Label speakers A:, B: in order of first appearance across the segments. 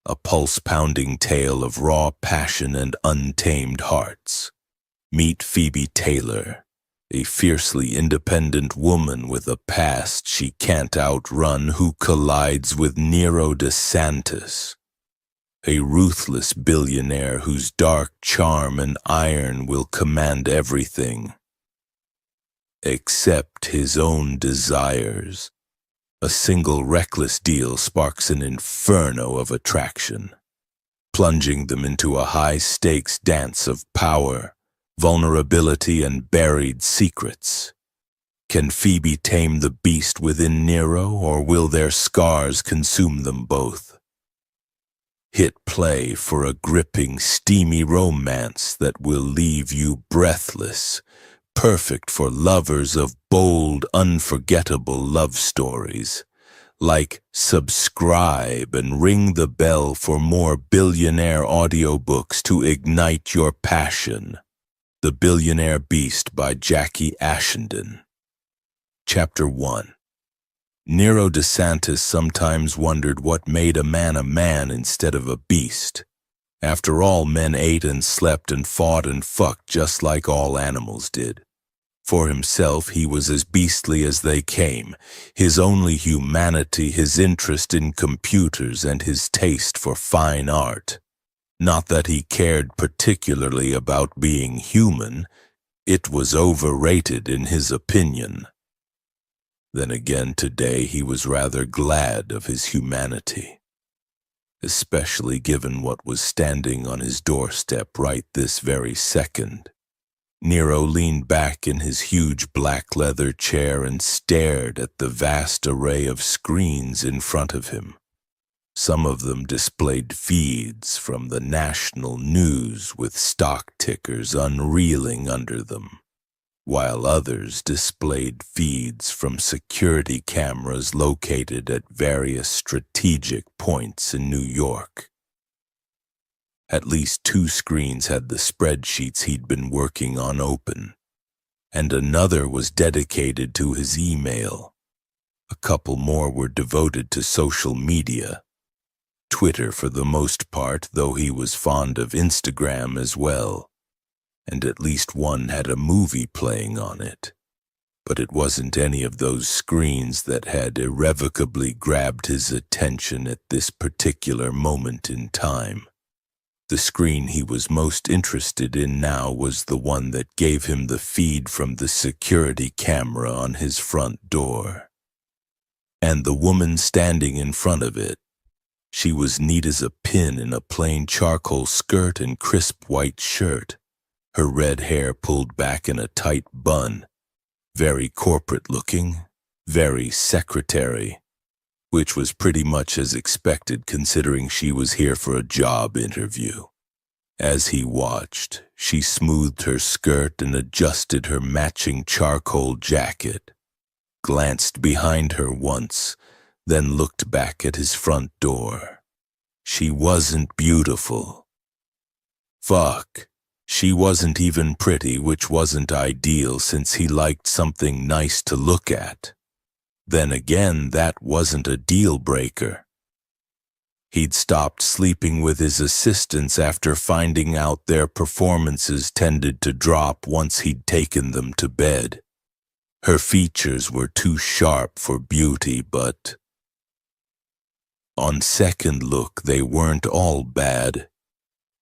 A: a pulse-pounding tale of raw passion and untamed hearts. Meet Phoebe Taylor, a fiercely independent woman with a past she can't outrun who collides with Nero DeSantis, a ruthless billionaire whose dark charm and iron will command everything except his own desires. A single reckless deal sparks an inferno of attraction, plunging them into a high-stakes dance of power, vulnerability, and buried secrets. Can Phoebe tame the beast within Nero, or will their scars consume them both? Hit play for a gripping, steamy romance that will leave you breathless, perfect for lovers of bold, unforgettable love stories. Like, subscribe and ring the bell for more Billionaire audiobooks to ignite your passion. The Billionaire Beast by Jackie Ashenden. Chapter 1. Nero DeSantis sometimes wondered what made a man instead of a beast. After all, men ate and slept and fought and fucked just like all animals did. For himself, he was as beastly as they came, his only humanity, his interest in computers, and his taste for fine art. Not that he cared particularly about being human, it was overrated in his opinion. Then again, today he was rather glad of his humanity, especially given what was standing on his doorstep right this very second. Nero leaned back in his huge black leather chair and stared at the vast array of screens in front of him. Some of them displayed feeds from the national news with stock tickers unreeling under them, while others displayed feeds from security cameras located at various strategic points in New York. At least 2 screens had the spreadsheets he'd been working on open, and another was dedicated to his email. A couple more were devoted to social media. Twitter for the most part, though he was fond of Instagram as well. And at least one had a movie playing on it. But it wasn't any of those screens that had irrevocably grabbed his attention at this particular moment in time. The screen he was most interested in now was the one that gave him the feed from the security camera on his front door. And the woman standing in front of it, she was neat as a pin in a plain charcoal skirt and crisp white shirt, her red hair pulled back in a tight bun, very corporate-looking, very secretary, which was pretty much as expected considering she was here for a job interview. As he watched, she smoothed her skirt and adjusted her matching charcoal jacket, glanced behind her once, then looked back at his front door. She wasn't beautiful. Fuck. She wasn't even pretty, which wasn't ideal since he liked something nice to look at. Then again, that wasn't a deal breaker. He'd stopped sleeping with his assistants after finding out their performances tended to drop once he'd taken them to bed. Her features were too sharp for beauty, but on second look, they weren't all bad.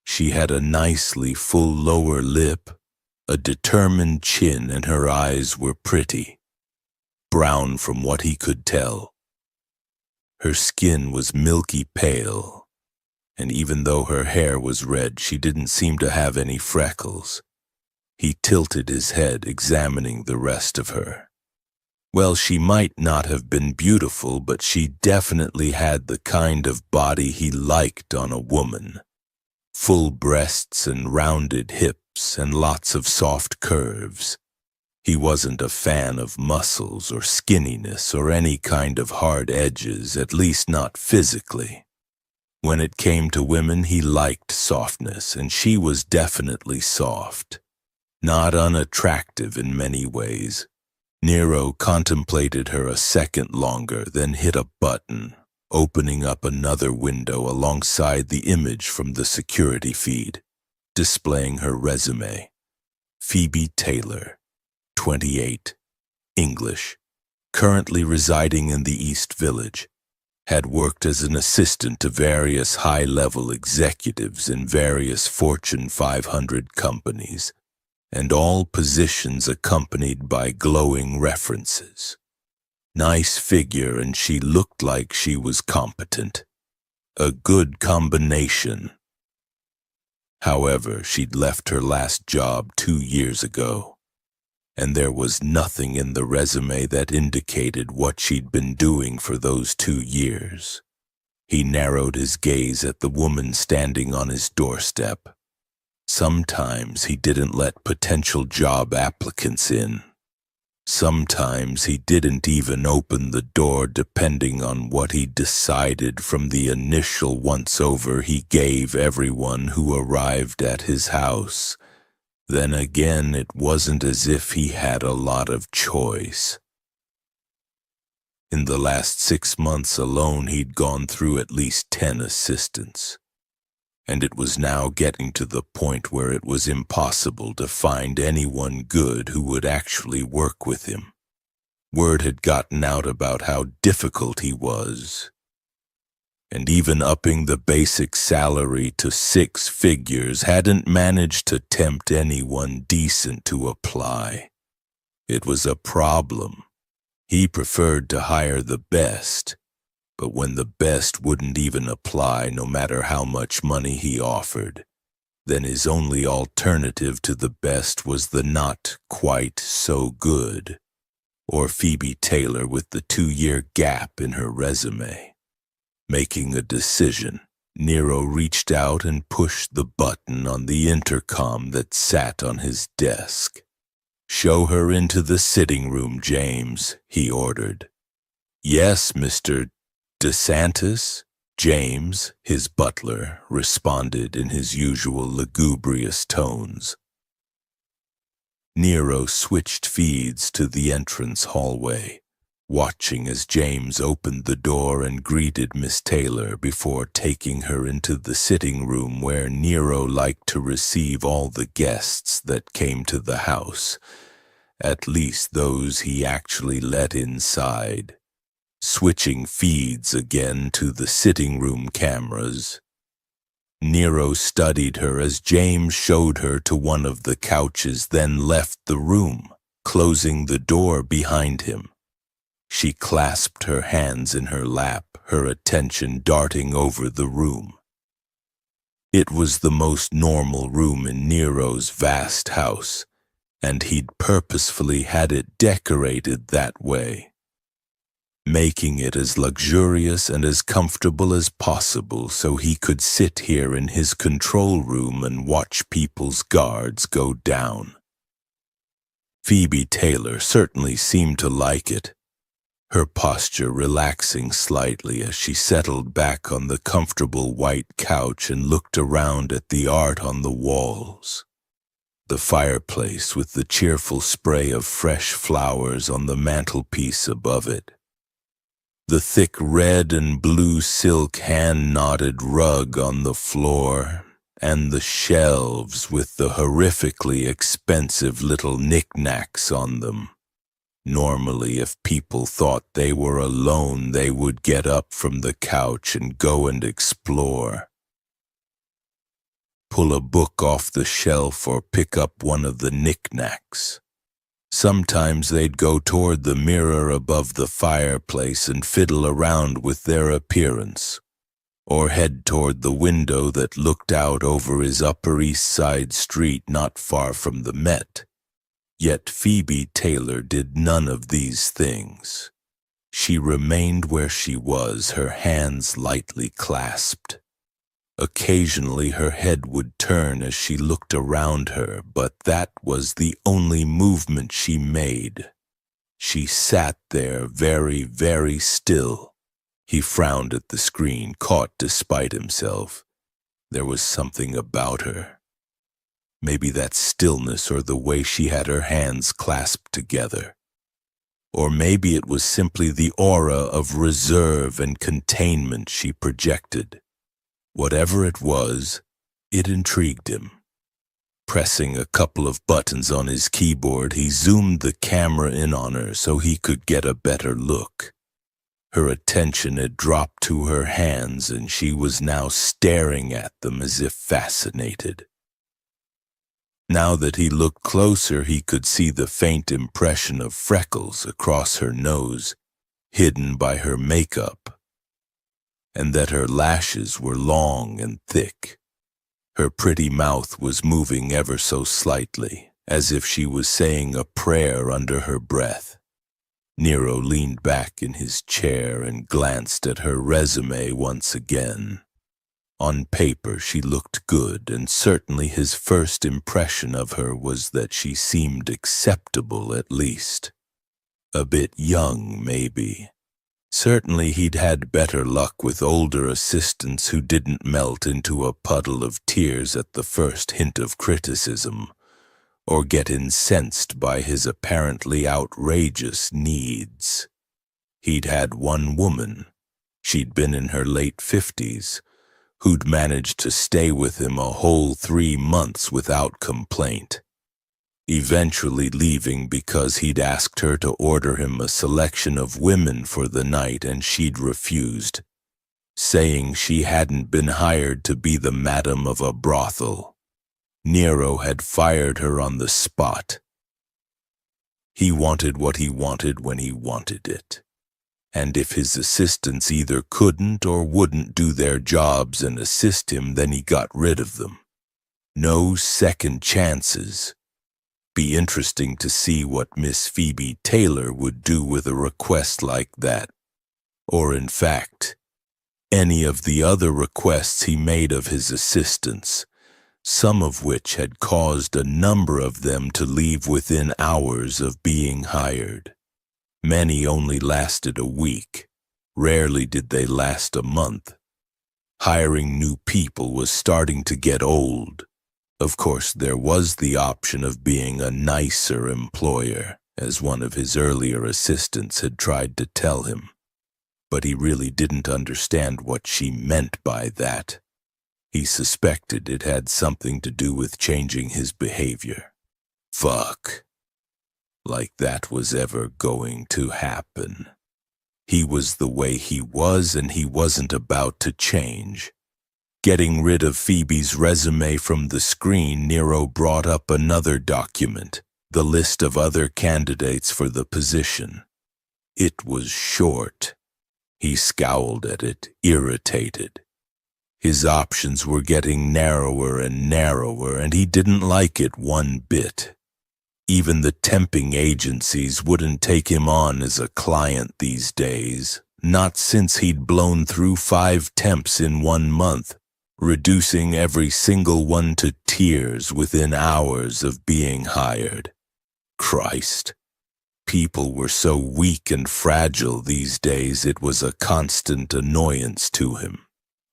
A: She had a nicely full lower lip, a determined chin, and her eyes were pretty, brown from what he could tell. Her skin was milky pale, and even though her hair was red, she didn't seem to have any freckles. He tilted his head, examining the rest of her. Well, she might not have been beautiful, but she definitely had the kind of body he liked on a woman. Full breasts and rounded hips and lots of soft curves. He wasn't a fan of muscles or skinniness or any kind of hard edges, at least not physically. When it came to women, he liked softness, and she was definitely soft. Not unattractive in many ways. Nero contemplated her a second longer, then hit a button. opening up another window alongside the image from the security feed, displaying her resume. Phoebe Taylor, 28, English, currently residing in the East Village, had worked as an assistant to various high-level executives in various Fortune 500 companies, and all positions accompanied by glowing references. Nice figure, and she looked like she was competent. A good combination. However, she'd left her last job 2 years ago, and there was nothing in the resume that indicated what she'd been doing for those 2 years. He narrowed his gaze at the woman standing on his doorstep. Sometimes he didn't let potential job applicants in. Sometimes he didn't even open the door depending on what he decided from the initial once-over he gave everyone who arrived at his house. Then again, it wasn't as if he had a lot of choice. In the last 6 months alone, he'd gone through at least 10 assistants, and it was now getting to the point where it was impossible to find anyone good who would actually work with him. Word had gotten out about how difficult he was, and even upping the basic salary to 6 figures hadn't managed to tempt anyone decent to apply. It was a problem. He preferred to hire the best, but when the best wouldn't even apply no matter how much money he offered, then his only alternative to the best was the not quite so good, or Phoebe Taylor with the 2-year gap in her resume. Making a decision, Nero reached out and pushed the button on the intercom that sat on his desk. "Show her into the sitting room, James," he ordered. "Yes, Mr. DeSantis?" James, his butler, responded in his usual lugubrious tones. Nero switched feeds to the entrance hallway, watching as James opened the door and greeted Miss Taylor before taking her into the sitting room where Nero liked to receive all the guests that came to the house, at least those he actually let inside. Switching feeds again to the sitting room cameras, Nero studied her as James showed her to one of the couches, then left the room, closing the door behind him. She clasped her hands in her lap, her attention darting over the room. It was the most normal room in Nero's vast house, and he'd purposefully had it decorated that way, making it as luxurious and as comfortable as possible so he could sit here in his control room and watch people's guards go down. Phoebe Taylor certainly seemed to like it, her posture relaxing slightly as she settled back on the comfortable white couch and looked around at the art on the walls. The fireplace with the cheerful spray of fresh flowers on the mantelpiece above it. The thick red and blue silk hand-knotted rug on the floor, and the shelves with the horrifically expensive little knickknacks on them. Normally, if people thought they were alone, they would get up from the couch and go and explore. Pull a book off the shelf or pick up one of the knickknacks. Sometimes they'd go toward the mirror above the fireplace and fiddle around with their appearance, or head toward the window that looked out over his Upper East Side street not far from the Met. Yet Phoebe Taylor did none of these things. She remained where she was, her hands lightly clasped. Occasionally her head would turn as she looked around her, but that was the only movement she made. She sat there very, very still. He frowned at the screen, caught despite himself. There was something about her. Maybe that stillness or the way she had her hands clasped together. Or maybe it was simply the aura of reserve and containment she projected. Whatever it was, it intrigued him. Pressing a couple of buttons on his keyboard, he zoomed the camera in on her so he could get a better look. Her attention had dropped to her hands, and she was now staring at them as if fascinated. Now that he looked closer, he could see the faint impression of freckles across her nose, hidden by her makeup, and that her lashes were long and thick. Her pretty mouth was moving ever so slightly, as if she was saying a prayer under her breath. Nero leaned back in his chair and glanced at her resume once again. On paper, she looked good, and certainly his first impression of her was that she seemed acceptable at least. A bit young, maybe. Certainly he'd had better luck with older assistants who didn't melt into a puddle of tears at the first hint of criticism, or get incensed by his apparently outrageous needs. He'd had one woman, she'd been in her late 50s, who'd managed to stay with him a whole 3 months without complaint, eventually leaving because he'd asked her to order him a selection of women for the night and she'd refused, saying she hadn't been hired to be the madam of a brothel. Nero had fired her on the spot. He wanted what he wanted when he wanted it. And if his assistants either couldn't or wouldn't do their jobs and assist him, then he got rid of them. No second chances. Be interesting to see what Miss Phoebe Taylor would do with a request like that. Or in fact, any of the other requests he made of his assistants, some of which had caused a number of them to leave within hours of being hired. Many only lasted a week. Rarely did they last a month. Hiring new people was starting to get old. Of course, there was the option of being a nicer employer, as one of his earlier assistants had tried to tell him. But he really didn't understand what she meant by that. He suspected it had something to do with changing his behavior. Fuck. Like that was ever going to happen. He was the way he was, and he wasn't about to change. Getting rid of Phoebe's resume from the screen, Nero brought up another document, the list of other candidates for the position. It was short. He scowled at it, irritated. His options were getting narrower and narrower, and he didn't like it one bit. Even the temping agencies wouldn't take him on as a client these days, not since he'd blown through 5 temps in 1 month, reducing every single one to tears within hours of being hired. Christ. People were so weak and fragile these days it was a constant annoyance to him.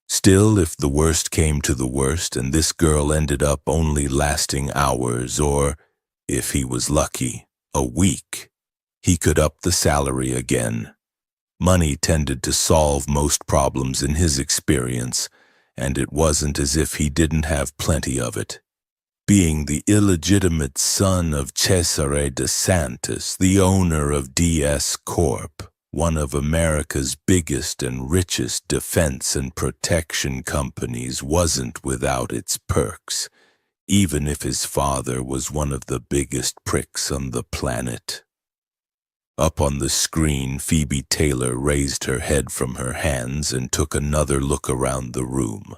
A: Still, if the worst came to the worst and this girl ended up only lasting hours or, if he was lucky, a week, he could up the salary again. Money tended to solve most problems in his experience, and it wasn't as if he didn't have plenty of it. Being the illegitimate son of Cesare DeSantis, the owner of DS Corp., one of America's biggest and richest defense and protection companies, wasn't without its perks, even if his father was one of the biggest pricks on the planet. Up on the screen, Phoebe Taylor raised her head from her hands and took another look around the room.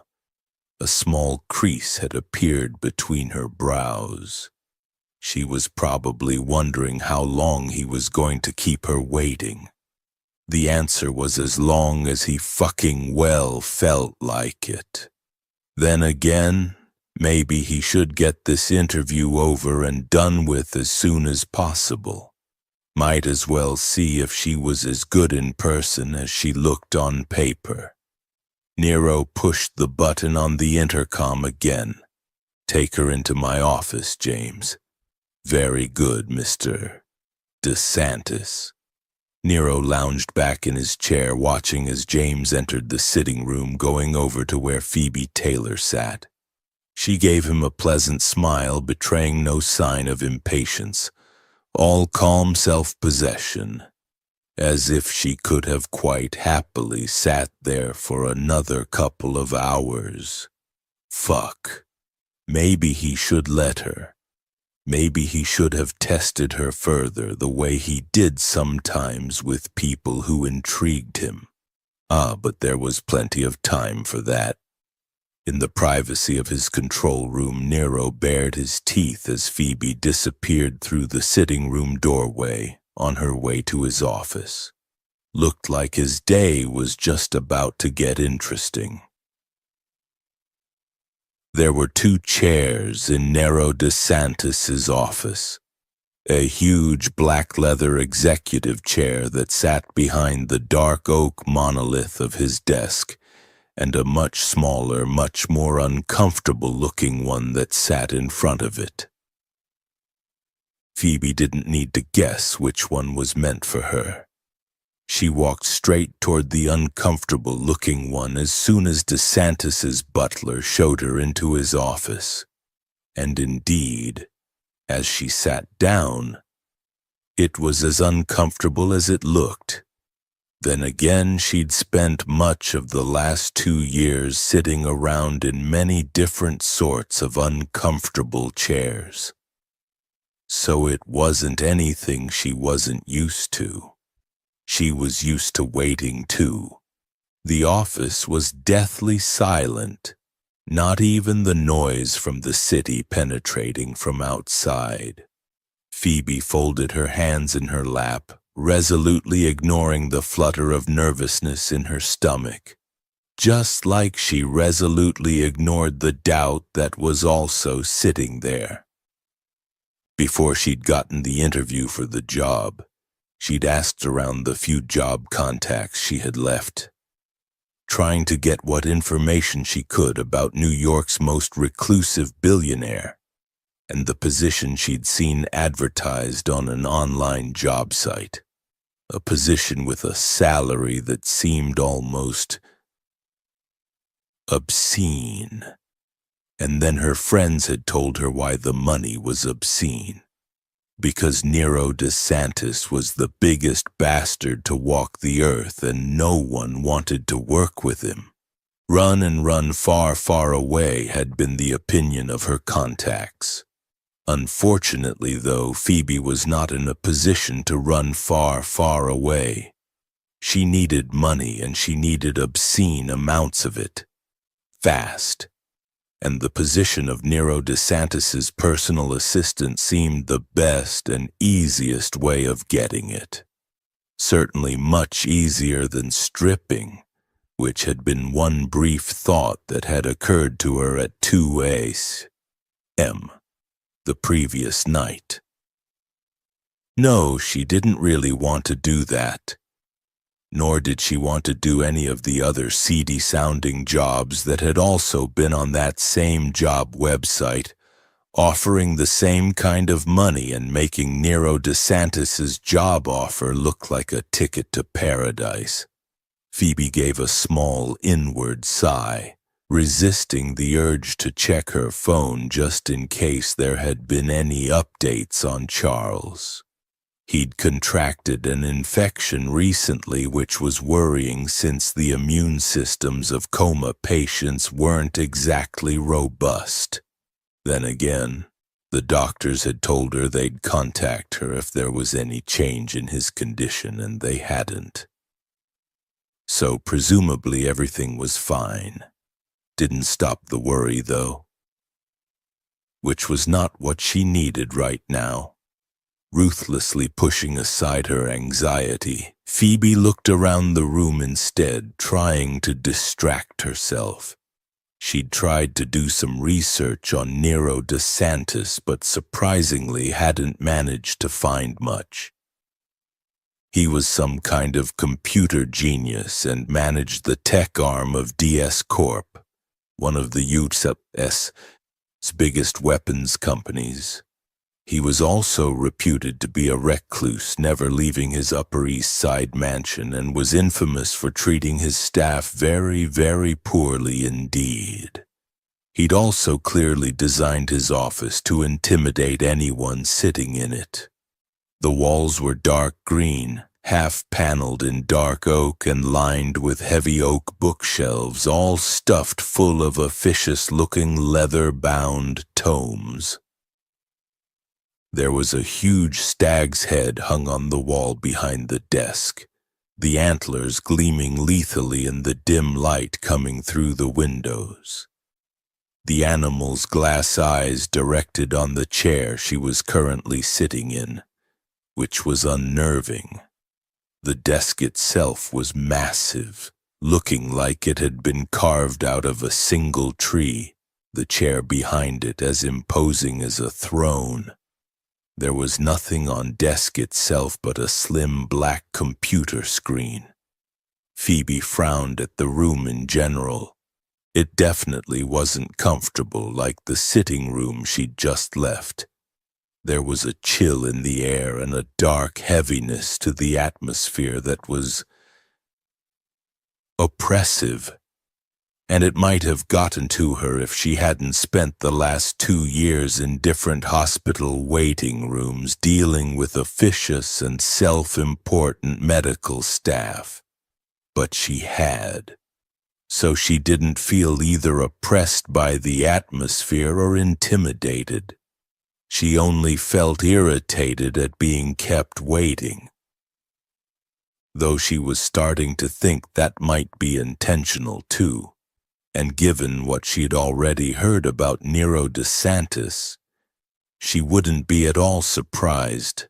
A: A small crease had appeared between her brows. She was probably wondering how long he was going to keep her waiting. The answer was as long as he fucking well felt like it. Then again, maybe he should get this interview over and done with as soon as possible. Might as well see if she was as good in person as she looked on paper. Nero pushed the button on the intercom again. "Take her into my office, James." "Very good, Mr. DeSantis." Nero lounged back in his chair, watching as James entered the sitting room, going over to where Phoebe Taylor sat. She gave him a pleasant smile, betraying no sign of impatience, all calm self-possession, as if she could have quite happily sat there for another couple of hours. Fuck. Maybe he should let her. Maybe he should have tested her further the way he did sometimes with people who intrigued him. But there was plenty of time for that. In the privacy of his control room, Nero bared his teeth as Phoebe disappeared through the sitting room doorway on her way to his office. Looked like his day was just about to get interesting. There were 2 chairs in Nero DeSantis's office. A huge black leather executive chair that sat behind the dark oak monolith of his desk, and a much smaller, much more uncomfortable-looking one that sat in front of it. Phoebe didn't need to guess which one was meant for her. She walked straight toward the uncomfortable-looking one as soon as DeSantis's butler showed her into his office. And indeed, as she sat down, it was as uncomfortable as it looked. Then again, she'd spent much of the last 2 years sitting around in many different sorts of uncomfortable chairs. So it wasn't anything she wasn't used to. She was used to waiting too. The office was deathly silent, not even the noise from the city penetrating from outside. Phoebe folded her hands in her lap, resolutely ignoring the flutter of nervousness in her stomach, just like she resolutely ignored the doubt that was also sitting there. Before she'd gotten the interview for the job, she'd asked around the few job contacts she had left, trying to get what information she could about New York's most reclusive billionaire and the position she'd seen advertised on an online job site, a position with a salary that seemed almost obscene. And then her friends had told her why the money was obscene. Because Nero DeSantis was the biggest bastard to walk the earth and no one wanted to work with him. Run and run far, far away had been the opinion of her contacts. Unfortunately, though, Phoebe was not in a position to run far, far away. She needed money and she needed obscene amounts of it. Fast. And the position of Nero DeSantis's personal assistant seemed the best and easiest way of getting it. Certainly much easier than stripping, which had been one brief thought that had occurred to her at 2 a.m. the previous night. No, she didn't really want to do that. Nor did she want to do any of the other seedy-sounding jobs that had also been on that same job website, offering the same kind of money and making Nero DeSantis's job offer look like a ticket to paradise. Phoebe gave a small inward sigh, resisting the urge to check her phone just in case there had been any updates on Charles. He'd contracted an infection recently which was worrying since the immune systems of coma patients weren't exactly robust. Then again, the doctors had told her they'd contact her if there was any change in his condition, and they hadn't. So presumably everything was fine. Didn't stop the worry, though. Which was not what she needed right now. Ruthlessly pushing aside her anxiety, Phoebe looked around the room instead, trying to distract herself. She'd tried to do some research on Nero DeSantis, but surprisingly hadn't managed to find much. He was some kind of computer genius and managed the tech arm of DS Corp, one of the U.S.'s biggest weapons companies. He was also reputed to be a recluse, never leaving his Upper East Side mansion, and was infamous for treating his staff very, very poorly indeed. He'd also clearly designed his office to intimidate anyone sitting in it. The walls were dark green, half-paneled in dark oak and lined with heavy oak bookshelves, all stuffed full of officious-looking leather-bound tomes. There was a huge stag's head hung on the wall behind the desk, the antlers gleaming lethally in the dim light coming through the windows. The animal's glass eyes directed on the chair she was currently sitting in, which was unnerving. The desk itself was massive, looking like it had been carved out of a single tree, the chair behind it as imposing as a throne. There was nothing on desk itself but a slim black computer screen. Phoebe frowned at the room in general. It definitely wasn't comfortable like the sitting room she'd just left. There was a chill in the air and a dark heaviness to the atmosphere that was oppressive. And it might have gotten to her if she hadn't spent the last 2 years in different hospital waiting rooms dealing with officious and self-important medical staff. But she had. So she didn't feel either oppressed by the atmosphere or intimidated. She only felt irritated at being kept waiting. Though she was starting to think that might be intentional too. And given what she'd already heard about Nero DeSantis, she wouldn't be at all surprised.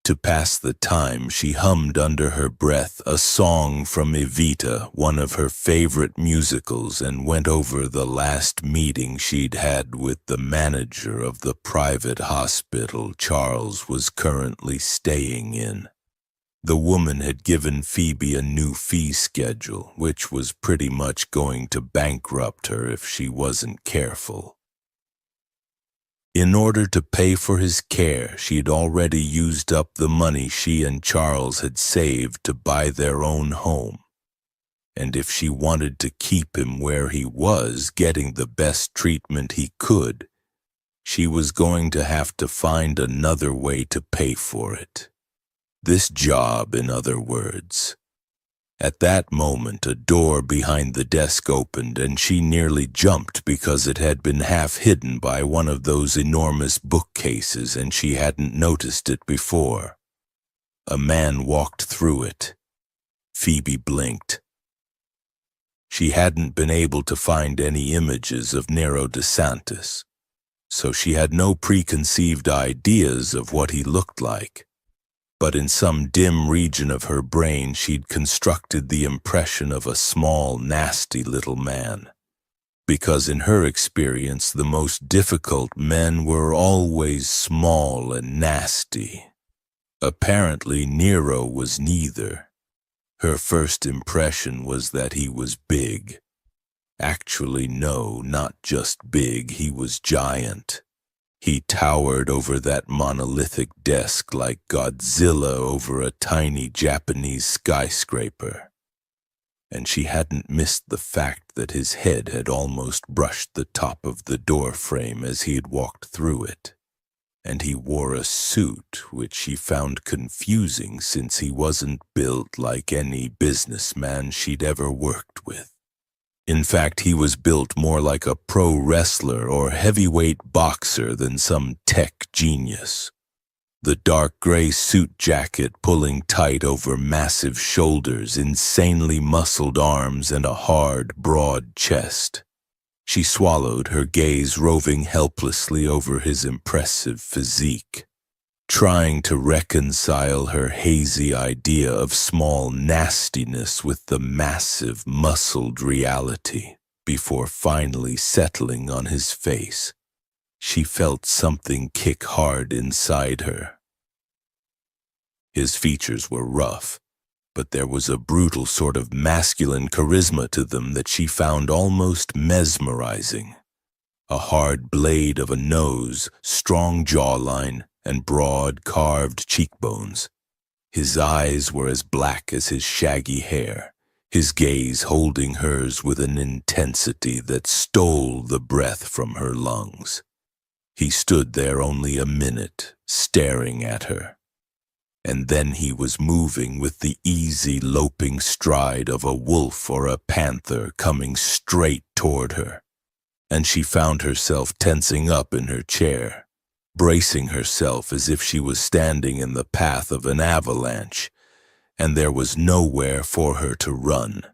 A: To pass the time, she hummed under her breath a song from Evita, one of her favorite musicals, and went over the last meeting she'd had with the manager of the private hospital Charles was currently staying in. The woman had given Phoebe a new fee schedule, which was pretty much going to bankrupt her if she wasn't careful. In order to pay for his care, she'd already used up the money she and Charles had saved to buy their own home. And if she wanted to keep him where he was, getting the best treatment he could, she was going to have to find another way to pay for it. This job, in other words. At that moment, a door behind the desk opened, and she nearly jumped because it had been half hidden by one of those enormous bookcases, and she hadn't noticed it before. A man walked through it. Phoebe blinked. She hadn't been able to find any images of Nero DeSantis, so she had no preconceived ideas of what he looked like. But in some dim region of her brain she'd constructed the impression of a small, nasty little man. Because in her experience the most difficult men were always small and nasty. Apparently Nero was neither. Her first impression was that he was big. Actually, no, not just big, he was giant. He towered over that monolithic desk like Godzilla over a tiny Japanese skyscraper. And she hadn't missed the fact that his head had almost brushed the top of the door frame as he had walked through it. And he wore a suit which she found confusing since he wasn't built like any businessman she'd ever worked with. In fact, he was built more like a pro wrestler or heavyweight boxer than some tech genius. The dark gray suit jacket pulling tight over massive shoulders, insanely muscled arms, and a hard, broad chest. She swallowed, her gaze roving helplessly over his impressive physique, trying to reconcile her hazy idea of small nastiness with the massive, muscled reality, before finally settling on his face. She felt something kick hard inside her. His features were rough, but there was a brutal sort of masculine charisma to them that she found almost mesmerizing. a hard blade of a nose, strong jawline, and broad, carved cheekbones. His eyes were as black as his shaggy hair, his gaze holding hers with an intensity that stole the breath from her lungs. He stood there only a minute, staring at her. And then he was moving with the easy, loping stride of a wolf or a panther coming straight toward her. And she found herself tensing up in her chair, bracing herself as if she was standing in the path of an avalanche, and there was nowhere for her to run.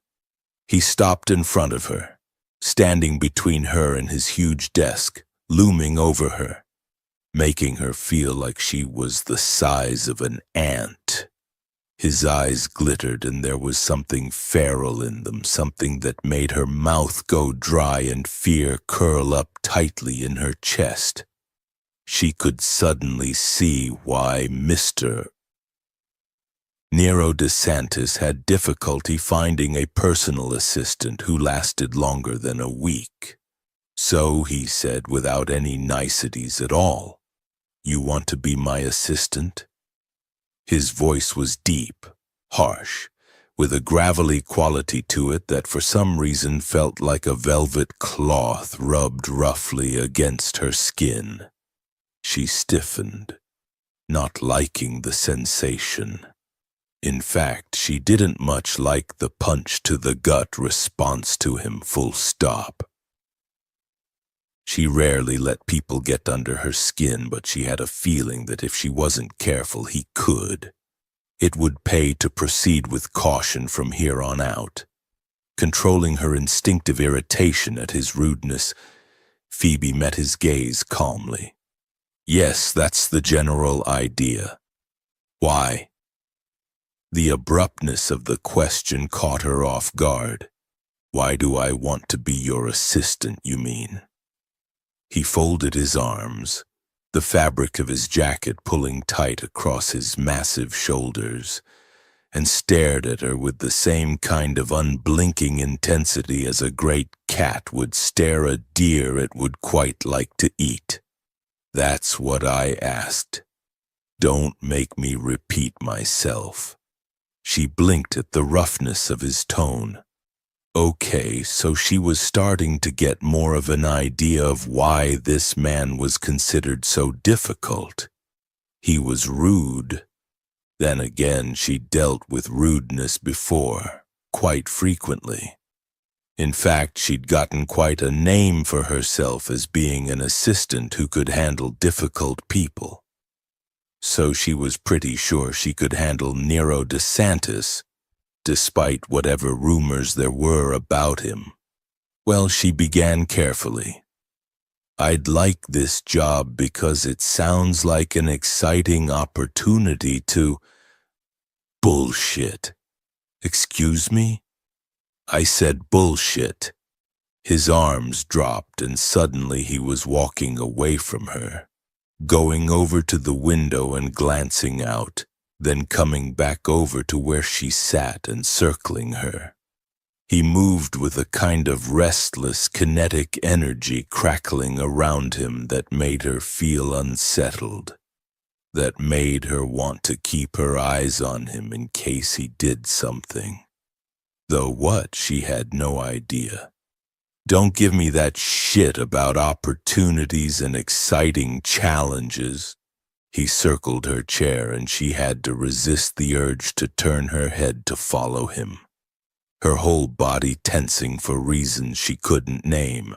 A: He stopped in front of her, standing between her and his huge desk, looming over her, making her feel like she was the size of an ant. His eyes glittered, and there was something feral in them, something that made her mouth go dry and fear curl up tightly in her chest. She could suddenly see why Mr. Nero DeSantis had difficulty finding a personal assistant who lasted longer than a week. So he said without any niceties at all, "You want to be my assistant?" His voice was deep, harsh, with a gravelly quality to it that for some reason felt like a velvet cloth rubbed roughly against her skin. She stiffened, not liking the sensation. In fact, she didn't much like the punch to the gut response to him, full stop. She rarely let people get under her skin, but she had a feeling that if she wasn't careful, he could. It would pay to proceed with caution from here on out. Controlling her instinctive irritation at his rudeness, Phoebe met his gaze calmly. "Yes, that's the general idea." "Why?" The abruptness of the question caught her off guard. "Why do I want to be your assistant, you mean?" He folded his arms, the fabric of his jacket pulling tight across his massive shoulders, and stared at her with the same kind of unblinking intensity as a great cat would stare a deer it would quite like to eat. "That's what I asked. Don't make me repeat myself." She blinked at the roughness of his tone. Okay, so she was starting to get more of an idea of why this man was considered so difficult. He was rude. Then again, she dealt with rudeness before, quite frequently. In fact, she'd gotten quite a name for herself as being an assistant who could handle difficult people. So she was pretty sure she could handle Nero DeSantis, despite whatever rumors there were about him. Well, she began carefully. "I'd like this job because it sounds like an exciting opportunity to—" "Bullshit." "Excuse me?" "I said bullshit." His arms dropped, and suddenly he was walking away from her, going over to the window and glancing out, then coming back over to where she sat and circling her. He moved with a kind of restless, kinetic energy crackling around him that made her feel unsettled, that made her want to keep her eyes on him in case he did something. Though what, she had no idea. "Don't give me that shit about opportunities and exciting challenges." He circled her chair, and she had to resist the urge to turn her head to follow him, her whole body tensing for reasons she couldn't name.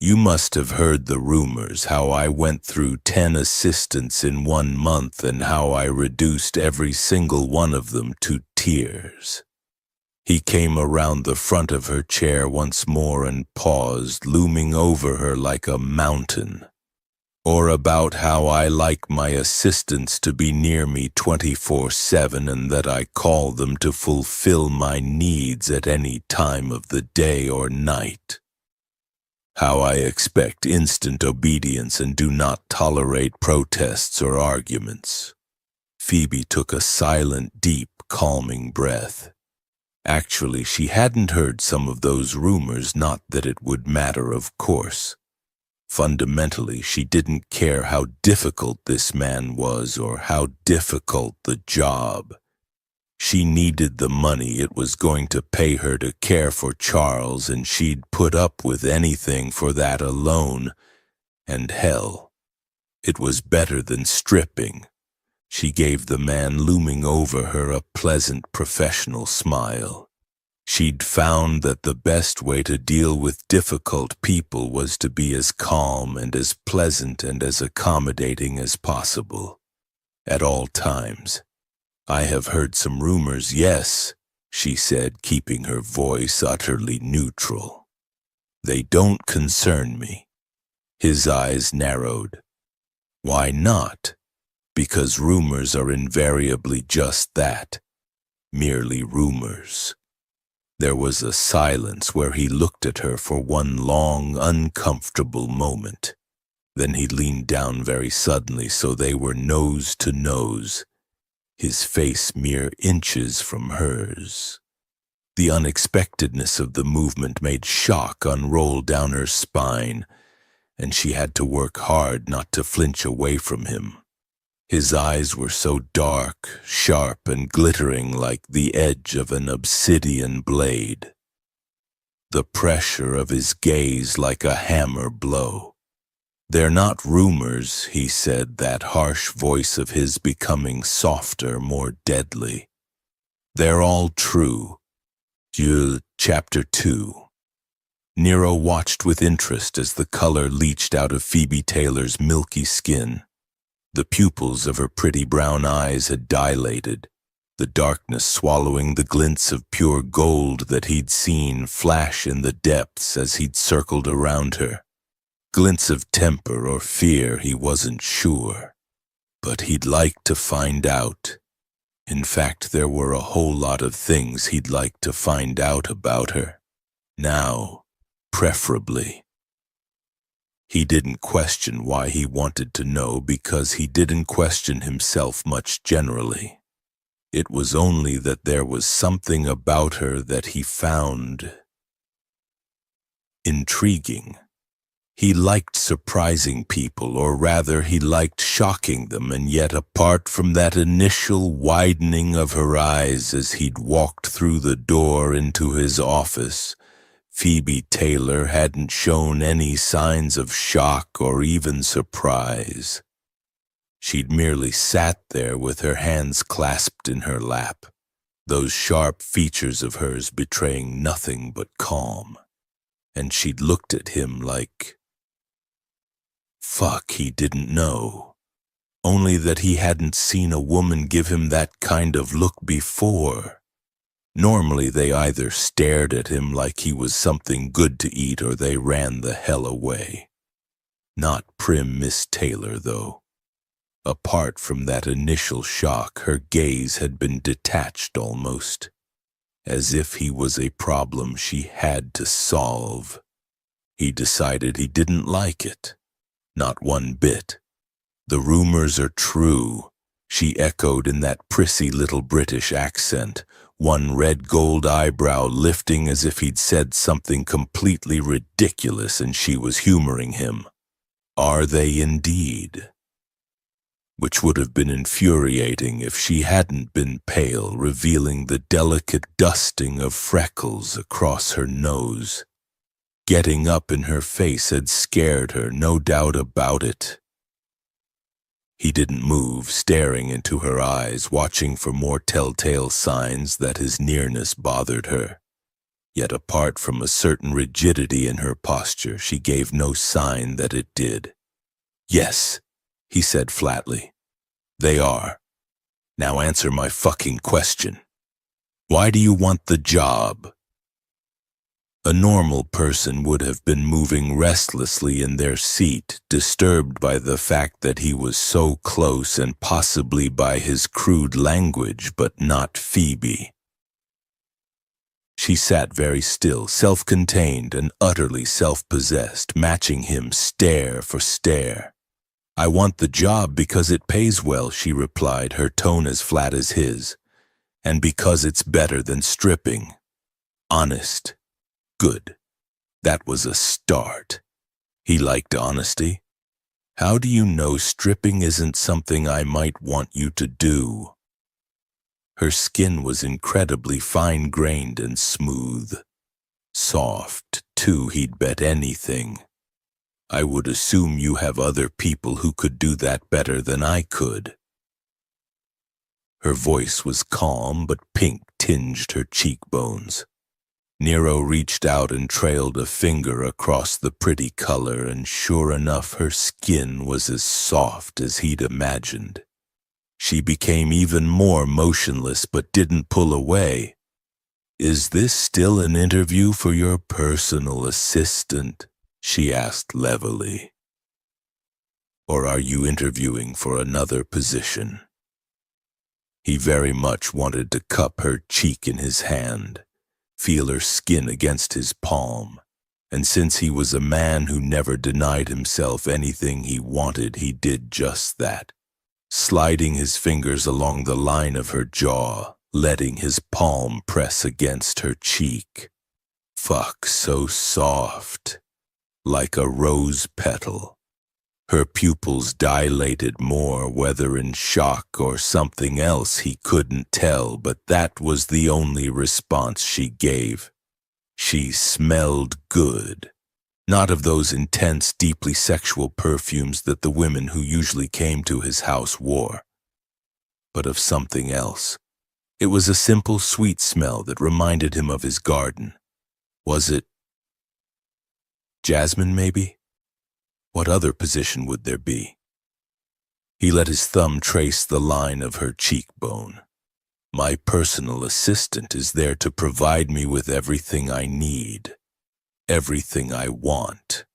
A: "You must have heard the rumors, how I went through 10 assistants in 1 month and how I reduced every single one of them to tears." He came around the front of her chair once more and paused, looming over her like a mountain. "Or about how I like my assistants to be near me 24/7 and that I call them to fulfill my needs at any time of the day or night. How I expect instant obedience and do not tolerate protests or arguments." Phoebe took a silent, deep, calming breath. Actually, she hadn't heard some of those rumors, not that it would matter, of course. Fundamentally, she didn't care how difficult this man was or how difficult the job. She needed the money it was going to pay her to care for Charles, and she'd put up with anything for that alone. And hell, it was better than stripping. She gave the man looming over her a pleasant professional smile. She'd found that the best way to deal with difficult people was to be as calm and as pleasant and as accommodating as possible, at all times. "I have heard some rumors, yes," she said, keeping her voice utterly neutral. "They don't concern me." His eyes narrowed. "Why not?" "Because rumors are invariably just that, merely rumors." There was a silence where he looked at her for one long, uncomfortable moment. Then he leaned down very suddenly so they were nose to nose, his face mere inches from hers. The unexpectedness of the movement made shock unroll down her spine, and she had to work hard not to flinch away from him. His eyes were so dark, sharp, and glittering like the edge of an obsidian blade. The pressure of his gaze like a hammer blow. "They're not rumors," he said, that harsh voice of his becoming softer, more deadly. "They're all true." Chapter 2. Nero watched with interest as the color leached out of Phoebe Taylor's milky skin. The pupils of her pretty brown eyes had dilated, the darkness swallowing the glints of pure gold that he'd seen flash in the depths as he'd circled around her. Glints of temper or fear, he wasn't sure. But he'd like to find out. In fact, there were a whole lot of things he'd like to find out about her. Now, preferably. He didn't question why he wanted to know because he didn't question himself much generally. It was only that there was something about her that he found intriguing. He liked surprising people, or rather he liked shocking them, and yet apart from that initial widening of her eyes as he'd walked through the door into his office, Phoebe Taylor hadn't shown any signs of shock or even surprise. She'd merely sat there with her hands clasped in her lap, those sharp features of hers betraying nothing but calm. And she'd looked at him like, fuck, he didn't know. Only that he hadn't seen a woman give him that kind of look before. Normally they either stared at him like he was something good to eat or they ran the hell away. Not prim Miss Taylor, though. Apart from that initial shock, her gaze had been detached almost, as if he was a problem she had to solve. He decided he didn't like it. Not one bit. "The rumors are true," she echoed in that prissy little British accent, one red gold eyebrow lifting as if he'd said something completely ridiculous and she was humoring him. "Are they indeed?" Which would have been infuriating if she hadn't been pale, revealing the delicate dusting of freckles across her nose. Getting up in her face had scared her, no doubt about it. He didn't move, staring into her eyes, watching for more telltale signs that his nearness bothered her. Yet apart from a certain rigidity in her posture, she gave no sign that it did. "Yes," he said flatly. "They are. Now answer my fucking question. Why do you want the job?" A normal person would have been moving restlessly in their seat, disturbed by the fact that he was so close and possibly by his crude language, but not Phoebe. She sat very still, self-contained and utterly self-possessed, matching him stare for stare. "I want the job because it pays well," she replied, her tone as flat as his. "And because it's better than stripping." Honest. Good. That was a start. He liked honesty. How do you know stripping isn't something I might want you to do? Her skin was incredibly fine-grained and smooth. Soft, too, he'd bet anything. I would assume you have other people who could do that better than I could. Her voice was calm, but pink tinged her cheekbones. Nero reached out and trailed a finger across the pretty color, and sure enough, her skin was as soft as he'd imagined. She became even more motionless but didn't pull away. "Is this still an interview for your personal assistant?" she asked levelly. "Or are you interviewing for another position?" He very much wanted to cup her cheek in his hand, feel her skin against his palm, and since he was a man who never denied himself anything he wanted, he did just that, sliding his fingers along the line of her jaw, letting his palm press against her cheek. Fuck, so soft, like a rose petal. Her pupils dilated more, whether in shock or something else he couldn't tell, but that was the only response she gave. She smelled good. Not of those intense, deeply sexual perfumes that the women who usually came to his house wore, but of something else. It was a simple, sweet smell that reminded him of his garden. Was it jasmine, maybe? What other position would there be? He let his thumb trace the line of her cheekbone. "My personal assistant is there to provide me with everything I need, everything I want."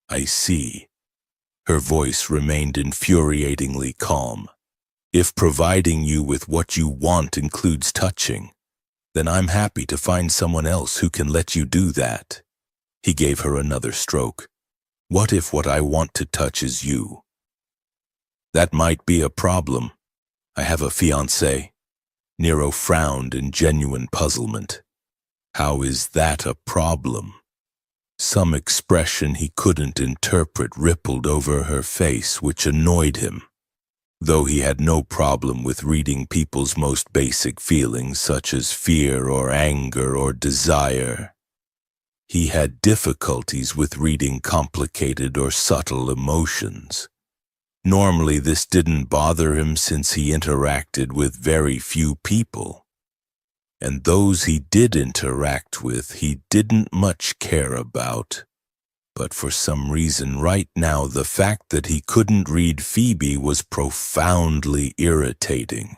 A: "I see." Her voice remained infuriatingly calm. "If providing you with what you want includes touching, then I'm happy to find someone else who can let you do that." He gave her another stroke. "What if what I want to touch is you?" "That might be a problem. I have a fiancé." Nero frowned in genuine puzzlement. How is that a problem? Some expression he couldn't interpret rippled over her face, which annoyed him. Though he had no problem with reading people's most basic feelings, such as fear or anger or desire, he had difficulties with reading complicated or subtle emotions. Normally, this didn't bother him since he interacted with very few people. And those he did interact with, he didn't much care about. But for some reason right now, the fact that he couldn't read Phoebe was profoundly irritating.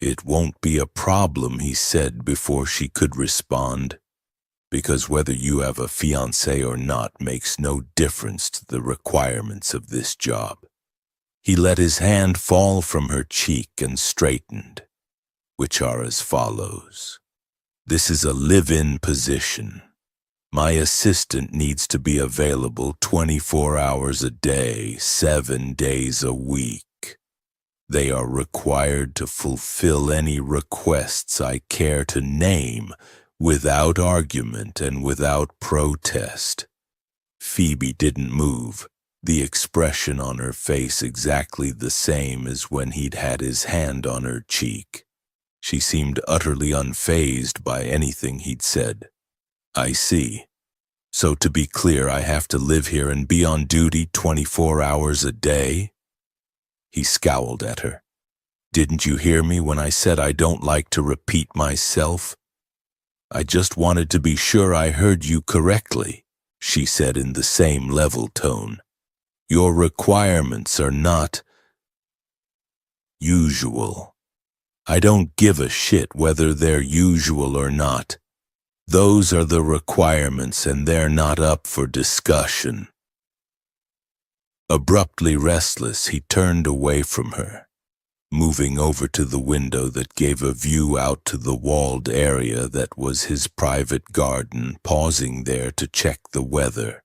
A: "It won't be a problem," he said before she could respond, "because whether you have a fiancé or not makes no difference to the requirements of this job." He let his hand fall from her cheek and straightened, which are as follows. "This is a live-in position. My assistant needs to be available 24 hours a day, 7 days a week. They are required to fulfill any requests I care to name without argument and without protest." Phoebe didn't move, the expression on her face exactly the same as when he'd had his hand on her cheek. She seemed utterly unfazed by anything he'd said. "I see. So to be clear, I have to live here and be on duty 24 hours a day?" He scowled at her. "Didn't you hear me when I said I don't like to repeat myself?" "I just wanted to be sure I heard you correctly," she said in the same level tone. "Your requirements are not usual. I don't give a shit whether they're usual or not. Those are the requirements and they're not up for discussion." Abruptly restless, he turned away from her, moving over to the window that gave a view out to the walled area that was his private garden, pausing there to check the weather.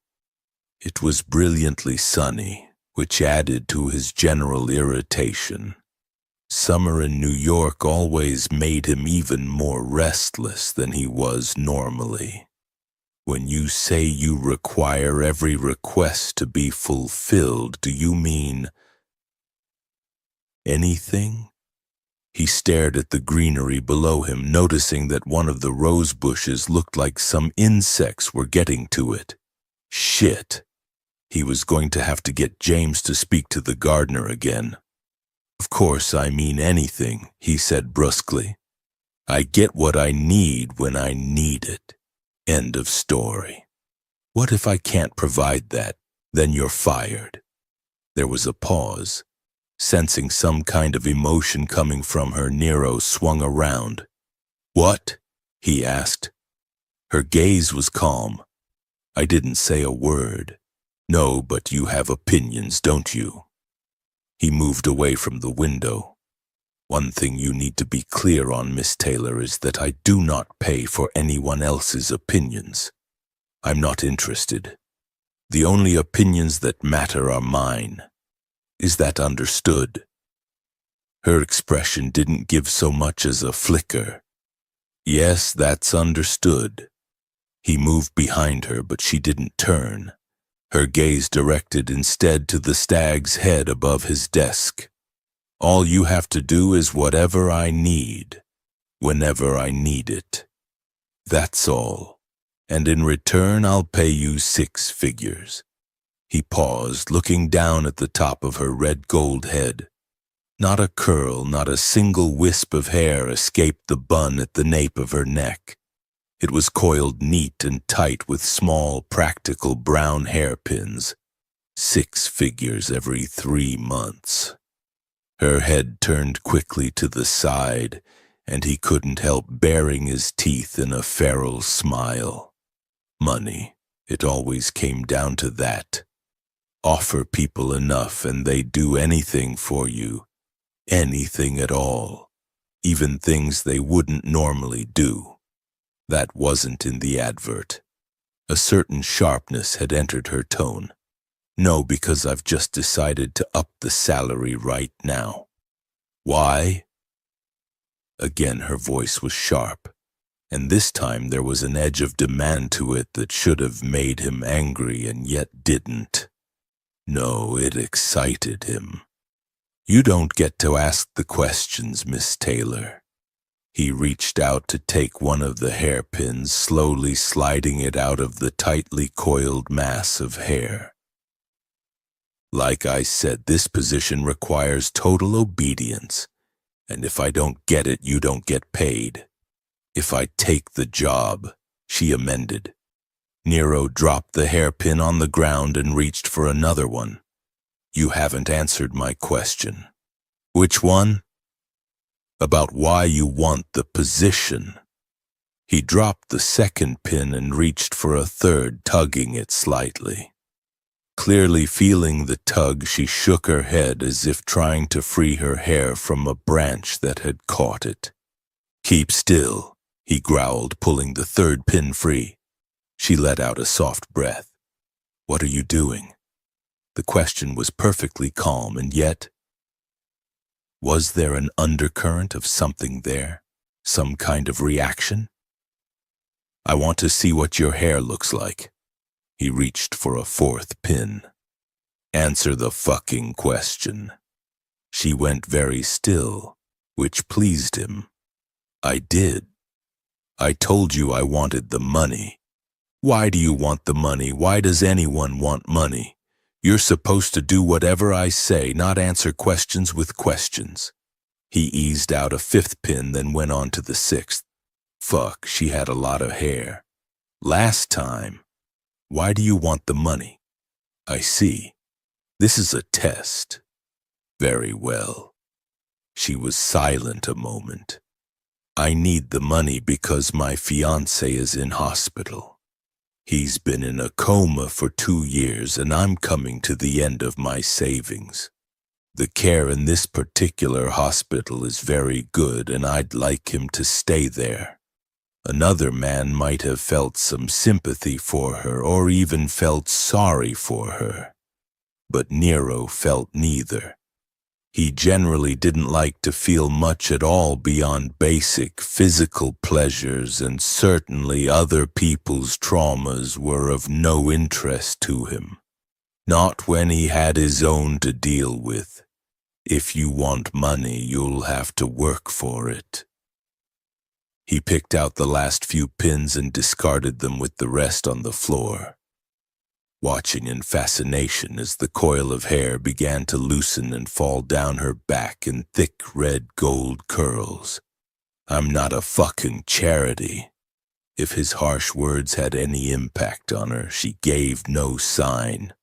A: It was brilliantly sunny, which added to his general irritation. Summer in New York always made him even more restless than he was normally. When you say you require every request to be fulfilled, do you mean anything? He stared at the greenery below him, noticing that one of the rose bushes looked like some insects were getting to it. Shit. He was going to have to get James to speak to the gardener again. Of course I mean anything, he said brusquely. I get what I need when I need it. End of story. What if I can't provide that? Then you're fired. There was a pause. Sensing some kind of emotion coming from her, Nero swung around. What? He asked. Her gaze was calm. I didn't say a word. No, but you have opinions, don't you? He moved away from the window. One thing you need to be clear on, Miss Taylor, is that I do not pay for anyone else's opinions. I'm not interested. The only opinions that matter are mine. Is that understood? Her expression didn't give so much as a flicker. Yes, that's understood. He moved behind her, but she didn't turn. Her gaze directed instead to the stag's head above his desk. All you have to do is whatever I need, whenever I need it. That's all. And in return, I'll pay you 6 figures. He paused, looking down at the top of her red gold head. Not a curl, not a single wisp of hair escaped the bun at the nape of her neck. It was coiled neat and tight with small, practical brown hairpins. 6 figures every 3 months. Her head turned quickly to the side, and he couldn't help baring his teeth in a feral smile. Money. It always came down to that. Offer people enough and they do anything for you. Anything at all. Even things they wouldn't normally do. That wasn't in the advert. A certain sharpness had entered her tone. No, because I've just decided to up the salary right now. Why? Again her voice was sharp, and this time there was an edge of demand to it that should have made him angry and yet didn't. No, it excited him. You don't get to ask the questions, Miss Taylor. He reached out to take one of the hairpins, slowly sliding it out of the tightly coiled mass of hair. Like I said, this position requires total obedience, and if I don't get it, you don't get paid. If I take the job, she amended. Nero dropped the hairpin on the ground and reached for another one. You haven't answered my question. Which one? About why you want the position. He dropped the second pin and reached for a third, tugging it slightly. Clearly feeling the tug, she shook her head as if trying to free her hair from a branch that had caught it. Keep still, he growled, pulling the third pin free. She let out a soft breath. What are you doing? The question was perfectly calm, and yet, was there an undercurrent of something there? Some kind of reaction? I want to see what your hair looks like. He reached for a 4th pin. Answer the fucking question. She went very still, which pleased him. I did. I told you I wanted the money. Why do you want the money? Why does anyone want money? You're supposed to do whatever I say, not answer questions with questions. He eased out a 5th pin, then went on to the 6th. Fuck, she had a lot of hair. Last time. Why do you want the money? I see. This is a test. Very well. She was silent a moment. I need the money because my fiancé is in hospital. He's been in a coma for 2 years and I'm coming to the end of my savings. The care in this particular hospital is very good and I'd like him to stay there. Another man might have felt some sympathy for her or even felt sorry for her. But Nero felt neither. He generally didn't like to feel much at all beyond basic physical pleasures, and certainly other people's traumas were of no interest to him. Not when he had his own to deal with. If you want money, you'll have to work for it. He picked out the last few pins and discarded them with the rest on the floor, watching in fascination as the coil of hair began to loosen and fall down her back in thick red gold curls. I'm not a fucking charity. If his harsh words had any impact on her, she gave no sign.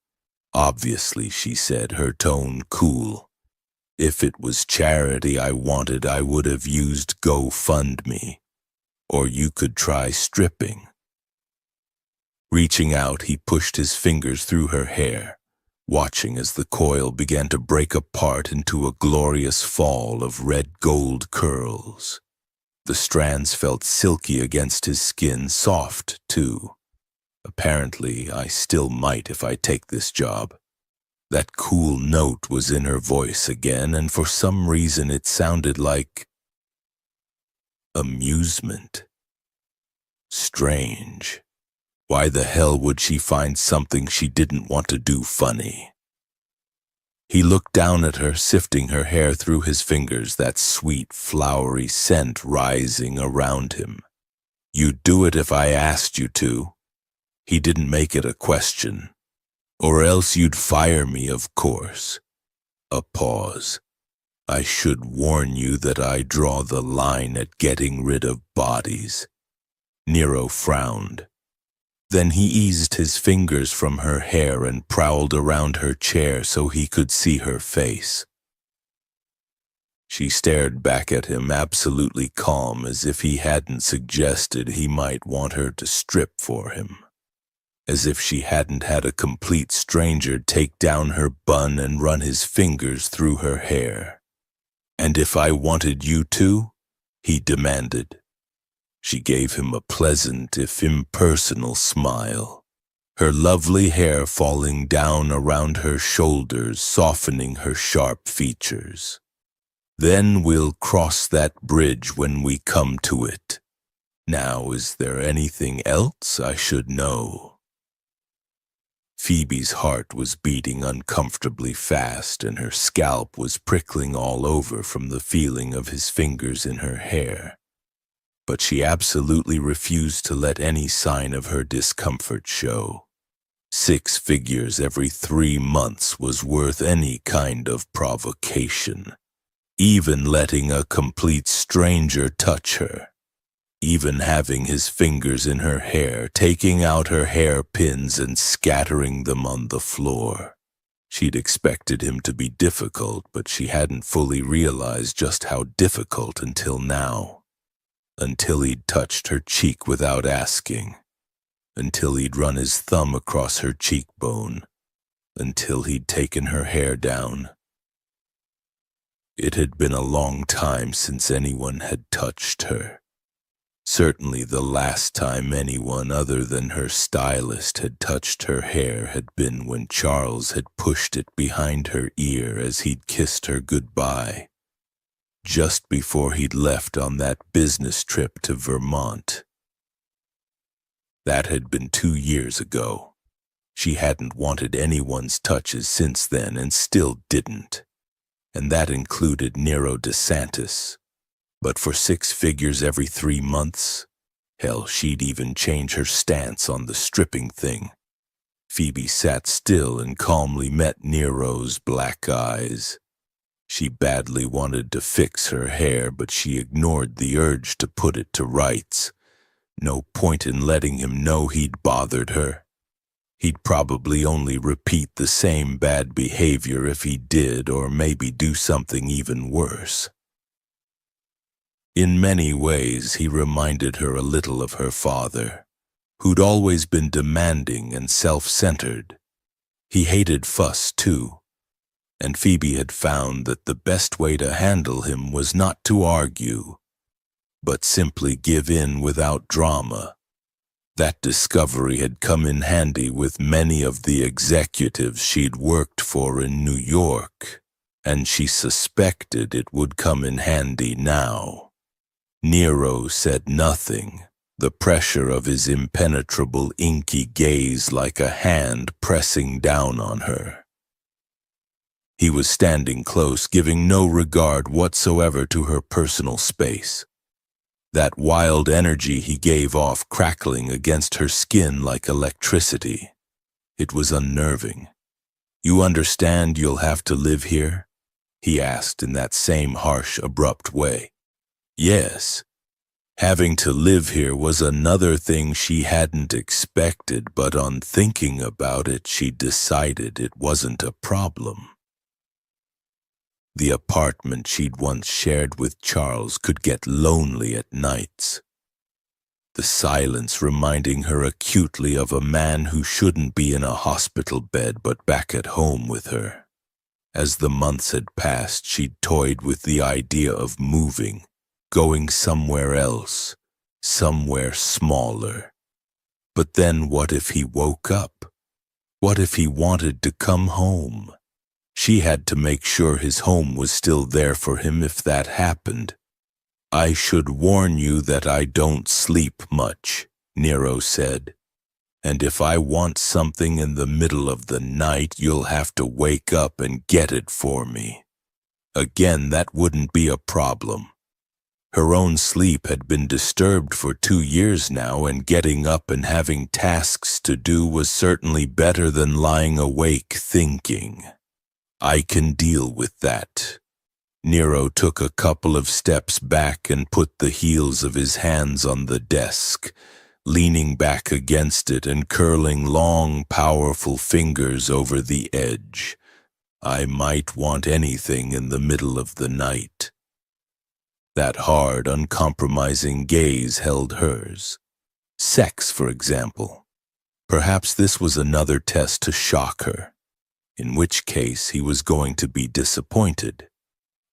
A: Obviously, she said, her tone cool. If it was charity I wanted, I would have used GoFundMe. Or you could try stripping. Reaching out, he pushed his fingers through her hair, watching as the coil began to break apart into a glorious fall of red gold curls. The strands felt silky against his skin, soft, too. Apparently, I still might if I take this job. That cool note was in her voice again, and for some reason it sounded like amusement. Strange. Why the hell would she find something she didn't want to do funny? He looked down at her, sifting her hair through his fingers, that sweet, flowery scent rising around him. You'd do it if I asked you to. He didn't make it a question. Or else you'd fire me, of course. A pause. I should warn you that I draw the line at getting rid of bodies. Nero frowned. Then he eased his fingers from her hair and prowled around her chair so he could see her face. She stared back at him, absolutely calm, as if he hadn't suggested he might want her to strip for him. As if she hadn't had a complete stranger take down her bun and run his fingers through her hair. And if I wanted you to? He demanded. She gave him a pleasant, if impersonal, smile, her lovely hair falling down around her shoulders, softening her sharp features. Then we'll cross that bridge when we come to it. Now, is there anything else I should know? Phoebe's heart was beating uncomfortably fast, and her scalp was prickling all over from the feeling of his fingers in her hair. But she absolutely refused to let any sign of her discomfort show. 6 figures every 3 months was worth any kind of provocation. Even letting a complete stranger touch her. Even having his fingers in her hair, taking out her hairpins and scattering them on the floor. She'd expected him to be difficult, but she hadn't fully realized just how difficult until now. Until he'd touched her cheek without asking. Until he'd run his thumb across her cheekbone. Until he'd taken her hair down. It had been a long time since anyone had touched her. Certainly the last time anyone other than her stylist had touched her hair had been when Charles had pushed it behind her ear as he'd kissed her goodbye. Just before he'd left on that business trip to Vermont. That had been 2 years ago. She hadn't wanted anyone's touches since then and still didn't. And that included Nero DeSantis. But for 6 figures every 3 months, hell, she'd even change her stance on the stripping thing. Phoebe sat still and calmly met Nero's black eyes. She badly wanted to fix her hair, but she ignored the urge to put it to rights. No point in letting him know he'd bothered her. He'd probably only repeat the same bad behavior if he did, or maybe do something even worse. In many ways, he reminded her a little of her father, who'd always been demanding and self-centered. He hated fuss, too. And Phoebe had found that the best way to handle him was not to argue, but simply give in without drama. That discovery had come in handy with many of the executives she'd worked for in New York. and she suspected it would come in handy now. Nero said nothing, the pressure of his impenetrable inky gaze like a hand pressing down on her. He was standing close, giving no regard whatsoever to her personal space. That wild energy he gave off crackling against her skin like electricity. It was unnerving. "You understand you'll have to live here?" he asked in that same harsh, abrupt way. Yes. Having to live here was another thing she hadn't expected, but on thinking about it, she decided it wasn't a problem. The apartment she'd once shared with Charles could get lonely at nights. The silence reminding her acutely of a man who shouldn't be in a hospital bed but back at home with her. As the months had passed, she'd toyed with the idea of moving, going somewhere else, somewhere smaller. But then what if he woke up? What if he wanted to come home? She had to make sure his home was still there for him if that happened. "I should warn you that I don't sleep much," Nero said. "And if I want something in the middle of the night, you'll have to wake up and get it for me." Again, that wouldn't be a problem. Her own sleep had been disturbed for 2 years now, and getting up and having tasks to do was certainly better than lying awake thinking. "I can deal with that." Nero took a couple of steps back and put the heels of his hands on the desk, leaning back against it and curling long, powerful fingers over the edge. "I might want anything in the middle of the night." That hard, uncompromising gaze held hers. Sex, for example. Perhaps this was another test to shock her, in which case he was going to be disappointed.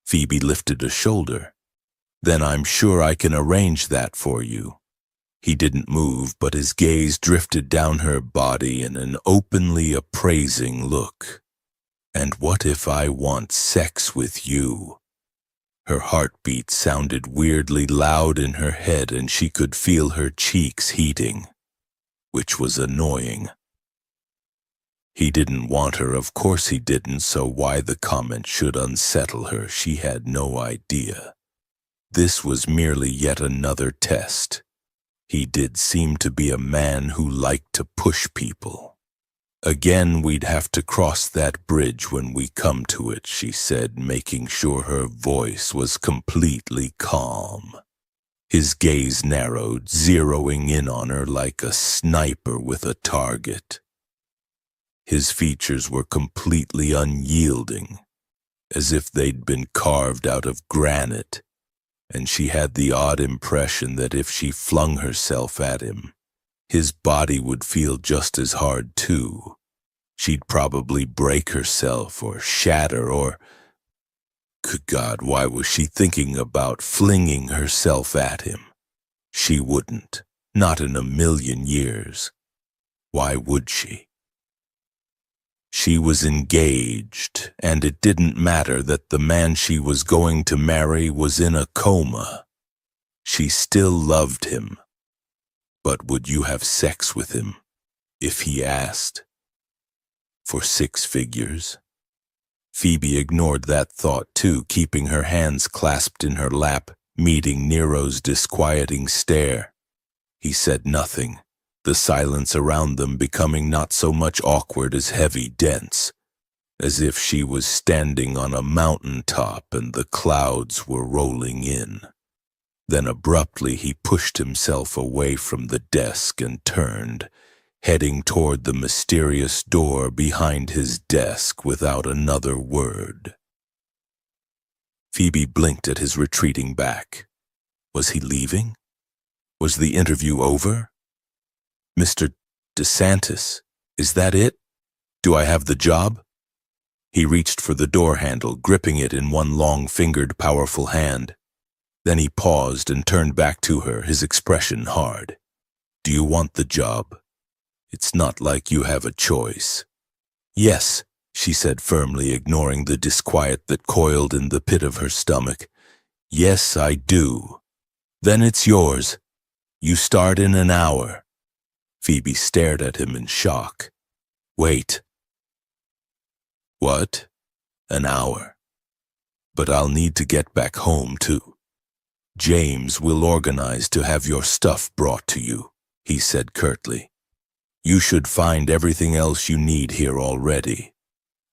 A: Phoebe lifted a shoulder. "Then I'm sure I can arrange that for you." He didn't move, but his gaze drifted down her body in an openly appraising look. "And what if I want sex with you?" Her heartbeat sounded weirdly loud in her head, and she could feel her cheeks heating, which was annoying. He didn't want her, of course he didn't, so why the comment should unsettle her, she had no idea. This was merely yet another test. He did seem to be a man who liked to push people. "Again, we'd have to cross that bridge when we come to it," she said, making sure her voice was completely calm. His gaze narrowed, zeroing in on her like a sniper with a target. His features were completely unyielding, as if they'd been carved out of granite, and she had the odd impression that if she flung herself at him, his body would feel just as hard too. She'd probably break herself or shatter or... Good God, why was she thinking about flinging herself at him? She wouldn't, not in a million years. Why would she? She was engaged, and it didn't matter that the man she was going to marry was in a coma. She still loved him. But would you have sex with him, if he asked? For 6 figures? Phoebe ignored that thought too, keeping her hands clasped in her lap, meeting Nero's disquieting stare. He said nothing, the silence around them becoming not so much awkward as heavy, dense, as if she was standing on a mountain top and the clouds were rolling in. Then abruptly he pushed himself away from the desk and turned, heading toward the mysterious door behind his desk without another word. Phoebe blinked at his retreating back. Was he leaving? Was the interview over? "Mr. DeSantis, is that it? Do I have the job?" He reached for the door handle, gripping it in one long-fingered, powerful hand. Then he paused and turned back to her, his expression hard. "Do you want the job? It's not like you have a choice." "Yes," she said firmly, ignoring the disquiet that coiled in the pit of her stomach. Yes, I do. Then it's yours. You start in an hour. Phoebe stared at him in shock. Wait. What? An hour. But I'll need to get back home, too. James will organize to have your stuff brought to you, he said curtly. You should find everything else you need here already.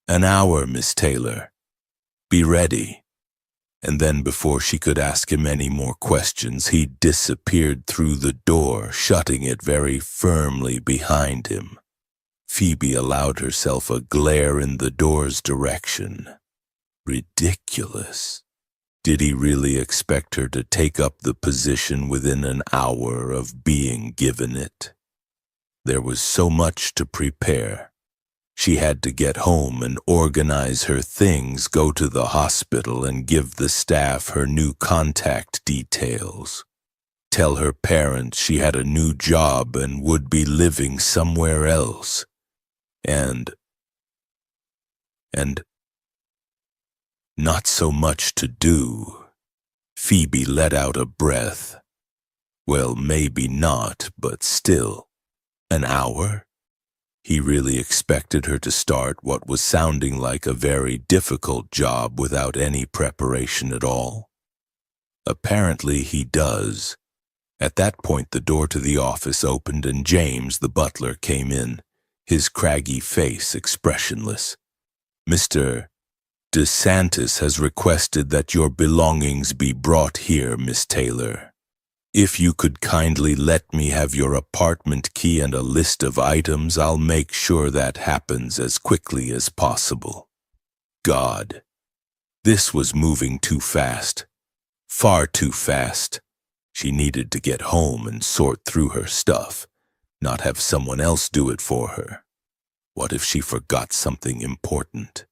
A: An hour, Miss Taylor. Be ready. And then before she could ask him any more questions, he disappeared through the door, shutting it very firmly behind him. Phoebe allowed herself a glare in the door's direction. Ridiculous. Did he really expect her to take up the position within an hour of being given it? There was so much to prepare. She had to get home and organize her things, go to the hospital and give the staff her new contact details. Tell her parents she had a new job and would be living somewhere else. And not so much to do. Phoebe let out a breath. Well, maybe not, but still. An hour? He really expected her to start what was sounding like a very difficult job without any preparation at all. Apparently he does. At that point the door to the office opened and James, the butler, came in, his craggy face expressionless. Mr. DeSantis has requested that your belongings be brought here, Miss Taylor. If you could kindly let me have your apartment key and a list of items, I'll make sure that happens as quickly as possible. God, this was moving too fast. Far too fast. She needed to get home and sort through her stuff, not have someone else do it for her. What if she forgot something important?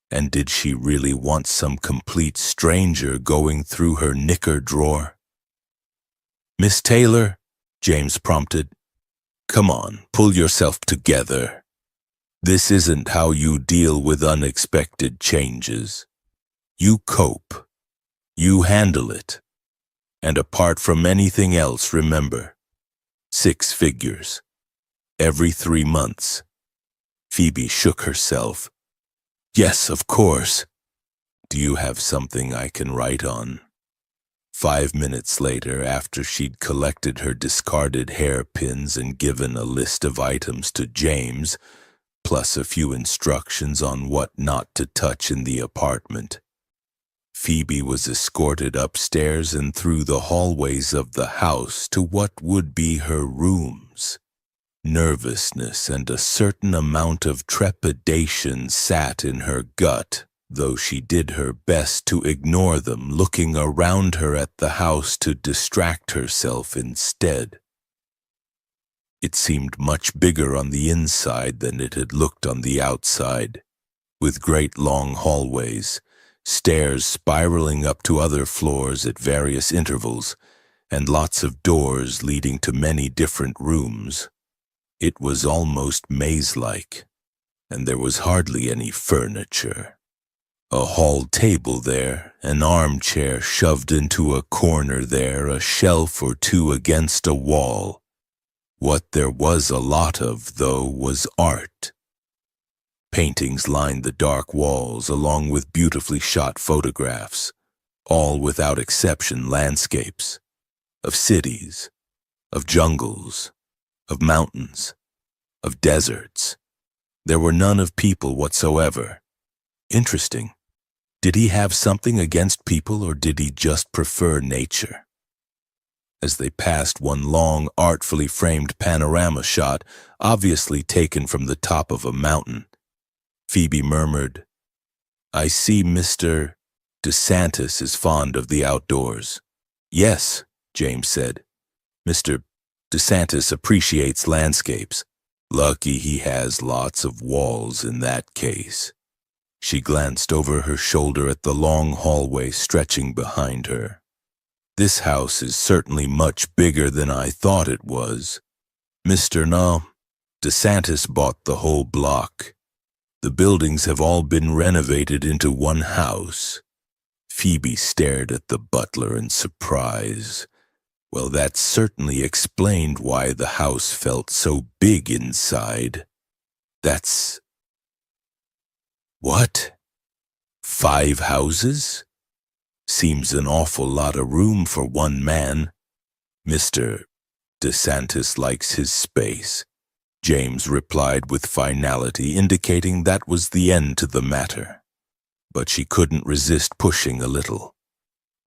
A: And did she really want some complete stranger going through her knicker drawer? Miss Taylor, James prompted. Come on, pull yourself together. This isn't how you deal with unexpected changes. You cope. You handle it. And apart from anything else, remember, 6 figures. Every 3 months. Phoebe shook herself. Yes, of course. Do you have something I can write on? 5 minutes later, after she'd collected her discarded hairpins and given a list of items to James, plus a few instructions on what not to touch in the apartment, Phoebe was escorted upstairs and through the hallways of the house to what would be her rooms. Nervousness and a certain amount of trepidation sat in her gut, though she did her best to ignore them, looking around her at the house to distract herself instead. It seemed much bigger on the inside than it had looked on the outside, with great long hallways, stairs spiraling up to other floors at various intervals, and lots of doors leading to many different rooms. It was almost maze-like, and there was hardly any furniture. A hall table there, an armchair shoved into a corner there, a shelf or two against a wall. What there was a lot of, though, was art. Paintings lined the dark walls along with beautifully shot photographs, all without exception landscapes, of cities, of jungles, of mountains, of deserts. There were none of people whatsoever. Interesting. Did he have something against people, or did he just prefer nature? As they passed one long, artfully framed panorama shot, obviously taken from the top of a mountain, Phoebe murmured, I see Mr. DeSantis is fond of the outdoors. Yes, James said. Mr. DeSantis appreciates landscapes. Lucky he has lots of walls in that case. She glanced over her shoulder at the long hallway stretching behind her. This house is certainly much bigger than I thought it was. Mr. DeSantis bought the whole block. The buildings have all been renovated into one house. Phoebe stared at the butler in surprise. Well, that certainly explained why the house felt so big inside. That's... What? 5 houses? Seems an awful lot of room for one man. Mr. DeSantis likes his space, James replied with finality, indicating that was the end to the matter. But she couldn't resist pushing a little.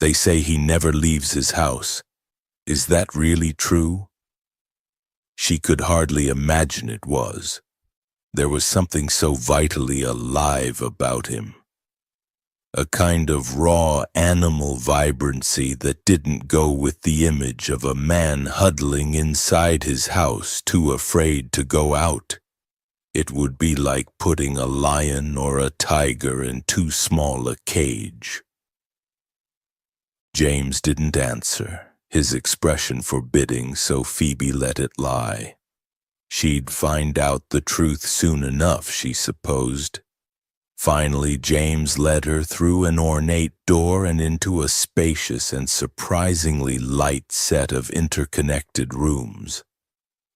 A: They say he never leaves his house. Is that really true? She could hardly imagine it was. There was something so vitally alive about him. A kind of raw animal vibrancy that didn't go with the image of a man huddling inside his house, too afraid to go out. It would be like putting a lion or a tiger in too small a cage. James didn't answer, his expression forbidding, so Phoebe let it lie. She'd find out the truth soon enough, she supposed. Finally, James led her through an ornate door and into a spacious and surprisingly light set of interconnected rooms.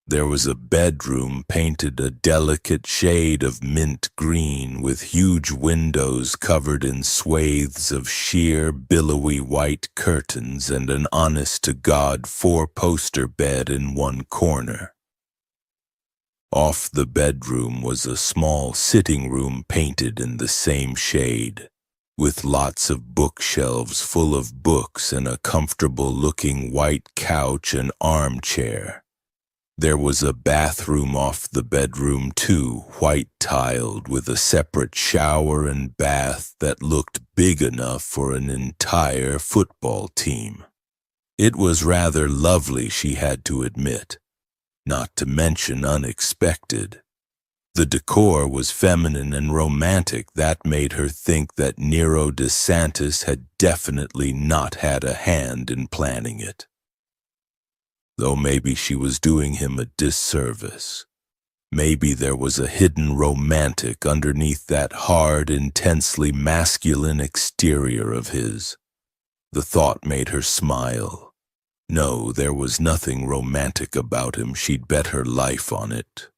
A: There was a bedroom painted a delicate shade of mint green with huge windows covered in swathes of sheer, billowy white curtains and an honest-to-God 4-poster bed in one corner. Off the bedroom was a small sitting room painted in the same shade, with lots of bookshelves full of books and a comfortable-looking white couch and armchair. There was a bathroom off the bedroom too, white-tiled, with a separate shower and bath that looked big enough for an entire football team. It was rather lovely, she had to admit. Not to mention unexpected. The decor was feminine and romantic. That made her think that Nero DeSantis had definitely not had a hand in planning it. Though maybe she was doing him a disservice. Maybe there was a hidden romantic underneath that hard, intensely masculine exterior of his. The thought made her smile. No, there was nothing romantic about him. She'd bet her life on it.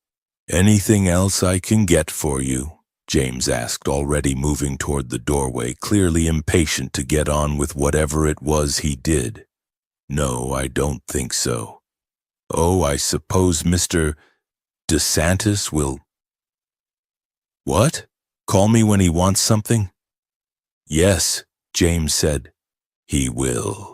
A: "Anything else I can get for you?" James asked, already moving toward the doorway, clearly impatient to get on with whatever it was he did. "No, I don't think so." "Oh, I suppose Mr. DeSantis will..." "What? Call me when he wants something?" "Yes," James said. "He will."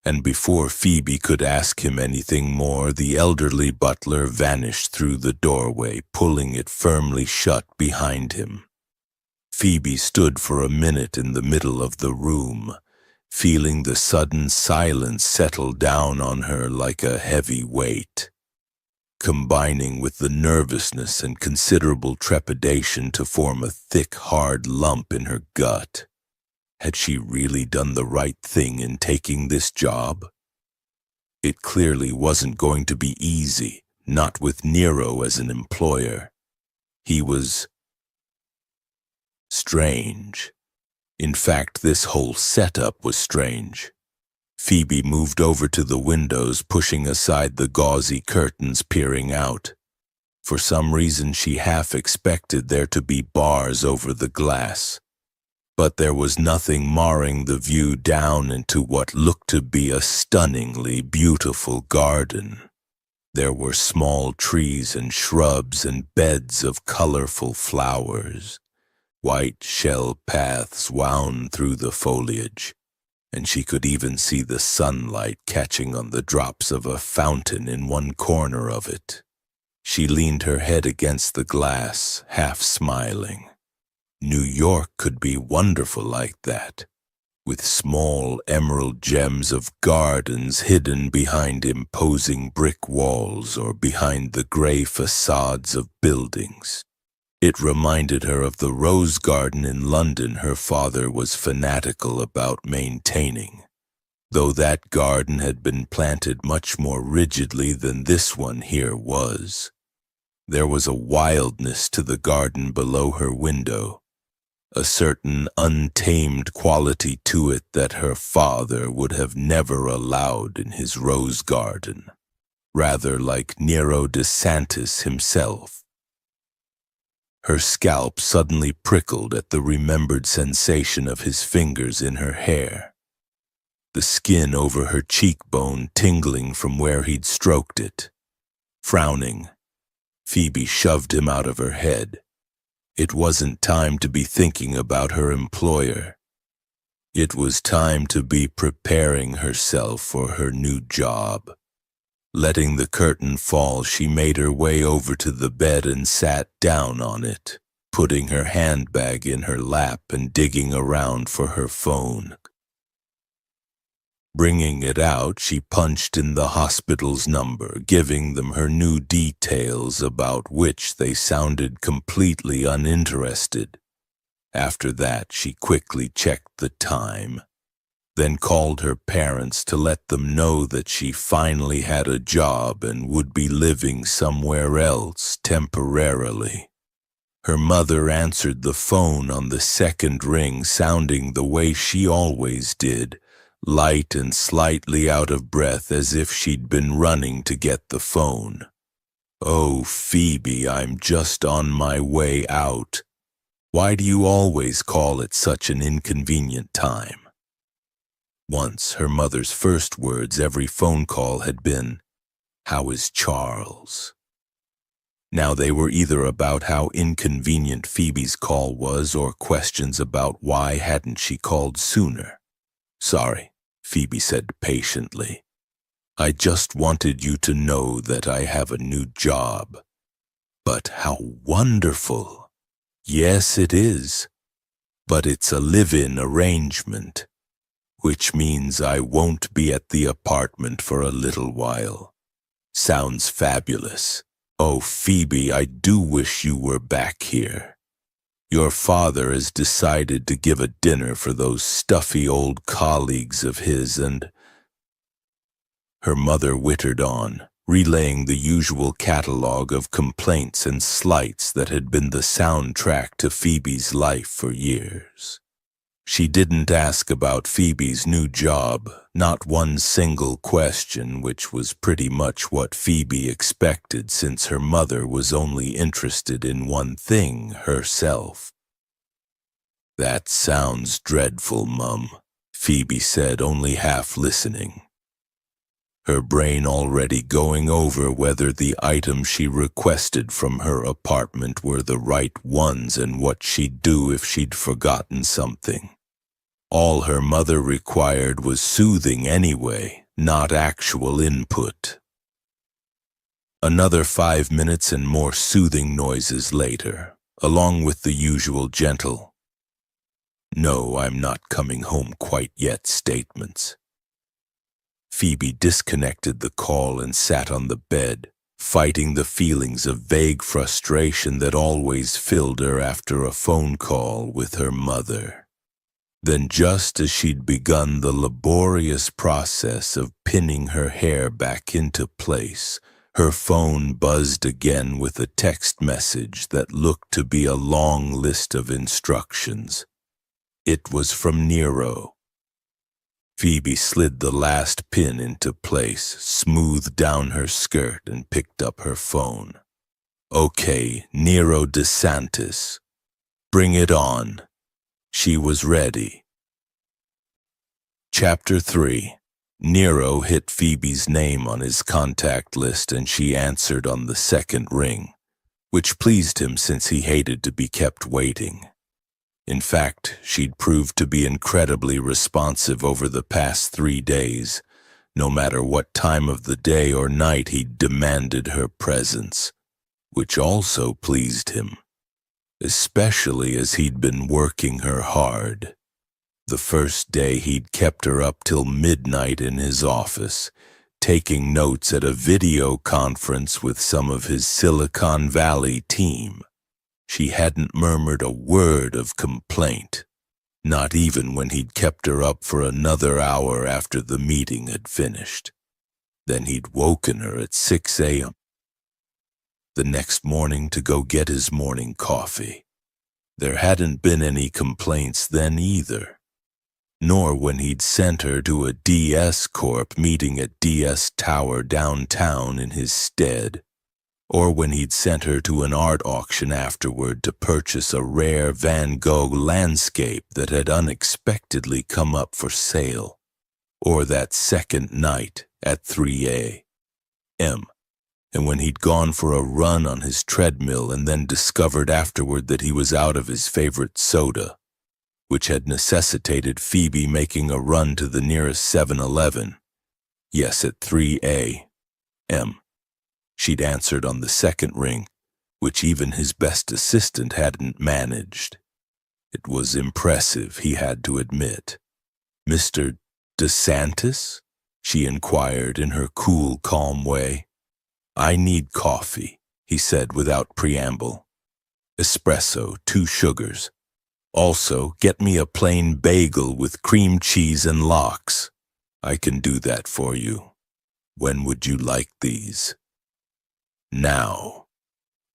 A: And before Phoebe could ask him anything more, the elderly butler vanished through the doorway, pulling it firmly shut behind him. Phoebe stood for a minute in the middle of the room, feeling the sudden silence settle down on her like a heavy weight, combining with the nervousness and considerable trepidation to form a thick, hard lump in her gut. Had she really done the right thing in taking this job? It clearly wasn't going to be easy, not with Nero as an employer. He was strange. In fact, this whole setup was strange. Phoebe moved over to the windows, pushing aside the gauzy curtains, peering out. For some reason, she half expected there to be bars over the glass. But there was nothing marring the view down into what looked to be a stunningly beautiful garden. There were small trees and shrubs and beds of colorful flowers. White shell paths wound through the foliage, and she could even see the sunlight catching on the drops of a fountain in one corner of it. She leaned her head against the glass, half smiling. New York could be wonderful like that, with small emerald gems of gardens hidden behind imposing brick walls or behind the gray facades of buildings. It reminded her of the rose garden in London her father was fanatical about maintaining, though that garden had been planted much more rigidly than this one here was. There was a wildness to the garden below her window, a certain untamed quality to it that her father would have never allowed in his rose garden, rather like Nero DeSantis himself. Her scalp suddenly prickled at the remembered sensation of his fingers in her hair, the skin over her cheekbone tingling from where he'd stroked it. Frowning, Phoebe shoved him out of her head. It wasn't time to be thinking about her employer. It was time to be preparing herself for her new job. Letting the curtain fall, she made her way over to the bed and sat down on it, putting her handbag in her lap and digging around for her phone. Bringing it out, she punched in the hospital's number, giving them her new details about which they sounded completely uninterested. After that, she quickly checked the time, then called her parents to let them know that she finally had a job and would be living somewhere else temporarily. Her mother answered the phone on the second ring, sounding the way she always did, light and slightly out of breath, as if she'd been running to get the phone. "Oh, Phoebe, I'm just on my way out. Why do you always call at such an inconvenient time?" Once, her mother's first words every phone call had been, "How is Charles?" Now they were either about how inconvenient Phoebe's call was or questions about why hadn't she called sooner. "Sorry," Phoebe said patiently. "I just wanted you to know that I have a new job." "But how wonderful!" "Yes, it is. But it's a live-in arrangement, which means I won't be at the apartment for a little while." "Sounds fabulous. Oh, Phoebe, I do wish you were back here. Your father has decided to give a dinner for those stuffy old colleagues of his and—" Her mother wittered on, relaying the usual catalogue of complaints and slights that had been the soundtrack to Phoebe's life for years. She didn't ask about Phoebe's new job, not one single question, which was pretty much what Phoebe expected since her mother was only interested in one thing, herself. "That sounds dreadful, Mum," Phoebe said, only half listening, her brain already going over whether the items she requested from her apartment were the right ones and what she'd do if she'd forgotten something. All her mother required was soothing anyway, not actual input. Another 5 minutes and more soothing noises later, along with the usual gentle, "No, I'm not coming home quite yet" statements. Phoebe disconnected the call and sat on the bed, fighting the feelings of vague frustration that always filled her after a phone call with her mother. Then, just as she'd begun the laborious process of pinning her hair back into place, her phone buzzed again with a text message that looked to be a long list of instructions. It was from Nero. Phoebe slid the last pin into place, smoothed down her skirt, and picked up her phone. "Okay, Nero DeSantis. Bring it on." She was ready. Chapter 3. Nero hit Phoebe's name on his contact list and she answered on the second ring, which pleased him since he hated to be kept waiting. In fact, she'd proved to be incredibly responsive over the past 3 days. No matter what time of the day or night he'd demanded her presence, which also pleased him, especially as he'd been working her hard. The first day he'd kept her up till midnight in his office, taking notes at a video conference with some of his Silicon Valley team. She hadn't murmured a word of complaint, not even when he'd kept her up for another hour after the meeting had finished. Then he'd woken her at 6 a.m. the next morning to go get his morning coffee. There hadn't been any complaints then either, nor when he'd sent her to a DS Corp meeting at DS Tower downtown in his stead, or when he'd sent her to an art auction afterward to purchase a rare Van Gogh landscape that had unexpectedly come up for sale, or that second night at 3 a.m., and when he'd gone for a run on his treadmill and then discovered afterward that he was out of his favorite soda, which had necessitated Phoebe making a run to the nearest 7-Eleven. Yes, at 3 a.m. She'd answered on the second ring, which even his best assistant hadn't managed. It was impressive, he had to admit. "Mr. DeSantis?" she inquired in her cool, calm way. "I need coffee," he said without preamble. "Espresso, 2 sugars. Also, get me a plain bagel with cream cheese and lox. I can do that for you. When would you like these?" Now.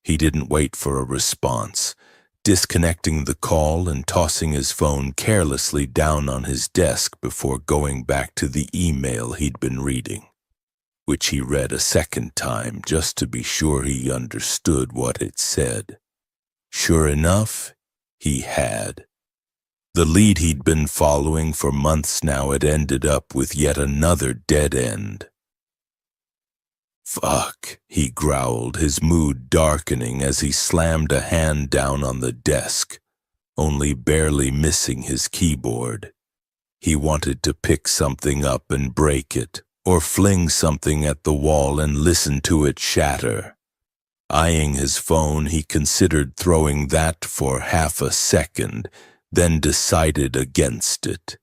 A: He didn't wait for a response, disconnecting the call and tossing his phone carelessly down on his desk before going back to the email he'd been reading, which he read a second time just to be sure he understood what it said. Sure enough, he had. The lead he'd been following for months now had ended up with yet another dead end. "Fuck," he growled, his mood darkening as he slammed a hand down on the desk, only barely missing his keyboard. He wanted to pick something up and break it, or fling something at the wall and listen to it shatter. Eyeing his phone, he considered throwing that for half a second, then decided against it.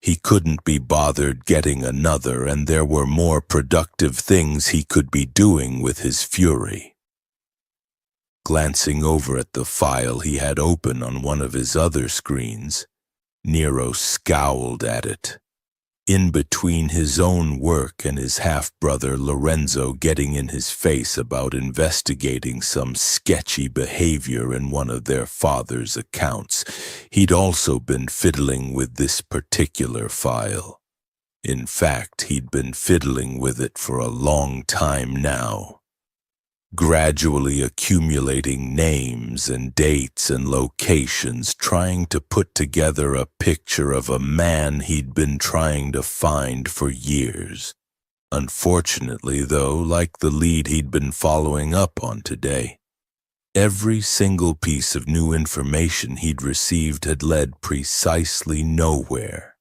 A: He couldn't be bothered getting another, and there were more productive things he could be doing with his fury. Glancing over at the file he had open on one of his other screens, Nero scowled at it. In between his own work and his half-brother Lorenzo getting in his face about investigating some sketchy behavior in one of their father's accounts, he'd also been fiddling with this particular file. In fact, he'd been fiddling with it for a long time now, gradually accumulating names and dates and locations, trying to put together a picture of a man he'd been trying to find for years. Unfortunately, though, like the lead he'd been following up on today, every single piece of new information he'd received had led precisely nowhere,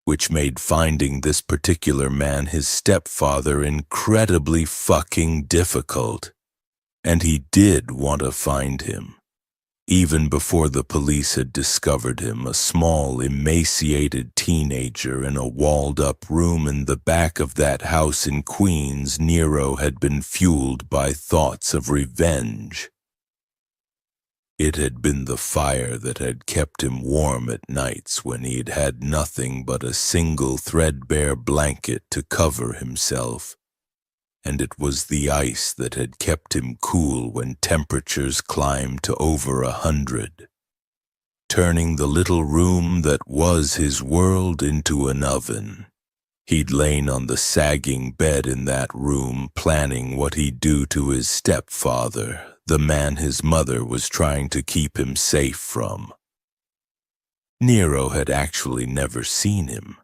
A: which made finding this particular man, his stepfather, incredibly fucking difficult. And he did want to find him. Even before the police had discovered him, a small, emaciated teenager in a walled-up room in the back of that house in Queens, Nero had been fueled by thoughts of revenge. It had been the fire that had kept him warm at nights when he'd had nothing but a single threadbare blanket to cover himself. And it was the ice that had kept him cool when temperatures climbed to over 100, turning the little room that was his world into an oven. He'd lain on the sagging bed in that room, planning what he'd do to his stepfather, the man his mother was trying to keep him safe from. Nero had actually never seen him,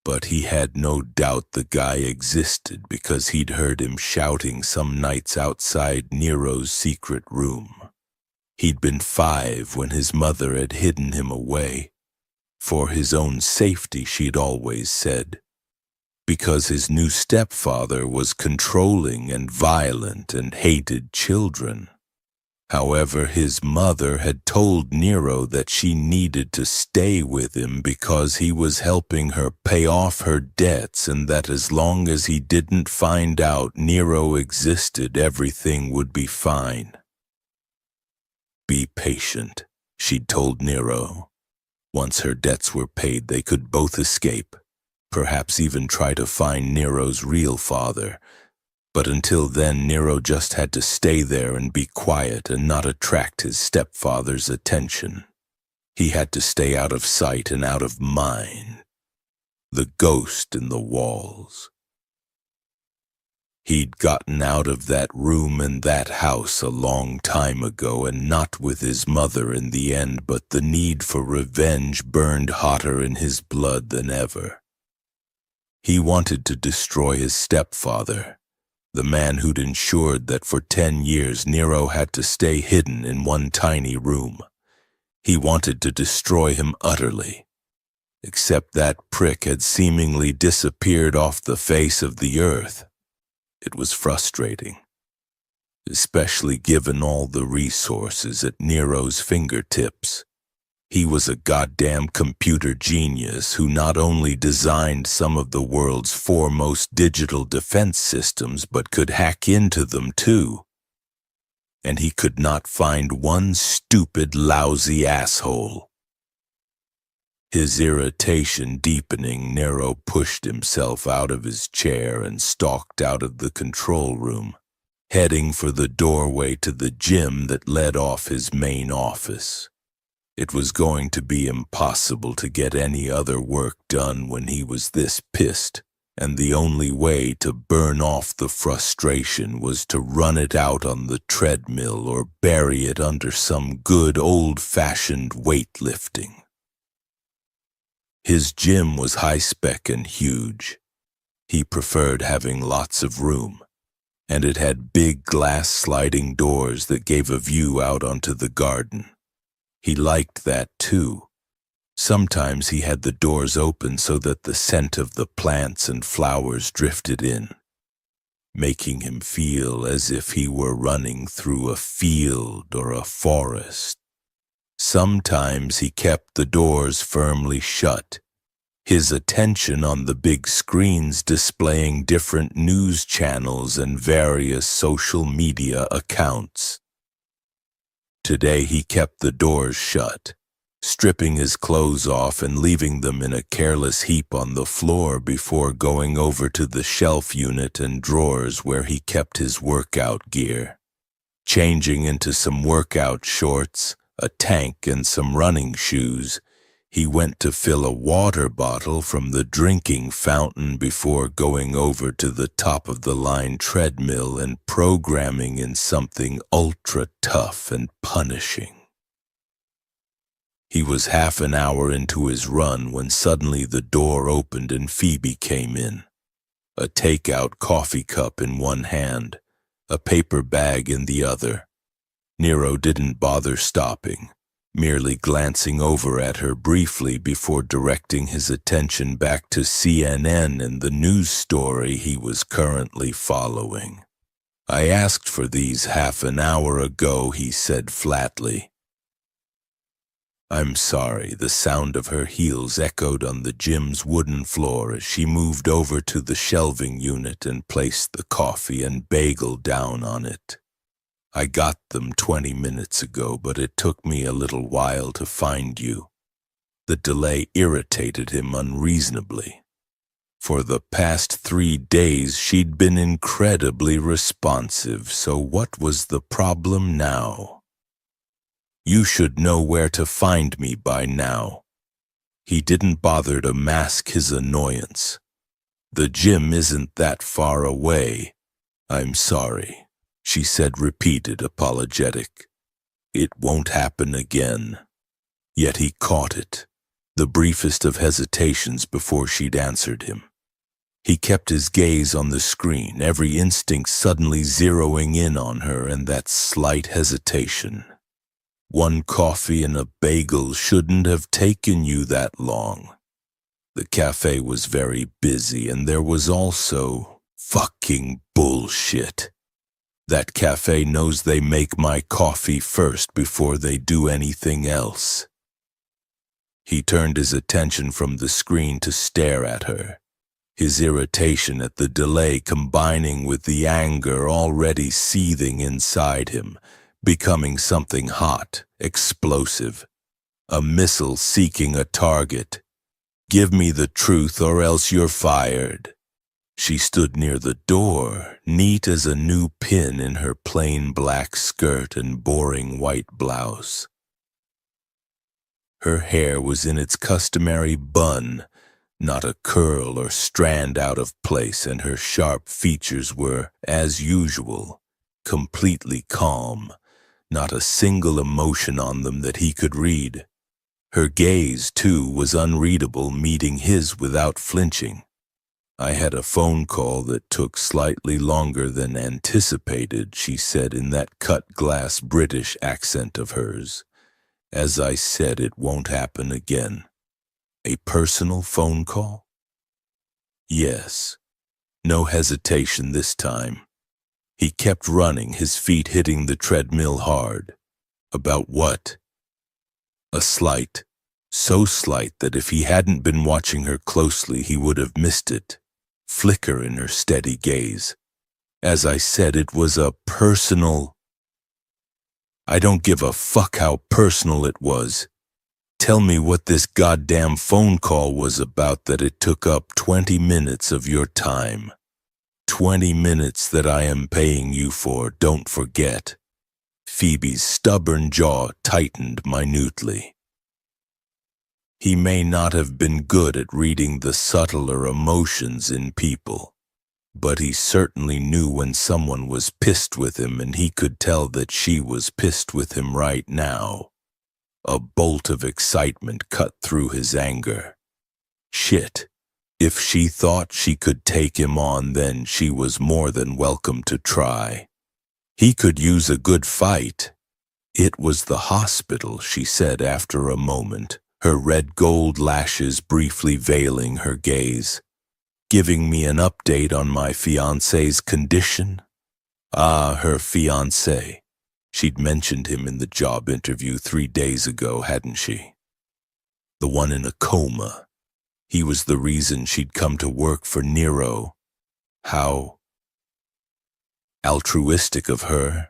A: but he had no doubt the guy existed because he'd heard him shouting some nights outside Nero's secret room. He'd been 5 when his mother had hidden him away. For his own safety, she'd always said. Because his new stepfather was controlling and violent and hated children. However, his mother had told Nero that she needed to stay with him because he was helping her pay off her debts, and that as long as he didn't find out Nero existed, everything would be fine. "Be patient," she'd told Nero. Once her debts were paid, they could both escape, perhaps even try to find Nero's real father. But until then, Nero just had to stay there and be quiet and not attract his stepfather's attention. He had to stay out of sight and out of mind. The ghost in the walls. He'd gotten out of that room and that house a long time ago, and not with his mother in the end, but the need for revenge burned hotter in his blood than ever. He wanted to destroy his stepfather, the man who'd ensured that for 10 years Nero had to stay hidden in one tiny room. He wanted to destroy him utterly. Except that prick had seemingly disappeared off the face of the earth. It was frustrating, especially given all the resources at Nero's fingertips. He was a goddamn computer genius who not only designed some of the world's foremost digital defense systems, but could hack into them too. And he could not find one stupid, lousy asshole. His irritation deepening, Nero pushed himself out of his chair and stalked out of the control room, heading for the doorway to the gym that led off his main office. It was going to be impossible to get any other work done when he was this pissed, and the only way to burn off the frustration was to run it out on the treadmill or bury it under some good old-fashioned weightlifting. His gym was high-spec and huge. He preferred having lots of room, and it had big glass sliding doors that gave a view out onto the garden. He liked that too. Sometimes he had the doors open so that the scent of the plants and flowers drifted in, making him feel as if he were running through a field or a forest. Sometimes he kept the doors firmly shut, his attention on the big screens displaying different news channels and various social media accounts. Today he kept the doors shut, stripping his clothes off and leaving them in a careless heap on the floor before going over to the shelf unit and drawers where he kept his workout gear. Changing into some workout shorts, a tank, and some running shoes, he went to fill a water bottle from the drinking fountain before going over to the top-of-the-line treadmill and programming in something ultra-tough and punishing. He was half an hour into his run when suddenly the door opened and Phoebe came in, a takeout coffee cup in one hand, a paper bag in the other. Nero didn't bother stopping, merely glancing over at her briefly before directing his attention back to CNN and the news story he was currently following. "I asked for these half an hour ago," he said flatly. "I'm sorry." The sound of her heels echoed on the gym's wooden floor as she moved over to the shelving unit and placed the coffee and bagel down on it. "I got them 20 minutes ago, but it took me a little while to find you." The delay irritated him unreasonably. For the past 3 days she'd been incredibly responsive, so what was the problem now? "You should know where to find me by now." He didn't bother to mask his annoyance. "The gym isn't that far away." "I'm sorry," she said, repeated, apologetic. "It won't happen again." Yet he caught it, the briefest of hesitations before she'd answered him. He kept his gaze on the screen, every instinct suddenly zeroing in on her, and that slight hesitation. "One coffee and a bagel shouldn't have taken you that long." The cafe was very busy, and there was also fucking bullshit. That cafe knows they make my coffee first before they do anything else. He turned his attention from the screen to stare at her, his irritation at the delay combining with the anger already seething inside him, becoming something hot, explosive, a missile seeking a target. "Give me the truth or else you're fired." She stood near the door, neat as a new pin in her plain black skirt and boring white blouse. Her hair was in its customary bun, not a curl or strand out of place, and her sharp features were, as usual, completely calm, not a single emotion on them that he could read. Her gaze, too, was unreadable, meeting his without flinching. I had a phone call that took slightly longer than anticipated, she said in that cut-glass British accent of hers. As I said, it won't happen again. A personal phone call? Yes. No hesitation this time. He kept running, his feet hitting the treadmill hard. About what? A slight, so slight that if he hadn't been watching her closely, he would have missed it. Flicker in her steady gaze. As I said, it was a personal... I don't give a fuck how personal it was. Tell me what this goddamn phone call was about that it took up 20 minutes of your time. 20 minutes that I am paying you for, don't forget. Phoebe's stubborn jaw tightened minutely. He may not have been good at reading the subtler emotions in people, but he certainly knew when someone was pissed with him, and he could tell that she was pissed with him right now. A bolt of excitement cut through his anger. Shit. If she thought she could take him on, then she was more than welcome to try. He could use a good fight. It was the hospital, she said after a moment, her red gold lashes briefly veiling her gaze. Giving me an update on my fiancé's condition? Ah, her fiancé. She'd mentioned him in the job interview 3 days ago, hadn't she? The one in a coma. He was the reason she'd come to work for Nero. How altruistic of her.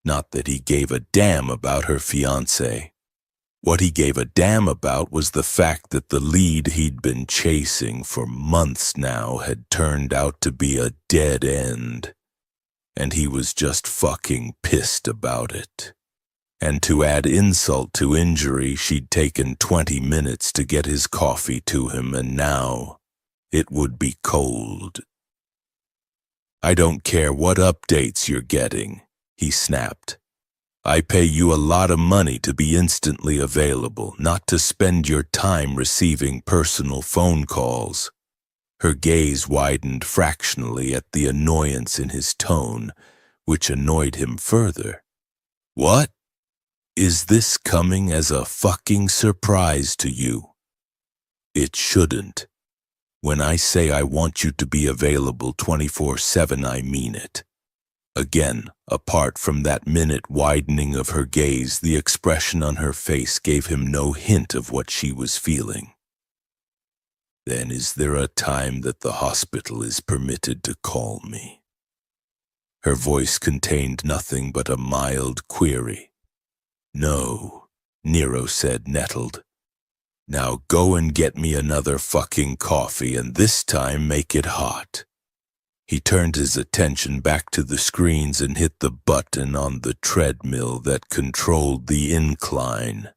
A: Not that he gave a damn about her fiancé. What he gave a damn about was the fact that the lead he'd been chasing for months now had turned out to be a dead end. And he was just fucking pissed about it. And to add insult to injury, she'd taken 20 minutes to get his coffee to him, and now it would be cold. I don't care what updates you're getting, he snapped. I pay you a lot of money to be instantly available, not to spend your time receiving personal phone calls. Her gaze widened fractionally at the annoyance in his tone, which annoyed him further. What? Is this coming as a fucking surprise to you? It shouldn't. When I say I want you to be available 24/7, I mean it. Again, apart from that minute widening of her gaze, the expression on her face gave him no hint of what she was feeling. Then is there a time that the hospital is permitted to call me? Her voice contained nothing but a mild query. No, Nero said, nettled. Now go and get me another fucking coffee, and this time make it hot. He turned his attention back to the screens and hit the button on the treadmill that controlled the incline.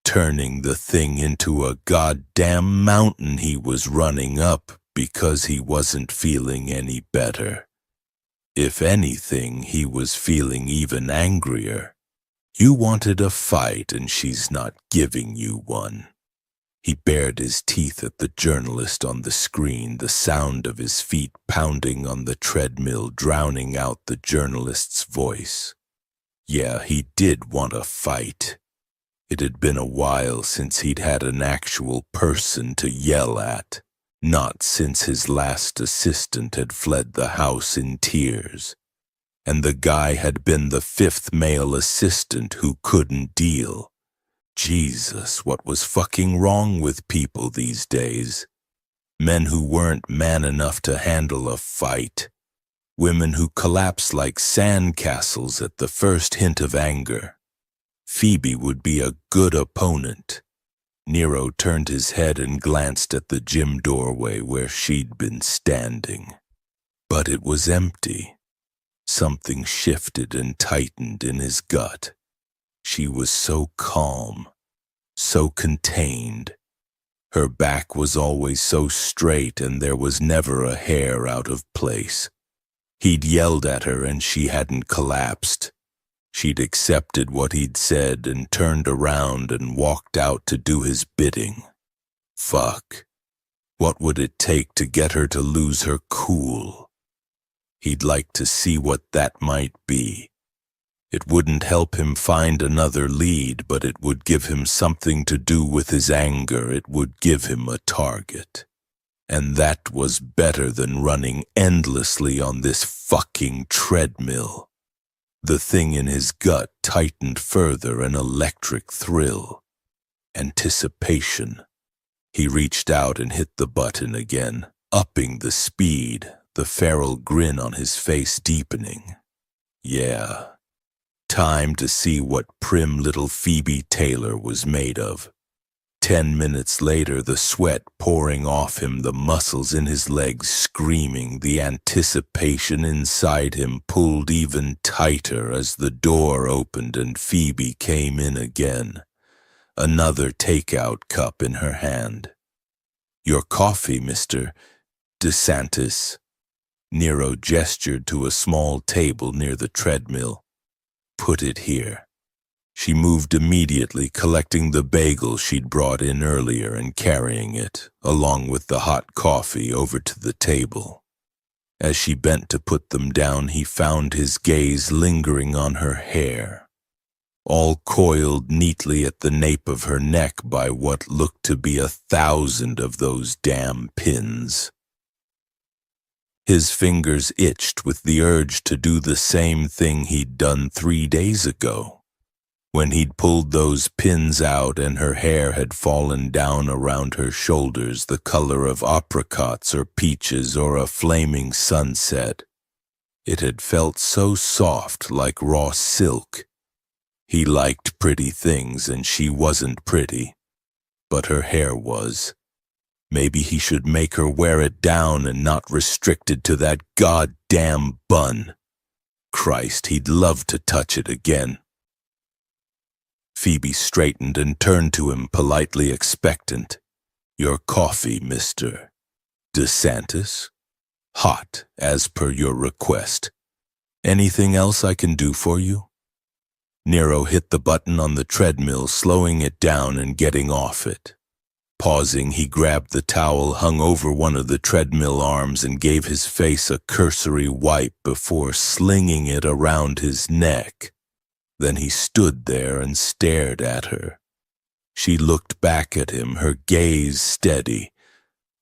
A: Turning the thing into a goddamn mountain he was running up because he wasn't feeling any better. If anything, he was feeling even angrier. You wanted a fight and she's not giving you one. He bared his teeth at the journalist on the screen, the sound of his feet pounding on the treadmill drowning out the journalist's voice. Yeah, he did want a fight. It had been a while since he'd had an actual person to yell at, not since his last assistant had fled the house in tears. And the guy had been the 5th male assistant who couldn't deal. Jesus, what was fucking wrong with people these days? Men who weren't man enough to handle a fight. Women who collapsed like sandcastles at the first hint of anger. Phoebe would be a good opponent. Nero turned his head and glanced at the gym doorway where she'd been standing. But it was empty. Something shifted and tightened in his gut. She was so calm, so contained. Her back was always so straight and there was never a hair out of place. He'd yelled at her and she hadn't collapsed. She'd accepted what he'd said and turned around and walked out to do his bidding. Fuck. What would it take to get her to lose her cool? He'd like to see what that might be. It wouldn't help him find another lead, but it would give him something to do with his anger. It would give him a target. And that was better than running endlessly on this fucking treadmill. The thing in his gut tightened further, an electric thrill. Anticipation. He reached out and hit the button again, upping the speed, the feral grin on his face deepening. Yeah. Time to see what prim little Phoebe Taylor was made of. 10 minutes later, the sweat pouring off him, the muscles in his legs screaming, the anticipation inside him pulled even tighter as the door opened and Phoebe came in again, another takeout cup in her hand. "Your coffee, Mr. DeSantis." Nero gestured to a small table near the treadmill. "Put it here." She moved immediately, collecting the bagel she'd brought in earlier and carrying it, along with the hot coffee, over to the table. As she bent to put them down, he found his gaze lingering on her hair, all coiled neatly at the nape of her neck by what looked to be 1,000 of those damn pins. His fingers itched with the urge to do the same thing he'd done 3 days ago, when he'd pulled those pins out and her hair had fallen down around her shoulders, the color of apricots or peaches or a flaming sunset. It had felt so soft, like raw silk. He liked pretty things and she wasn't pretty, but her hair was. Maybe he should make her wear it down and not restrict it to that goddamn bun. Christ, he'd love to touch it again. Phoebe straightened and turned to him, politely expectant. "Your coffee, Mr. DeSantis? Hot, as per your request. Anything else I can do for you?" Nero hit the button on the treadmill, slowing it down and getting off it. Pausing, he grabbed the towel hung over one of the treadmill arms and gave his face a cursory wipe before slinging it around his neck. Then he stood there and stared at her. She looked back at him, her gaze steady.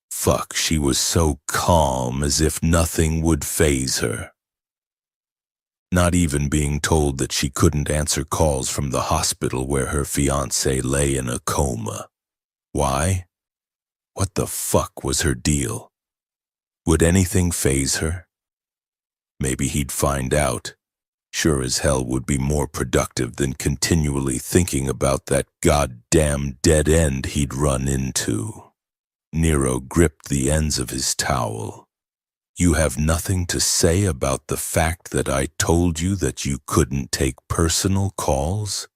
A: Fuck, she was so calm, as if nothing would faze her. Not even being told that she couldn't answer calls from the hospital where her fiancé lay in a coma. Why? What the fuck was her deal? Would anything faze her? Maybe he'd find out. Sure as hell would be more productive than continually thinking about that goddamn dead end he'd run into. Nero gripped the ends of his towel. "You have nothing to say about the fact that I told you that you couldn't take personal calls?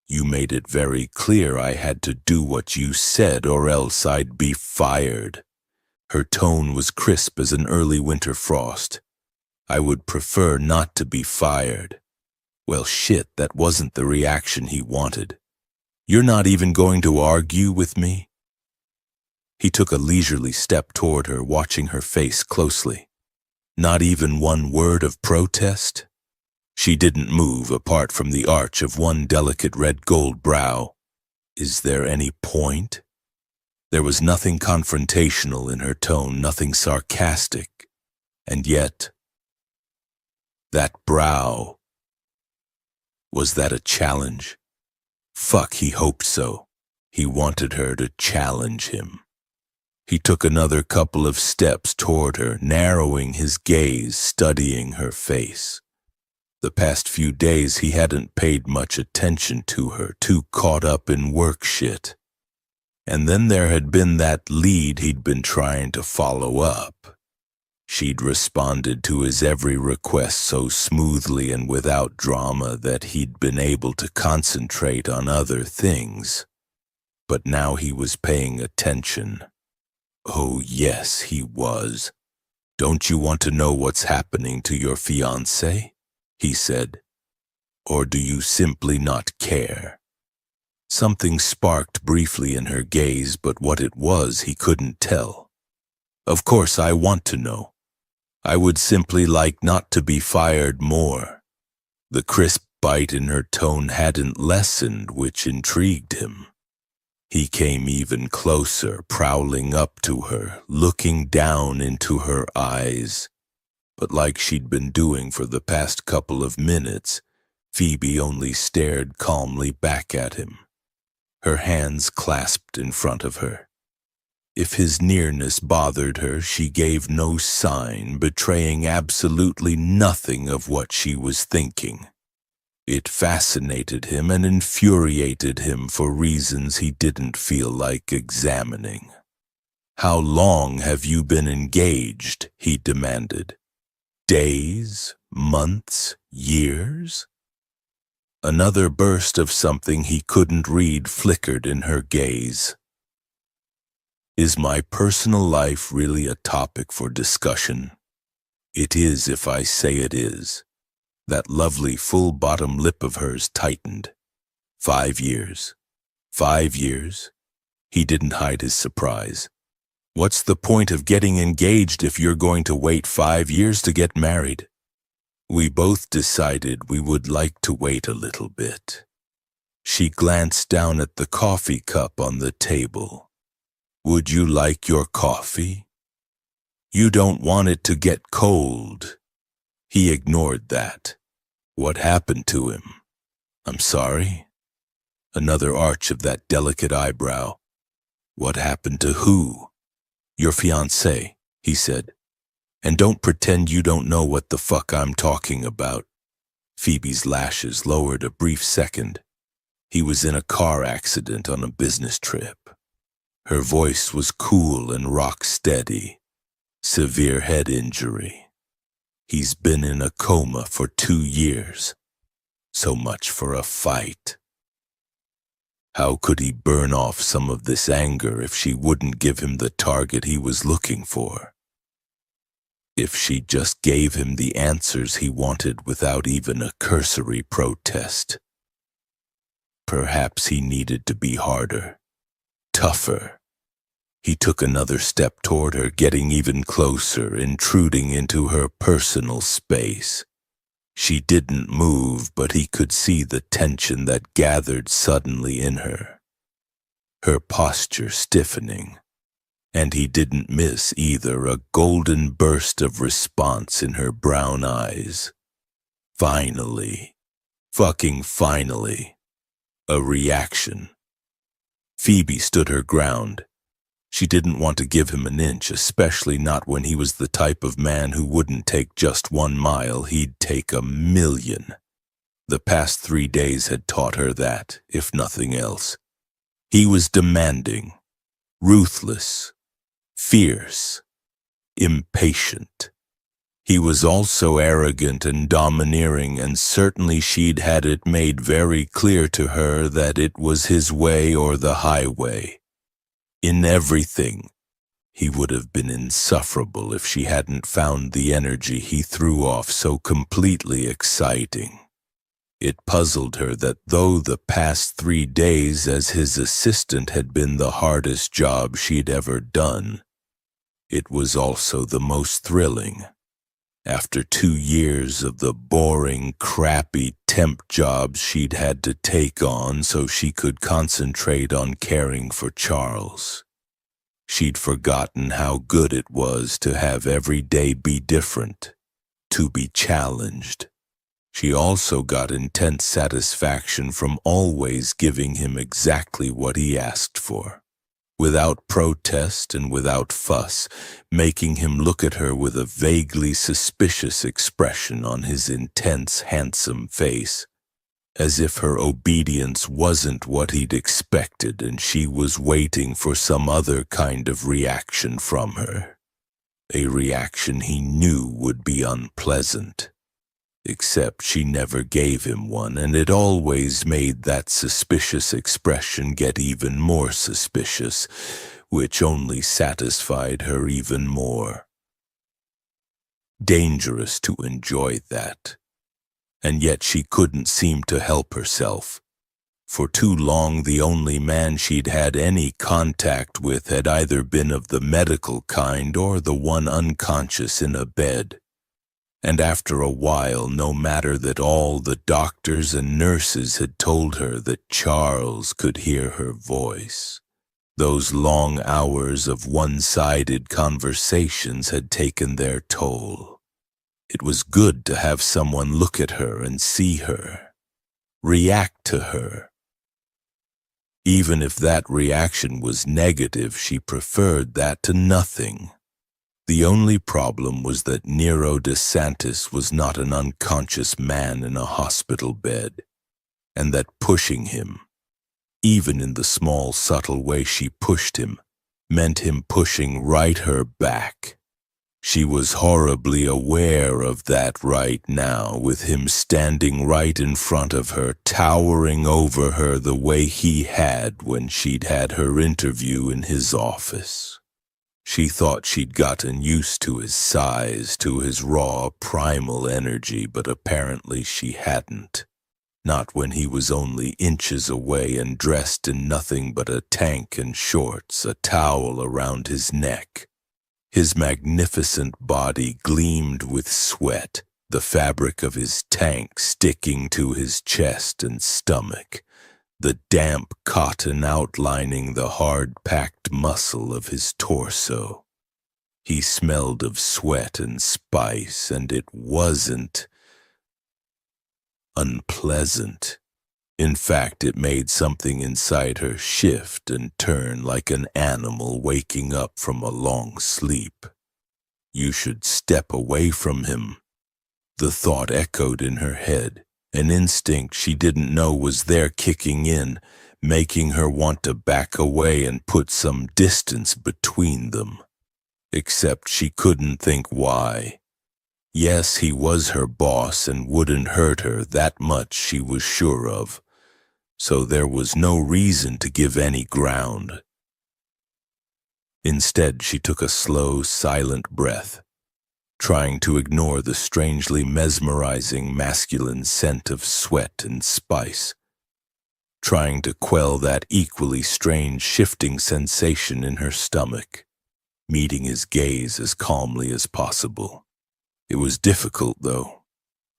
A: You made it very clear I had to do what you said or else I'd be fired." Her tone was crisp as an early winter frost. "I would prefer not to be fired." Well, shit, that wasn't the reaction he wanted. "You're not even going to argue with me?" He took a leisurely step toward her, watching her face closely. Not even one word of protest? She didn't move apart from the arch of one delicate red-gold brow. Is there any point? There was nothing confrontational in her tone, nothing sarcastic. And yet, that brow. Was that a challenge? Fuck, he hoped so. He wanted her to challenge him. He took another couple of steps toward her, narrowing his gaze, studying her face. The past few days he hadn't paid much attention to her, too caught up in work shit. And then there had been that lead he'd been trying to follow up. She'd responded to his every request so smoothly and without drama that he'd been able to concentrate on other things. But now he was paying attention. Oh, yes, he was. "Don't you want to know what's happening to your fiancé?" he said. "Or do you simply not care?" Something sparked briefly in her gaze, but what it was he couldn't tell. "Of course I want to know. I would simply like not to be fired more." The crisp bite in her tone hadn't lessened, which intrigued him. He came even closer, prowling up to her, looking down into her eyes. But like she'd been doing for the past couple of minutes, Phoebe only stared calmly back at him, her hands clasped in front of her. If his nearness bothered her, she gave no sign, betraying absolutely nothing of what she was thinking. It fascinated him and infuriated him for reasons he didn't feel like examining. "How long have you been engaged?" he demanded. "Days? Months? Years?" Another burst of something he couldn't read flickered in her gaze. "Is my personal life really a topic for discussion?" "It is if I say it is." That lovely full bottom lip of hers tightened. 5 years. 5 years? He didn't hide his surprise. "What's the point of getting engaged if you're going to wait 5 years to get married?" "We both decided we would like to wait a little bit." She glanced down at the coffee cup on the table. "Would you like your coffee?" "You don't want it to get cold." He ignored that. What happened to him? "I'm sorry?" Another arch of that delicate eyebrow. "What happened to who?" "Your fiancé," he said. "And don't pretend you don't know what the fuck I'm talking about." Phoebe's lashes lowered a brief second. "He was in a car accident on a business trip." Her voice was cool and rock steady. "Severe head injury. He's been in a coma for 2 years. So much for a fight." How could he burn off some of this anger if she wouldn't give him the target he was looking for? If she just gave him the answers he wanted without even a cursory protest. Perhaps he needed to be harder, tougher. He took another step toward her, getting even closer, intruding into her personal space. She didn't move, but he could see the tension that gathered suddenly in her. Her posture stiffening. And he didn't miss either a golden burst of response in her brown eyes. Finally. Fucking finally. A reaction. Phoebe stood her ground. She didn't want to give him an inch, especially not when he was the type of man who wouldn't take just 1 mile, he'd take 1,000,000. The past 3 days had taught her that, if nothing else. He was demanding, ruthless, fierce, impatient. He was also arrogant and domineering, and certainly she'd had it made very clear to her that it was his way or the highway. In everything, he would have been insufferable if she hadn't found the energy he threw off so completely exciting. It puzzled her that though the past 3 days as his assistant had been the hardest job she'd ever done, it was also the most thrilling. After 2 years of the boring, crappy temp jobs she'd had to take on so she could concentrate on caring for Charles. She'd forgotten how good it was to have every day be different, to be challenged. She also got intense satisfaction from always giving him exactly what he asked for, without protest and without fuss, making him look at her with a vaguely suspicious expression on his intense, handsome face. as if her obedience wasn't what he'd expected and she was waiting for some other kind of reaction from her. A reaction he knew would be unpleasant. Except she never gave him one, and it always made that suspicious expression get even more suspicious, which only satisfied her even more. Dangerous to enjoy that. And yet she couldn't seem to help herself. For too long, the only man she'd had any contact with had either been of the medical kind or the one unconscious in a bed. And after a while, no matter that all the doctors and nurses had told her that Charles could hear her voice, those long hours of one-sided conversations had taken their toll. It was good to have someone look at her and see her, react to her. Even if that reaction was negative, she preferred that to nothing. The only problem was that Nero DeSantis was not an unconscious man in a hospital bed, and that pushing him, even in the small, subtle way she pushed him, meant him pushing right her back. She was horribly aware of that right now, with him standing right in front of her, towering over her the way he had when she'd had her interview in his office. She thought she'd gotten used to his size, to his raw, primal energy, but apparently she hadn't. Not when he was only inches away and dressed in nothing but a tank and shorts, a towel around his neck. His magnificent body gleamed with sweat, the fabric of his tank sticking to his chest and stomach, the damp cotton outlining the hard-packed muscle of his torso. He smelled of sweat and spice, and it wasn't unpleasant. In fact, it made something inside her shift and turn like an animal waking up from a long sleep. You should step away from him. The thought echoed in her head, an instinct she didn't know was there kicking in, making her want to back away and put some distance between them. Except she couldn't think why. Yes, he was her boss and wouldn't hurt her, that much she was sure of. So there was no reason to give any ground. Instead, she took a slow, silent breath, trying to ignore the strangely mesmerizing masculine scent of sweat and spice, trying to quell that equally strange shifting sensation in her stomach, meeting his gaze as calmly as possible. It was difficult, though.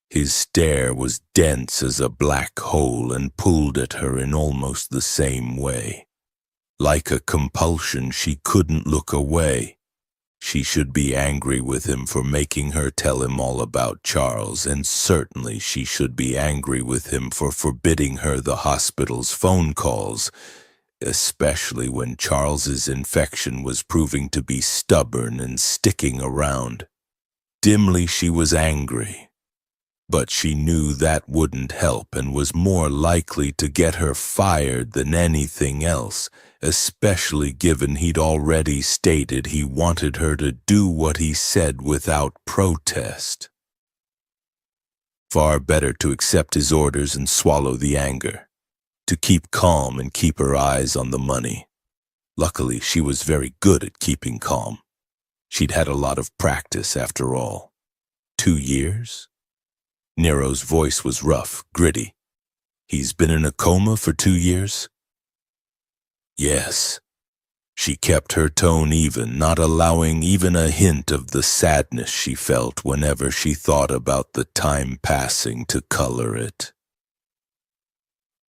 A: His stare was dense as a black hole and pulled at her in almost the same way. Like a compulsion, she couldn't look away. She should be angry with him for making her tell him all about Charles, and certainly she should be angry with him for forbidding her the hospital's phone calls, especially when Charles's infection was proving to be stubborn and sticking around. Dimly she was angry. But she knew that wouldn't help and was more likely to get her fired than anything else, especially given he'd already stated he wanted her to do what he said without protest. Far better to accept his orders and swallow the anger, to keep calm and keep her eyes on the money. Luckily, she was very good at keeping calm. She'd had a lot of practice after all. 2 years? Nero's voice was rough, gritty. He's been in a coma for 2 years? Yes. She kept her tone even, not allowing even a hint of the sadness she felt whenever she thought about the time passing to color it.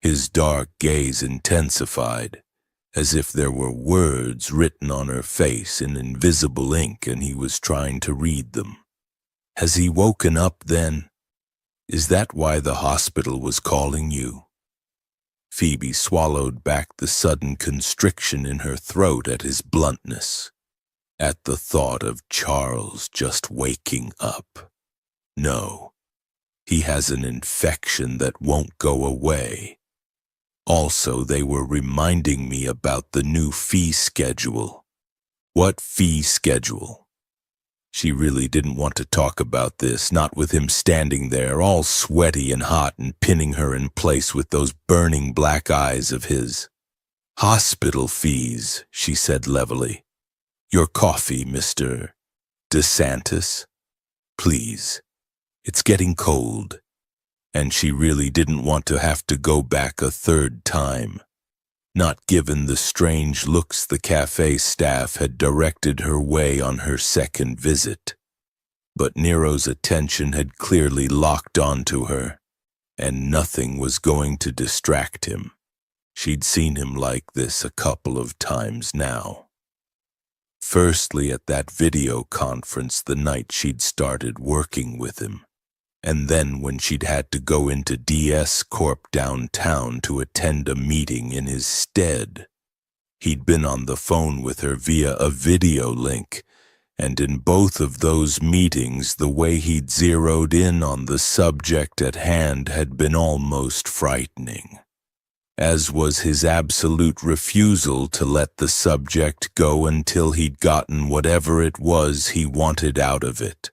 A: His dark gaze intensified, as if there were words written on her face in invisible ink and he was trying to read them. Has he woken up then? Is that why the hospital was calling you? Phoebe swallowed back the sudden constriction in her throat at his bluntness, at the thought of Charles just waking up. No, He has an infection that won't go away. Also, they were reminding me about the new fee schedule. What fee schedule? She really didn't want to talk about this, not with him standing there, all sweaty and hot and pinning her in place with those burning black eyes of his. Hospital fees, she said levelly. Your coffee, Mr. DeSantis? Please. It's getting cold. And she really didn't want to have to go back a third time. Not given the strange looks the cafe staff had directed her way on her second visit. But Nero's attention had clearly locked onto her, and nothing was going to distract him. She'd seen him like this a couple of times now. Firstly, at that video conference the night she'd started working with him, and then when she'd had to go into DS Corp downtown to attend a meeting in his stead. He'd been on the phone with her via a video link, and in both of those meetings the way he'd zeroed in on the subject at hand had been almost frightening, as was his absolute refusal to let the subject go until he'd gotten whatever it was he wanted out of it.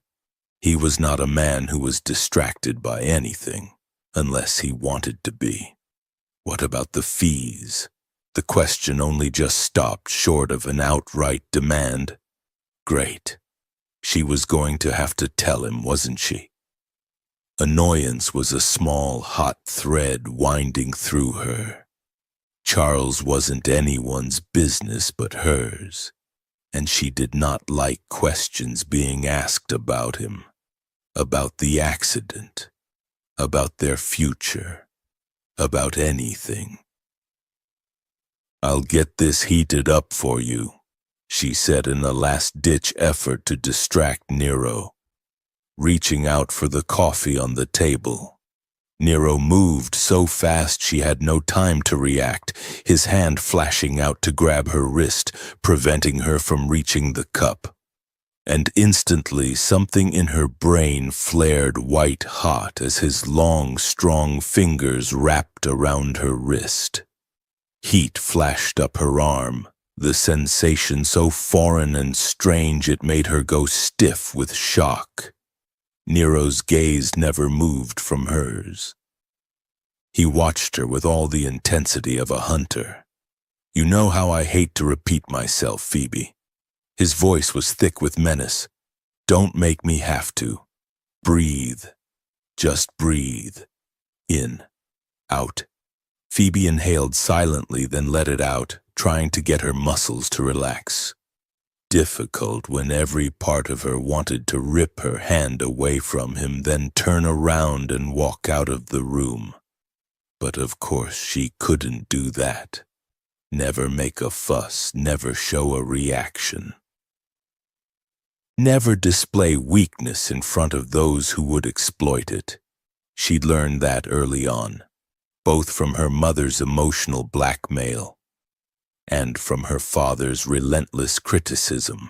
A: He was not a man who was distracted by anything, unless he wanted to be. What about the fees? The question only just stopped short of an outright demand. Great. She was going to have to tell him, wasn't she? Annoyance was a small, hot thread winding through her. Charles wasn't anyone's business but hers, and she did not like questions being asked about him. About the accident, about their future, about anything. I'll get this heated up for you, she said in a last-ditch effort to distract Nero, reaching out for the coffee on the table. Nero moved so fast she had no time to react, his hand flashing out to grab her wrist, preventing her from reaching the cup. And instantly something in her brain flared white-hot as his long, strong fingers wrapped around her wrist. Heat flashed up her arm, the sensation so foreign and strange it made her go stiff with shock. Nero's gaze never moved from hers. He watched her with all the intensity of a hunter. You know how I hate to repeat myself, Phoebe. His voice was thick with menace. Don't make me have to. Breathe. Just breathe. In. Out. Phoebe inhaled silently, then let it out, trying to get her muscles to relax. Difficult when every part of her wanted to rip her hand away from him, then turn around and walk out of the room. But of course she couldn't do that. Never make a fuss, never show a reaction. Never display weakness in front of those who would exploit it. She'd learned that early on, both from her mother's emotional blackmail and from her father's relentless criticism.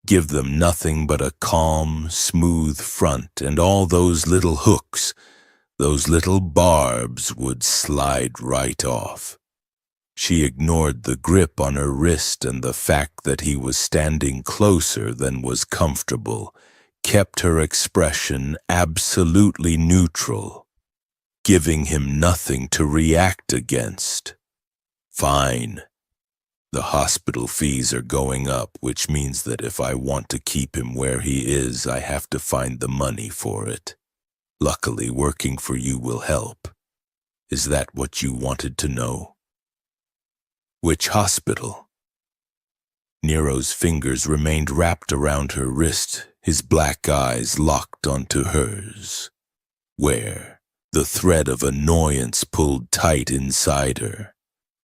A: Give them nothing but a calm, smooth front, and all those little hooks, those little barbs would slide right off. She ignored the grip on her wrist and the fact that he was standing closer than was comfortable, kept her expression absolutely neutral, giving him nothing to react against. Fine. The hospital fees are going up, which means that if I want to keep him where he is, I have to find the money for it. Luckily, working for you will help. Is that what you wanted to know? Which hospital? Nero's fingers remained wrapped around her wrist, his black eyes locked onto hers. Where? The thread of annoyance pulled tight inside her.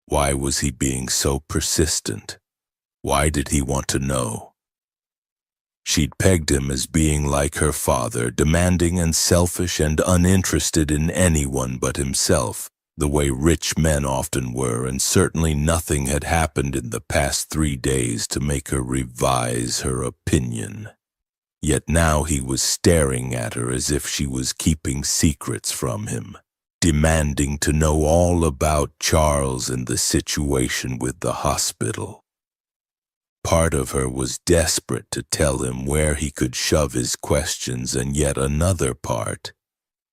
A: Why was he being so persistent? Why did he want to know? She'd pegged him as being like her father, demanding and selfish and uninterested in anyone but himself, the way rich men often were, and certainly nothing had happened in the past 3 days to make her revise her opinion. Yet now he was staring at her as if she was keeping secrets from him, demanding to know all about Charles and the situation with the hospital. Part of her was desperate to tell him where he could shove his questions, and yet another part,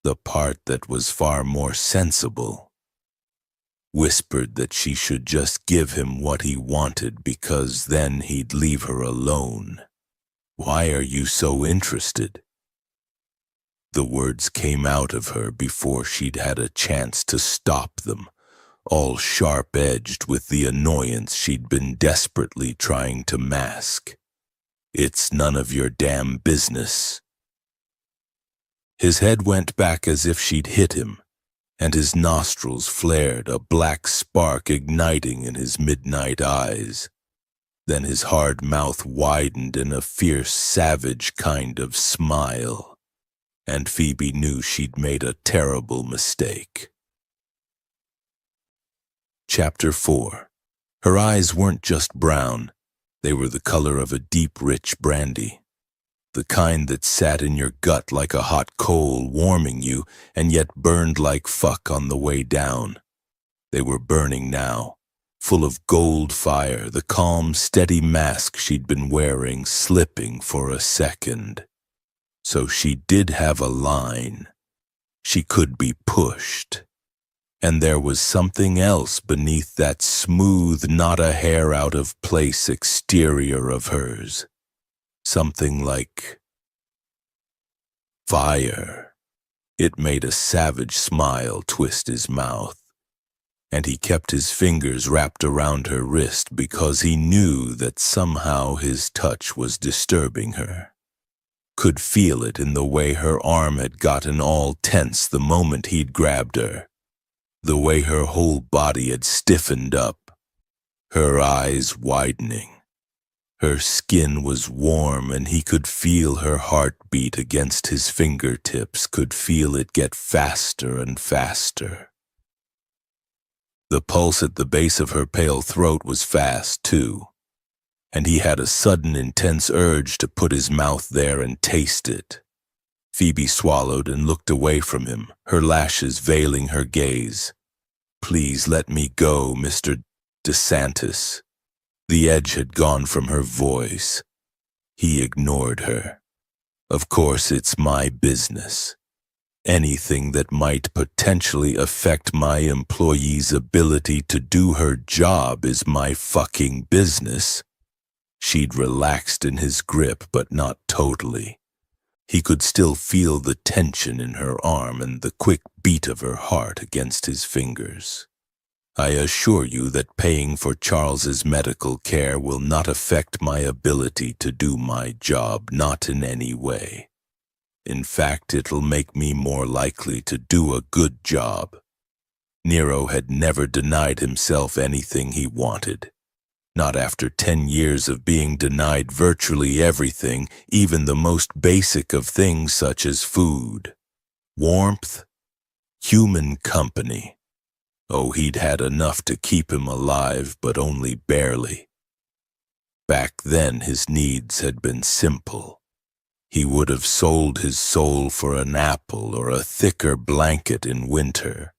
A: the part that was far more sensible, whispered that she should just give him what he wanted because then he'd leave her alone. "Why are you so interested?" The words came out of her before she'd had a chance to stop them, all sharp-edged with the annoyance she'd been desperately trying to mask. "It's none of your damn business." His head went back as if she'd hit him, and his nostrils flared, a black spark igniting in his midnight eyes. Then his hard mouth widened in a fierce, savage kind of smile, and Phoebe knew she'd made a terrible mistake. Chapter 4. Her eyes weren't just brown. They were the color of a deep, rich brandy. The kind that sat in your gut like a hot coal, warming you, and yet burned like fuck on the way down. They were burning now, full of gold fire, the calm, steady mask she'd been wearing slipping for a second. So she did have a line. She could be pushed. And there was something else beneath that smooth, not a hair out of place exterior of hers. Something like fire. It made a savage smile twist his mouth, and he kept his fingers wrapped around her wrist because he knew that somehow his touch was disturbing her. Could feel it in the way her arm had gotten all tense the moment he'd grabbed her, the way her whole body had stiffened up, her eyes widening. Her skin was warm, and he could feel her heart beat against his fingertips, could feel it get faster and faster. The pulse at the base of her pale throat was fast, too, and he had a sudden intense urge to put his mouth there and taste it. Phoebe swallowed and looked away from him, her lashes veiling her gaze. "Please let me go, Mr. DeSantis." The edge had gone from her voice. He ignored her. "Of course it's my business. Anything that might potentially affect my employee's ability to do her job is my fucking business." She'd relaxed in his grip, but not totally. He could still feel the tension in her arm and the quick beat of her heart against his fingers. "I assure you that paying for Charles's medical care will not affect my ability to do my job, not in any way. In fact, it'll make me more likely to do a good job." Nero had never denied himself anything he wanted. Not after 10 years of being denied virtually everything, even the most basic of things such as food, warmth, human company. Oh, he'd had enough to keep him alive, but only barely. Back then, his needs had been simple. He would have sold his soul for an apple or a thicker blanket in winter,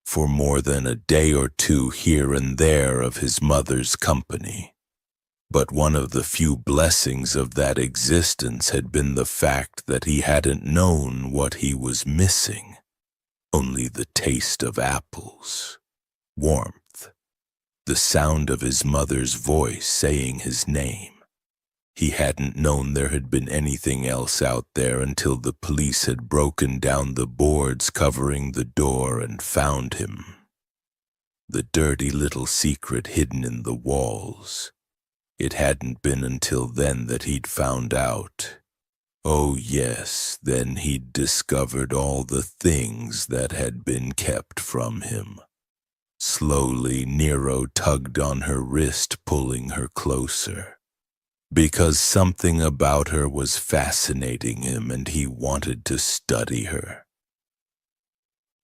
A: for more than a day or two here and there of his mother's company. But one of the few blessings of that existence had been the fact that he hadn't known what he was missing. Only the taste of apples, warmth, the sound of his mother's voice saying his name. He hadn't known there had been anything else out there until the police had broken down the boards covering the door and found him. The dirty little secret hidden in the walls. It hadn't been until then that he'd found out. Oh yes, then he'd discovered all the things that had been kept from him. Slowly, Nero tugged on her wrist, pulling her closer. Because something about her was fascinating him and he wanted to study her.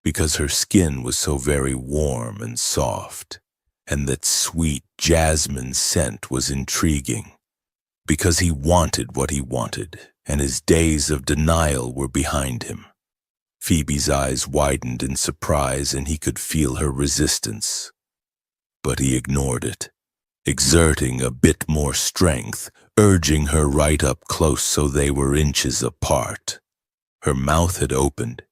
A: Because her skin was so very warm and soft, and that sweet jasmine scent was intriguing. Because he wanted what he wanted, and his days of denial were behind him. Phoebe's eyes widened in surprise, and he could feel her resistance. But he ignored it, exerting a bit more strength, urging her right up close so they were inches apart. Her mouth had opened,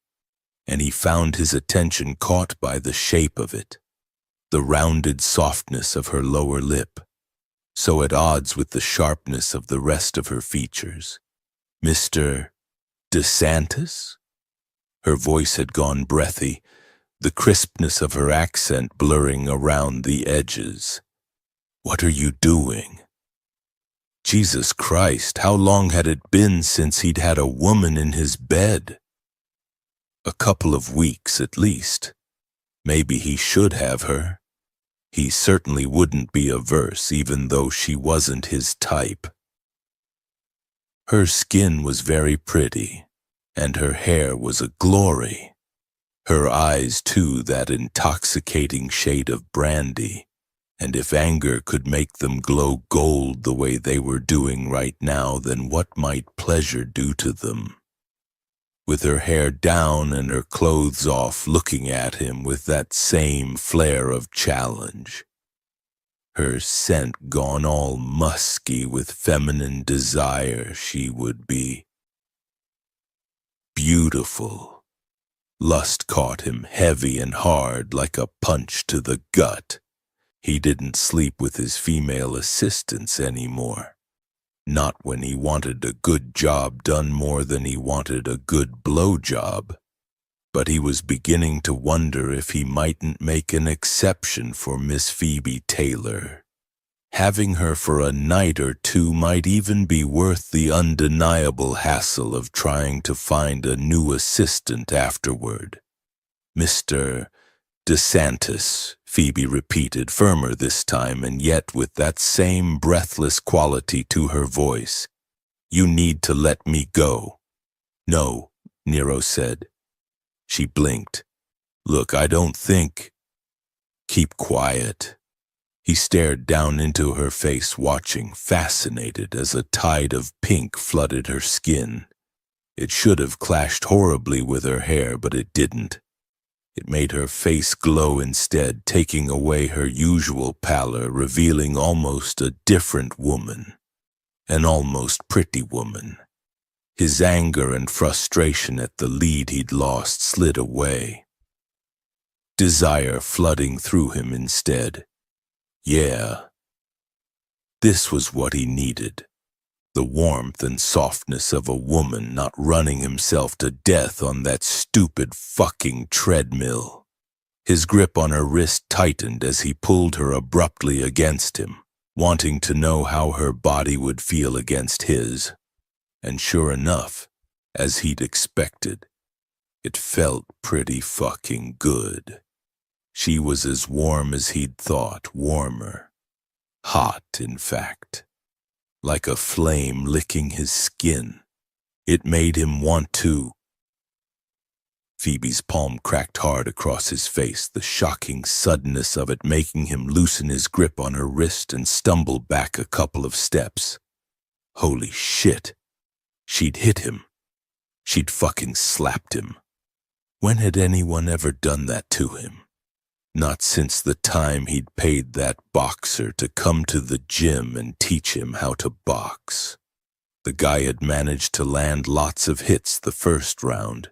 A: and he found his attention caught by the shape of it, the rounded softness of her lower lip, so at odds with the sharpness of the rest of her features. "Mr. DeSantis?" Her voice had gone breathy, the crispness of her accent blurring around the edges. "What are you doing?" Jesus Christ, how long had it been since he'd had a woman in his bed? A couple of weeks at least. Maybe he should have her. He certainly wouldn't be averse, even though she wasn't his type. Her skin was very pretty, and her hair was a glory. Her eyes, too, that intoxicating shade of brandy, and if anger could make them glow gold the way they were doing right now, then what might pleasure do to them? With her hair down and her clothes off, looking at him with that same flare of challenge. Her scent gone all musky with feminine desire, she would be beautiful. Lust caught him heavy and hard like a punch to the gut. He didn't sleep with his female assistants anymore. Not when he wanted a good job done more than he wanted a good blowjob. But he was beginning to wonder if he mightn't make an exception for Miss Phoebe Taylor. Having her for a night or two might even be worth the undeniable hassle of trying to find a new assistant afterward. "Mr. DeSantis," Phoebe repeated, firmer this time, and yet with that same breathless quality to her voice. "You need to let me go." "No," Nero said. She blinked. "Look, I don't think—" "Keep quiet." He stared down into her face, watching, fascinated, as a tide of pink flooded her skin. It should have clashed horribly with her hair, but it didn't. It made her face glow instead, taking away her usual pallor, revealing almost a different woman. An almost pretty woman. His anger and frustration at the lead he'd lost slid away. Desire flooding through him instead. Yeah. This was what he needed. The warmth and softness of a woman, not running himself to death on that stupid fucking treadmill. His grip on her wrist tightened as he pulled her abruptly against him, wanting to know how her body would feel against his. And sure enough, as he'd expected, it felt pretty fucking good. She was as warm as he'd thought, warmer. Hot, in fact. Like a flame licking his skin. It made him want to. Phoebe's palm cracked hard across his face, the shocking suddenness of it making him loosen his grip on her wrist and stumble back a couple of steps. Holy shit. She'd hit him. She'd fucking slapped him. When had anyone ever done that to him? Not since the time he'd paid that boxer to come to the gym and teach him how to box. The guy had managed to land lots of hits the first round,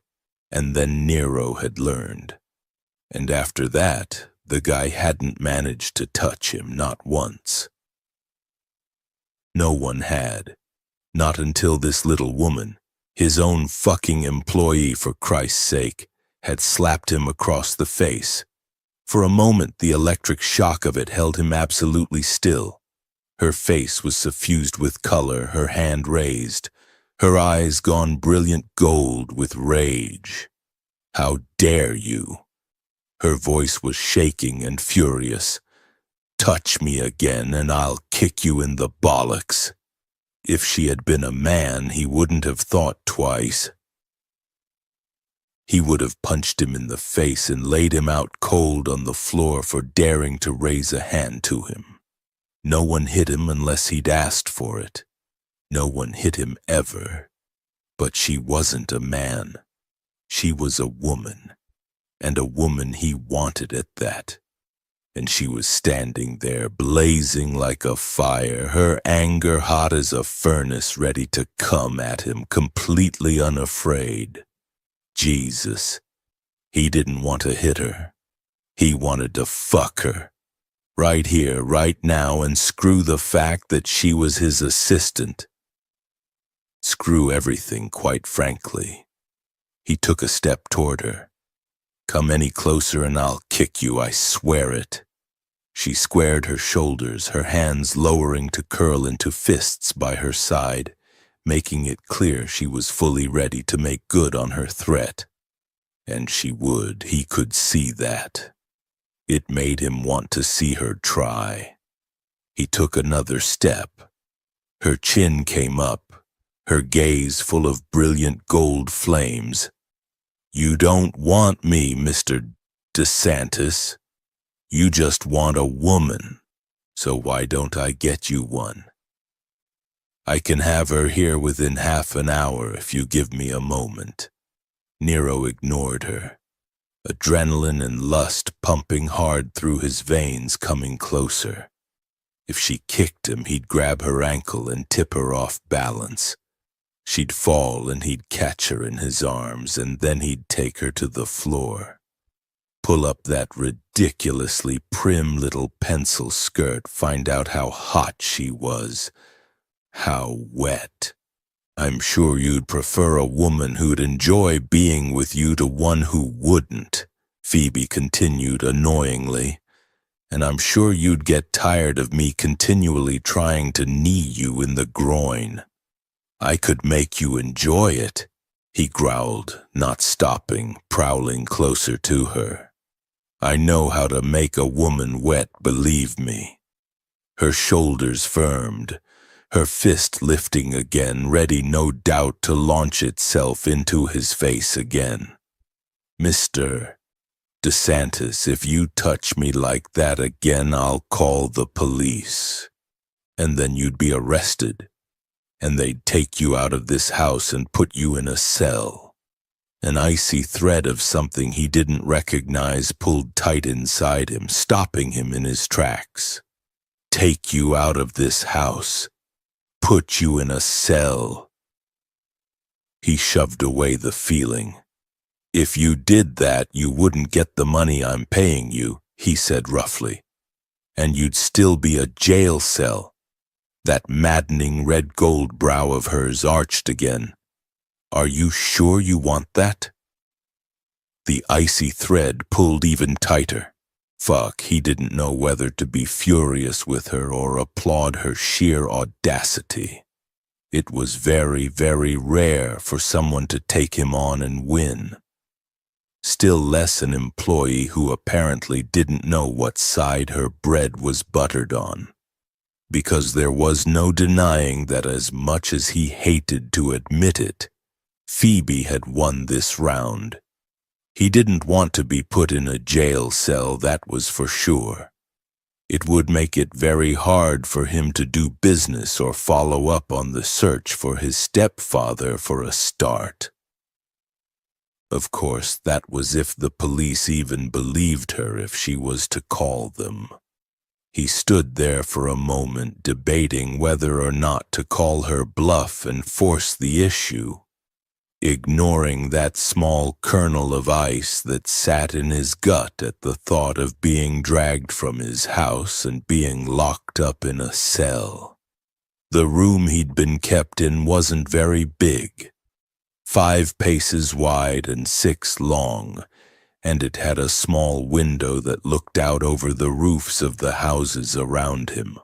A: and then Nero had learned. And after that, the guy hadn't managed to touch him, not once. No one had. Not until this little woman, his own fucking employee for Christ's sake, had slapped him across the face. For a moment, the electric shock of it held him absolutely still. Her face was suffused with color, her hand raised, her eyes gone brilliant gold with rage. "How dare you?" Her voice was shaking and furious. "Touch me again and I'll kick you in the bollocks." If she had been a man, he wouldn't have thought twice. He would have punched him in the face and laid him out cold on the floor for daring to raise a hand to him. No one hit him unless he'd asked for it. No one hit him ever. But she wasn't a man. She was a woman, and a woman he wanted at that. And she was standing there, blazing like a fire, her anger hot as a furnace, ready to come at him, completely unafraid. Jesus, he didn't want to hit her. He wanted to fuck her. Right here, right now, and screw the fact that she was his assistant. Screw everything, quite frankly. He took a step toward her. Come any closer and I'll kick you, I swear it. She squared her shoulders, her hands lowering to curl into fists by her side, making it clear she was fully ready to make good on her threat. And she would, he could see that. It made him want to see her try. He took another step. Her chin came up, her gaze full of brilliant gold flames. You don't want me, Mr. DeSantis. You just want a woman, so why don't I get you one? I can have her here within half an hour if you give me a moment. Nero ignored her, adrenaline and lust pumping hard through his veins, coming closer. If she kicked him, he'd grab her ankle and tip her off balance. She'd fall and he'd catch her in his arms, and then he'd take her to the floor. Pull up that ridiculously prim little pencil skirt, find out how hot she was, how wet. I'm sure you'd prefer a woman who'd enjoy being with you to one who wouldn't, Phoebe continued annoyingly. And I'm sure you'd get tired of me continually trying to knee you in the groin. I could make you enjoy it, he growled, not stopping, prowling closer to her. I know how to make a woman wet, believe me. Her shoulders firmed, her fist lifting again, ready no doubt to launch itself into his face again. Mr. DeSantis, if you touch me like that again, I'll call the police. And then you'd be arrested, and they'd take you out of this house and put you in a cell. An icy thread of something he didn't recognize pulled tight inside him, stopping him in his tracks. Take you out of this house. Put you in a cell. He shoved away the feeling. If you did that, you wouldn't get the money I'm paying you, he said roughly. And you'd still be a jail cell. That maddening red gold brow of hers arched again. Are you sure you want that? The icy thread pulled even tighter. Fuck, he didn't know whether to be furious with her or applaud her sheer audacity. It was very, very rare for someone to take him on and win. Still less an employee who apparently didn't know what side her bread was buttered on. Because there was no denying that as much as he hated to admit it, Phoebe had won this round. He didn't want to be put in a jail cell, that was for sure. It would make it very hard for him to do business or follow up on the search for his stepfather for a start. Of course, that was if the police even believed her if she was to call them. He stood there for a moment, debating whether or not to call her bluff and force the issue, ignoring that small kernel of ice that sat in his gut at the thought of being dragged from his house and being locked up in a cell. The room he'd been kept in wasn't very big, 5 paces wide and 6 long, and it had a small window that looked out over the roofs of the houses around him.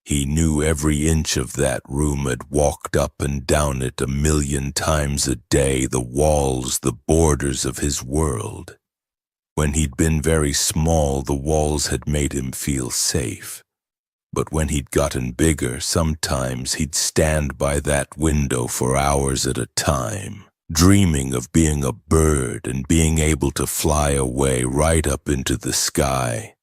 A: He knew every inch of that room, had walked up and down it 1,000,000 times a day, the walls, the borders of his world. When he'd been very small, the walls had made him feel safe. But when he'd gotten bigger, sometimes he'd stand by that window for hours at a time, dreaming of being a bird and being able to fly away right up into the sky.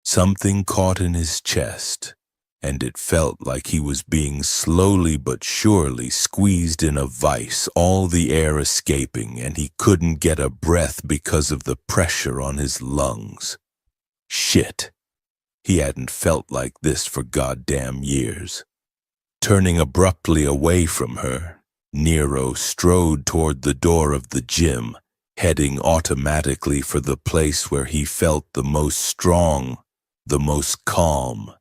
A: Something caught in his chest, and it felt like he was being slowly but surely squeezed in a vice, all the air escaping, and he couldn't get a breath because of the pressure on his lungs. Shit. He hadn't felt like this for goddamn years. Turning abruptly away from her, Nero strode toward the door of the gym, heading automatically for the place where he felt the most strong, the most calm,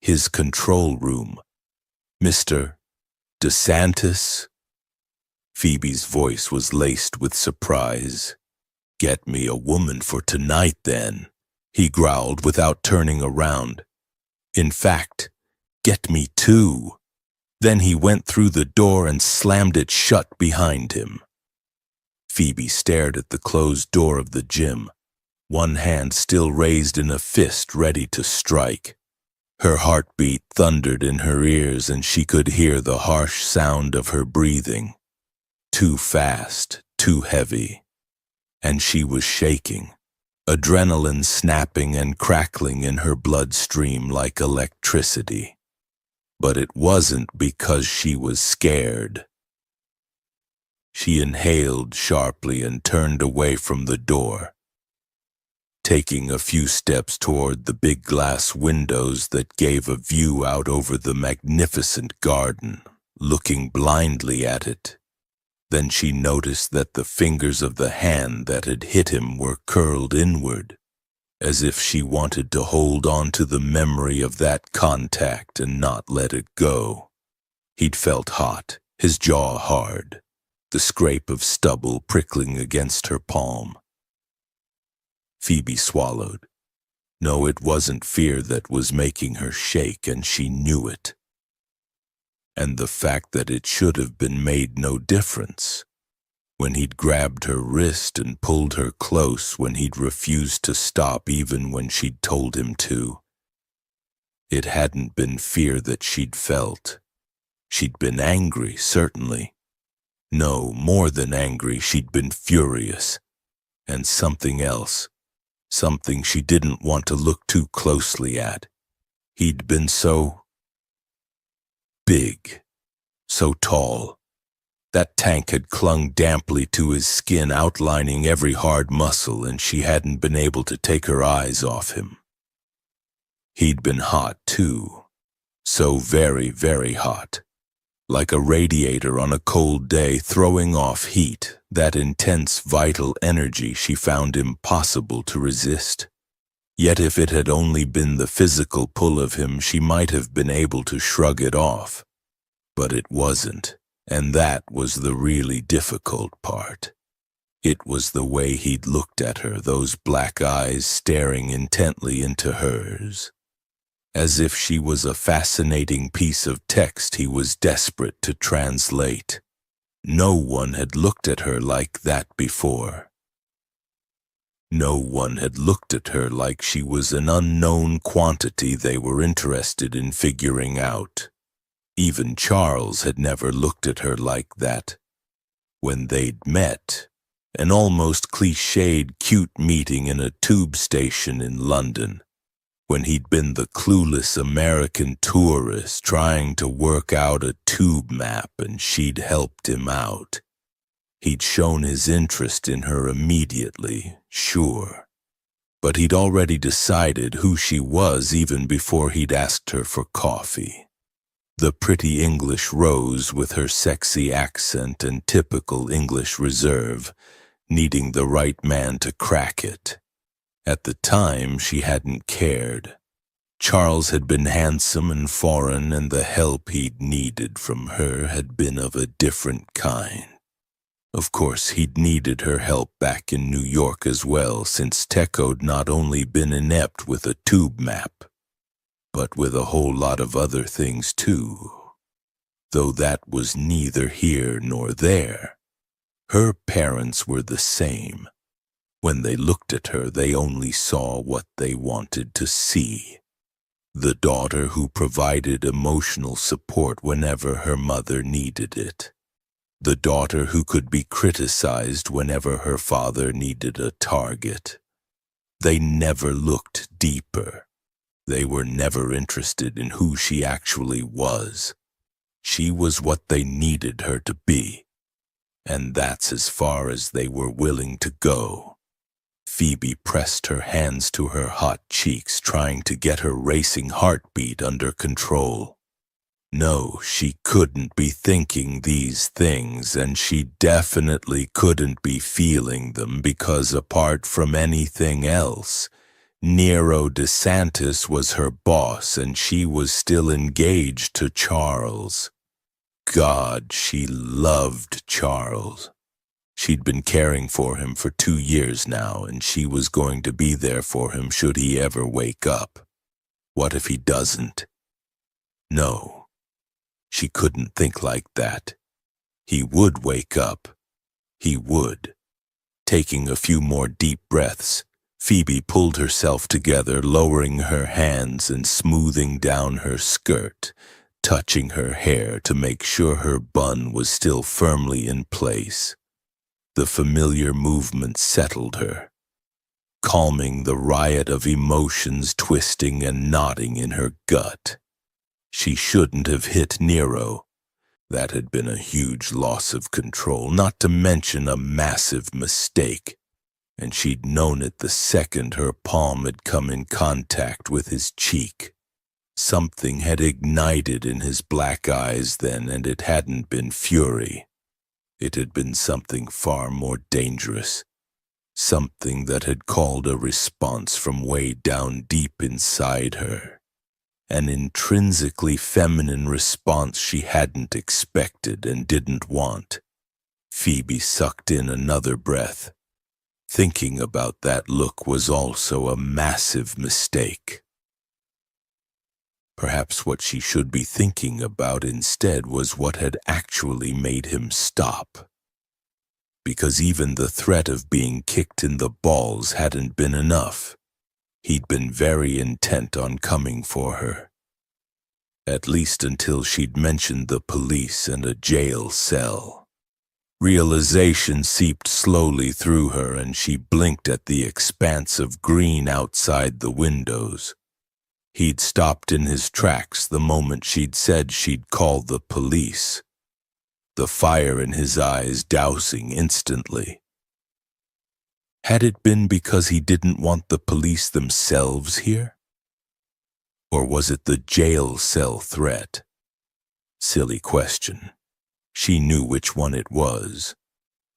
A: his control room. Mr. DeSantis? Phoebe's voice was laced with surprise. Get me a woman for tonight, then, he growled without turning around. In fact, get me two. Then he went through the door and slammed it shut behind him. Phoebe stared at the closed door of the gym, one hand still raised in a fist ready to strike. Her heartbeat thundered in her ears and she could hear the harsh sound of her breathing. Too fast, too heavy. And she was shaking, adrenaline snapping and crackling in her bloodstream like electricity. But it wasn't because she was scared. She inhaled sharply and turned away from the door, taking a few steps toward the big glass windows that gave a view out over the magnificent garden, looking blindly at it. Then she noticed that the fingers of the hand that had hit him were curled inward, as if she wanted to hold on to the memory of that contact and not let it go. He'd felt hot, his jaw hard, the scrape of stubble prickling against her palm. Phoebe swallowed. No, it wasn't fear that was making her shake, and she knew it. And the fact that it should have been made no difference. When he'd grabbed her wrist and pulled her close, when he'd refused to stop even when she'd told him to. It hadn't been fear that she'd felt. She'd been angry, certainly. No, more than angry, she'd been furious. And something else. Something she didn't want to look too closely at. He'd been so big, so tall. That tank had clung damply to his skin, outlining every hard muscle, and she hadn't been able to take her eyes off him. He'd been hot, too. So very, very hot. Like a radiator on a cold day, throwing off heat, that intense vital energy she found impossible to resist. Yet if it had only been the physical pull of him, she might have been able to shrug it off. But it wasn't, and that was the really difficult part. It was the way he'd looked at her, those black eyes staring intently into hers. As if she was a fascinating piece of text he was desperate to translate. No one had looked at her like that before. No one had looked at her like she was an unknown quantity they were interested in figuring out. Even Charles had never looked at her like that. When they'd met, an almost cliched cute meeting in a tube station in London, when he'd been the clueless American tourist trying to work out a tube map and she'd helped him out. He'd shown his interest in her immediately, sure. But he'd already decided who she was even before he'd asked her for coffee. The pretty English Rose with her sexy accent and typical English reserve, needing the right man to crack it. At the time, she hadn't cared. Charles had been handsome and foreign, and the help he'd needed from her had been of a different kind. Of course, he'd needed her help back in New York as well, since Techo'd not only been inept with a tube map, but with a whole lot of other things too. Though that was neither here nor there. Her parents were the same. When they looked at her, they only saw what they wanted to see. The daughter who provided emotional support whenever her mother needed it. The daughter who could be criticized whenever her father needed a target. They never looked deeper. They were never interested in who she actually was. She was what they needed her to be, and that's as far as they were willing to go. Phoebe pressed her hands to her hot cheeks, trying to get her racing heartbeat under control. No, she couldn't be thinking these things, and she definitely couldn't be feeling them, because apart from anything else, Nero DeSantis was her boss and she was still engaged to Charles. God, she loved Charles. She'd been caring for him for 2 years now, and she was going to be there for him should he ever wake up. What if he doesn't? No, she couldn't think like that. He would wake up. He would. Taking a few more deep breaths, Phoebe pulled herself together, lowering her hands and smoothing down her skirt, touching her hair to make sure her bun was still firmly in place. The familiar movement settled her, calming the riot of emotions twisting and knotting in her gut. She shouldn't have hit Nero. That had been a huge loss of control, not to mention a massive mistake, and she'd known it the second her palm had come in contact with his cheek. Something had ignited in his black eyes then, and it hadn't been fury. It had been something far more dangerous, something that had called a response from way down deep inside her. An intrinsically feminine response she hadn't expected and didn't want. Phoebe sucked in another breath. Thinking about that look was also a massive mistake. Perhaps what she should be thinking about instead was what had actually made him stop. Because even the threat of being kicked in the balls hadn't been enough. He'd been very intent on coming for her. At least until she'd mentioned the police and a jail cell. Realization seeped slowly through her, and she blinked at the expanse of green outside the windows. He'd stopped in his tracks the moment she'd said she'd call the police, the fire in his eyes dousing instantly. Had it been because he didn't want the police themselves here? Or was it the jail cell threat? Silly question. She knew which one it was.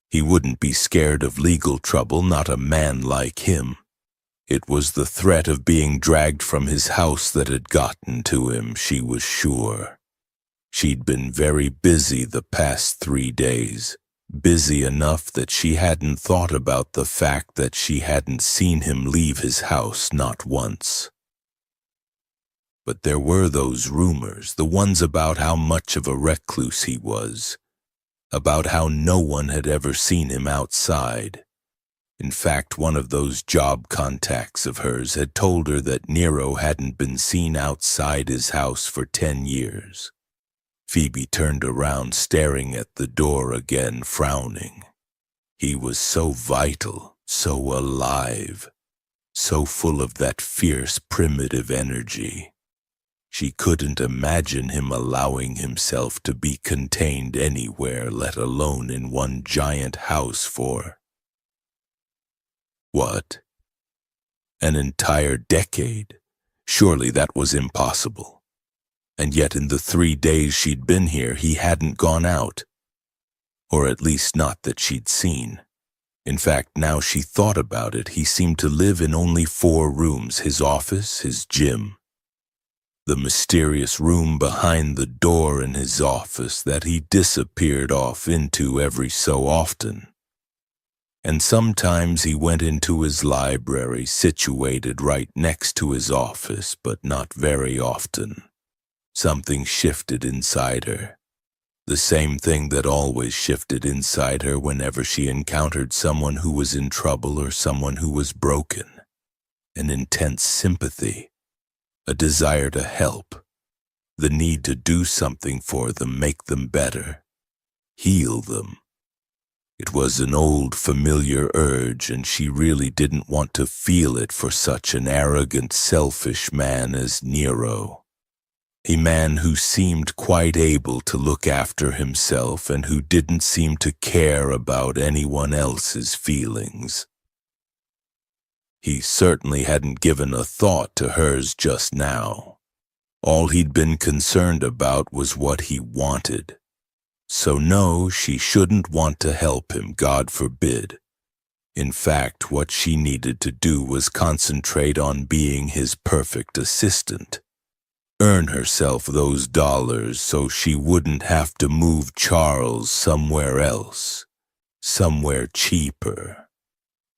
A: He wouldn't be scared of legal trouble, not a man like him. It was the threat of being dragged from his house that had gotten to him, she was sure. She'd been very busy the past 3 days, busy enough that she hadn't thought about the fact that she hadn't seen him leave his house not once. But there were those rumors, the ones about how much of a recluse he was, about how no one had ever seen him outside. In fact, one of those job contacts of hers had told her that Nero hadn't been seen outside his house for 10 years. Phoebe turned around, staring at the door again, frowning. He was so vital, so alive, so full of that fierce, primitive energy. She couldn't imagine him allowing himself to be contained anywhere, let alone in one giant house for... what? An entire decade? Surely that was impossible. And yet in the 3 days she'd been here, he hadn't gone out. Or at least not that she'd seen. In fact, now she thought about it, he seemed to live in only 4 rooms, his office, his gym. The mysterious room behind the door in his office that he disappeared off into every so often. And sometimes he went into his library, situated right next to his office, but not very often. Something shifted inside her. The same thing that always shifted inside her whenever she encountered someone who was in trouble or someone who was broken. An intense sympathy. A desire to help, the need to do something for them, make them better, heal them. It was an old familiar urge, and she really didn't want to feel it for such an arrogant, selfish man as Nero. A man who seemed quite able to look after himself and who didn't seem to care about anyone else's feelings. He certainly hadn't given a thought to hers just now. All he'd been concerned about was what he wanted. So no, she shouldn't want to help him, God forbid. In fact, what she needed to do was concentrate on being his perfect assistant. Earn herself those dollars so she wouldn't have to move Charles somewhere else, somewhere cheaper,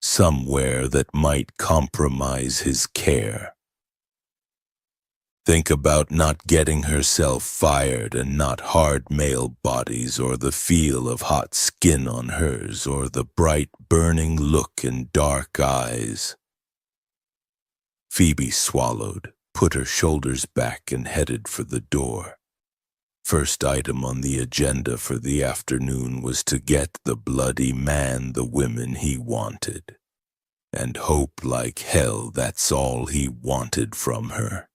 A: somewhere that might compromise his care. Think about not getting herself fired and not hard male bodies or the feel of hot skin on hers or the bright burning look in dark eyes. Phoebe swallowed, put her shoulders back and headed for the door. First item on the agenda for the afternoon was to get the bloody man the women he wanted. And hope like hell that's all he wanted from her.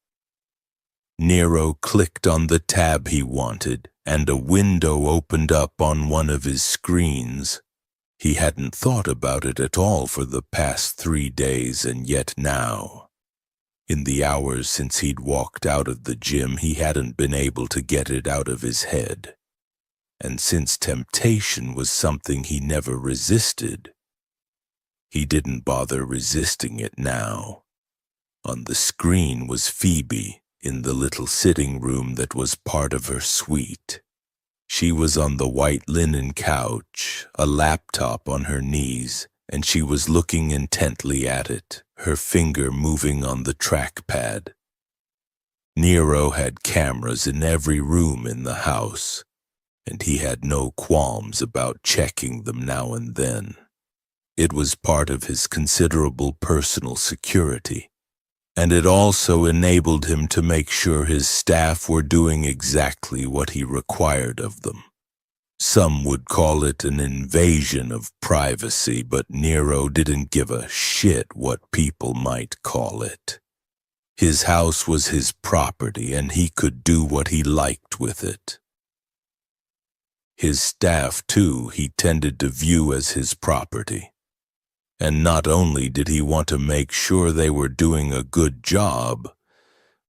A: Nero clicked on the tab he wanted, and a window opened up on one of his screens. He hadn't thought about it at all for the past 3 days, and yet now, in the hours since he'd walked out of the gym, he hadn't been able to get it out of his head. And since temptation was something he never resisted, he didn't bother resisting it now. On the screen was Phoebe, in the little sitting room that was part of her suite. She was on the white linen couch, a laptop on her knees, and she was looking intently at it, her finger moving on the trackpad. Nero had cameras in every room in the house, and he had no qualms about checking them now and then. It was part of his considerable personal security. And it also enabled him to make sure his staff were doing exactly what he required of them. Some would call it an invasion of privacy, but Nero didn't give a shit what people might call it. His house was his property, and he could do what he liked with it. His staff, too, he tended to view as his property. And not only did he want to make sure they were doing a good job,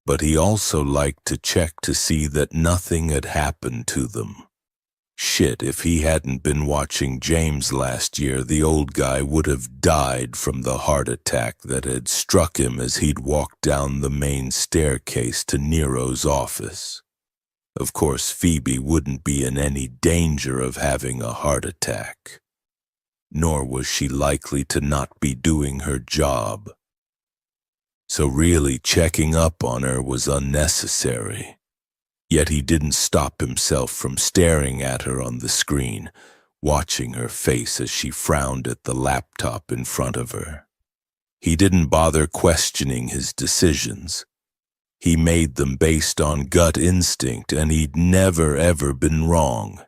A: but he also liked to check to see that nothing had happened to them. Shit, if he hadn't been watching James last year, the old guy would have died from the heart attack that had struck him as he'd walked down the main staircase to Nero's office. Of course, Phoebe wouldn't be in any danger of having a heart attack. Nor was she likely to not be doing her job. So really checking up on her was unnecessary. Yet he didn't stop himself from staring at her on the screen, watching her face as she frowned at the laptop in front of her. He didn't bother questioning his decisions. He made them based on gut instinct, and he'd never ever been wrong.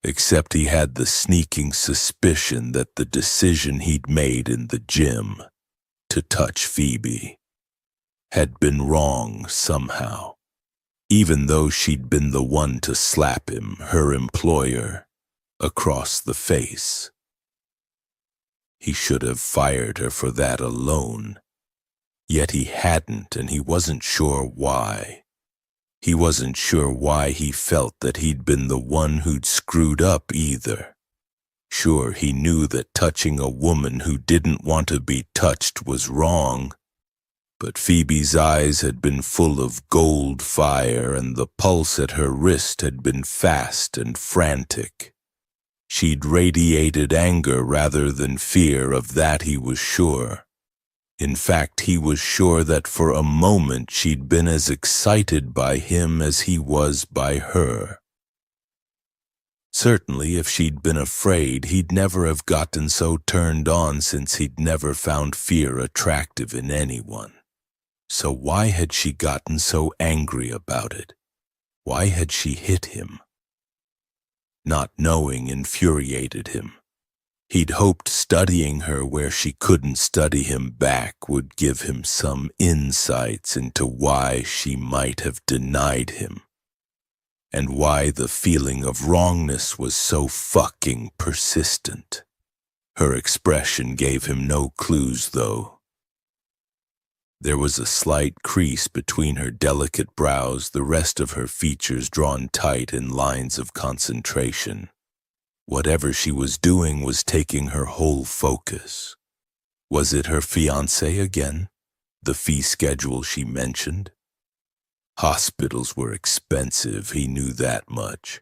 A: Except he had the sneaking suspicion that the decision he'd made in the gym, to touch Phoebe, had been wrong somehow, even though she'd been the one to slap him, her employer, across the face. He should have fired her for that alone, yet he hadn't, and he wasn't sure why. He wasn't sure why he felt that he'd been the one who'd screwed up either. Sure, he knew that touching a woman who didn't want to be touched was wrong, but Phoebe's eyes had been full of gold fire and the pulse at her wrist had been fast and frantic. She'd radiated anger rather than fear, of that he was sure. In fact, he was sure that for a moment she'd been as excited by him as he was by her. Certainly, if she'd been afraid, he'd never have gotten so turned on, since he'd never found fear attractive in anyone. So why had she gotten so angry about it? Why had she hit him? Not knowing infuriated him. He'd hoped studying her where she couldn't study him back would give him some insights into why she might have denied him, and why the feeling of wrongness was so fucking persistent. Her expression gave him no clues, though. There was a slight crease between her delicate brows, the rest of her features drawn tight in lines of concentration. Whatever she was doing was taking her whole focus. Was it her fiancé again? The fee schedule she mentioned? Hospitals were expensive, he knew that much.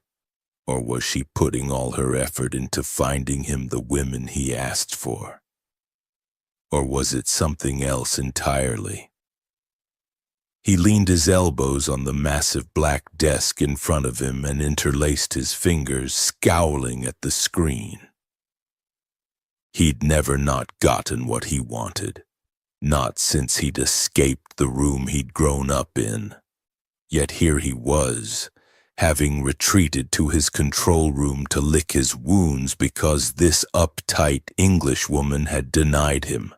A: Or was she putting all her effort into finding him the women he asked for? Or was it something else entirely? He leaned his elbows on the massive black desk in front of him and interlaced his fingers, scowling at the screen. He'd never not gotten what he wanted, not since he'd escaped the room he'd grown up in. Yet here he was, having retreated to his control room to lick his wounds because this uptight Englishwoman had denied him,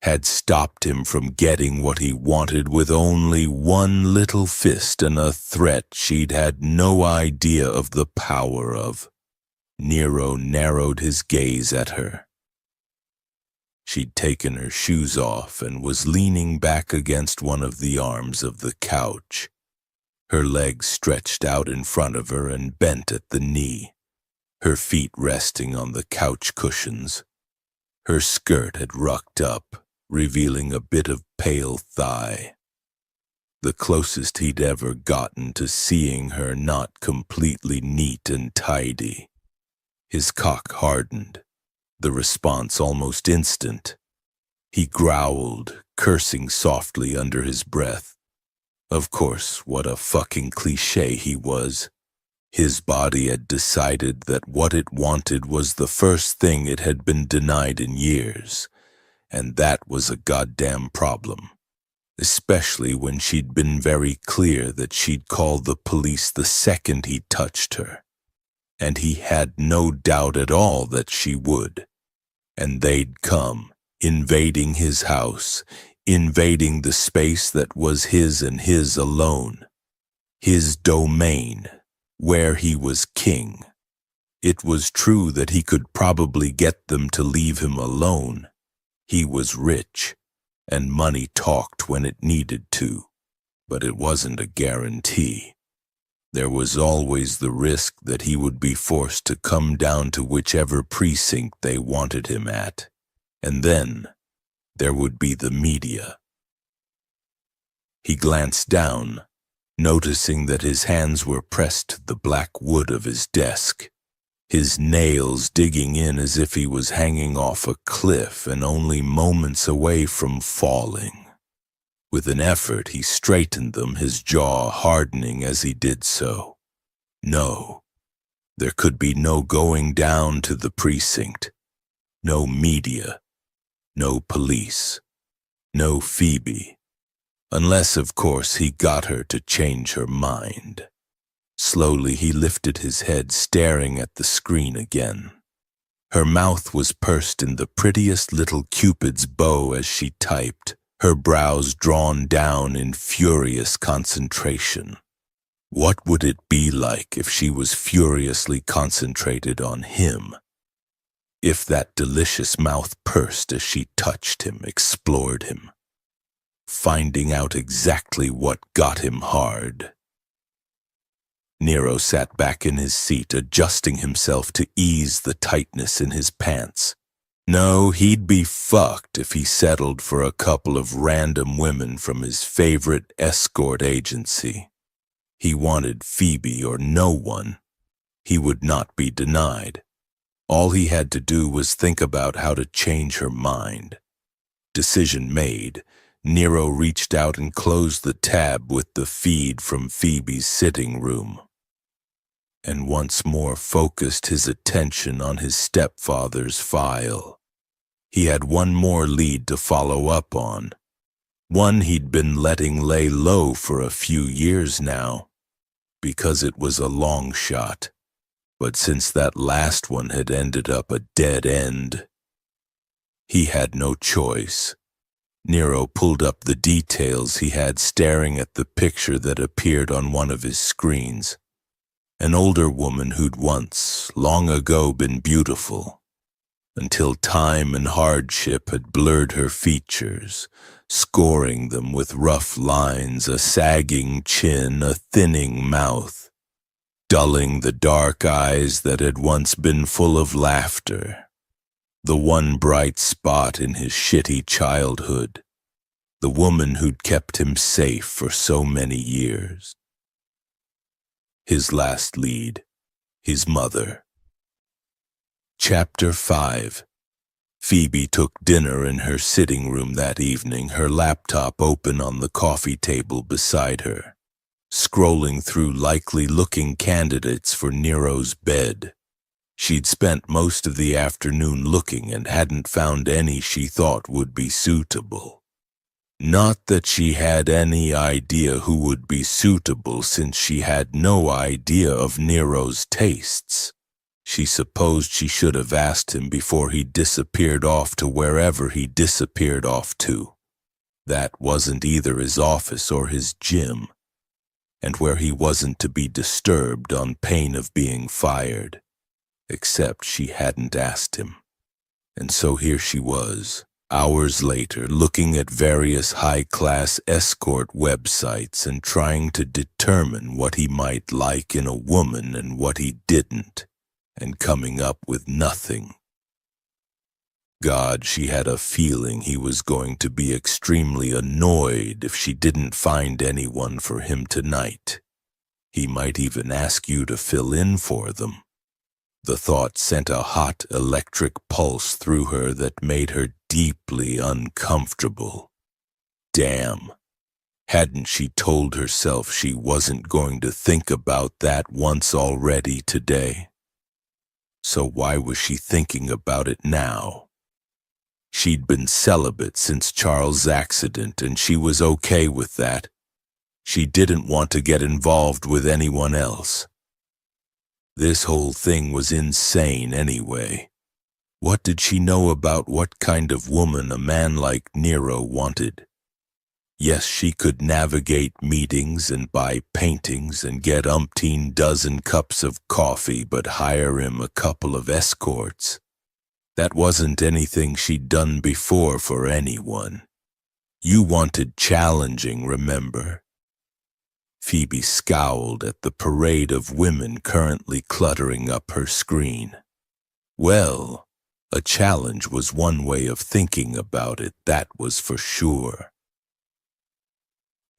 A: had stopped him from getting what he wanted with only one little fist and a threat she'd had no idea of the power of. Nero narrowed his gaze at her. She'd taken her shoes off and was leaning back against one of the arms of the couch, her legs stretched out in front of her and bent at the knee, her feet resting on the couch cushions. Her skirt had rucked up, revealing a bit of pale thigh. The closest he'd ever gotten to seeing her not completely neat and tidy. His cock hardened, the response almost instant. He growled, cursing softly under his breath. Of course, what a fucking cliché he was. His body had decided that what it wanted was the first thing it had been denied in years. And that was a goddamn problem, especially when she'd been very clear that she'd call the police the second he touched her. And he had no doubt at all that she would. And they'd come, invading his house, invading the space that was his and his alone, his domain, where he was king. It was true that he could probably get them to leave him alone. He was rich, and money talked when it needed to, but it wasn't a guarantee. There was always the risk that he would be forced to come down to whichever precinct they wanted him at, and then there would be the media. He glanced down, noticing that his hands were pressed to the black wood of his desk, his nails digging in as if he was hanging off a cliff and only moments away from falling. With an effort, he straightened them, his jaw hardening as he did so. No, there could be no going down to the precinct, no media, no police, no Phoebe, unless, of course, he got her to change her mind. Slowly he lifted his head, staring at the screen again. Her mouth was pursed in the prettiest little Cupid's bow as she typed, her brows drawn down in furious concentration. What would it be like if she was furiously concentrated on him? If that delicious mouth pursed as she touched him, explored him, finding out exactly what got him hard. Nero sat back in his seat, adjusting himself to ease the tightness in his pants. No, he'd be fucked if he settled for a couple of random women from his favorite escort agency. He wanted Phoebe or no one. He would not be denied. All he had to do was think about how to change her mind. Decision made, Nero reached out and closed the tab with the feed from Phoebe's sitting room, and once more focused his attention on his stepfather's file. He had one more lead to follow up on, one he'd been letting lay low for a few years now, because it was a long shot, but since that last one had ended up a dead end, he had no choice. Nero pulled up the details he had, staring at the picture that appeared on one of his screens. An older woman who'd once, long ago, been beautiful, until time and hardship had blurred her features, scoring them with rough lines, a sagging chin, a thinning mouth, dulling the dark eyes that had once been full of laughter, the one bright spot in his shitty childhood, the woman who'd kept him safe for so many years. His last lead, his mother. Chapter 5. Phoebe took dinner in her sitting room that evening, her laptop open on the coffee table beside her, scrolling through likely-looking candidates for Nero's bed. She'd spent most of the afternoon looking and hadn't found any she thought would be suitable. Not that she had any idea who would be suitable, since she had no idea of Nero's tastes. She supposed she should have asked him before he disappeared off to wherever he disappeared off to. That wasn't either his office or his gym, and where he wasn't to be disturbed on pain of being fired. Except she hadn't asked him. And so here she was, hours later, looking at various high-class escort websites and trying to determine what he might like in a woman and what he didn't, and coming up with nothing. God, she had a feeling he was going to be extremely annoyed if she didn't find anyone for him tonight. He might even ask you to fill in for them. The thought sent a hot electric pulse through her that made her deeply uncomfortable. Damn, hadn't she told herself she wasn't going to think about that once already today? So why was she thinking about it now? She'd been celibate since Charles' accident, and she was okay with that. She didn't want to get involved with anyone else. This whole thing was insane anyway. What did she know about what kind of woman a man like Nero wanted? Yes, she could navigate meetings and buy paintings and get umpteen dozen cups of coffee, but hire him a couple of escorts? That wasn't anything she'd done before for anyone. You wanted challenging, remember? Phoebe scowled at the parade of women currently cluttering up her screen. Well, a challenge was one way of thinking about it, that was for sure.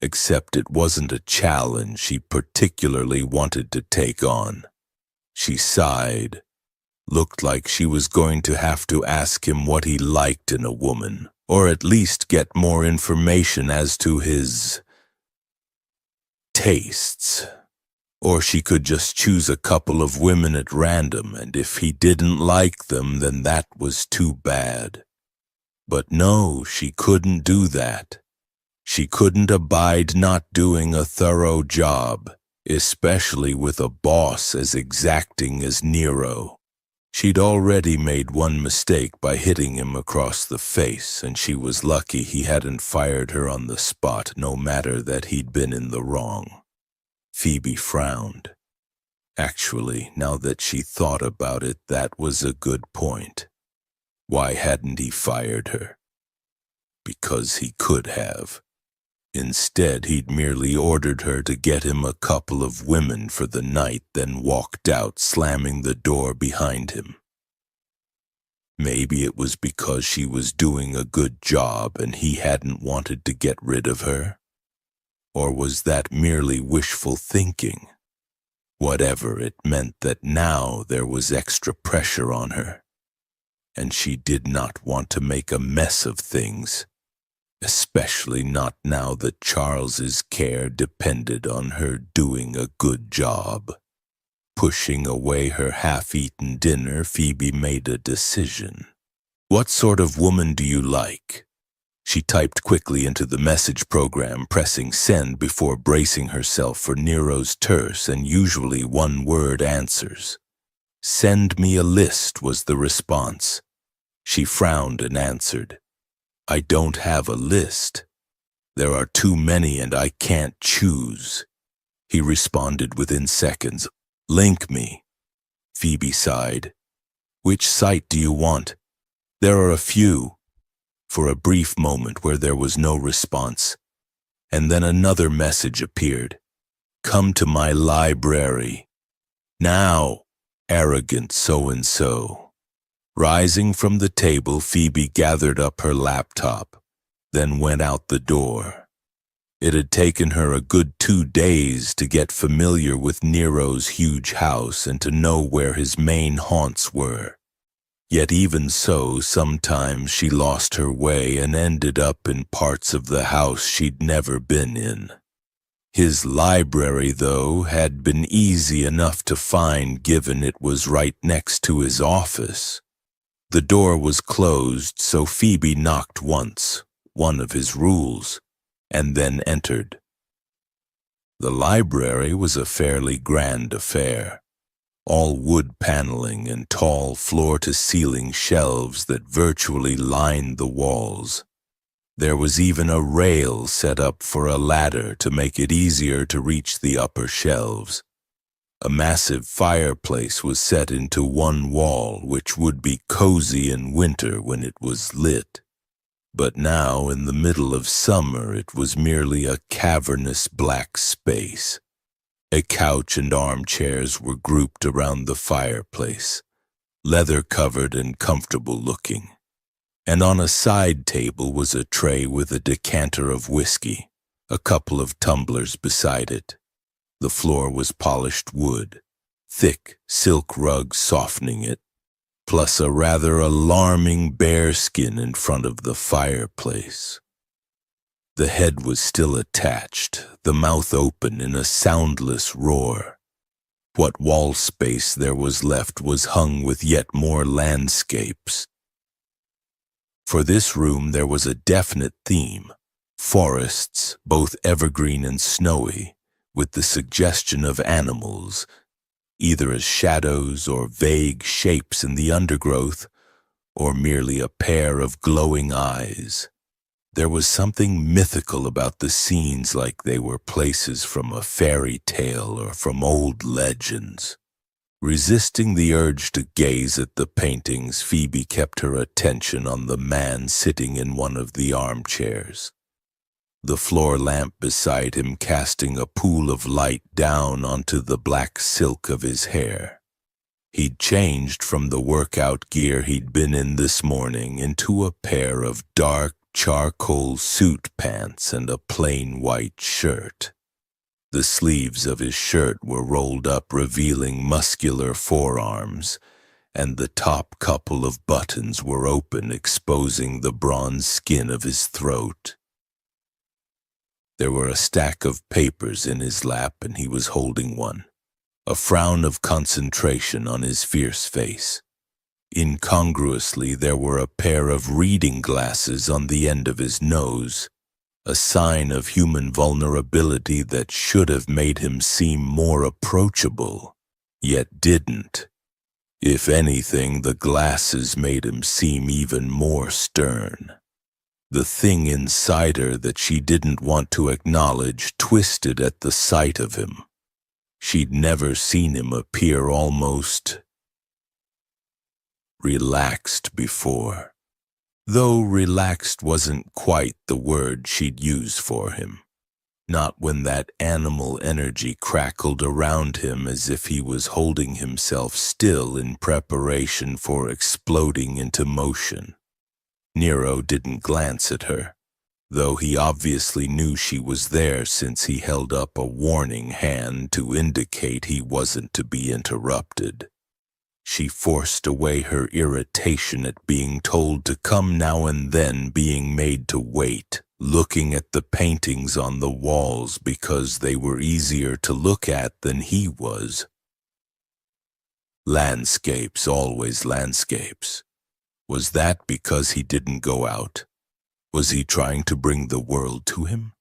A: Except it wasn't a challenge she particularly wanted to take on. She sighed. Looked like she was going to have to ask him what he liked in a woman, or at least get more information as to his tastes. Or she could just choose a couple of women at random, and if he didn't like them, then that was too bad. But no, she couldn't do that. She couldn't abide not doing a thorough job, especially with a boss as exacting as Nero. She'd already made one mistake by hitting him across the face, and she was lucky he hadn't fired her on the spot, no matter that he'd been in the wrong. Phoebe frowned. Actually, now that she thought about it, that was a good point. Why hadn't he fired her? Because he could have. Instead, he'd merely ordered her to get him a couple of women for the night, then walked out, slamming the door behind him. Maybe it was because she was doing a good job and he hadn't wanted to get rid of her? Or was that merely wishful thinking? Whatever, it meant that now there was extra pressure on her, and she did not want to make a mess of things. Especially not now that Charles's care depended on her doing a good job. Pushing away her half-eaten dinner, Phoebe made a decision. "What sort of woman do you like?" She typed quickly into the message program, pressing send before bracing herself for Nero's terse and usually one-word answers. "Send me a list," was the response. She frowned and answered, "I don't have a list. There are too many and I can't choose." He responded within seconds, "Link me." Phoebe sighed. "Which site do you want?" "There are a few." For a brief moment where there was no response, and then another message appeared. "Come to my library. Now, arrogant so-and-so." Rising from the table, Phoebe gathered up her laptop, then went out the door. It had taken her a good 2 days to get familiar with Nero's huge house and to know where his main haunts were. Yet even so, sometimes she lost her way and ended up in parts of the house she'd never been in. His library, though, had been easy enough to find given it was right next to his office. The door was closed, so Phoebe knocked once, one of his rules, and then entered. The library was a fairly grand affair, all wood paneling and tall floor-to-ceiling shelves that virtually lined the walls. There was even a rail set up for a ladder to make it easier to reach the upper shelves. A massive fireplace was set into one wall, which would be cozy in winter when it was lit. But now, in the middle of summer, it was merely a cavernous black space. A couch and armchairs were grouped around the fireplace, leather-covered and comfortable-looking. And on a side table was a tray with a decanter of whiskey, a couple of tumblers beside it. The floor was polished wood, thick silk rugs softening it, plus a rather alarming bearskin in front of the fireplace. The head was still attached, the mouth open in a soundless roar. What wall space there was left was hung with yet more landscapes. For this room there was a definite theme: forests, both evergreen and snowy, with the suggestion of animals, either as shadows or vague shapes in the undergrowth, or merely a pair of glowing eyes. There was something mythical about the scenes, like they were places from a fairy tale or from old legends. Resisting the urge to gaze at the paintings, Phoebe kept her attention on the man sitting in one of the armchairs, the floor lamp beside him casting a pool of light down onto the black silk of his hair. He'd changed from the workout gear he'd been in this morning into a pair of dark charcoal suit pants and a plain white shirt. The sleeves of his shirt were rolled up, revealing muscular forearms, and the top couple of buttons were open, exposing the bronze skin of his throat. There were a stack of papers in his lap, and he was holding one, a frown of concentration on his fierce face. Incongruously, there were a pair of reading glasses on the end of his nose, a sign of human vulnerability that should have made him seem more approachable, yet didn't. If anything, the glasses made him seem even more stern. The thing inside her that she didn't want to acknowledge twisted at the sight of him. She'd never seen him appear almost relaxed before. Though relaxed wasn't quite the word she'd use for him. Not when that animal energy crackled around him as if he was holding himself still in preparation for exploding into motion. Nero didn't glance at her, though he obviously knew she was there since he held up a warning hand to indicate he wasn't to be interrupted. She forced away her irritation at being told to come now and then, being made to wait, looking at the paintings on the walls because they were easier to look at than he was. Landscapes, always landscapes. Was that because he didn't go out? Was he trying to bring the world to him?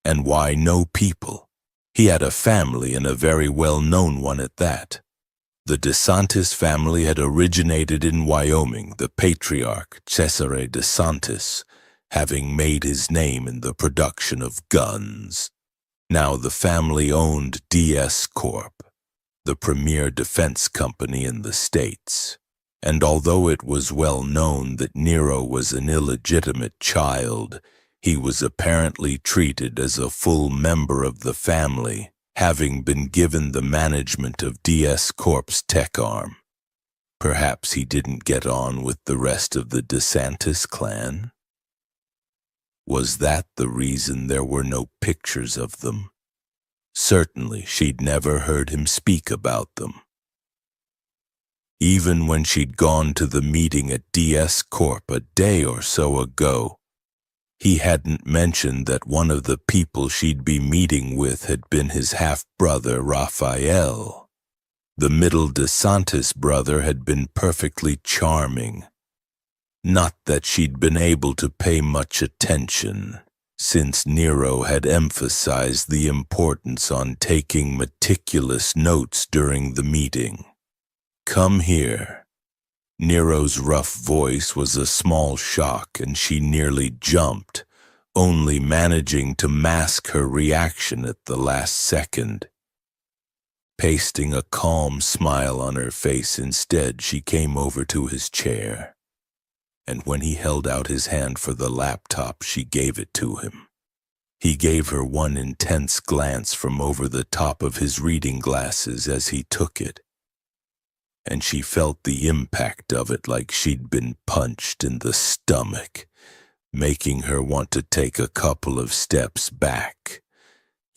A: And why no people? He had a family, and a very well-known one at that. The DeSantis family had originated in Wyoming, the patriarch Cesare DeSantis having made his name in the production of guns. Now the family owned DS Corp, the premier defense company in the States, and although it was well known that Nero was an illegitimate child, he was apparently treated as a full member of the family, having been given the management of DS Corp's tech arm. Perhaps he didn't get on with the rest of the DeSantis clan? Was that the reason there were no pictures of them? Certainly she'd never heard him speak about them. Even when she'd gone to the meeting at DS Corp a day or so ago, he hadn't mentioned that one of the people she'd be meeting with had been his half-brother Raphael. The middle DeSantis brother had been perfectly charming. Not that she'd been able to pay much attention, since Nero had emphasized the importance on taking meticulous notes during the meeting. "Come here." Nero's rough voice was a small shock, and she nearly jumped, only managing to mask her reaction at the last second. Pasting a calm smile on her face instead, she came over to his chair, and when he held out his hand for the laptop, she gave it to him. He gave her one intense glance from over the top of his reading glasses as he took it, and she felt the impact of it like she'd been punched in the stomach, making her want to take a couple of steps back.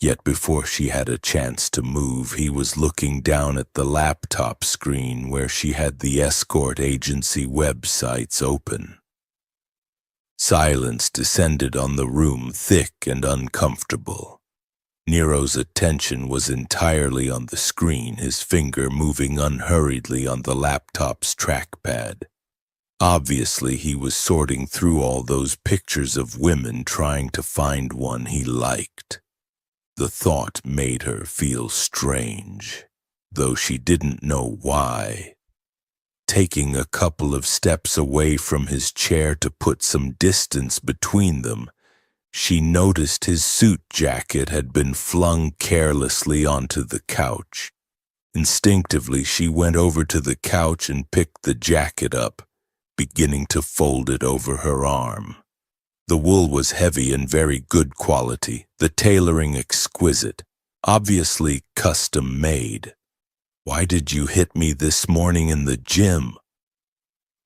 A: Yet before she had a chance to move, he was looking down at the laptop screen where she had the escort agency websites open. Silence descended on the room, thick and uncomfortable. Nero's attention was entirely on the screen, his finger moving unhurriedly on the laptop's trackpad. Obviously, he was sorting through all those pictures of women, trying to find one he liked. The thought made her feel strange, though she didn't know why. Taking a couple of steps away from his chair to put some distance between them, she noticed his suit jacket had been flung carelessly onto the couch. Instinctively, she went over to the couch and picked the jacket up, beginning to fold it over her arm. The wool was heavy and very good quality, the tailoring exquisite, obviously custom-made. "Why did you hit me this morning in the gym?"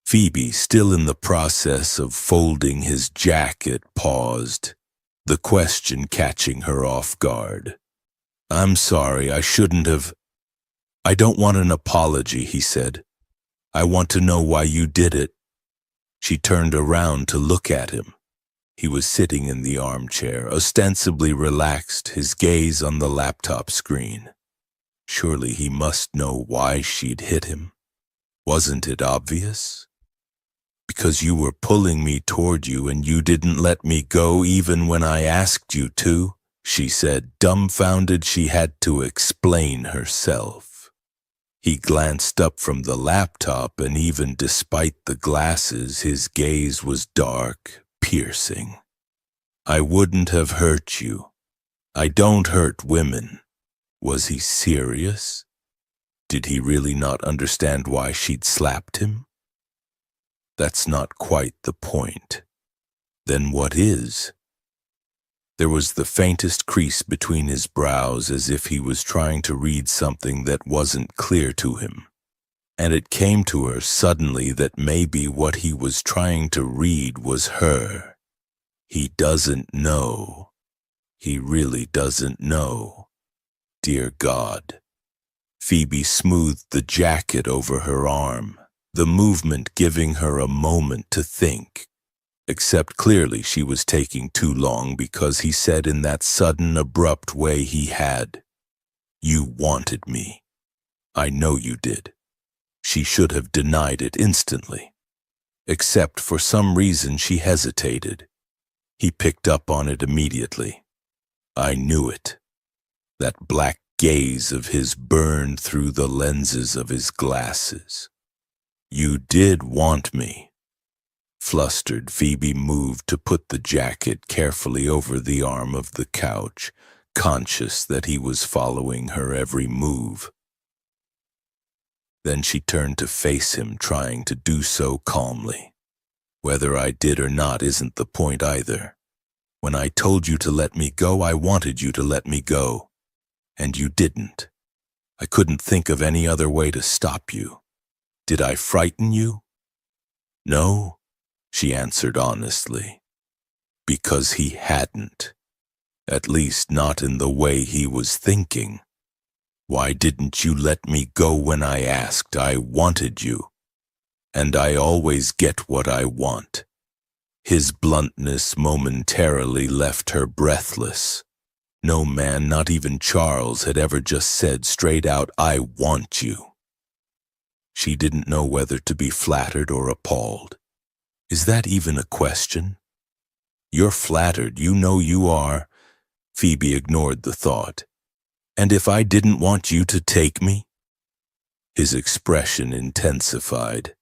A: Phoebe, still in the process of folding his jacket, paused, the question catching her off guard. "I'm sorry, I shouldn't have." "I don't want an apology," he said. "I want to know why you did it." She turned around to look at him. He was sitting in the armchair, ostensibly relaxed, his gaze on the laptop screen. Surely he must know why she'd hit him. Wasn't it obvious? "Because you were pulling me toward you and you didn't let me go even when I asked you to," she said, dumbfounded she had to explain herself. He glanced up from the laptop, and even despite the glasses, his gaze was dark, piercing. "I wouldn't have hurt you. I don't hurt women." Was he serious? Did he really not understand why she'd slapped him? That's not quite the point. Then what is? There was the faintest crease between his brows, as if he was trying to read something that wasn't clear to him. And it came to her suddenly that maybe what he was trying to read was her. He doesn't know. He really doesn't know. Dear God. Phoebe smoothed the jacket over her arm, the movement giving her a moment to think. Except clearly she was taking too long, because he said in that sudden, abrupt way he had, "You wanted me. I know you did." She should have denied it instantly. Except for some reason she hesitated. He picked up on it immediately. "I knew it. That black gaze of his burned through the lenses of his glasses. "You did want me." Flustered, Phoebe moved to put the jacket carefully over the arm of the couch, conscious that he was following her every move. Then she turned to face him, trying to do so calmly. "Whether I did or not isn't the point either. When I told you to let me go, I wanted you to let me go. And you didn't. I couldn't think of any other way to stop you. Did I frighten you?" "No," she answered honestly. "Because he hadn't. At least not in the way he was thinking. Why didn't you let me go when I asked? I wanted you. And I always get what I want." His bluntness momentarily left her breathless. No man, not even Charles, had ever just said straight out, "I want you." She didn't know whether to be flattered or appalled. Is that even a question? "You're flattered, you know you are." Phoebe ignored the thought. "And if I didn't want you to take me?" His expression intensified.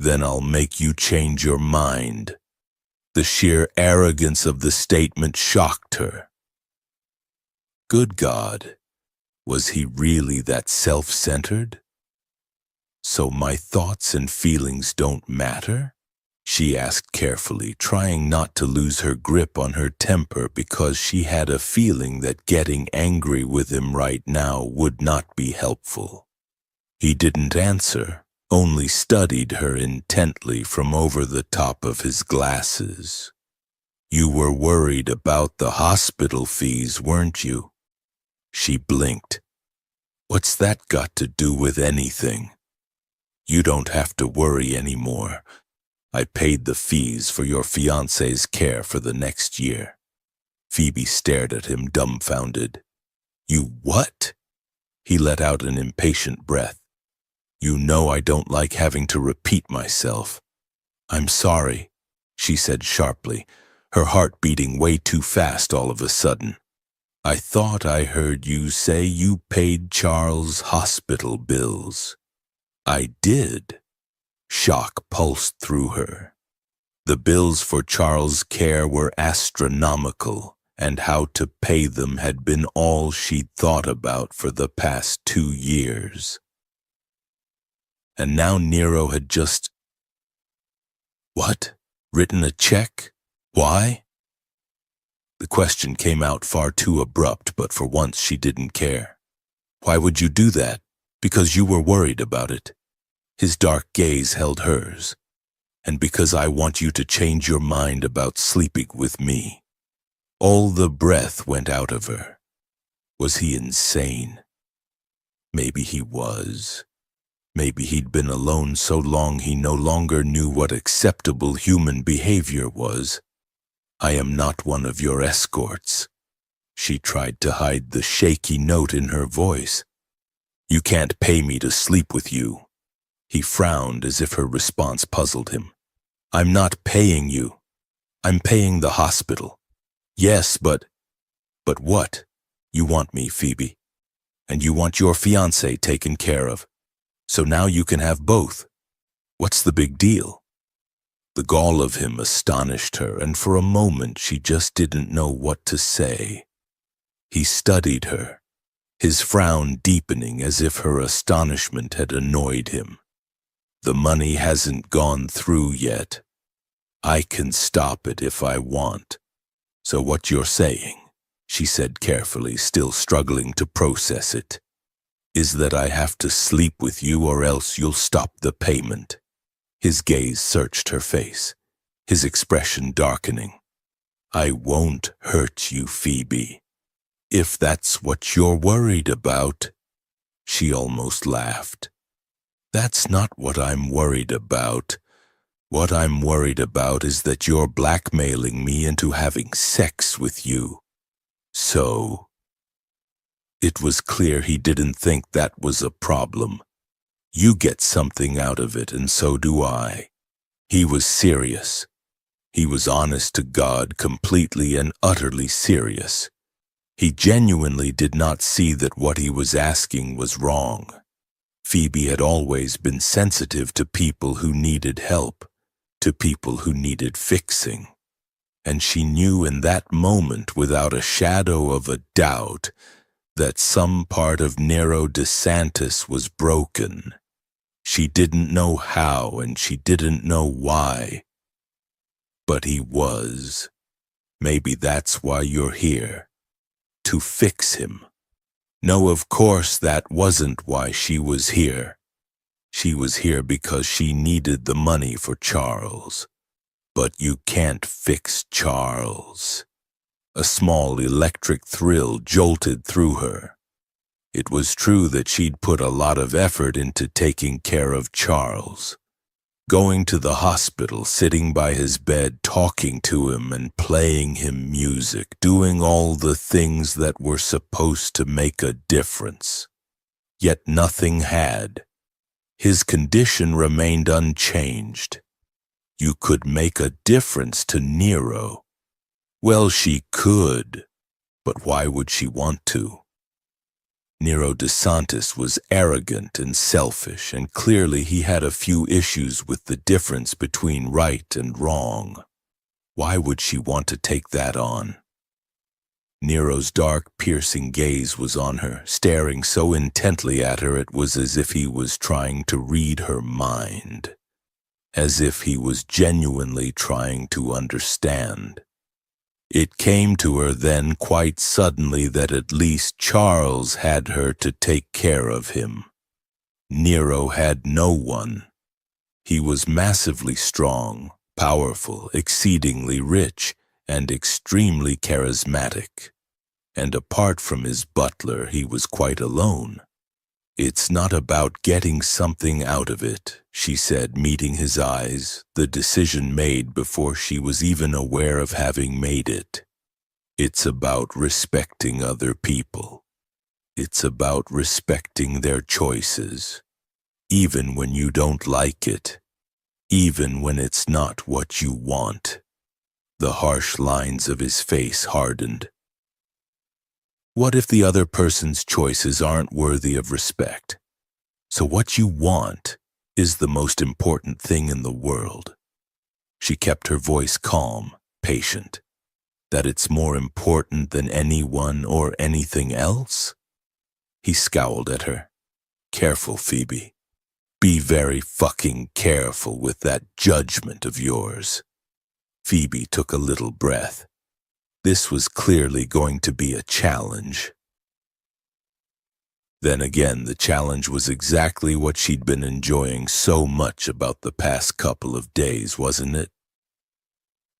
A: "Then I'll make you change your mind." The sheer arrogance of the statement shocked her. Good God, was he really that self-centered? "So my thoughts and feelings don't matter?" she asked carefully, trying not to lose her grip on her temper because she had a feeling that getting angry with him right now would not be helpful. He didn't answer, only studied her intently from over the top of his glasses. "You were worried about the hospital fees, weren't you?" She blinked. "What's that got to do with anything? You don't have to worry anymore. I paid the fees for your fiancé's care for the next year." Phoebe stared at him, dumbfounded. "You what?" He let out an impatient breath. "You know I don't like having to repeat myself." "I'm sorry," she said sharply, her heart beating way too fast all of a sudden. "I thought I heard you say you paid Charles' hospital bills." "I did." Shock pulsed through her. The bills for Charles' care were astronomical, and how to pay them had been all she'd thought about for the past 2 years. And now Nero had just... What? Written a check? Why? The question came out far too abrupt, but for once she didn't care. "Why would you do that?" "Because you were worried about it." His dark gaze held hers. "And because I want you to change your mind about sleeping with me." All the breath went out of her. Was he insane? Maybe he was. Maybe he'd been alone so long he no longer knew what acceptable human behavior was. "I am not one of your escorts." She tried to hide the shaky note in her voice. "You can't pay me to sleep with you." He frowned as if her response puzzled him. "I'm not paying you. I'm paying the hospital." "Yes, but..." "But what? You want me, Phoebe. And you want your fiancé taken care of. So now you can have both. What's the big deal?" The gall of him astonished her, and for a moment she just didn't know what to say. He studied her, his frown deepening as if her astonishment had annoyed him. "The money hasn't gone through yet. I can stop it if I want. So what you're saying," she said carefully, still struggling to process it, "is that I have to sleep with you or else you'll stop the payment." His gaze searched her face, his expression darkening. "I won't hurt you, Phoebe. If that's what you're worried about." She almost laughed. "That's not what I'm worried about. What I'm worried about is that you're blackmailing me into having sex with you. So..." It was clear he didn't think that was a problem. "You get something out of it, and so do I." He was serious. He was honest to God, completely and utterly serious. He genuinely did not see that what he was asking was wrong. Phoebe had always been sensitive to people who needed help, to people who needed fixing. And she knew in that moment, without a shadow of a doubt, that some part of Nero DeSantis was broken. She didn't know how, and she didn't know why. But he was. Maybe that's why you're here. To fix him. No, of course that wasn't why she was here. She was here because she needed the money for Charles. But you can't fix Charles. A small electric thrill jolted through her. It was true that she'd put a lot of effort into taking care of Charles. Going to the hospital, sitting by his bed, talking to him and playing him music, doing all the things that were supposed to make a difference. Yet nothing had. His condition remained unchanged. You could make a difference to Nero. Well, she could, but why would she want to? Nero DeSantis was arrogant and selfish, and clearly he had a few issues with the difference between right and wrong. Why would she want to take that on? Nero's dark, piercing gaze was on her, staring so intently at her it was as if he was trying to read her mind, as if he was genuinely trying to understand. It came to her then quite suddenly that at least Charles had her to take care of him. Nero had no one. He was massively strong, powerful, exceedingly rich, and extremely charismatic. And apart from his butler, he was quite alone. "It's not about getting something out of it," she said, meeting his eyes, the decision made before she was even aware of having made it. "It's about respecting other people. It's about respecting their choices, even when you don't like it, even when it's not what you want." The harsh lines of his face hardened. What if the other person's choices aren't worthy of respect? So what you want is the most important thing in the world. She kept her voice calm, patient. That it's more important than anyone or anything else? He scowled at her. "Careful, Phoebe. Be very fucking careful with that judgment of yours." Phoebe took a little breath. This was clearly going to be a challenge. Then again, the challenge was exactly what she'd been enjoying so much about the past couple of days, wasn't it?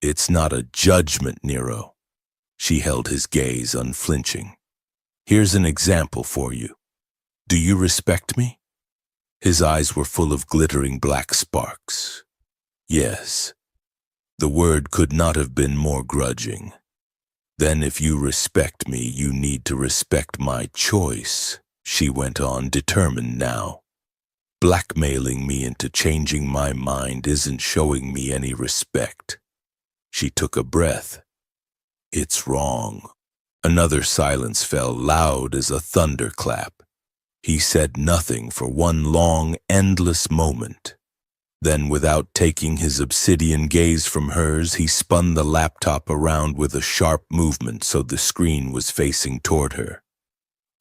A: "It's not a judgment, Nero." She held his gaze unflinching. "Here's an example for you. Do you respect me?" His eyes were full of glittering black sparks. Yes. The word could not have been more grudging. "Then if you respect me, you need to respect my choice," she went on, determined now. "Blackmailing me into changing my mind isn't showing me any respect." She took a breath. "It's wrong." Another silence fell, loud as a thunderclap. He said nothing for one long, endless moment. Then, without taking his obsidian gaze from hers, he spun the laptop around with a sharp movement so the screen was facing toward her.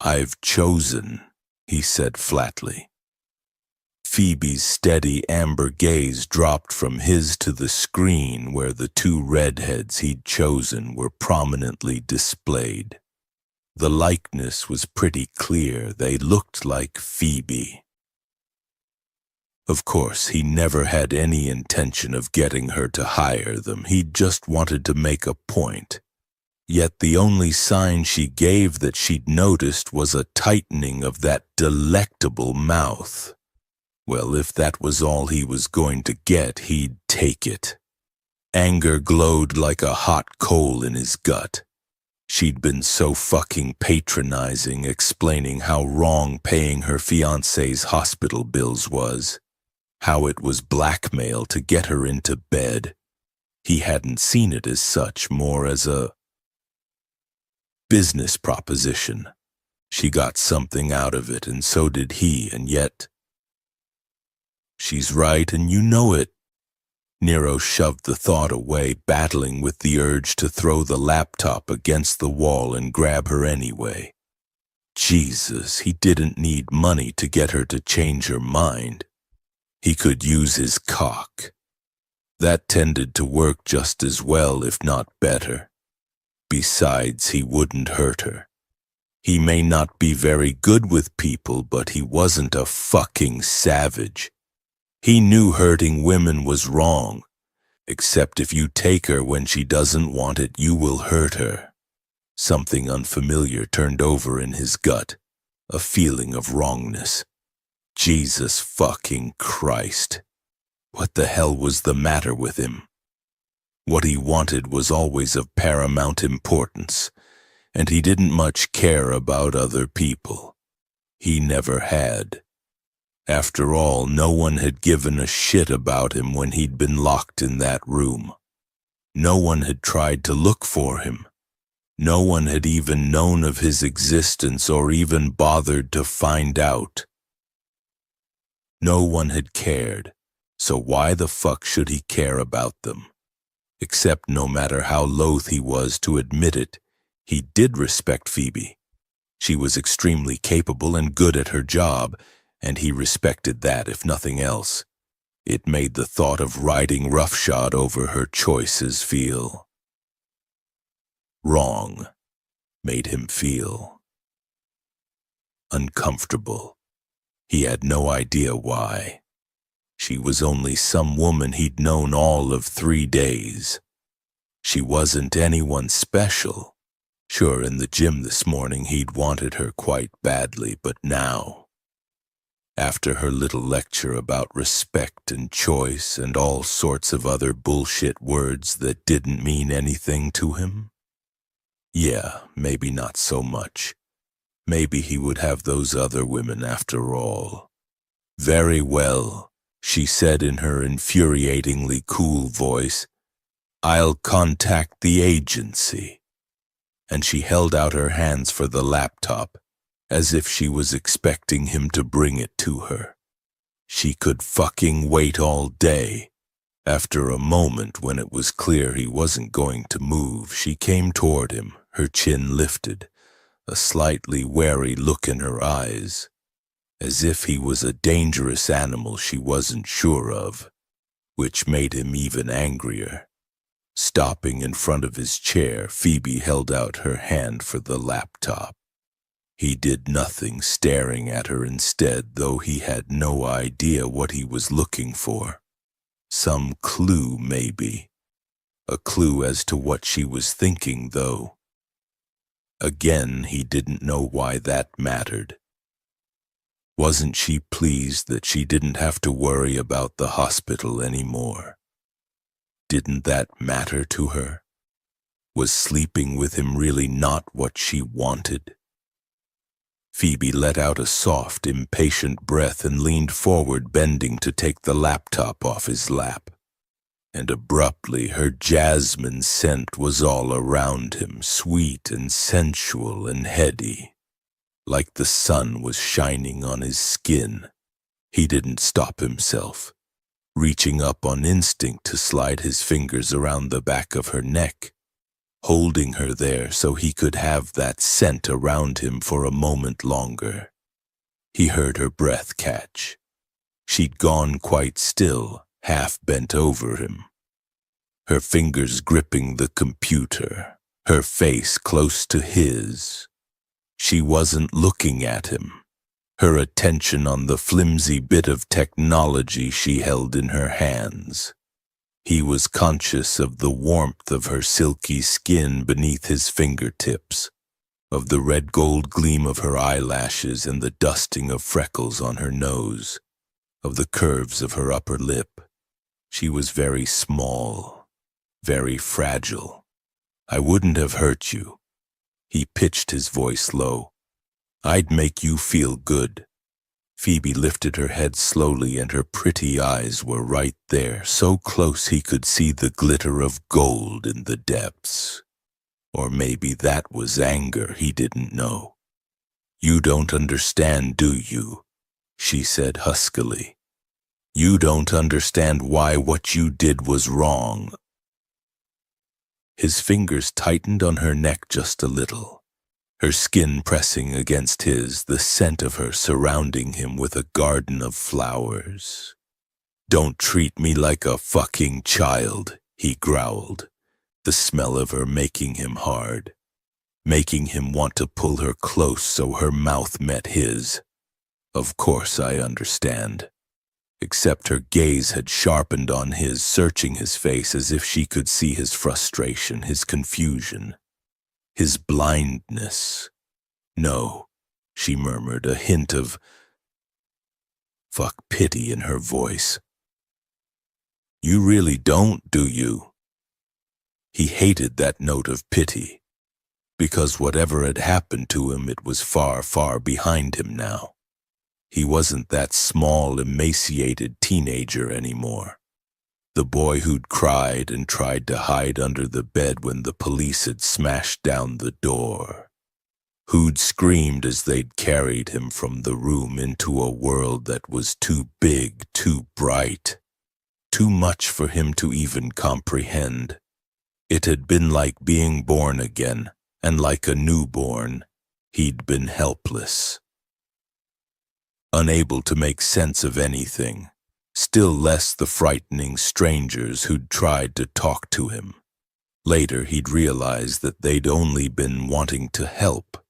A: "I've chosen," he said flatly. Phoebe's steady amber gaze dropped from his to the screen where the two redheads he'd chosen were prominently displayed. The likeness was pretty clear. They looked like Phoebe. Of course, he never had any intention of getting her to hire them. He just wanted to make a point. Yet the only sign she gave that she'd noticed was a tightening of that delectable mouth. Well, if that was all he was going to get, he'd take it. Anger glowed like a hot coal in his gut. She'd been so fucking patronizing, explaining how wrong paying her fiancé's hospital bills was. How it was blackmail to get her into bed. He hadn't seen it as such, more as a... business proposition. She got something out of it, and so did he, and yet... She's right, and you know it. Nero shoved the thought away, battling with the urge to throw the laptop against the wall and grab her anyway. Jesus, he didn't need money to get her to change her mind. He could use his cock. That tended to work just as well, if not better. Besides, he wouldn't hurt her. He may not be very good with people, but he wasn't a fucking savage. He knew hurting women was wrong, except if you take her when she doesn't want it, you will hurt her. Something unfamiliar turned over in his gut, a feeling of wrongness. Jesus fucking Christ. What the hell was the matter with him? What he wanted was always of paramount importance, and he didn't much care about other people. He never had. After all, no one had given a shit about him when he'd been locked in that room. No one had tried to look for him. No one had even known of his existence or even bothered to find out. No one had cared, so why the fuck should he care about them? Except no matter how loath he was to admit it, he did respect Phoebe. She was extremely capable and good at her job, and he respected that if nothing else. It made the thought of riding roughshod over her choices feel wrong, made him feel uncomfortable. He had no idea why. She was only some woman he'd known all of 3 days. She wasn't anyone special. Sure, in the gym this morning he'd wanted her quite badly, but now, after her little lecture about respect and choice and all sorts of other bullshit words that didn't mean anything to him? Yeah, maybe not so much. Maybe he would have those other women after all. Very well, she said in her infuriatingly cool voice. I'll contact the agency. And she held out her hands for the laptop, as if she was expecting him to bring it to her. She could fucking wait all day. After a moment, when it was clear he wasn't going to move, she came toward him, her chin lifted, a slightly wary look in her eyes, as if he was a dangerous animal she wasn't sure of, which made him even angrier. Stopping in front of his chair, Phoebe held out her hand for the laptop. He did nothing, staring at her instead, though he had no idea what he was looking for. Some clue, maybe. A clue as to what she was thinking, though. Again, he didn't know why that mattered. Wasn't she pleased that she didn't have to worry about the hospital anymore? Didn't that matter to her? Was sleeping with him really not what she wanted? Phoebe let out a soft, impatient breath and leaned forward, bending to take the laptop off his lap. And abruptly, her jasmine scent was all around him, sweet and sensual and heady. Like the sun was shining on his skin. He didn't stop himself, reaching up on instinct to slide his fingers around the back of her neck, holding her there so he could have that scent around him for a moment longer. He heard her breath catch. She'd gone quite still, half bent over him, her fingers gripping the computer, her face close to his. She wasn't looking at him, her attention on the flimsy bit of technology she held in her hands. He was conscious of the warmth of her silky skin beneath his fingertips, of the red-gold gleam of her eyelashes and the dusting of freckles on her nose, of the curves of her upper lip. She was very small, very fragile. I wouldn't have hurt you. He pitched his voice low. I'd make you feel good. Phoebe lifted her head slowly, and her pretty eyes were right there, so close he could see the glitter of gold in the depths. Or maybe that was anger he didn't know. "You don't understand, do you?" she said huskily. "You don't understand why what you did was wrong." His fingers tightened on her neck just a little, her skin pressing against his, the scent of her surrounding him with a garden of flowers. "Don't treat me like a fucking child," he growled, the smell of her making him hard, making him want to pull her close so her mouth met his. "Of course I understand." Except her gaze had sharpened on his, searching his face as if she could see his frustration, his confusion, his blindness. "No," she murmured, a hint of pity in her voice. "You really don't, do you?" He hated that note of pity, because whatever had happened to him, it was far, far behind him now. He wasn't that small, emaciated teenager anymore. The boy who'd cried and tried to hide under the bed when the police had smashed down the door. Who'd screamed as they'd carried him from the room into a world that was too big, too bright, too much for him to even comprehend. It had been like being born again, and like a newborn, he'd been helpless. Unable to make sense of anything, still less the frightening strangers who'd tried to talk to him. Later he'd realized that they'd only been wanting to help.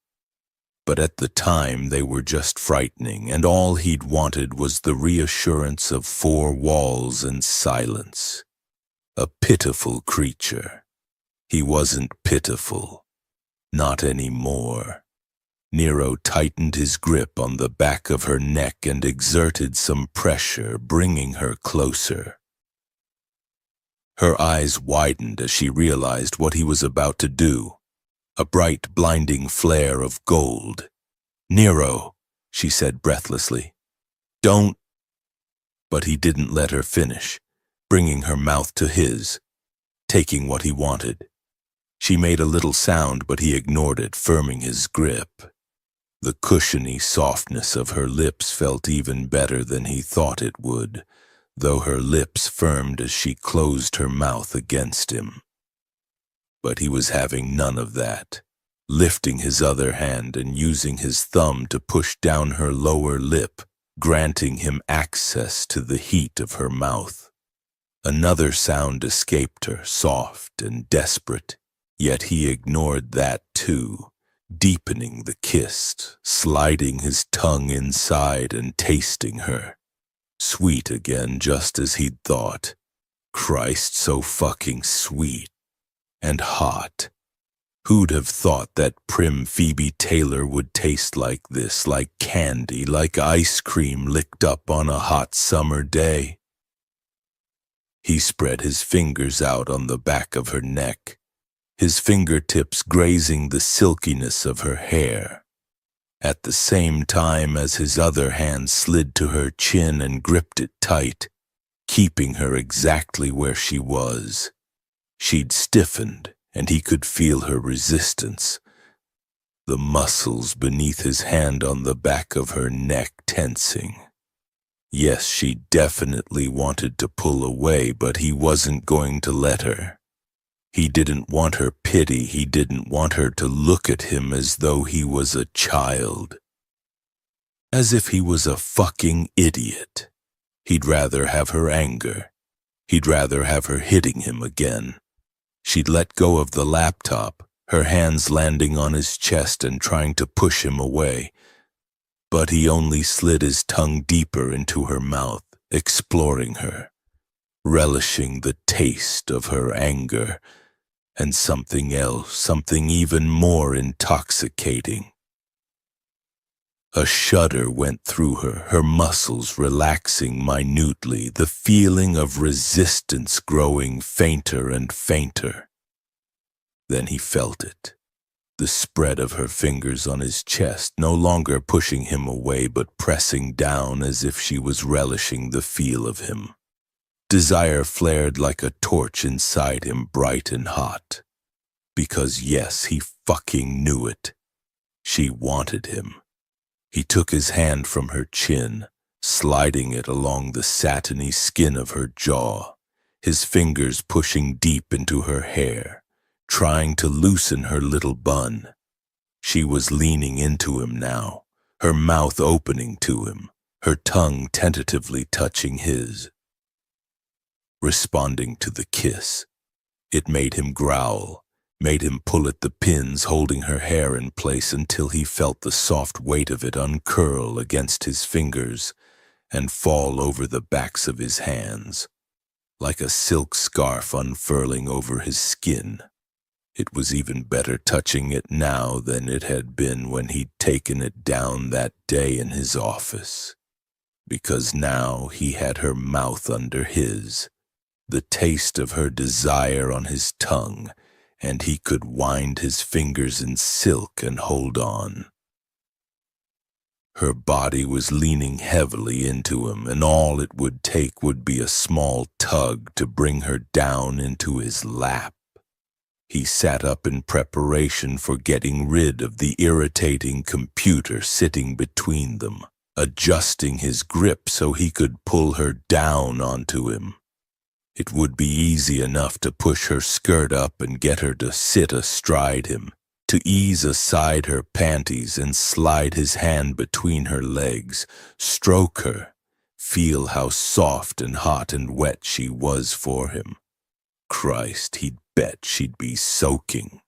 A: But at the time they were just frightening, and all he'd wanted was the reassurance of four walls and silence. A pitiful creature. He wasn't pitiful. Not anymore. Nero tightened his grip on the back of her neck and exerted some pressure, bringing her closer. Her eyes widened as she realized what he was about to do. A bright, blinding flare of gold. "Nero," she said breathlessly. "Don't—" But he didn't let her finish, bringing her mouth to his, taking what he wanted. She made a little sound, but he ignored it, firming his grip. The cushiony softness of her lips felt even better than he thought it would, though her lips firmed as she closed her mouth against him. But he was having none of that, lifting his other hand and using his thumb to push down her lower lip, granting him access to the heat of her mouth. Another sound escaped her, soft and desperate, yet he ignored that too, deepening the kiss, sliding his tongue inside and tasting her. Sweet again, just as he'd thought. Christ, so fucking sweet. And hot. Who'd have thought that prim Phoebe Taylor would taste like this, like candy, like ice cream licked up on a hot summer day? He spread his fingers out on the back of her neck, his fingertips grazing the silkiness of her hair, at the same time as his other hand slid to her chin and gripped it tight, keeping her exactly where she was. She'd stiffened, and he could feel her resistance, the muscles beneath his hand on the back of her neck tensing. Yes, she definitely wanted to pull away, but he wasn't going to let her. He didn't want her pity, he didn't want her to look at him as though he was a child. As if he was a fucking idiot. He'd rather have her anger. He'd rather have her hitting him again. She'd let go of the laptop, her hands landing on his chest and trying to push him away. But he only slid his tongue deeper into her mouth, exploring her, relishing the taste of her anger, and something else, something even more intoxicating. A shudder went through her, her muscles relaxing minutely, the feeling of resistance growing fainter and fainter. Then he felt it, the spread of her fingers on his chest, no longer pushing him away but pressing down as if she was relishing the feel of him. Desire flared like a torch inside him, bright and hot. Because yes, he fucking knew it. She wanted him. He took his hand from her chin, sliding it along the satiny skin of her jaw, his fingers pushing deep into her hair, trying to loosen her little bun. She was leaning into him now, her mouth opening to him, her tongue tentatively touching his. Responding to the kiss, it made him growl, made him pull at the pins holding her hair in place until he felt the soft weight of it uncurl against his fingers and fall over the backs of his hands, like a silk scarf unfurling over his skin. It was even better touching it now than it had been when he'd taken it down that day in his office, because now he had her mouth under his, the taste of her desire on his tongue, and he could wind his fingers in silk and hold on. Her body was leaning heavily into him, and all it would take would be a small tug to bring her down into his lap. He sat up in preparation for getting rid of the irritating computer sitting between them, adjusting his grip so he could pull her down onto him. It would be easy enough to push her skirt up and get her to sit astride him, to ease aside her panties and slide his hand between her legs, stroke her, feel how soft and hot and wet she was for him. Christ, he'd bet she'd be soaking.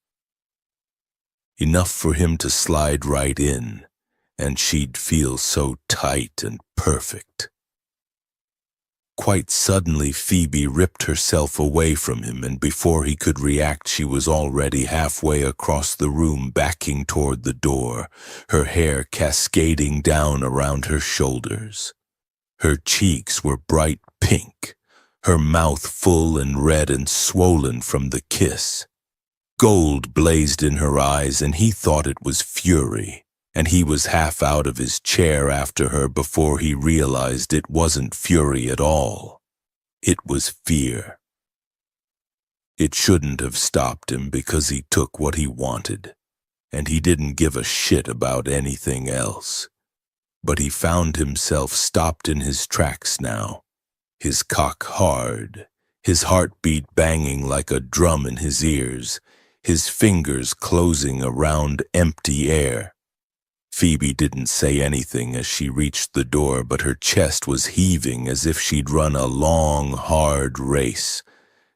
A: Enough for him to slide right in, and she'd feel so tight and perfect. Quite suddenly, Phoebe ripped herself away from him, and before he could react, she was already halfway across the room, backing toward the door, her hair cascading down around her shoulders. Her cheeks were bright pink, her mouth full and red and swollen from the kiss. Gold blazed in her eyes, and he thought it was fury. And he was half out of his chair after her before he realized it wasn't fury at all. It was fear. It shouldn't have stopped him because he took what he wanted, and he didn't give a shit about anything else. But he found himself stopped in his tracks now, his cock hard, his heartbeat banging like a drum in his ears, his fingers closing around empty air. Phoebe didn't say anything as she reached the door, but her chest was heaving as if she'd run a long, hard race,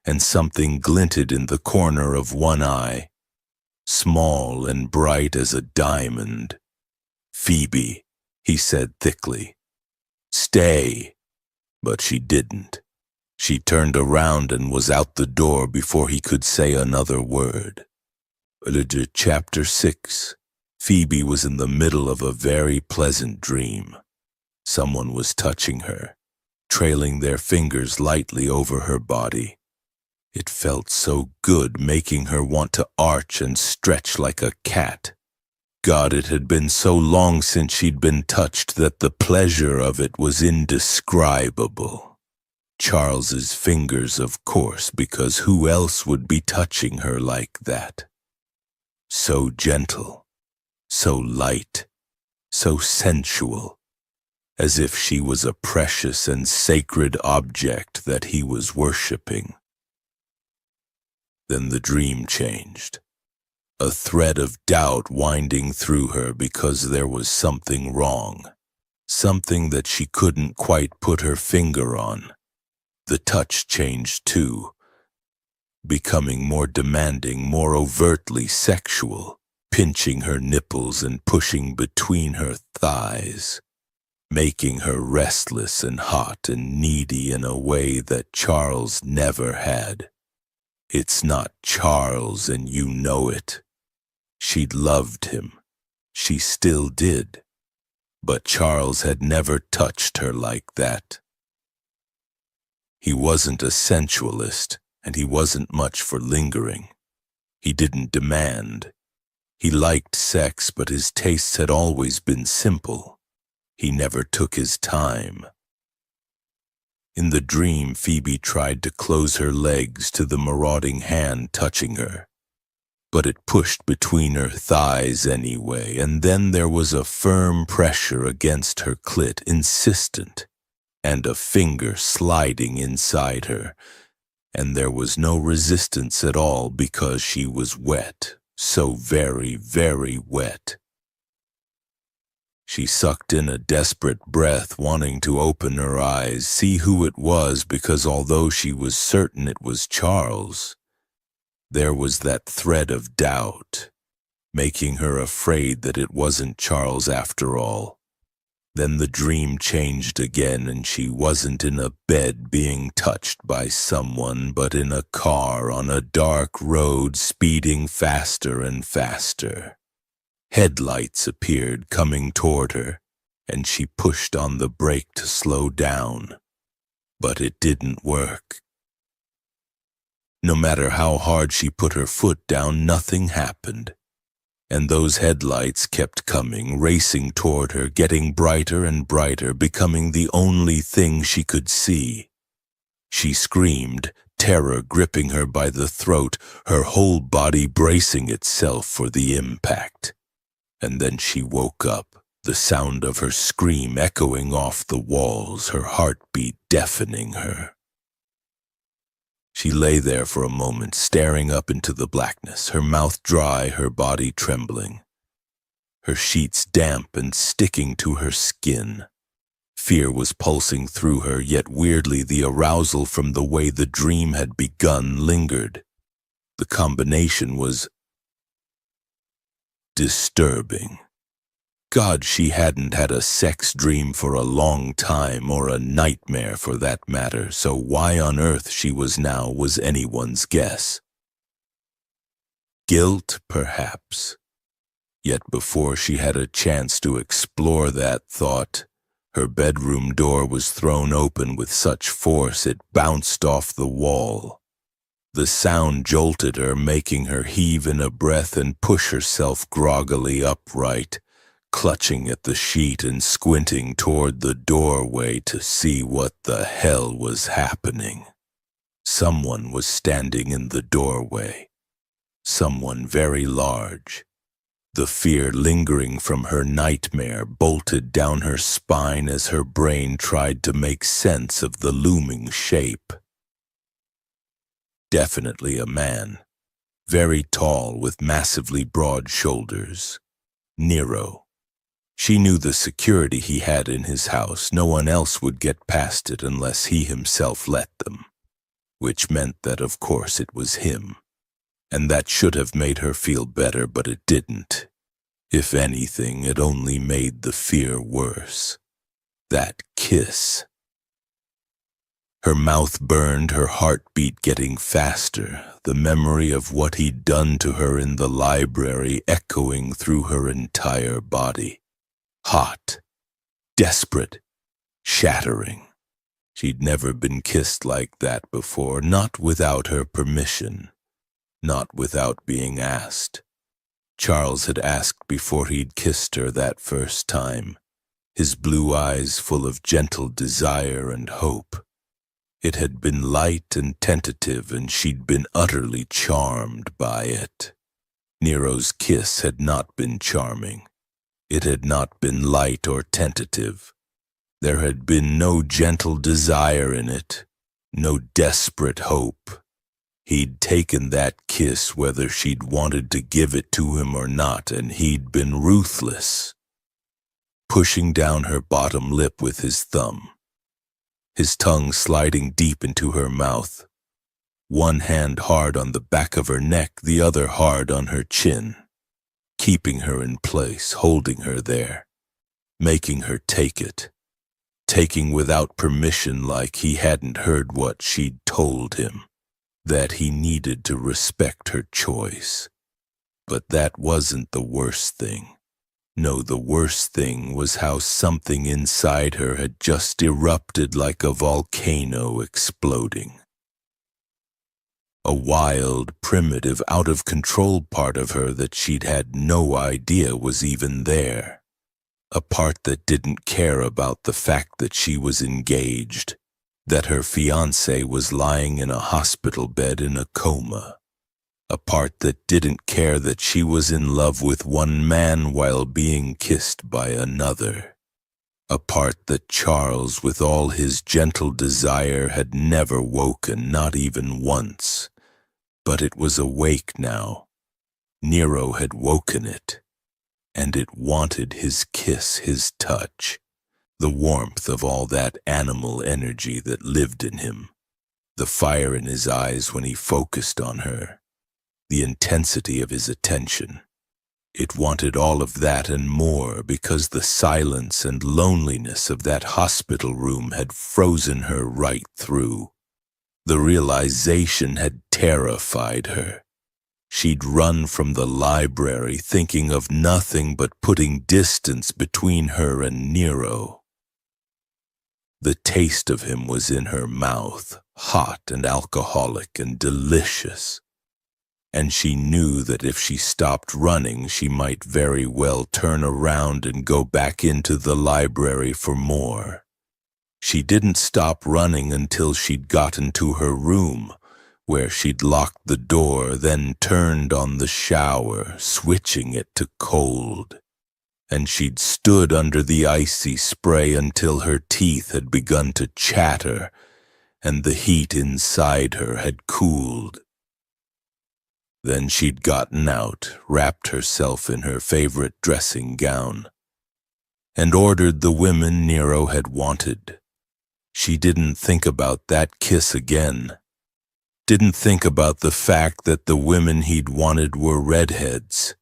A: and something glinted in the corner of one eye, small and bright as a diamond. "Phoebe," he said thickly. "Stay." But she didn't. She turned around and was out the door before he could say another word. Chapter 6. Phoebe was in the middle of a very pleasant dream. Someone was touching her, trailing their fingers lightly over her body. It felt so good, making her want to arch and stretch like a cat. God, it had been so long since she'd been touched that the pleasure of it was indescribable. Charles's fingers, of course, because who else would be touching her like that? So gentle. So light, so sensual, as if she was a precious and sacred object that he was worshipping. Then the dream changed, a thread of doubt winding through her because there was something wrong, something that she couldn't quite put her finger on. The touch changed too, becoming more demanding, more overtly sexual, pinching her nipples and pushing between her thighs, making her restless and hot and needy in a way that Charles never had. It's not Charles, and you know it. She'd loved him. She still did. But Charles had never touched her like that. He wasn't a sensualist, and he wasn't much for lingering. He didn't demand. He liked sex, but his tastes had always been simple. He never took his time. In the dream, Phoebe tried to close her legs to the marauding hand touching her. but it pushed between her thighs anyway, and then there was a firm pressure against her clit, insistent, and a finger sliding inside her, and there was no resistance at all because she was wet, so very, very wet. She sucked in a desperate breath, wanting to open her eyes, see who it was, because although she was certain it was Charles, there was that thread of doubt, making her afraid that it wasn't Charles after all. Then the dream changed again, and she wasn't in a bed being touched by someone, but in a car on a dark road speeding faster and faster. Headlights appeared coming toward her, and she pushed on the brake to slow down. But it didn't work. No matter how hard she put her foot down, nothing happened. And those headlights kept coming, racing toward her, getting brighter and brighter, becoming the only thing she could see. She screamed, terror gripping her by the throat, her whole body bracing itself for the impact. And then she woke up, the sound of her scream echoing off the walls, her heartbeat deafening her. She lay there for a moment, staring up into the blackness, her mouth dry, her body trembling, her sheets damp and sticking to her skin. Fear was pulsing through her, yet weirdly the arousal from the way the dream had begun lingered. The combination was disturbing. God, she hadn't had a sex dream for a long time, or a nightmare for that matter, so why on earth she was now was anyone's guess. Guilt, perhaps. Yet before she had a chance to explore that thought, her bedroom door was thrown open with such force it bounced off the wall. The sound jolted her, making her heave in a breath and push herself groggily upright, clutching at the sheet and squinting toward the doorway to see what the hell was happening. Someone was standing in the doorway. Someone very large. The fear lingering from her nightmare bolted down her spine as her brain tried to make sense of the looming shape. Definitely a man, very tall with massively broad shoulders. Nero. She knew the security he had in his house. No one else would get past it unless he himself let them, which meant that of course it was him. And that should have made her feel better, but it didn't. If anything, it only made the fear worse. That kiss. Her mouth burned, her heartbeat getting faster, the memory of what he'd done to her in the library echoing through her entire body. Hot, desperate, shattering. She'd never been kissed like that before, not without her permission, not without being asked. Charles had asked before he'd kissed her that first time, his blue eyes full of gentle desire and hope. It had been light and tentative, and she'd been utterly charmed by it. Nero's kiss had not been charming. It had not been light or tentative. There had been no gentle desire in it, no desperate hope. He'd taken that kiss whether she'd wanted to give it to him or not, and he'd been ruthless, pushing down her bottom lip with his thumb, his tongue sliding deep into her mouth, one hand hard on the back of her neck, the other hard on her chin, keeping her in place, holding her there, making her take it, taking without permission like he hadn't heard what she'd told him, that he needed to respect her choice. But that wasn't the worst thing. No, the worst thing was how something inside her had just erupted like a volcano exploding. A wild, primitive, out-of-control part of her that she'd had no idea was even there. A part that didn't care about the fact that she was engaged, that her fiancé was lying in a hospital bed in a coma. a part that didn't care that she was in love with one man while being kissed by another, a part that Charles, with all his gentle desire, had never woken, not even once. But it was awake now. Nero had woken it, and it wanted his kiss, his touch, the warmth of all that animal energy that lived in him, the fire in his eyes when he focused on her, the intensity of his attention. It wanted all of that and more because the silence and loneliness of that hospital room had frozen her right through. The realization had terrified her. She'd run from the library thinking of nothing but putting distance between her and Nero. The taste of him was in her mouth, hot and alcoholic and delicious. And she knew that if she stopped running, she might very well turn around and go back into the library for more. She didn't stop running until she'd gotten to her room, where she'd locked the door, then turned on the shower, switching it to cold. And she'd stood under the icy spray until her teeth had begun to chatter, and the heat inside her had cooled. Then she'd gotten out, wrapped herself in her favorite dressing gown, and ordered the women Nero had wanted. She didn't think about that kiss again. Didn't think about the fact that the women he'd wanted were redheads.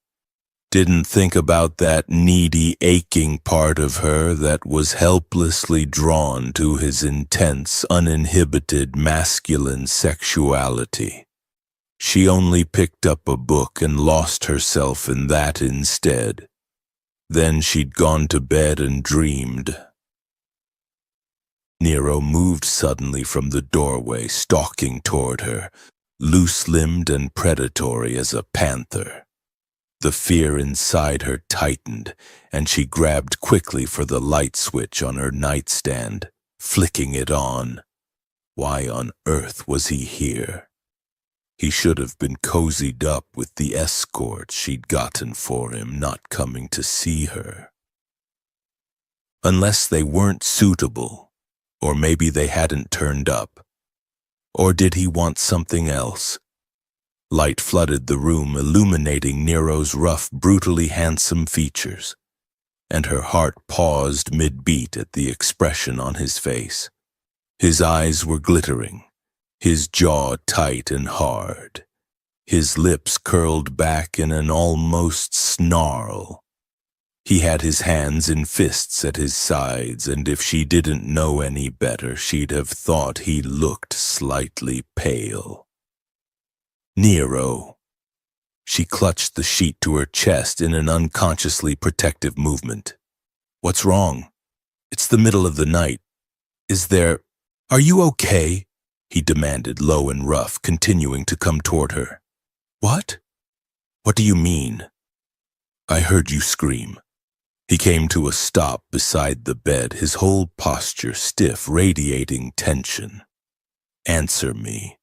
A: Didn't think about that needy, aching part of her that was helplessly drawn to his intense, uninhibited masculine sexuality. She only picked up a book and lost herself in that instead. Then she'd gone to bed and dreamed. Nero moved suddenly from the doorway, stalking toward her, loose-limbed and predatory as a panther. The fear inside her tightened, and she grabbed quickly for the light switch on her nightstand, flicking it on. Why on earth was he here? He should have been cozied up with the escort she'd gotten for him, not coming to see her. Unless they weren't suitable. Or maybe they hadn't turned up. Or did he want something else? Light flooded the room, illuminating Nero's rough, brutally handsome features, and her heart paused mid-beat at the expression on his face. His eyes were glittering, his jaw tight and hard, his lips curled back in an almost snarl. He had his hands in fists at his sides, and if she didn't know any better, she'd have thought he looked slightly pale. Nero. She clutched the sheet to her chest in an unconsciously protective movement. What's wrong? It's the middle of the night. Are you okay? He demanded, low and rough, continuing to come toward her. What? What do you mean? I heard you scream. He came to a stop beside the bed, his whole posture stiff, radiating tension. Answer me.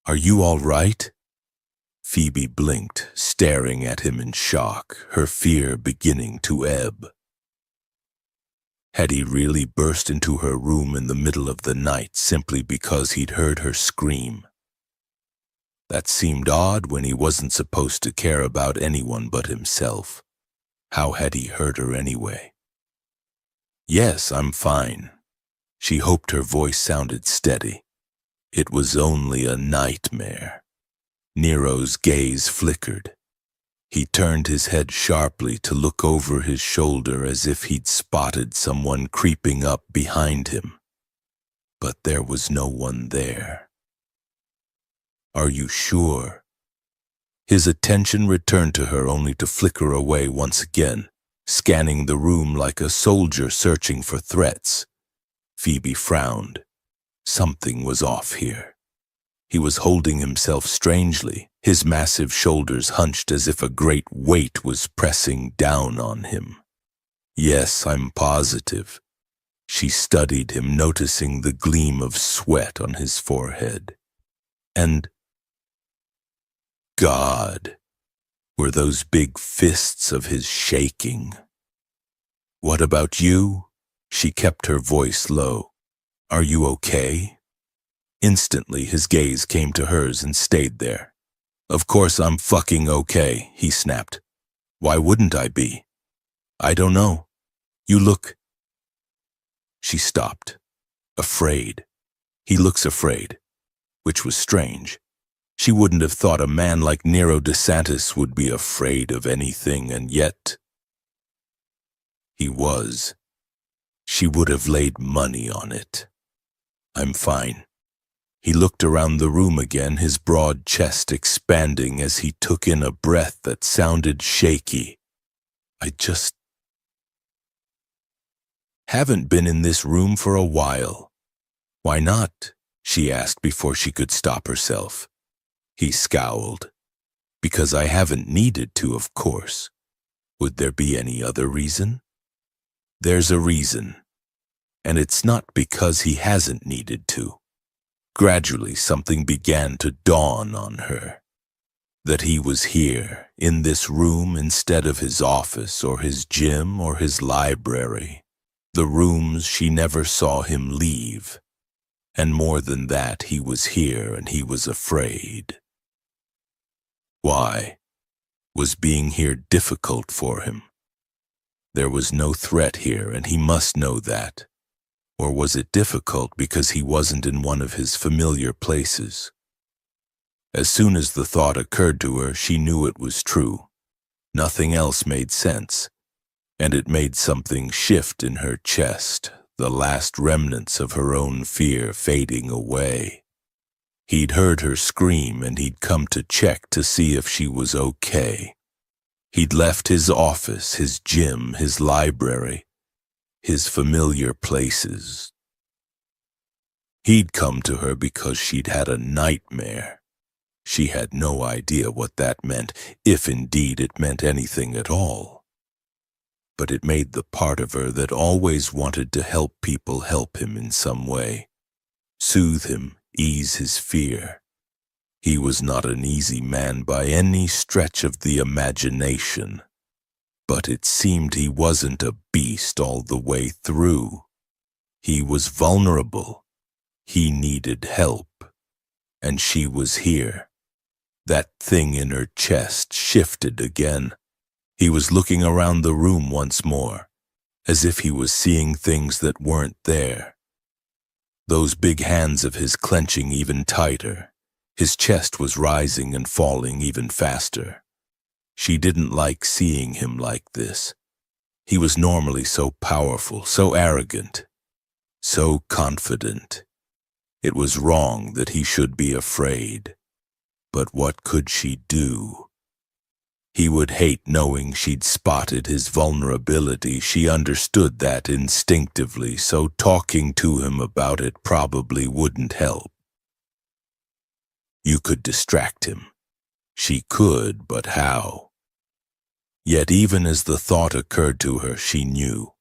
A: Are you all right? Phoebe blinked, staring at him in shock, her fear beginning to ebb. Had he really burst into her room in the middle of the night simply because he'd heard her scream? That seemed odd when he wasn't supposed to care about anyone but himself. How had he hurt her anyway? Yes, I'm fine. She hoped her voice sounded steady. It was only a nightmare. Nero's gaze flickered. He turned his head sharply to look over his shoulder as if he'd spotted someone creeping up behind him. But there was no one there. Are you sure? His attention returned to her only to flicker away once again, scanning the room like a soldier searching for threats. Phoebe frowned. Something was off here. He was holding himself strangely, his massive shoulders hunched as if a great weight was pressing down on him. Yes, I'm positive. She studied him, noticing the gleam of sweat on his forehead. And God, were those big fists of his shaking. "What about you?" She kept her voice low. "Are you okay?" Instantly, his gaze came to hers and stayed there. "Of course I'm fucking okay," he snapped. "Why wouldn't I be?" "I don't know. You look—" She stopped, afraid. He looks afraid, which was strange. She wouldn't have thought a man like Nero DeSantis would be afraid of anything, and yet he was. She would have laid money on it. "I'm fine." He looked around the room again, his broad chest expanding as he took in a breath that sounded shaky. "I just haven't been in this room for a while." "Why not?" she asked before she could stop herself. He scowled. "Because I haven't needed to, of course. Would there be any other reason?" "There's a reason, and it's not because he hasn't needed to." Gradually, something began to dawn on her. That he was here, in this room, instead of his office or his gym or his library. The rooms she never saw him leave. And more than that, he was here and he was afraid. Why? Was being here difficult for him? There was no threat here, and he must know that. Or was it difficult because he wasn't in one of his familiar places? As soon as the thought occurred to her, she knew it was true. Nothing else made sense, and it made something shift in her chest, the last remnants of her own fear fading away. He'd heard her scream, and he'd come to check to see if she was okay. He'd left his office, his gym, his library, his familiar places. He'd come to her because she'd had a nightmare. She had no idea what that meant, if indeed it meant anything at all. But it made the part of her that always wanted to help people help him in some way, soothe him, ease his fear. He was not an easy man by any stretch of the imagination. But it seemed he wasn't a beast all the way through. He was vulnerable. He needed help. And she was here. That thing in her chest shifted again. He was looking around the room once more, as if he was seeing things that weren't there. Those big hands of his clenching even tighter. His chest was rising and falling even faster. She didn't like seeing him like this. He was normally so powerful, so arrogant, so confident. It was wrong that he should be afraid. But what could she do? He would hate knowing she'd spotted his vulnerability. She understood that instinctively, so talking to him about it probably wouldn't help. You could distract him. She could, but how? Yet even as the thought occurred to her, she knew.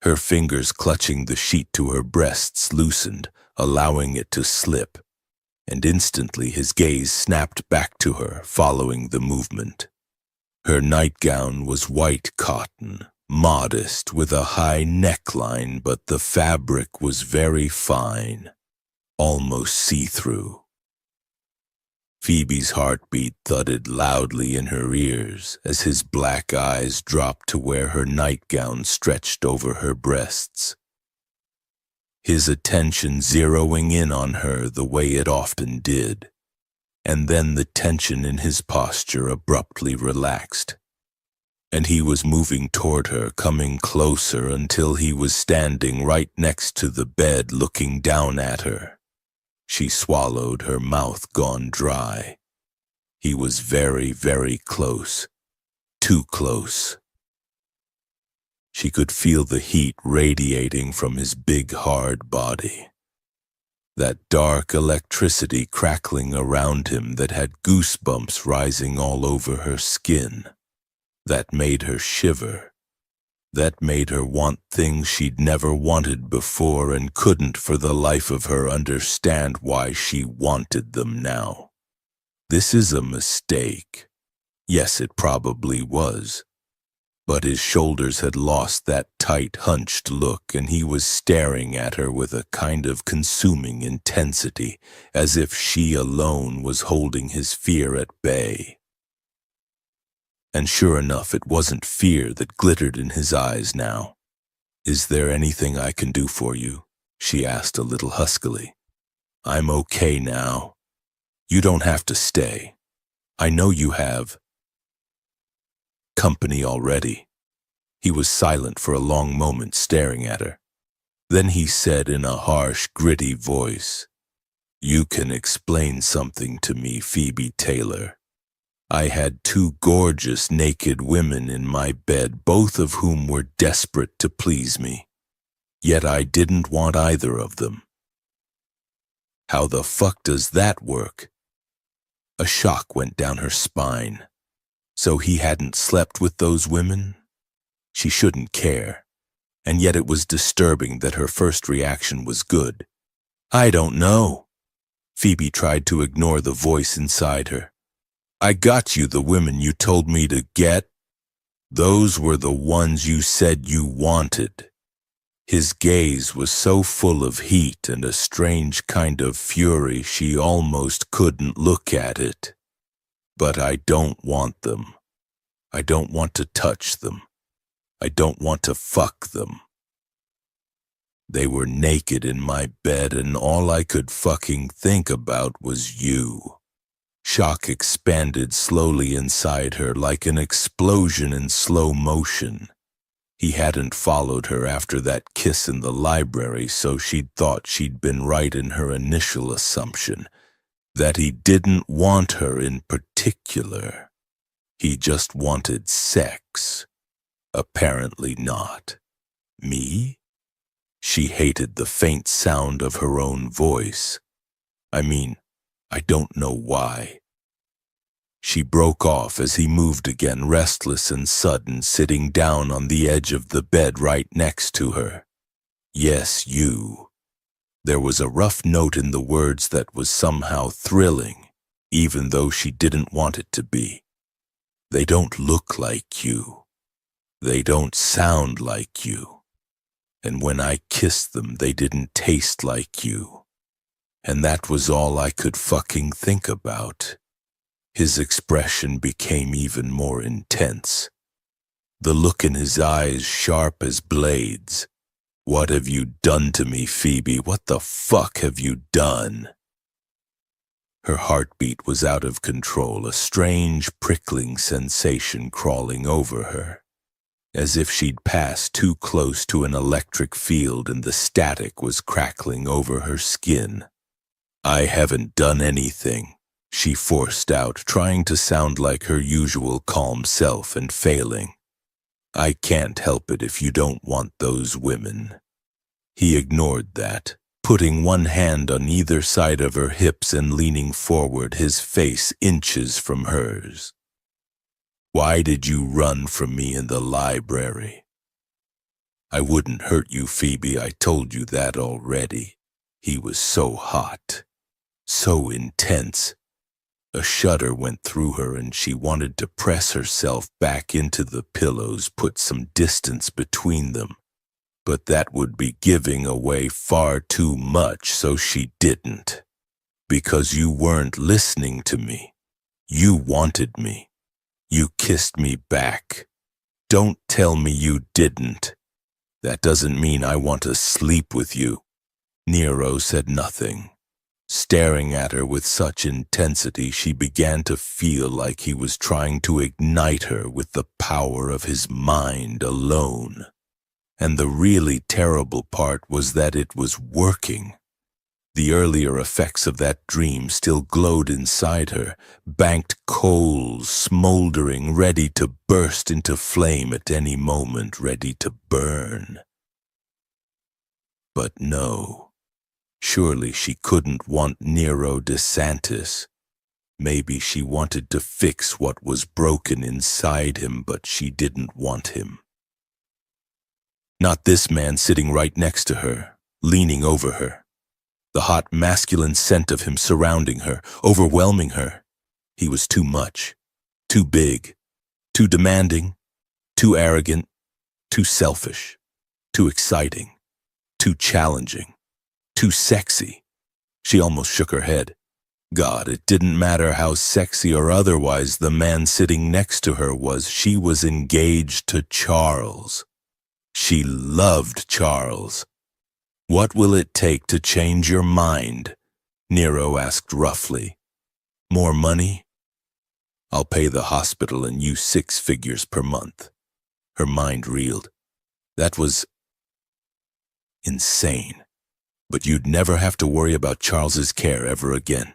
A: Her fingers clutching the sheet to her breasts loosened, allowing it to slip, and instantly his gaze snapped back to her, following the movement. Her nightgown was white cotton, modest, with a high neckline, but the fabric was very fine, almost see-through. Phoebe's heartbeat thudded loudly in her ears as his black eyes dropped to where her nightgown stretched over her breasts. His attention zeroing in on her the way it often did, and then the tension in his posture abruptly relaxed, and he was moving toward her, coming closer until he was standing right next to the bed looking down at her. She swallowed, her mouth gone dry. He was very, very close. Too close. She could feel the heat radiating from his big, hard body. That dark electricity crackling around him that had goosebumps rising all over her skin. That made her shiver. That made her want things she'd never wanted before and couldn't for the life of her understand why she wanted them now. This is a mistake. Yes, it probably was. But his shoulders had lost that tight, hunched look, and he was staring at her with a kind of consuming intensity, as if she alone was holding his fear at bay. And sure enough, it wasn't fear that glittered in his eyes now. "Is there anything I can do for you?" she asked a little huskily. "I'm okay now. You don't have to stay. I know you have company already." He was silent for a long moment, staring at her. Then he said in a harsh, gritty voice, "You can explain something to me, Phoebe Taylor. I had two gorgeous naked women in my bed, both of whom were desperate to please me. Yet I didn't want either of them. How the fuck does that work?" A shock went down her spine. So he hadn't slept with those women? She shouldn't care. And yet it was disturbing that her first reaction was good. "I don't know." Phoebe tried to ignore the voice inside her. "I got you the women you told me to get. Those were the ones you said you wanted." His gaze was so full of heat and a strange kind of fury she almost couldn't look at it. "But I don't want them. I don't want to touch them. I don't want to fuck them. They were naked in my bed and all I could fucking think about was you." Shock expanded slowly inside her like an explosion in slow motion. He hadn't followed her after that kiss in the library, so she'd thought she'd been right in her initial assumption, that he didn't want her in particular. He just wanted sex. Apparently not. Me? She hated the faint sound of her own voice. I don't know why. She broke off as he moved again, restless and sudden, sitting down on the edge of the bed right next to her. "Yes, you." There was a rough note in the words that was somehow thrilling, even though she didn't want it to be. "They don't look like you. They don't sound like you. And when I kissed them, they didn't taste like you. And that was all I could fucking think about." His expression became even more intense. The look in his eyes sharp as blades. "What have you done to me, Phoebe? What the fuck have you done?" Her heartbeat was out of control, a strange prickling sensation crawling over her, as if she'd passed too close to an electric field and the static was crackling over her skin. "I haven't done anything," she forced out, trying to sound like her usual calm self and failing. "I can't help it if you don't want those women." He ignored that, putting one hand on either side of her hips and leaning forward, his face inches from hers. "Why did you run from me in the library?" "I wouldn't hurt you, Phoebe, I told you that already." He was so hot, so intense. A shudder went through her and she wanted to press herself back into the pillows, put some distance between them. But that would be giving away far too much, so she didn't. "Because you weren't listening to me. You wanted me. You kissed me back. Don't tell me you didn't. That doesn't mean I want to sleep with you." Nero said nothing. Staring at her with such intensity, she began to feel like he was trying to ignite her with the power of his mind alone. And the really terrible part was that it was working. The earlier effects of that dream still glowed inside her, banked coals, smoldering, ready to burst into flame at any moment, ready to burn. But no. Surely she couldn't want Nero DeSantis. Maybe she wanted to fix what was broken inside him, but she didn't want him. Not this man sitting right next to her, leaning over her. The hot masculine scent of him surrounding her, overwhelming her. He was too much, too big, too demanding, too arrogant, too selfish, too exciting, too challenging, too sexy. She almost shook her head. God, it didn't matter how sexy or otherwise the man sitting next to her was. She was engaged to Charles. She loved Charles. "What will it take to change your mind?" Nero asked roughly. "More money? I'll pay the hospital and you 6 figures per month." Her mind reeled. That was insane. But you'd never have to worry about Charles's care ever again.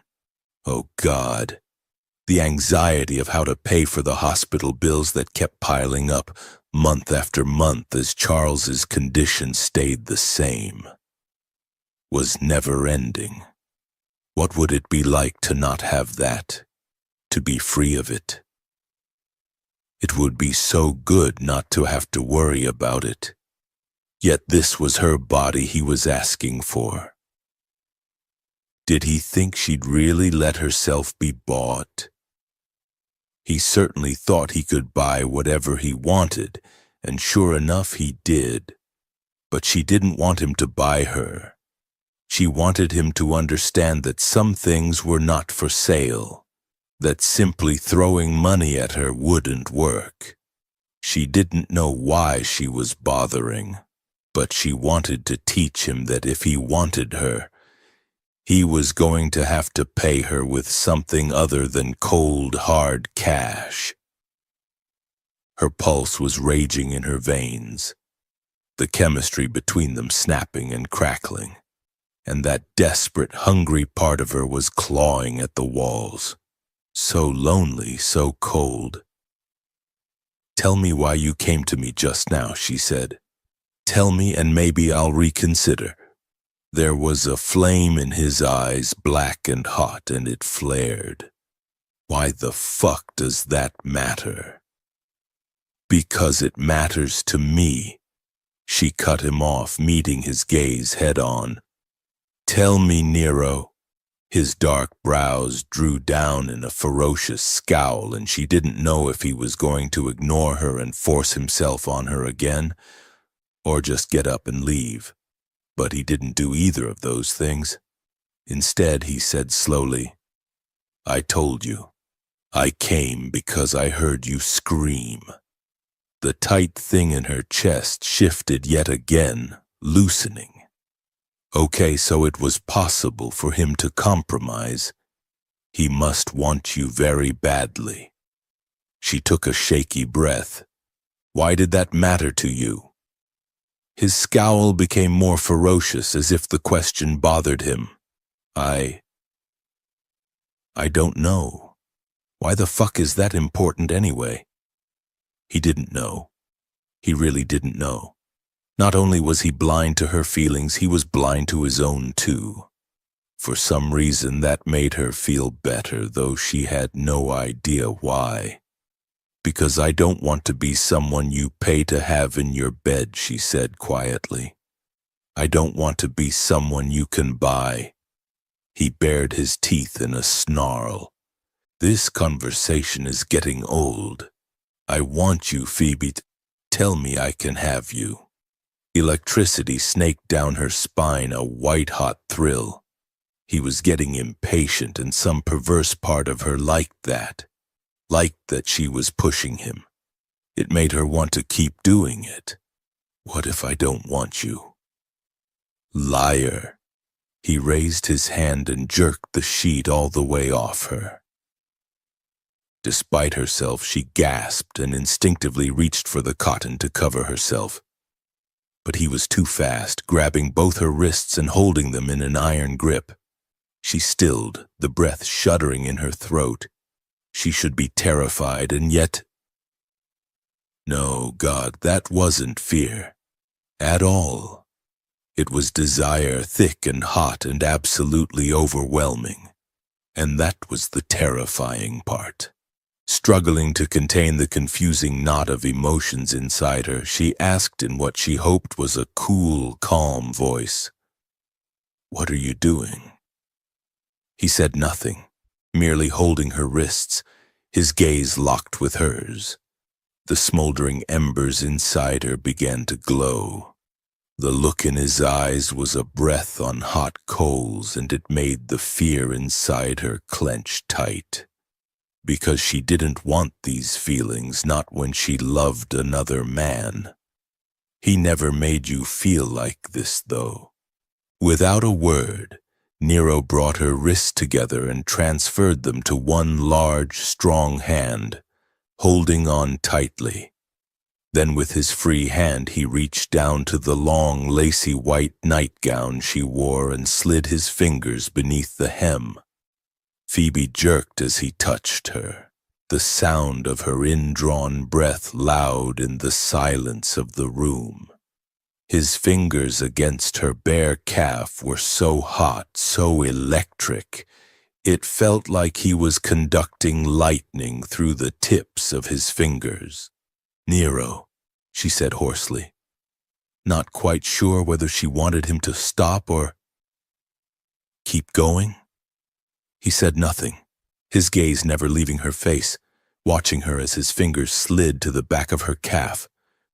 A: Oh, God. The anxiety of how to pay for the hospital bills that kept piling up month after month as Charles's condition stayed the same was never ending. What would it be like to not have that, to be free of it? It would be so good not to have to worry about it. Yet this was her body he was asking for. Did he think she'd really let herself be bought? He certainly thought he could buy whatever he wanted, and sure enough he did. But she didn't want him to buy her. She wanted him to understand that some things were not for sale, that simply throwing money at her wouldn't work. She didn't know why she was bothering, but she wanted to teach him that if he wanted her, he was going to have to pay her with something other than cold, hard cash. Her pulse was raging in her veins, the chemistry between them snapping and crackling, and that desperate, hungry part of her was clawing at the walls. So lonely, so cold. "Tell me why you came to me just now," she said. "Tell me and maybe I'll reconsider." There was a flame in his eyes, black and hot, and it flared. "Why the fuck does that matter?" "Because it matters to me." She cut him off, meeting his gaze head-on. "Tell me, Nero." His dark brows drew down in a ferocious scowl, and she didn't know if he was going to ignore her and force himself on her again, or just get up and leave. But he didn't do either of those things. Instead, he said slowly, "I told you. I came because I heard you scream." The tight thing in her chest shifted yet again, loosening. Okay, so it was possible for him to compromise. He must want you very badly. She took a shaky breath. "Why did that matter to you?" His scowl became more ferocious, as if the question bothered him. I don't know. Why the fuck is that important anyway?" He didn't know. He really didn't know. Not only was he blind to her feelings, he was blind to his own too. For some reason that made her feel better, though she had no idea why. "Because I don't want to be someone you pay to have in your bed," she said quietly. "I don't want to be someone you can buy." He bared his teeth in a snarl. "This conversation is getting old. I want you, Phoebe. Tell me I can have you." Electricity snaked down her spine, a white-hot thrill. He was getting impatient, and some perverse part of her liked that she was pushing him. It made her want to keep doing it. "What if I don't want you?" "Liar." He raised his hand and jerked the sheet all the way off her. Despite herself, she gasped and instinctively reached for the cotton to cover herself. But he was too fast, grabbing both her wrists and holding them in an iron grip. She stilled, the breath shuddering in her throat. She should be terrified, and yet... No, God, that wasn't fear. At all. It was desire, thick and hot and absolutely overwhelming. And that was the terrifying part. Struggling to contain the confusing knot of emotions inside her, she asked in what she hoped was a cool, calm voice, "What are you doing?" He said nothing. merely holding her wrists, his gaze locked with hers. The smoldering embers inside her began to glow. The look in his eyes was a breath on hot coals, and it made the fear inside her clench tight. Because she didn't want these feelings, not when she loved another man. He never made you feel like this, though. Without a word, Nero brought her wrists together and transferred them to one large, strong hand, holding on tightly. Then with his free hand he reached down to the long, lacy white nightgown she wore and slid his fingers beneath the hem. Phoebe jerked as he touched her, the sound of her indrawn breath loud in the silence of the room. His fingers against her bare calf were so hot, so electric, it felt like he was conducting lightning through the tips of his fingers. "Nero," she said hoarsely, not quite sure whether she wanted him to stop or keep going. He said nothing, his gaze never leaving her face, watching her as his fingers slid to the back of her calf,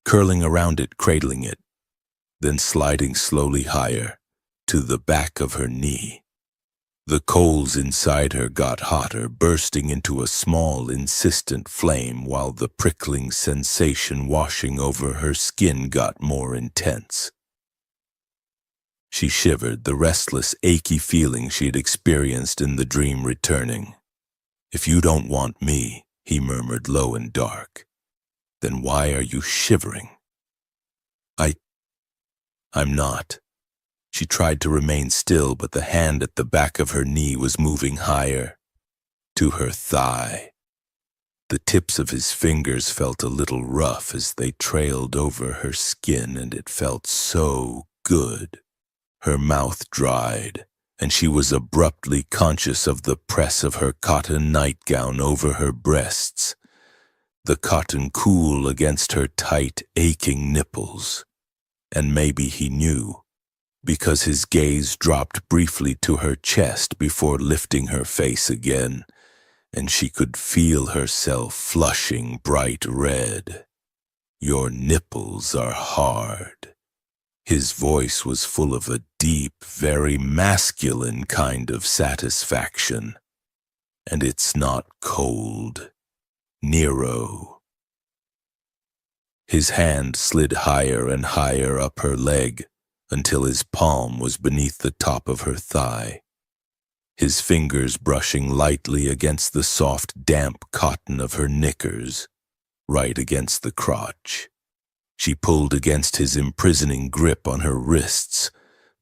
A: curling around it, cradling it, then sliding slowly higher, to the back of her knee. The coals inside her got hotter, bursting into a small, insistent flame, while the prickling sensation washing over her skin got more intense. She shivered, the restless, achy feeling she had experienced in the dream returning. "If you don't want me," he murmured low and dark, "then why are you shivering?" I'm not." She tried to remain still, but the hand at the back of her knee was moving higher, to her thigh. The tips of his fingers felt a little rough as they trailed over her skin, and it felt so good. Her mouth dried, and she was abruptly conscious of the press of her cotton nightgown over her breasts, the cotton cool against her tight, aching nipples. And maybe he knew, because his gaze dropped briefly to her chest before lifting her face again, and she could feel herself flushing bright red. "Your nipples are hard." His voice was full of a deep, very masculine kind of satisfaction. "And it's not cold, Nero." His hand slid higher and higher up her leg until his palm was beneath the top of her thigh, his fingers brushing lightly against the soft, damp cotton of her knickers, right against the crotch. She pulled against his imprisoning grip on her wrists,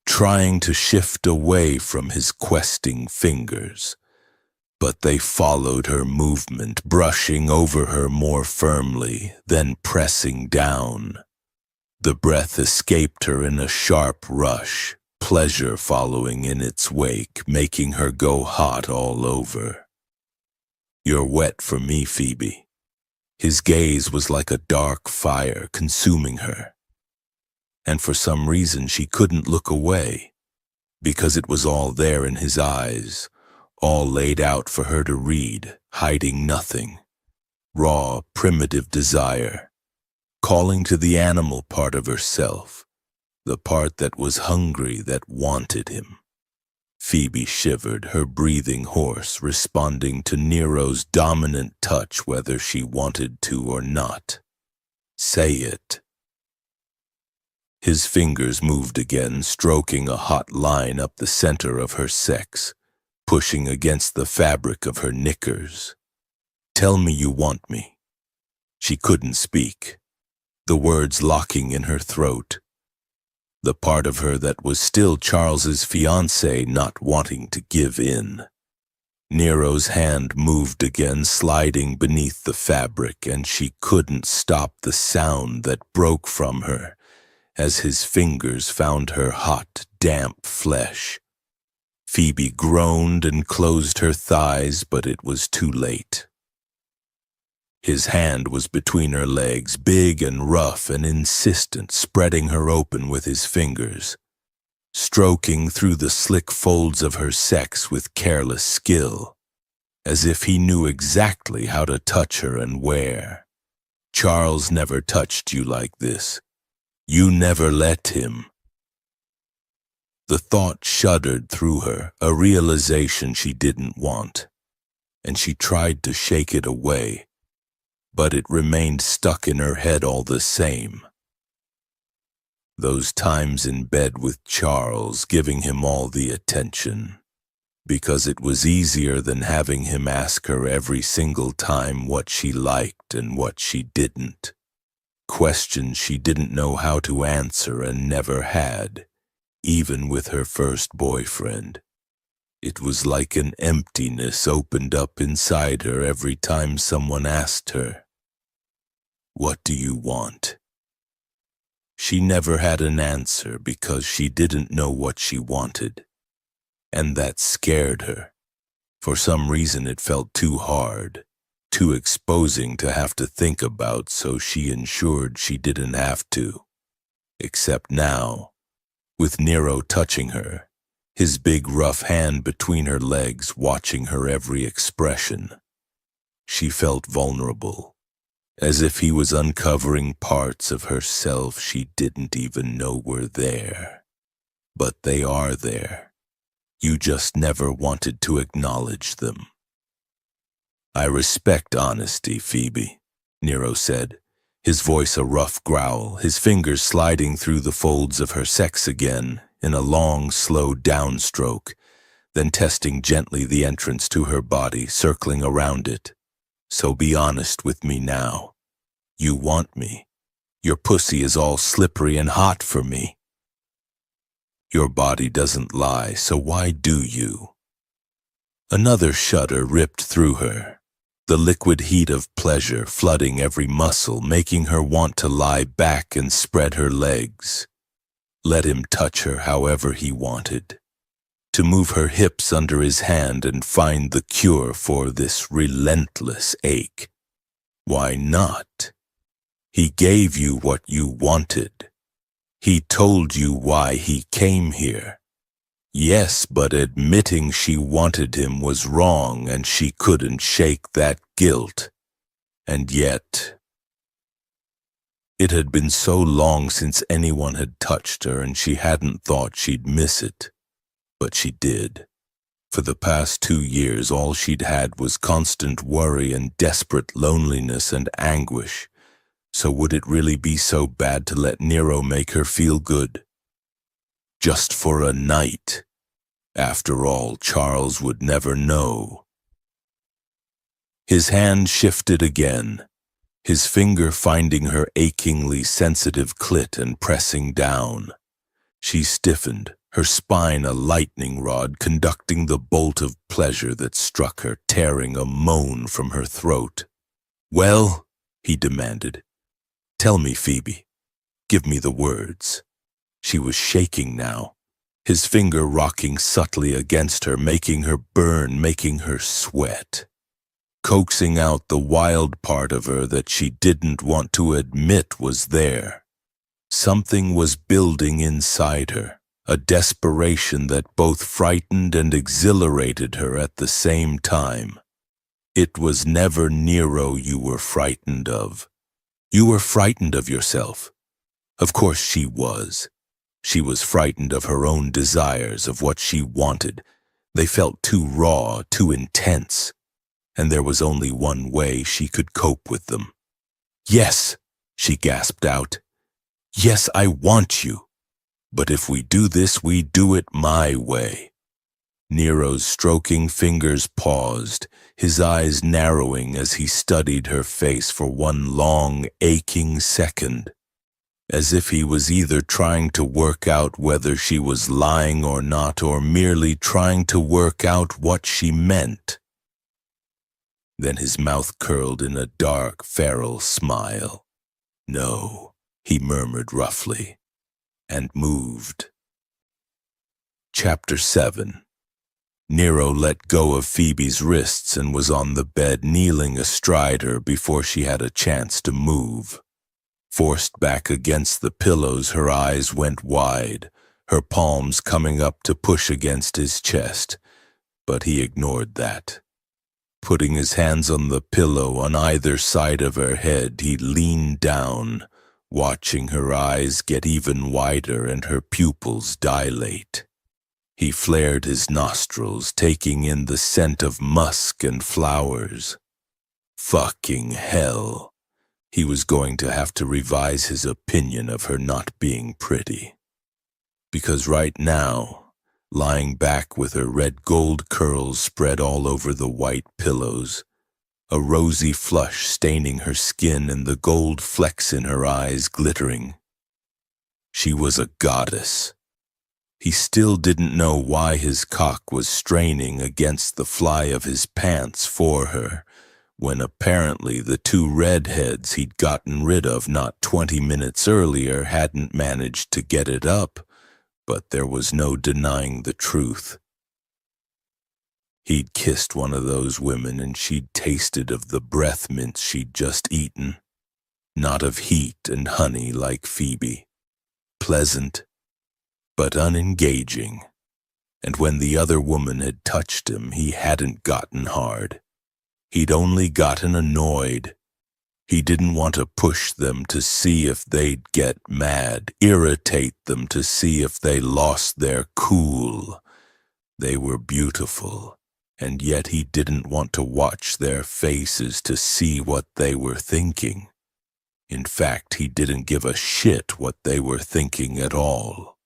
A: trying to shift away from his questing fingers. But they followed her movement, brushing over her more firmly, then pressing down. The breath escaped her in a sharp rush, pleasure following in its wake, making her go hot all over. "You're wet for me, Phoebe." His gaze was like a dark fire consuming her. And for some reason she couldn't look away, because it was all there in his eyes, all laid out for her to read, hiding nothing. Raw, primitive desire, calling to the animal part of herself, the part that was hungry, that wanted him. Phoebe shivered, her breathing hoarse, responding to Nero's dominant touch whether she wanted to or not. "Say it." His fingers moved again, stroking a hot line up the center of her sex, pushing against the fabric of her knickers. "Tell me you want me." She couldn't speak, the words locking in her throat. The part of her that was still Charles's fiancée not wanting to give in. Nero's hand moved again, sliding beneath the fabric, and she couldn't stop the sound that broke from her as his fingers found her hot, damp flesh. Phoebe groaned and closed her thighs, but it was too late. His hand was between her legs, big and rough and insistent, spreading her open with his fingers, stroking through the slick folds of her sex with careless skill. as if he knew exactly how to touch her and where. Charles never touched you like this. You never let him. The thought shuddered through her, a realization she didn't want, and she tried to shake it away, but it remained stuck in her head all the same. Those times in bed with Charles, giving him all the attention, because it was easier than having him ask her every single time what she liked and what she didn't. Questions she didn't know how to answer and never had, even with her first boyfriend. It was like an emptiness opened up inside her every time someone asked her, "What do you want?" She never had an answer because she didn't know what she wanted, and that scared her. For some reason it felt too hard, too exposing to have to think about, so she ensured she didn't have to. Except now, with Nero touching her, his big rough hand between her legs, watching her every expression. She felt vulnerable, as if he was uncovering parts of herself she didn't even know were there. But they are there. You just never wanted to acknowledge them. "I respect honesty, Phoebe," Nero said, his voice a rough growl, his fingers sliding through the folds of her sex again in a long, slow downstroke, then testing gently the entrance to her body, circling around it. "So be honest with me now. You want me. Your pussy is all slippery and hot for me. Your body doesn't lie, so why do you?" Another shudder ripped through her, the liquid heat of pleasure flooding every muscle, making her want to lie back and spread her legs. Let him touch her however he wanted, to move her hips under his hand and find the cure for this relentless ache. Why not? He gave you what you wanted. He told you why he came here. Yes, but admitting she wanted him was wrong, and she couldn't shake that guilt. And yet, it had been so long since anyone had touched her, and she hadn't thought she'd miss it. But she did. For the past 2 years, all she'd had was constant worry and desperate loneliness and anguish. So would it really be so bad to let Nero make her feel good? Just for a night. After all, Charles would never know. His hand shifted again, his finger finding her achingly sensitive clit and pressing down. She stiffened, her spine a lightning rod conducting the bolt of pleasure that struck her, tearing a moan from her throat. "Well," he demanded, "tell me, Phoebe. Give me the words." She was shaking now, his finger rocking subtly against her, making her burn, making her sweat, coaxing out the wild part of her that she didn't want to admit was there. Something was building inside her, a desperation that both frightened and exhilarated her at the same time. It was never Nero you were frightened of. You were frightened of yourself. Of course she was. She was frightened of her own desires, of what she wanted. They felt too raw, too intense, and there was only one way she could cope with them. "Yes," she gasped out. "Yes, I want you. But if we do this, we do it my way." Nero's stroking fingers paused, his eyes narrowing as he studied her face for one long, aching second, as if he was either trying to work out whether she was lying or not, or merely trying to work out what she meant. Then his mouth curled in a dark, feral smile. "No," he murmured roughly, and moved. Chapter 7. Nero let go of Phoebe's wrists and was on the bed, kneeling astride her before she had a chance to move. Forced back against the pillows, her eyes went wide, her palms coming up to push against his chest, but he ignored that. Putting his hands on the pillow on either side of her head, he leaned down, watching her eyes get even wider and her pupils dilate. He flared his nostrils, taking in the scent of musk and flowers. Fucking hell. He was going to have to revise his opinion of her not being pretty. Because right now, lying back with her red gold curls spread all over the white pillows, a rosy flush staining her skin and the gold flecks in her eyes glittering, she was a goddess. He still didn't know why his cock was straining against the fly of his pants for her, when apparently the two redheads he'd gotten rid of not 20 minutes earlier hadn't managed to get it up, but there was no denying the truth. He'd kissed one of those women and she'd tasted of the breath mints she'd just eaten, not of heat and honey like Phoebe. Pleasant, but unengaging, and when the other woman had touched him, he hadn't gotten hard. He'd only gotten annoyed. He didn't want to push them to see if they'd get mad, irritate them to see if they lost their cool. They were beautiful, and yet he didn't want to watch their faces to see what they were thinking. In fact, he didn't give a shit what they were thinking at all.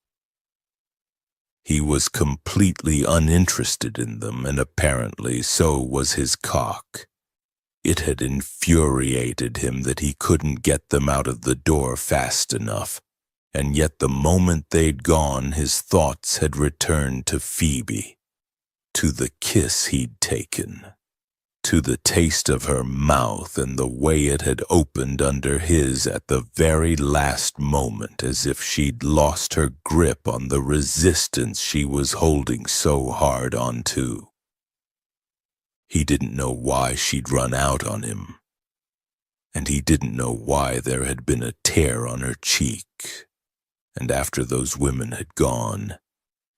A: He was completely uninterested in them, and apparently so was his cock. It had infuriated him that he couldn't get them out of the door fast enough, and yet the moment they'd gone, his thoughts had returned to Phoebe, to the kiss he'd taken, to the taste of her mouth and the way it had opened under his at the very last moment, as if she'd lost her grip on the resistance she was holding so hard onto. He didn't know why she'd run out on him, and he didn't know why there had been a tear on her cheek, and after those women had gone,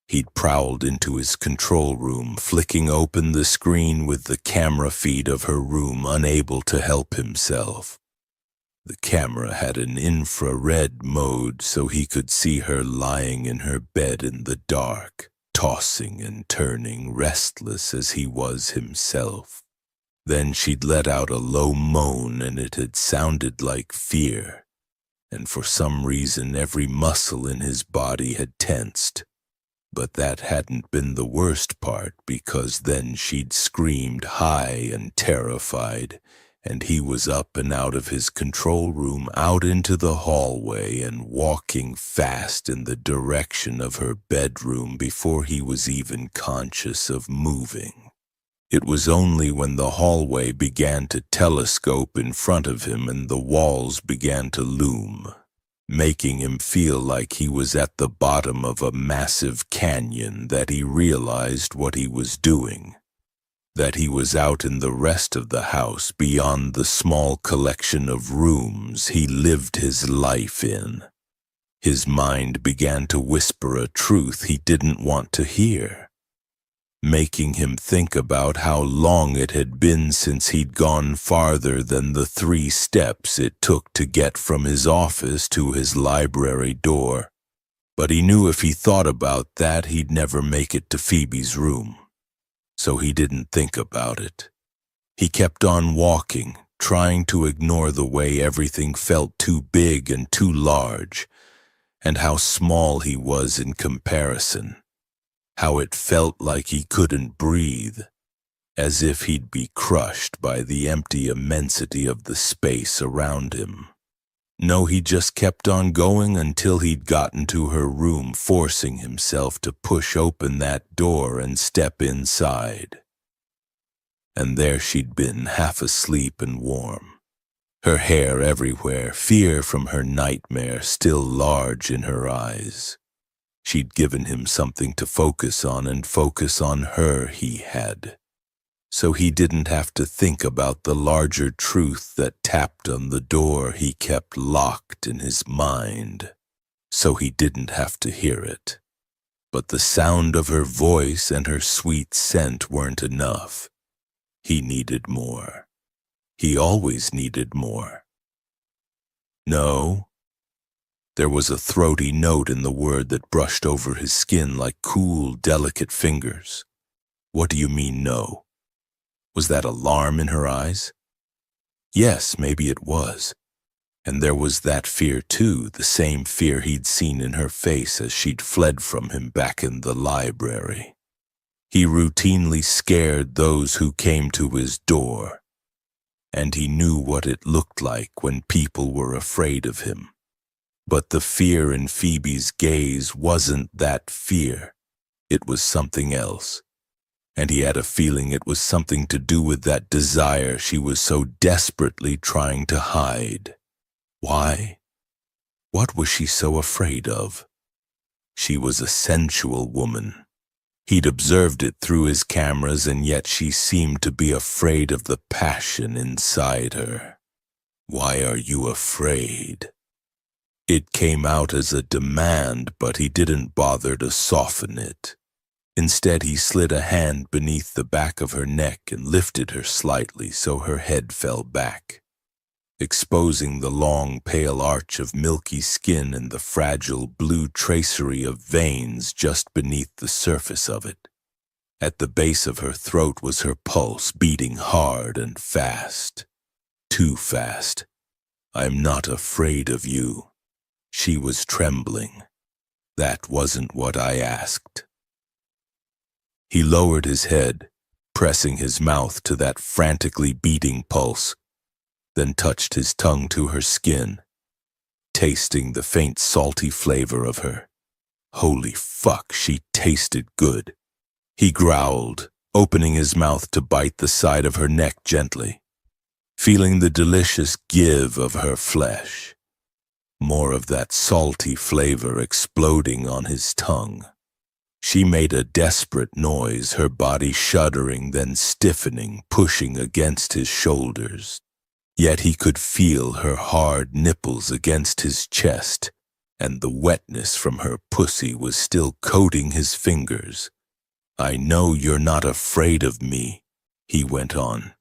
A: he'd prowled into his control room, flicking open the screen with the camera feed of her room, unable to help himself. The camera had an infrared mode, so he could see her lying in her bed in the dark, tossing and turning, restless as he was himself. Then she'd let out a low moan, and it had sounded like fear, and for some reason every muscle in his body had tensed. But that hadn't been the worst part, because then she'd screamed high and terrified, and he was up and out of his control room, out into the hallway, and walking fast in the direction of her bedroom before he was even conscious of moving. It was only when the hallway began to telescope in front of him and the walls began to loom, making him feel like he was at the bottom of a massive canyon, that he realized what he was doing, that he was out in the rest of the house beyond the small collection of rooms he lived his life in. His mind began to whisper a truth he didn't want to hear, making him think about how long it had been since he'd gone farther than the 3 steps it took to get from his office to his library door. But he knew if he thought about that, he'd never make it to Phoebe's room. So he didn't think about it. He kept on walking, trying to ignore the way everything felt too big and too large, and how small he was in comparison. How it felt like he couldn't breathe, as if he'd be crushed by the empty immensity of the space around him. No, he just kept on going until he'd gotten to her room, forcing himself to push open that door and step inside. And there she'd been, half asleep and warm, her hair everywhere, fear from her nightmare still large in her eyes. She'd given him something to focus on, and focus on her he had. So he didn't have to think about the larger truth that tapped on the door he kept locked in his mind. So he didn't have to hear it. But the sound of her voice and her sweet scent weren't enough. He needed more. He always needed more. No. There was a throaty note in the word that brushed over his skin like cool, delicate fingers. What do you mean, no? Was that alarm in her eyes? Yes, maybe it was. And there was that fear, too, the same fear he'd seen in her face as she'd fled from him back in the library. He routinely scared those who came to his door, and he knew what it looked like when people were afraid of him. But the fear in Phoebe's gaze wasn't that fear. It was something else. And he had a feeling it was something to do with that desire she was so desperately trying to hide. Why? What was she so afraid of? She was a sensual woman. He'd observed it through his cameras, and yet she seemed to be afraid of the passion inside her. Why are you afraid? It came out as a demand, but he didn't bother to soften it. Instead, he slid a hand beneath the back of her neck and lifted her slightly so her head fell back, exposing the long, pale arch of milky skin and the fragile blue tracery of veins just beneath the surface of it. At the base of her throat was her pulse beating hard and fast. Too fast. I'm not afraid of you. She was trembling. That wasn't what I asked. He lowered his head, pressing his mouth to that frantically beating pulse, then touched his tongue to her skin, tasting the faint salty flavor of her. Holy fuck, she tasted good. He growled, opening his mouth to bite the side of her neck gently, feeling the delicious give of her flesh. More of that salty flavor exploding on his tongue. She made a desperate noise, her body shuddering, then stiffening, pushing against his shoulders. Yet he could feel her hard nipples against his chest, and the wetness from her pussy was still coating his fingers. I know you're not afraid of me, he went on.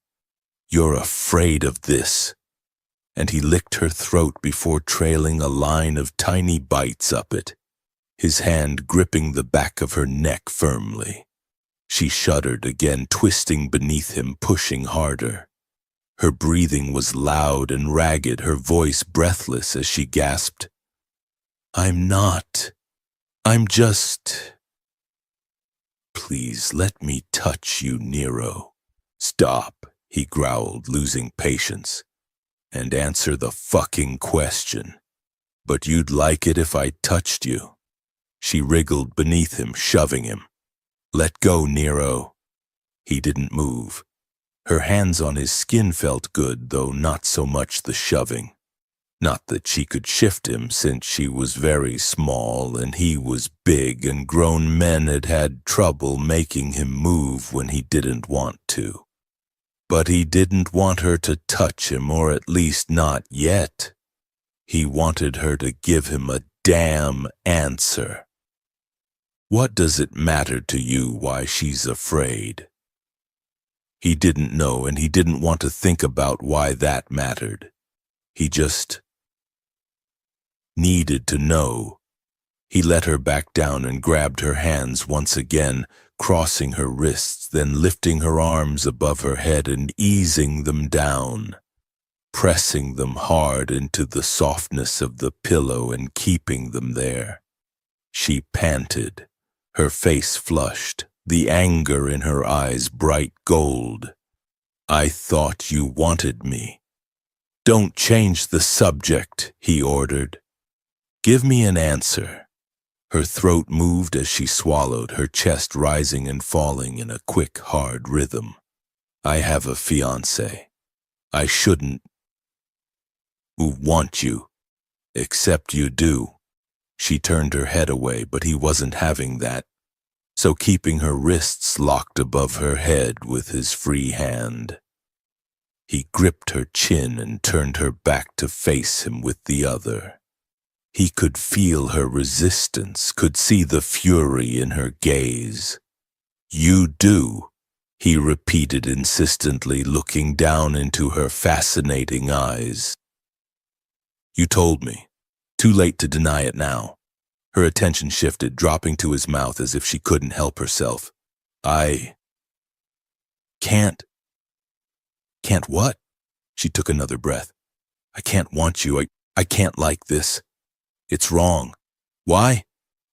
A: You're afraid of this. And he licked her throat before trailing a line of tiny bites up it, his hand gripping the back of her neck firmly. She shuddered again, twisting beneath him, pushing harder. Her breathing was loud and ragged, her voice breathless as she gasped, I'm just... Please let me touch you, Nero. Stop, he growled, losing patience. And answer the fucking question. But you'd like it if I touched you. She wriggled beneath him, shoving him. Let go, Nero. He didn't move. Her hands on his skin felt good, though not so much the shoving. Not that she could shift him, since she was very small and he was big, and grown men had had trouble making him move when he didn't want to. But he didn't want her to touch him, or at least not yet. He wanted her to give him a damn answer. What does it matter to you why she's afraid? He didn't know, and he didn't want to think about why that mattered. He just needed to know. He let her back down and grabbed her hands once again, crossing her wrists, then lifting her arms above her head and easing them down, pressing them hard into the softness of the pillow and keeping them there. She panted, her face flushed, the anger in her eyes bright gold. I thought you wanted me. Don't change the subject, he ordered. Give me an answer. Her throat moved as she swallowed, her chest rising and falling in a quick, hard rhythm. I have a fiancé. I shouldn't want you, except you do. She turned her head away, but he wasn't having that, so keeping her wrists locked above her head with his free hand. He gripped her chin and turned her back to face him with the other. He could feel her resistance, could see the fury in her gaze. You do, he repeated insistently, looking down into her fascinating eyes. You told me. Too late to deny it now. Her attention shifted, dropping to his mouth as if she couldn't help herself. I can't. Can't what? She took another breath. I can't want you. I can't like this. It's wrong. Why?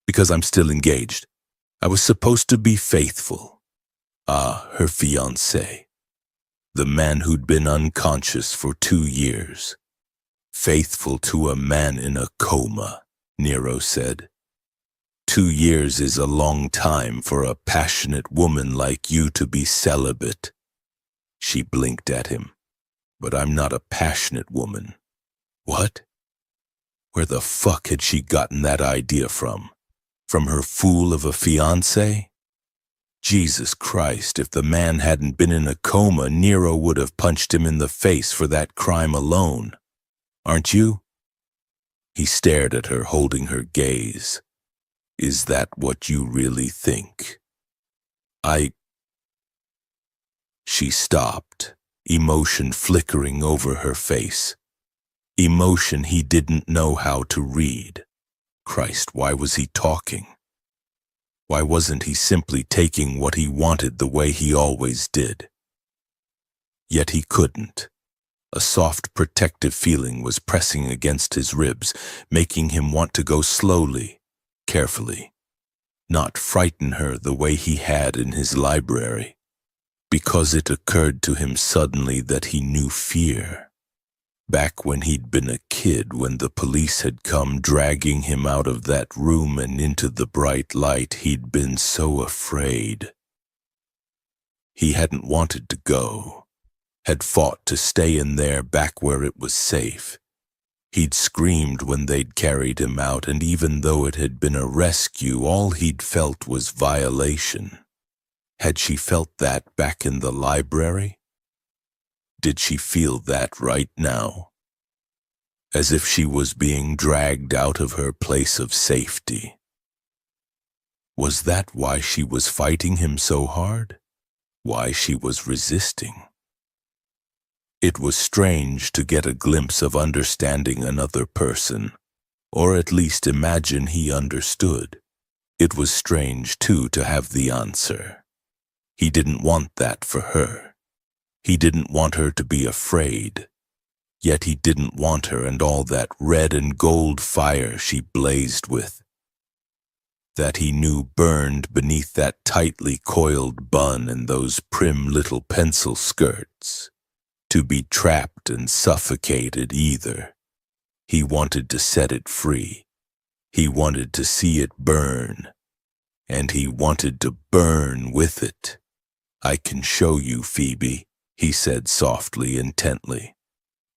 A: Because I'm still engaged. I was supposed to be faithful. Ah, her fiancé. The man who'd been unconscious for 2 years. Faithful to a man in a coma, Nero said. 2 years is a long time for a passionate woman like you to be celibate. She blinked at him. But I'm not a passionate woman. What? Where the fuck had she gotten that idea from? From her fool of a fiancé? Jesus Christ, if the man hadn't been in a coma, Nero would have punched him in the face for that crime alone. Aren't you? He stared at her, holding her gaze. Is that what you really think? She stopped, emotion flickering over her face. Emotion he didn't know how to read. Christ, why was he talking? Why wasn't he simply taking what he wanted the way he always did? Yet he couldn't. A soft, protective feeling was pressing against his ribs, making him want to go slowly, carefully, not frighten her the way he had in his library, because it occurred to him suddenly that he knew fear. Back when he'd been a kid, when the police had come dragging him out of that room and into the bright light, he'd been so afraid. He hadn't wanted to go, had fought to stay in there back where it was safe. He'd screamed when they'd carried him out, and even though it had been a rescue, all he'd felt was violation. Had she felt that back in the library? Did she feel that right now? As if she was being dragged out of her place of safety. Was that why she was fighting him so hard? Why she was resisting? It was strange to get a glimpse of understanding another person, or at least imagine he understood. It was strange, too, to have the answer. He didn't want that for her. He didn't want her to be afraid. Yet he didn't want her and all that red and gold fire she blazed with. That he knew burned beneath that tightly coiled bun and those prim little pencil skirts. To be trapped and suffocated either. He wanted to set it free. He wanted to see it burn. And he wanted to burn with it. I can show you, Phoebe, he said softly, intently.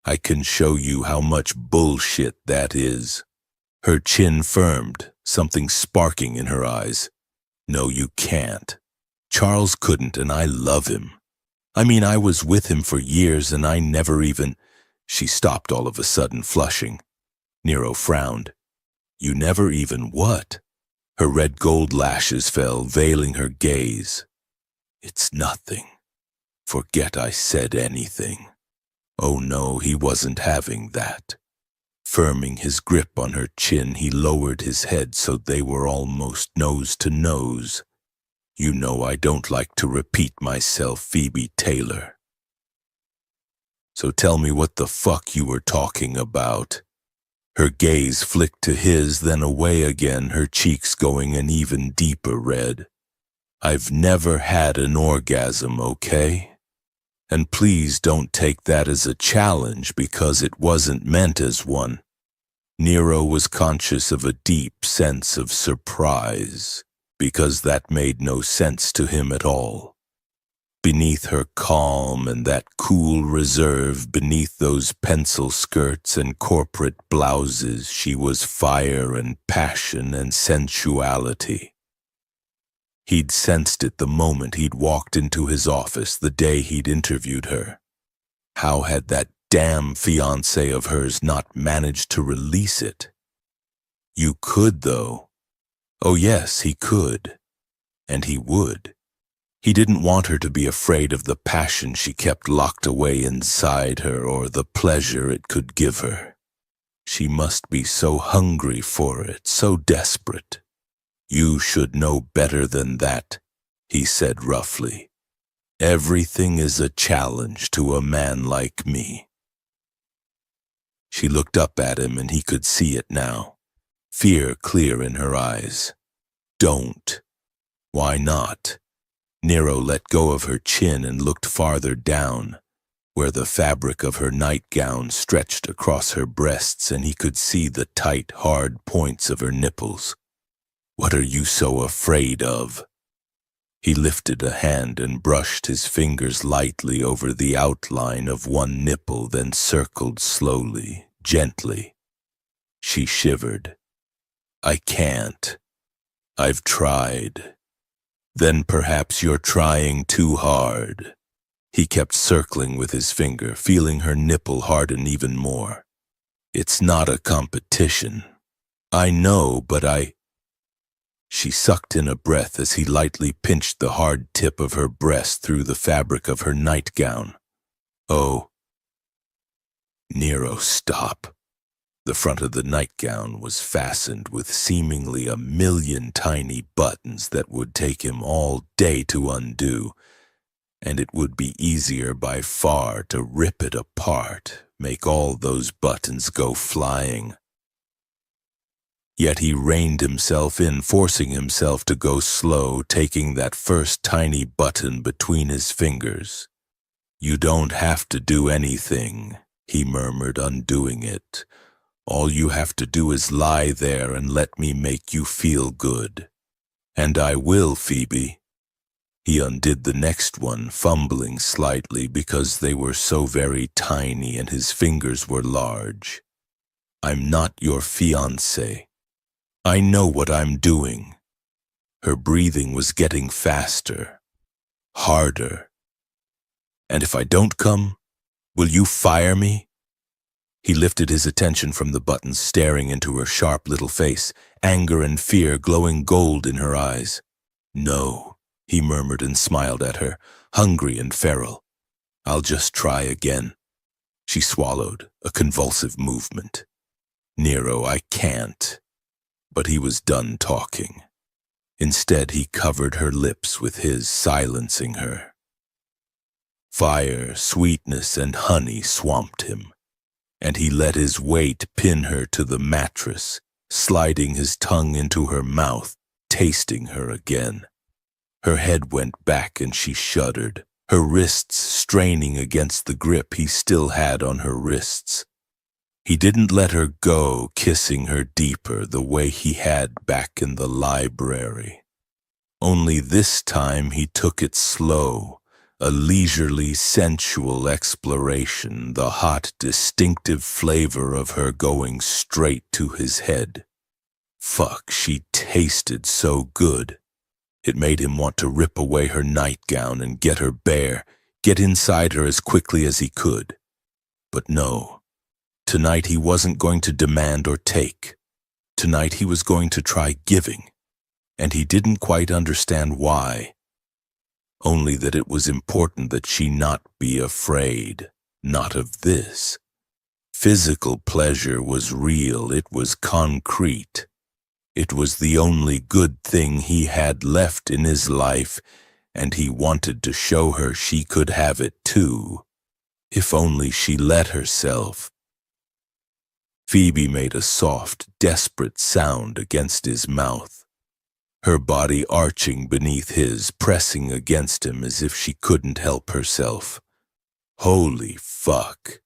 A: I can show you how much bullshit that is. Her chin firmed, something sparking in her eyes. No, you can't. Charles couldn't, and I love him. I mean, I was with him for years, and I never even... She stopped all of a sudden, flushing. Nero frowned. You never even what? Her red gold lashes fell, veiling her gaze. It's nothing. Forget I said anything. Oh no, he wasn't having that. Firming his grip on her chin, he lowered his head so they were almost nose to nose. You know I don't like to repeat myself, Phoebe Taylor. So tell me what the fuck you were talking about. Her gaze flicked to his, then away again, her cheeks going an even deeper red. I've never had an orgasm, okay? And please don't take that as a challenge because it wasn't meant as one. Nero was conscious of a deep sense of surprise, because that made no sense to him at all. Beneath her calm and that cool reserve, beneath those pencil skirts and corporate blouses, she was fire and passion and sensuality. He'd sensed it the moment he'd walked into his office the day he'd interviewed her. How had that damn fiancé of hers not managed to release it? You could, though. Oh yes, he could. And he would. He didn't want her to be afraid of the passion she kept locked away inside her or the pleasure it could give her. She must be so hungry for it, so desperate. "You should know better than that," he said roughly. "Everything is a challenge to a man like me." She looked up at him and he could see it now, fear clear in her eyes. "Don't." "Why not?" Nero let go of her chin and looked farther down, where the fabric of her nightgown stretched across her breasts and he could see the tight, hard points of her nipples. "What are you so afraid of?" He lifted a hand and brushed his fingers lightly over the outline of one nipple, then circled slowly, gently. She shivered. "I can't. I've tried." "Then perhaps you're trying too hard." He kept circling with his finger, feeling her nipple harden even more. "It's not a competition." "I know, but She sucked in a breath as he lightly pinched the hard tip of her breast through the fabric of her nightgown. "Oh." "Nero, stop." The front of the nightgown was fastened with seemingly 1,000,000 tiny buttons that would take him all day to undo, and it would be easier by far to rip it apart, make all those buttons go flying. Yet he reined himself in, forcing himself to go slow, taking that first tiny button between his fingers. "You don't have to do anything," he murmured, undoing it. "All you have to do is lie there and let me make you feel good." "And I will, Phoebe." He undid the next one, fumbling slightly because they were so very tiny and his fingers were large. "I'm not your fiancé. I know what I'm doing." Her breathing was getting faster, harder. "And if I don't come, will you fire me?" He lifted his attention from the buttons, staring into her sharp little face, anger and fear glowing gold in her eyes. "No," he murmured and smiled at her, hungry and feral. "I'll just try again." She swallowed, a convulsive movement. "Nero, I can't." But he was done talking. Instead, he covered her lips with his, silencing her. Fire, sweetness, and honey swamped him, and he let his weight pin her to the mattress, sliding his tongue into her mouth, tasting her again. Her head went back and she shuddered, her wrists straining against the grip he still had on her wrists. He didn't let her go, kissing her deeper the way he had back in the library. Only this time he took it slow, a leisurely, sensual exploration, the hot, distinctive flavor of her going straight to his head. Fuck, she tasted so good. It made him want to rip away her nightgown and get her bare, get inside her as quickly as he could. But no. Tonight he wasn't going to demand or take. Tonight he was going to try giving, and he didn't quite understand why. Only that it was important that she not be afraid, not of this. Physical pleasure was real, it was concrete. It was the only good thing he had left in his life, and he wanted to show her she could have it too, if only she let herself. Phoebe made a soft, desperate sound against his mouth, her body arching beneath his, pressing against him as if she couldn't help herself. Holy fuck.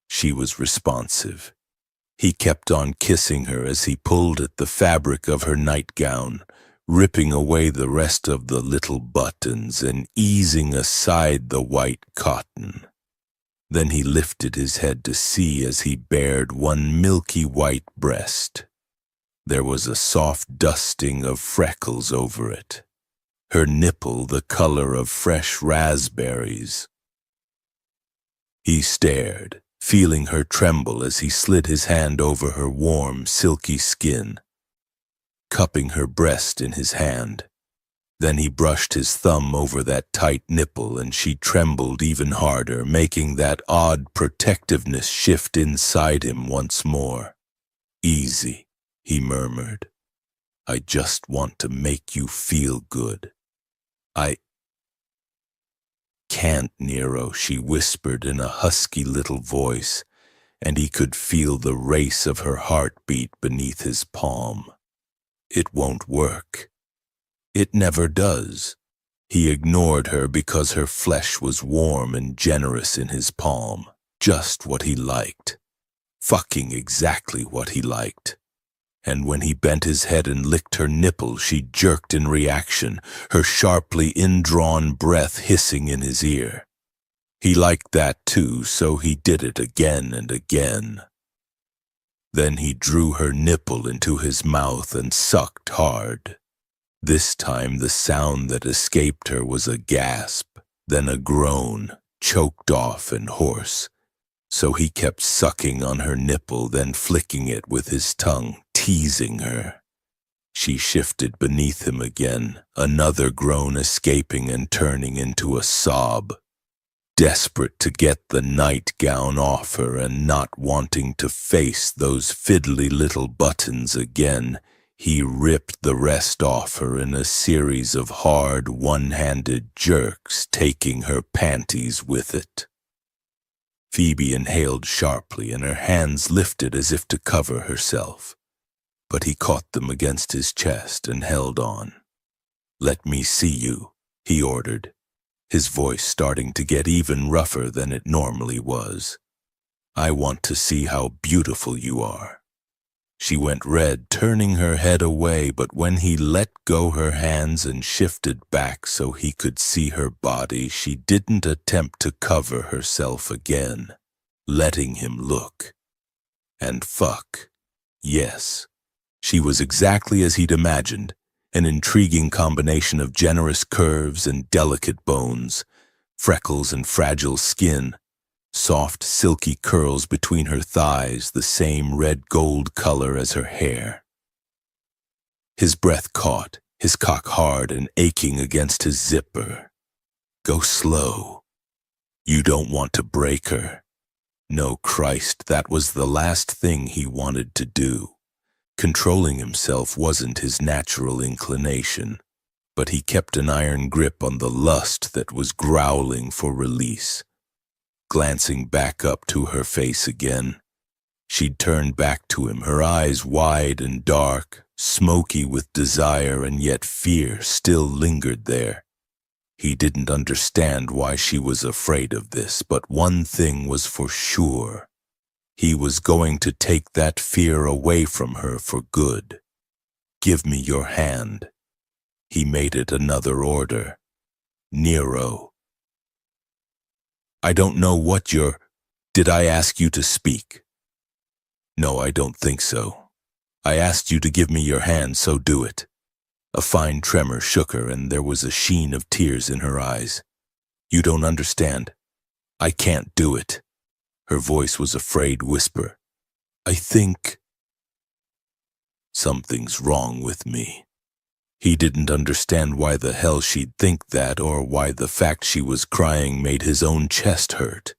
A: She was responsive. He kept on kissing her as he pulled at the fabric of her nightgown, ripping away the rest of the little buttons and easing aside the white cotton. Then he lifted his head to see as he bared one milky white breast. There was a soft dusting of freckles over it, her nipple the color of fresh raspberries. He stared, feeling her tremble as he slid his hand over her warm, silky skin, cupping her breast in his hand. Then he brushed his thumb over that tight nipple and she trembled even harder, making that odd protectiveness shift inside him once more. "Easy," he murmured. "I just want to make you feel good." "I can't, Nero," she whispered in a husky little voice, and he could feel the race of her heartbeat beneath his palm. "It won't work. It never does." He ignored her because her flesh was warm and generous in his palm, just what he liked. Fucking exactly what he liked. And when he bent his head and licked her nipple, she jerked in reaction, her sharply indrawn breath hissing in his ear. He liked that too, so he did it again and again. Then he drew her nipple into his mouth and sucked hard. This time the sound that escaped her was a gasp, then a groan, choked off and hoarse. So he kept sucking on her nipple, then flicking it with his tongue, teasing her. She shifted beneath him again, another groan escaping and turning into a sob. Desperate to get the nightgown off her and not wanting to face those fiddly little buttons again, he ripped the rest off her in a series of hard, one-handed jerks, taking her panties with it. Phoebe inhaled sharply and her hands lifted as if to cover herself, but he caught them against his chest and held on. "Let me see you," he ordered, his voice starting to get even rougher than it normally was. "I want to see how beautiful you are." She went red, turning her head away, but when he let go her hands and shifted back so he could see her body, she didn't attempt to cover herself again, letting him look. And fuck. Yes. She was exactly as he'd imagined, an intriguing combination of generous curves and delicate bones, freckles and fragile skin, soft, silky curls between her thighs, the same red-gold color as her hair. His breath caught, his cock hard and aching against his zipper. "Go slow. You don't want to break her." No, Christ, that was the last thing he wanted to do. Controlling himself wasn't his natural inclination, but he kept an iron grip on the lust that was growling for release. Glancing back up to her face again, she'd turned back to him, her eyes wide and dark, smoky with desire, and yet fear still lingered there. He didn't understand why she was afraid of this, but one thing was for sure. He was going to take that fear away from her for good. "Give me your hand." He made it another order. "Nero." "I don't know what you're... Did I ask you to speak?" "No, I don't think so. I asked you to give me your hand, so do it." A fine tremor shook her, and there was a sheen of tears in her eyes. "You don't understand. I can't do it." Her voice was a frayed whisper. "I think... something's wrong with me." He didn't understand why the hell she'd think that, or why the fact she was crying made his own chest hurt.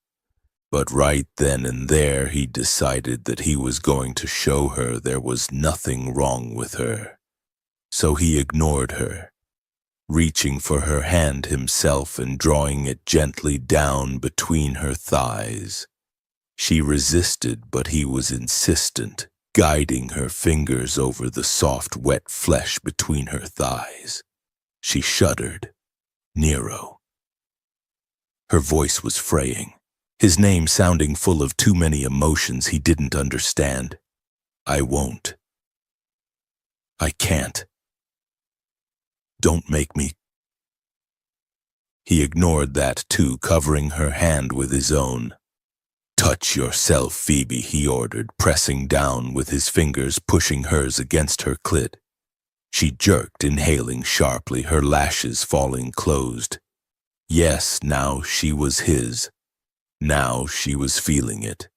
A: But right then and there he decided that he was going to show her there was nothing wrong with her. So he ignored her, reaching for her hand himself and drawing it gently down between her thighs. She resisted, but he was insistent, guiding her fingers over the soft, wet flesh between her thighs. She shuddered. "Nero." Her voice was fraying, his name sounding full of too many emotions he didn't understand. "I won't. I can't. Don't make me." He ignored that too, covering her hand with his own. "Touch yourself, Phoebe," he ordered, pressing down with his fingers, pushing hers against her clit. She jerked, inhaling sharply, her lashes falling closed. Yes, now she was his. Now she was feeling it.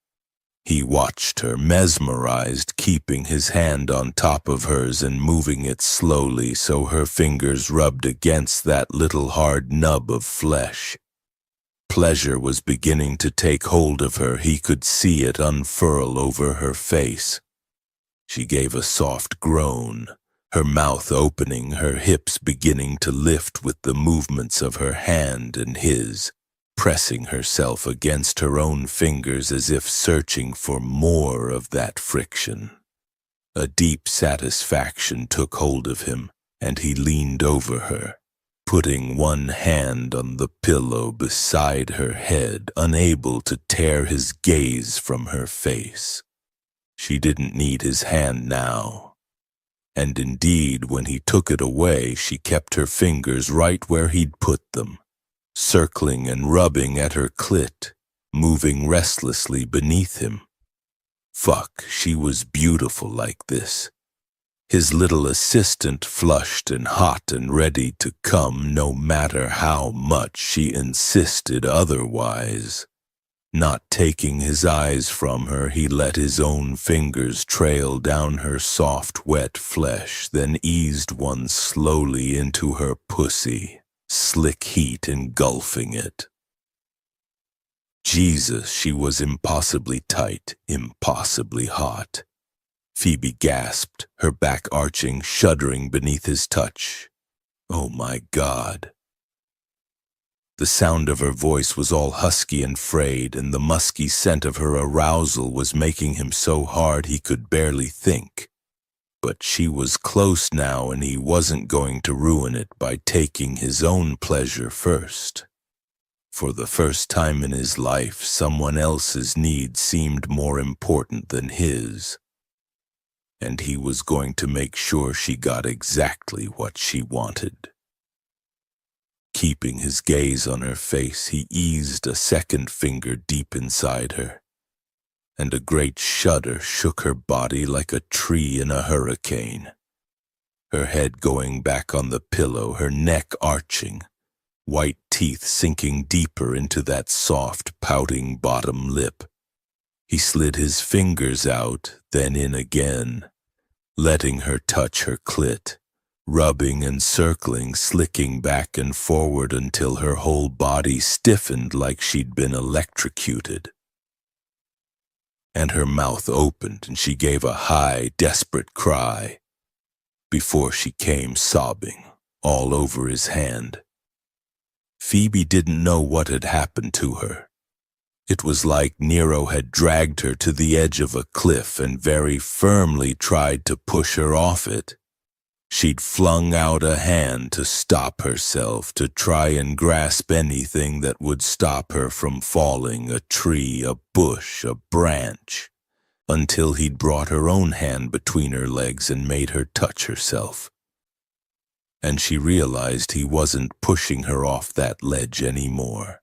A: He watched her, mesmerized, keeping his hand on top of hers and moving it slowly so her fingers rubbed against that little hard nub of flesh. Pleasure was beginning to take hold of her. He could see it unfurl over her face. She gave a soft groan, her mouth opening, her hips beginning to lift with the movements of her hand and his, pressing herself against her own fingers as if searching for more of that friction. A deep satisfaction took hold of him, and he leaned over her, putting one hand on the pillow beside her head, unable to tear his gaze from her face. She didn't need his hand now. And indeed, when he took it away, she kept her fingers right where he'd put them, circling and rubbing at her clit, moving restlessly beneath him. Fuck, she was beautiful like this. His little assistant, flushed and hot and ready to come no matter how much she insisted otherwise. Not taking his eyes from her, he let his own fingers trail down her soft, wet flesh, then eased one slowly into her pussy, slick heat engulfing it. Jesus, she was impossibly tight, impossibly hot. Phoebe gasped, her back arching, shuddering beneath his touch. Oh my God. The sound of her voice was all husky and frayed, and the musky scent of her arousal was making him so hard he could barely think. But she was close now, and he wasn't going to ruin it by taking his own pleasure first. For the first time in his life, someone else's needs seemed more important than his. And he was going to make sure she got exactly what she wanted. Keeping his gaze on her face, he eased a second finger deep inside her, and a great shudder shook her body like a tree in a hurricane. Her head going back on the pillow, her neck arching, white teeth sinking deeper into that soft, pouting bottom lip. He slid his fingers out, then in again, letting her touch her clit, rubbing and circling, slicking back and forward until her whole body stiffened like she'd been electrocuted. And her mouth opened and she gave a high, desperate cry before she came sobbing all over his hand. Phoebe didn't know what had happened to her. It was like Nero had dragged her to the edge of a cliff and very firmly tried to push her off it. She'd flung out a hand to stop herself, to try and grasp anything that would stop her from falling, a tree, a bush, a branch, until he'd brought her own hand between her legs and made her touch herself. And she realized he wasn't pushing her off that ledge anymore.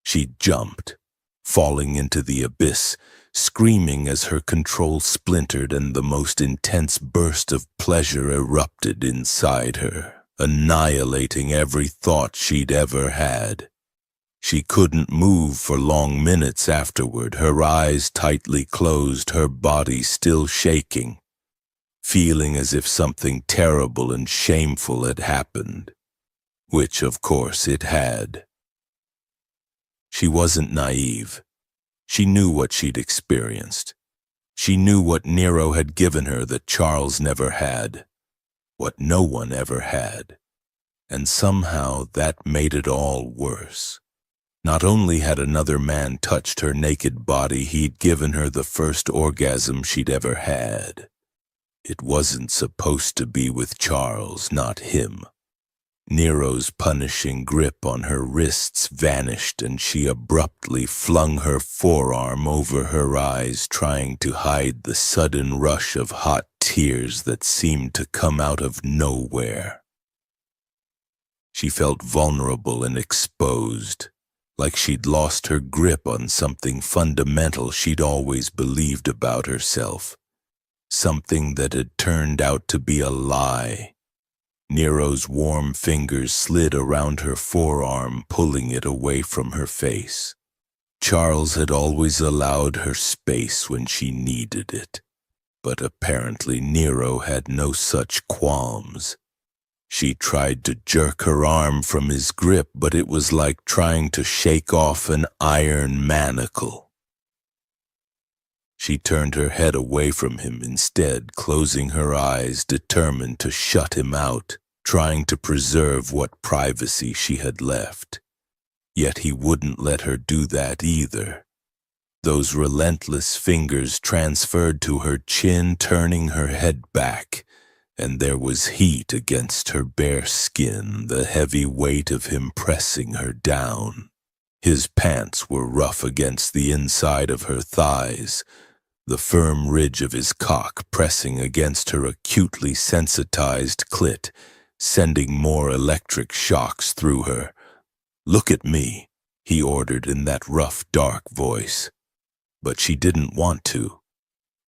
A: She jumped, falling into the abyss, screaming as her control splintered and the most intense burst of pleasure erupted inside her, annihilating every thought she'd ever had. She couldn't move for long minutes afterward, her eyes tightly closed, her body still shaking, feeling as if something terrible and shameful had happened, which of course it had. She wasn't naive. She knew what she'd experienced. She knew what Nero had given her that Charles never had, what no one ever had. And somehow that made it all worse. Not only had another man touched her naked body, he'd given her the first orgasm she'd ever had. It wasn't supposed to be with Charles, not him. Nero's punishing grip on her wrists vanished and she abruptly flung her forearm over her eyes, trying to hide the sudden rush of hot tears that seemed to come out of nowhere. She felt vulnerable and exposed, like she'd lost her grip on something fundamental she'd always believed about herself, something that had turned out to be a lie. Nero's warm fingers slid around her forearm, pulling it away from her face. Charles had always allowed her space when she needed it, but apparently Nero had no such qualms. She tried to jerk her arm from his grip, but it was like trying to shake off an iron manacle. She turned her head away from him instead, closing her eyes, determined to shut him out, trying to preserve what privacy she had left. Yet he wouldn't let her do that either. Those relentless fingers transferred to her chin, turning her head back, and there was heat against her bare skin, the heavy weight of him pressing her down. His pants were rough against the inside of her thighs, the firm ridge of his cock pressing against her acutely sensitized clit, sending more electric shocks through her. "Look at me," he ordered in that rough, dark voice. But she didn't want to.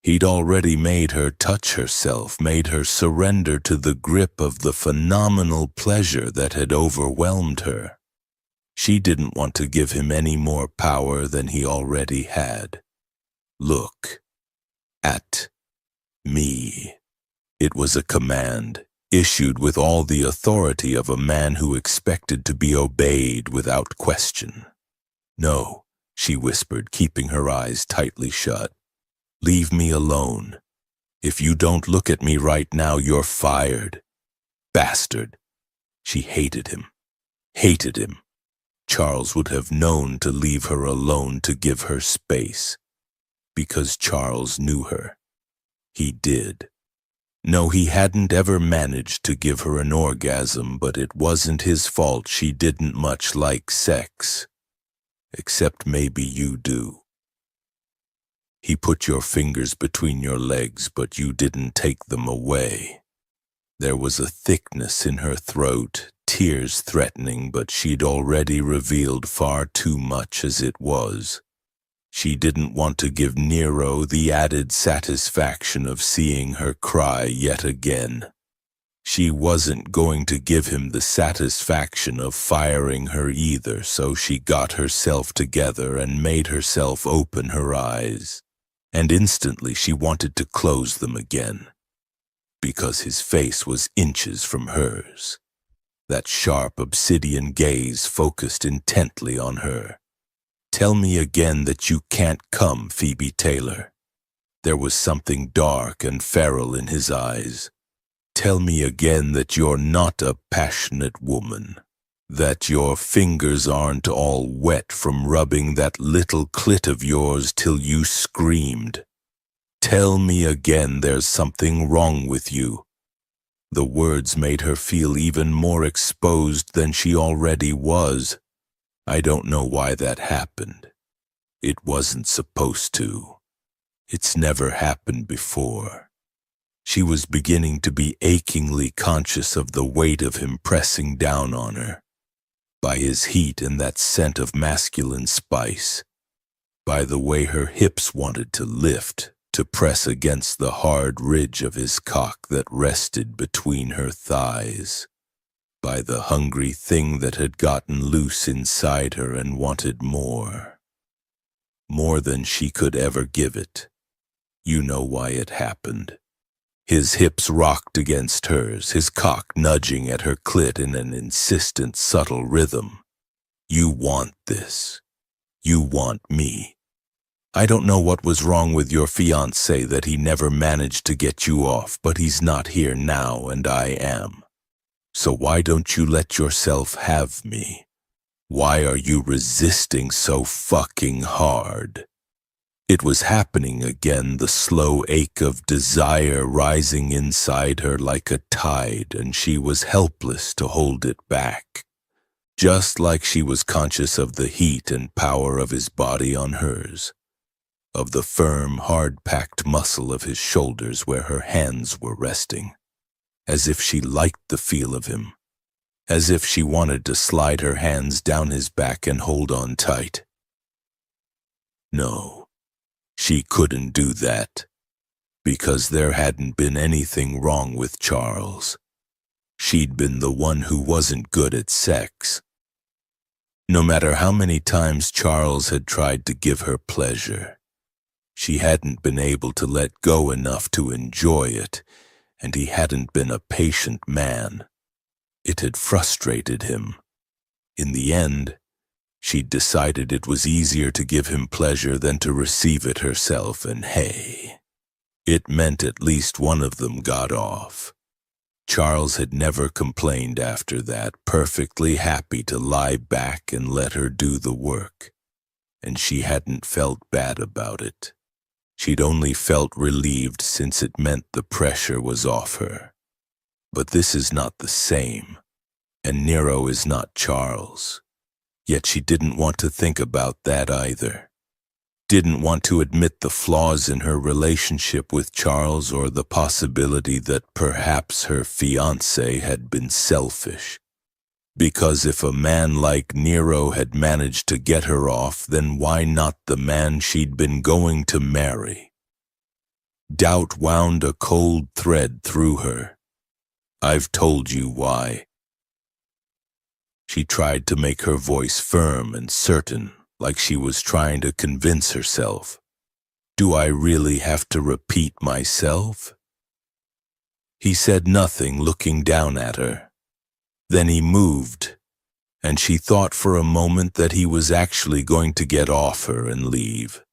A: He'd already made her touch herself, made her surrender to the grip of the phenomenal pleasure that had overwhelmed her. She didn't want to give him any more power than he already had. "Look at me." It was a command, issued with all the authority of a man who expected to be obeyed without question. "No," she whispered, keeping her eyes tightly shut. "Leave me alone. If you don't look at me right now, you're fired. Bastard." She hated him. Hated him. Charles would have known to leave her alone, to give her space. Because Charles knew her. He did. No, he hadn't ever managed to give her an orgasm, but it wasn't his fault she didn't much like sex. Except maybe you do. He put your fingers between your legs, but you didn't take them away. There was a thickness in her throat, tears threatening, but she'd already revealed far too much as it was. She didn't want to give Nero the added satisfaction of seeing her cry yet again. She wasn't going to give him the satisfaction of firing her either, so she got herself together and made herself open her eyes. And instantly she wanted to close them again, because his face was inches from hers. That sharp obsidian gaze focused intently on her. "Tell me again that you can't come, Phoebe Taylor." There was something dark and feral in his eyes. "Tell me again that you're not a passionate woman, that your fingers aren't all wet from rubbing that little clit of yours till you screamed. Tell me again there's something wrong with you." The words made her feel even more exposed than she already was. I don't know why that happened. It wasn't supposed to. It's never happened before. She was beginning to be achingly conscious of the weight of him pressing down on her, by his heat and that scent of masculine spice, by the way her hips wanted to lift, to press against the hard ridge of his cock that rested between her thighs, by the hungry thing that had gotten loose inside her and wanted more. More than she could ever give it. You know why it happened. His hips rocked against hers, his cock nudging at her clit in an insistent, subtle rhythm. You want this. You want me. I don't know what was wrong with your fiancé that he never managed to get you off, but he's not here now and I am. So why don't you let yourself have me? Why are you resisting so fucking hard? It was happening again, the slow ache of desire rising inside her like a tide, and she was helpless to hold it back. Just like she was conscious of the heat and power of his body on hers, of the firm, hard-packed muscle of his shoulders where her hands were resting, as if she liked the feel of him, as if she wanted to slide her hands down his back and hold on tight. No, she couldn't do that, because there hadn't been anything wrong with Charles. She'd been the one who wasn't good at sex. No matter how many times Charles had tried to give her pleasure, she hadn't been able to let go enough to enjoy it, and he hadn't been a patient man. It had frustrated him. In the end, she'd decided it was easier to give him pleasure than to receive it herself, and hey, it meant at least one of them got off. Charles had never complained after that, perfectly happy to lie back and let her do the work. And she hadn't felt bad about it. She'd only felt relieved since it meant the pressure was off her. But this is not the same, and Nero is not Charles. Yet she didn't want to think about that either. Didn't want to admit the flaws in her relationship with Charles or the possibility that perhaps her fiancé had been selfish. Because if a man like Nero had managed to get her off, then why not the man she'd been going to marry? Doubt wound a cold thread through her. I've told you why. She tried to make her voice firm and certain, like she was trying to convince herself. Do I really have to repeat myself? He said nothing, looking down at her. Then he moved, and she thought for a moment that he was actually going to get off her and leave.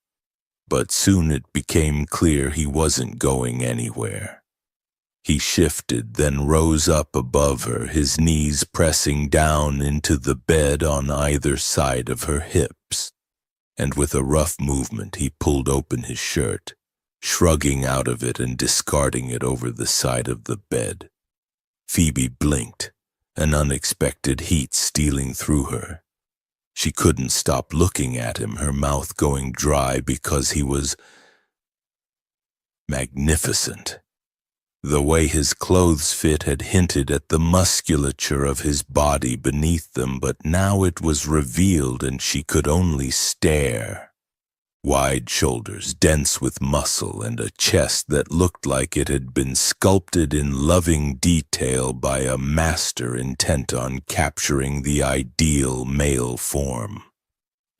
A: But soon it became clear he wasn't going anywhere. He shifted, then rose up above her, his knees pressing down into the bed on either side of her hips. And with a rough movement he pulled open his shirt, shrugging out of it and discarding it over the side of the bed. Phoebe blinked, an unexpected heat stealing through her. She couldn't stop looking at him, her mouth going dry because he was magnificent. The way his clothes fit had hinted at the musculature of his body beneath them, but now it was revealed and she could only stare. Wide shoulders, dense with muscle, and a chest that looked like it had been sculpted in loving detail by a master intent on capturing the ideal male form.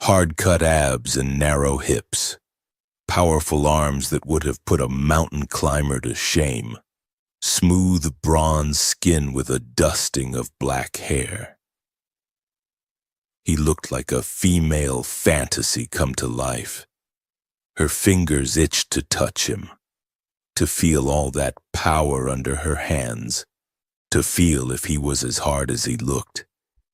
A: Hard-cut abs and narrow hips. Powerful arms that would have put a mountain climber to shame. Smooth bronze skin with a dusting of black hair. He looked like a female fantasy come to life. Her fingers itched to touch him, to feel all that power under her hands, to feel if he was as hard as he looked,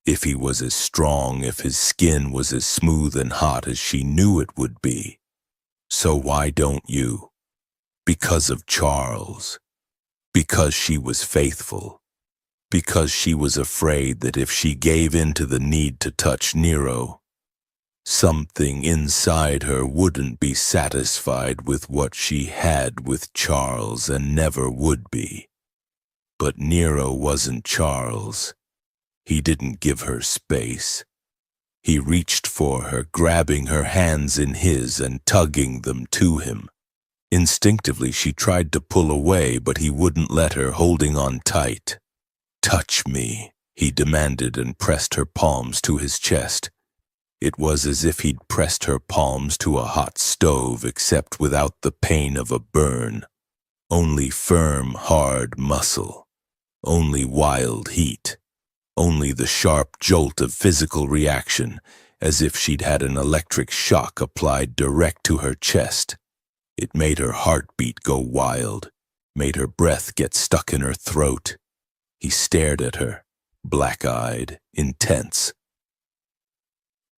A: if he was as strong, if his skin was as smooth and hot as she knew it would be. So why don't you? Because of Charles. Because she was faithful. Because she was afraid that if she gave in to the need to touch Nero, something inside her wouldn't be satisfied with what she had with Charles and never would be. But Nero wasn't Charles. He didn't give her space. He reached for her, grabbing her hands in his and tugging them to him. Instinctively, she tried to pull away, but he wouldn't let her, holding on tight. "Touch me," he demanded and pressed her palms to his chest. It was as if he'd pressed her palms to a hot stove, except without the pain of a burn. Only firm, hard muscle. Only wild heat. Only the sharp jolt of physical reaction, as if she'd had an electric shock applied direct to her chest. It made her heartbeat go wild, made her breath get stuck in her throat. He stared at her, black-eyed, intense.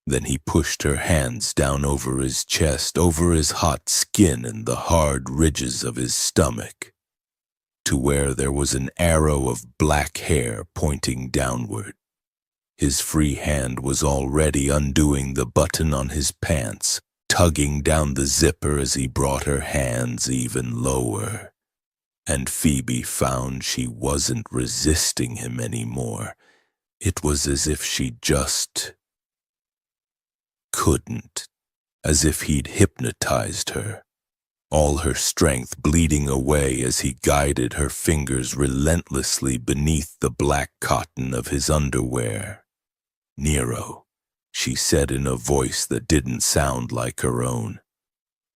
A: Then he pushed her hands down over his chest, over his hot skin and the hard ridges of his stomach, to where there was an arrow of black hair pointing downward. His free hand was already undoing the button on his pants, tugging down the zipper as he brought her hands even lower. And Phoebe found she wasn't resisting him anymore. It was as if she just couldn't, as if he'd hypnotized her, all her strength bleeding away as he guided her fingers relentlessly beneath the black cotton of his underwear. Nero, she said in a voice that didn't sound like her own.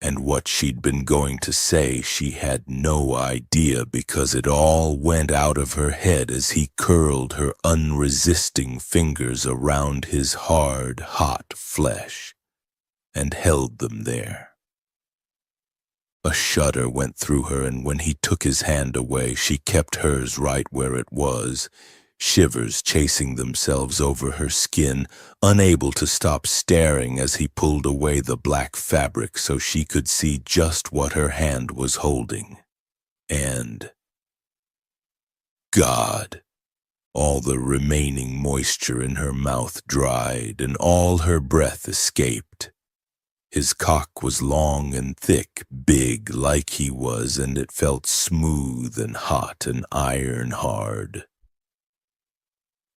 A: And what she'd been going to say she had no idea because it all went out of her head as he curled her unresisting fingers around his hard, hot flesh and held them there. A shudder went through her, and when he took his hand away, she kept hers right where it was, shivers chasing themselves over her skin, unable to stop staring as he pulled away the black fabric so she could see just what her hand was holding. And, God, all the remaining moisture in her mouth dried and all her breath escaped. His cock was long and thick, big like he was, and it felt smooth and hot and iron hard.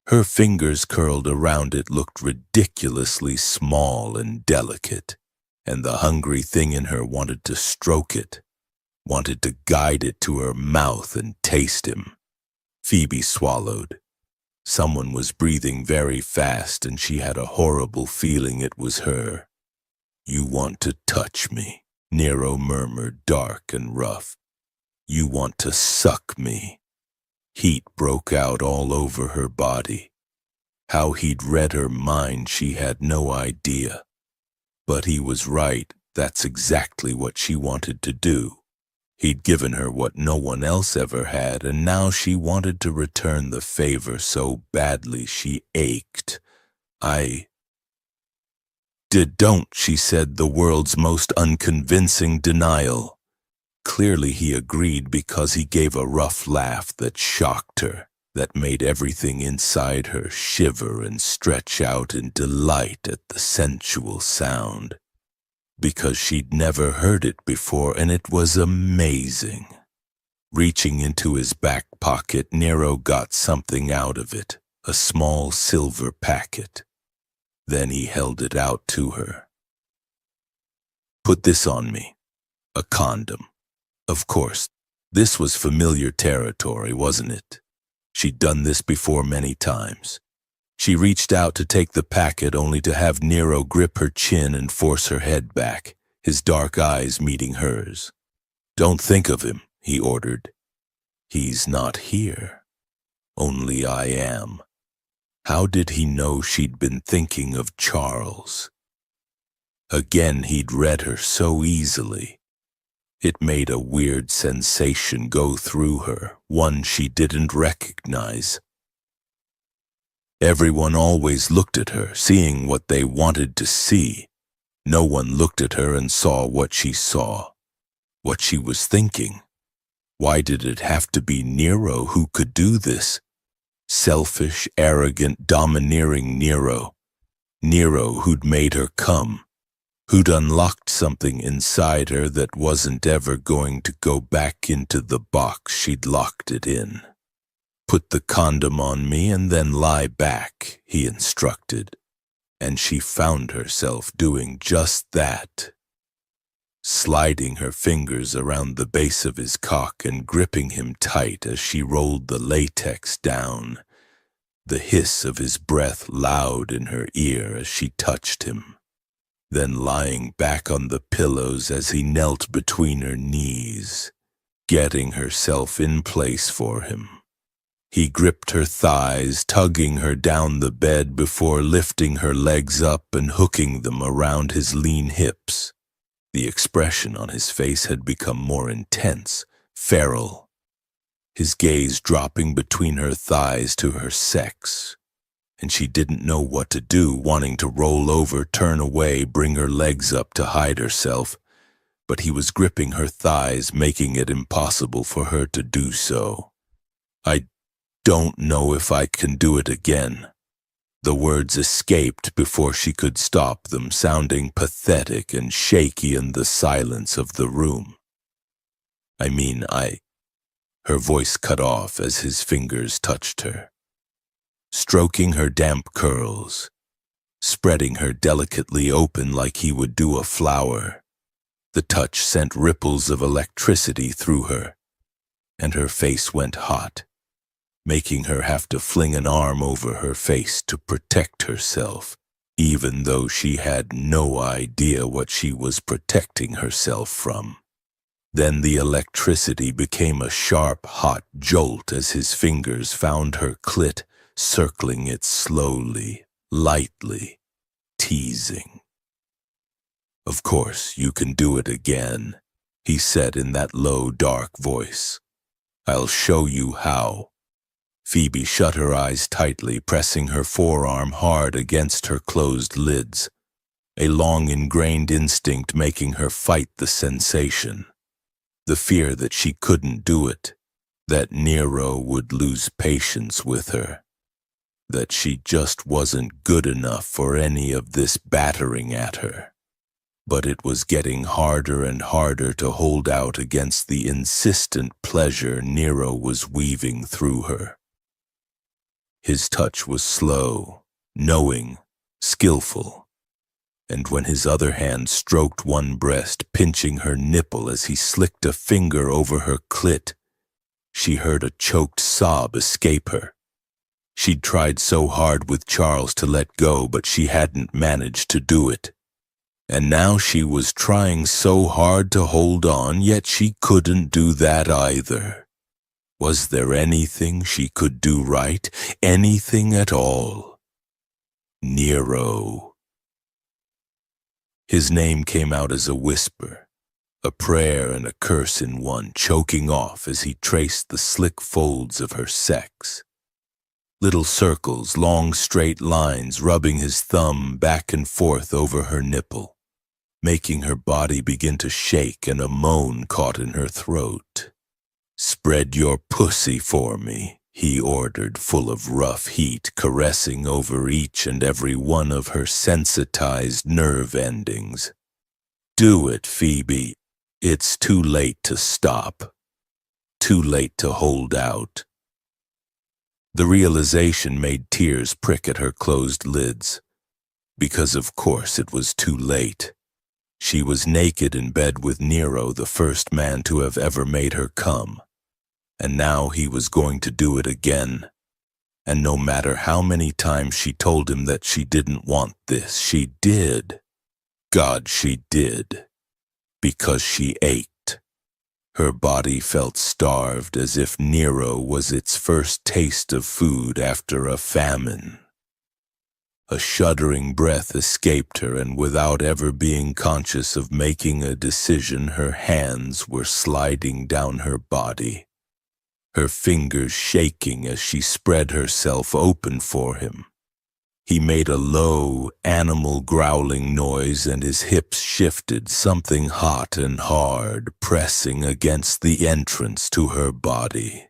A: Her fingers curled around it looked ridiculously small and delicate, and the hungry thing in her wanted to stroke it, wanted to guide it to her mouth and taste him. Phoebe swallowed. Someone was breathing very fast, and she had a horrible feeling it was her. "You want to touch me," Nero murmured, dark and rough. "You want to suck me." Heat broke out all over her body. How he'd read her mind she had no idea. But he was right, that's exactly what she wanted to do. He'd given her what no one else ever had, and now she wanted to return the favor so badly she ached. Don't," she said, the world's most unconvincing denial. Clearly he agreed because he gave a rough laugh that shocked her, that made everything inside her shiver and stretch out in delight at the sensual sound. Because she'd never heard it before, and it was amazing. Reaching into his back pocket, Nero got something out of it, a small silver packet. Then he held it out to her. "Put this on me." A condom. Of course, this was familiar territory, wasn't it? She'd done this before many times. She reached out to take the packet only to have Nero grip her chin and force her head back, his dark eyes meeting hers. "Don't think of him," he ordered. "He's not here. Only I am." How did he know she'd been thinking of Charles? Again he'd read her so easily. It made a weird sensation go through her, one she didn't recognize. Everyone always looked at her, seeing what they wanted to see. No one looked at her and saw what she saw, what she was thinking. Why did it have to be Nero who could do this? Selfish, arrogant, domineering Nero. Nero who'd made her come, who'd unlocked something inside her that wasn't ever going to go back into the box she'd locked it in. "Put the condom on me and then lie back," he instructed, and she found herself doing just that. Sliding her fingers around the base of his cock and gripping him tight as she rolled the latex down, the hiss of his breath loud in her ear as she touched him, then lying back on the pillows as he knelt between her knees, getting herself in place for him. He gripped her thighs, tugging her down the bed before lifting her legs up and hooking them around his lean hips. The expression on his face had become more intense, feral, his gaze dropping between her thighs to her sex, and she didn't know what to do, wanting to roll over, turn away, bring her legs up to hide herself, but he was gripping her thighs, making it impossible for her to do so. "I don't know if I can do it again." The words escaped before she could stop them, sounding pathetic and shaky in the silence of the room. Her voice cut off as his fingers touched her, stroking her damp curls, spreading her delicately open like he would do a flower. The touch sent ripples of electricity through her, and her face went hot, making her have to fling an arm over her face to protect herself. even though she had no idea what she was protecting herself from. Then the electricity became a sharp, hot jolt as his fingers found her clit, circling it slowly, lightly, teasing. "Of course, you can do it again," he said in that low, dark voice. "I'll show you how." Phoebe shut her eyes tightly, pressing her forearm hard against her closed lids, a long-ingrained instinct making her fight the sensation. The fear that she couldn't do it, that Nero would lose patience with her, that she just wasn't good enough for any of this battering at her. But it was getting harder and harder to hold out against the insistent pleasure Nero was weaving through her. His touch was slow, knowing, skillful, and when his other hand stroked one breast, pinching her nipple as he slicked a finger over her clit, she heard a choked sob escape her. She'd tried so hard with Charles to let go, but she hadn't managed to do it. And now she was trying so hard to hold on, yet she couldn't do that either. Was there anything she could do right? Anything at all? Nero. His name came out as a whisper, a prayer and a curse in one, choking off as he traced the slick folds of her sex. Little circles, long straight lines, rubbing his thumb back and forth over her nipple, making her body begin to shake and a moan caught in her throat. "Spread your pussy for me," he ordered, full of rough heat, caressing over each and every one of her sensitized nerve endings. "Do it, Phoebe. It's too late to stop. Too late to hold out." The realization made tears prick at her closed lids, because of course it was too late. She was naked in bed with Nero, the first man to have ever made her come. And now he was going to do it again. And no matter how many times she told him that she didn't want this, she did. God, she did. Because she ached. Her body felt starved, as if Nero was its first taste of food after a famine. A shuddering breath escaped her, and without ever being conscious of making a decision, her hands were sliding down her body, her fingers shaking as she spread herself open for him. He made a low, animal growling noise, and his hips shifted, something hot and hard pressing against the entrance to her body.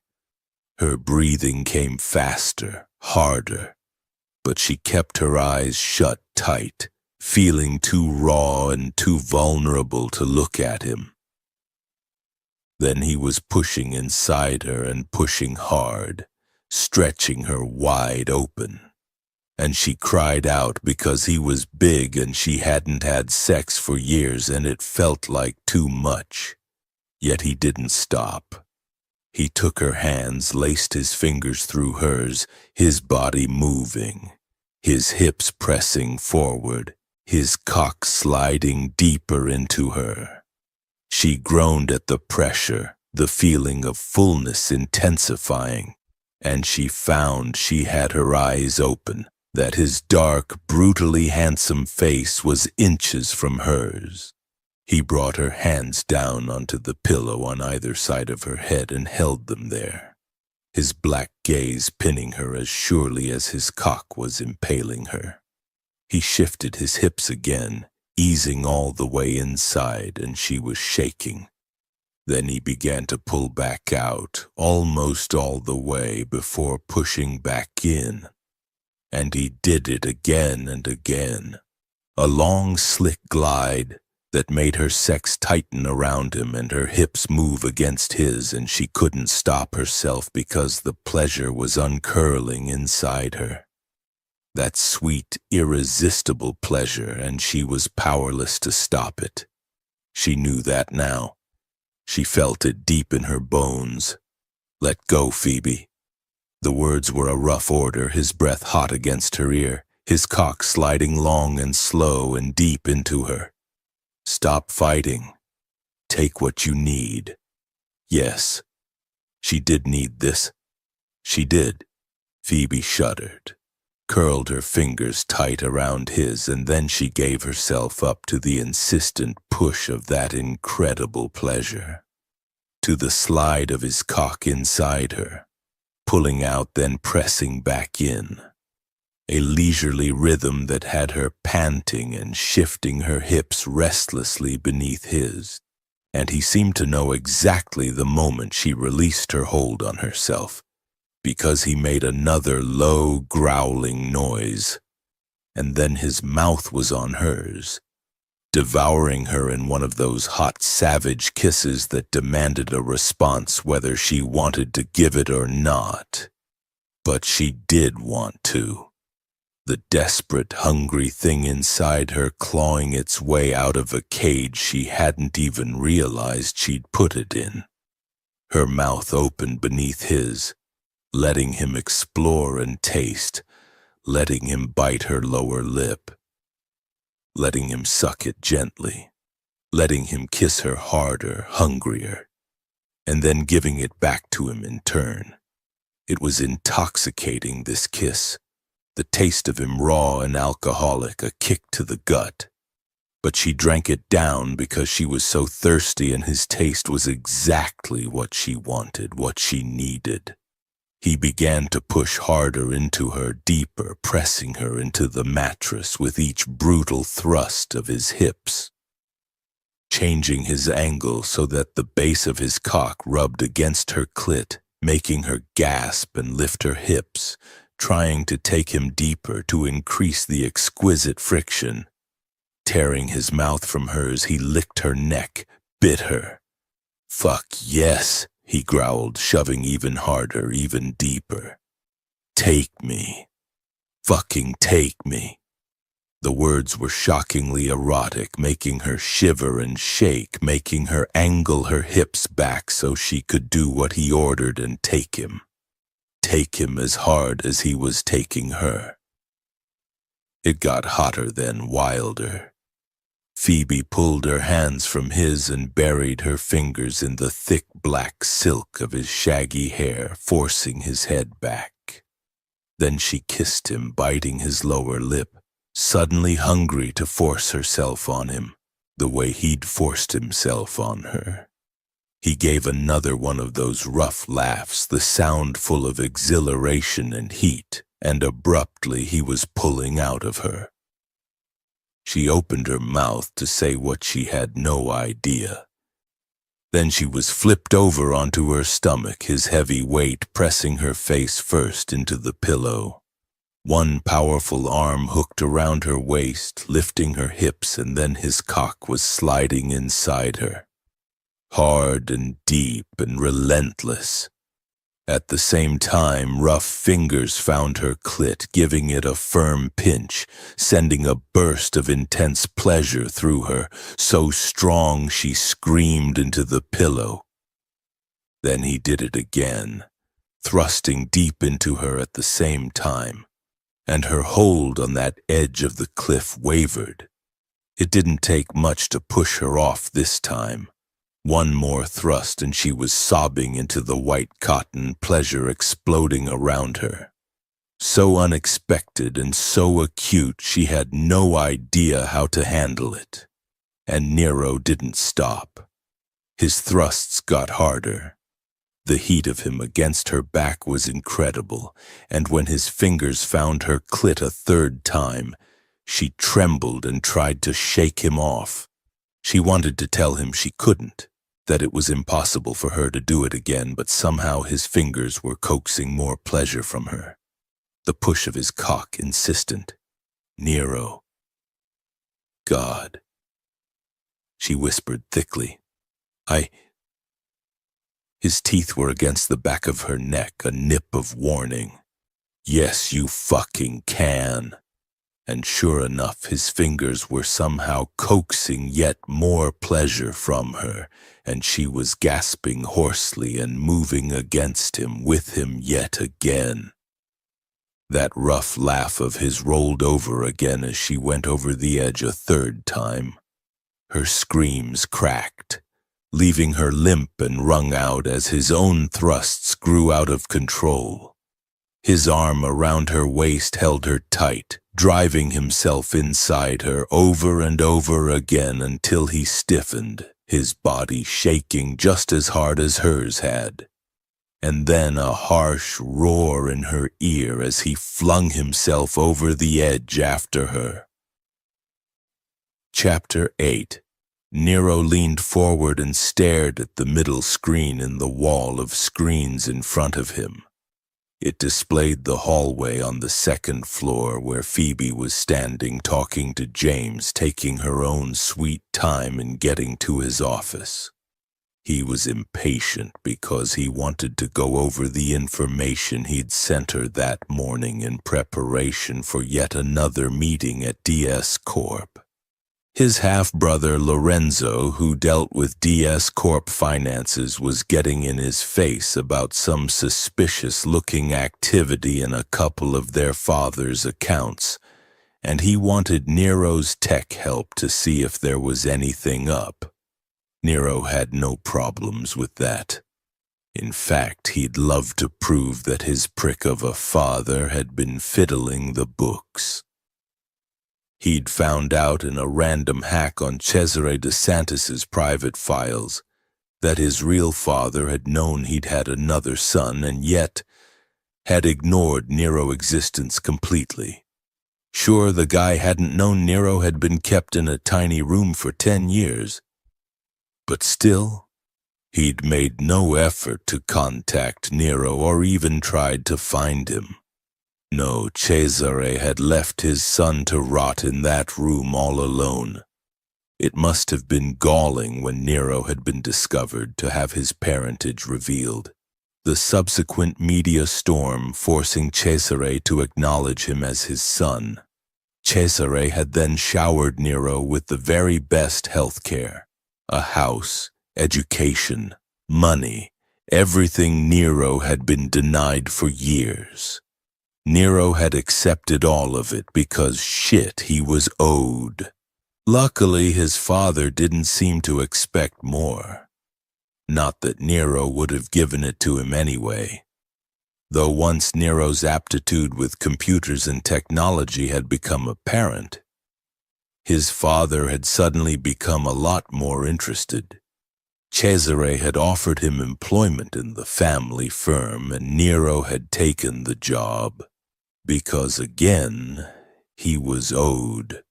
A: Her breathing came faster, harder, but she kept her eyes shut tight, feeling too raw and too vulnerable to look at him. Then he was pushing inside her and pushing hard, stretching her wide open. And she cried out because he was big and she hadn't had sex for years and it felt like too much. Yet he didn't stop. He took her hands, laced his fingers through hers, his body moving, his hips pressing forward, his cock sliding deeper into her. She groaned at the pressure, the feeling of fullness intensifying, and she found she had her eyes open, that his dark, brutally handsome face was inches from hers. He brought her hands down onto the pillow on either side of her head and held them there, his black gaze pinning her as surely as his cock was impaling her. He shifted his hips again, easing all the way inside, and she was shaking. Then he began to pull back out, almost all the way, before pushing back in. And he did it again and again, a long, slick glide that made her sex tighten around him and her hips move against his, and she couldn't stop herself because the pleasure was uncurling inside her. That sweet, irresistible pleasure, and she was powerless to stop it. She knew that now. She felt it deep in her bones. "Let go, Phoebe." The words were a rough order, his breath hot against her ear. his cock sliding long and slow and deep into her. Stop fighting. Take what you need. Yes, she did need this. She did. Phoebe shuddered, curled her fingers tight around his, and then she gave herself up to the insistent push of that incredible pleasure, to the slide of his cock inside her, pulling out then pressing back in, a leisurely rhythm that had her panting and shifting her hips restlessly beneath his, and he seemed to know exactly the moment she released her hold on herself, because he made another low, growling noise, and then his mouth was on hers, devouring her in one of those hot, savage kisses that demanded a response whether she wanted to give it or not. But she did want to. The desperate, hungry thing inside her clawing its way out of a cage she hadn't even realized she'd put it in. Her mouth opened beneath his, letting him explore and taste, letting him bite her lower lip, letting him suck it gently, letting him kiss her harder, hungrier, and then giving it back to him in turn. It was intoxicating, this kiss, the taste of him raw and alcoholic, a kick to the gut. But she drank it down because she was so thirsty, and his taste was exactly what she wanted, what she needed. He began to push harder into her, deeper, pressing her into the mattress with each brutal thrust of his hips, changing his angle so that the base of his cock rubbed against her clit, making her gasp and lift her hips, trying to take him deeper to increase the exquisite friction. Tearing his mouth from hers, he licked her neck, bit her. "Fuck yes," he growled, shoving even harder, even deeper. "Take me. Fucking take me." The words were shockingly erotic, making her shiver and shake, making her angle her hips back so she could do what he ordered and take him. Take him as hard as he was taking her. It got hotter then, wilder. Phoebe pulled her hands from his and buried her fingers in the thick black silk of his shaggy hair, forcing his head back. Then she kissed him, biting his lower lip, suddenly hungry to force herself on him, the way he'd forced himself on her. He gave another one of those rough laughs, the sound full of exhilaration and heat, and abruptly he was pulling out of her. She opened her mouth to say what she had no idea. Then she was flipped over onto her stomach, his heavy weight pressing her face first into the pillow. One powerful arm hooked around her waist, lifting her hips, and then his cock was sliding inside her. Hard and deep and relentless. At the same time, rough fingers found her clit, giving it a firm pinch, sending a burst of intense pleasure through her, so strong she screamed into the pillow. Then he did it again, thrusting deep into her at the same time, and her hold on that edge of the cliff wavered. It didn't take much to push her off this time. One more thrust and she was sobbing into the white cotton, pleasure exploding around her. So unexpected and so acute she had no idea how to handle it. And Nero didn't stop. His thrusts got harder. The heat of him against her back was incredible, and when his fingers found her clit a third time, she trembled and tried to shake him off. She wanted to tell him she couldn't, that it was impossible for her to do it again, but somehow his fingers were coaxing more pleasure from her. The push of his cock insistent. Nero. God. She whispered thickly. His teeth were against the back of her neck, a nip of warning. Yes, you fucking can. And sure enough, his fingers were somehow coaxing yet more pleasure from her, and she was gasping hoarsely and moving against him, with him yet again. That rough laugh of his rolled over again as she went over the edge a third time. Her screams cracked, leaving her limp and wrung out as his own thrusts grew out of control. His arm around her waist held her tight, driving himself inside her over and over again until he stiffened, his body shaking just as hard as hers had. And then a harsh roar in her ear as he flung himself over the edge after her. Chapter 8. Nero leaned forward and stared at the middle screen in the wall of screens in front of him. It displayed the hallway on the second floor where Phoebe was standing talking to James, taking her own sweet time in getting to his office. He was impatient because he wanted to go over the information he'd sent her that morning in preparation for yet another meeting at DS Corp. His half-brother Lorenzo, who dealt with DS Corp finances, was getting in his face about some suspicious-looking activity in a couple of their father's accounts, and he wanted Nero's tech help to see if there was anything up. Nero had no problems with that. In fact, he'd love to prove that his prick of a father had been fiddling the books. He'd found out in a random hack on Cesare DeSantis's private files that his real father had known he'd had another son and yet had ignored Nero's existence completely. Sure, the guy hadn't known Nero had been kept in a tiny room for 10 years, but still, he'd made no effort to contact Nero or even tried to find him. No, Cesare had left his son to rot in that room all alone. It must have been galling when Nero had been discovered to have his parentage revealed. The subsequent media storm forcing Cesare to acknowledge him as his son. Cesare had then showered Nero with the very best health care. A house, education, money, everything Nero had been denied for years. Nero had accepted all of it because shit he was owed. Luckily, his father didn't seem to expect more. Not that Nero would have given it to him anyway. Though once Nero's aptitude with computers and technology had become apparent, his father had suddenly become a lot more interested. Cesare had offered him employment in the family firm, and Nero had taken the job. Because again, he was owed.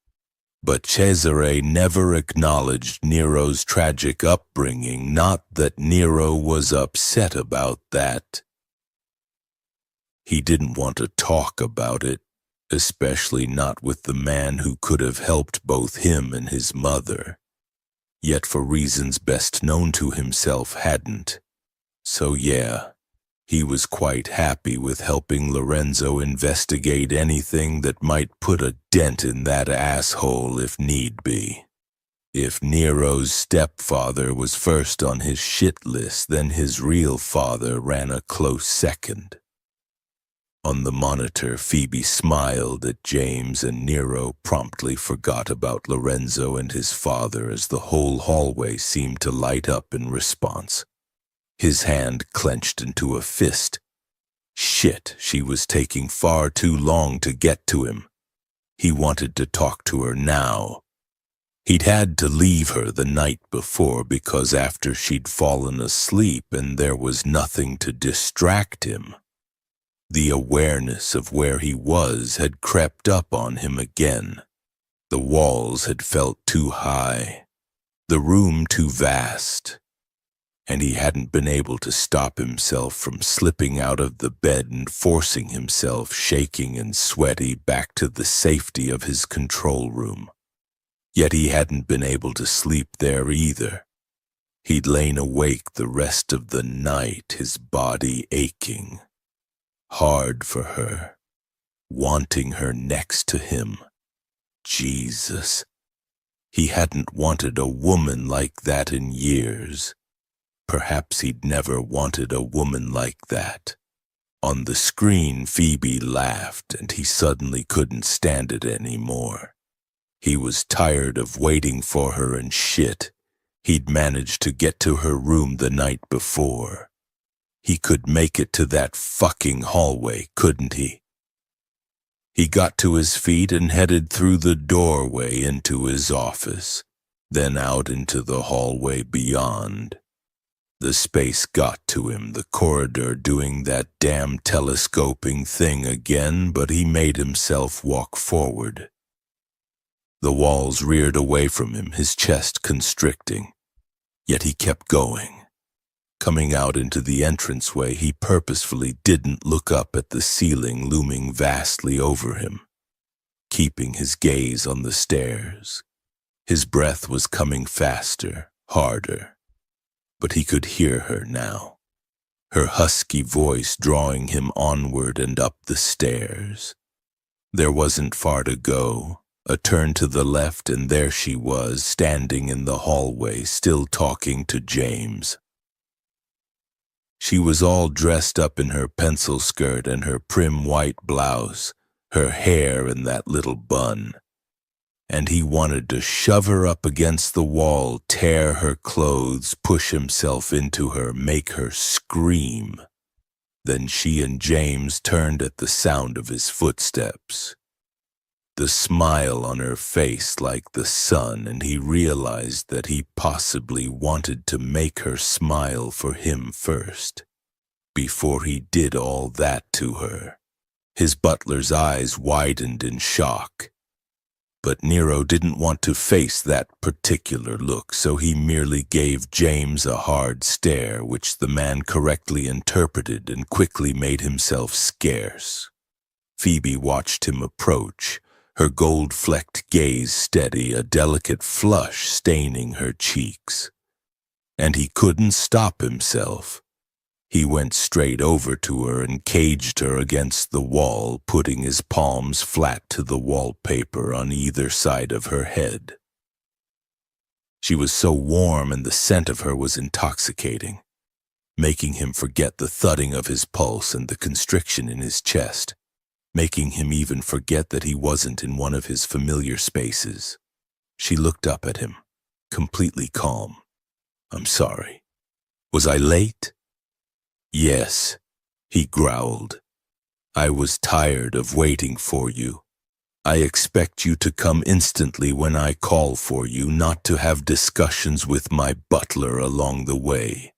A: But Cesare never acknowledged Nero's tragic upbringing, not that Nero was upset about that. He didn't want to talk about it, especially not with the man who could have helped both him and his mother, yet for reasons best known to himself hadn't. So yeah, he was quite happy with helping Lorenzo investigate anything that might put a dent in that asshole if need be. If Nero's stepfather was first on his shit list, then his real father ran a close second. On the monitor, Phoebe smiled at James, and Nero promptly forgot about Lorenzo and his father as the whole hallway seemed to light up in response. His hand clenched into a fist. Shit, she was taking far too long to get to him. He wanted to talk to her now. He'd had to leave her the night before because after she'd fallen asleep and there was nothing to distract him. The awareness of where he was had crept up on him again. The walls had felt too high, the room too vast, and he hadn't been able to stop himself from slipping out of the bed and forcing himself, shaking and sweaty, back to the safety of his control room. Yet he hadn't been able to sleep there either. He'd lain awake the rest of the night, his body aching. Hard for her, wanting her next to him. Jesus. He hadn't wanted a woman like that in years. Perhaps he'd never wanted a woman like that. On the screen, Phoebe laughed, and he suddenly couldn't stand it anymore. He was tired of waiting for her and shit. He'd managed to get to her room the night before. He could make it to that fucking hallway, couldn't he? He got to his feet and headed through the doorway into his office, then out into the hallway beyond. The space got to him, the corridor doing that damn telescoping thing again, but he made himself walk forward. The walls reared away from him, his chest constricting. Yet he kept going. Coming out into the entranceway, he purposefully didn't look up at the ceiling looming vastly over him, keeping his gaze on the stairs. His breath was coming faster, harder, but he could hear her now, her husky voice drawing him onward and up the stairs. There wasn't far to go. A turn to the left, and there she was, standing in the hallway, still talking to James. She was all dressed up in her pencil skirt and her prim white blouse, her hair in that little bun. And he wanted to shove her up against the wall, tear her clothes, push himself into her, make her scream. Then she and James turned at the sound of his footsteps. The smile on her face like the sun, and he realized that he possibly wanted to make her smile for him first, before he did all that to her. His butler's eyes widened in shock. But Nero didn't want to face that particular look, so he merely gave James a hard stare, which the man correctly interpreted and quickly made himself scarce. Phoebe watched him approach, her gold-flecked gaze steady, a delicate flush staining her cheeks. And he couldn't stop himself. He went straight over to her and caged her against the wall, putting his palms flat to the wallpaper on either side of her head. She was so warm, and the scent of her was intoxicating, making him forget the thudding of his pulse and the constriction in his chest, making him even forget that he wasn't in one of his familiar spaces. She looked up at him, completely calm. "I'm sorry. Was I late?" "Yes," he growled. "I was tired of waiting for you. I expect you to come instantly when I call for you, not to have discussions with my butler along the way."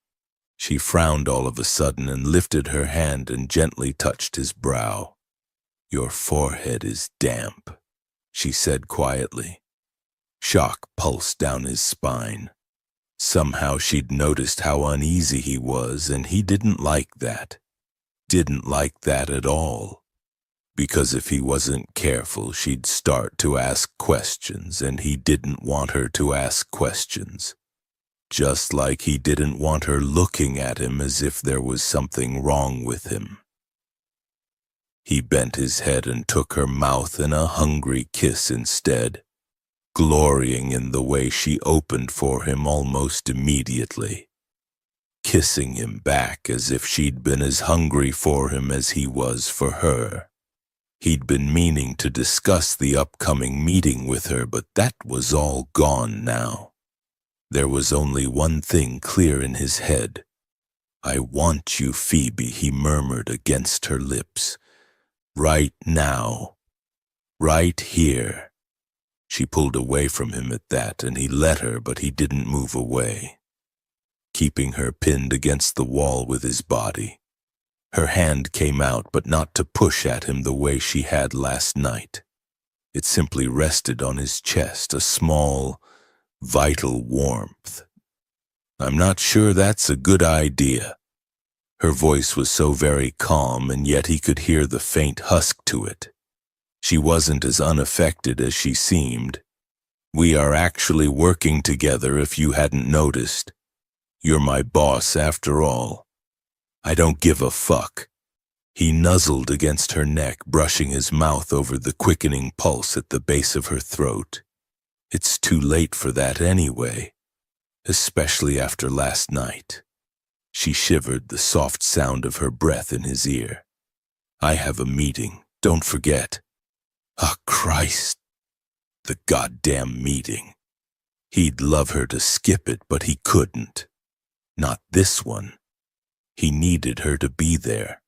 A: She frowned all of a sudden and lifted her hand and gently touched his brow. "Your forehead is damp," she said quietly. Shock pulsed down his spine. Somehow she'd noticed how uneasy he was, and he didn't like that. Didn't like that at all. Because if he wasn't careful, she'd start to ask questions, and he didn't want her to ask questions. Just like he didn't want her looking at him as if there was something wrong with him. He bent his head and took her mouth in a hungry kiss instead, glorying in the way she opened for him almost immediately, kissing him back as if she'd been as hungry for him as he was for her. He'd been meaning to discuss the upcoming meeting with her, but that was all gone now. There was only one thing clear in his head. "I want you, Phoebe," he murmured against her lips. "Right now. Right here." She pulled away from him at that, and he let her, but he didn't move away, keeping her pinned against the wall with his body. Her hand came out, but not to push at him the way she had last night. It simply rested on his chest, a small, vital warmth. "I'm not sure that's a good idea." Her voice was so very calm, and yet he could hear the faint husk to it. She wasn't as unaffected as she seemed. "We are actually working together, if you hadn't noticed. You're my boss after all. I don't give a fuck." He nuzzled against her neck, brushing his mouth over the quickening pulse at the base of her throat. "It's too late for that anyway, especially after last night." She shivered, the soft sound of her breath in his ear. I have a meeting, don't forget. Ah, Christ, the goddamn meeting. He'd love her to skip it, but he couldn't. Not this one. He needed her to be there.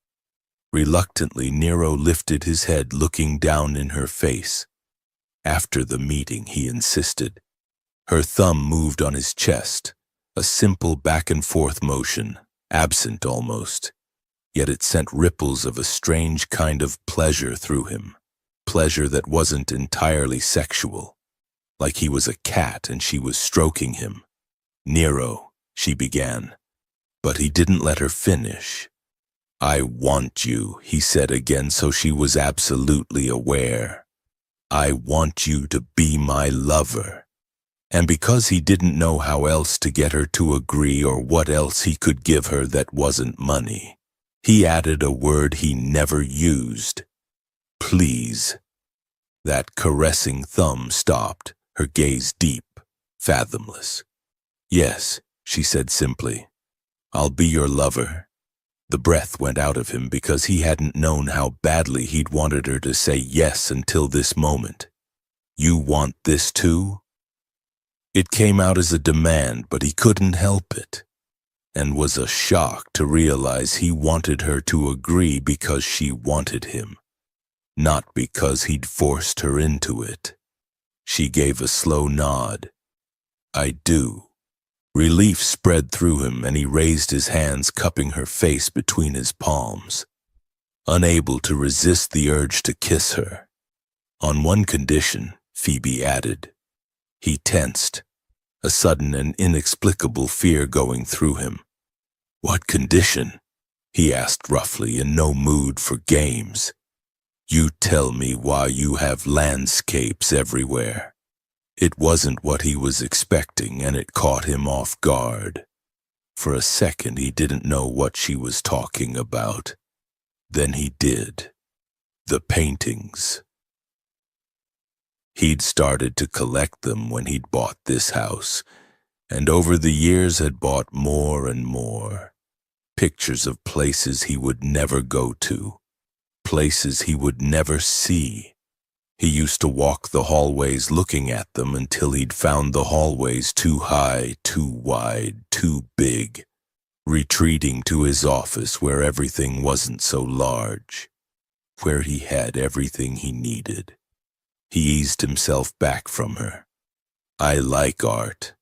A: Reluctantly, Nero lifted his head, looking down in her face. After the meeting, he insisted. Her thumb moved on his chest, a simple back-and-forth motion, absent almost. Yet it sent ripples of a strange kind of pleasure through him, pleasure that wasn't entirely sexual, like he was a cat and she was stroking him. Nero, she began, but he didn't let her finish. I want you, he said again, so she was absolutely aware. I want you to be my lover. And because he didn't know how else to get her to agree or what else he could give her that wasn't money, he added a word he never used. Please. That caressing thumb stopped, her gaze deep, fathomless. Yes, she said simply. I'll be your lover. The breath went out of him because he hadn't known how badly he'd wanted her to say yes until this moment. You want this too? It came out as a demand, but he couldn't help it, and was a shock to realize he wanted her to agree because she wanted him, not because he'd forced her into it. She gave a slow nod. I do. Relief spread through him, and he raised his hands, cupping her face between his palms, unable to resist the urge to kiss her. On one condition, Phoebe added. He tensed, a sudden and inexplicable fear going through him. What condition? He asked roughly, in no mood for games. You tell me why you have landscapes everywhere. It wasn't what he was expecting, and it caught him off guard. For a second, he didn't know what she was talking about. Then he did. The paintings. He'd started to collect them when he'd bought this house, and over the years had bought more and more. Pictures of places he would never go to, places he would never see. He used to walk the hallways looking at them until he'd found the hallways too high, too wide, too big, retreating to his office where everything wasn't so large, where he had everything he needed. He eased himself back from her. I like art,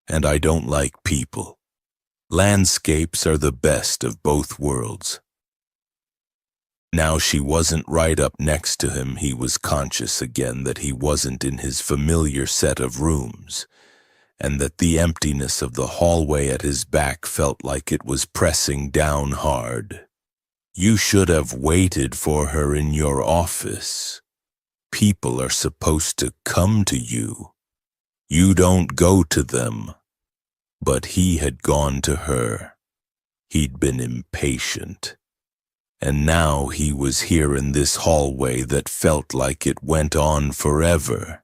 A: and I don't like people. Landscapes are the best of both worlds. Now she wasn't right up next to him. He was conscious again that he wasn't in his familiar set of rooms, and that the emptiness of the hallway at his back felt like it was pressing down hard. You should have waited for her in your office. People are supposed to come to you. You don't go to them. But he had gone to her. He'd been impatient. And now he was here in this hallway that felt like it went on forever.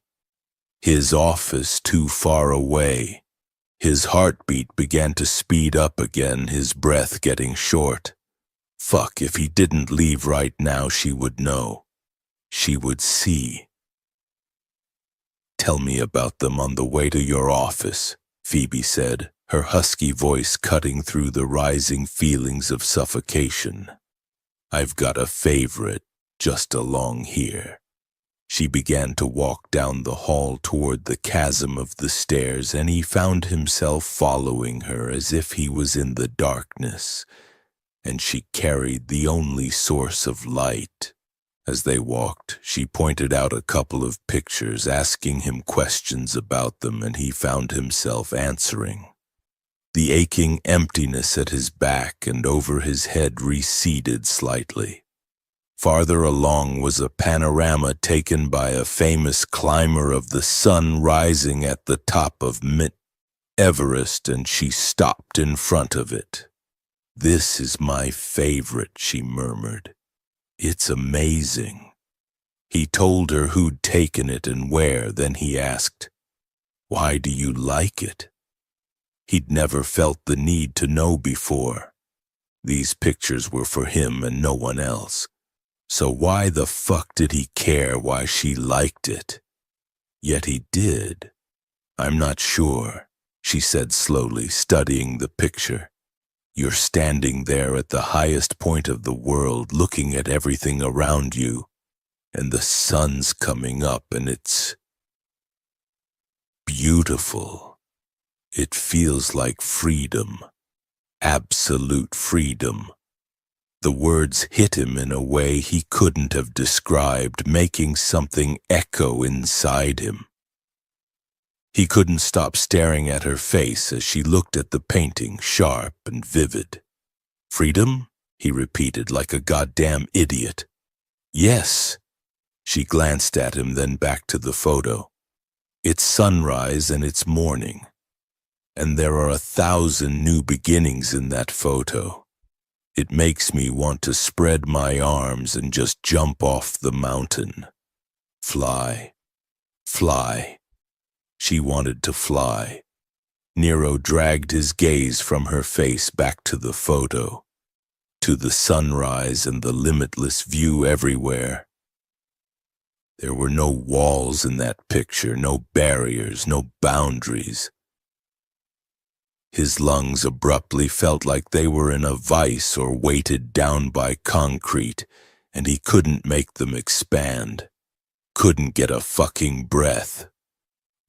A: His office too far away. His heartbeat began to speed up again, his breath getting short. Fuck, if he didn't leave right now, she would know. She would see. Tell me about them on the way to your office, Phoebe said, her husky voice cutting through the rising feelings of suffocation. I've got a favorite just along here. She began to walk down the hall toward the chasm of the stairs, and he found himself following her as if he was in the darkness, and she carried the only source of light. As they walked, she pointed out a couple of pictures, asking him questions about them, and he found himself answering. The aching emptiness at his back and over his head receded slightly. Farther along was a panorama taken by a famous climber of the sun rising at the top of Everest, and she stopped in front of it. This is my favorite, she murmured. It's amazing. He told her who'd taken it and where, then he asked, Why do you like it? He'd never felt the need to know before. These pictures were for him and no one else. So why the fuck did he care why she liked it? Yet he did. I'm not sure, she said slowly, studying the picture. You're standing there at the highest point of the world, looking at everything around you, and the sun's coming up and it's beautiful. It feels like freedom, absolute freedom. The words hit him in a way he couldn't have described, making something echo inside him. He couldn't stop staring at her face as she looked at the painting, sharp and vivid. Freedom? He repeated like a goddamn idiot. Yes. She glanced at him, then back to the photo. It's sunrise and it's morning. And there are 1,000 new beginnings in that photo. It makes me want to spread my arms and just jump off the mountain. Fly. Fly. She wanted to fly. Nero dragged his gaze from her face back to the photo, to the sunrise and the limitless view everywhere. There were no walls in that picture, no barriers, no boundaries. His lungs abruptly felt like they were in a vice or weighted down by concrete, and he couldn't make them expand. Couldn't get a fucking breath.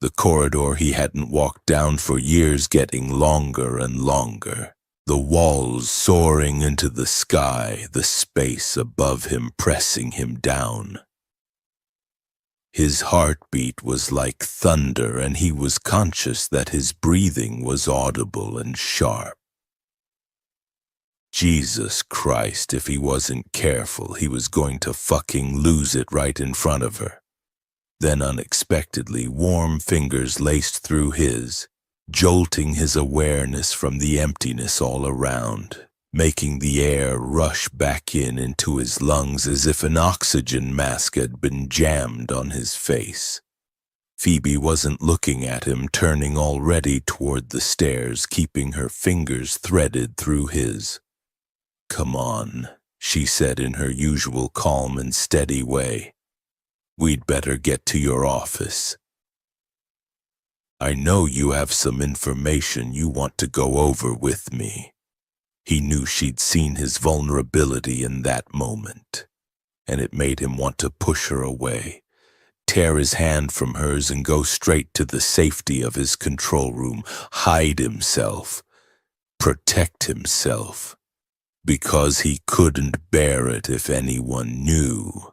A: The corridor he hadn't walked down for years getting longer and longer. The walls soaring into the sky, the space above him pressing him down. His heartbeat was like thunder, and he was conscious that his breathing was audible and sharp. Jesus Christ, if he wasn't careful, he was going to fucking lose it right in front of her. Then unexpectedly, warm fingers laced through his, jolting his awareness from the emptiness all around, making the air rush back into his lungs as if an oxygen mask had been jammed on his face. Phoebe wasn't looking at him, turning already toward the stairs, keeping her fingers threaded through his. "Come on," she said in her usual calm and steady way. "We'd better get to your office. I know you have some information you want to go over with me." He knew she'd seen his vulnerability in that moment, and it made him want to push her away, tear his hand from hers and go straight to the safety of his control room, hide himself, protect himself, because he couldn't bear it if anyone knew.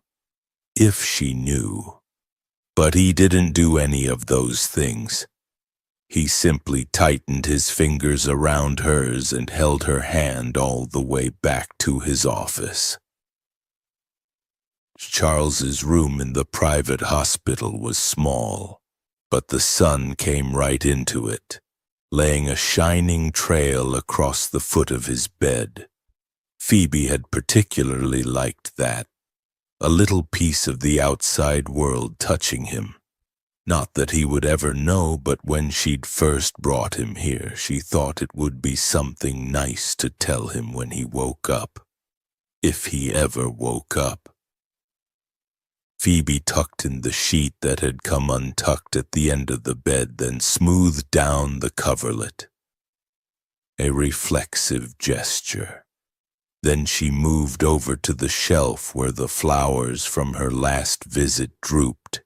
A: If she knew. But he didn't do any of those things. He simply tightened his fingers around hers and held her hand all the way back to his office. Charles's room in the private hospital was small, but the sun came right into it, laying a shining trail across the foot of his bed. Phoebe had particularly liked that. A little piece of the outside world touching him. Not that he would ever know, but when she'd first brought him here, she thought it would be something nice to tell him when he woke up. If he ever woke up. Phoebe tucked in the sheet that had come untucked at the end of the bed, then smoothed down the coverlet. A reflexive gesture. Then she moved over to the shelf where the flowers from her last visit drooped.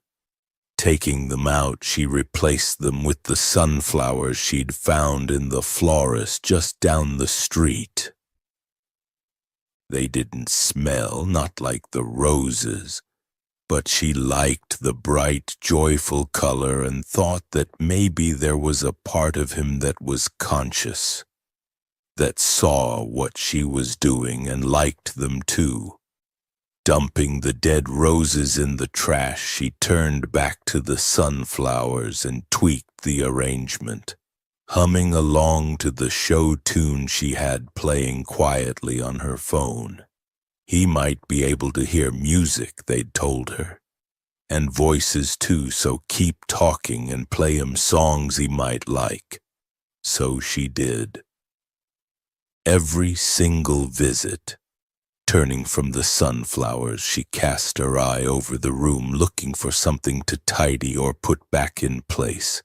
A: Taking them out, she replaced them with the sunflowers she'd found in the florist just down the street. They didn't smell, not like the roses, but she liked the bright, joyful color and thought that maybe there was a part of him that was conscious, that saw what she was doing and liked them too. Dumping the dead roses in the trash, she turned back to the sunflowers and tweaked the arrangement, humming along to the show tune she had playing quietly on her phone. He might be able to hear music, they'd told her, and voices too, so keep talking and play him songs he might like. So she did. Every single visit, Turning from the sunflowers, she cast her eye over the room, looking for something to tidy or put back in place,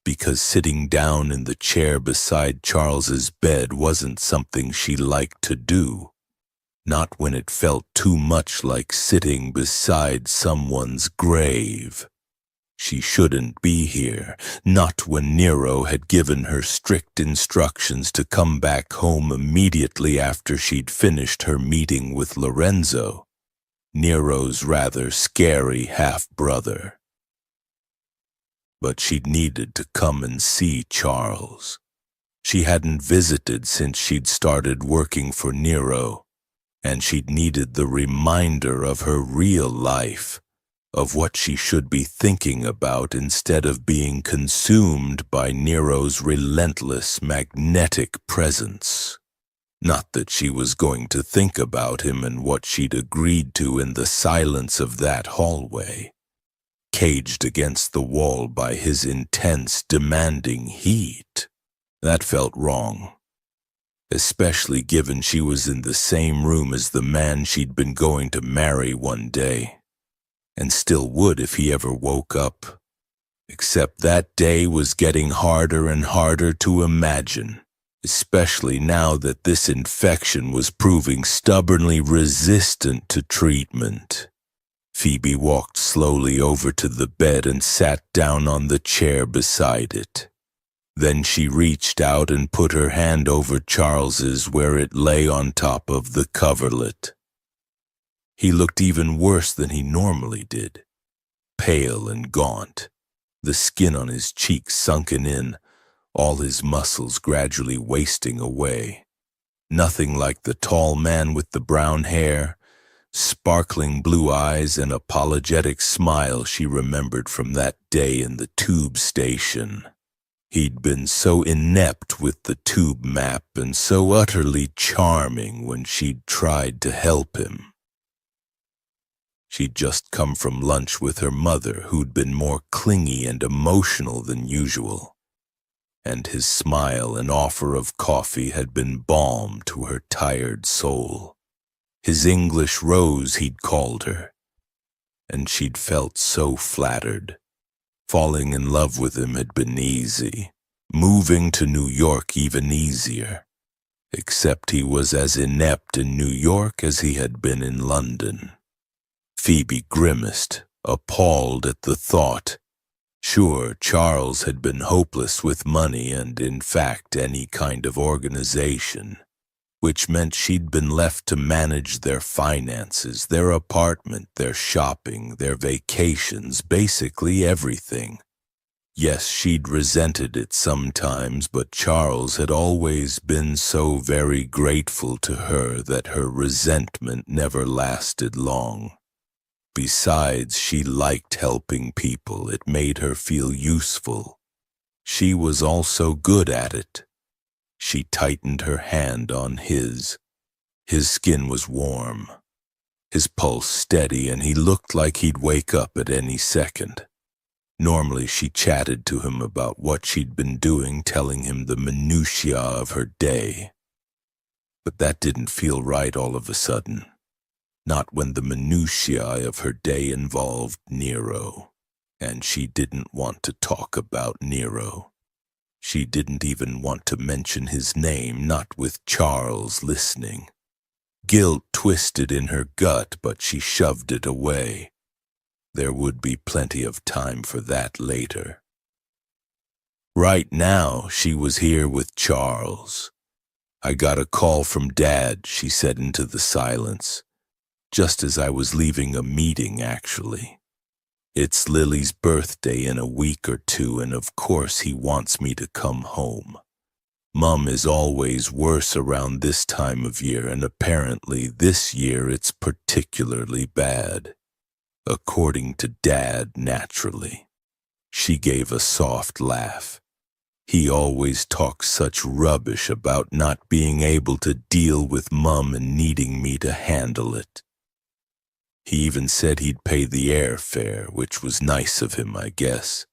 A: because sitting down in the chair beside Charles's bed wasn't something she liked to do, not when it felt too much like sitting beside someone's grave. She shouldn't be here, not when Nero had given her strict instructions to come back home immediately after she'd finished her meeting with Lorenzo, Nero's rather scary half-brother. But she'd needed to come and see Charles. She hadn't visited since she'd started working for Nero, and she'd needed the reminder of her real life, of what she should be thinking about instead of being consumed by Nero's relentless magnetic presence. Not that she was going to think about him and what she'd agreed to in the silence of that hallway, caged against the wall by his intense, demanding heat. That felt wrong, especially given she was in the same room as the man she'd been going to marry one day, and still would if he ever woke up. Except that day was getting harder and harder to imagine, especially now that this infection was proving stubbornly resistant to treatment. Phoebe walked slowly over to the bed and sat down on the chair beside it. Then she reached out and put her hand over Charles's where it lay on top of the coverlet. He looked even worse than he normally did, pale and gaunt, the skin on his cheeks sunken in, all his muscles gradually wasting away. Nothing like the tall man with the brown hair, sparkling blue eyes, and apologetic smile she remembered from that day in the tube station. He'd been so inept with the tube map and so utterly charming when she'd tried to help him. She'd just come from lunch with her mother, who'd been more clingy and emotional than usual, and his smile and offer of coffee had been balm to her tired soul. His English Rose, he'd called her, and she'd felt so flattered. Falling in love with him had been easy, moving to New York even easier, except he was as inept in New York as he had been in London. Phoebe grimaced, appalled at the thought. Sure, Charles had been hopeless with money and, in fact, any kind of organization, which meant she'd been left to manage their finances, their apartment, their shopping, their vacations, basically everything. Yes, she'd resented it sometimes, but Charles had always been so very grateful to her that her resentment never lasted long. Besides, she liked helping people. It made her feel useful. She was also good at it. She tightened her hand on his. His skin was warm, his pulse steady, and he looked like he'd wake up at any second. Normally she chatted to him about what she'd been doing, telling him the minutiae of her day. But that didn't feel right all of a sudden. Not when the minutiae of her day involved Nero, and she didn't want to talk about Nero. She didn't even want to mention his name, not with Charles listening. Guilt twisted in her gut, but she shoved it away. There would be plenty of time for that later. Right now, she was here with Charles. I got a call from Dad, she said into the silence. Just as I was leaving a meeting, actually. It's Lily's birthday in a week or two, and of course he wants me to come home. Mum is always worse around this time of year, and apparently this year it's particularly bad. According to Dad, naturally. She gave a soft laugh. He always talks such rubbish about not being able to deal with Mum and needing me to handle it. He even said he'd pay the airfare, which was nice of him, I guess.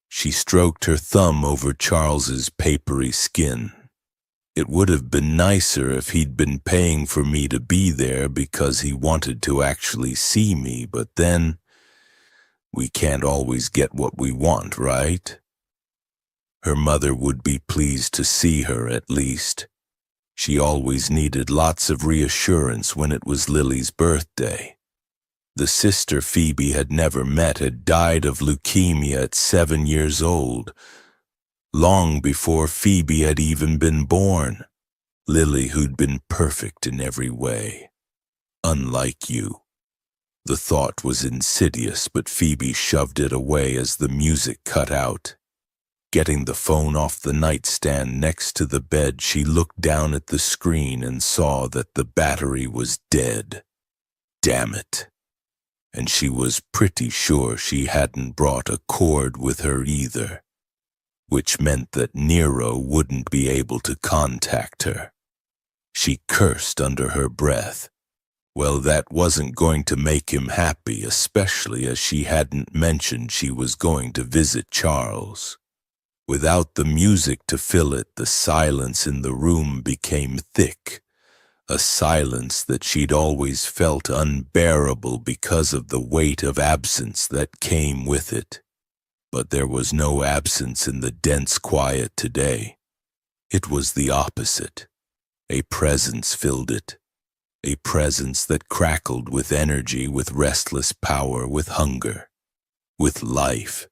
A: She stroked her thumb over Charles's papery skin. It would have been nicer if he'd been paying for me to be there because he wanted to actually see me, but then we can't always get what we want, right? Her mother would be pleased to see her at least. She always needed lots of reassurance when it was Lily's birthday. The sister Phoebe had never met had died of leukemia at 7 years old, long before Phoebe had even been born. Lily, who'd been perfect in every way. Unlike you. The thought was insidious, but Phoebe shoved it away as the music cut out. Getting the phone off the nightstand next to the bed, she looked down at the screen and saw that the battery was dead. Damn it. And she was pretty sure she hadn't brought a cord with her either, which meant that Nero wouldn't be able to contact her. She cursed under her breath. Well, that wasn't going to make him happy, especially as she hadn't mentioned she was going to visit Charles. Without the music to fill it, the silence in the room became thick, a silence that she'd always felt unbearable because of the weight of absence that came with it. But there was no absence in the dense quiet today. It was the opposite. A presence filled it. A presence that crackled with energy, with restless power, with hunger, with life.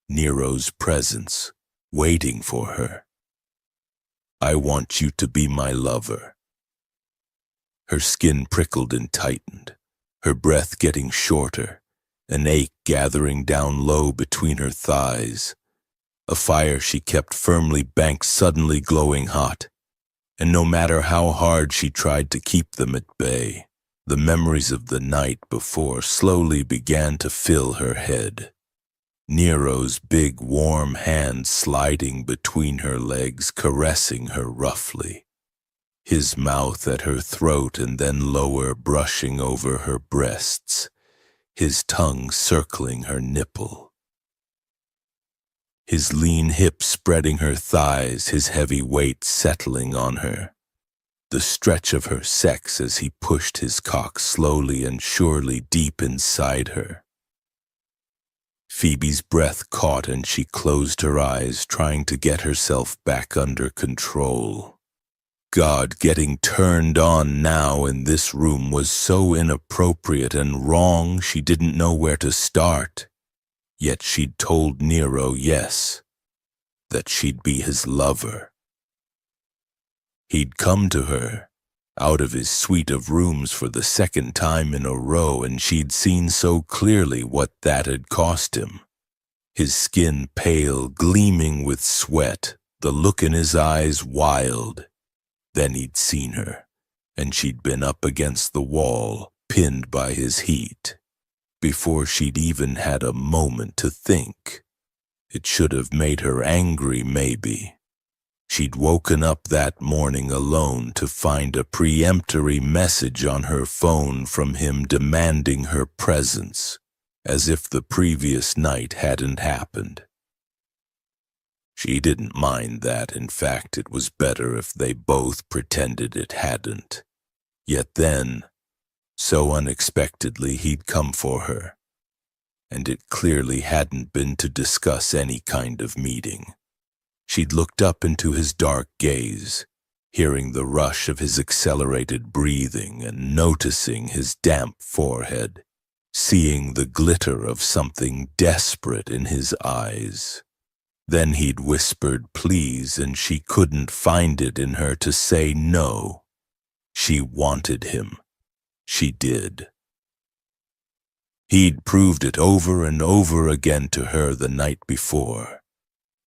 A: Nero's presence, waiting for her. I want you to be my lover. Her skin prickled and tightened, her breath getting shorter, an ache gathering down low between her thighs. A fire she kept firmly banked suddenly glowing hot, and no matter how hard she tried to keep them at bay, the memories of the night before slowly began to fill her head. Nero's big warm hand sliding between her legs, caressing her roughly. His mouth at her throat and then lower, brushing over her breasts, his tongue circling her nipple. His lean hips spreading her thighs, his heavy weight settling on her. The stretch of her sex as he pushed his cock slowly and surely deep inside her. Phoebe's breath caught and she closed her eyes, trying to get herself back under control. God, getting turned on now in this room was so inappropriate and wrong she didn't know where to start. Yet she'd told Nero yes, that she'd be his lover. He'd come to her, out of his suite of rooms for the second time in a row, and she'd seen so clearly what that had cost him. His skin pale, gleaming with sweat, the look in his eyes wild. Then he'd seen her, and she'd been up against the wall, pinned by his heat. Before she'd even had a moment to think. It should have made her angry, maybe. She'd woken up that morning alone to find a peremptory message on her phone from him demanding her presence, as if the previous night hadn't happened. She didn't mind that. In fact, it was better if they both pretended it hadn't. Yet then, so unexpectedly, he'd come for her, and it clearly hadn't been to discuss any kind of meeting. She'd looked up into his dark gaze, hearing the rush of his accelerated breathing and noticing his damp forehead, seeing the glitter of something desperate in his eyes. Then he'd whispered please, and she couldn't find it in her to say no. She wanted him. She did. He'd proved it over and over again to her the night before,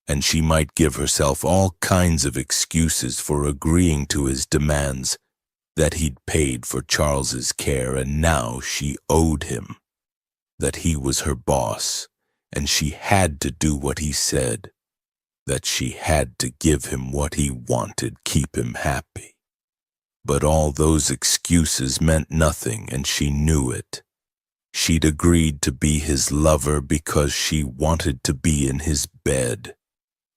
A: and she might give herself all kinds of excuses for agreeing to his demands, that he'd paid for Charles's care and now she owed him, that he was her boss and she had to do what he said, that she had to give him what he wanted, keep him happy. But all those excuses meant nothing, and she knew it. She'd agreed to be his lover because she wanted to be in his bed.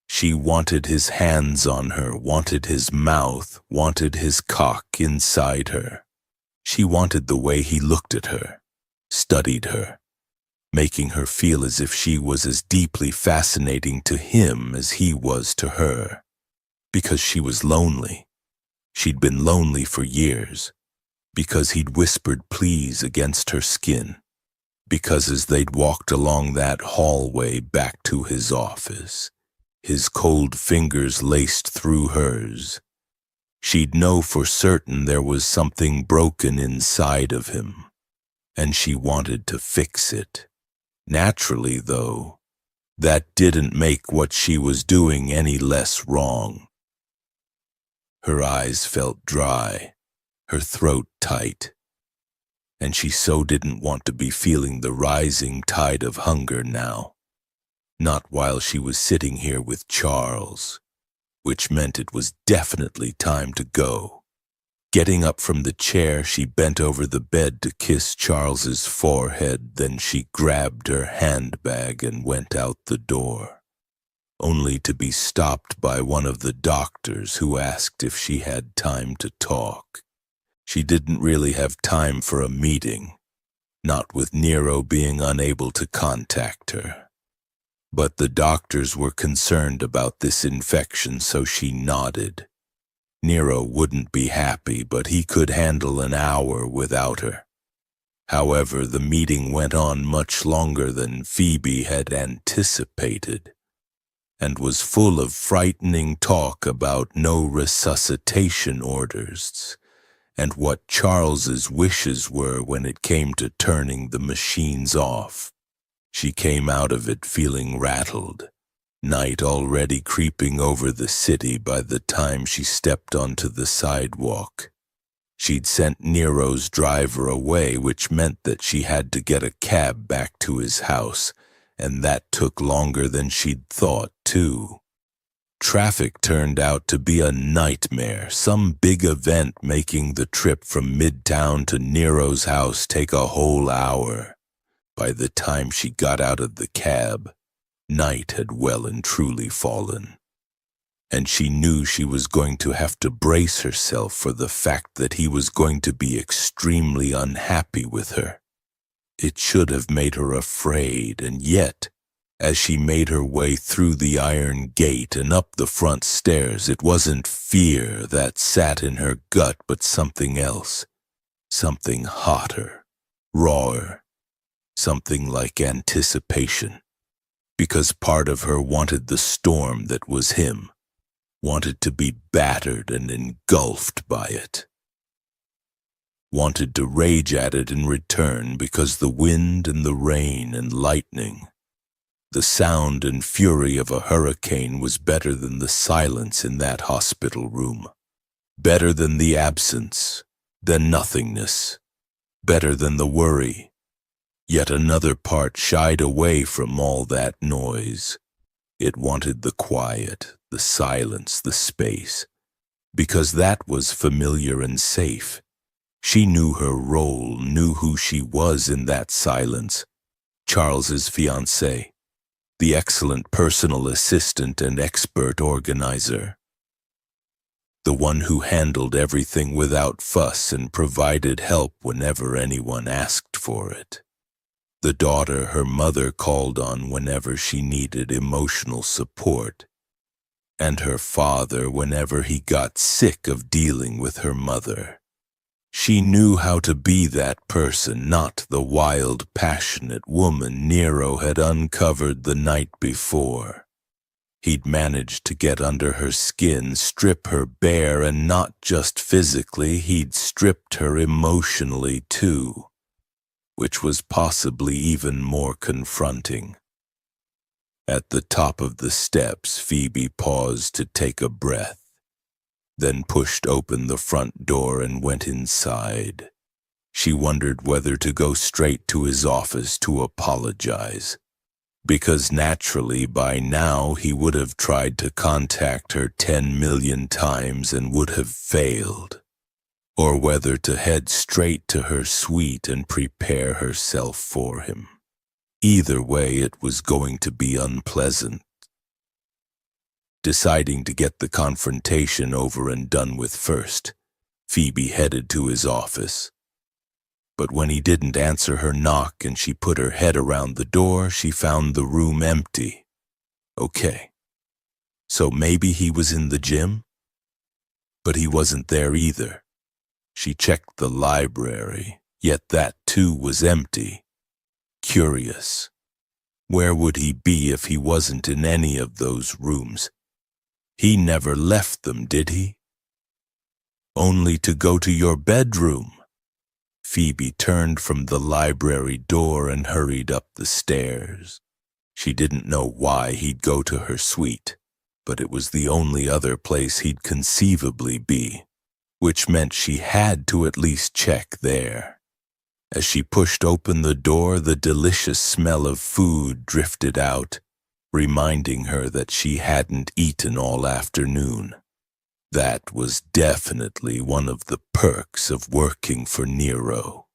A: She wanted his hands on her, wanted his mouth, wanted his cock inside her. She wanted the way he looked at her, studied her, making her feel as if she was as deeply fascinating to him as he was to her. Because she was lonely. She'd been lonely for years. Because he'd whispered please against her skin. Because as they'd walked along that hallway back to his office, his cold fingers laced through hers, she'd know for certain there was something broken inside of him, and she wanted to fix it. Naturally, though, that didn't make what she was doing any less wrong. Her eyes felt dry, her throat tight, and she so didn't want to be feeling the rising tide of hunger now. Not while she was sitting here with Charles, which meant it was definitely time to go. Getting up from the chair, she bent over the bed to kiss Charles's forehead, then she grabbed her handbag and went out the door, only to be stopped by one of the doctors who asked if she had time to talk. She didn't really have time for a meeting, not with Nero being unable to contact her. But the doctors were concerned about this infection, so she nodded. Nero wouldn't be happy, but he could handle an hour without her. However, the meeting went on much longer than Phoebe had anticipated, and was full of frightening talk about no resuscitation orders, and what Charles's wishes were when it came to turning the machines off. She came out of it feeling rattled, night already creeping over the city by the time she stepped onto the sidewalk. She'd sent Nero's driver away, which meant that she had to get a cab back to his house, and that took longer than she'd thought, too. Traffic turned out to be a nightmare, some big event making the trip from Midtown to Nero's house take a whole hour. By the time she got out of the cab, night had well and truly fallen, and she knew she was going to have to brace herself for the fact that he was going to be extremely unhappy with her. It should have made her afraid, and yet, as she made her way through the iron gate and up the front stairs, it wasn't fear that sat in her gut, but something else, something hotter, rawer, something like anticipation. Because part of her wanted the storm that was him, wanted to be battered and engulfed by it. Wanted to rage at it in return because the wind and the rain and lightning, the sound and fury of a hurricane was better than the silence in that hospital room, better than the absence, than nothingness, better than the worry. Yet another part shied away from all that noise. It wanted the quiet, the silence, the space, because that was familiar and safe. She knew her role, knew who she was in that silence. Charles's fiancée, the excellent personal assistant and expert organizer, the one who handled everything without fuss and provided help whenever anyone asked for it. The daughter her mother called on whenever she needed emotional support, and her father whenever he got sick of dealing with her mother. She knew how to be that person, not the wild, passionate woman Nero had uncovered the night before. He'd managed to get under her skin, strip her bare, and not just physically, he'd stripped her emotionally too, which was possibly even more confronting. At the top of the steps, Phoebe paused to take a breath, then pushed open the front door and went inside. She wondered whether to go straight to his office to apologize, because naturally by now he would have tried to contact her 10 million times and would have failed, or whether to head straight to her suite and prepare herself for him. Either way, it was going to be unpleasant. Deciding to get the confrontation over and done with first, Phoebe headed to his office. But when he didn't answer her knock and she put her head around the door, she found the room empty. Okay, so maybe he was in the gym? But he wasn't there either. She checked the library, yet that too was empty. Curious. Where would he be if he wasn't in any of those rooms? He never left them, did he? Only to go to your bedroom. Phoebe turned from the library door and hurried up the stairs. She didn't know why he'd go to her suite, but it was the only other place he'd conceivably be, which meant she had to at least check there. As she pushed open the door, the delicious smell of food drifted out, reminding her that she hadn't eaten all afternoon. That was definitely one of the perks of working for Nero.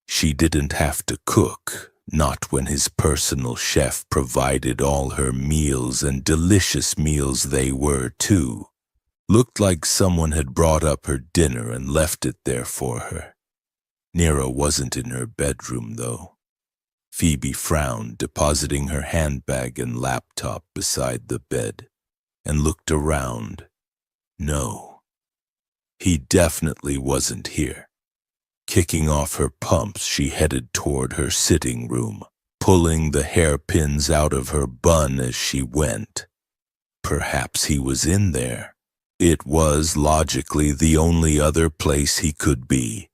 A: She didn't have to cook, not when his personal chef provided all her meals, and delicious meals they were too. Looked like someone had brought up her dinner and left it there for her. Nero wasn't in her bedroom, though. Phoebe frowned, depositing her handbag and laptop beside the bed, and looked around. No, he definitely wasn't here. Kicking off her pumps, she headed toward her sitting room, pulling the hairpins out of her bun as she went. Perhaps he was in there. It was logically the only other place he could be.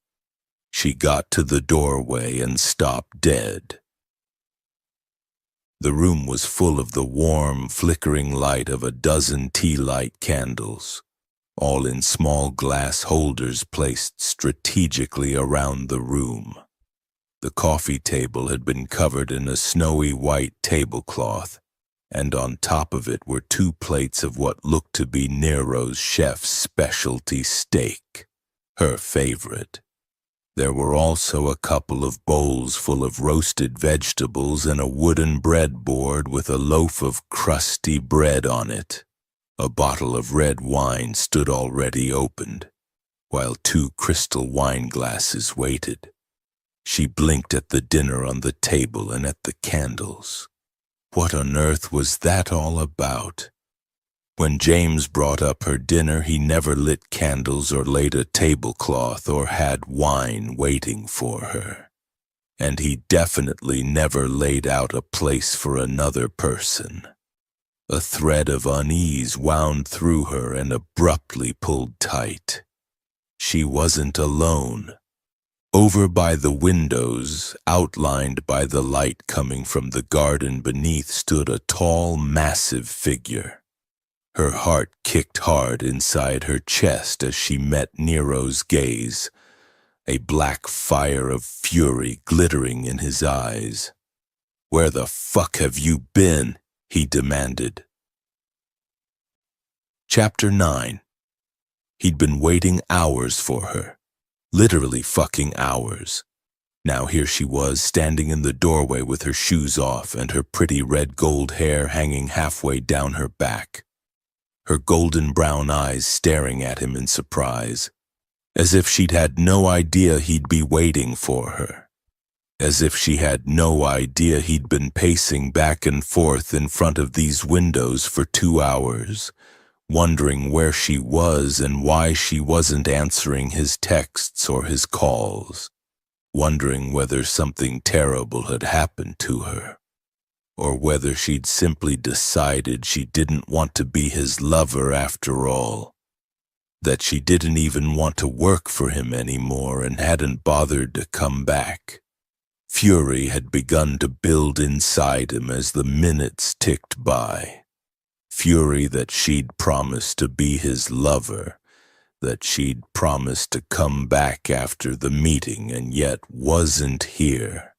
A: She got to the doorway and stopped dead. The room was full of the warm, flickering light of a dozen tea light candles, all in small glass holders placed strategically around the room. The coffee table had been covered in a snowy white tablecloth, and on top of it were 2 plates of what looked to be Nero's chef's specialty steak, her favorite. There were also a couple of bowls full of roasted vegetables and a wooden breadboard with a loaf of crusty bread on it. A bottle of red wine stood already opened, while 2 crystal wine glasses waited. She blinked at the dinner on the table and at the candles. What on earth was that all about? When James brought up her dinner, he never lit candles or laid a tablecloth or had wine waiting for her. And he definitely never laid out a place for another person. A thread of unease wound through her and abruptly pulled tight. She wasn't alone. Over by the windows, outlined by the light coming from the garden beneath, stood a tall, massive figure. Her heart kicked hard inside her chest as she met Nero's gaze, a black fire of fury glittering in his eyes. "Where the fuck have you been?" he demanded. Chapter 9. He'd been waiting hours for her. Literally fucking hours. Now here she was, standing in the doorway with her shoes off and her pretty red gold hair hanging halfway down her back. Her golden brown eyes staring at him in surprise, as if she'd had no idea he'd be waiting for her. As if she had no idea he'd been pacing back and forth in front of these windows for 2 hours, wondering where she was and why she wasn't answering his texts or his calls, wondering whether something terrible had happened to her, or whether she'd simply decided she didn't want to be his lover after all, that she didn't even want to work for him anymore and hadn't bothered to come back. Fury had begun to build inside him as the minutes ticked by. Fury that she'd promised to be his lover, that she'd promised to come back after the meeting and yet wasn't here.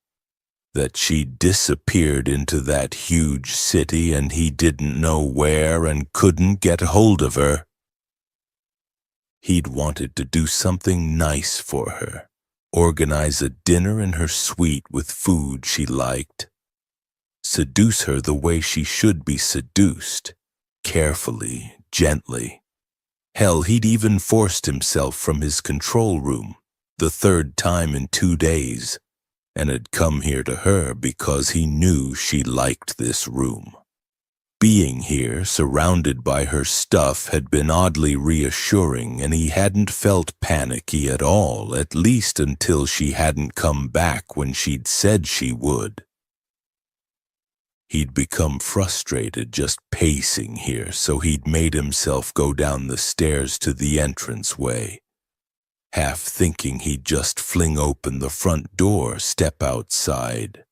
A: That she'd disappeared into that huge city and he didn't know where and couldn't get hold of her. He'd wanted to do something nice for her, organize a dinner in her suite with food she liked, seduce her the way she should be seduced, carefully, gently. Hell, he'd even forced himself from his control room, the third time in 2 days, and had come here to her because he knew she liked this room. Being here, surrounded by her stuff, had been oddly reassuring, and he hadn't felt panicky at all, at least until she hadn't come back when she'd said she would. He'd become frustrated just pacing here, so he'd made himself go down the stairs to the entranceway, half thinking he'd just fling open the front door, step outside,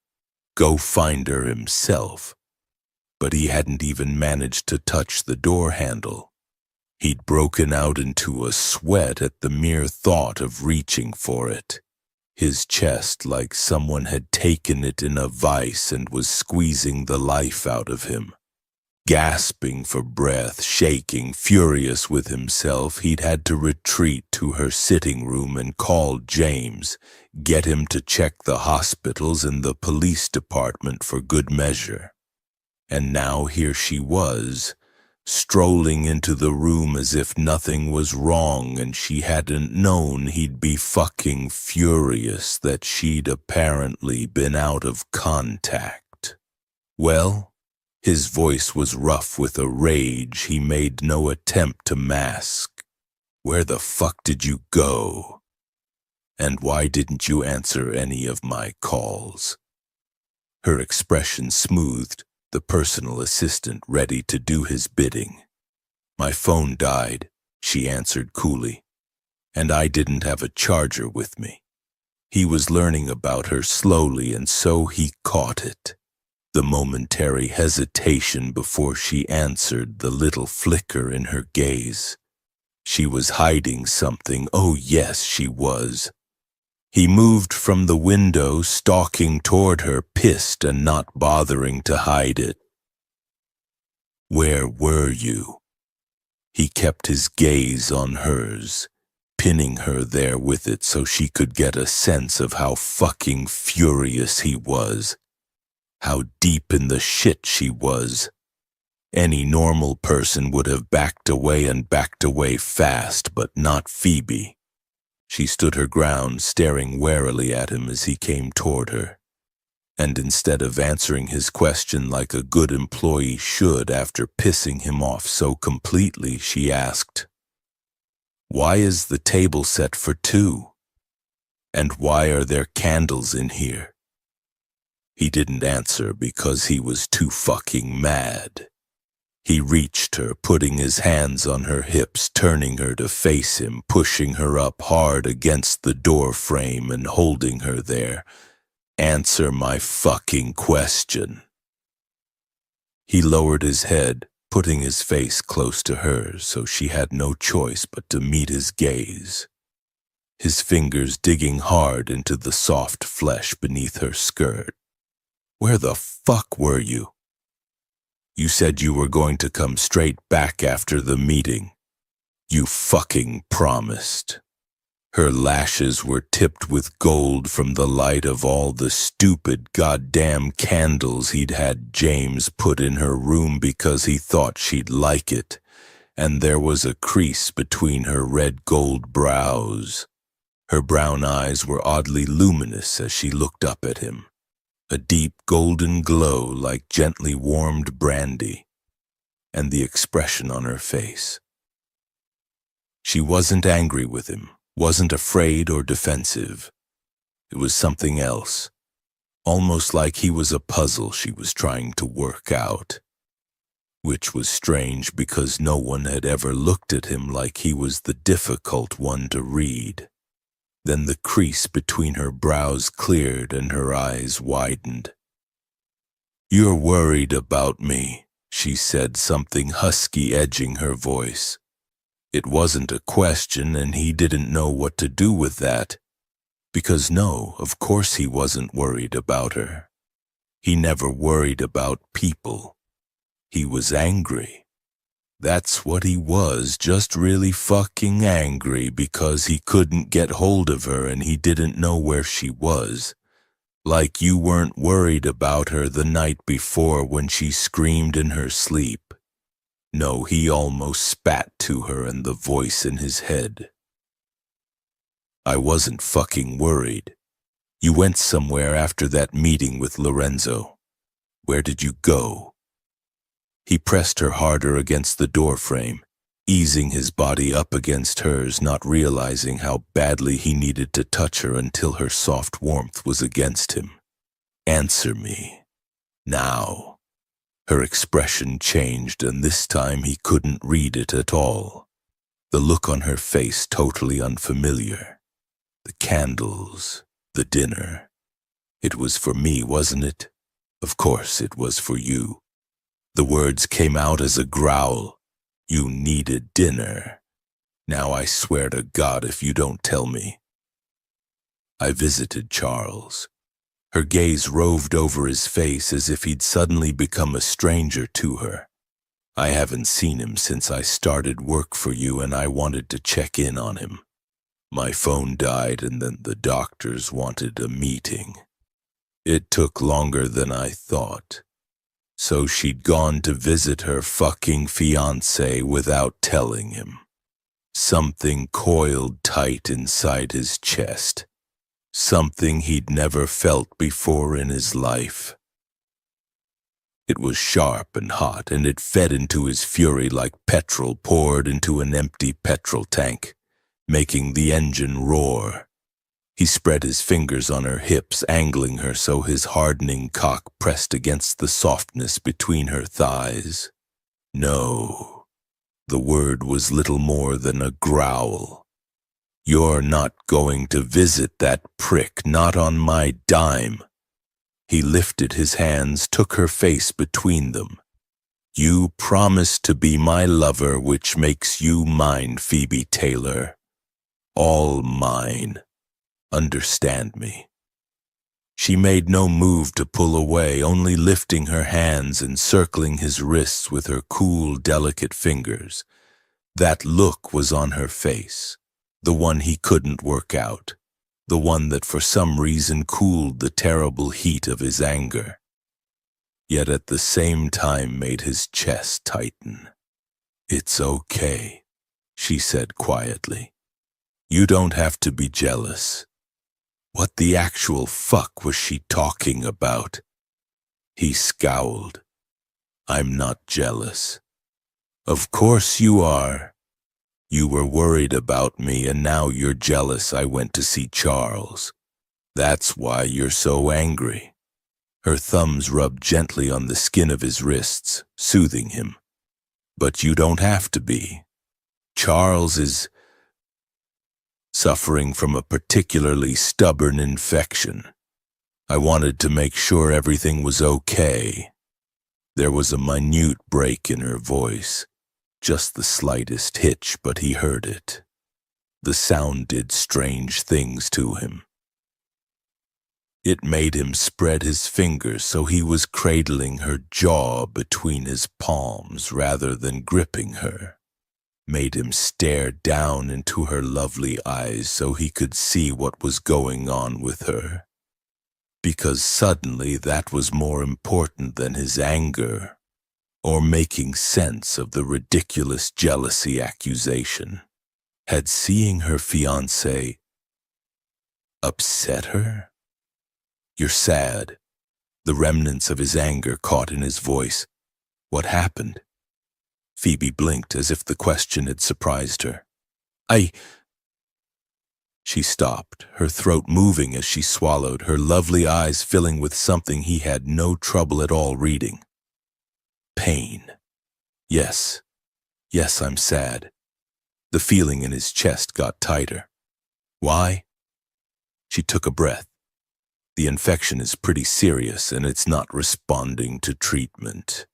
A: go find her himself. But he hadn't even managed to touch the door handle. He'd broken out into a sweat at the mere thought of reaching for it, his chest like someone had taken it in a vice and was squeezing the life out of him. Gasping for breath, shaking, furious with himself, he'd had to retreat to her sitting room and call James, get him to check the hospitals and the police department for good measure. And now here she was, strolling into the room as if nothing was wrong, and she hadn't known he'd be fucking furious that she'd apparently been out of contact. Well, his voice was rough with a rage he made no attempt to mask. Where the fuck did you go? And why didn't you answer any of my calls? Her expression smoothed, the personal assistant ready to do his bidding. My phone died, she answered coolly, and I didn't have a charger with me. He was learning about her slowly, and so he caught it. The momentary hesitation before she answered, the little flicker in her gaze. She was hiding something, oh yes, she was. He moved from the window, stalking toward her, pissed and not bothering to hide it. Where were you? He kept his gaze on hers, pinning her there with it so she could get a sense of how fucking furious he was, how deep in the shit she was. Any normal person would have backed away and backed away fast, but not Phoebe. She stood her ground, staring warily at him as he came toward her. And instead of answering his question like a good employee should after pissing him off so completely, she asked, "Why is the table set for 2? And why are there candles in here?" He didn't answer because he was too fucking mad. He reached her, putting his hands on her hips, turning her to face him, pushing her up hard against the door frame and holding her there. "Answer my fucking question." He lowered his head, putting his face close to hers so she had no choice but to meet his gaze, his fingers digging hard into the soft flesh beneath her skirt. "Where the fuck were you? You said you were going to come straight back after the meeting. You fucking promised." Her lashes were tipped with gold from the light of all the stupid goddamn candles he'd had James put in her room because he thought she'd like it, and there was a crease between her red gold brows. Her brown eyes were oddly luminous as she looked up at him, a deep golden glow like gently warmed brandy, and the expression on her face. She wasn't angry with him, wasn't afraid or defensive. It was something else, almost like he was a puzzle she was trying to work out, which was strange because no one had ever looked at him like he was the difficult one to read. Then the crease between her brows cleared and her eyes widened. "You're worried about me," she said, something husky edging her voice. It wasn't a question, and he didn't know what to do with that. Because no, of course he wasn't worried about her. He never worried about people. He was angry. That's what he was, just really fucking angry because he couldn't get hold of her and he didn't know where she was. Like you weren't worried about her the night before when she screamed in her sleep. No, he almost spat to her and the voice in his head. I wasn't fucking worried. You went somewhere after that meeting with Lorenzo. Where did you go? He pressed her harder against the doorframe, easing his body up against hers, not realizing how badly he needed to touch her until her soft warmth was against him. Answer me. Now. Her expression changed, and this time he couldn't read it at all. The look on her face totally unfamiliar. The candles, the dinner. It was for me, wasn't it? Of course it was for you. The words came out as a growl. You needed dinner. Now I swear to God if you don't tell me. I visited Charles. Her gaze roved over his face as if he'd suddenly become a stranger to her. I haven't seen him since I started work for you, and I wanted to check in on him. My phone died, and then the doctors wanted a meeting. It took longer than I thought. So she'd gone to visit her fucking fiancé without telling him. Something coiled tight inside his chest. Something he'd never felt before in his life. It was sharp and hot, and it fed into his fury like petrol poured into an empty petrol tank, making the engine roar. He spread his fingers on her hips, angling her so his hardening cock pressed against the softness between her thighs. No, the word was little more than a growl. You're not going to visit that prick, not on my dime. He lifted his hands, took her face between them. You promised to be my lover, which makes you mine, Phoebe Taylor. All mine. Understand me. She made no move to pull away, only lifting her hands and circling his wrists with her cool, delicate fingers. That look was on her face, the one he couldn't work out, the one that for some reason cooled the terrible heat of his anger, yet at the same time made his chest tighten. It's okay, she said quietly. You don't have to be jealous. What the actual fuck was she talking about? He scowled. I'm not jealous. Of course you are. You were worried about me, and now you're jealous I went to see Charles. That's why you're so angry. Her thumbs rubbed gently on the skin of his wrists, soothing him. But you don't have to be. Charles is suffering from a particularly stubborn infection. I wanted to make sure everything was okay. There was a minute break in her voice, just the slightest hitch, but he heard it. The sound did strange things to him. It made him spread his fingers so he was cradling her jaw between his palms rather than gripping her. Made him stare down into her lovely eyes so he could see what was going on with her. Because suddenly that was more important than his anger, or making sense of the ridiculous jealousy accusation. Had seeing her fiancé upset her? You're sad. The remnants of his anger caught in his voice. What happened? Phoebe blinked as if the question had surprised her. She stopped, her throat moving as she swallowed, her lovely eyes filling with something he had no trouble at all reading. Pain. Yes, I'm sad. The feeling in his chest got tighter. Why? She took a breath. The infection is pretty serious and it's not responding to treatment.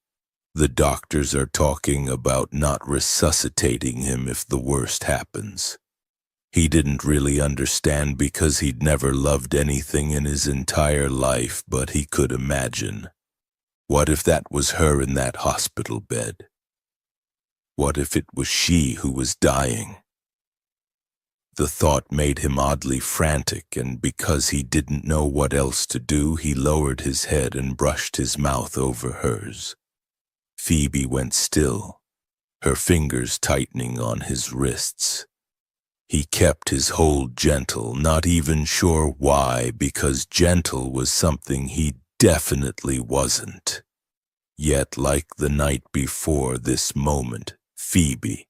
A: The doctors are talking about not resuscitating him if the worst happens. He didn't really understand because he'd never loved anything in his entire life, but he could imagine. What if that was her in that hospital bed? What if it was she who was dying? The thought made him oddly frantic, and because he didn't know what else to do, he lowered his head and brushed his mouth over hers. Phoebe went still, her fingers tightening on his wrists. He kept his hold gentle, not even sure why, because gentle was something he definitely wasn't. Yet, like the night before, this moment, Phoebe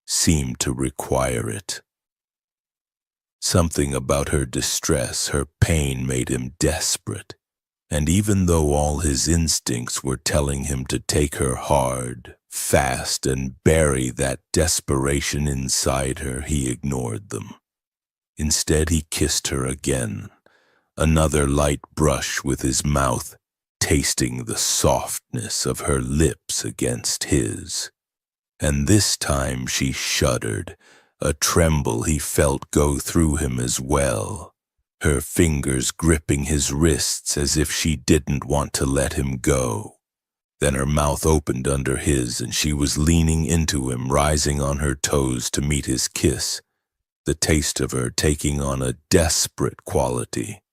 A: seemed to require it. Something about her distress, her pain, made him desperate, and even though all his instincts were telling him to take her hard, fast, and bury that desperation inside her, he ignored them. Instead, he kissed her again, another light brush with his mouth, tasting the softness of her lips against his. And this time she shuddered, a tremble he felt go through him as well, her fingers gripping his wrists as if she didn't want to let him go. Then her mouth opened under his and she was leaning into him, rising on her toes to meet his kiss, the taste of her taking on a desperate quality.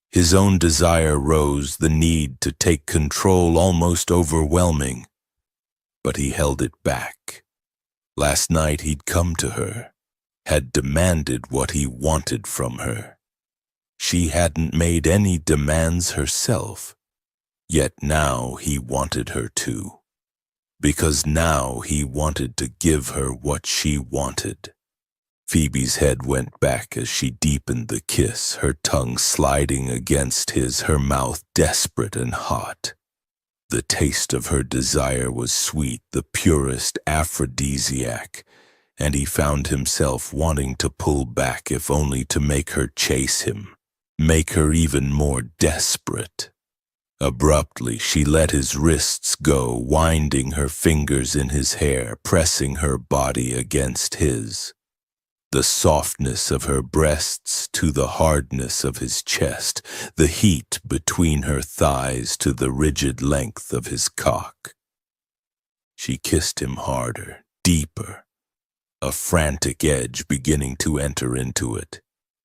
A: His own desire rose, the need to take control almost overwhelming, but he held it back. Last night he'd come to her, had demanded what he wanted from her. She hadn't made any demands herself, yet now he wanted her to, because now he wanted to give her what she wanted. Phoebe's head went back as she deepened the kiss, her tongue sliding against his, her mouth desperate and hot. The taste of her desire was sweet, the purest aphrodisiac, and he found himself wanting to pull back if only to make her chase him, make her even more desperate. Abruptly, she let his wrists go, winding her fingers in his hair, pressing her body against his. The softness of her breasts to the hardness of his chest, the heat between her thighs to the rigid length of his cock. She kissed him harder, deeper, a frantic edge beginning to enter into it,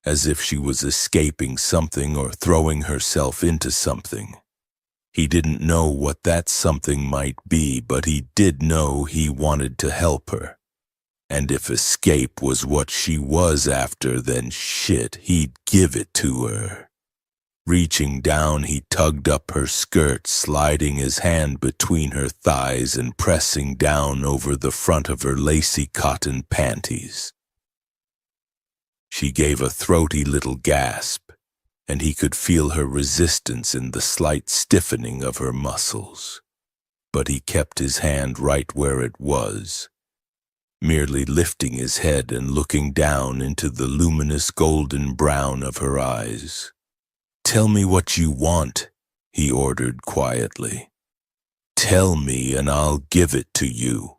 A: as if she was escaping something or throwing herself into something. He didn't know what that something might be, but he did know he wanted to help her. And if escape was what she was after, then shit, he'd give it to her. Reaching down, he tugged up her skirt, sliding his hand between her thighs and pressing down over the front of her lacy cotton panties. She gave a throaty little gasp, and he could feel her resistance in the slight stiffening of her muscles. But he kept his hand right where it was, merely lifting his head and looking down into the luminous golden brown of her eyes. "Tell me what you want," he ordered quietly. "Tell me and I'll give it to you."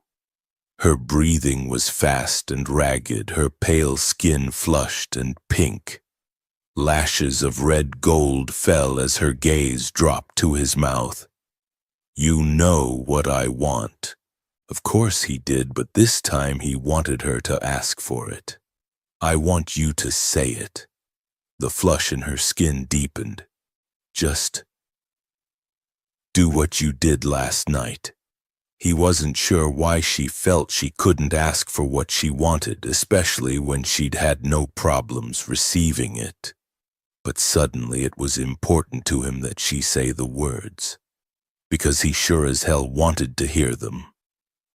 A: Her breathing was fast and ragged, her pale skin flushed and pink. Lashes of red gold fell as her gaze dropped to his mouth. "You know what I want." Of course he did, but this time he wanted her to ask for it. "I want you to say it." The flush in her skin deepened. "Just do what you did last night." He wasn't sure why she felt she couldn't ask for what she wanted, especially when she'd had no problems receiving it. But suddenly it was important to him that she say the words, because he sure as hell wanted to hear them.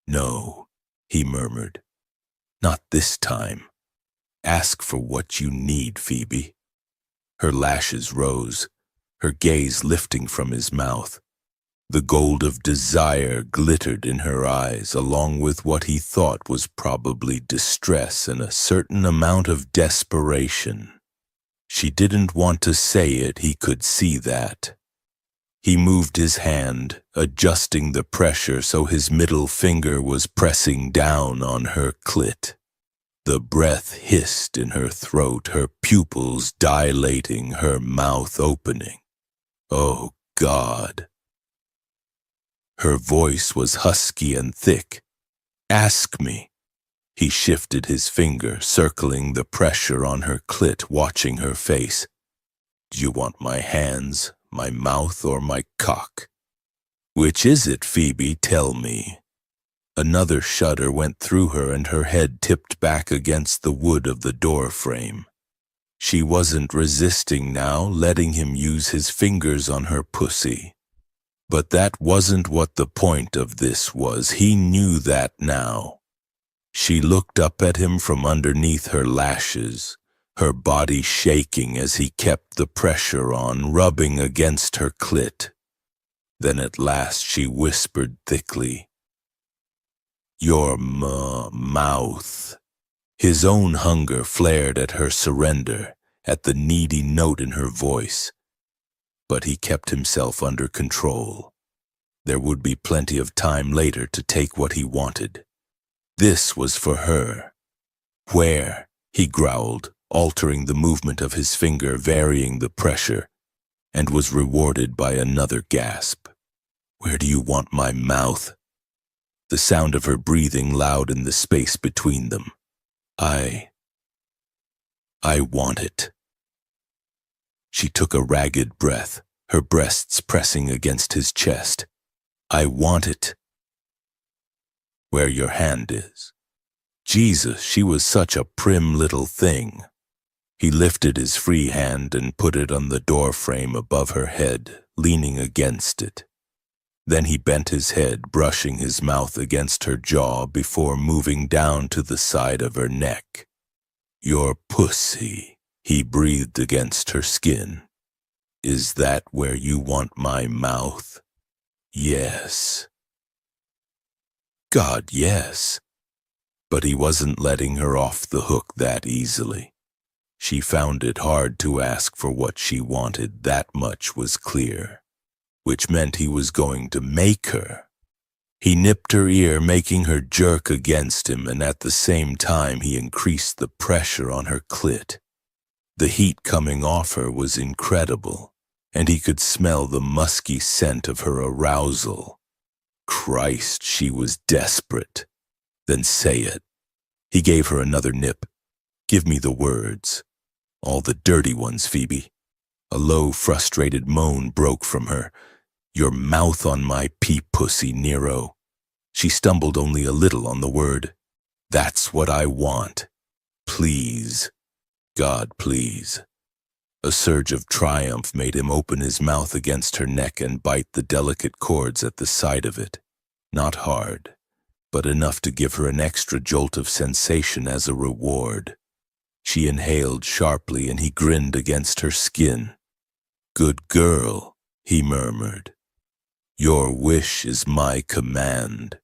A: "No," he murmured. "Not this time. Ask for what you need, Phoebe." Her lashes rose, her gaze lifting from his mouth. The gold of desire glittered in her eyes, along with what he thought was probably distress and a certain amount of desperation. She didn't want to say it, he could see that. He moved his hand, adjusting the pressure so his middle finger was pressing down on her clit. The breath hissed in her throat, her pupils dilating, her mouth opening. Oh, God. Her voice was husky and thick. "Ask me." He shifted his finger, circling the pressure on her clit, watching her face. "Do you want my hands, my mouth, or my cock? Which is it, Phoebe? Tell me." Another shudder went through her and her head tipped back against the wood of the door frame. She wasn't resisting now, letting him use his fingers on her pussy. But that wasn't what the point of this was. He knew that now. She looked up at him from underneath her lashes, her body shaking as he kept the pressure on, rubbing against her clit. Then at last she whispered thickly, "Your mouth." His own hunger flared at her surrender, at the needy note in her voice. But he kept himself under control. There would be plenty of time later to take what he wanted. This was for her. "Where?" he growled, altering the movement of his finger, varying the pressure, and was rewarded by another gasp. "Where do you want my mouth?" The sound of her breathing loud in the space between them. I want it." She took a ragged breath, her breasts pressing against his chest. "I want it." "Where your hand is." Jesus, she was such a prim little thing. He lifted his free hand and put it on the door frame above her head, leaning against it. Then he bent his head, brushing his mouth against her jaw before moving down to the side of her neck. "Your pussy," he breathed against her skin. "Is that where you want my mouth?" "Yes." God, yes. But he wasn't letting her off the hook that easily. She found it hard to ask for what she wanted, that much was clear. Which meant he was going to make her. He nipped her ear, making her jerk against him, and at the same time he increased the pressure on her clit. The heat coming off her was incredible, and he could smell the musky scent of her arousal. Christ, she was desperate. "Then say it." He gave her another nip. "Give me the words. All the dirty ones, Phoebe." A low, frustrated moan broke from her. "Your mouth on my pea-pussy, Nero." She stumbled only a little on the word. "That's what I want. Please. God, please." A surge of triumph made him open his mouth against her neck and bite the delicate cords at the side of it. Not hard, but enough to give her an extra jolt of sensation as a reward. She inhaled sharply and he grinned against her skin. "Good girl," he murmured. "Your wish is my command."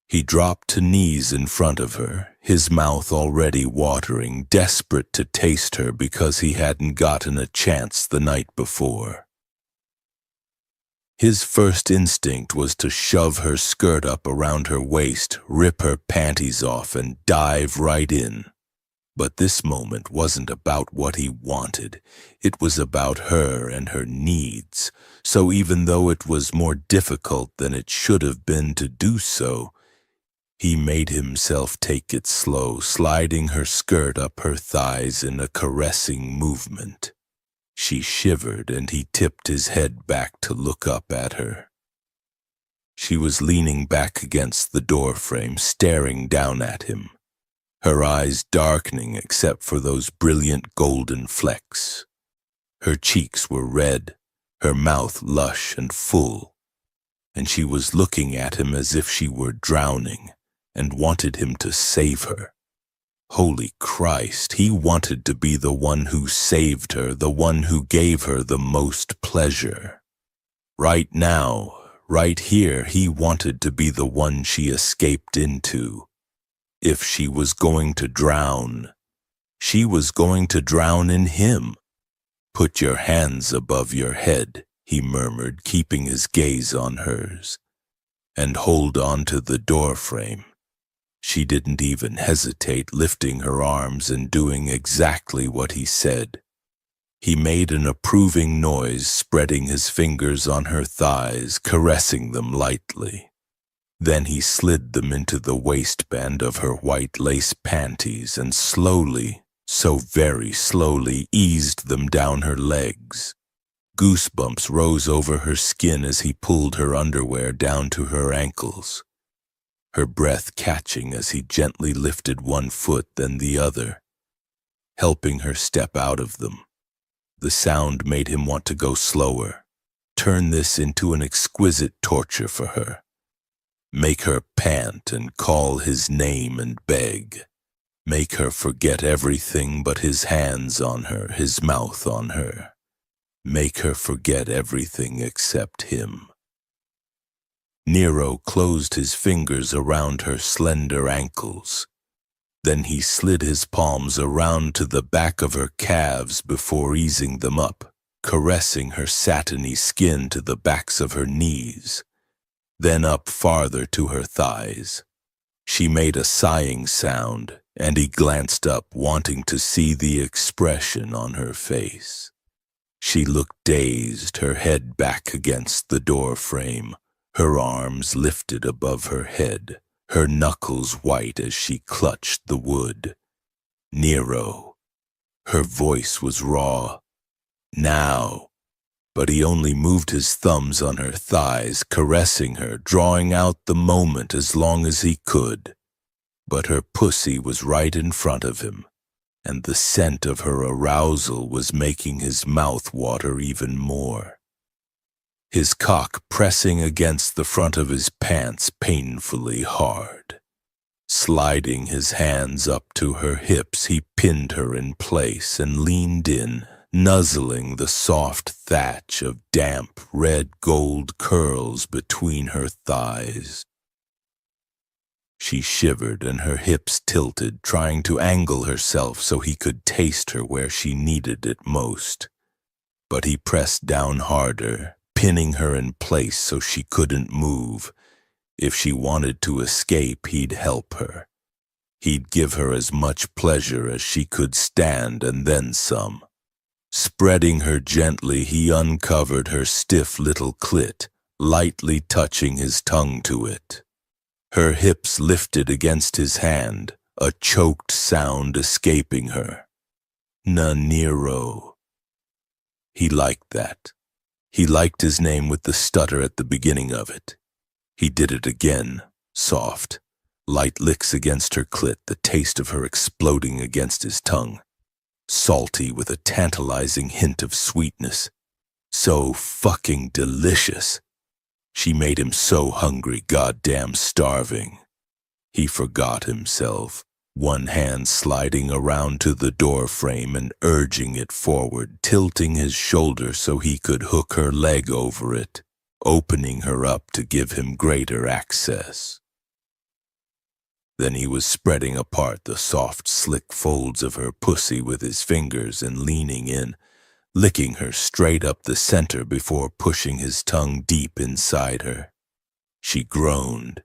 A: He dropped to knees in front of her, his mouth already watering, desperate to taste her because he hadn't gotten a chance the night before. His first instinct was to shove her skirt up around her waist, rip her panties off, and dive right in. But this moment wasn't about what he wanted. It was about her and her needs. So even though it was more difficult than it should have been to do so, he made himself take it slow, sliding her skirt up her thighs in a caressing movement. She shivered and he tipped his head back to look up at her. She was leaning back against the doorframe, staring down at him, her eyes darkening except for those brilliant golden flecks. Her cheeks were red, her mouth lush and full, and she was looking at him as if she were drowning and wanted him to save her. Holy Christ, he wanted to be the one who saved her, the one who gave her the most pleasure. Right now, right here, he wanted to be the one she escaped into. If she was going to drown, she was going to drown in him. "Put your hands above your head," he murmured, keeping his gaze on hers, "and hold on to the doorframe." She didn't even hesitate, lifting her arms and doing exactly what he said. He made an approving noise, spreading his fingers on her thighs, caressing them lightly. Then he slid them into the waistband of her white lace panties and slowly, so very slowly, eased them down her legs. Goosebumps rose over her skin as he pulled her underwear down to her ankles. her breath catching as he gently lifted one foot then the other, helping her step out of them. The sound made him want to go slower, turn this into an exquisite torture for her. Make her pant and call his name and beg. Make her forget everything but his hands on her, his mouth on her. Make her forget everything except him. Nero closed his fingers around her slender ankles. Then he slid his palms around to the back of her calves before easing them up, caressing her satiny skin to the backs of her knees, then up farther to her thighs. She made a sighing sound, and he glanced up, wanting to see the expression on her face. She looked dazed, her head back against the door frame, her arms lifted above her head, her knuckles white as she clutched the wood. Nero. Her voice was raw. Now. But he only moved his thumbs on her thighs, caressing her, drawing out the moment as long as he could. But her pussy was right in front of him, and the scent of her arousal was making his mouth water even more. His cock pressing against the front of his pants painfully hard. Sliding his hands up to her hips, he pinned her in place and leaned in, nuzzling the soft thatch of damp red gold curls between her thighs. She shivered and her hips tilted, trying to angle herself so he could taste her where she needed it most. But he pressed down harder, pinning her in place so she couldn't move. If she wanted to escape, he'd help her. He'd give her as much pleasure as she could stand and then some. Spreading her gently, he uncovered her stiff little clit, lightly touching his tongue to it. Her hips lifted against his hand, a choked sound escaping her. Nero. He liked that. He liked his name with the stutter at the beginning of it. He did it again, soft, light licks against her clit, the taste of her exploding against his tongue. Salty with a tantalizing hint of sweetness. So fucking delicious. She made him so hungry, goddamn starving. He forgot himself, one hand sliding around to the door frame and urging it forward, tilting his shoulder so he could hook her leg over it, opening her up to give him greater access. Then he was spreading apart the soft, slick folds of her pussy with his fingers and leaning in, licking her straight up the center before pushing his tongue deep inside her. She groaned.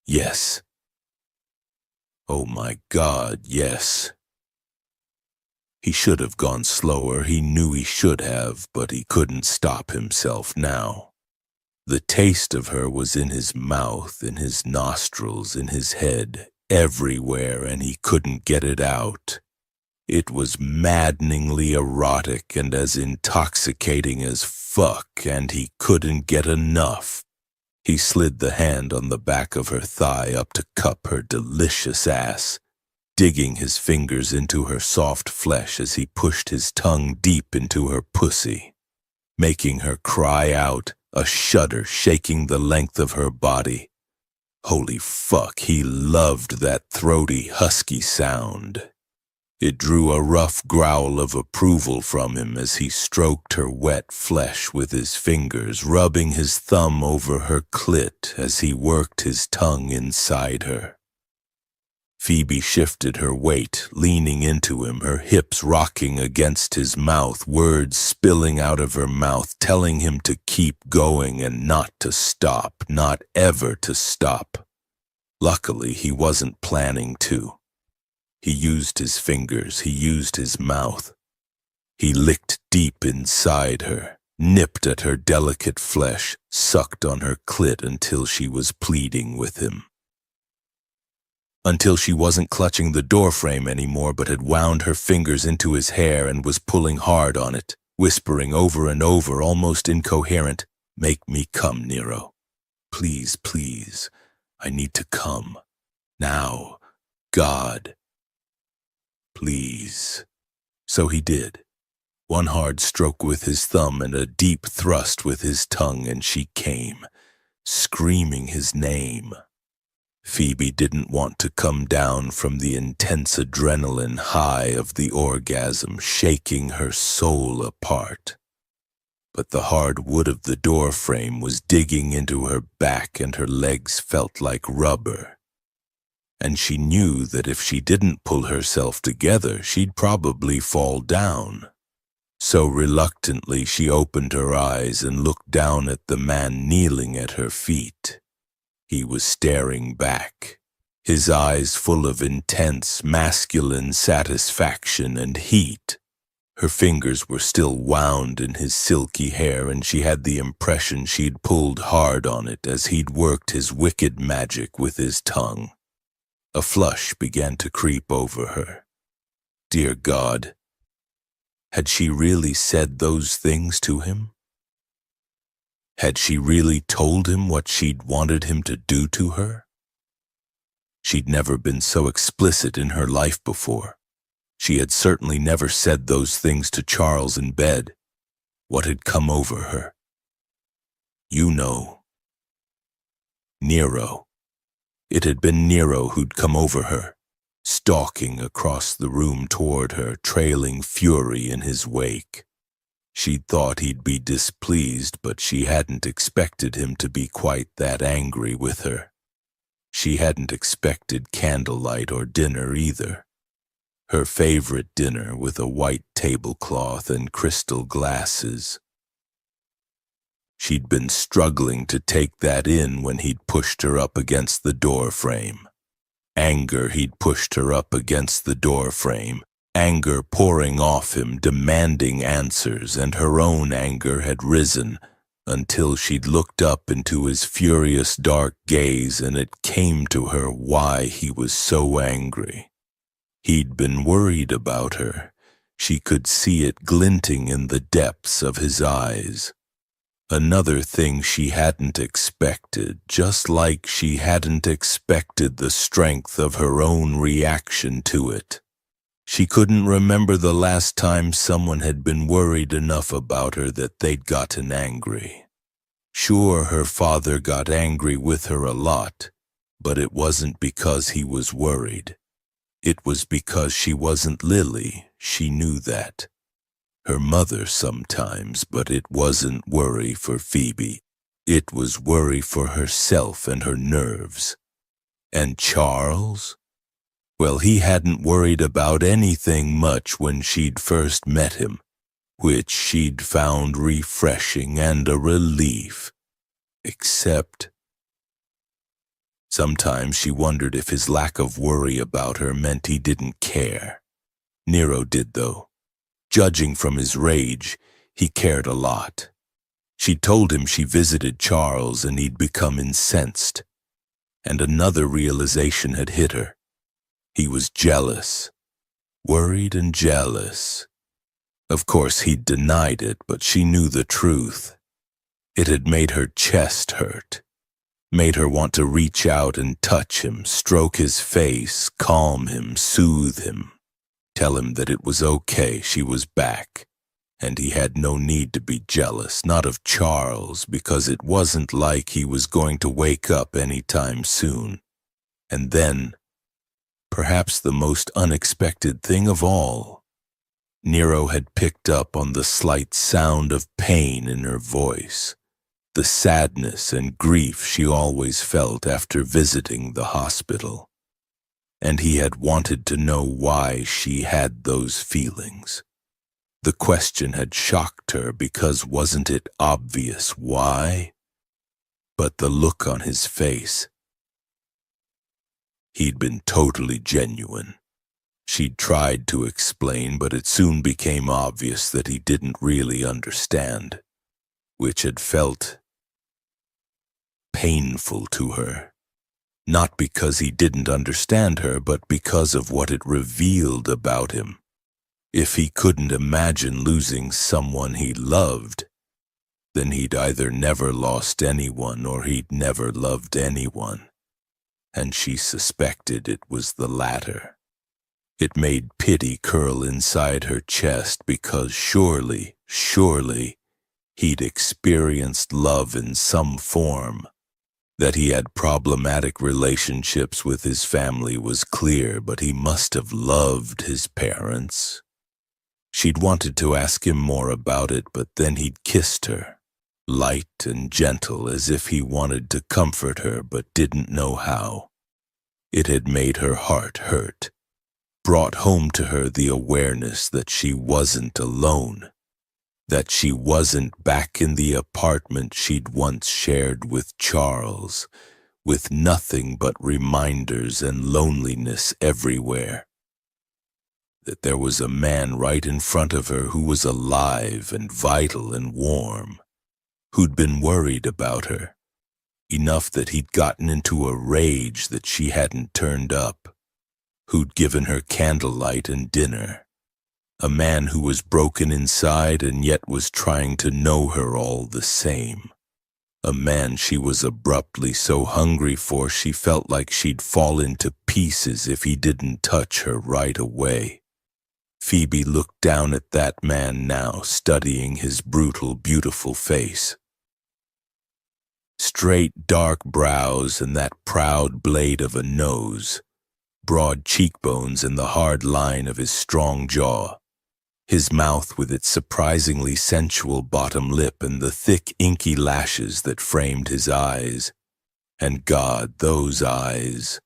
A: Yes. Oh my God, yes. He should have gone slower, he knew he should have, but he couldn't stop himself now. The taste of her was in his mouth, in his nostrils, in his head, everywhere, and he couldn't get it out. It was maddeningly erotic and as intoxicating as fuck, and he couldn't get enough. He slid the hand on the back of her thigh up to cup her delicious ass, digging his fingers into her soft flesh as he pushed his tongue deep into her pussy, making her cry out, a shudder shaking the length of her body. Holy fuck, he loved that throaty, husky sound. It drew a rough growl of approval from him as he stroked her wet flesh with his fingers, rubbing his thumb over her clit as he worked his tongue inside her. Phoebe shifted her weight, leaning into him, her hips rocking against his mouth, words spilling out of her mouth, telling him to keep going and not to stop, not ever to stop. Luckily, he wasn't planning to. He used his fingers, he used his mouth. He licked deep inside her, nipped at her delicate flesh, sucked on her clit until she was pleading with him. Until she wasn't clutching the doorframe anymore but had wound her fingers into his hair and was pulling hard on it, whispering over and over, almost incoherent, "Make me come, Nero. Please, please. I need to come. Now, God. Please. So he did. One hard stroke with his thumb and a deep thrust with his tongue, and she came, screaming his name. Phoebe didn't want to come down from the intense adrenaline high of the orgasm, shaking her soul apart. But the hard wood of the door frame was digging into her back and her legs felt like rubber. And she knew that if she didn't pull herself together, she'd probably fall down. So reluctantly she opened her eyes and looked down at the man kneeling at her feet. He was staring back, his eyes full of intense masculine satisfaction and heat. Her fingers were still wound in his silky hair, and she had the impression she'd pulled hard on it as he'd worked his wicked magic with his tongue. A flush began to creep over her. Dear God, had she really said those things to him? Had she really told him what she'd wanted him to do to her? She'd never been so explicit in her life before. She had certainly never said those things to Charles in bed. What had come over her? You know. Nero. It had been Nero who'd come over her, stalking across the room toward her, trailing fury in his wake. She'd thought he'd be displeased, but she hadn't expected him to be quite that angry with her. She hadn't expected candlelight or dinner either. Her favorite dinner with a white tablecloth and crystal glasses. She'd been struggling to take that in when he'd pushed her up against the door frame. Anger he'd pushed her up against the door frame. Anger pouring off him, demanding answers, and her own anger had risen until she'd looked up into his furious dark gaze, and it came to her why he was so angry. He'd been worried about her. She could see it glinting in the depths of his eyes. Another thing she hadn't expected, just like she hadn't expected the strength of her own reaction to it. She couldn't remember the last time someone had been worried enough about her that they'd gotten angry. Sure, her father got angry with her a lot, but it wasn't because he was worried. It was because she wasn't Lily, she knew that. Her mother sometimes, but it wasn't worry for Phoebe. It was worry for herself and her nerves. And Charles? Well, he hadn't worried about anything much when she'd first met him, which she'd found refreshing and a relief. Except sometimes she wondered if his lack of worry about her meant he didn't care. Nero did, though. Judging from his rage, he cared a lot. She'd told him she visited Charles and he'd become incensed. And another realization had hit her. He was jealous. Worried and jealous. Of course, he'd denied it, but she knew the truth. It had made her chest hurt. Made her want to reach out and touch him, stroke his face, calm him, soothe him. Tell him that it was okay, she was back. And he had no need to be jealous, not of Charles, because it wasn't like he was going to wake up anytime soon. And then, perhaps the most unexpected thing of all, Nero had picked up on the slight sound of pain in her voice, the sadness and grief she always felt after visiting the hospital. And he had wanted to know why she had those feelings. The question had shocked her because wasn't it obvious why? But the look on his face. He'd been totally genuine. She'd tried to explain, but it soon became obvious that he didn't really understand, which had felt painful to her. Not because he didn't understand her, but because of what it revealed about him. If he couldn't imagine losing someone he loved, then he'd either never lost anyone or he'd never loved anyone. and she suspected it was the latter. It made pity curl inside her chest because surely, he'd experienced love in some form. That he had problematic relationships with his family was clear, but he must have loved his parents. She'd wanted to ask him more about it, but then he'd kissed her, light and gentle, as if he wanted to comfort her but didn't know how. It had made her heart hurt, brought home to her the awareness that she wasn't alone, that she wasn't back in the apartment she'd once shared with Charles, with nothing but reminders and loneliness everywhere. That there was a man right in front of her who was alive and vital and warm, who'd been worried about her, enough that he'd gotten into a rage that she hadn't turned up, who'd given her candlelight and dinner, a man who was broken inside and yet was trying to know her all the same, a man she was abruptly so hungry for she felt like she'd fall into pieces if he didn't touch her right away. Phoebe looked down at that man now, studying his brutal, beautiful face. Straight, dark brows and that proud blade of a nose, broad cheekbones and the hard line of his strong jaw, his mouth with its surprisingly sensual bottom lip and the thick, inky lashes that framed his eyes. And God, those eyes,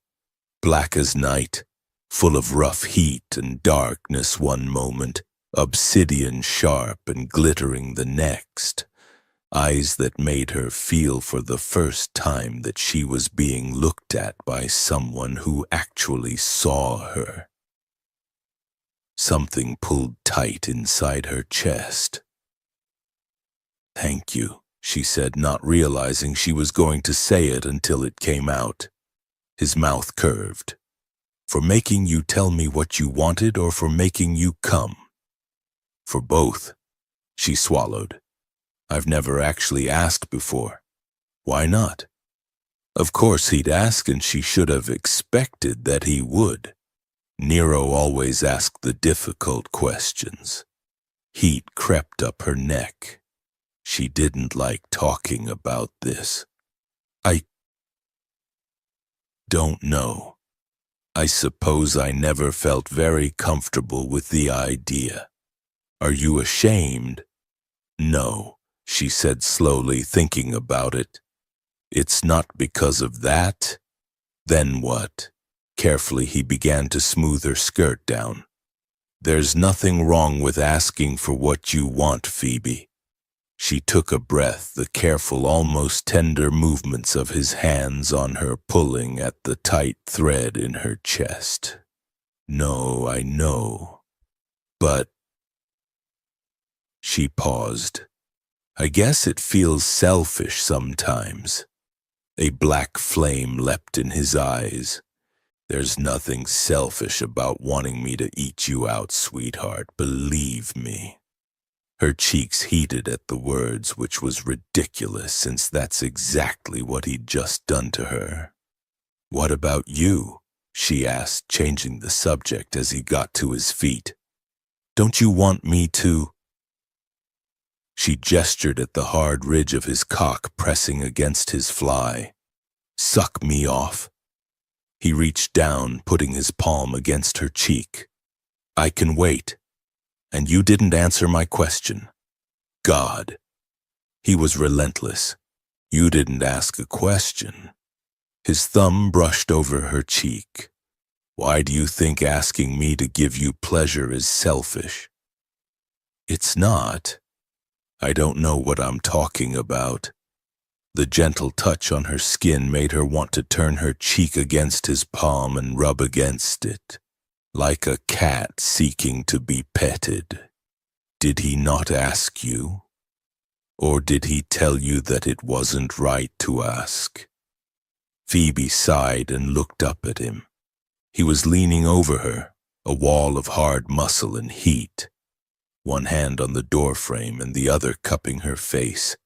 A: black as night, full of rough heat and darkness one moment, obsidian sharp and glittering the next. Eyes that made her feel for the first time that she was being looked at by someone who actually saw her. Something pulled tight inside her chest. "Thank you," she said, not realizing she was going to say it until it came out. His mouth curved. "For making you tell me what you wanted, or for making you come?" "For both," she swallowed. "I've never actually asked before." "Why not?" Of course he'd ask, and she should have expected that he would. Nero always asked the difficult questions. Heat crept up her neck. She didn't like talking about this. "I don't know. I suppose I never felt very comfortable with the idea. Are you ashamed?" "No," she said slowly, thinking about it. "It's not because of that." "Then what?" Carefully he began to smooth her skirt down. "There's nothing wrong with asking for what you want, Phoebe." She took a breath, the careful, almost tender movements of his hands on her pulling at the tight thread in her chest. "No, I know. But—" She paused. "I guess it feels selfish sometimes." A black flame leapt in his eyes. "There's nothing selfish about wanting me to eat you out, sweetheart, believe me." Her cheeks heated at the words, which was ridiculous since that's exactly what he'd just done to her. "What about you?" she asked, changing the subject as he got to his feet. "Don't you want me to—" She gestured at the hard ridge of his cock pressing against his fly. "Suck me off." He reached down, putting his palm against her cheek. "I can wait. And you didn't answer my question." "God." He was relentless. "You didn't ask a question." His thumb brushed over her cheek. "Why do you think asking me to give you pleasure is selfish?" "It's not. I don't know what I'm talking about." The gentle touch on her skin made her want to turn her cheek against his palm and rub against it, like a cat seeking to be petted. "Did he not ask you? Or did he tell you that it wasn't right to ask?" Phoebe sighed and looked up at him. He was leaning over her, a wall of hard muscle and heat, one hand on the doorframe and the other cupping her face,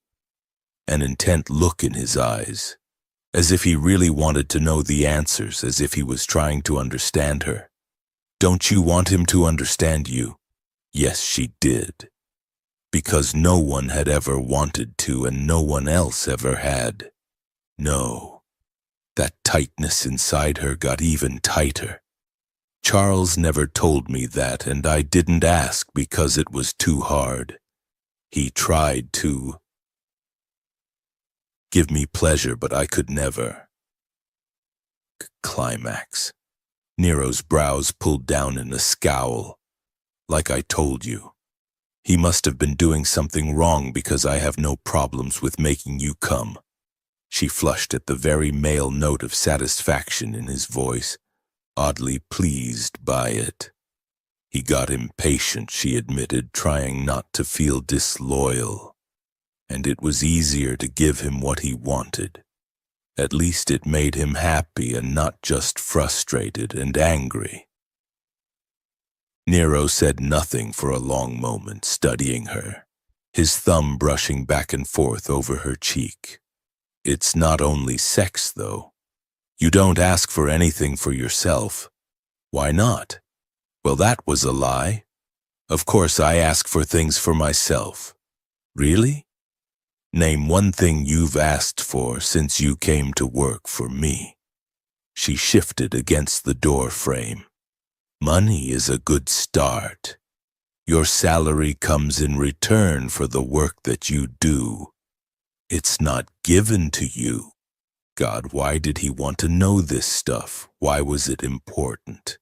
A: an intent look in his eyes. as if he really wanted to know the answers, as if he was trying to understand her. Don't you want him to understand you? Yes, she did. Because no one had ever wanted to, and no one else ever had. No, that tightness inside her got even tighter. Charles never told me that, and I didn't ask because it was too hard. He tried to give me pleasure, but I could never. Climax. Nero's brows pulled down in a scowl. Like I told you. He must have been doing something wrong because I have no problems with making you come. She flushed at the very male note of satisfaction in his voice, oddly pleased by it. He got impatient, she admitted, trying not to feel disloyal. And it was easier to give him what he wanted. At least it made him happy and not just frustrated and angry. Nero said nothing for a long moment, studying her, his thumb brushing back and forth over her cheek. It's not only sex, though. You don't ask for anything for yourself. Why not? Well, that was a lie. Of course I ask for things for myself. Really? Name one thing you've asked for since you came to work for me. She shifted against the door frame. Money is a good start. Your salary comes in return for the work that you do. It's not given to you. God, why did he want to know this stuff? Why was it important?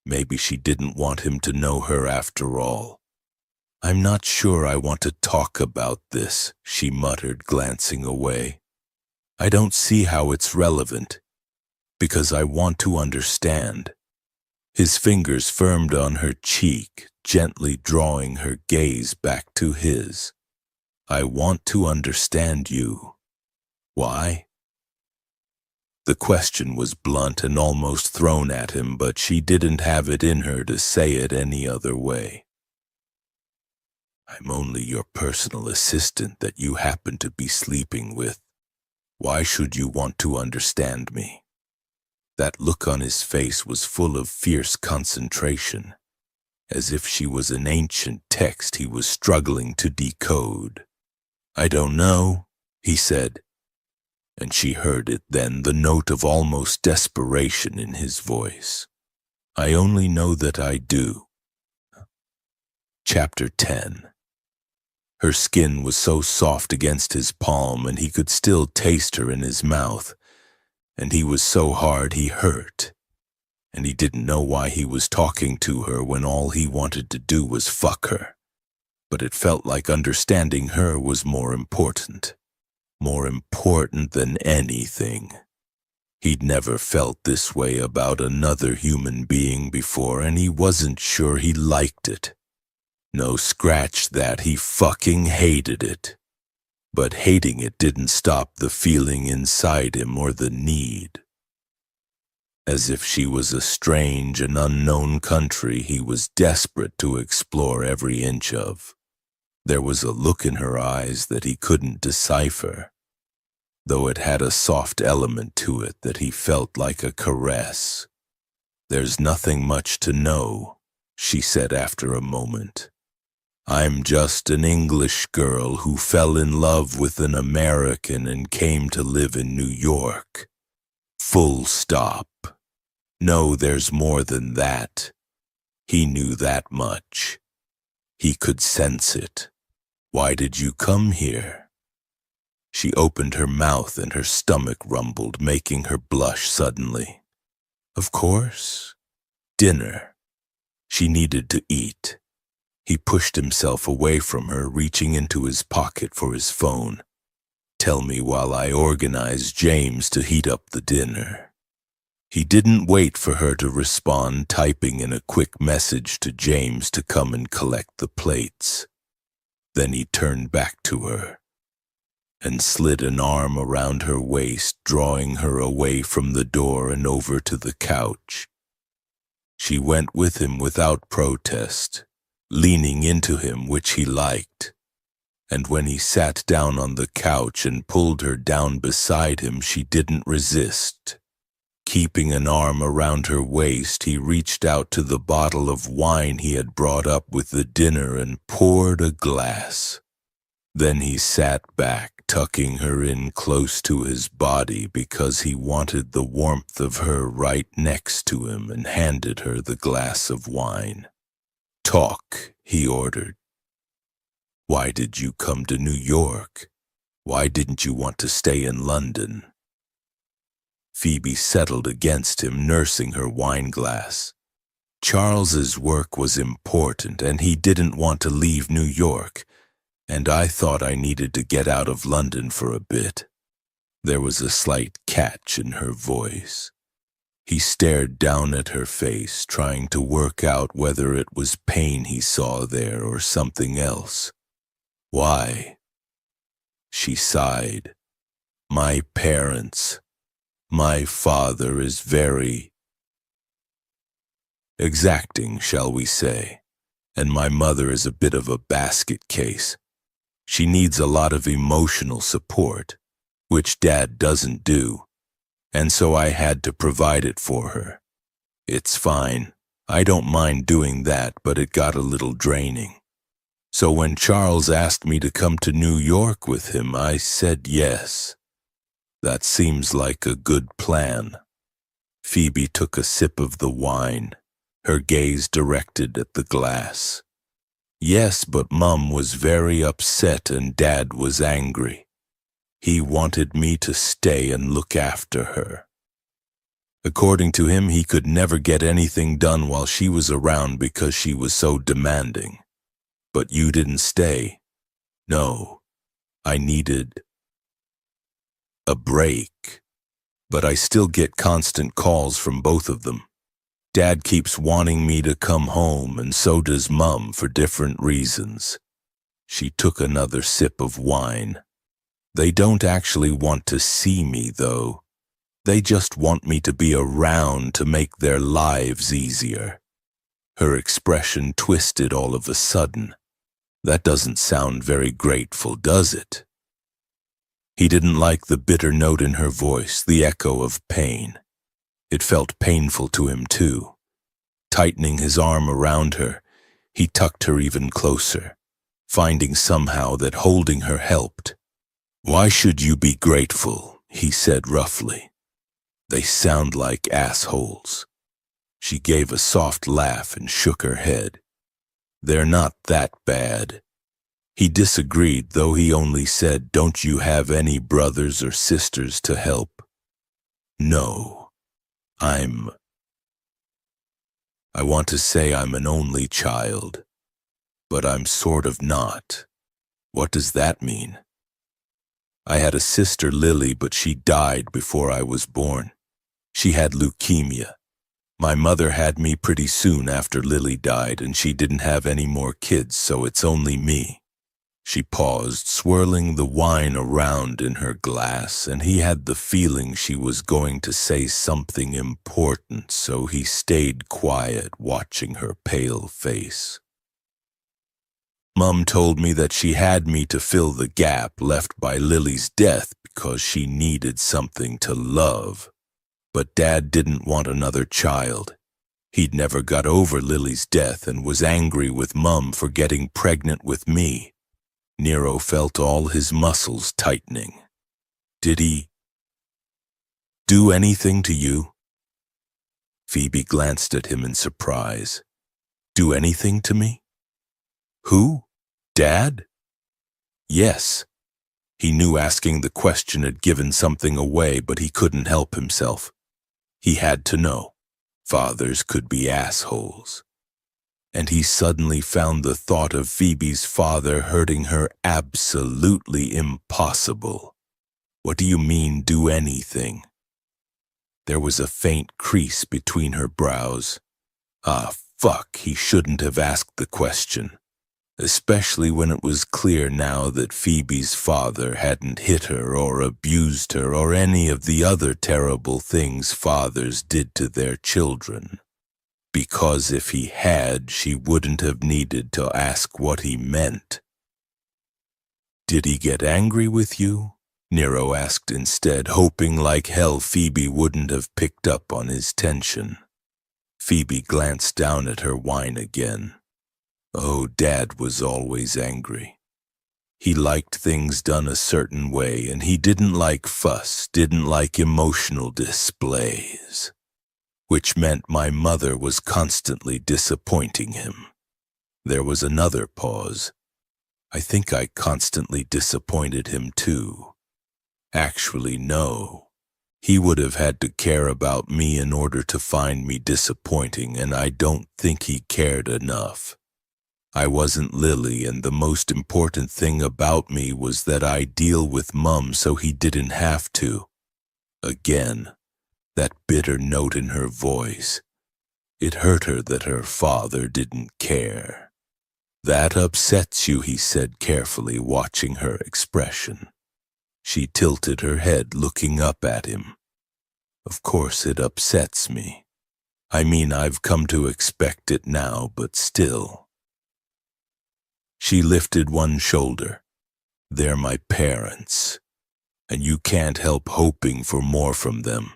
A: Maybe she didn't want him to know her after all. I'm not sure I want to talk about this, she muttered, glancing away. I don't see how it's relevant, because I want to understand. His fingers firmed on her cheek, gently drawing her gaze back to his. I want to understand you. Why? The question was blunt and almost thrown at him, but she didn't have it in her to say it any other way. I'm only your personal assistant that you happen to be sleeping with. Why should you want to understand me? That look on his face was full of fierce concentration, as if she was an ancient text he was struggling to decode. I don't know, he said, and she heard it then, the note of almost desperation in his voice. I only know that I do. Chapter 10. Her skin was so soft against his palm, and he could still taste her in his mouth. And he was so hard he hurt. And he didn't know why he was talking to her when all he wanted to do was fuck her. But it felt like understanding her was more important than anything. He'd never felt this way about another human being before, and he wasn't sure he liked it. No, scratch that, he fucking hated it. But hating it didn't stop the feeling inside him or the need. As if she was a strange and unknown country he was desperate to explore every inch of. There was a look in her eyes that he couldn't decipher, though it had a soft element to it that he felt like a caress. There's nothing much to know, she said after a moment. I'm just an English girl who fell in love with an American and came to live in New York. Full stop. No, there's more than that. He knew that much. He could sense it. Why did you come here? She opened her mouth and her stomach rumbled, making her blush suddenly. Of course. Dinner. She needed to eat. He pushed himself away from her, reaching into his pocket for his phone. Tell me while I organize James to heat up the dinner. He didn't wait for her to respond, typing in a quick message to James to come and collect the plates. Then he turned back to her and slid an arm around her waist, drawing her away from the door and over to the couch. She went with him without protest, leaning into him, which he liked. and when he sat down on the couch and pulled her down beside him, she didn't resist. Keeping an arm around her waist, he reached out to the bottle of wine he had brought up with the dinner and poured a glass. Then he sat back, tucking her in close to his body because he wanted the warmth of her right next to him, and handed her the glass of wine. "Talk," he ordered. "Why did you come to New York? Why didn't you want to stay in London?" Phoebe settled against him, nursing her wine glass. Charles's work was important, and he didn't want to leave New York, and I thought I needed to get out of London for a bit. There was a slight catch in her voice. He stared down at her face, trying to work out whether it was pain he saw there or something else. "Why?" She sighed. "My parents. My father is very exacting, shall we say, and my mother is a bit of a basket case. She needs a lot of emotional support, which Dad doesn't do, and so I had to provide it for her. It's fine. I don't mind doing that, but it got a little draining. So when Charles asked me to come to New York with him, I said yes. That seems like a good plan." Phoebe took a sip of the wine, her gaze directed at the glass. "Yes, but Mum was very upset and Dad was angry. He wanted me to stay and look after her. According to him, he could never get anything done while she was around because she was so demanding. But you didn't stay." "No, I needed a break. But I still get constant calls from both of them. Dad keeps wanting me to come home, and so does Mum, for different reasons." She took another sip of wine. "They don't actually want to see me, though. They just want me to be around to make their lives easier." Her expression twisted all of a sudden. "That doesn't sound very grateful, does it?" He didn't like the bitter note in her voice, the echo of pain. It felt painful to him, too. Tightening his arm around her, he tucked her even closer, finding somehow that holding her helped. "Why should you be grateful?" he said roughly. "They sound like assholes." She gave a soft laugh and shook her head. "They're not that bad." He disagreed, though he only said, "Don't you have any brothers or sisters to help?" "No. I want to say I'm an only child, but I'm sort of not." "What does that mean?" "I had a sister, Lily, but she died before I was born. She had leukemia. My mother had me pretty soon after Lily died, and she didn't have any more kids, so it's only me." She paused, swirling the wine around in her glass, and he had the feeling she was going to say something important, so he stayed quiet, watching her pale face. "Mum told me that she had me to fill the gap left by Lily's death because she needed something to love. But Dad didn't want another child. He'd never got over Lily's death and was angry with Mum for getting pregnant with me." Nero felt all his muscles tightening. "Did he do anything to you?" Phoebe glanced at him in surprise. "Do anything to me?" "Who? Dad?" "Yes." He knew asking the question had given something away, but he couldn't help himself. He had to know. Fathers could be assholes. And he suddenly found the thought of Phoebe's father hurting her absolutely impossible. "What do you mean, do anything?" There was a faint crease between her brows. Fuck, he shouldn't have asked the question, especially when it was clear now that Phoebe's father hadn't hit her or abused her or any of the other terrible things fathers did to their children. Because if he had, she wouldn't have needed to ask what he meant. Did he get angry with you? Nero asked instead, hoping like hell Phoebe wouldn't have picked up on his tension. Phoebe glanced down at her wine again. Oh, Dad was always angry. He liked things done a certain way, and he didn't like fuss, didn't like emotional displays, which meant my mother was constantly disappointing him. There was another pause. I think I constantly disappointed him too. Actually, no. He would have had to care about me in order to find me disappointing, and I don't think he cared enough. I wasn't Lily, and the most important thing about me was that I deal with Mum so he didn't have to. Again, that bitter note in her voice. It hurt her that her father didn't care. That upsets you, he said carefully, watching her expression. She tilted her head, looking up at him. Of course it upsets me. I mean, I've come to expect it now, but still. She lifted one shoulder. They're my parents, and you can't help hoping for more from them.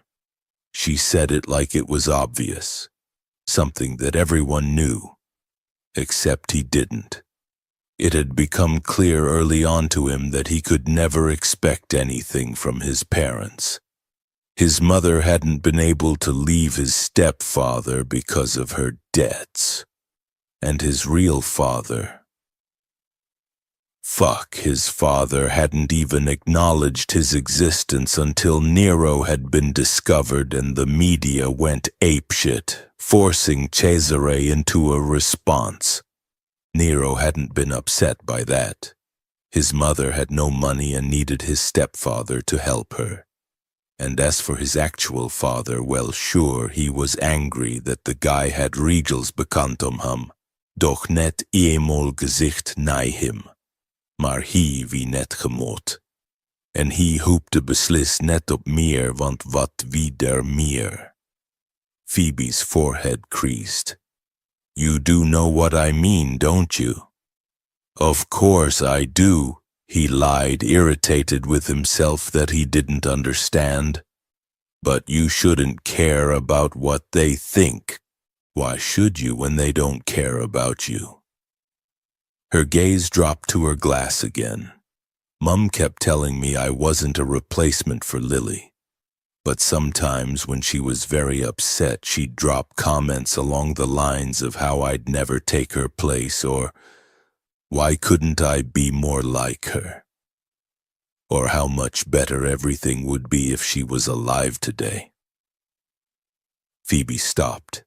A: She said it like it was obvious, something that everyone knew, except he didn't. It had become clear early on to him that he could never expect anything from his parents. His mother hadn't been able to leave his stepfather because of her debts, and his real father, his father hadn't even acknowledged his existence until Nero had been discovered and the media went apeshit, forcing Cesare into a response. Nero hadn't been upset by that. His mother had no money and needed his stepfather to help her. And as for his actual father, well, sure, he was angry that the guy had regels bekant om hem, doch net eenmaal gezicht na him. Maar hij wie net gemoed. En hij hoopte beslis net op meer, want wat wie der meer. Phoebe's forehead creased. You do know what I mean, don't you? Of course I do, he lied, irritated with himself that he didn't understand. But you shouldn't care about what they think. Why should you when they don't care about you? Her gaze dropped to her glass again. Mum kept telling me I wasn't a replacement for Lily. But sometimes when she was very upset, she'd drop comments along the lines of how I'd never take her place, or why couldn't I be more like her? Or how much better everything would be if she was alive today. Phoebe stopped.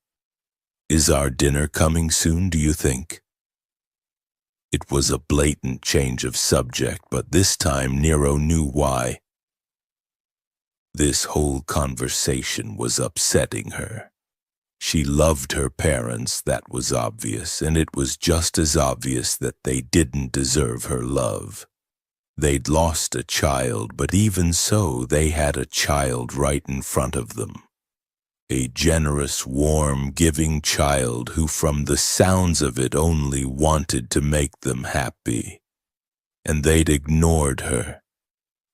A: Is our dinner coming soon, do you think? It was a blatant change of subject, but this time Nero knew why. This whole conversation was upsetting her. She loved her parents, that was obvious, and it was just as obvious that they didn't deserve her love. They'd lost a child, but even so, they had a child right in front of them. A generous, warm, giving child who, from the sounds of it, only wanted to make them happy. And they'd ignored her.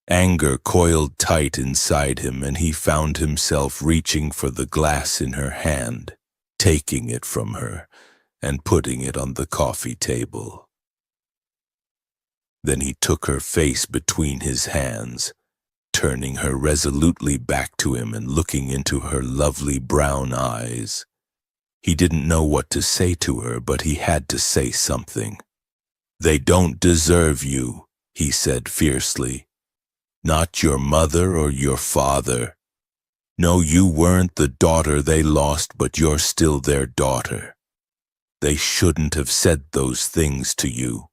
A: Anger coiled tight inside him, and he found himself reaching for the glass in her hand, taking it from her, and putting it on the coffee table. Then he took her face between his hands, turning her resolutely back to him and looking into her lovely brown eyes. He didn't know what to say to her, but he had to say something. They don't deserve you, he said fiercely. Not your mother or your father. No, you weren't the daughter they lost, but you're still their daughter. They shouldn't have said those things to you.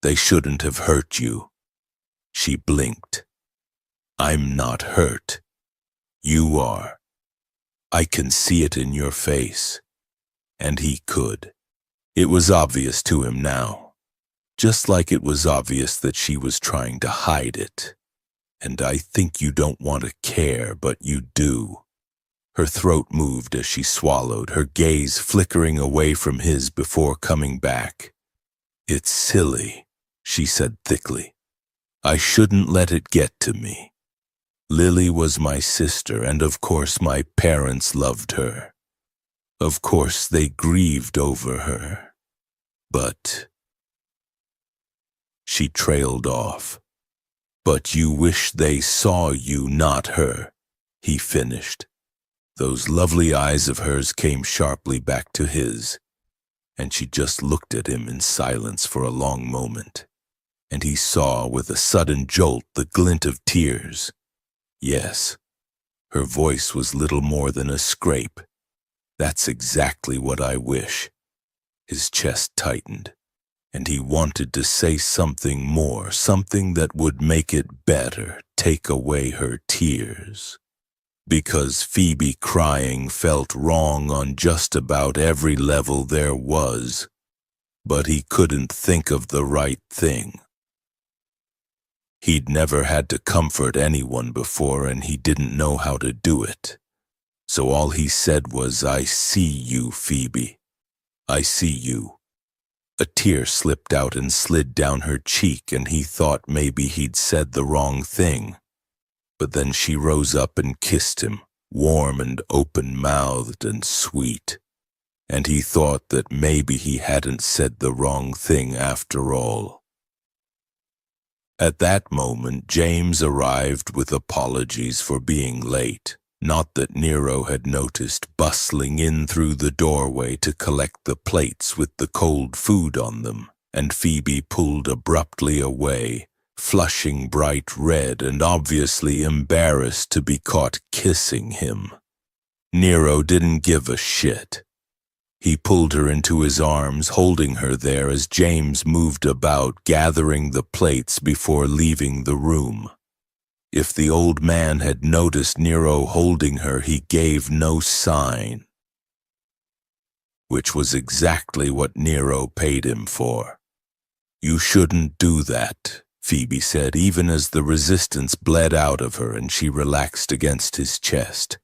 A: They shouldn't have hurt you. She blinked. I'm not hurt. You are. I can see it in your face. And he could. It was obvious to him now. Just like it was obvious that she was trying to hide it. And I think you don't want to care, but you do. Her throat moved as she swallowed, her gaze flickering away from his before coming back. It's silly, she said thickly. I shouldn't let it get to me. Lily was my sister, and of course my parents loved her. Of course they grieved over her. But she trailed off. But you wish they saw you, not her, he finished. Those lovely eyes of hers came sharply back to his, and she just looked at him in silence for a long moment, and he saw with a sudden jolt the glint of tears. Yes, her voice was little more than a scrape. That's exactly what I wish. His chest tightened, and he wanted to say something more, something that would make it better, take away her tears. Because Phoebe crying felt wrong on just about every level there was, but he couldn't think of the right thing. He'd never had to comfort anyone before, and he didn't know how to do it. So all he said was, "I see you, Phoebe. I see you." A tear slipped out and slid down her cheek, and he thought maybe he'd said the wrong thing. But then she rose up and kissed him, warm and open-mouthed and sweet, and he thought that maybe he hadn't said the wrong thing after all. At that moment, James arrived with apologies for being late. Not that Nero had noticed, bustling in through the doorway to collect the plates with the cold food on them, and Phoebe pulled abruptly away, flushing bright red and obviously embarrassed to be caught kissing him. Nero didn't give a shit. He pulled her into his arms, holding her there as James moved about, gathering the plates before leaving the room. If the old man had noticed Nero holding her, he gave no sign, which was exactly what Nero paid him for. "You shouldn't do that," Phoebe said, even as the resistance bled out of her and she relaxed against his chest.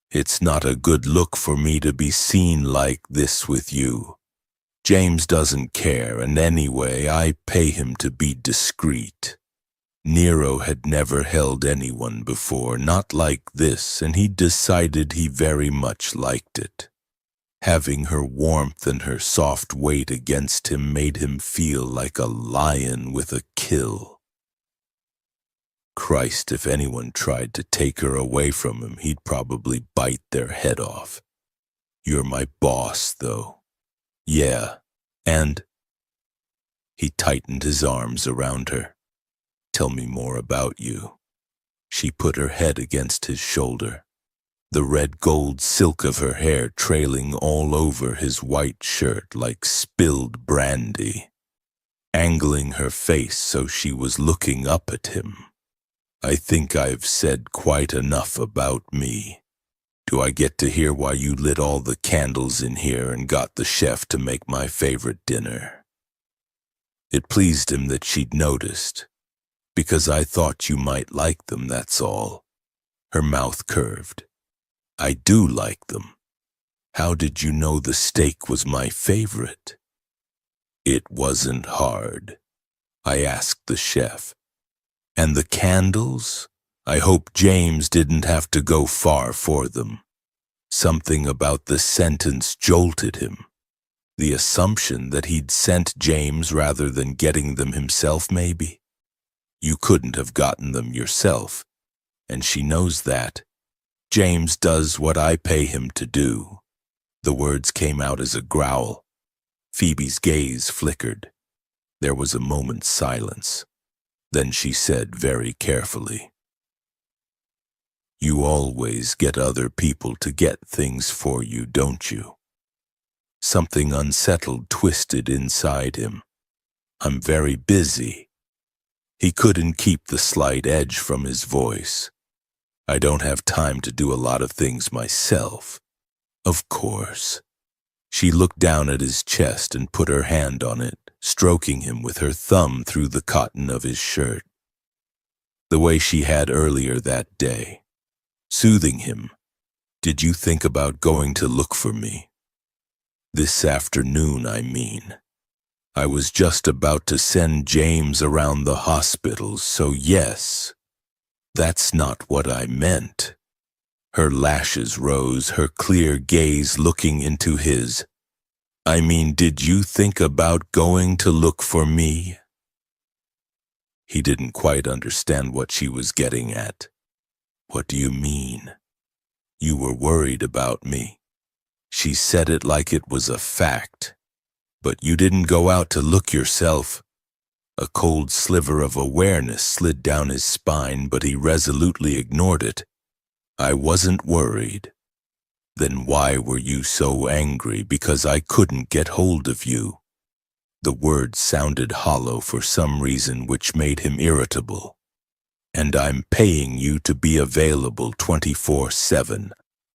A: "It's not a good look for me to be seen like this with you. James doesn't care, and anyway, I pay him to be discreet." Nero had never held anyone before, not like this, and he decided he very much liked it. Having her warmth and her soft weight against him made him feel like a lion with a kill. Christ, if anyone tried to take her away from him, he'd probably bite their head off. "You're my boss, though." "Yeah, and—" He tightened his arms around her. "Tell me more about you." She put her head against his shoulder, the red gold silk of her hair trailing all over his white shirt like spilled brandy, angling her face so she was looking up at him. "I think I've said quite enough about me. Do I get to hear why you lit all the candles in here and got the chef to make my favorite dinner?" It pleased him that she'd noticed. "Because I thought you might like them, that's all." Her mouth curved. "I do like them. How did you know the steak was my favorite?" "It wasn't hard. I asked the chef. And the candles? I hope James didn't have to go far for them." Something about the sentence jolted him. The assumption that he'd sent James rather than getting them himself, maybe. "You couldn't have gotten them yourself, and she knows that. James does what I pay him to do." The words came out as a growl. Phoebe's gaze flickered. There was a moment's silence. Then she said very carefully, "You always get other people to get things for you, don't you?" Something unsettled twisted inside him. "I'm very busy." He couldn't keep the slight edge from his voice. "I don't have time to do a lot of things myself." "Of course." She looked down at his chest and put her hand on it, stroking him with her thumb through the cotton of his shirt, the way she had earlier that day, soothing him. "Did you think about going to look for me? This afternoon, I mean." I was just about to send James around the hospitals, so yes, that's not what I meant. Her lashes rose, her clear gaze looking into his. I mean, did you think about going to look for me? He didn't quite understand what she was getting at. What do you mean? You were worried about me. She said it like it was a fact. But you didn't go out to look yourself. A cold sliver of awareness slid down his spine, but he resolutely ignored it. I wasn't worried. Then why were you so angry because I couldn't get hold of you? The words sounded hollow for some reason which made him irritable. And I'm paying you to be available 24/7.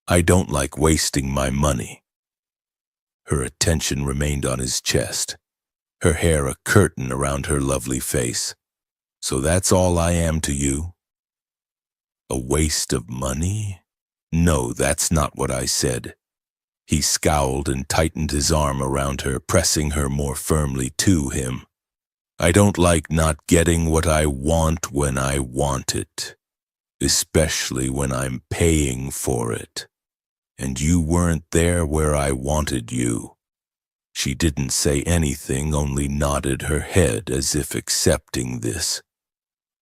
A: I don't like wasting my money. Her attention remained on his chest, her hair a curtain around her lovely face. So that's all I am to you? A waste of money? No, that's not what I said. He scowled and tightened his arm around her, pressing her more firmly to him. I don't like not getting what I want when I want it, especially when I'm paying for it. And you weren't there where I wanted you. She didn't say anything, only nodded her head as if accepting this.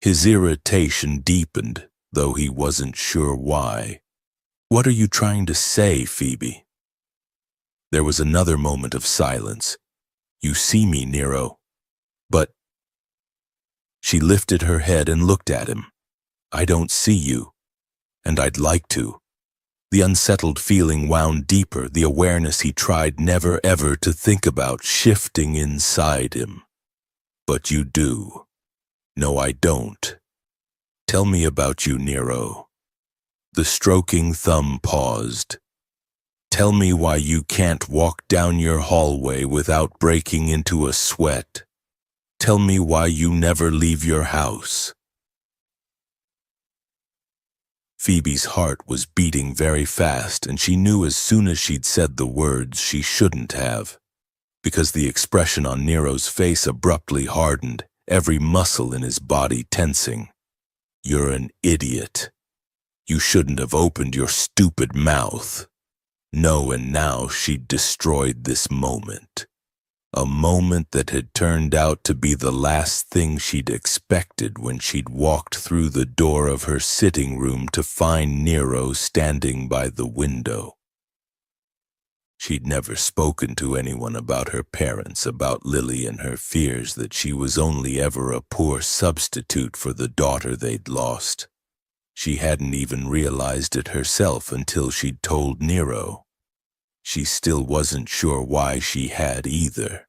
A: His irritation deepened, though he wasn't sure why. What are you trying to say, Phoebe? There was another moment of silence. You see me, Nero. But... She lifted her head and looked at him. I don't see you, and I'd like to. The unsettled feeling wound deeper, the awareness he tried never ever to think about shifting inside him. But you do. No, I don't. Tell me about you, Nero. The stroking thumb paused. Tell me why you can't walk down your hallway without breaking into a sweat. Tell me why you never leave your house. Phoebe's heart was beating very fast, and she knew as soon as she'd said the words she shouldn't have, because the expression on Nero's face abruptly hardened, every muscle in his body tensing. You're an idiot. You shouldn't have opened your stupid mouth. No, and now she'd destroyed this moment. A moment that had turned out to be the last thing she'd expected when she'd walked through the door of her sitting room to find Nero standing by the window. She'd never spoken to anyone about her parents, about Lily and her fears that she was only ever a poor substitute for the daughter they'd lost. She hadn't even realized it herself until she'd told Nero. She still wasn't sure why she had either.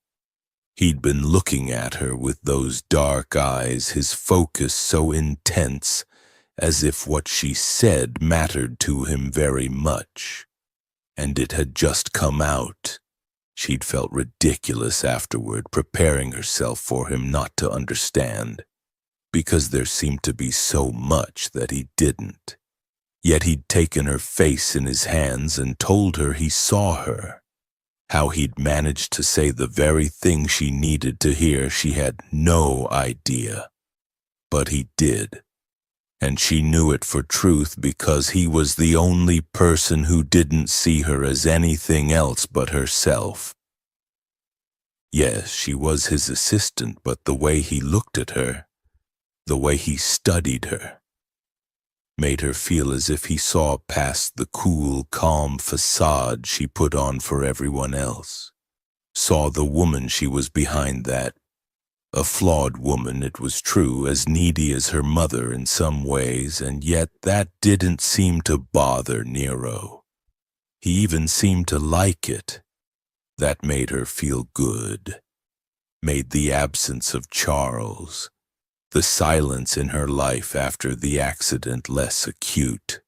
A: He'd been looking at her with those dark eyes, his focus so intense, as if what she said mattered to him very much. And it had just come out. She'd felt ridiculous afterward, preparing herself for him not to understand, because there seemed to be so much that he didn't. Yet he'd taken her face in his hands and told her he saw her. How he'd managed to say the very thing she needed to hear, she had no idea. But he did. And she knew it for truth because he was the only person who didn't see her as anything else but herself. Yes, she was his assistant, but the way he looked at her, the way he studied her, made her feel as if he saw past the cool, calm facade she put on for everyone else. Saw the woman she was behind that. A flawed woman, it was true, as needy as her mother in some ways, and yet that didn't seem to bother Nero. He even seemed to like it. That made her feel good. Made the absence of Charles, the silence in her life after the accident, less acute.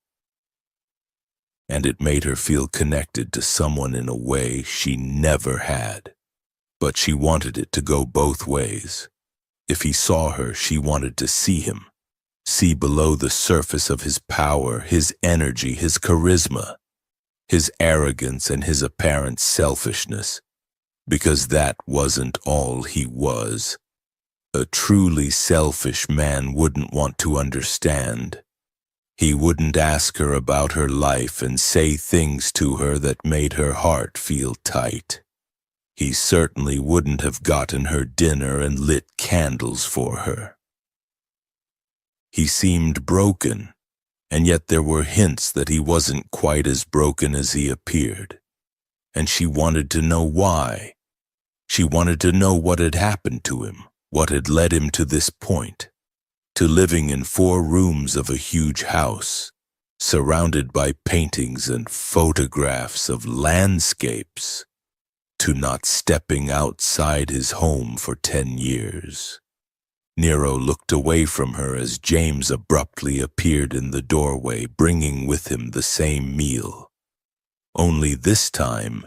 A: And it made her feel connected to someone in a way she never had. But she wanted it to go both ways. If he saw her, she wanted to see him, see below the surface of his power, his energy, his charisma, his arrogance and his apparent selfishness. because that wasn't all he was. A truly selfish man wouldn't want to understand. He wouldn't ask her about her life and say things to her that made her heart feel tight. He certainly wouldn't have gotten her dinner and lit candles for her. He seemed broken, and yet there were hints that he wasn't quite as broken as he appeared. And she wanted to know why. She wanted to know what had happened to him, what had led him to this point, to living in 4 rooms of a huge house, surrounded by paintings and photographs of landscapes, to not stepping outside his home for 10 years. Nero looked away from her as James abruptly appeared in the doorway, bringing with him the same meal. Only this time,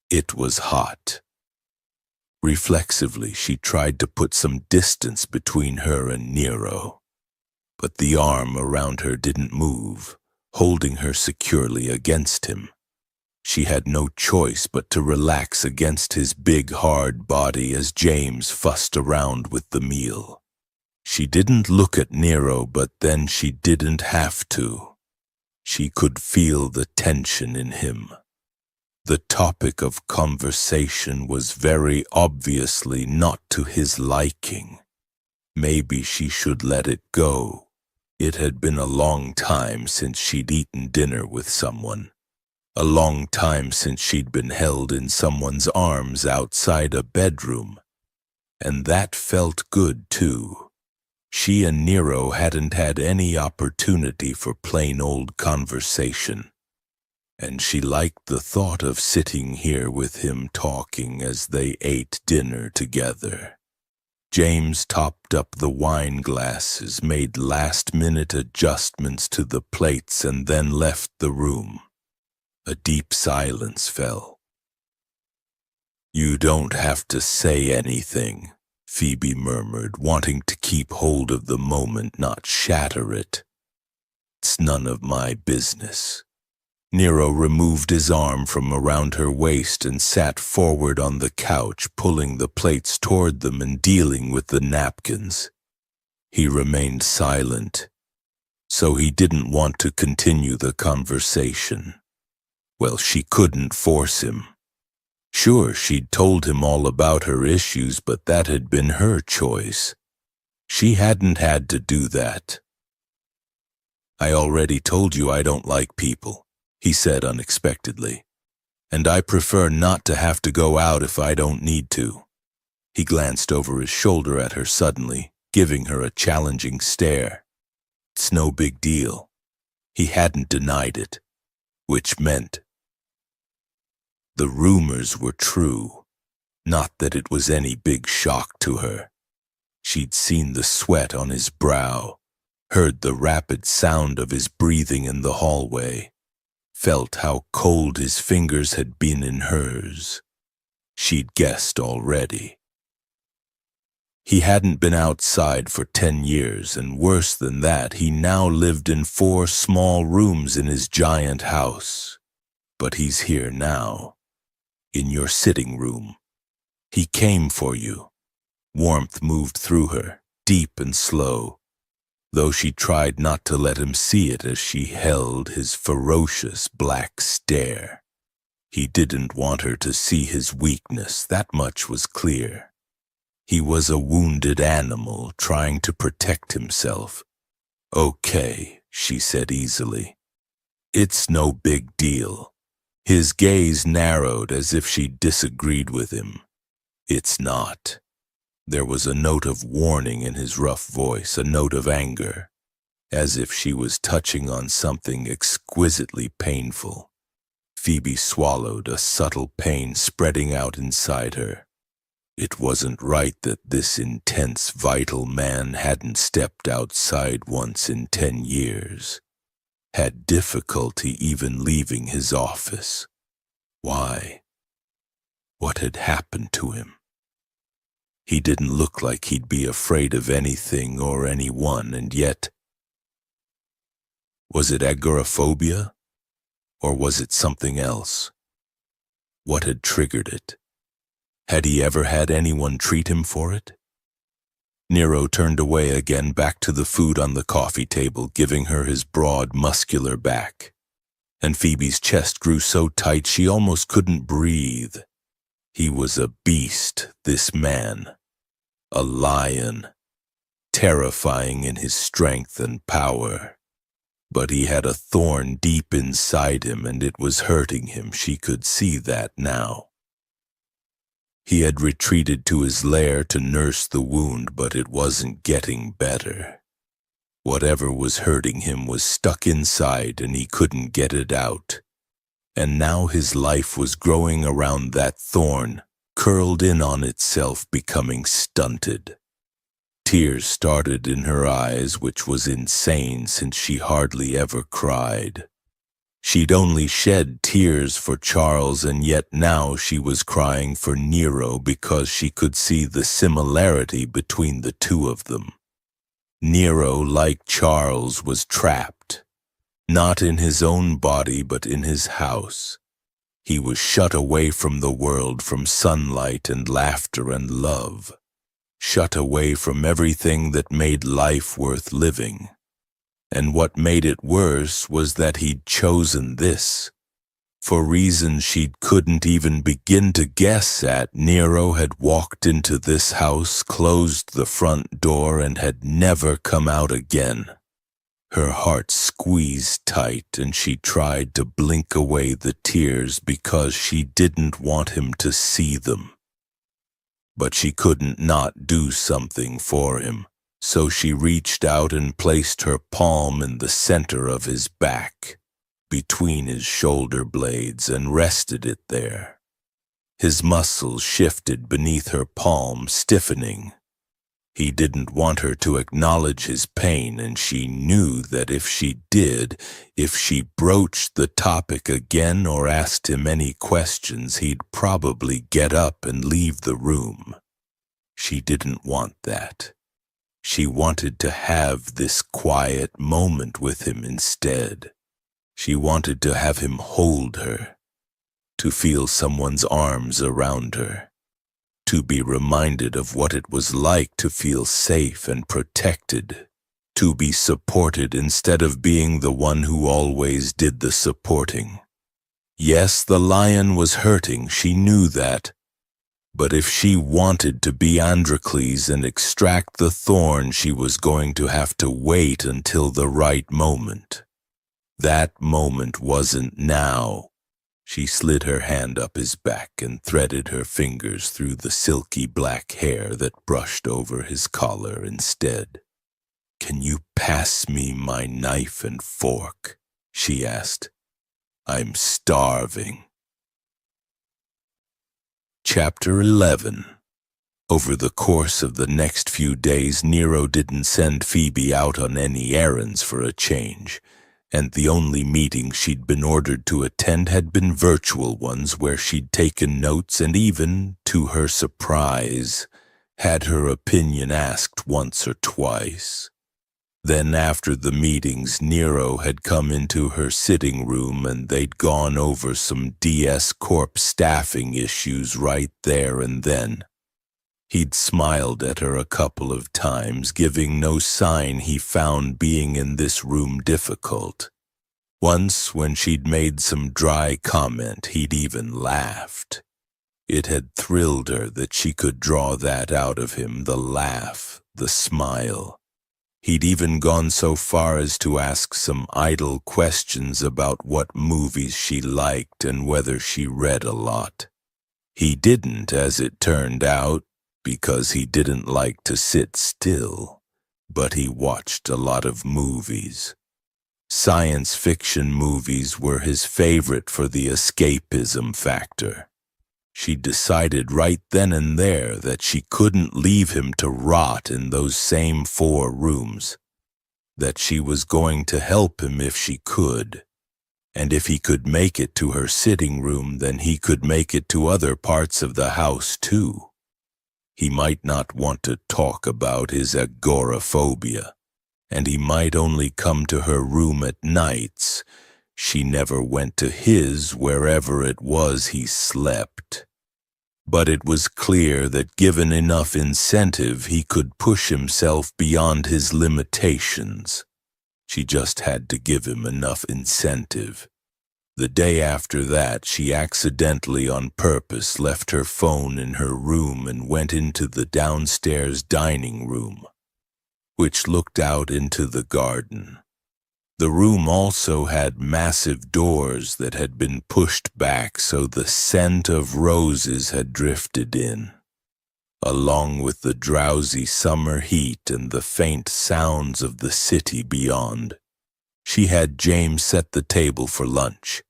A: it was hot. Reflexively, she tried to put some distance between her and Nero, but the arm around her didn't move, holding her securely against him. She had no choice but to relax against his big, hard body as James fussed around with the meal. She didn't look at Nero, but then she didn't have to. She could feel the tension in him. The topic of conversation was very obviously not to his liking. Maybe she should let it go. It had been a long time since she'd eaten dinner with someone. A long time since she'd been held in someone's arms outside a bedroom. And that felt good, too. She and Nero hadn't had any opportunity for plain old conversation. And she liked the thought of sitting here with him talking as they ate dinner together. James topped up the wine glasses, made last-minute adjustments to the plates, and then left the room. A deep silence fell. "You don't have to say anything," Phoebe murmured, wanting to keep hold of the moment, not shatter it. "It's none of my business." Nero removed his arm from around her waist and sat forward on the couch, pulling the plates toward them and dealing with the napkins. He remained silent, so he didn't want to continue the conversation. Well, she couldn't force him. Sure, she'd told him all about her issues, but that had been her choice. She hadn't had to do that. "I already told you I don't like people," he said unexpectedly, "and I prefer not to have to go out if I don't need to." He glanced over his shoulder at her suddenly, giving her a challenging stare. It's no big deal. He hadn't denied it, which meant the rumors were true, not that it was any big shock to her. She'd seen the sweat on his brow, heard the rapid sound of his breathing in the hallway, felt how cold his fingers had been in hers. She'd guessed already. He hadn't been outside for 10 years, and worse than that, he now lived in 4 small rooms in his giant house. But he's here now, in your sitting room. He came for you. Warmth moved through her, deep and slow, though she tried not to let him see it as she held his ferocious black stare. He didn't want her to see his weakness, that much was clear. He was a wounded animal trying to protect himself. "Okay," she said easily. "It's no big deal." His gaze narrowed as if she disagreed with him. "It's not." There was a note of warning in his rough voice, a note of anger, as if she was touching on something exquisitely painful. Phoebe swallowed, a subtle pain spreading out inside her. It wasn't right that this intense, vital man hadn't stepped outside once in 10 years, had difficulty even leaving his office. Why? What had happened to him? He didn't look like he'd be afraid of anything or anyone, and yet, was it agoraphobia? Or was it something else? What had triggered it? Had he ever had anyone treat him for it? Nero turned away again, back to the food on the coffee table, giving her his broad, muscular back. And Phoebe's chest grew so tight she almost couldn't breathe. He was a beast, this man. A lion. Terrifying in his strength and power. But he had a thorn deep inside him, and it was hurting him. She could see that now. He had retreated to his lair to nurse the wound, but it wasn't getting better. Whatever was hurting him was stuck inside, and he couldn't get it out. And now his life was growing around that thorn, curled in on itself, becoming stunted. Tears started in her eyes, which was insane since she hardly ever cried. She'd only shed tears for Charles, and yet now she was crying for Nero because she could see the similarity between the two of them. Nero, like Charles, was trapped, not in his own body but in his house. He was shut away from the world, from sunlight and laughter and love, shut away from everything that made life worth living. And what made it worse was that he'd chosen this. For reasons she couldn't even begin to guess at, Nero had walked into this house, closed the front door, and had never come out again. Her heart squeezed tight, and she tried to blink away the tears because she didn't want him to see them. But she couldn't not do something for him. So she reached out and placed her palm in the center of his back, between his shoulder blades, and rested it there. His muscles shifted beneath her palm, stiffening. He didn't want her to acknowledge his pain, and she knew that if she did, if she broached the topic again or asked him any questions, he'd probably get up and leave the room. She didn't want that. She wanted to have this quiet moment with him instead. She wanted to have him hold her, to feel someone's arms around her, to be reminded of what it was like to feel safe and protected, to be supported instead of being the one who always did the supporting. Yes, the lion was hurting, she knew that. But if she wanted to be Androcles and extract the thorn, she was going to have to wait until the right moment. That moment wasn't now. She slid her hand up his back and threaded her fingers through the silky black hair that brushed over his collar instead. "Can you pass me my knife and fork?" she asked. "I'm starving." Chapter 11. Over the course of the next few days, Nero didn't send Phoebe out on any errands for a change, and the only meetings she'd been ordered to attend had been virtual ones where she'd taken notes and even, to her surprise, had her opinion asked once or twice. Then after the meetings, Nero had come into her sitting room and they'd gone over some DS Corp staffing issues right there and then. He'd smiled at her a couple of times, giving no sign he found being in this room difficult. Once, when she'd made some dry comment, he'd even laughed. It had thrilled her that she could draw that out of him, the laugh, the smile. He'd even gone so far as to ask some idle questions about what movies she liked and whether she read a lot. He didn't, as it turned out, because he didn't like to sit still, but he watched a lot of movies. Science fiction movies were his favorite for the escapism factor. She decided right then and there that she couldn't leave him to rot in those same 4 rooms, that she was going to help him if she could, and if he could make it to her sitting room, then he could make it to other parts of the house too. He might not want to talk about his agoraphobia, and he might only come to her room at nights. She never went to his wherever it was he slept. But it was clear that given enough incentive, he could push himself beyond his limitations. She just had to give him enough incentive. The day after that, she accidentally on purpose left her phone in her room and went into the downstairs dining room, which looked out into the garden. The room also had massive doors that had been pushed back so the scent of roses had drifted in, along with the drowsy summer heat and the faint sounds of the city beyond. She had James set the table for lunch,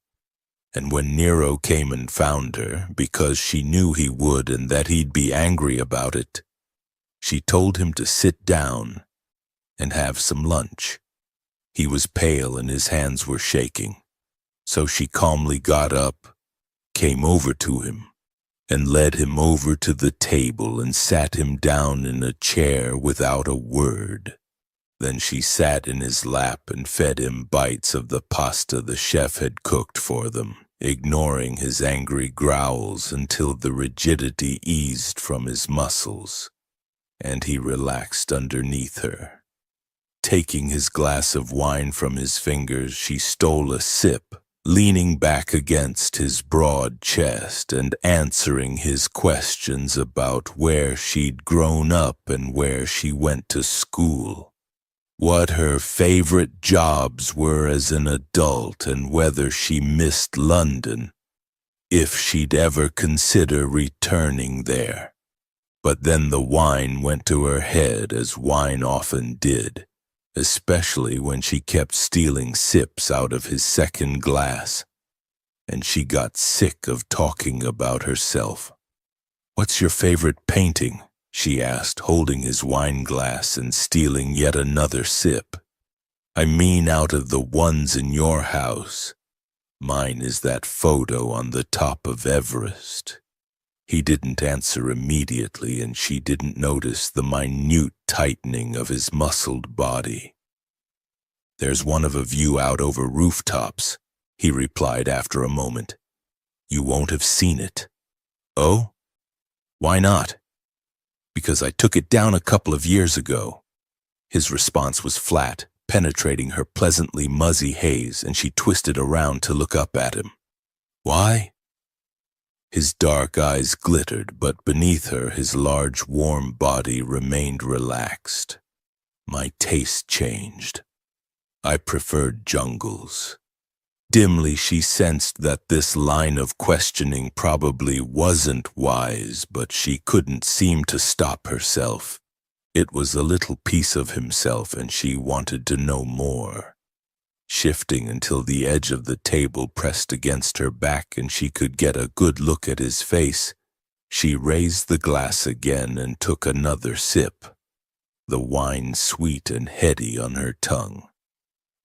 A: and when Nero came and found her, because she knew he would and that he'd be angry about it, she told him to sit down and have some lunch. He was pale and his hands were shaking, so she calmly got up, came over to him, and led him over to the table and sat him down in a chair without a word. Then she sat in his lap and fed him bites of the pasta the chef had cooked for them, ignoring his angry growls until the rigidity eased from his muscles, and he relaxed underneath her. Taking his glass of wine from his fingers, she stole a sip, leaning back against his broad chest and answering his questions about where she'd grown up and where she went to school, what her favorite jobs were as an adult and whether she missed London, if she'd ever consider returning there. But then the wine went to her head, as wine often did, especially when she kept stealing sips out of his second glass, and she got sick of talking about herself. "What's your favorite painting?" she asked, holding his wine glass and stealing yet another sip. "I mean out of the ones in your house. Mine is that photo on the top of Everest." He didn't answer immediately, and she didn't notice the minute tightening of his muscled body. "There's one of a view out over rooftops," he replied after a moment. "You won't have seen it." "Oh? Why not?" "Because I took it down a couple of years ago." His response was flat, penetrating her pleasantly muzzy haze, and she twisted around to look up at him. "Why?" His dark eyes glittered, but beneath her his large, warm body remained relaxed. "My taste changed. I preferred jungles." Dimly she sensed that this line of questioning probably wasn't wise, but she couldn't seem to stop herself. It was a little piece of himself, and she wanted to know more. Shifting until the edge of the table pressed against her back and she could get a good look at his face, she raised the glass again and took another sip, the wine sweet and heady on her tongue.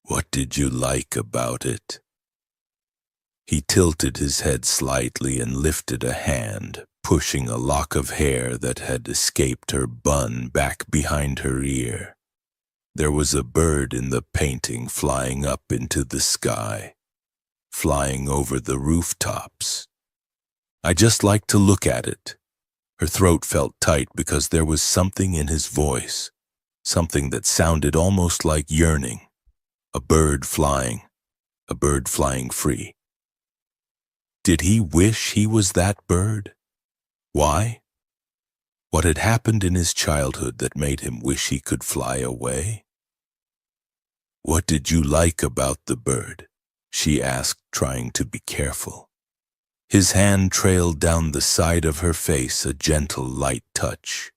A: "What did you like about it?" He tilted his head slightly and lifted a hand, pushing a lock of hair that had escaped her bun back behind her ear. There was a bird in the painting flying up into the sky, flying over the rooftops. "I just liked to look at it." Her throat felt tight because there was something in his voice, something that sounded almost like yearning. A bird flying free. Did he wish he was that bird? Why? What had happened in his childhood that made him wish he could fly away? "What did you like about the bird?" she asked, trying to be careful. His hand trailed down the side of her face, a gentle, light touch.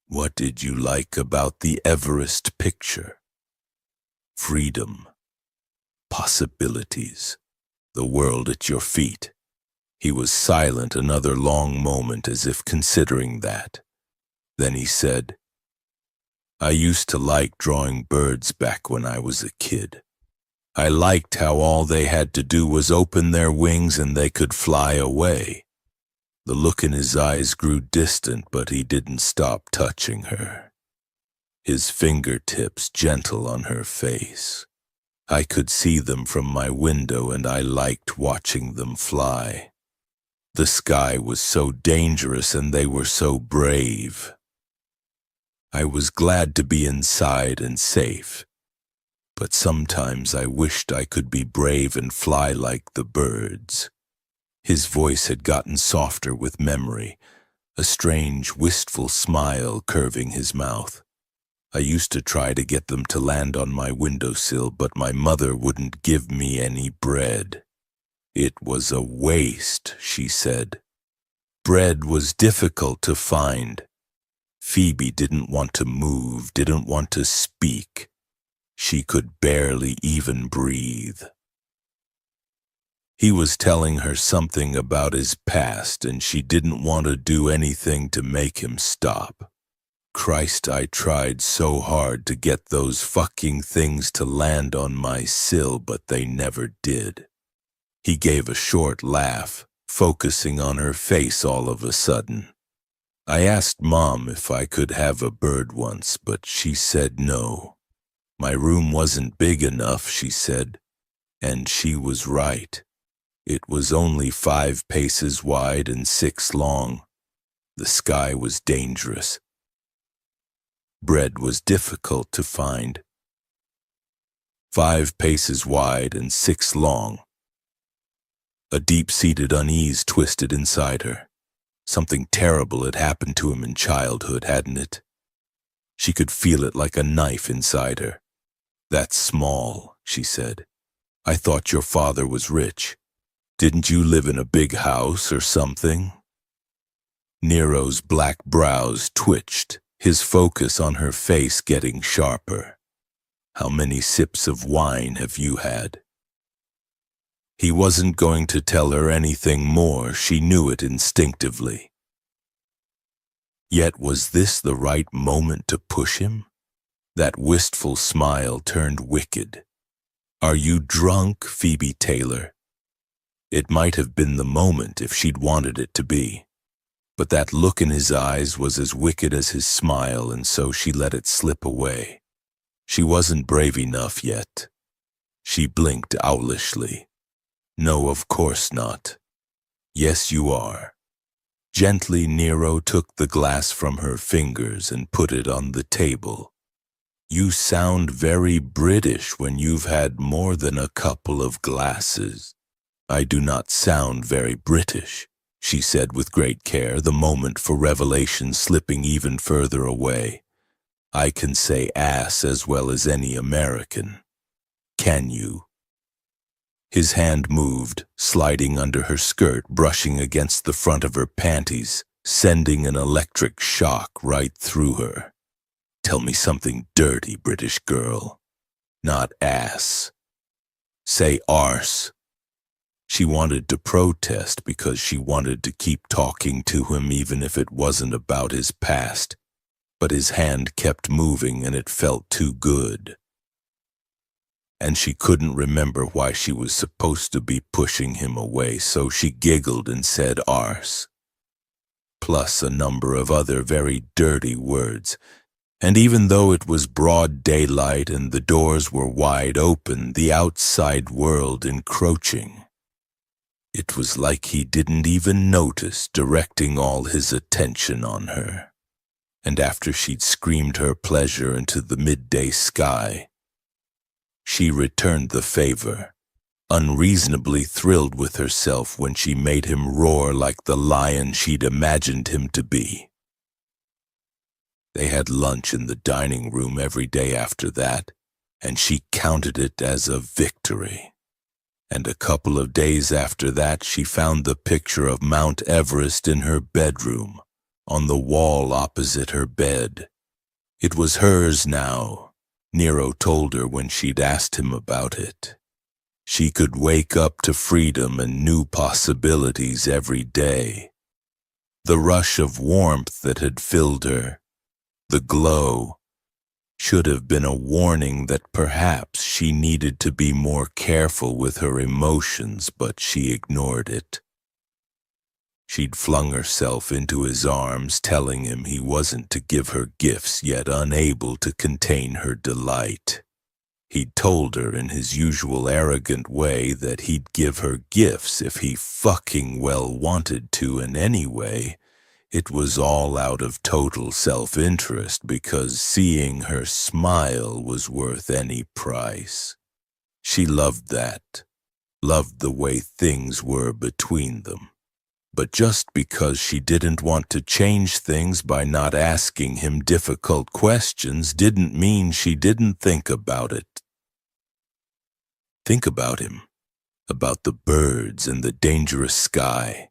A: "What did you like about the Everest picture?" "Freedom. Possibilities. The world at your feet." He was silent another long moment, as if considering that. Then he said, "I used to like drawing birds back when I was a kid. I liked how all they had to do was open their wings and they could fly away." The look in his eyes grew distant, but he didn't stop touching her, his fingertips gentle on her face. "I could see them from my window and I liked watching them fly." The sky was so dangerous and they were so brave. I was glad to be inside and safe, but sometimes I wished I could be brave and fly like the birds. His voice had gotten softer with memory, a strange, wistful smile curving his mouth. I used to try to get them to land on my windowsill, but my mother wouldn't give me any bread. It was a waste, she said. Bread was difficult to find. Phoebe didn't want to move, didn't want to speak. She could barely even breathe. He was telling her something about his past, and she didn't want to do anything to make him stop. Christ, I tried so hard to get those fucking things to land on my sill, but they never did. He gave a short laugh, focusing on her face all of a sudden. I asked Mom if I could have a bird once, but she said no. My room wasn't big enough, she said, and she was right. It was only 5 paces wide and 6 long. The sky was dangerous. Bread was difficult to find. 5 paces wide and 6 long. A deep-seated unease twisted inside her. Something terrible had happened to him in childhood, hadn't it? She could feel it like a knife inside her. That's small, she said. I thought your father was rich. Didn't you live in a big house or something? Nero's black brows twitched, his focus on her face getting sharper. How many sips of wine have you had? He wasn't going to tell her anything more, she knew it instinctively. Yet was this the right moment to push him? That wistful smile turned wicked. Are you drunk, Phoebe Taylor? It might have been the moment if she'd wanted it to be. But that look in his eyes was as wicked as his smile, and so she let it slip away. She wasn't brave enough yet. She blinked owlishly. No, of course not. Yes, you are. Gently, Nero took the glass from her fingers and put it on the table. You sound very British when you've had more than a couple of glasses. I do not sound very British, she said with great care, the moment for revelation slipping even further away. I can say ass as well as any American. Can you? His hand moved, sliding under her skirt, brushing against the front of her panties, sending an electric shock right through her. Tell me something dirty, British girl. Not ass. Say arse. She wanted to protest because she wanted to keep talking to him even if it wasn't about his past, but his hand kept moving and it felt too good. And she couldn't remember why she was supposed to be pushing him away, so she giggled and said arse, plus a number of other very dirty words. And even though it was broad daylight and the doors were wide open, the outside world encroaching, it was like he didn't even notice, directing all his attention on her. And after she'd screamed her pleasure into the midday sky, she returned the favor, unreasonably thrilled with herself when she made him roar like the lion she'd imagined him to be. They had lunch in the dining room every day after that, and she counted it as a victory. And a couple of days after that, she found the picture of Mount Everest in her bedroom, on the wall opposite her bed. It was hers now, Nero told her when she'd asked him about it. She could wake up to freedom and new possibilities every day. The rush of warmth that had filled her, the glow, should have been a warning that perhaps she needed to be more careful with her emotions, but she ignored it. She'd flung herself into his arms, telling him he wasn't to give her gifts, yet unable to contain her delight. He'd told her in his usual arrogant way that he'd give her gifts if he fucking well wanted to, and anyway, it was all out of total self-interest because seeing her smile was worth any price. She loved that, loved the way things were between them. But just because she didn't want to change things by not asking him difficult questions didn't mean she didn't think about it. Think about him, about the birds and the dangerous sky.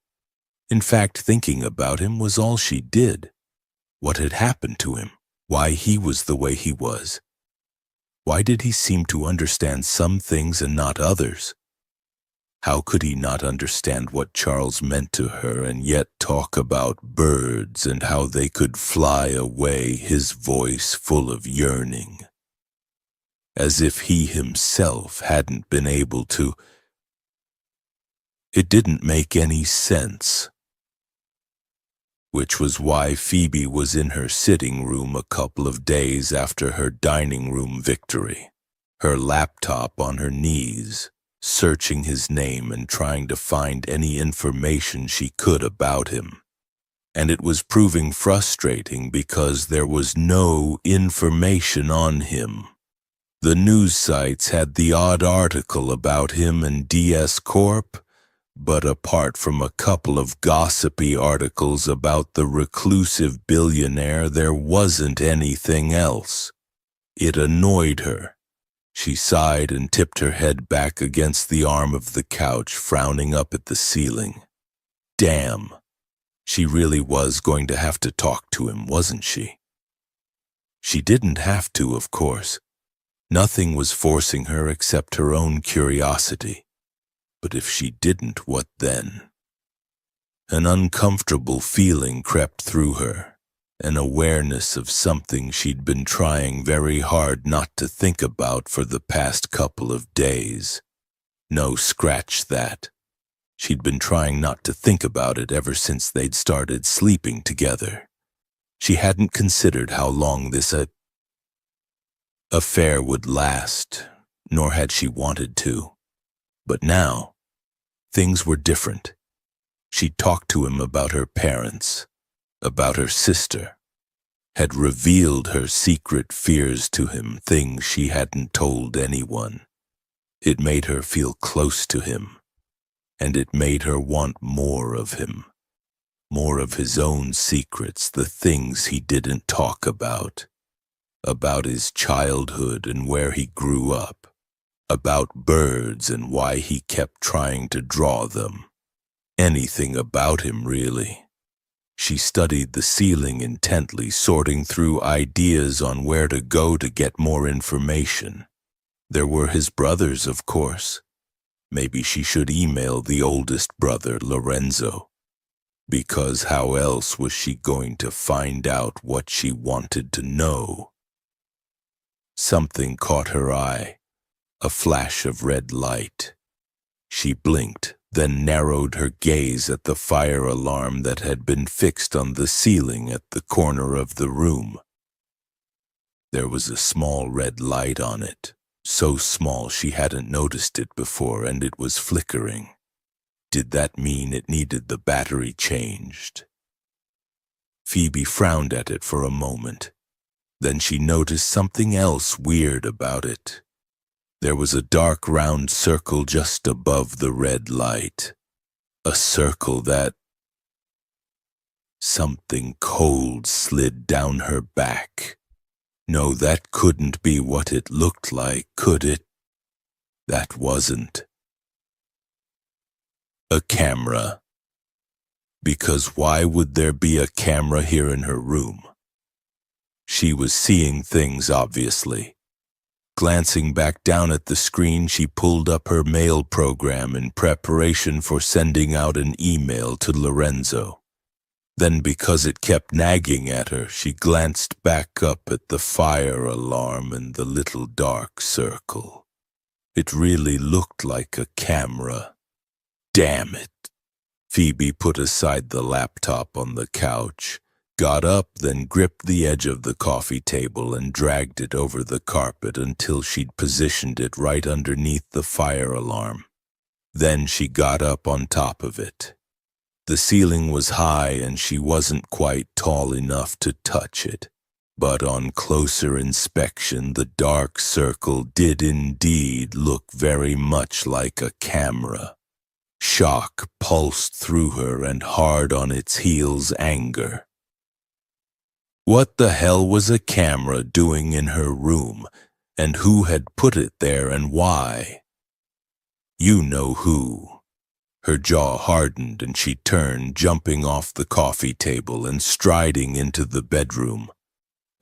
A: In fact, thinking about him was all she did. What had happened to him? Why he was the way he was? Why did he seem to understand some things and not others? How could he not understand what Charles meant to her and yet talk about birds and how they could fly away, his voice full of yearning? As if he himself hadn't been able to. It didn't make any sense. Which was why Phoebe was in her sitting room a couple of days after her dining room victory, her laptop on her knees, searching his name and trying to find any information she could about him. And it was proving frustrating because there was no information on him. The news sites had the odd article about him and DS Corp, but apart from a couple of gossipy articles about the reclusive billionaire, there wasn't anything else. It annoyed her. She sighed and tipped her head back against the arm of the couch, frowning up at the ceiling. Damn. She really was going to have to talk to him, wasn't she? She didn't have to, of course. Nothing was forcing her except her own curiosity. But if she didn't, what then? An uncomfortable feeling crept through her, an awareness of something she'd been trying very hard not to think about for the past couple of days. No, scratch that. She'd been trying not to think about it ever since they'd started sleeping together. She hadn't considered how long this affair would last, nor had she wanted to. But now, things were different. She talked to him about her parents, about her sister, had revealed her secret fears to him, things she hadn't told anyone. It made her feel close to him, and it made her want more of him, more of his own secrets, the things he didn't talk about his childhood and where he grew up, about birds and why he kept trying to draw them. Anything about him, really. She studied the ceiling intently, sorting through ideas on where to go to get more information. There were his brothers, of course. Maybe she should email the oldest brother, Lorenzo. Because how else was she going to find out what she wanted to know? Something caught her eye, a flash of red light. She blinked, then narrowed her gaze at the fire alarm that had been fixed on the ceiling at the corner of the room. There was a small red light on it, so small she hadn't noticed it before, and it was flickering. Did that mean it needed the battery changed? Phoebe frowned at it for a moment. Then she noticed something else weird about it. There was a dark round circle just above the red light. A circle that... Something cold slid down her back. No, that couldn't be what it looked like, could it? That wasn't. A camera. Because why would there be a camera here in her room? She was seeing things, obviously. Glancing back down at the screen, she pulled up her mail program in preparation for sending out an email to Lorenzo. Then, because it kept nagging at her, she glanced back up at the fire alarm and the little dark circle. It really looked like a camera. Damn it! Phoebe put aside the laptop on the couch, got up, then gripped the edge of the coffee table and dragged it over the carpet until she'd positioned it right underneath the fire alarm. Then she got up on top of it. The ceiling was high and she wasn't quite tall enough to touch it. But on closer inspection, the dark circle did indeed look very much like a camera. Shock pulsed through her, and hard on its heels, anger. What the hell was a camera doing in her room, and who had put it there and why? You know who. Her jaw hardened and she turned, jumping off the coffee table and striding into the bedroom.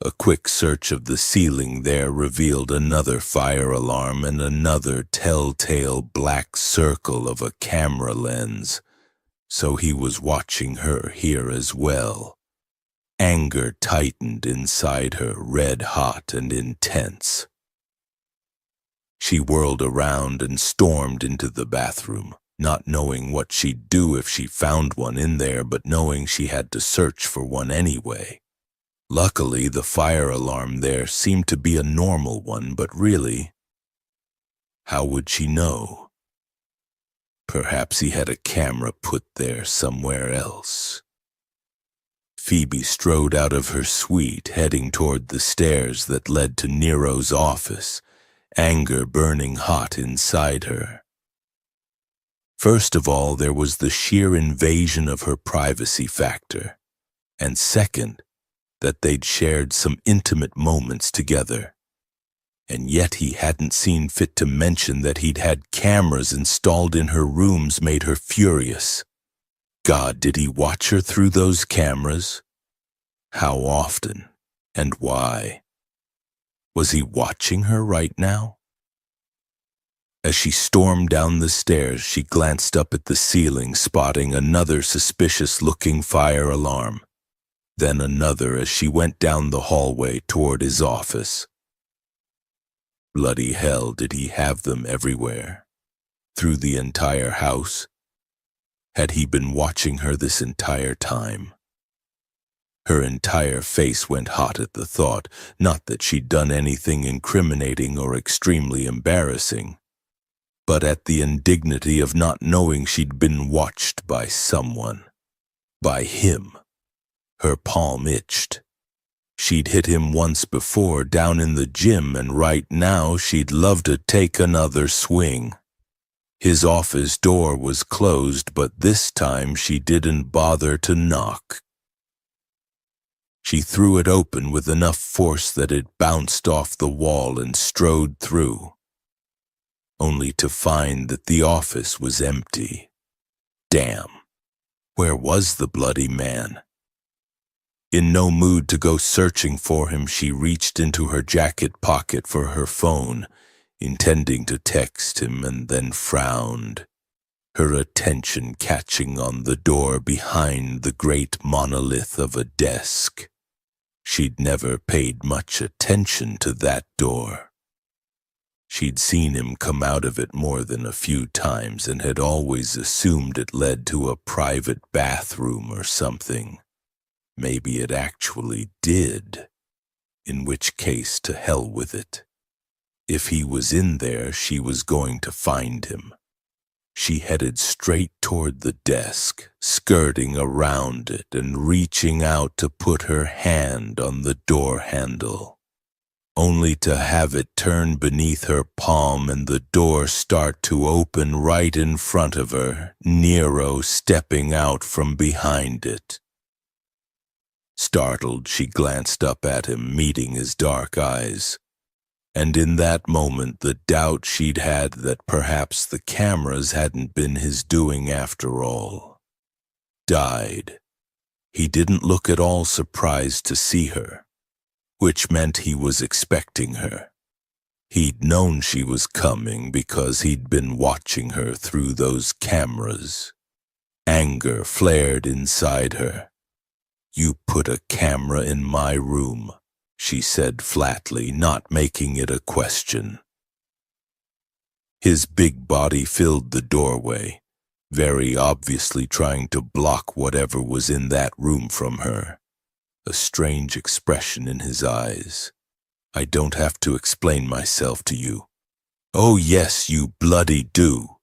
A: A quick search of the ceiling there revealed another fire alarm and another telltale black circle of a camera lens. So he was watching her here as well. Anger tightened inside her, red hot and intense. She whirled around and stormed into the bathroom, not knowing what she'd do if she found one in there, but knowing she had to search for one anyway. Luckily, the fire alarm there seemed to be a normal one, but really, how would she know? Perhaps he had a camera put there somewhere else. Phoebe strode out of her suite, heading toward the stairs that led to Nero's office, anger burning hot inside her. First of all, there was the sheer invasion of her privacy factor, and second, that they'd shared some intimate moments together. And yet he hadn't seen fit to mention that he'd had cameras installed in her rooms made her furious. God, did he watch her through those cameras? How often? And why? Was he watching her right now? As she stormed down the stairs, she glanced up at the ceiling, spotting another suspicious-looking fire alarm. Then another as she went down the hallway toward his office. Bloody hell, did he have them everywhere? Through the entire house? Had he been watching her this entire time? Her entire face went hot at the thought, not that she'd done anything incriminating or extremely embarrassing, but at the indignity of not knowing she'd been watched by someone. By him. Her palm itched. She'd hit him once before down in the gym, and right now she'd love to take another swing. His office door was closed, but this time she didn't bother to knock. She threw it open with enough force that it bounced off the wall and strode through, only to find that the office was empty. Damn, where was the bloody man? In no mood to go searching for him, she reached into her jacket pocket for her phone, intending to text him, and then frowned, her attention catching on the door behind the great monolith of a desk. She'd never paid much attention to that door. She'd seen him come out of it more than a few times and had always assumed it led to a private bathroom or something. Maybe it actually did, in which case to hell with it. If he was in there, she was going to find him. She headed straight toward the desk, skirting around it and reaching out to put her hand on the door handle, only to have it turn beneath her palm and the door start to open right in front of her, Nero stepping out from behind it. Startled, she glanced up at him, meeting his dark eyes. And in that moment, the doubt she'd had that perhaps the cameras hadn't been his doing after all died. He didn't look at all surprised to see her, which meant he was expecting her. He'd known she was coming because he'd been watching her through those cameras. Anger flared inside her. "You put a camera in my room," she said flatly, not making it a question. His big body filled the doorway, very obviously trying to block whatever was in that room from her. a strange expression in his eyes. "I don't have to explain myself to you." "Oh yes, you bloody do."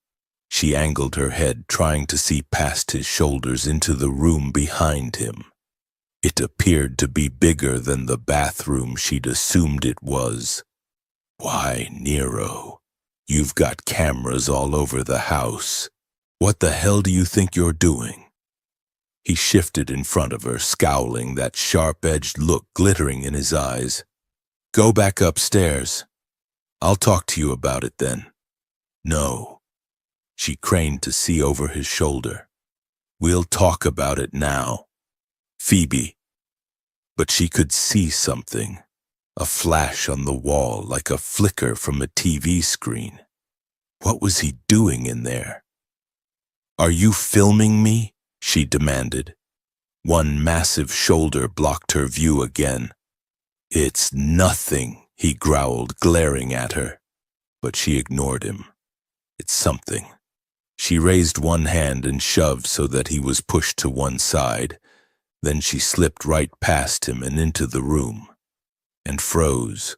A: She angled her head, trying to see past his shoulders into the room behind him. It appeared to be bigger than the bathroom she'd assumed it was. "Why, Nero, you've got cameras all over the house. What the hell do you think you're doing?" He shifted in front of her, scowling, that sharp-edged look glittering in his eyes. "Go back upstairs. I'll talk to you about it then." "No." She craned to see over his shoulder. "We'll talk about it now. Phoebe." But she could see something, a flash on the wall like a flicker from a TV screen. What was he doing in there? "Are you filming me?" she demanded. One massive shoulder blocked her view again. "It's nothing," he growled, glaring at her. But she ignored him. "It's something." She raised one hand and shoved so that he was pushed to one side. Then she slipped right past him and into the room, and froze.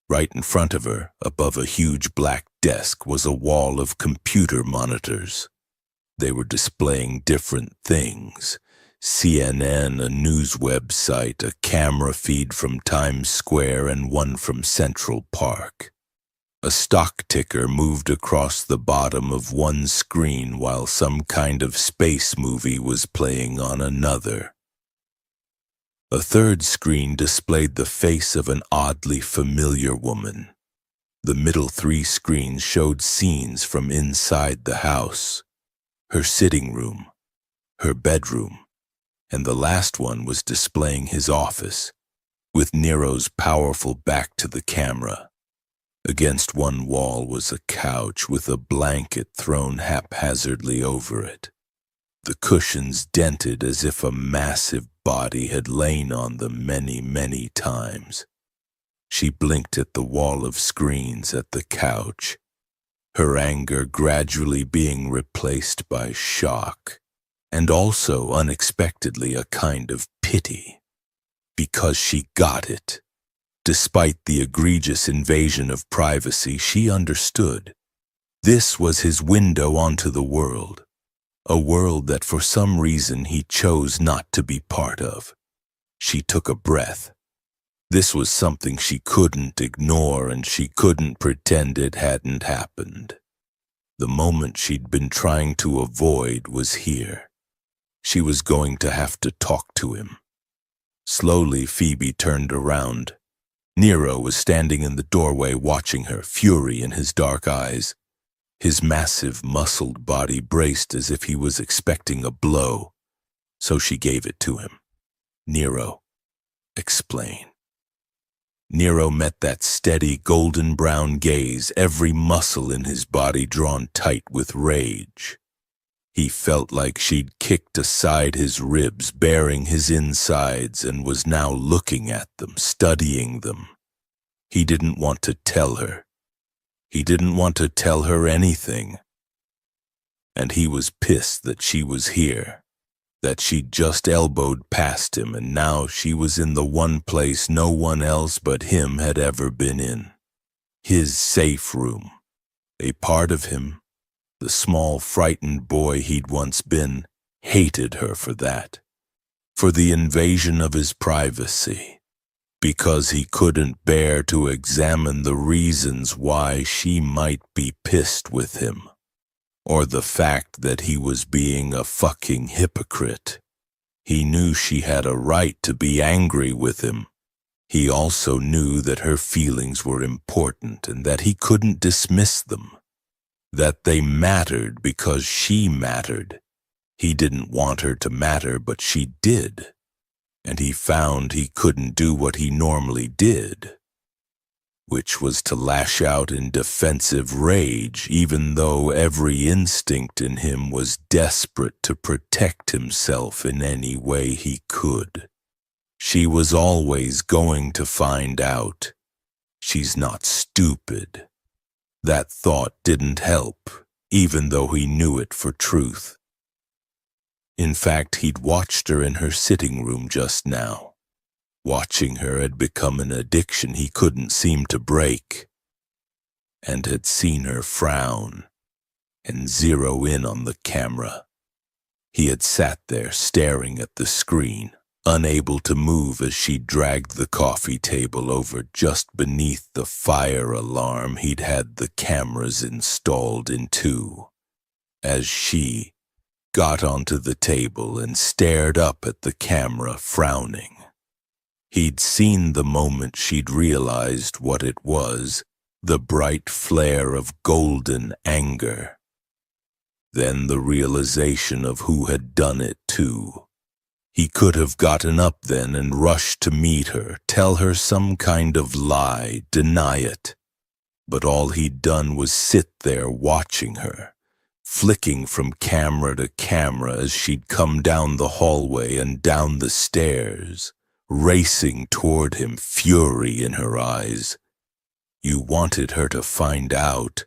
A: Right in front of her, above a huge black desk, was a wall of computer monitors. They were displaying different things. CNN, a news website, a camera feed from Times Square, and one from Central Park. A stock ticker moved across the bottom of one screen while some kind of space movie was playing on another. A third screen displayed the face of an oddly familiar woman. The middle three screens showed scenes from inside the house. Her sitting room, her bedroom, and the last one was displaying his office, with Nero's powerful back to the camera. Against one wall was a couch with a blanket thrown haphazardly over it, the cushions dented as if a massive body had lain on them many, many times. She blinked at the wall of screens, at the couch, her anger gradually being replaced by shock, and also unexpectedly a kind of pity, because she got it. Despite the egregious invasion of privacy, she understood. This was his window onto the world, a world that for some reason he chose not to be part of. She took a breath. This was something she couldn't ignore, and she couldn't pretend it hadn't happened. The moment she'd been trying to avoid was here. She was going to have to talk to him. Slowly, Phoebe turned around. Nero was standing in the doorway watching her, fury in his dark eyes. His massive, muscled body braced as if he was expecting a blow, so she gave it to him. "Nero, explain." Nero met that steady, golden-brown gaze, every muscle in his body drawn tight with rage. He felt like she'd kicked aside his ribs, baring his insides, and was now looking at them, studying them. He didn't want to tell her. He didn't want to tell her anything. And he was pissed that she was here, that she'd just elbowed past him, and now she was in the one place no one else but him had ever been in. His safe room. A part of him, the small, frightened boy he'd once been, hated her for that, for the invasion of his privacy, because he couldn't bear to examine the reasons why she might be pissed with him, or the fact that he was being a fucking hypocrite. He knew she had a right to be angry with him. He also knew that her feelings were important and that he couldn't dismiss them, that they mattered because she mattered. He didn't want her to matter, but she did. And he found he couldn't do what he normally did, which was to lash out in defensive rage, even though every instinct in him was desperate to protect himself in any way he could. She was always going to find out. She's not stupid. That thought didn't help, even though he knew it for truth. In fact, he'd watched her in her sitting room just now. Watching her had become an addiction he couldn't seem to break, and had seen her frown and zero in on the camera. He had sat there staring at the screen, unable to move as she dragged the coffee table over just beneath the fire alarm he'd had the cameras installed into. As she got onto the table and stared up at the camera, frowning. He'd seen the moment she'd realized what it was, the bright flare of golden anger. Then the realization of who had done it too. He could have gotten up then and rushed to meet her, tell her some kind of lie, deny it. But all he'd done was sit there watching her, flicking from camera to camera as she'd come down the hallway and down the stairs, racing toward him, fury in her eyes. You wanted her to find out.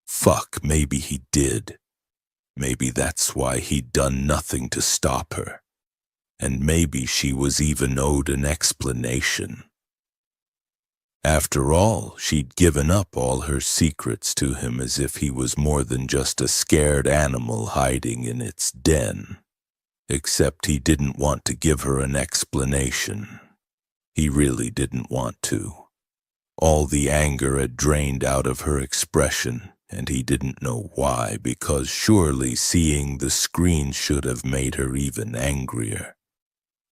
A: Fuck, maybe he did. Maybe that's why he'd done nothing to stop her. And maybe she was even owed an explanation. After all, she'd given up all her secrets to him as if he was more than just a scared animal hiding in its den. Except he didn't want to give her an explanation. He really didn't want to. All the anger had drained out of her expression, and he didn't know why, because surely seeing the screen should have made her even angrier.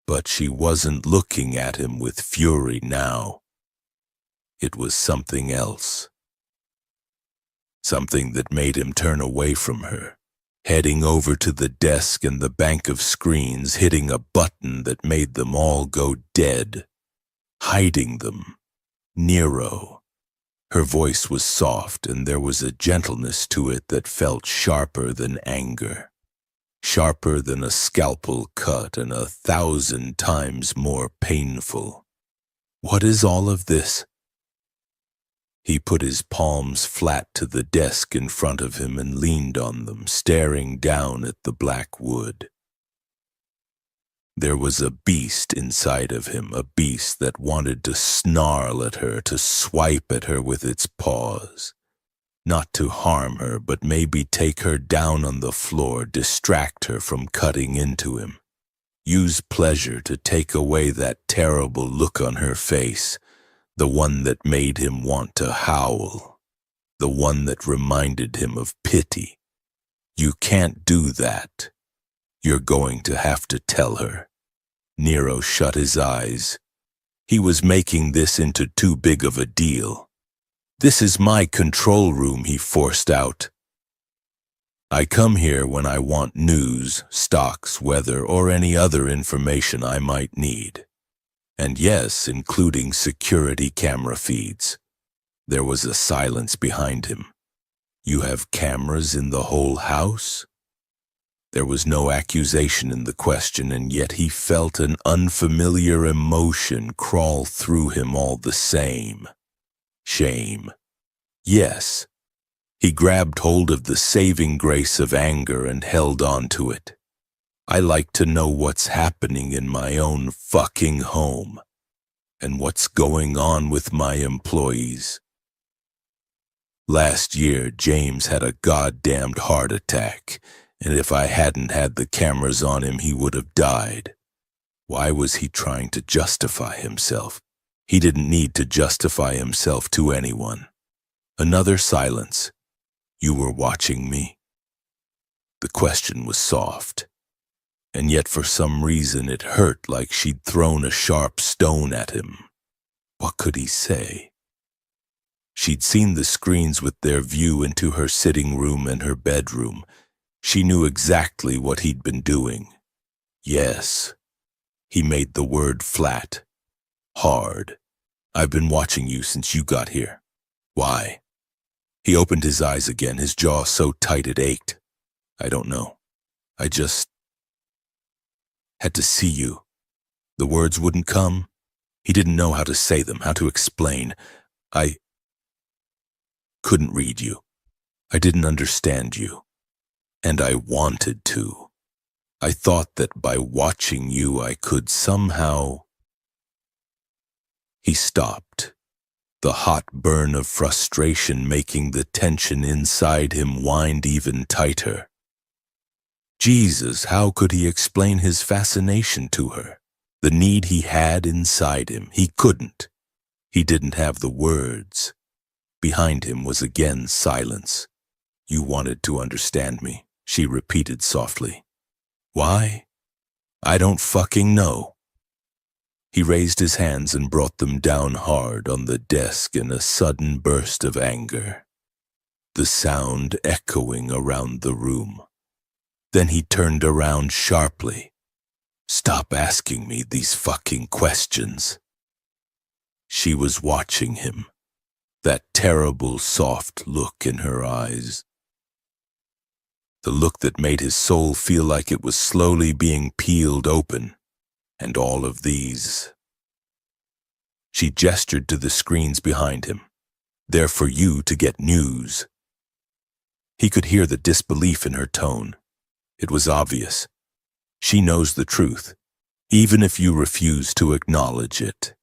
A: But she wasn't looking at him with fury now. It was something else. Something that made him turn away from her, heading over to the desk and the bank of screens, hitting a button that made them all go dead, hiding them. Nero. Her voice was soft, and there was a gentleness to it that felt sharper than anger, sharper than a scalpel cut, and 1,000 times more painful. What is all of this? He put his palms flat to the desk in front of him and leaned on them, staring down at the black wood. There was a beast inside of him, a beast that wanted to snarl at her, to swipe at her with its paws. Not to harm her, but maybe take her down on the floor, distract her from cutting into him. Use pleasure to take away that terrible look on her face, the one that made him want to howl, the one that reminded him of pity. You can't do that. You're going to have to tell her. Nero shut his eyes. He was making this into too big of a deal. This is my control room, he forced out. I come here when I want news, stocks, weather, or any other information I might need. And yes, including security camera feeds. There was a silence behind him. You have cameras in the whole house? There was no accusation in the question, and yet he felt an unfamiliar emotion crawl through him all the same. Shame. Yes. He grabbed hold of the saving grace of anger and held on to it. I like to know what's happening in my own fucking home, and what's going on with my employees. Last year, James had a goddamned heart attack, and if I hadn't had the cameras on him, he would have died. Why was he trying to justify himself? He didn't need to justify himself to anyone. Another silence. You were watching me? The question was soft, and yet for some reason it hurt like she'd thrown a sharp stone at him. What could he say? She'd seen the screens with their view into her sitting room and her bedroom. She knew exactly what he'd been doing. Yes. He made the word flat. Hard. I've been watching you since you got here. Why? He opened his eyes again, his jaw so tight it ached. I don't know. I just had to see you. The words wouldn't come. He didn't know how to say them, how to explain. I couldn't read you. I didn't understand you. And I wanted to. I thought that by watching you I could somehow He stopped, the hot burn of frustration making the tension inside him wind even tighter. Jesus, how could he explain his fascination to her? The need he had inside him. He couldn't. He didn't have the words. Behind him was again silence. "You wanted to understand me," she repeated softly. "Why? I don't fucking know." He raised his hands and brought them down hard on the desk in a sudden burst of anger, the sound echoing around the room. Then he turned around sharply. "Stop asking me these fucking questions." She was watching him, that terrible soft look in her eyes. The look that made his soul feel like it was slowly being peeled open. And all of these. She gestured to the screens behind him. "They're for you to get news." He could hear the disbelief in her tone. It was obvious. She knows the truth, even if you refuse to acknowledge it.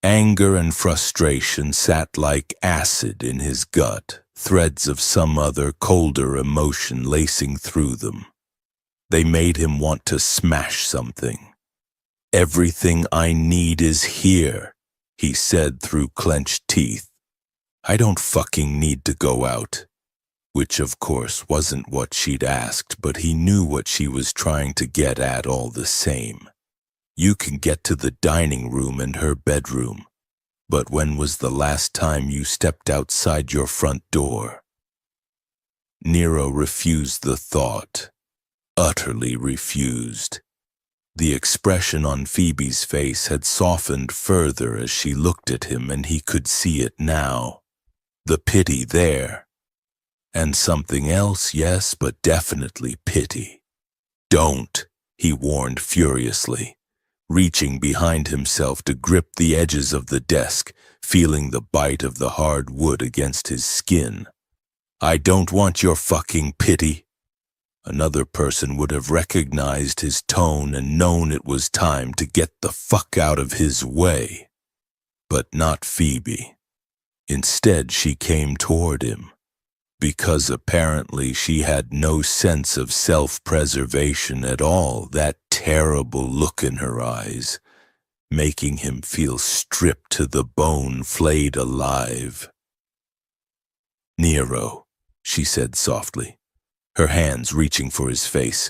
A: Anger and frustration sat like acid in his gut, threads of some other colder emotion lacing through them. They made him want to smash something. "Everything I need is here," he said through clenched teeth. "I don't fucking need to go out." Which of course wasn't what she'd asked, but he knew what she was trying to get at all the same. You can get to the dining room and her bedroom, but when was the last time you stepped outside your front door? Nero refused the thought, utterly refused. The expression on Phoebe's face had softened further as she looked at him, and he could see it now. The pity there. And something else, yes, but definitely pity. "Don't," he warned furiously, reaching behind himself to grip the edges of the desk, feeling the bite of the hard wood against his skin. "I don't want your fucking pity." Another person would have recognized his tone and known it was time to get the fuck out of his way. But not Phoebe. Instead, she came toward him, because apparently she had no sense of self-preservation at all, that terrible look in her eyes, making him feel stripped to the bone, flayed alive. "Nero," she said softly, her hands reaching for his face,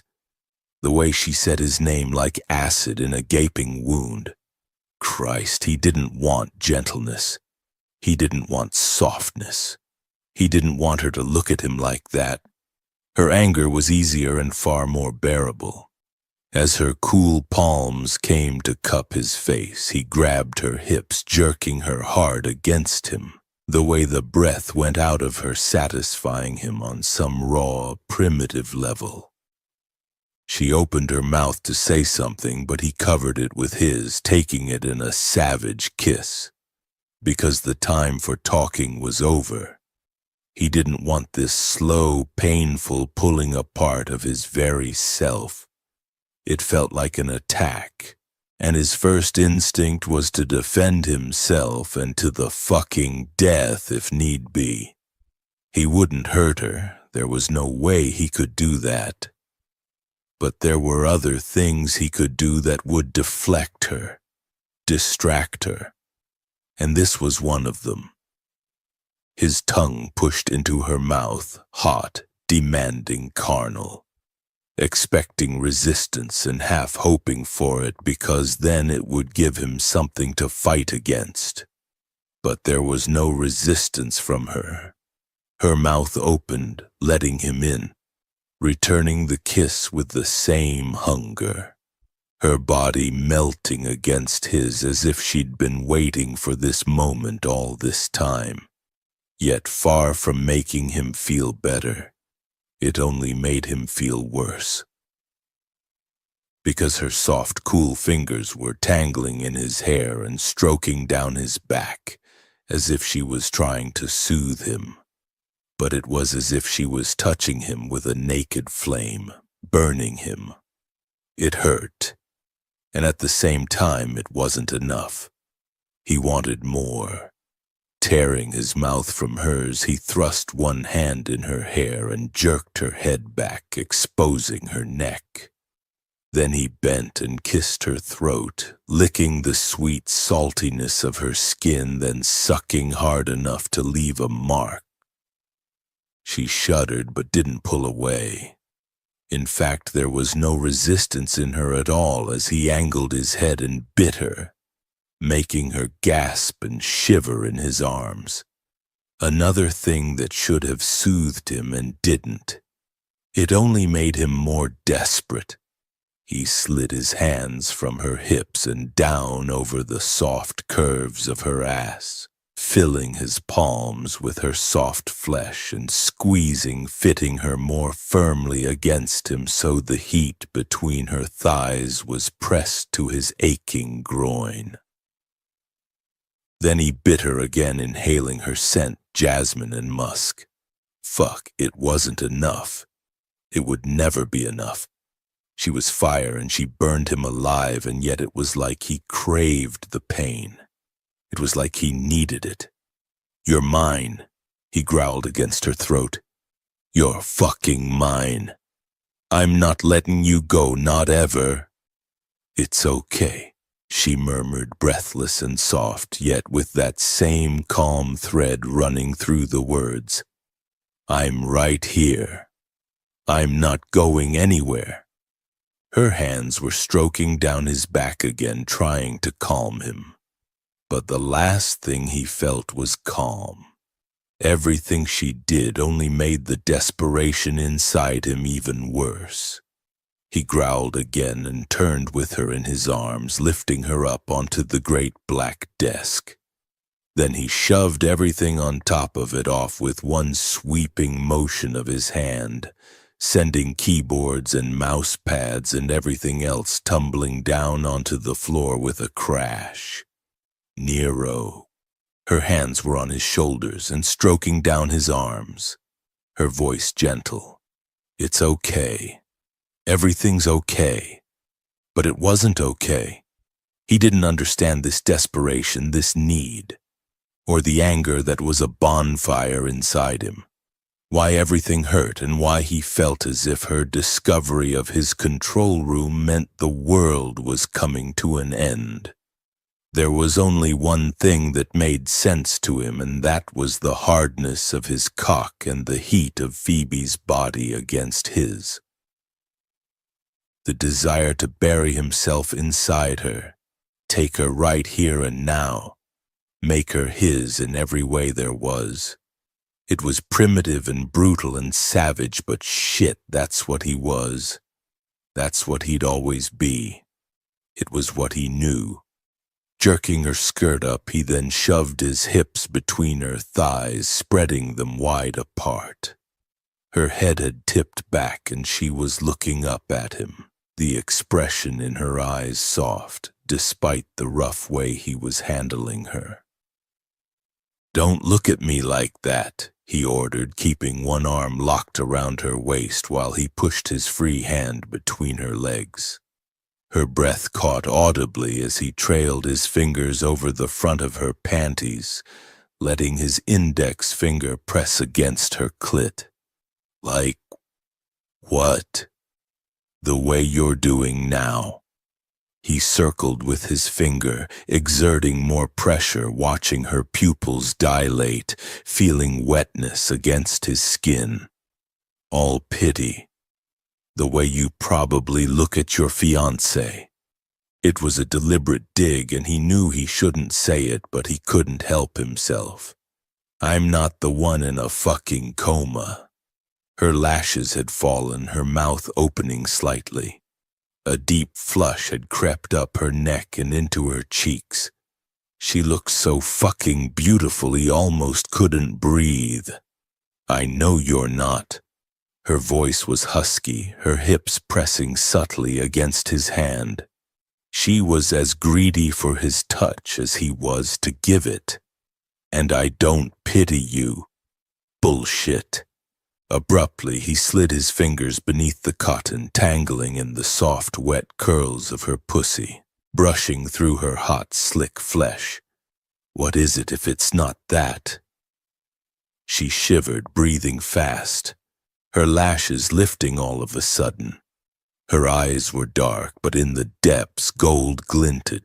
A: the way she said his name like acid in a gaping wound. Christ, he didn't want gentleness. He didn't want softness. He didn't want her to look at him like that. Her anger was easier and far more bearable. As her cool palms came to cup his face, he grabbed her hips, jerking her hard against him, the way the breath went out of her, satisfying him on some raw, primitive level. She opened her mouth to say something, but he covered it with his, taking it in a savage kiss. Because the time for talking was over. He didn't want this slow, painful pulling apart of his very self. It felt like an attack, and his first instinct was to defend himself and to the fucking death if need be. He wouldn't hurt her. There was no way he could do that. But there were other things he could do that would deflect her, distract her, and this was one of them. His tongue pushed into her mouth, hot, demanding, carnal, expecting resistance and half hoping for it because then it would give him something to fight against. But there was no resistance from her. Her mouth opened, letting him in, returning the kiss with the same hunger. Her body melting against his as if she'd been waiting for this moment all this time. Yet far from making him feel better, it only made him feel worse. Because her soft, cool fingers were tangling in his hair and stroking down his back, as if she was trying to soothe him. But it was as if she was touching him with a naked flame, burning him. It hurt, and at the same time it wasn't enough. He wanted more. Tearing his mouth from hers, he thrust one hand in her hair and jerked her head back, exposing her neck. Then he bent and kissed her throat, licking the sweet saltiness of her skin, then sucking hard enough to leave a mark. She shuddered but didn't pull away. In fact, there was no resistance in her at all as he angled his head and bit her, making her gasp and shiver in his arms. Another thing that should have soothed him and didn't. It only made him more desperate. He slid his hands from her hips and down over the soft curves of her ass, filling his palms with her soft flesh and squeezing, fitting her more firmly against him so the heat between her thighs was pressed to his aching groin. Then he bit her again, inhaling her scent, jasmine and musk. Fuck, it wasn't enough. It would never be enough. She was fire and she burned him alive, and yet it was like he craved the pain. It was like he needed it. "You're mine," he growled against her throat. "You're fucking mine. I'm not letting you go, not ever." "It's okay," she murmured, breathless and soft, yet with that same calm thread running through the words. "I'm right here. I'm not going anywhere." Her hands were stroking down his back again, trying to calm him. But the last thing he felt was calm. Everything she did only made the desperation inside him even worse. He growled again and turned with her in his arms, lifting her up onto the great black desk. Then he shoved everything on top of it off with one sweeping motion of his hand, sending keyboards and mouse pads and everything else tumbling down onto the floor with a crash. Nero. Her hands were on his shoulders and stroking down his arms. Her voice gentle. "It's okay. Everything's okay." But it wasn't okay. He didn't understand this desperation, this need, or the anger that was a bonfire inside him. Why everything hurt and why he felt as if her discovery of his control room meant the world was coming to an end. There was only one thing that made sense to him, and that was the hardness of his cock and the heat of Phoebe's body against his. The desire to bury himself inside her, take her right here and now, make her his in every way there was. It was primitive and brutal and savage, but shit, that's what he was. That's what he'd always be. It was what he knew. Jerking her skirt up, he then shoved his hips between her thighs, spreading them wide apart. Her head had tipped back and she was looking up at him, the expression in her eyes soft, despite the rough way he was handling her. "Don't look at me like that," he ordered, keeping one arm locked around her waist while he pushed his free hand between her legs. Her breath caught audibly as he trailed his fingers over the front of her panties, letting his index finger press against her clit. "Like what?" "The way you're doing now." He circled with his finger, exerting more pressure, watching her pupils dilate, feeling wetness against his skin. "All pity. The way you probably look at your fiancé." It was a deliberate dig, and he knew he shouldn't say it, but he couldn't help himself. "I'm not the one in a fucking coma." Her lashes had fallen, her mouth opening slightly. A deep flush had crept up her neck and into her cheeks. She looked so fucking beautiful he almost couldn't breathe. "I know you're not." Her voice was husky, her hips pressing subtly against his hand. She was as greedy for his touch as he was to give it. "And I don't pity you." Bullshit. Abruptly, he slid his fingers beneath the cotton, tangling in the soft, wet curls of her pussy, brushing through her hot, slick flesh. What is it if it's not that? She shivered, breathing fast, her lashes lifting all of a sudden. Her eyes were dark, but in the depths gold glinted.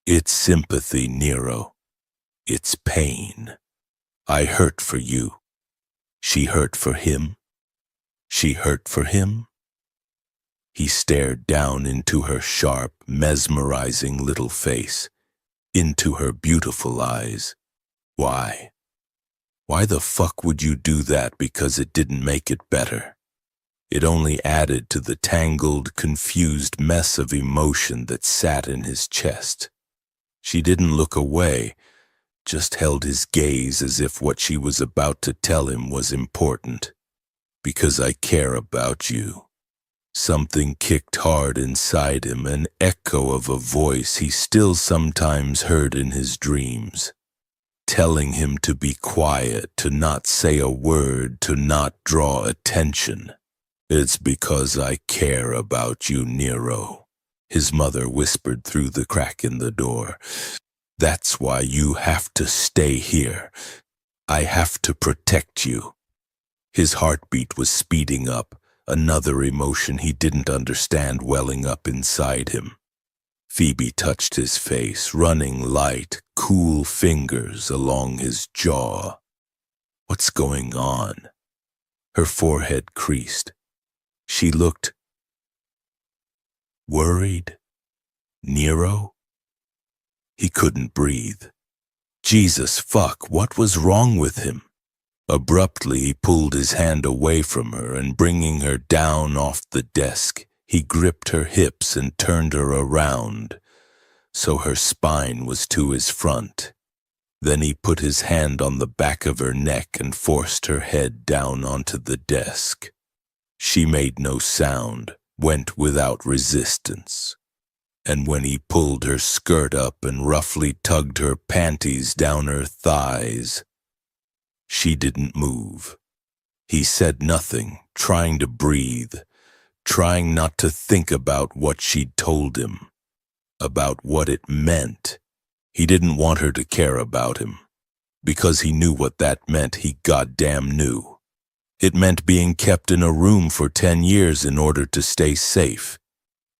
A: It's sympathy, Nero. It's pain. I hurt for you. She hurt for him. She hurt for him. He stared down into her sharp, mesmerizing little face, into her beautiful eyes. Why? Why the fuck would you do that because it didn't make it better? It only added to the tangled, confused mess of emotion that sat in his chest. She didn't look away, just held his gaze as if what she was about to tell him was important. Because I care about you. Something kicked hard inside him, an echo of a voice he still sometimes heard in his dreams, telling him to be quiet, to not say a word, to not draw attention. It's because I care about you, Nero, his mother whispered through the crack in the door. That's why you have to stay here. I have to protect you. His heartbeat was speeding up, another emotion he didn't understand welling up inside him. Phoebe touched his face, running light, cool fingers along his jaw. What's going on? Her forehead creased. She looked worried. Nero? He couldn't breathe. Jesus fuck, what was wrong with him? Abruptly, he pulled his hand away from her and bringing her down off the desk, he gripped her hips and turned her around, so her spine was to his front. Then he put his hand on the back of her neck and forced her head down onto the desk. She made no sound, went without resistance. And when he pulled her skirt up and roughly tugged her panties down her thighs, she didn't move. He said nothing, trying to breathe, trying not to think about what she'd told him, about what it meant. He didn't want her to care about him, because he knew what that meant. He goddamn knew. It meant being kept in a room for 10 years in order to stay safe,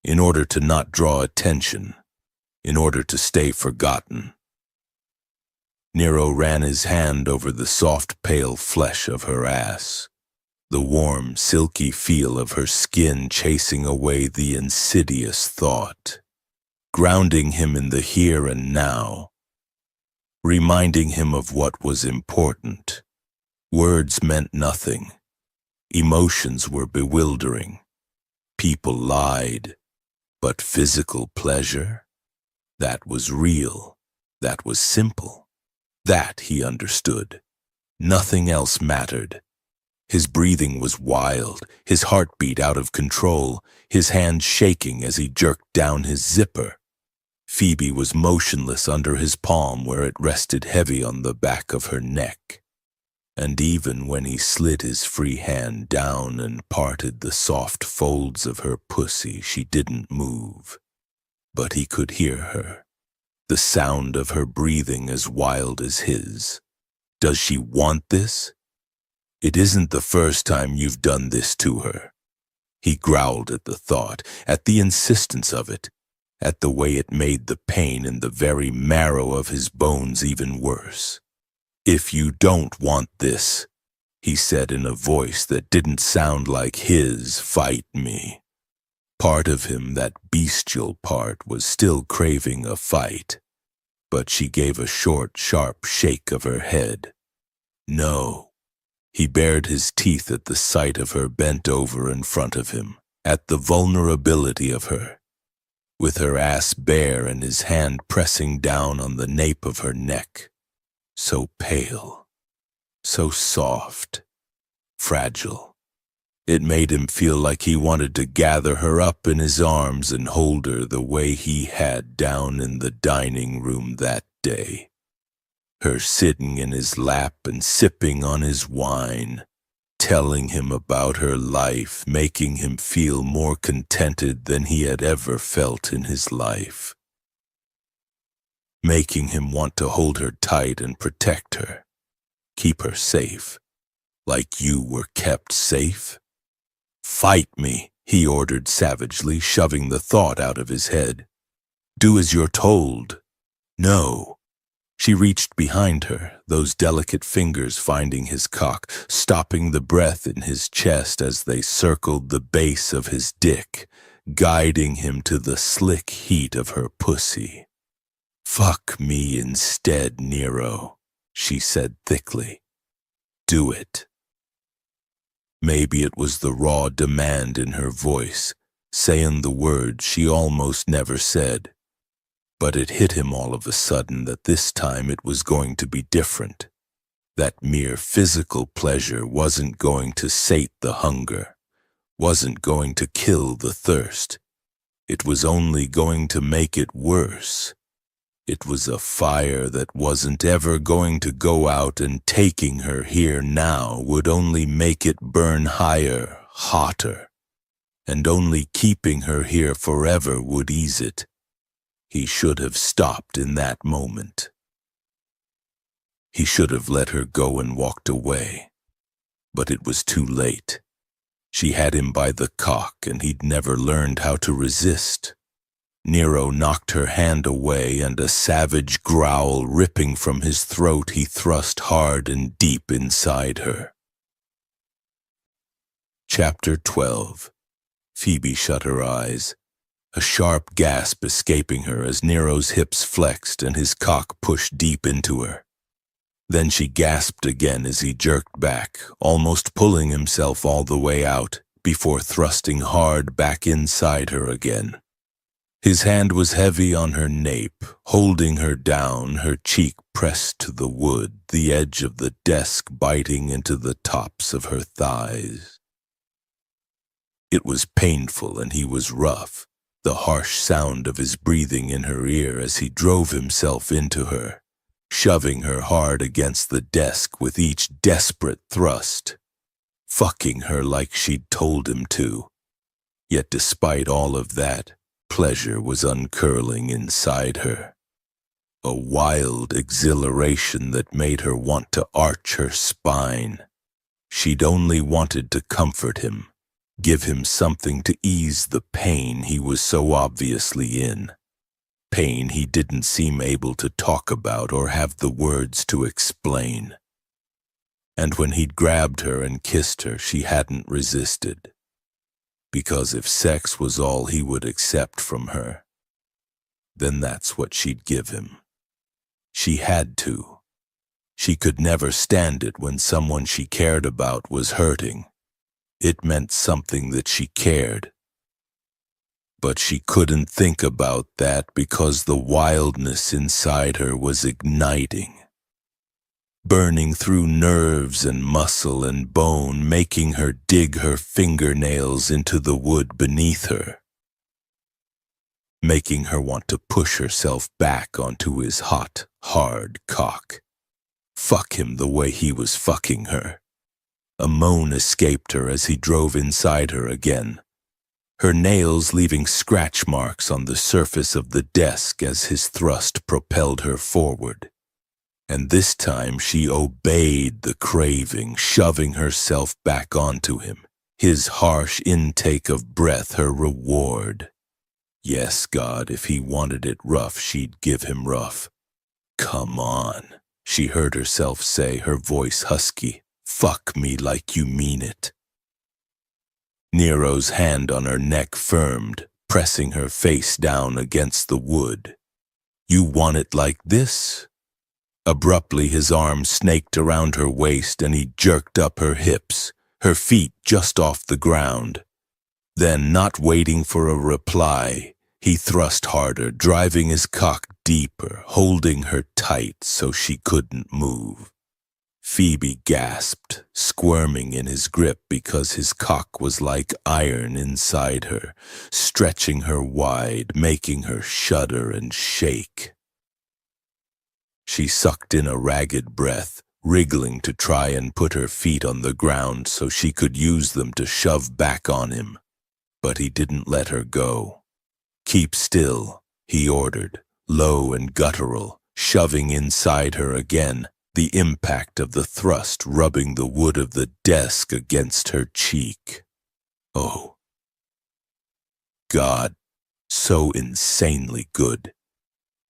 A: in order to not draw attention, in order to stay forgotten. Nero ran his hand over the soft, pale flesh of her ass, the warm, silky feel of her skin chasing away the insidious thought, grounding him in the here and now, reminding him of what was important. Words meant nothing. Emotions were bewildering. People lied. But physical pleasure? That was real. That was simple. That he understood. Nothing else mattered. His breathing was wild, his heartbeat out of control, his hand shaking as he jerked down his zipper. Phoebe was motionless under his palm where it rested heavy on the back of her neck. And even when he slid his free hand down and parted the soft folds of her pussy, she didn't move. But he could hear her, the sound of her breathing as wild as his. Does she want this? It isn't the first time you've done this to her. He growled at the thought, at the insistence of it, at the way it made the pain in the very marrow of his bones even worse. If you don't want this, he said in a voice that didn't sound like his, fight me. Part of him, that bestial part, was still craving a fight, but she gave a short, sharp shake of her head. No. He bared his teeth at the sight of her bent over in front of him, at the vulnerability of her, with her ass bare and his hand pressing down on the nape of her neck. So pale, so soft, fragile. It made him feel like he wanted to gather her up in his arms and hold her the way he had down in the dining room that day. Her sitting in his lap and sipping on his wine, telling him about her life, making him feel more contented than he had ever felt in his life. making him want to hold her tight and protect her, keep her safe, like you were kept safe. Fight me, he ordered savagely, shoving the thought out of his head. Do as you're told. No. She reached behind her, those delicate fingers finding his cock, stopping the breath in his chest as they circled the base of his dick, guiding him to the slick heat of her pussy. Fuck me instead, Nero, she said thickly. Do it. Maybe it was the raw demand in her voice, saying the words she almost never said. But it hit him all of a sudden that this time it was going to be different. That mere physical pleasure wasn't going to sate the hunger, wasn't going to kill the thirst. It was only going to make it worse. It was a fire that wasn't ever going to go out, and taking her here now would only make it burn higher, hotter. And only keeping her here forever would ease it. He should have stopped in that moment. He should have let her go and walked away. But it was too late. She had him by the cock, and he'd never learned how to resist. Nero knocked her hand away, and a savage growl ripping from his throat, he thrust hard and deep inside her. Chapter 12. Phoebe shut her eyes, a sharp gasp escaping her as Nero's hips flexed and his cock pushed deep into her. Then she gasped again as he jerked back, almost pulling himself all the way out, before thrusting hard back inside her again. His hand was heavy on her nape, holding her down, her cheek pressed to the wood, the edge of the desk biting into the tops of her thighs. It was painful, and he was rough, the harsh sound of his breathing in her ear as he drove himself into her, shoving her hard against the desk with each desperate thrust, fucking her like she'd told him to. Yet despite all of that, pleasure was uncurling inside her. A wild exhilaration that made her want to arch her spine. She'd only wanted to comfort him, give him something to ease the pain he was so obviously in. Pain he didn't seem able to talk about or have the words to explain. And when he'd grabbed her and kissed her, she hadn't resisted. Because if sex was all he would accept from her, then that's what she'd give him. She had to. She could never stand it when someone she cared about was hurting. It meant something that she cared. But she couldn't think about that because the wildness inside her was igniting, burning through nerves and muscle and bone, making her dig her fingernails into the wood beneath her, making her want to push herself back onto his hot, hard cock. Fuck him the way he was fucking her. A moan escaped her as he drove inside her again, her nails leaving scratch marks on the surface of the desk as his thrust propelled her forward. And this time she obeyed the craving, shoving herself back onto him, his harsh intake of breath her reward. Yes, God, if he wanted it rough, she'd give him rough. Come on, she heard herself say, her voice husky. Fuck me like you mean it. Nero's hand on her neck firmed, pressing her face down against the wood. You want it like this? Abruptly, his arm snaked around her waist and he jerked up her hips, her feet just off the ground. Then, not waiting for a reply, he thrust harder, driving his cock deeper, holding her tight so she couldn't move. Phoebe gasped, squirming in his grip because his cock was like iron inside her, stretching her wide, making her shudder and shake. She sucked in a ragged breath, wriggling to try and put her feet on the ground so she could use them to shove back on him. But he didn't let her go. Keep still, he ordered, low and guttural, shoving inside her again, the impact of the thrust rubbing the wood of the desk against her cheek. Oh, God, so insanely good.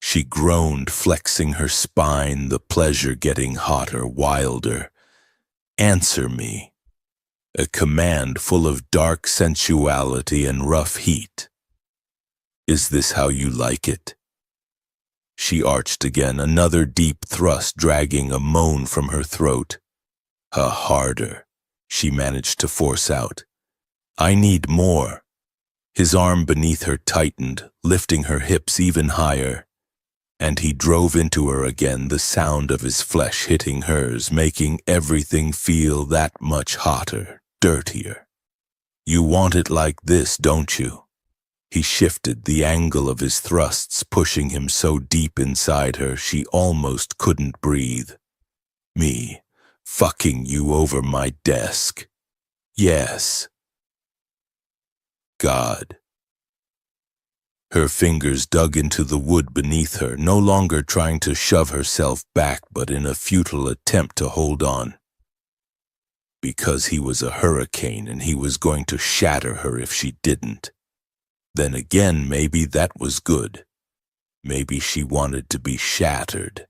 A: She groaned, flexing her spine, the pleasure getting hotter, wilder. Answer me. A command full of dark sensuality and rough heat. Is this how you like it? She arched again, another deep thrust dragging a moan from her throat. Harder, she managed to force out. I need more. His arm beneath her tightened, lifting her hips even higher. And he drove into her again, the sound of his flesh hitting hers, making everything feel that much hotter, dirtier. You want it like this, don't you? He shifted, the angle of his thrusts pushing him so deep inside her she almost couldn't breathe. Me, fucking you over my desk. Yes. God. Her fingers dug into the wood beneath her, no longer trying to shove herself back, but in a futile attempt to hold on. Because he was a hurricane and he was going to shatter her if she didn't. Then again, maybe that was good. Maybe she wanted to be shattered.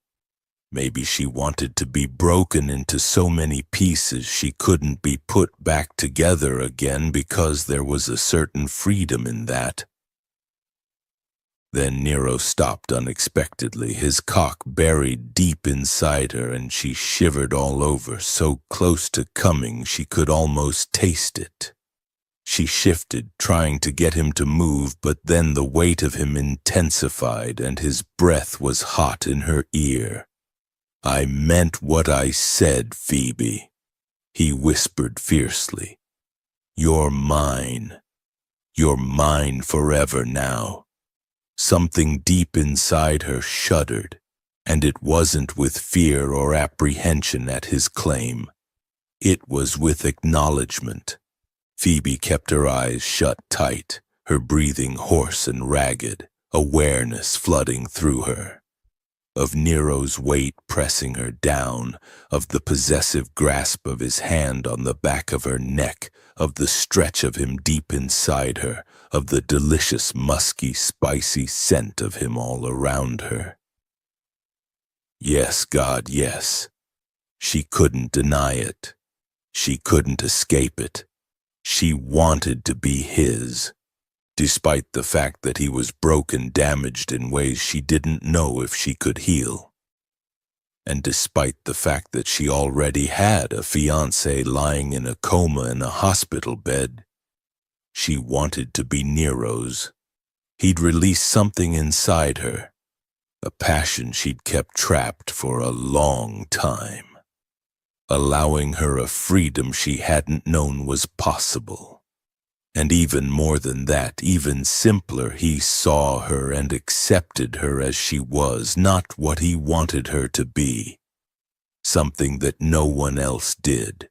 A: Maybe she wanted to be broken into so many pieces she couldn't be put back together again, because there was a certain freedom in that. Then Nero stopped unexpectedly, his cock buried deep inside her, and she shivered all over, so close to coming she could almost taste it. She shifted, trying to get him to move, but then the weight of him intensified, and his breath was hot in her ear. I meant what I said, Phoebe, he whispered fiercely. You're mine. You're mine forever now. Something deep inside her shuddered, and it wasn't with fear or apprehension at his claim. It was with acknowledgement. Phoebe kept her eyes shut tight, her breathing hoarse and ragged, awareness flooding through her. Of Nero's weight pressing her down, of the possessive grasp of his hand on the back of her neck, of the stretch of him deep inside her, of the delicious, musky, spicy scent of him all around her. Yes, God, yes. She couldn't deny it. She couldn't escape it. She wanted to be his, despite the fact that he was broken, damaged in ways she didn't know if she could heal. And despite the fact that she already had a fiancé lying in a coma in a hospital bed, she wanted to be Nero's. He'd release something inside her, a passion she'd kept trapped for a long time, allowing her a freedom she hadn't known was possible. And even more than that, even simpler, he saw her and accepted her as she was, not what he wanted her to be. Something that no one else did.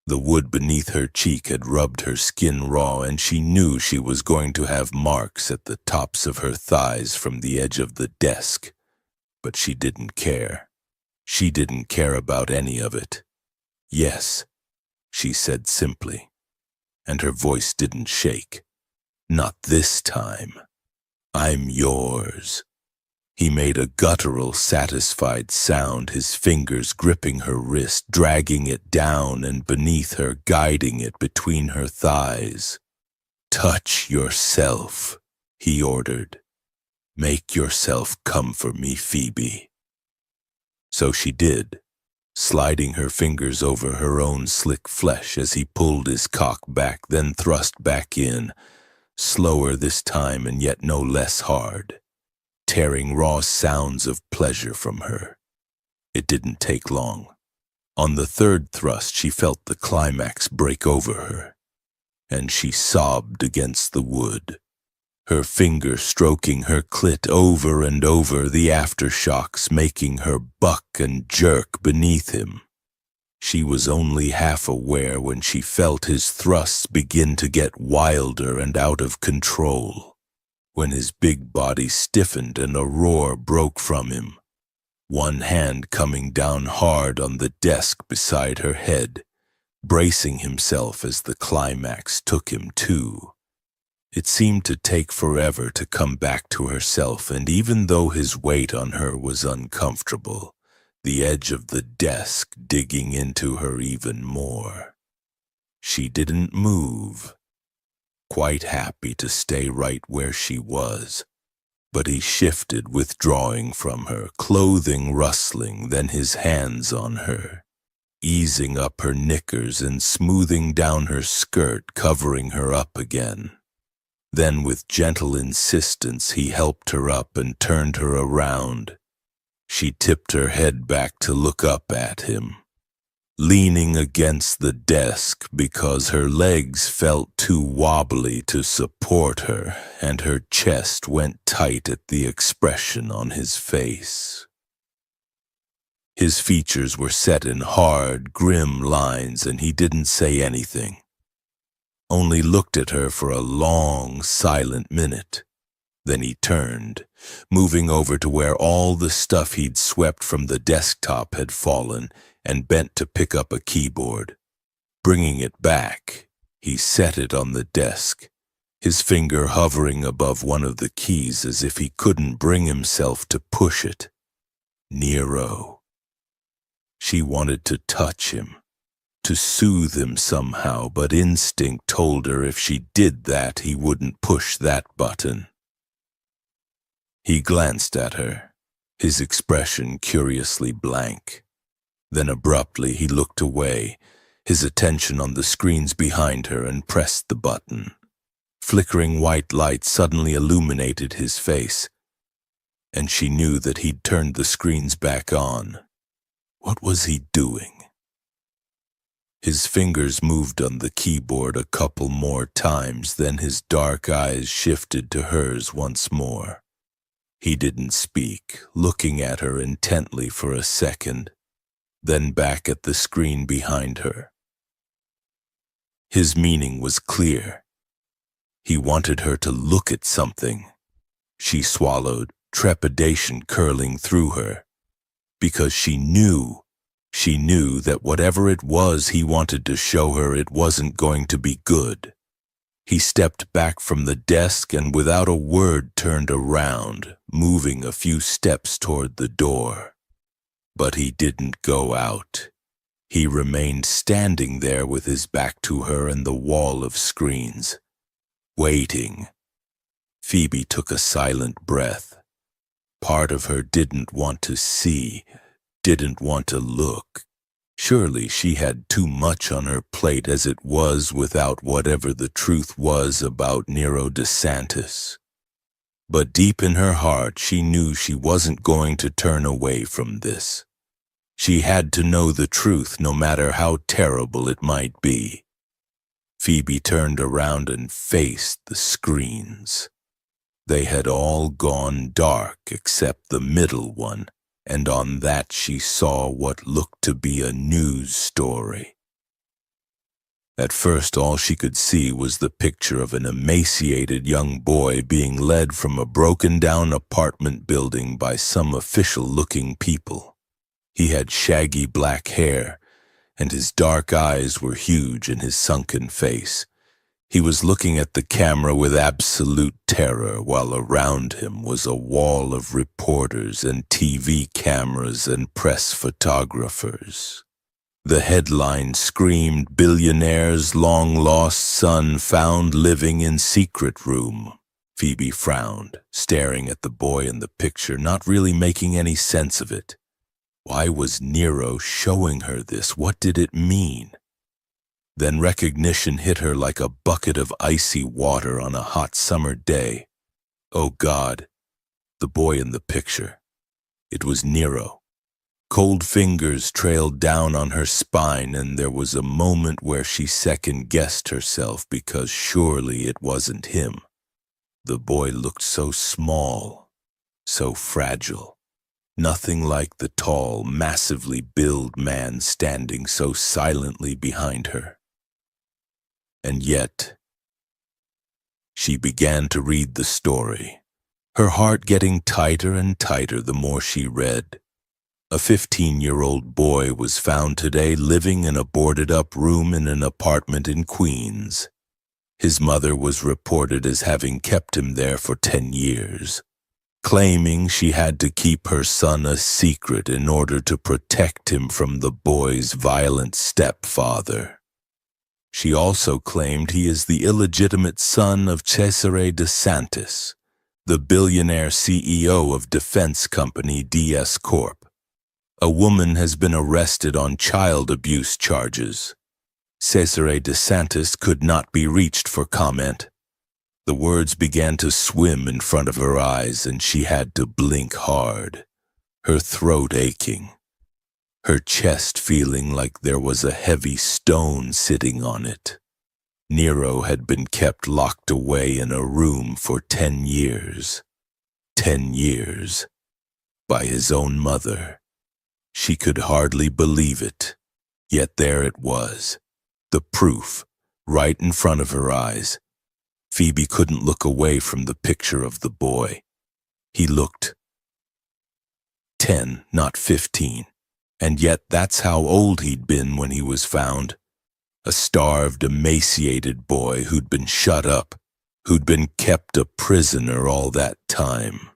A: The wood beneath her cheek had rubbed her skin raw, and she knew she was going to have marks at the tops of her thighs from the edge of the desk. But she didn't care. She didn't care about any of it. Yes, she said simply. And her voice didn't shake. Not this time. I'm yours. He made a guttural, satisfied sound, his fingers gripping her wrist, dragging it down and beneath her, guiding it between her thighs. Touch yourself, he ordered. Make yourself come for me, Phoebe. So she did, sliding her fingers over her own slick flesh as he pulled his cock back, then thrust back in, slower this time and yet no less hard, tearing raw sounds of pleasure from her. It didn't take long. On the third thrust, she felt the climax break over her, and she sobbed against the wood, her finger stroking her clit over and over, the aftershocks making her buck and jerk beneath him. She was only half aware when she felt his thrusts begin to get wilder and out of control. when his big body stiffened and a roar broke from him, one hand coming down hard on the desk beside her head, bracing himself as the climax took him too. It seemed to take forever to come back to herself, and even though his weight on her was uncomfortable, the edge of the desk digging into her even more. She didn't move, quite happy to stay right where she was. But he shifted, withdrawing from her, clothing rustling, then his hands on her, easing up her knickers and smoothing down her skirt, covering her up again. Then with gentle insistence he helped her up and turned her around. She tipped her head back to look up at him, leaning against the desk because her legs felt too wobbly to support her, and her chest went tight at the expression on his face. His features were set in hard, grim lines, and he didn't say anything, only looked at her for a long, silent minute. Then he turned, moving over to where all the stuff he'd swept from the desktop had fallen, and bent to pick up a keyboard. Bringing it back, he set it on the desk, his finger hovering above one of the keys as if he couldn't bring himself to push it. Nero. She wanted to touch him, to soothe him somehow, but instinct told her if she did that, he wouldn't push that button. He glanced at her, his expression curiously blank. Then abruptly he looked away, his attention on the screens behind her, and pressed the button. Flickering white light suddenly illuminated his face, and she knew that he'd turned the screens back on. What was he doing? His fingers moved on the keyboard a couple more times, then his dark eyes shifted to hers once more. He didn't speak, looking at her intently for a second, then back at the screen behind her. His meaning was clear. He wanted her to look at something. She swallowed, trepidation curling through her, because she knew that whatever it was he wanted to show her, it wasn't going to be good. He stepped back from the desk and without a word turned around, moving a few steps toward the door. But he didn't go out. He remained standing there with his back to her and the wall of screens, waiting. Phoebe took a silent breath. Part of her didn't want to see, didn't want to look. Surely she had too much on her plate as it was without whatever the truth was about Nero DeSantis. But deep in her heart she knew she wasn't going to turn away from this. She had to know the truth, no matter how terrible it might be. Phoebe turned around and faced the screens. They had all gone dark except the middle one, and on that she saw what looked to be a news story. At first all she could see was the picture of an emaciated young boy being led from a broken-down apartment building by some official-looking people. He had shaggy black hair, and his dark eyes were huge in his sunken face. He was looking at the camera with absolute terror, while around him was a wall of reporters and TV cameras and press photographers. The headline screamed, "Billionaire's long-lost son found living in secret room." Phoebe frowned, staring at the boy in the picture, not really making any sense of it. Why was Nero showing her this? What did it mean? Then recognition hit her like a bucket of icy water on a hot summer day. Oh God, the boy in the picture. It was Nero. Cold fingers trailed down on her spine, and there was a moment where she second-guessed herself because surely it wasn't him. The boy looked so small, so fragile. Nothing like the tall, massively built man standing so silently behind her. And yet, She began to read the story, her heart getting tighter and tighter the more she read. A 15-year-old boy was found today living in a boarded-up room in an apartment in Queens. His mother was reported as having kept him there for 10 years, claiming she had to keep her son a secret in order to protect him from the boy's violent stepfather. She also claimed he is the illegitimate son of Cesare DeSantis, the billionaire CEO of defense company DS Corp. A woman has been arrested on child abuse charges. Cesare DeSantis could not be reached for comment. The words began to swim in front of her eyes and she had to blink hard, her throat aching, her chest feeling like there was a heavy stone sitting on it. Nero had been kept locked away in a room for 10 years. 10 years. By his own mother. She could hardly believe it, yet there it was, the proof, right in front of her eyes. Phoebe couldn't look away from the picture of the boy. He looked 10, not 15, and yet that's how old he'd been when he was found. A starved, emaciated boy who'd been shut up, who'd been kept a prisoner all that time.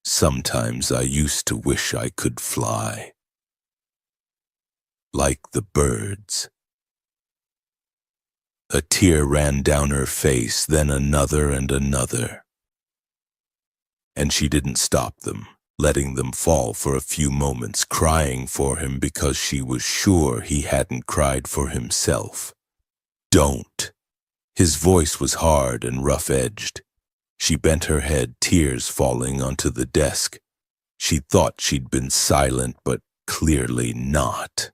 A: Sometimes I used to wish I could fly. Like the birds. A tear ran down her face, then another and another. And she didn't stop them, letting them fall for a few moments, crying for him because she was sure he hadn't cried for himself. Don't. His voice was hard and rough-edged. She bent her head, tears falling onto the desk. She thought she'd been silent, but clearly not.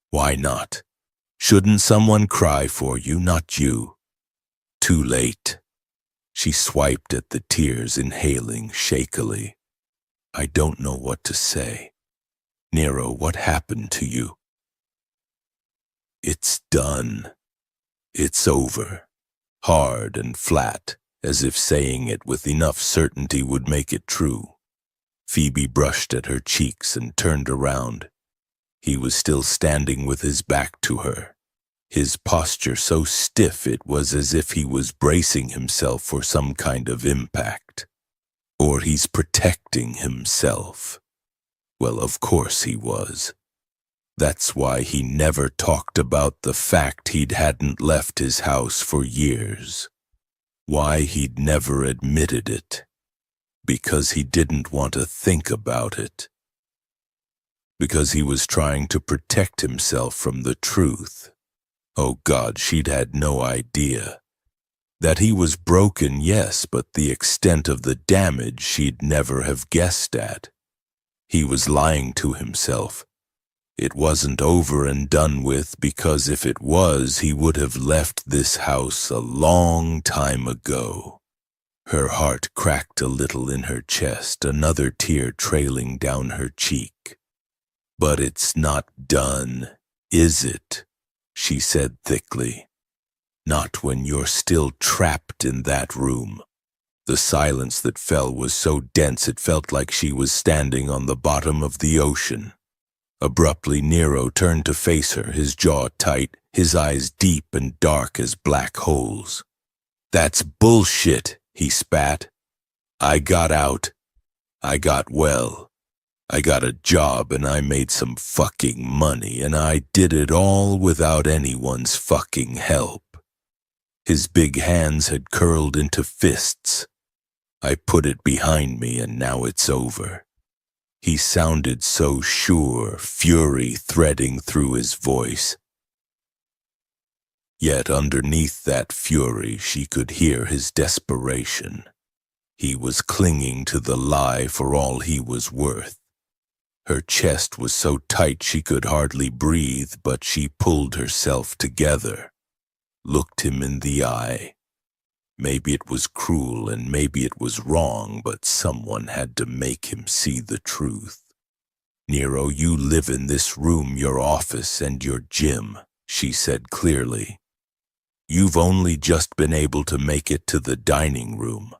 A: Why not? Shouldn't someone cry for you, not you? Too late. She swiped at the tears, inhaling shakily. I don't know what to say. Nero, what happened to you? It's done. It's over. Hard and flat, as if saying it with enough certainty would make it true. Phoebe brushed at her cheeks and turned around. He was still standing with his back to her, his posture so stiff it was as if he was bracing himself for some kind of impact. Or he's protecting himself. Well, of course he was. That's why he never talked about the fact he hadn't left his house for years. Why he'd never admitted it. Because he didn't want to think about it. Because he was trying to protect himself from the truth. Oh God, she'd had no idea. That he was broken, yes, but the extent of the damage she'd never have guessed at. He was lying to himself. It wasn't over and done with because if it was, he would have left this house a long time ago. Her heart cracked a little in her chest, another tear trailing down her cheek. But it's not done, is it? She said thickly. Not when you're still trapped in that room. The silence that fell was so dense it felt like she was standing on the bottom of the ocean. Abruptly, Nero turned to face her, his jaw tight, his eyes deep and dark as black holes. That's bullshit, he spat. I got out. I got well. I got a job and I made some fucking money and I did it all without anyone's fucking help. His big hands had curled into fists. I put it behind me and now it's over. He sounded so sure, fury threading through his voice. Yet underneath that fury she could hear his desperation. He was clinging to the lie for all he was worth. Her chest was so tight she could hardly breathe, but she pulled herself together, looked him in the eye. Maybe it was cruel and maybe it was wrong, but someone had to make him see the truth. Nero, you live in this room, your office and your gym, she said clearly. You've only just been able to make it to the dining room,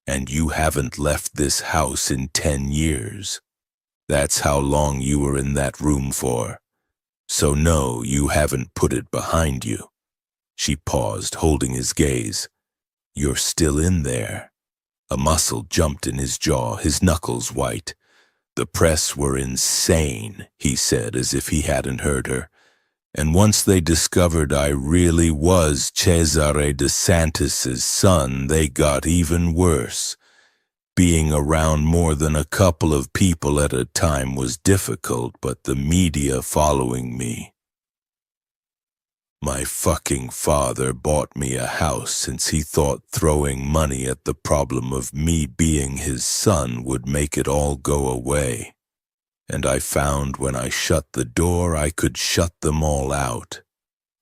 A: and you haven't left this house in 10 years. That's how long you were in that room for. So no, you haven't put it behind you." She paused, holding his gaze. "You're still in there." A muscle jumped in his jaw, his knuckles white. "The press were insane," he said, as if he hadn't heard her. "And once they discovered I really was Cesare DeSantis's son, they got even worse. Being around more than a couple of people at a time was difficult, but the media following me. My fucking father bought me a house since he thought throwing money at the problem of me being his son would make it all go away. And I found when I shut the door I could shut them all out."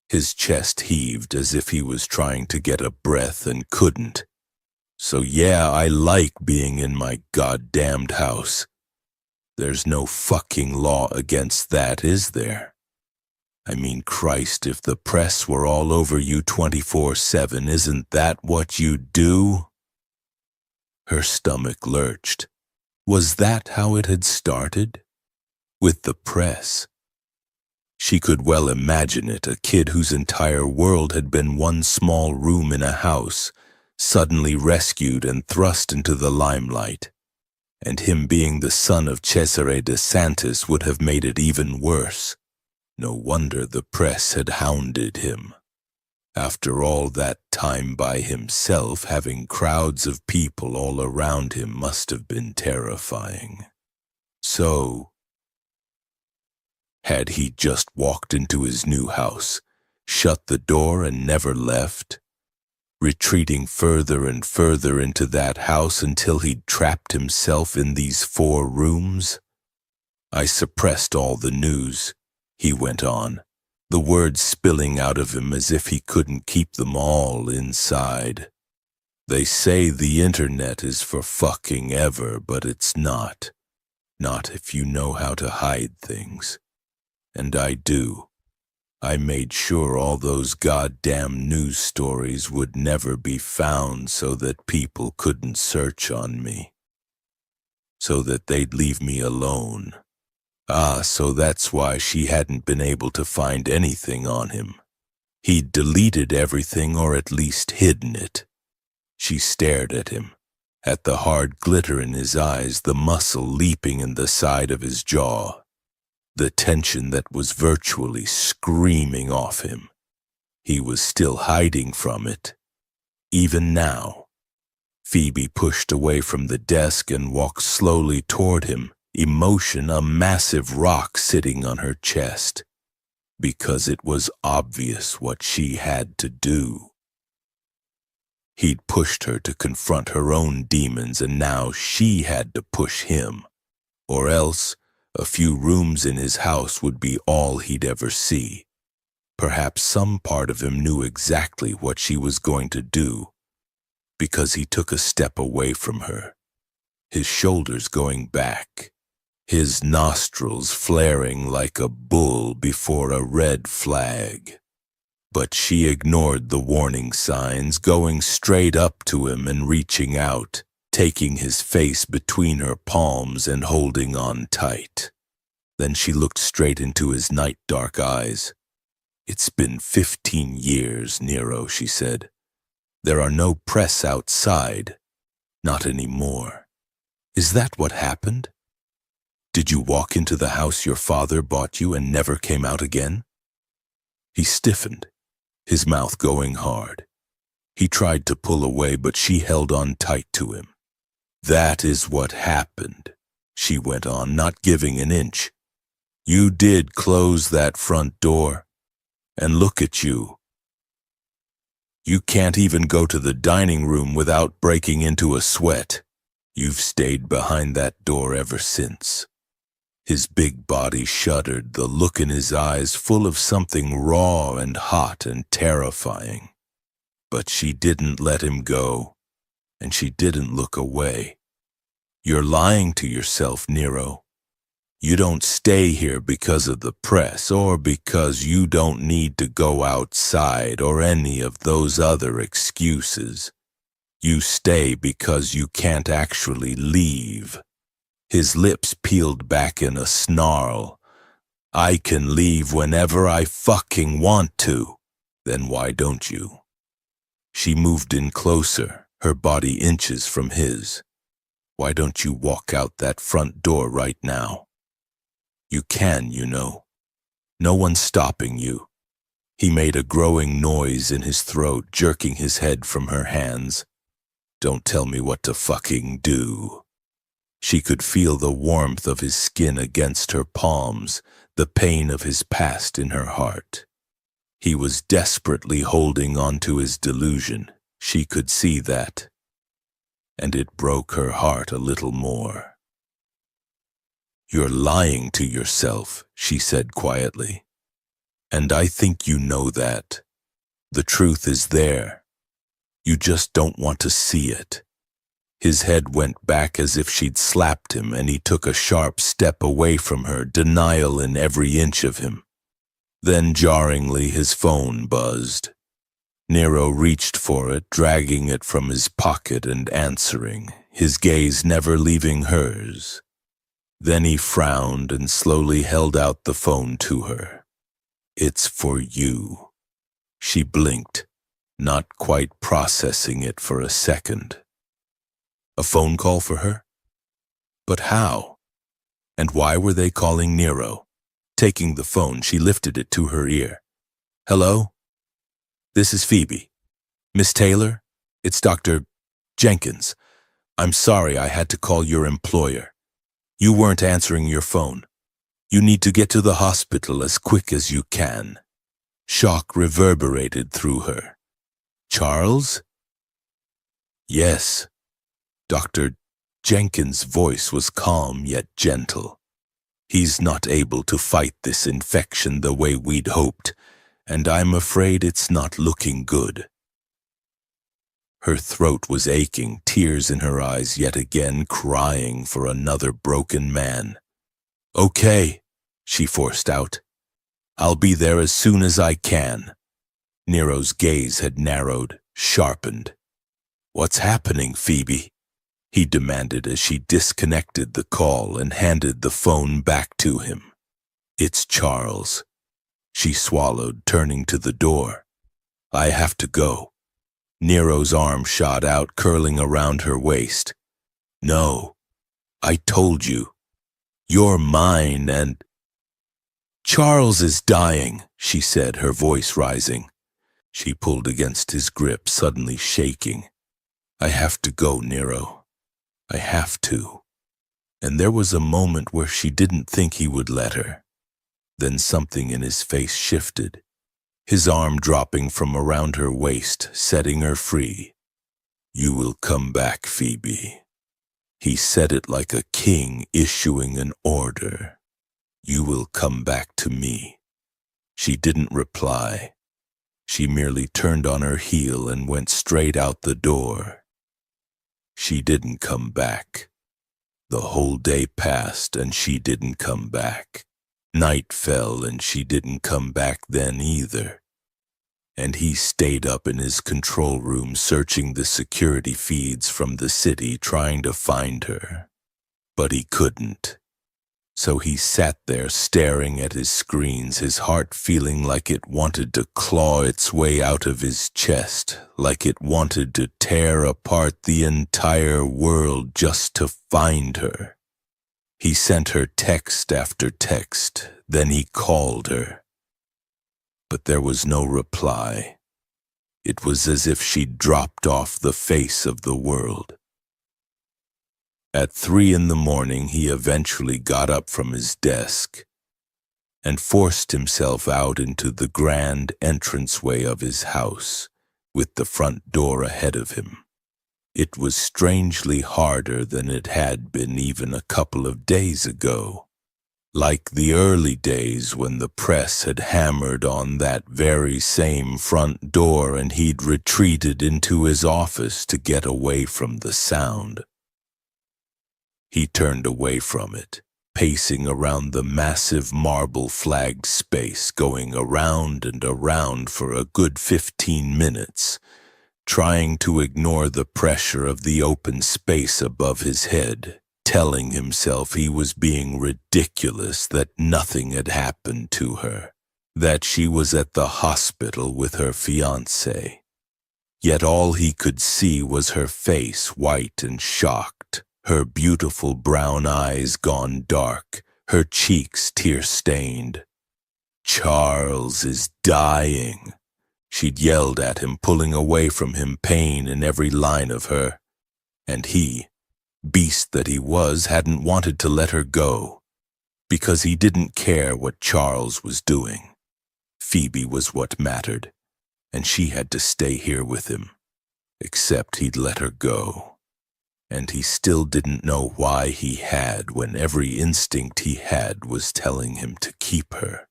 A: His chest heaved as if he was trying to get a breath and couldn't. "So yeah, I like being in my goddamned house. There's no fucking law against that, is there? I mean, Christ, if the press were all over you 24/7, isn't that what you do?" Her stomach lurched. Was that how it had started? With the press? She could well imagine it, a kid whose entire world had been one small room in a house, suddenly rescued and thrust into the limelight. And him being the son of Cesare DeSantis would have made it even worse. No wonder the press had hounded him. After all that time by himself, having crowds of people all around him must have been terrifying. So, had he just walked into his new house, shut the door and never left, retreating further and further into that house until he'd trapped himself in these 4 rooms? "I suppressed all the news," he went on, the words spilling out of him as if he couldn't keep them all inside. "They say the internet is for fucking ever, but it's not. Not if you know how to hide things. And I do. I made sure all those goddamn news stories would never be found so that people couldn't search on me. So that they'd leave me alone. So that's why she hadn't been able to find anything on him. He'd deleted everything or at least hidden it." She stared at him, at the hard glitter in his eyes, the muscle leaping in the side of his jaw. The tension that was virtually screaming off him. He was still hiding from it. Even now. Phoebe pushed away from the desk and walked slowly toward him, emotion a massive rock sitting on her chest. Because it was obvious what she had to do. He'd pushed her to confront her own demons, and now she had to push him. Or else, a few rooms in his house would be all he'd ever see. Perhaps some part of him knew exactly what she was going to do, because he took a step away from her, his shoulders going back, his nostrils flaring like a bull before a red flag. But she ignored the warning signs, going straight up to him and reaching out, taking his face between her palms and holding on tight. Then she looked straight into his night-dark eyes. "It's been 15 years, Nero," she said. "There are no press outside. Not anymore. Is that what happened? Did you walk into the house your father bought you and never came out again?" He stiffened, his mouth going hard. He tried to pull away, but she held on tight to him. "That is what happened," she went on, not giving an inch. "You did close that front door, and look at you. You can't even go to the dining room without breaking into a sweat. You've stayed behind that door ever since." His big body shuddered, the look in his eyes full of something raw and hot and terrifying. But she didn't let him go, and she didn't look away. "You're lying to yourself, Nero. You don't stay here because of the press or because you don't need to go outside or any of those other excuses. You stay because you can't actually leave." His lips peeled back in a snarl. "I can leave whenever I fucking want to. Then why don't you?" She moved in closer, her body inches from his. "Why don't you walk out that front door right now? You can, you know. No one's stopping you." He made a growing noise in his throat, jerking his head from her hands. "Don't tell me what to fucking do." She could feel the warmth of his skin against her palms, the pain of his past in her heart. He was desperately holding on to his delusion. She could see that. And it broke her heart a little more. "You're lying to yourself," she said quietly. "And I think you know that. The truth is there. You just don't want to see it." His head went back as if she'd slapped him, and he took a sharp step away from her, denial in every inch of him. Then jarringly his phone buzzed. Nero reached for it, dragging it from his pocket and answering, his gaze never leaving hers. Then he frowned and slowly held out the phone to her. "It's for you." She blinked, not quite processing it for a second. A phone call for her? But how? And why were they calling Nero? Taking the phone, she lifted it to her ear. "Hello? This is Phoebe. Miss Taylor? It's Dr. Jenkins. I'm sorry I had to call your employer. You weren't answering your phone. You need to get to the hospital as quick as you can." Shock reverberated through her. "Charles?" "Yes." Dr. Jenkins' voice was calm yet gentle. "He's not able to fight this infection the way we'd hoped, and I'm afraid it's not looking good." Her throat was aching, tears in her eyes yet again, crying for another broken man. "Okay," she forced out. "I'll be there as soon as I can." Nero's gaze had narrowed, sharpened. "What's happening, Phoebe?" he demanded as she disconnected the call and handed the phone back to him. "It's Charles." She swallowed, turning to the door. "I have to go." Nero's arm shot out, curling around her waist. "No, I told you. You're mine and—" "Charles is dying," she said, her voice rising. She pulled against his grip, suddenly shaking. "I have to go, Nero. I have to." And there was a moment where she didn't think he would let her. Then something in his face shifted, his arm dropping from around her waist, setting her free. "You will come back, Phoebe." He said it like a king issuing an order. "You will come back to me." She didn't reply. She merely turned on her heel and went straight out the door. She didn't come back. The whole day passed and she didn't come back. Night fell and she didn't come back then either. And he stayed up in his control room searching the security feeds from the city, trying to find her. But he couldn't. So he sat there staring at his screens, his heart feeling like it wanted to claw its way out of his chest, like it wanted to tear apart the entire world just to find her. He sent her text after text, then he called her. But there was no reply. It was as if she'd dropped off the face of the world. At 3 a.m, he eventually got up from his desk and forced himself out into the grand entranceway of his house, with the front door ahead of him. It was strangely harder than it had been even a couple of days ago, like the early days when the press had hammered on that very same front door and he'd retreated into his office to get away from the sound. He turned away from it, pacing around the massive marble-flagged space, going around and around for a good 15 minutes, trying to ignore the pressure of the open space above his head, telling himself he was being ridiculous, that nothing had happened to her, that she was at the hospital with her fiancé. Yet all he could see was her face, white and shocked, her beautiful brown eyes gone dark, her cheeks tear-stained. "Charles is dying," she'd yelled at him, pulling away from him, pain in every line of her. And he, beast that he was, hadn't wanted to let her go, because he didn't care what Charles was doing. Phoebe was what mattered, and she had to stay here with him, except he'd let her go. And he still didn't know why he had, when every instinct he had was telling him to keep her.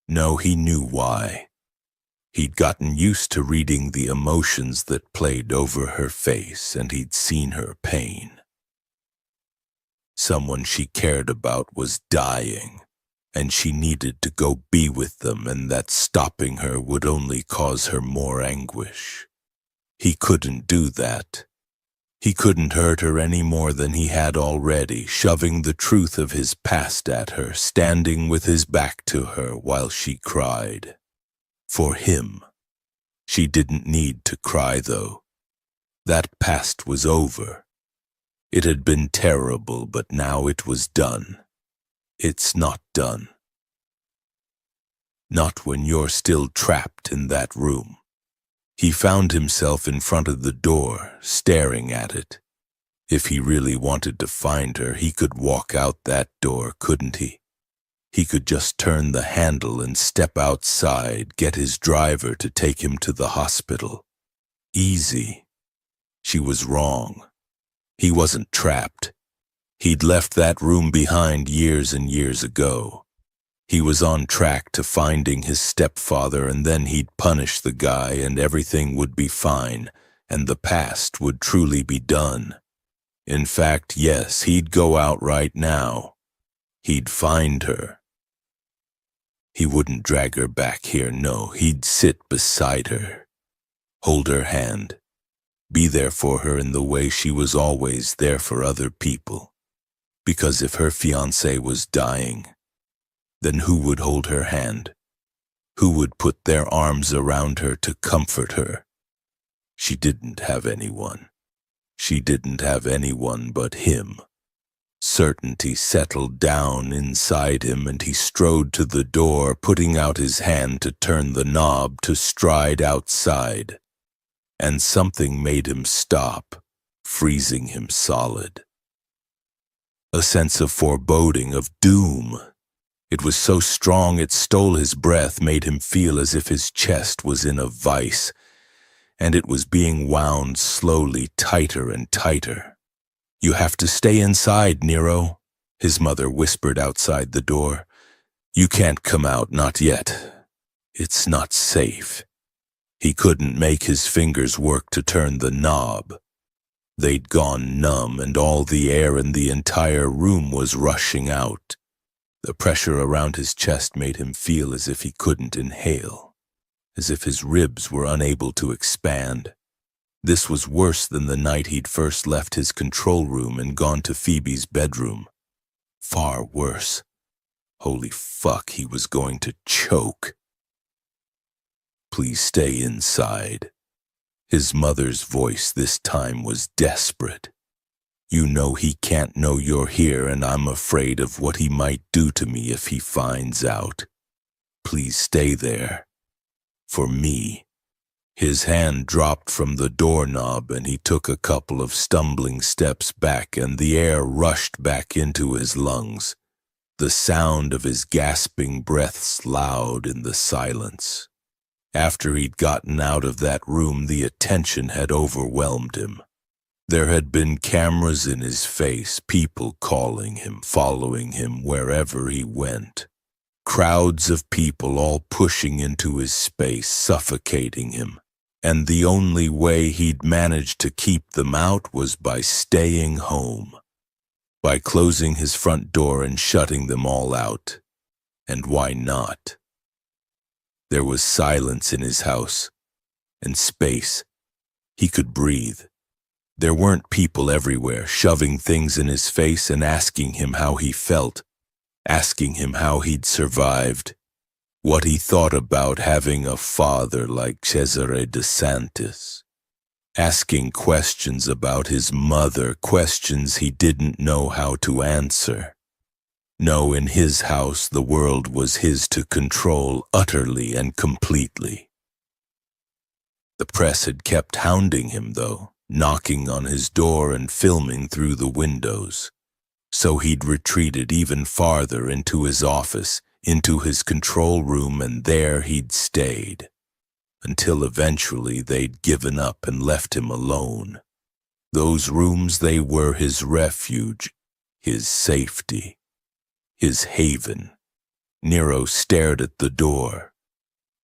A: No, he knew why. He'd gotten used to reading the emotions that played over her face, and he'd seen her pain. Someone she cared about was dying, and she needed to go be with them, and that stopping her would only cause her more anguish. He couldn't do that. He couldn't hurt her any more than he had already, shoving the truth of his past at her, standing with his back to her while she cried. For him. She didn't need to cry, though. That past was over. It had been terrible, but now it was done. It's not done. Not when you're still trapped in that room. He found himself in front of the door, staring at it. If he really wanted to find her, he could walk out that door, couldn't he? He could just turn the handle and step outside, get his driver to take him to the hospital. Easy. She was wrong. He wasn't trapped. He'd left that room behind years and years ago. He was on track to finding his stepfather, and then he'd punish the guy and everything would be fine, and the past would truly be done. In fact, yes, he'd go out right now. He'd find her. He wouldn't drag her back here, no, he'd sit beside her, hold her hand, be there for her in the way she was always there for other people. Because if her fiancé was dying, then who would hold her hand? Who would put their arms around her to comfort her? She didn't have anyone. She didn't have anyone but him. Certainty settled down inside him, and he strode to the door, putting out his hand to turn the knob to stride outside. And something made him stop, freezing him solid. A sense of foreboding, of doom. It was so strong it stole his breath, made him feel as if his chest was in a vice, and it was being wound slowly tighter and tighter. "You have to stay inside, Nero," his mother whispered outside the door. "You can't come out, not yet. It's not safe." He couldn't make his fingers work to turn the knob. They'd gone numb, and all the air in the entire room was rushing out. The pressure around his chest made him feel as if he couldn't inhale, as if his ribs were unable to expand. This was worse than the night he'd first left his control room and gone to Phoebe's bedroom. Far worse. Holy fuck, he was going to choke. "Please stay inside." His mother's voice this time was desperate. "You know he can't know you're here, and I'm afraid of what he might do to me if he finds out. Please stay there. For me." His hand dropped from the doorknob, and he took a couple of stumbling steps back, and the air rushed back into his lungs, the sound of his gasping breaths loud in the silence. After he'd gotten out of that room, the attention had overwhelmed him. There had been cameras in his face, people calling him, following him wherever he went. Crowds of people all pushing into his space, suffocating him. And the only way he'd managed to keep them out was by staying home. by closing his front door and shutting them all out. And why not? There was silence in his house, and space. He could breathe. There weren't people everywhere shoving things in his face and asking him how he felt, asking him how he'd survived, what he thought about having a father like Cesare de Santis, asking questions about his mother, questions he didn't know how to answer. No, in his house the world was his to control utterly and completely. The press had kept hounding him, though, knocking on his door and filming through the windows. So he'd retreated even farther into his office, into his control room, and there he'd stayed, until eventually they'd given up and left him alone. Those rooms, they were his refuge, his safety, his haven. Nero stared at the door.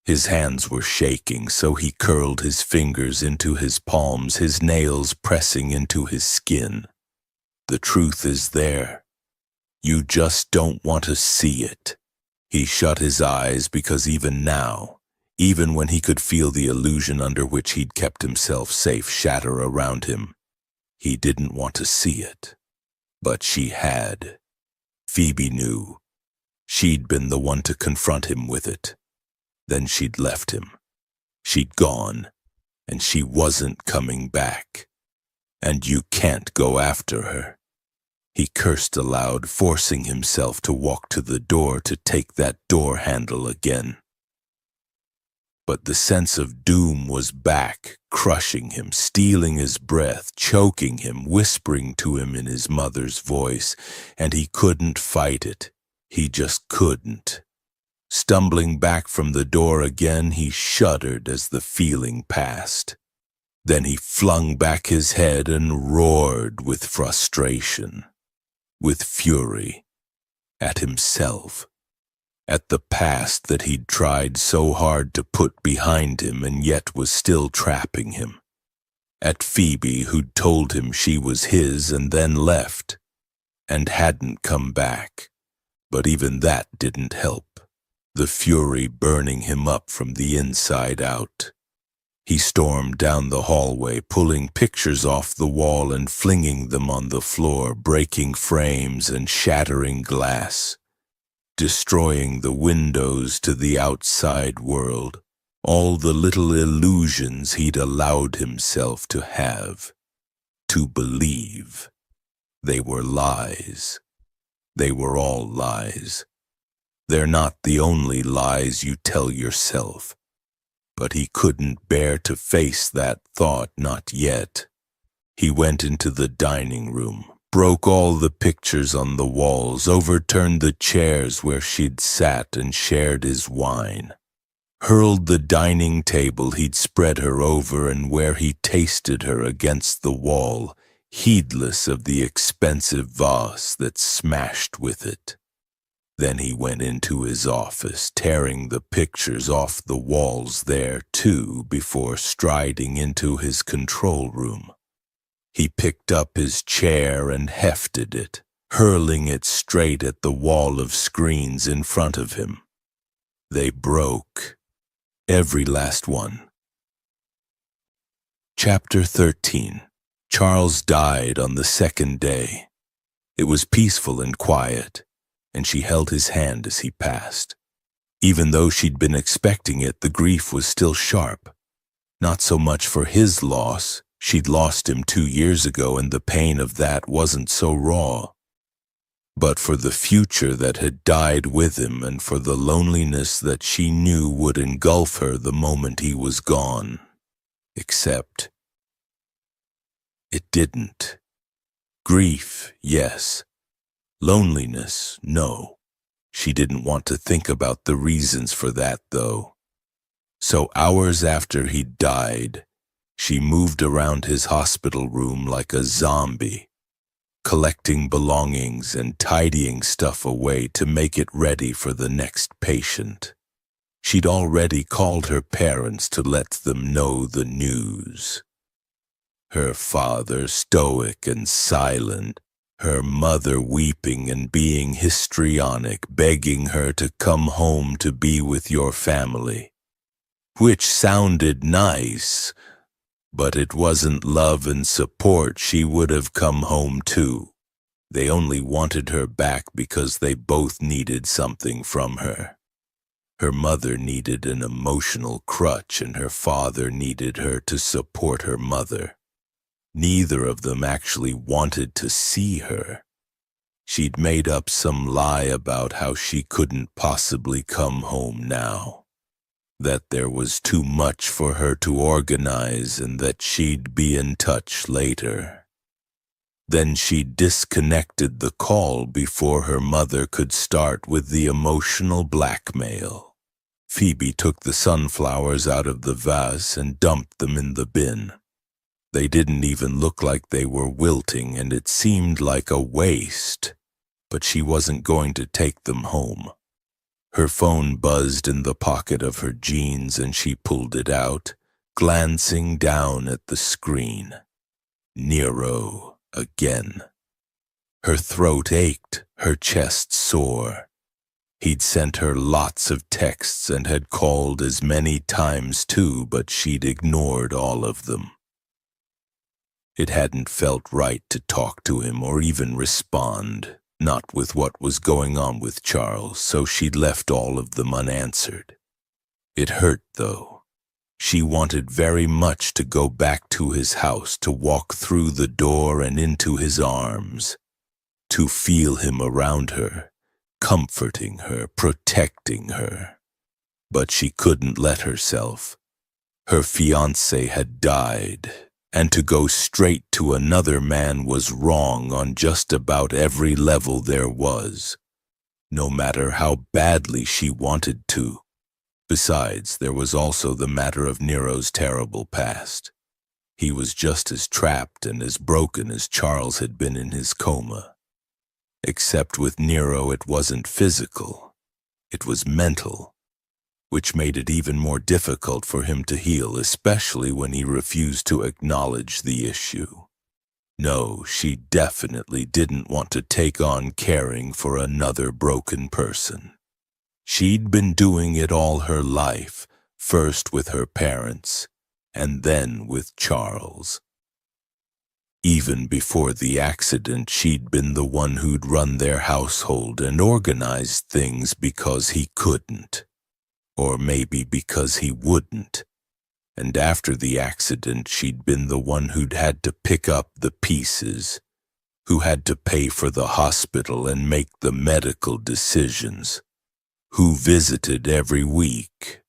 A: His hands were shaking, so he curled his fingers into his palms, his nails pressing into his skin. The truth is there. You just don't want to see it. He shut his eyes because even now, even when he could feel the illusion under which he'd kept himself safe shatter around him, he didn't want to see it. But she had. Phoebe knew. She'd been the one to confront him with it. Then she'd left him. She'd gone, and she wasn't coming back. And you can't go after her. He cursed aloud, forcing himself to walk to the door to take that door handle again. But the sense of doom was back, crushing him, stealing his breath, choking him, whispering to him in his mother's voice, and he couldn't fight it. He just couldn't. Stumbling back from the door again, he shuddered as the feeling passed. Then he flung back his head and roared with frustration, with fury, at himself, at the past that he'd tried so hard to put behind him and yet was still trapping him, at Phoebe who'd told him she was his and then left, and hadn't come back. But even that didn't help. The fury burning him up from the inside out. He stormed down the hallway, pulling pictures off the wall and flinging them on the floor, breaking frames and shattering glass, destroying the windows to the outside world, all the little illusions he'd allowed himself to have, to believe. They were lies. They were all lies. They're not the only lies you tell yourself. But he couldn't bear to face that thought, not yet. He went into the dining room, broke all the pictures on the walls, overturned the chairs where she'd sat and shared his wine, hurled the dining table he'd spread her over and where he tasted her against the wall, heedless of the expensive vase that smashed with it. Then he went into his office, tearing the pictures off the walls there, too, before striding into his control room. He picked up his chair and hefted it, hurling it straight at the wall of screens in front of him. They broke. Every last one. Chapter 13. Charles died on the second day. It was peaceful and quiet, and she held his hand as he passed. Even though she'd been expecting it, the grief was still sharp. Not so much for his loss. She'd lost him 2 years ago, and the pain of that wasn't so raw. But for the future that had died with him, and for the loneliness that she knew would engulf her the moment he was gone. Except it didn't. Grief, yes. Loneliness, no. She didn't want to think about the reasons for that, though. So hours after he'd died, she moved around his hospital room like a zombie, collecting belongings and tidying stuff away to make it ready for the next patient. She'd already called her parents to let them know the news. Her father, stoic and silent, her mother weeping and being histrionic, begging her to come home to be with your family. Which sounded nice, but it wasn't love and support she would have come home to. They only wanted her back because they both needed something from her. Her mother needed an emotional crutch and her father needed her to support her mother. Neither of them actually wanted to see her. She'd made up some lie about how she couldn't possibly come home now, that there was too much for her to organize and that she'd be in touch later. Then she disconnected the call before her mother could start with the emotional blackmail. Phoebe took the sunflowers out of the vase and dumped them in the bin. They didn't even look like they were wilting, and it seemed like a waste, but she wasn't going to take them home. Her phone buzzed in the pocket of her jeans and she pulled it out, glancing down at the screen. Nero. Again. Her throat ached, her chest sore. He'd sent her lots of texts and had called as many times too, but she'd ignored all of them. It hadn't felt right to talk to him or even respond, not with what was going on with Charles, so she'd left all of them unanswered. It hurt, though. She wanted very much to go back to his house, to walk through the door and into his arms, to feel him around her, comforting her, protecting her. But she couldn't let herself. Her fiancé had died, and to go straight to another man was wrong on just about every level there was, no matter how badly she wanted to. Besides, there was also the matter of Nero's terrible past. He was just as trapped and as broken as Charles had been in his coma. Except with Nero it wasn't physical, it was mental, which made it even more difficult for him to heal, especially when he refused to acknowledge the issue. No, she definitely didn't want to take on caring for another broken person. She'd been doing it all her life, first with her parents, and then with Charles. Even before the accident, she'd been the one who'd run their household and organized things because he couldn't, or maybe because he wouldn't. And after the accident, she'd been the one who'd had to pick up the pieces, who had to pay for the hospital and make the medical decisions, who visited every week.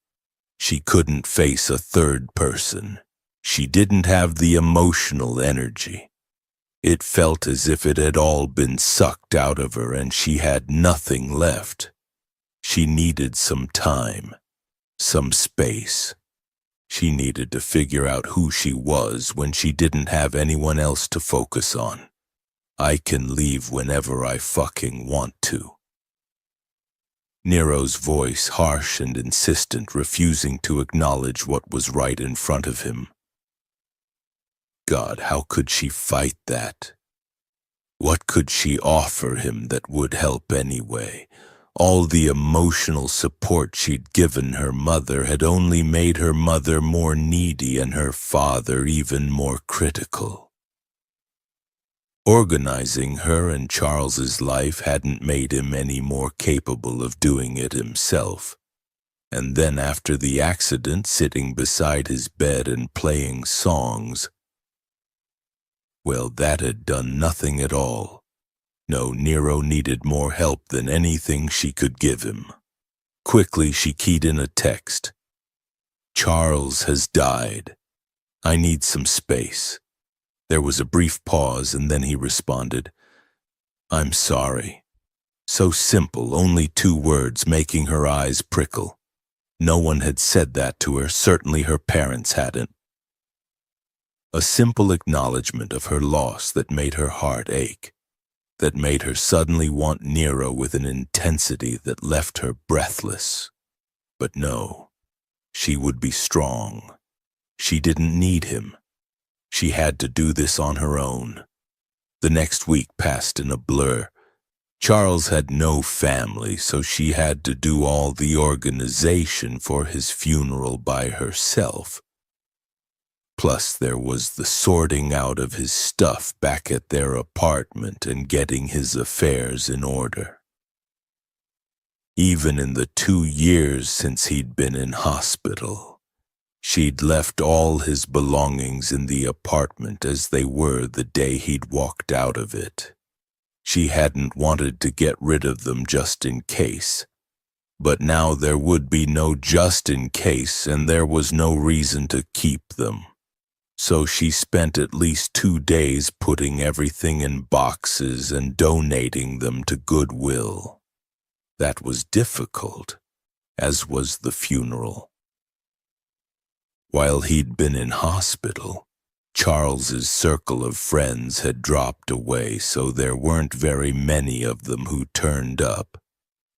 A: She couldn't face a third person. She didn't have the emotional energy. It felt as if it had all been sucked out of her and she had nothing left. She needed some time, some space. She needed to figure out who she was when she didn't have anyone else to focus on. I can leave whenever I fucking want to. Nero's voice, harsh and insistent, refusing to acknowledge what was right in front of him. God, how could she fight that? What could she offer him that would help anyway? All the emotional support she'd given her mother had only made her mother more needy and her father even more critical. Organizing her and Charles's life hadn't made him any more capable of doing it himself. And then after the accident, sitting beside his bed and playing songs, well, that had done nothing at all. No, Nero needed more help than anything she could give him. Quickly, she keyed in a text. Charles has died. I need some space. There was a brief pause, and then he responded, I'm sorry. So simple, only 2 words, making her eyes prickle. No one had said that to her, certainly her parents hadn't. A simple acknowledgement of her loss that made her heart ache, that made her suddenly want Nero with an intensity that left her breathless. But no, she would be strong. She didn't need him. She had to do this on her own. The next week passed in a blur. Charles had no family, so she had to do all the organization for his funeral by herself. Plus, there was the sorting out of his stuff back at their apartment and getting his affairs in order. Even in the 2 years since he'd been in hospital, she'd left all his belongings in the apartment as they were the day he'd walked out of it. She hadn't wanted to get rid of them just in case. But now there would be no just in case, and there was no reason to keep them. So she spent at least 2 days putting everything in boxes and donating them to Goodwill. That was difficult, as was the funeral. While he'd been in hospital, Charles's circle of friends had dropped away, so there weren't very many of them who turned up.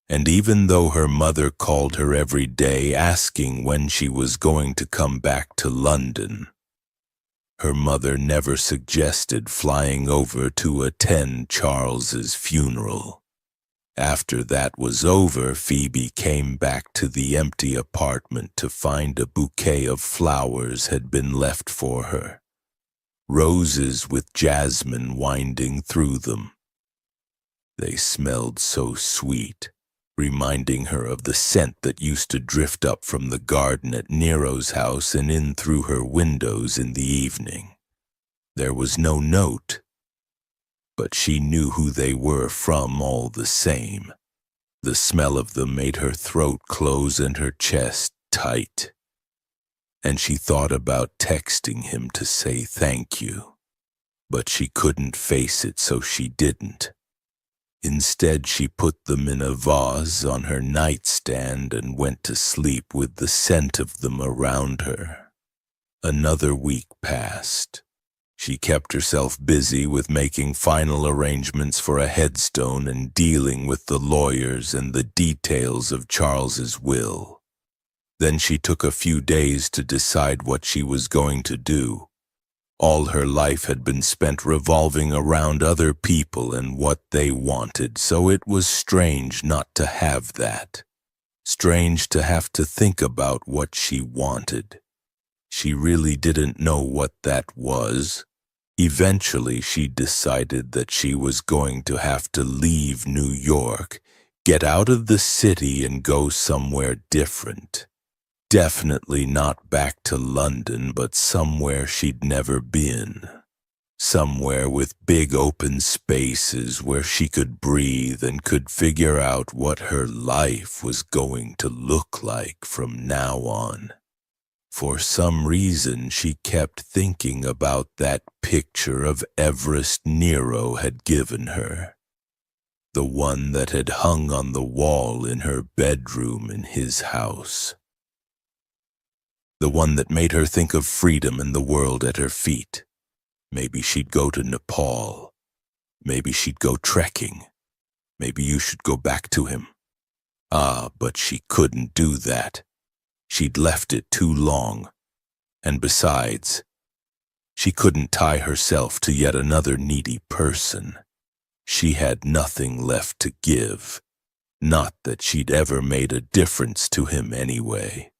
A: And even though her mother called her every day asking when she was going to come back to London, her mother never suggested flying over to attend Charles's funeral. After that was over, Phoebe came back to the empty apartment to find a bouquet of flowers had been left for her. Roses with jasmine winding through them. They smelled so sweet, reminding her of the scent that used to drift up from the garden at Nero's house and in through her windows in the evening. There was no note, but she knew who they were from all the same. The smell of them made her throat close and her chest tight. And she thought about texting him to say thank you, but she couldn't face it, so she didn't. Instead, she put them in a vase on her nightstand and went to sleep with the scent of them around her. Another week passed. She kept herself busy with making final arrangements for a headstone and dealing with the lawyers and the details of Charles's will. Then she took a few days to decide what she was going to do. All her life had been spent revolving around other people and what they wanted, so it was strange not to have that. Strange to have to think about what she wanted. She really didn't know what that was. Eventually, she decided that she was going to have to leave New York, get out of the city and go somewhere different. Definitely not back to London, but somewhere she'd never been. Somewhere with big open spaces where she could breathe and could figure out what her life was going to look like from now on. For some reason, she kept thinking about that picture of Everest Nero had given her. The one that had hung on the wall in her bedroom in his house. The one that made her think of freedom and the world at her feet. Maybe she'd go to Nepal. Maybe she'd go trekking. Maybe you should go back to him. But she couldn't do that. She'd left it too long. And besides, she couldn't tie herself to yet another needy person. She had nothing left to give. Not that she'd ever made a difference to him anyway.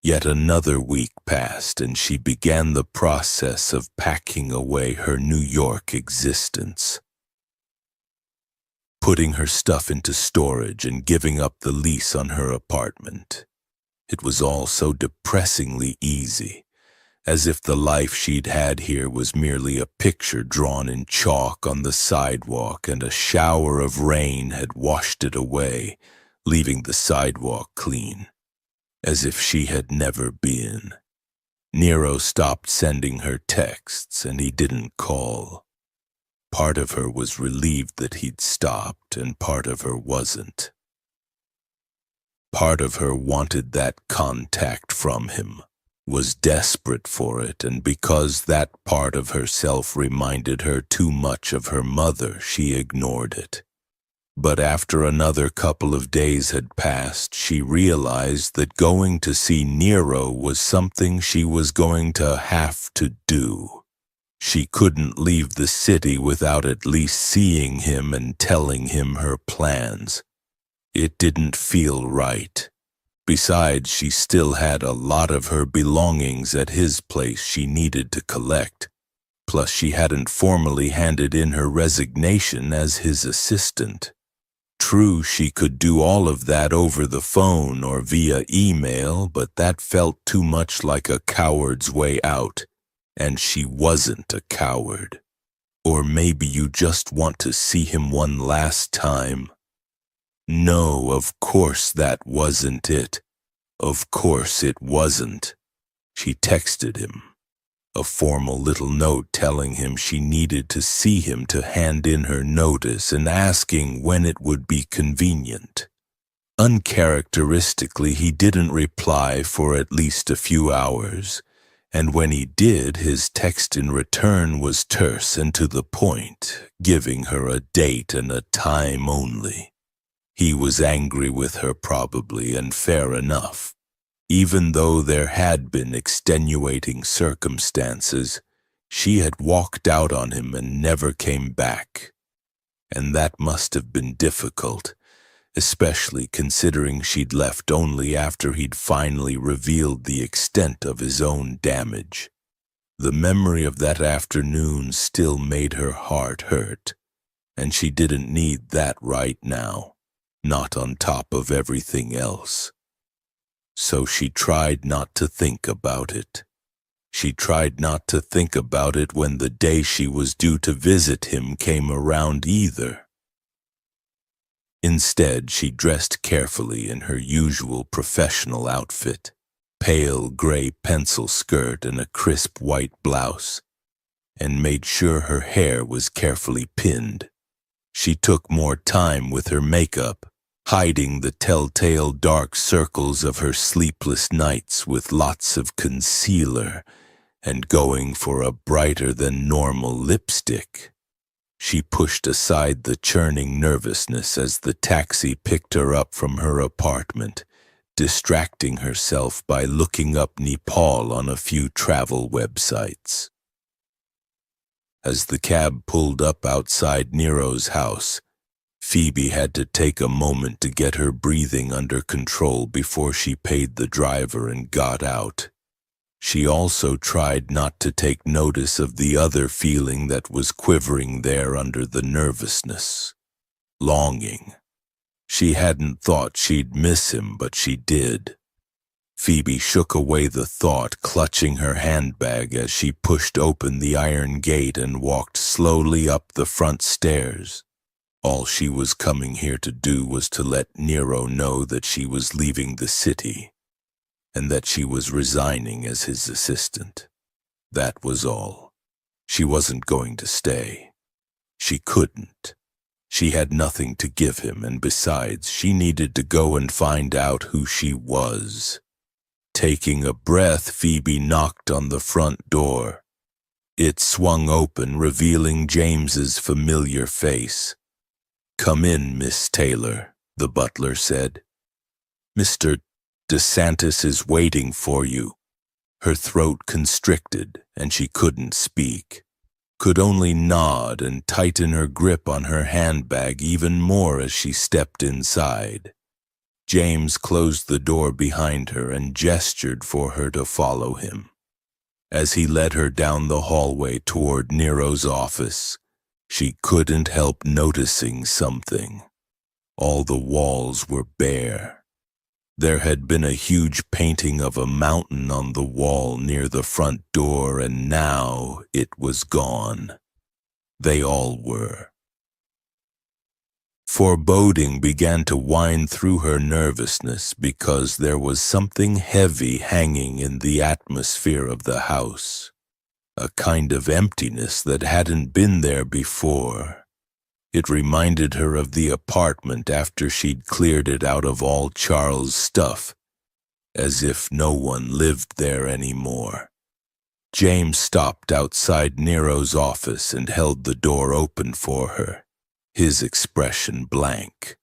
A: Yet another week passed, and she began the process of packing away her New York existence. Putting her stuff into storage and giving up the lease on her apartment. It was all so depressingly easy, as if the life she'd had here was merely a picture drawn in chalk on the sidewalk and a shower of rain had washed it away, leaving the sidewalk clean. As if she had never been. Nero stopped sending her texts and he didn't call. Part of her was relieved that he'd stopped and part of her wasn't. Part of her wanted that contact from him, was desperate for it, and because that part of herself reminded her too much of her mother, she ignored it. But after another couple of days had passed, she realized that going to see Nero was something she was going to have to do. She couldn't leave the city without at least seeing him and telling him her plans. It didn't feel right. Besides, she still had a lot of her belongings at his place she needed to collect. Plus, she hadn't formally handed in her resignation as his assistant. True, she could do all of that over the phone or via email, but that felt too much like a coward's way out. And she wasn't a coward. Or maybe you just want to see him one last time. No, of course that wasn't it. Of course it wasn't. She texted him. A formal little note telling him she needed to see him to hand in her notice and asking when it would be convenient. Uncharacteristically, he didn't reply for at least a few hours, and when he did, his text in return was terse and to the point, giving her a date and a time only. He was angry with her probably, and fair enough. Even though there had been extenuating circumstances, she had walked out on him and never came back. And that must have been difficult, especially considering she'd left only after he'd finally revealed the extent of his own damage. The memory of that afternoon still made her heart hurt, and she didn't need that right now, not on top of everything else. So she tried not to think about it. She tried not to think about it when the day she was due to visit him came around either. Instead, she dressed carefully in her usual professional outfit, pale gray pencil skirt and a crisp white blouse, and made sure her hair was carefully pinned. She took more time with her makeup, hiding the telltale dark circles of her sleepless nights with lots of concealer and going for a brighter than normal lipstick. She pushed aside the churning nervousness as the taxi picked her up from her apartment, distracting herself by looking up Nepal on a few travel websites. As the cab pulled up outside Nero's house, Phoebe had to take a moment to get her breathing under control before she paid the driver and got out. She also tried not to take notice of the other feeling that was quivering there under the nervousness. Longing. She hadn't thought she'd miss him, but she did. Phoebe shook away the thought, clutching her handbag as she pushed open the iron gate and walked slowly up the front stairs. All she was coming here to do was to let Nero know that she was leaving the city, and that she was resigning as his assistant. That was all. She wasn't going to stay. She couldn't. She had nothing to give him, and besides, she needed to go and find out who she was. Taking a breath, Phoebe knocked on the front door. It swung open, revealing James's familiar face. "Come in, Miss Taylor," the butler said. "Mr. DeSantis is waiting for you." Her throat constricted, and she couldn't speak, could only nod and tighten her grip on her handbag even more as she stepped inside. James closed the door behind her and gestured for her to follow him. As he led her down the hallway toward Nero's office, she couldn't help noticing something. All the walls were bare. There had been a huge painting of a mountain on the wall near the front door, and now it was gone. They all were. Foreboding began to wind through her nervousness because there was something heavy hanging in the atmosphere of the house. A kind of emptiness that hadn't been there before. It reminded her of the apartment after she'd cleared it out of all Charles' stuff, as if no one lived there anymore. James stopped outside Nero's office and held the door open for her, his expression blank.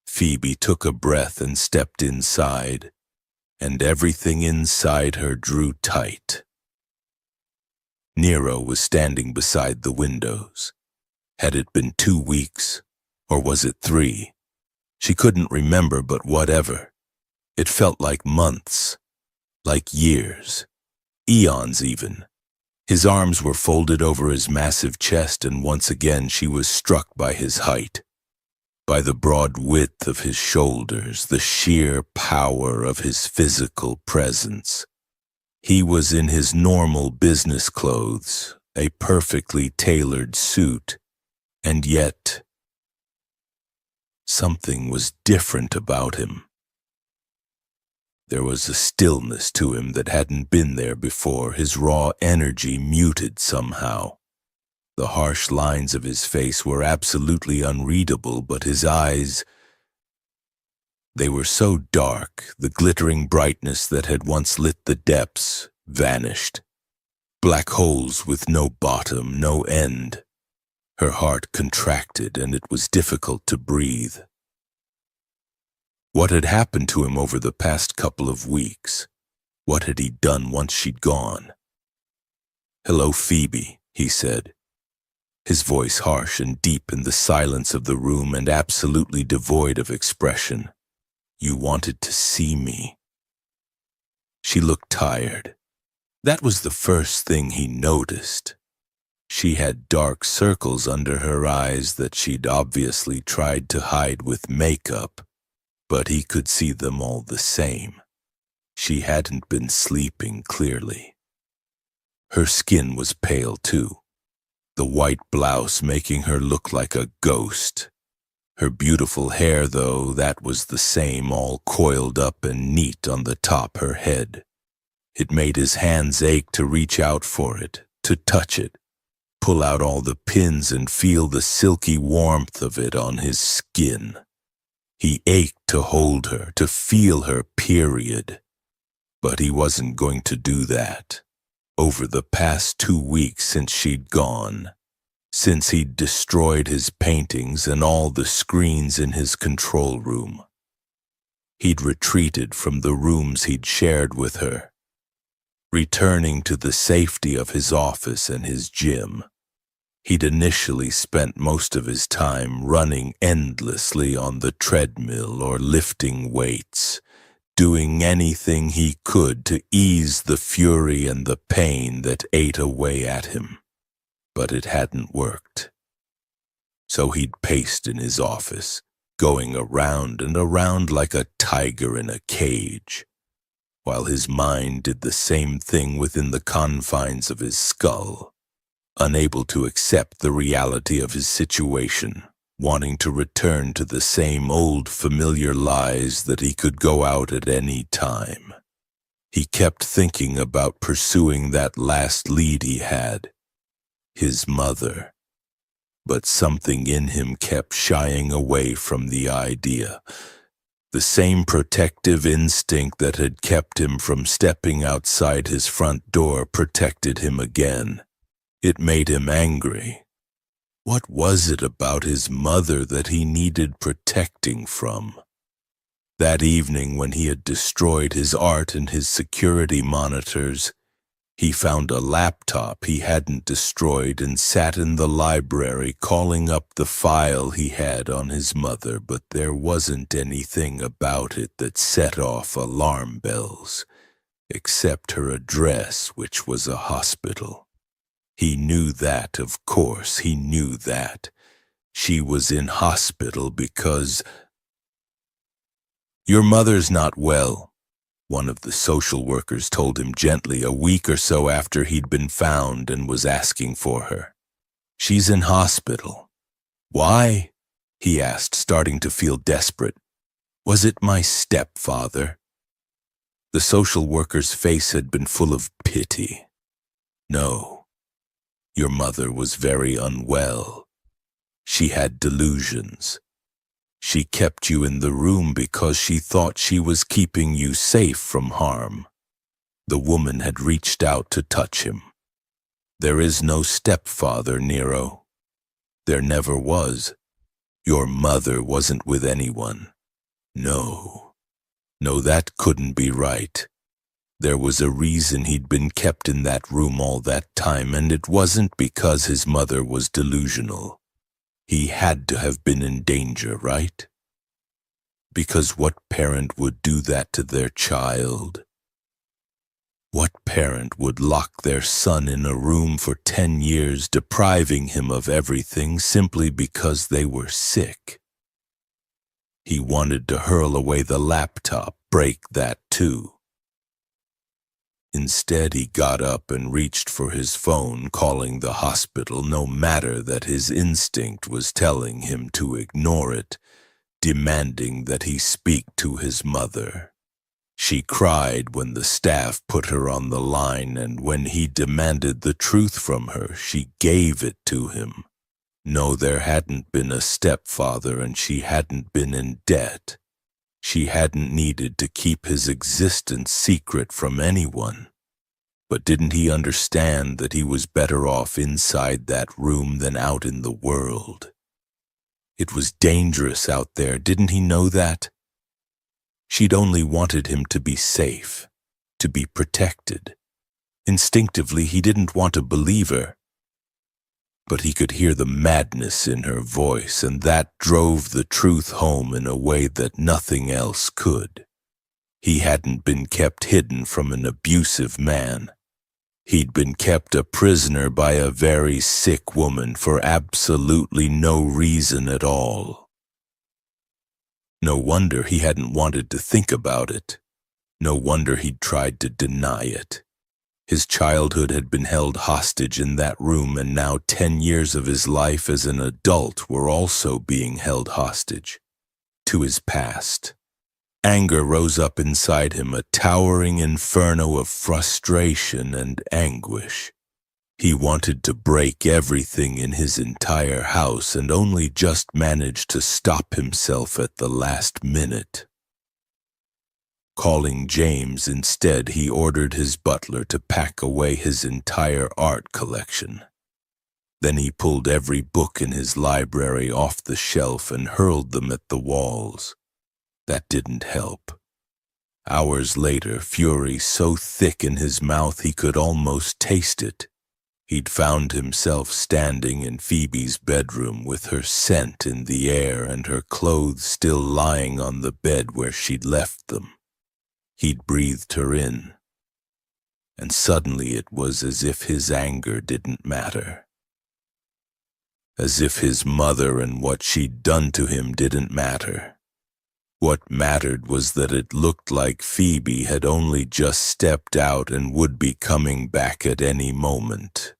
A: Phoebe took a breath and stepped inside, and everything inside her drew tight. Nero was standing beside the windows. Had it been 2 weeks, or was it 3? She couldn't remember, but whatever. It felt like months, like years, eons even. His arms were folded over his massive chest, and once again she was struck by his height, by the broad width of his shoulders, the sheer power of his physical presence. He was in his normal business clothes, a perfectly tailored suit, and yet something was different about him. There was a stillness to him that hadn't been there before, his raw energy muted somehow. The harsh lines of his face were absolutely unreadable, but his eyes, they were so dark, the glittering brightness that had once lit the depths vanished. Black holes with no bottom, no end. Her heart contracted, and it was difficult to breathe. What had happened to him over the past couple of weeks? What had he done once she'd gone? "Hello, Phoebe," he said, his voice harsh and deep in the silence of the room and absolutely devoid of expression. "You wanted to see me." She looked tired. That was the first thing he noticed. She had dark circles under her eyes that she'd obviously tried to hide with makeup, but he could see them all the same. She hadn't been sleeping clearly. Her skin was pale too, the white blouse making her look like a ghost. Her beautiful hair, though, that was the same, all coiled up and neat on the top her head. It made his hands ache to reach out for it, to touch it, pull out all the pins and feel the silky warmth of it on his skin. He ached to hold her, to feel her, period. But he wasn't going to do that. Over the past 2 weeks since she'd gone, since he'd destroyed his paintings and all the screens in his control room, he'd retreated from the rooms he'd shared with her, returning to the safety of his office and his gym. He'd initially spent most of his time running endlessly on the treadmill or lifting weights, doing anything he could to ease the fury and the pain that ate away at him. But it hadn't worked. So he'd paced in his office, going around and around like a tiger in a cage, while his mind did the same thing within the confines of his skull. Unable to accept the reality of his situation, wanting to return to the same old familiar lies that he could go out at any time. He kept thinking about pursuing that last lead he had, his mother. But something in him kept shying away from the idea. The same protective instinct that had kept him from stepping outside his front door protected him again. It made him angry. What was it about his mother that he needed protecting from? That evening, when he had destroyed his art and his security monitors, he found a laptop he hadn't destroyed and sat in the library calling up the file he had on his mother, but there wasn't anything about it that set off alarm bells, except her address, which was a hospital. He knew that, of course, he knew that. She was in hospital because... "Your mother's not well," one of the social workers told him gently a week or so after he'd been found and was asking for her. "She's in hospital." "Why?" he asked, starting to feel desperate. "Was it my stepfather?" The social worker's face had been full of pity. "No. Your mother was very unwell. She had delusions. She kept you in the room because she thought she was keeping you safe from harm." The woman had reached out to touch him. "There is no stepfather, Nero. There never was. Your mother wasn't with anyone. No, that couldn't be right. There was a reason he'd been kept in that room all that time, and it wasn't because his mother was delusional. He had to have been in danger, right? Because what parent would do that to their child? What parent would lock their son in a room for 10 years, depriving him of everything simply because they were sick? He wanted to hurl away the laptop, break that too. Instead, he got up and reached for his phone, calling the hospital, no matter that his instinct was telling him to ignore it, demanding that he speak to his mother. She cried when the staff put her on the line, and when he demanded the truth from her, she gave it to him. No, there hadn't been a stepfather, and she hadn't been in debt. She hadn't needed to keep his existence secret from anyone. But didn't he understand that he was better off inside that room than out in the world? It was dangerous out there, didn't he know that? She'd only wanted him to be safe, to be protected. Instinctively, he didn't want to believe her. But he could hear the madness in her voice, and that drove the truth home in a way that nothing else could. He hadn't been kept hidden from an abusive man. He'd been kept a prisoner by a very sick woman for absolutely no reason at all. No wonder he hadn't wanted to think about it. No wonder he'd tried to deny it. His childhood had been held hostage in that room, and now 10 years of his life as an adult were also being held hostage to his past. Anger rose up inside him, a towering inferno of frustration and anguish. He wanted to break everything in his entire house and only just managed to stop himself at the last minute. Calling James instead, he ordered his butler to pack away his entire art collection. Then he pulled every book in his library off the shelf and hurled them at the walls. That didn't help. Hours later, fury so thick in his mouth he could almost taste it. He'd found himself standing in Phoebe's bedroom with her scent in the air and her clothes still lying on the bed where she'd left them. He'd breathed her in, and suddenly it was as if his anger didn't matter. As if his mother and what she'd done to him didn't matter. What mattered was that it looked like Phoebe had only just stepped out and would be coming back at any moment.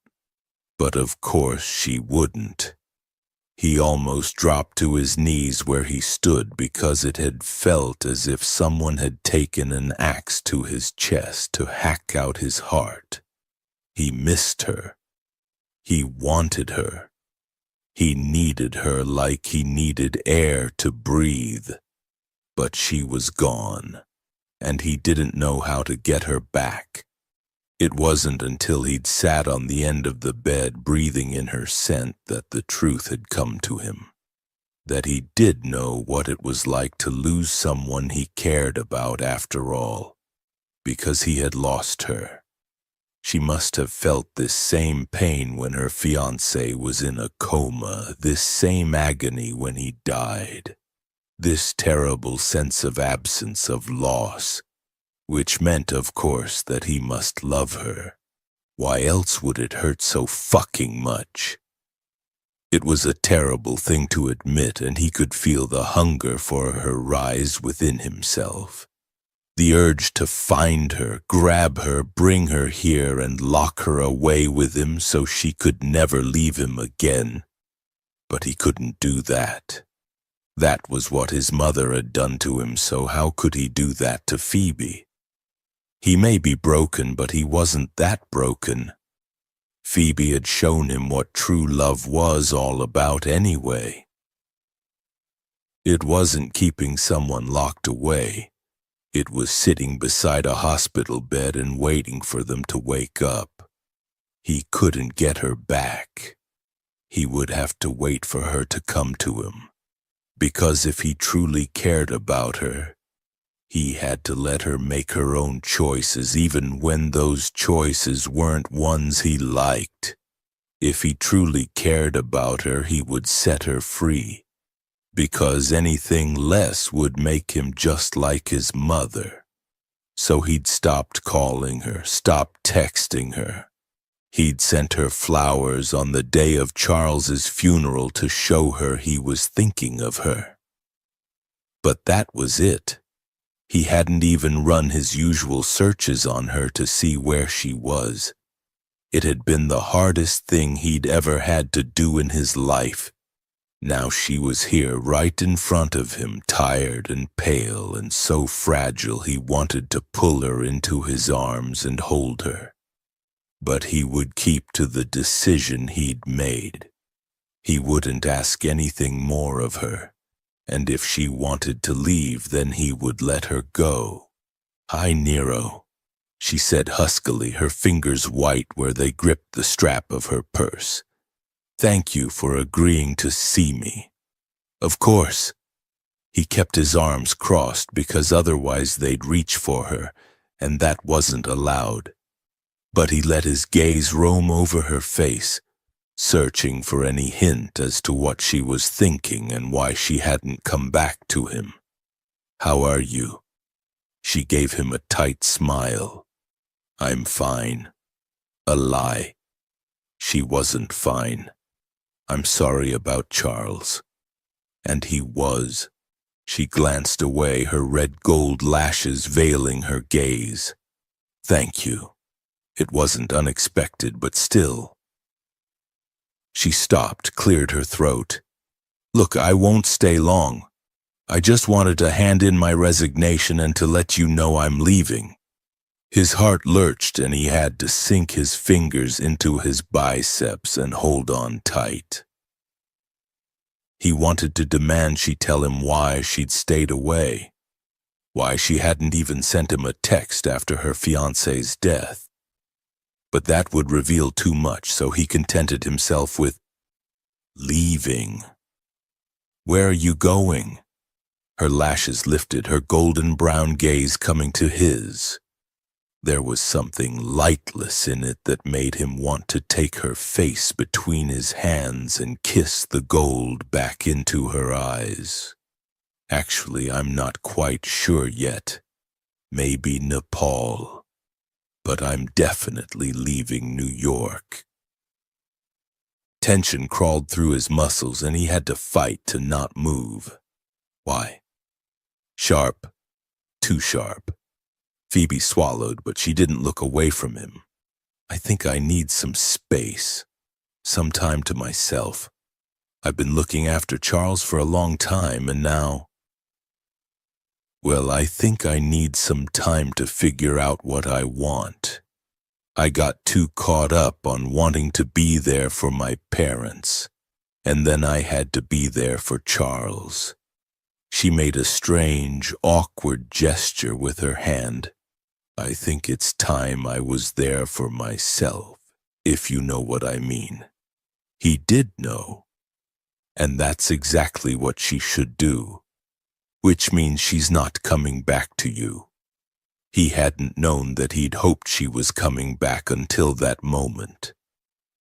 A: But of course she wouldn't. He almost dropped to his knees where he stood because it had felt as if someone had taken an axe to his chest to hack out his heart. He missed her. He wanted her. He needed her like he needed air to breathe. But she was gone, and he didn't know how to get her back. It wasn't until he'd sat on the end of the bed breathing in her scent that the truth had come to him. That he did know what it was like to lose someone he cared about after all, because he had lost her. She must have felt this same pain when her fiancé was in a coma, this same agony when he died. This terrible sense of absence, of loss, which meant, of course, that he must love her. Why else would it hurt so fucking much? It was a terrible thing to admit, and he could feel the hunger for her rise within himself. The urge to find her, grab her, bring her here, and lock her away with him so she could never leave him again. But he couldn't do that. That was what his mother had done to him, so how could he do that to Phoebe? He may be broken, but he wasn't that broken. Phoebe had shown him what true love was all about anyway. It wasn't keeping someone locked away. It was sitting beside a hospital bed and waiting for them to wake up. He couldn't get her back. He would have to wait for her to come to him. Because if he truly cared about her, He had to let her make her own choices, even when those choices weren't ones he liked. If he truly cared about her, he would set her free, because anything less would make him just like his mother. So he'd stopped calling her, stopped texting her. He'd sent her flowers on the day of Charles's funeral to show her he was thinking of her. But that was it. He hadn't even run his usual searches on her to see where she was. It had been the hardest thing he'd ever had to do in his life. Now she was here right in front of him, tired and pale and so fragile he wanted to pull her into his arms and hold her. But he would keep to the decision he'd made. He wouldn't ask anything more of her, and if she wanted to leave, then he would let her go. "Hi, Nero," she said huskily, her fingers white where they gripped the strap of her purse. "Thank you for agreeing to see me." "Of course." He kept his arms crossed because otherwise they'd reach for her, and that wasn't allowed. But he let his gaze roam over her face, searching for any hint as to what she was thinking and why she hadn't come back to him. "How are you?" She gave him a tight smile. "I'm fine." A lie. She wasn't fine. "I'm sorry about Charles." And he was. She glanced away, her red gold lashes veiling her gaze. "Thank you. It wasn't unexpected, but still." She stopped, cleared her throat. "Look, I won't stay long. I just wanted to hand in my resignation and to let you know I'm leaving." His heart lurched and he had to sink his fingers into his biceps and hold on tight. He wanted to demand she tell him why she'd stayed away, why she hadn't even sent him a text after her fiancé's death. But that would reveal too much, so he contented himself with leaving. "Where are you going?" Her lashes lifted, her golden brown gaze coming to his. There was something lightless in it that made him want to take her face between his hands and kiss the gold back into her eyes. "Actually, I'm not quite sure yet. Maybe Nepal. But I'm definitely leaving New York." Tension crawled through his muscles and he had to fight to not move. Why? Sharp. Too sharp. Phoebe swallowed, but she didn't look away from him. "I think I need some space. Some time to myself. I've been looking after Charles for a long time, and now... Well, I think I need some time to figure out what I want. I got too caught up on wanting to be there for my parents, and then I had to be there for Charles." She made a strange, awkward gesture with her hand. "I think it's time I was there for myself, if you know what I mean." He did know, and that's exactly what she should do. Which means she's not coming back to you. He hadn't known that he'd hoped she was coming back until that moment.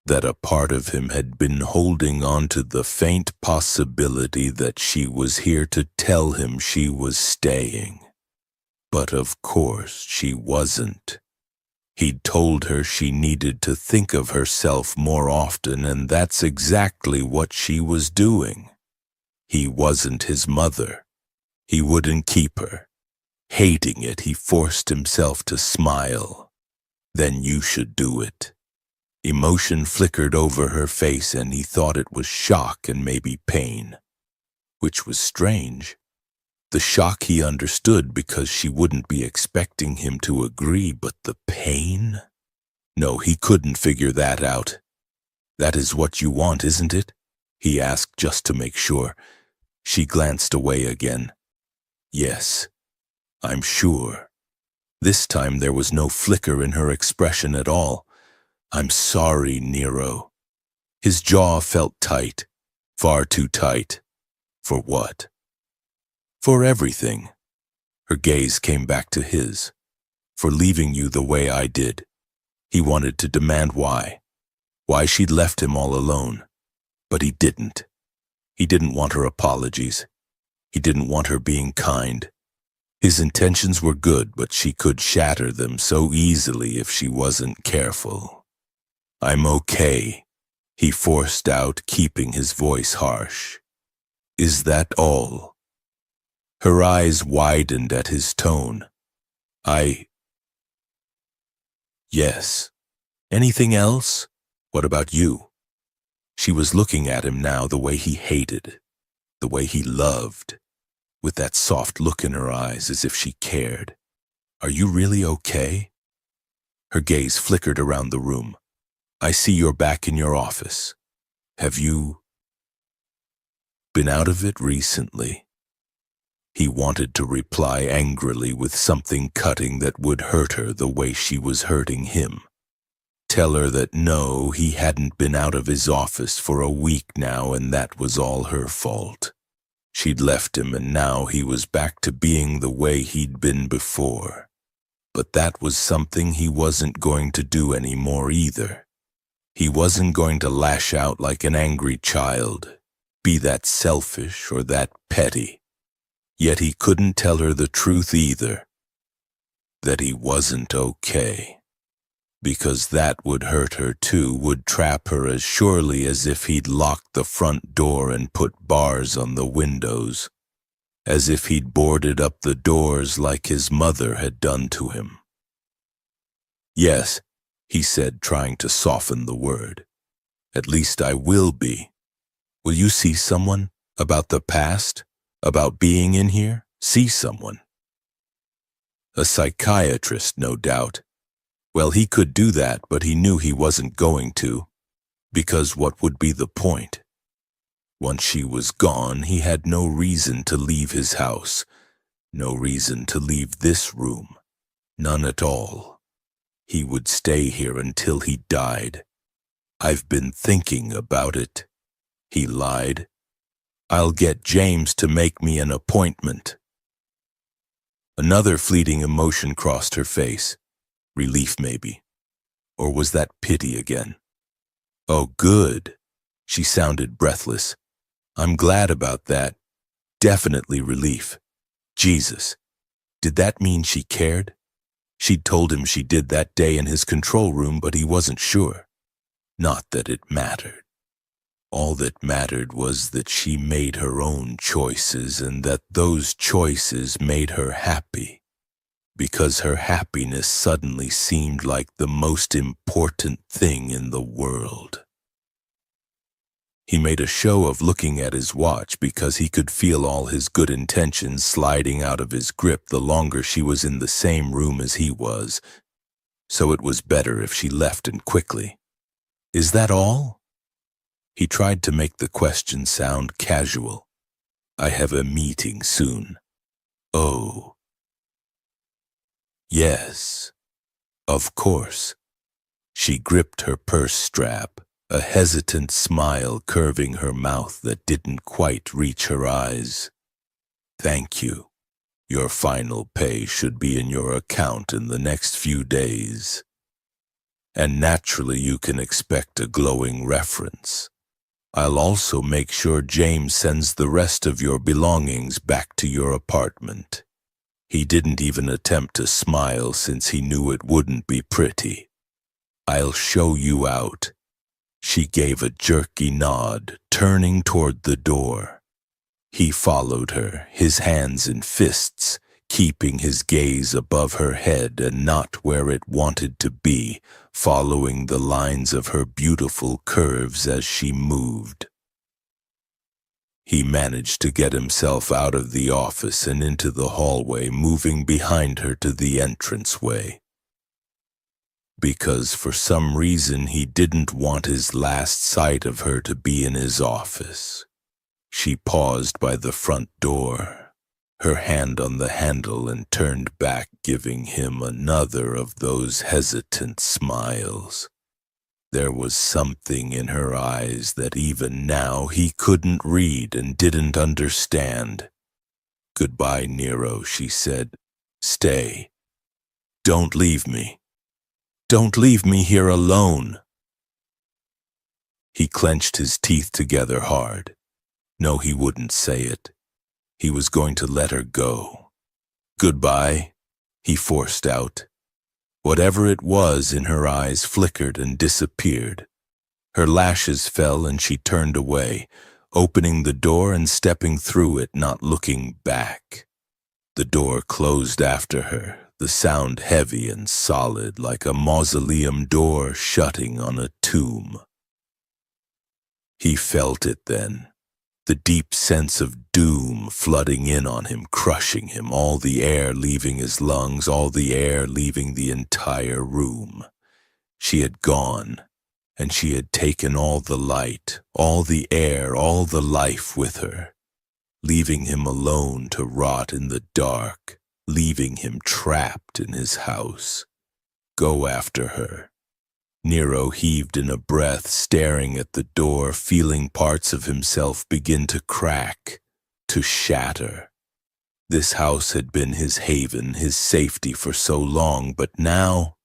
A: That a part of him had been holding on to the faint possibility that she was here to tell him she was staying. But of course she wasn't. He'd told her she needed to think of herself more often, and that's exactly what she was doing. He wasn't his mother. He wouldn't keep her. Hating it, he forced himself to smile. "Then you should do it." Emotion flickered over her face and he thought it was shock and maybe pain. Which was strange. The shock he understood because she wouldn't be expecting him to agree, but the pain? No, he couldn't figure that out. "That is what you want, isn't it?" he asked just to make sure. She glanced away again. "Yes, I'm sure." This time there was no flicker in her expression at all. "I'm sorry, Nero." His jaw felt tight, far too tight. For what? For everything. Her gaze came back to his. For leaving you the way I did. He wanted to demand why. Why she'd left him all alone. But he didn't. He didn't want her apologies. He didn't want her being kind. His intentions were good, but she could shatter them so easily if she wasn't careful. I'm okay, he forced out, keeping his voice harsh. Is that all? Her eyes widened at his tone. Yes. Anything else? What about you? She was looking at him now the way he hated, the way he loved, with that soft look in her eyes as if she cared. Are you really okay? Her gaze flickered around the room. I see you're back in your office. Have you been out of it recently? He wanted to reply angrily with something cutting that would hurt her the way she was hurting him. Tell her that no, he hadn't been out of his office for a week now and that was all her fault. She'd left him and now he was back to being the way he'd been before. But that was something he wasn't going to do anymore either. He wasn't going to lash out like an angry child, be that selfish or that petty. Yet he couldn't tell her the truth either, that he wasn't okay. Because that would hurt her too, would trap her as surely as if he'd locked the front door and put bars on the windows, as if he'd boarded up the doors like his mother had done to him. Yes, he said, trying to soften the word. At least I will be. Will you see someone about the past? About being in here? See someone. A psychiatrist, no doubt. Well, he could do that, but he knew he wasn't going to, because what would be the point? Once she was gone, he had no reason to leave his house, no reason to leave this room, none at all. He would stay here until he died. I've been thinking about it, he lied. I'll get James to make me an appointment. Another fleeting emotion crossed her face. Relief, maybe. Or was that pity again? Oh, good. She sounded breathless. I'm glad about that. Definitely relief. Jesus. Did that mean she cared? She'd told him she did that day in his control room, but he wasn't sure. Not that it mattered. All that mattered was that she made her own choices and that those choices made her happy, because her happiness suddenly seemed like the most important thing in the world. He made a show of looking at his watch because he could feel all his good intentions sliding out of his grip the longer she was in the same room as he was, so it was better if she left and quickly. Is that all? He tried to make the question sound casual. I have a meeting soon. Oh. Yes. Of course. She gripped her purse strap, a hesitant smile curving her mouth that didn't quite reach her eyes. Thank you. Your final pay should be in your account in the next few days. And naturally you can expect a glowing reference. I'll also make sure James sends the rest of your belongings back to your apartment. He didn't even attempt to smile since he knew it wouldn't be pretty. I'll show you out. She gave a jerky nod, turning toward the door. He followed her, his hands in fists, keeping his gaze above her head and not where it wanted to be, following the lines of her beautiful curves as she moved. He managed to get himself out of the office and into the hallway, moving behind her to the entranceway. Because for some reason he didn't want his last sight of her to be in his office. She paused by the front door, her hand on the handle, and turned back, giving him another of those hesitant smiles. There was something in her eyes that even now he couldn't read and didn't understand. "Goodbye, Nero," she said. "Stay. Don't leave me. Don't leave me here alone." He clenched his teeth together hard. No, he wouldn't say it. He was going to let her go. "Goodbye," he forced out. Whatever it was in her eyes flickered and disappeared. Her lashes fell and she turned away, opening the door and stepping through it, not looking back. The door closed after her, the sound heavy and solid like a mausoleum door shutting on a tomb. He felt it then, the deep sense of doom flooding in on him, crushing him, all the air leaving his lungs, all the air leaving the entire room. She had gone, and she had taken all the light, all the air, all the life with her, leaving him alone to rot in the dark, leaving him trapped in his house. Go after her. Nero heaved in a breath, staring at the door, feeling parts of himself begin to crack, to shatter. This house had been his haven, his safety for so long, but now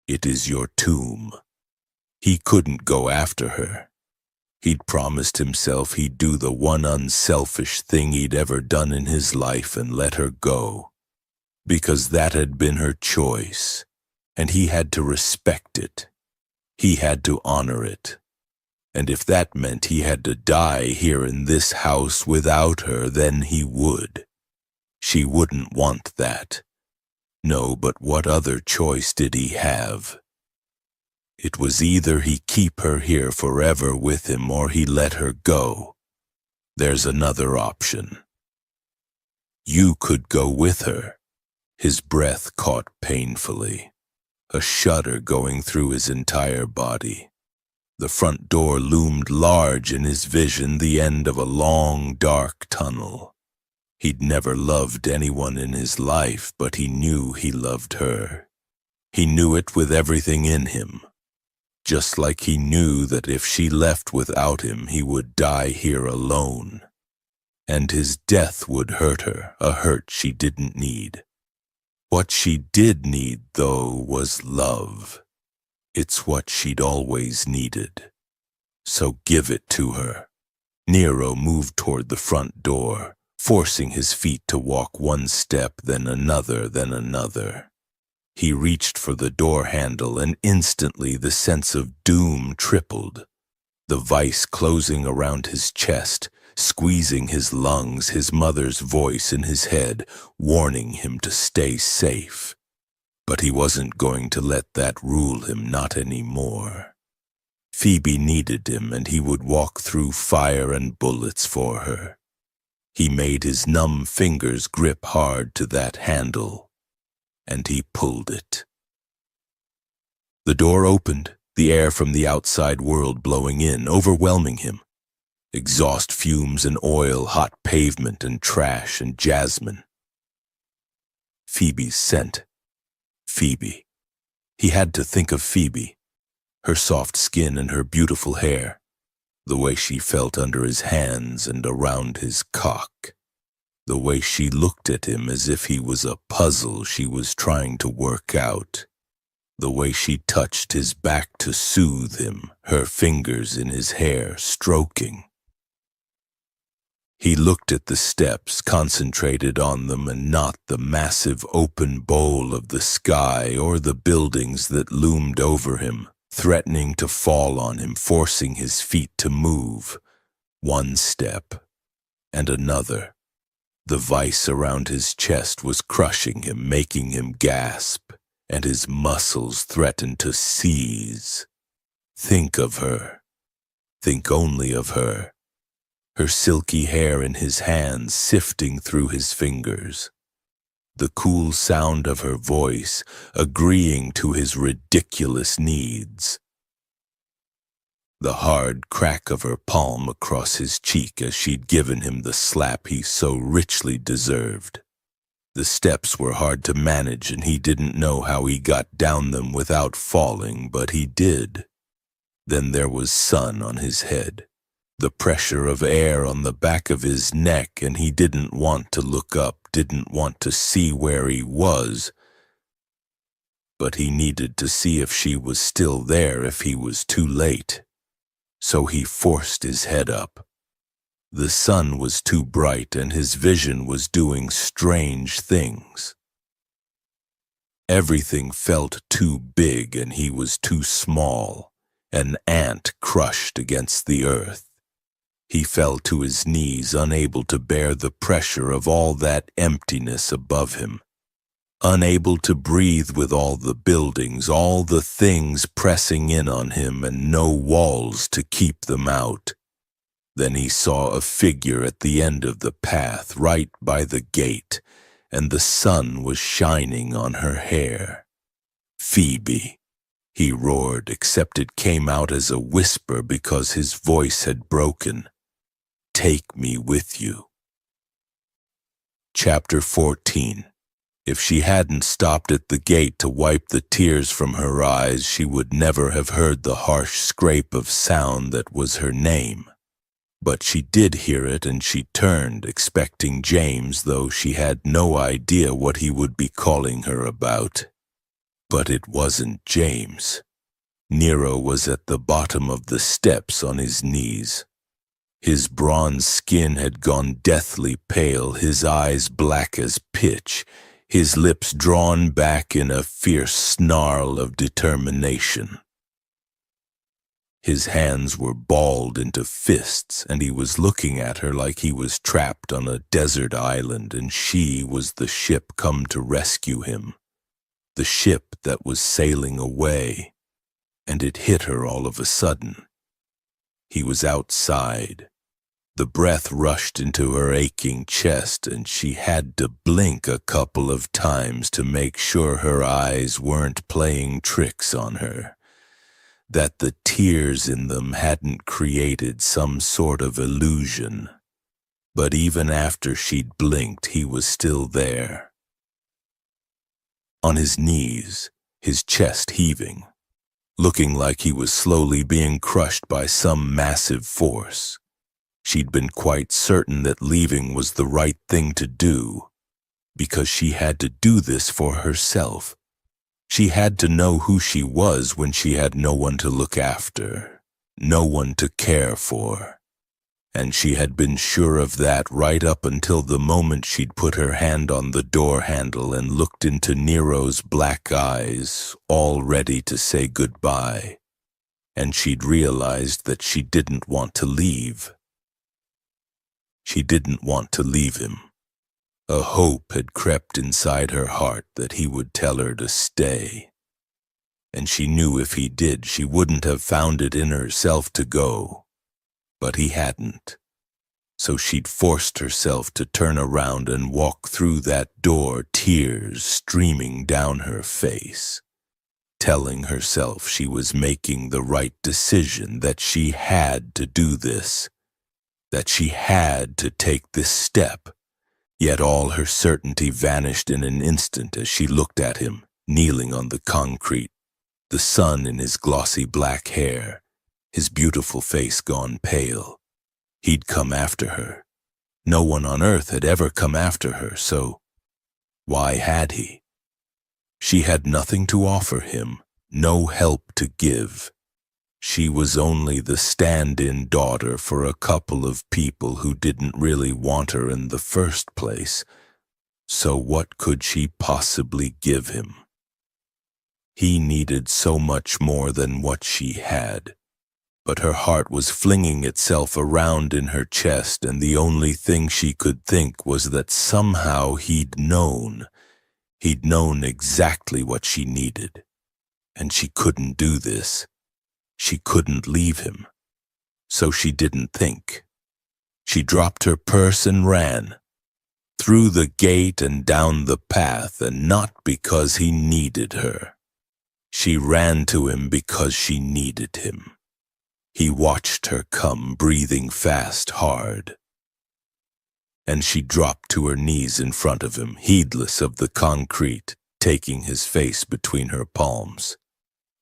A: it is your tomb. He couldn't go after her. He'd promised himself he'd do the one unselfish thing he'd ever done in his life and let her go, because that had been her choice, and he had to respect it. He had to honor it. And if that meant he had to die here in this house without her, then he would. She wouldn't want that. No, but what other choice did he have? It was either he keep her here forever with him or he let her go. There's another option. You could go with her. His breath caught painfully, a shudder going through his entire body. The front door loomed large in his vision, the end of a long, dark tunnel. He'd never loved anyone in his life, but he knew he loved her. He knew it with everything in him. Just like he knew that if she left without him, he would die here alone. And his death would hurt her, a hurt she didn't need. What she did need, though, was love. It's what she'd always needed. So give it to her. Nero moved toward the front door, forcing his feet to walk one step, then another, then another. He reached for the door handle, and instantly the sense of doom tripled. The vice closing around his chest, squeezing his lungs, his mother's voice in his head, warning him to stay safe. But he wasn't going to let that rule him, not anymore. Phoebe needed him, and he would walk through fire and bullets for her. He made his numb fingers grip hard to that handle, and he pulled it. The door opened, the air from the outside world blowing in, overwhelming him. Exhaust fumes and oil, hot pavement and trash and jasmine. Phoebe's scent. Phoebe. He had to think of Phoebe, her soft skin and her beautiful hair, the way she felt under his hands and around his cock, the way she looked at him as if he was a puzzle she was trying to work out, the way she touched his back to soothe him, her fingers in his hair, stroking. He looked at the steps, concentrated on them, and not the massive open bowl of the sky or the buildings that loomed over him, threatening to fall on him, forcing his feet to move. One step, and another. The vice around his chest was crushing him, making him gasp, and his muscles threatened to seize. Think of her. Think only of her. Her silky hair in his hands sifting through his fingers. The cool sound of her voice agreeing to his ridiculous needs. The hard crack of her palm across his cheek as she'd given him the slap he so richly deserved. The steps were hard to manage, and he didn't know how he got down them without falling, but he did. Then there was sun on his head. the pressure of air on the back of his neck, and he didn't want to look up, didn't want to see where he was. But he needed to see if she was still there if he was too late. So he forced his head up. The sun was too bright and his vision was doing strange things. Everything felt too big and he was too small, an ant crushed against the earth. He fell to his knees, unable to bear the pressure of all that emptiness above him, unable to breathe with all the buildings, all the things pressing in on him and no walls to keep them out. Then he saw a figure at the end of the path, right by the gate, and the sun was shining on her hair. "Phoebe," he roared, except it came out as a whisper because his voice had broken. "Take me with you." Chapter 14. If she hadn't stopped at the gate to wipe the tears from her eyes, she would never have heard the harsh scrape of sound that was her name. But she did hear it, and she turned, expecting James, though she had no idea what he would be calling her about. But it wasn't James. Nero was at the bottom of the steps on his knees. His bronze skin had gone deathly pale, his eyes black as pitch, his lips drawn back in a fierce snarl of determination. His hands were balled into fists, and he was looking at her like he was trapped on a desert island, and she was the ship come to rescue him, the ship that was sailing away, and it hit her all of a sudden. He was outside. The breath rushed into her aching chest, and she had to blink a couple of times to make sure her eyes weren't playing tricks on her, that the tears in them hadn't created some sort of illusion. But even after she'd blinked, he was still there. On his knees, his chest heaving, looking like he was slowly being crushed by some massive force. She'd been quite certain that leaving was the right thing to do, because she had to do this for herself. She had to know who she was when she had no one to look after, no one to care for. And she had been sure of that right up until the moment she'd put her hand on the door handle and looked into Nero's black eyes, all ready to say goodbye. And she'd realized that she didn't want to leave. She didn't want to leave him. A hope had crept inside her heart that he would tell her to stay. And she knew if he did, she wouldn't have found it in herself to go. But he hadn't. So she'd forced herself to turn around and walk through that door, tears streaming down her face, telling herself she was making the right decision, that she had to do this, that she had to take this step. Yet all her certainty vanished in an instant as she looked at him, kneeling on the concrete, the sun in his glossy black hair, his beautiful face gone pale. He'd come after her. No one on earth had ever come after her, so why had he? She had nothing to offer him, no help to give. She was only the stand-in daughter for a couple of people who didn't really want her in the first place. So what could she possibly give him? He needed so much more than what she had. But her heart was flinging itself around in her chest, and the only thing she could think was that somehow he'd known exactly what she needed. And she couldn't do this. She couldn't leave him. So she didn't think. She dropped her purse and ran, through the gate and down the path, and not because he needed her. She ran to him because she needed him. He watched her come, breathing fast, hard. And she dropped to her knees in front of him, heedless of the concrete, taking his face between her palms.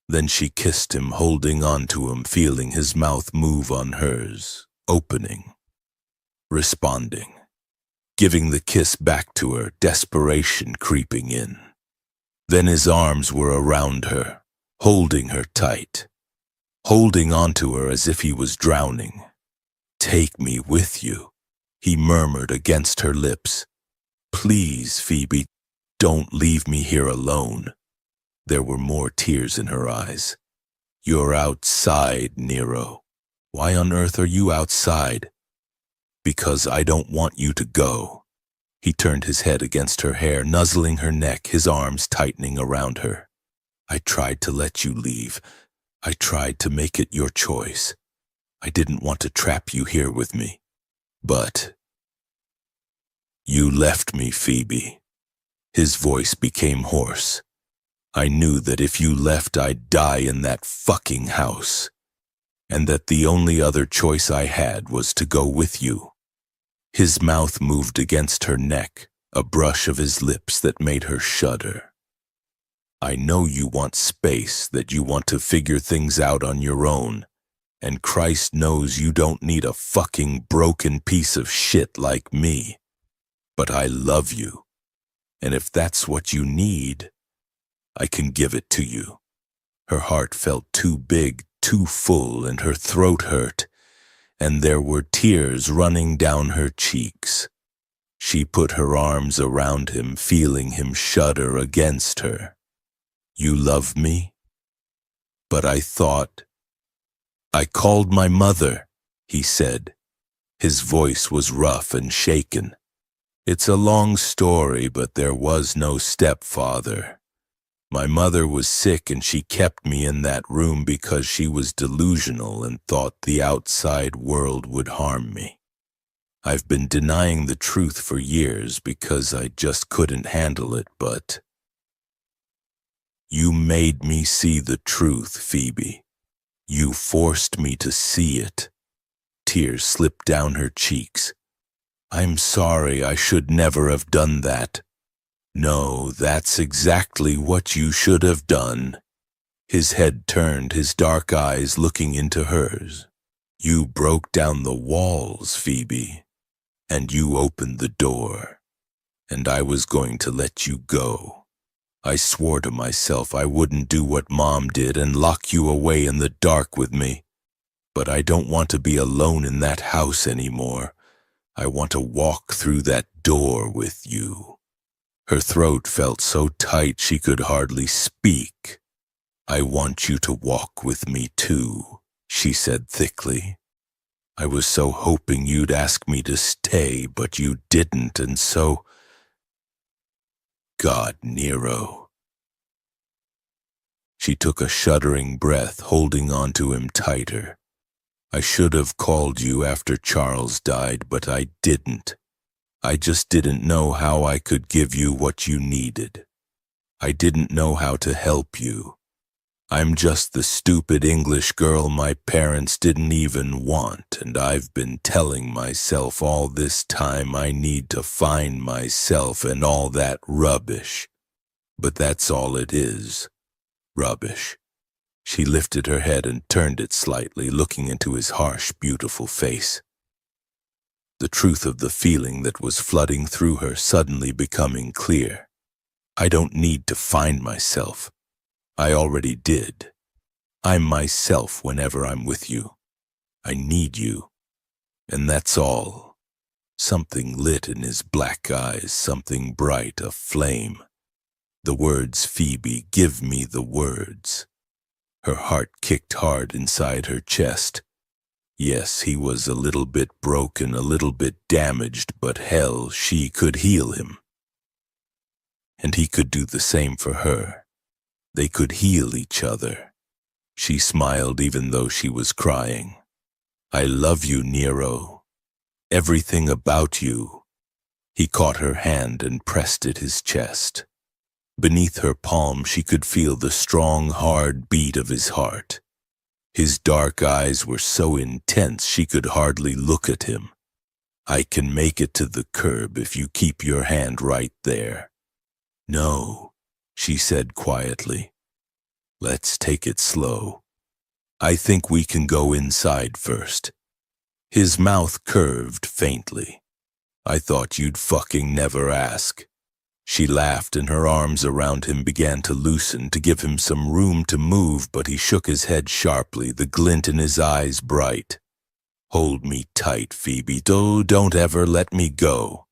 A: Then she kissed him, holding on to him, feeling his mouth move on hers, opening, responding, giving the kiss back to her, desperation creeping in. Then his arms were around her, holding her tight, holding onto her as if he was drowning. "Take me with you," he murmured against her lips. "Please, Phoebe, don't leave me here alone." There were more tears in her eyes. "You're outside, Nero." "Why on earth are you outside?" "Because I don't want you to go." He turned his head against her hair, nuzzling her neck, his arms tightening around her. "I tried to let you leave. I tried to make it your choice. I didn't want to trap you here with me. But you left me, Phoebe." His voice became hoarse. "I knew that if you left, I'd die in that fucking house, and that the only other choice I had was to go with you." His mouth moved against her neck, a brush of his lips that made her shudder. "I know you want space, that you want to figure things out on your own, and Christ knows you don't need a fucking broken piece of shit like me. But I love you, and if that's what you need, I can give it to you." Her heart felt too big, too full, and her throat hurt, and there were tears running down her cheeks. She put her arms around him, feeling him shudder against her. "You love me?" "But I thought—" "I called my mother," he said. His voice was rough and shaken. "It's a long story, but there was no stepfather. My mother was sick and she kept me in that room because she was delusional and thought the outside world would harm me. I've been denying the truth for years because I just couldn't handle it, but you made me see the truth, Phoebe. You forced me to see it." Tears slipped down her cheeks. "I'm sorry, I should never have done that." "No, that's exactly what you should have done." His head turned, his dark eyes looking into hers. "You broke down the walls, Phoebe, and you opened the door, and I was going to let you go. I swore to myself I wouldn't do what Mom did and lock you away in the dark with me. But I don't want to be alone in that house anymore. I want to walk through that door with you." Her throat felt so tight she could hardly speak. "I want you to walk with me too," she said thickly. "I was so hoping you'd ask me to stay, but you didn't, and so—" God, Nero. She took a shuddering breath, holding on to him tighter. "I should have called you after Charles died, but I didn't. I just didn't know how I could give you what you needed. I didn't know how to help you. I'm just the stupid English girl my parents didn't even want, and I've been telling myself all this time I need to find myself and all that rubbish. But that's all it is. Rubbish." She lifted her head and turned it slightly, looking into his harsh, beautiful face. The truth of the feeling that was flooding through her suddenly becoming clear. "I don't need to find myself. I already did. I'm myself whenever I'm with you. I need you. And that's all." Something lit in his black eyes, something bright, a flame. The words, "Phoebe, give me the words." Her heart kicked hard inside her chest. Yes, he was a little bit broken, a little bit damaged, but hell, she could heal him. And he could do the same for her. They could heal each other. She smiled even though she was crying. "I love you, Nero. Everything about you." He caught her hand and pressed at his chest. Beneath her palm she could feel the strong, hard beat of his heart. His dark eyes were so intense she could hardly look at him. "I can make it to the curb if you keep your hand right there." "No," she said quietly. "Let's take it slow. I think we can go inside first." His mouth curved faintly. "I thought you'd fucking never ask." She laughed and her arms around him began to loosen to give him some room to move, but he shook his head sharply, the glint in his eyes bright. "Hold me tight, Phoebe. Don't ever let me go."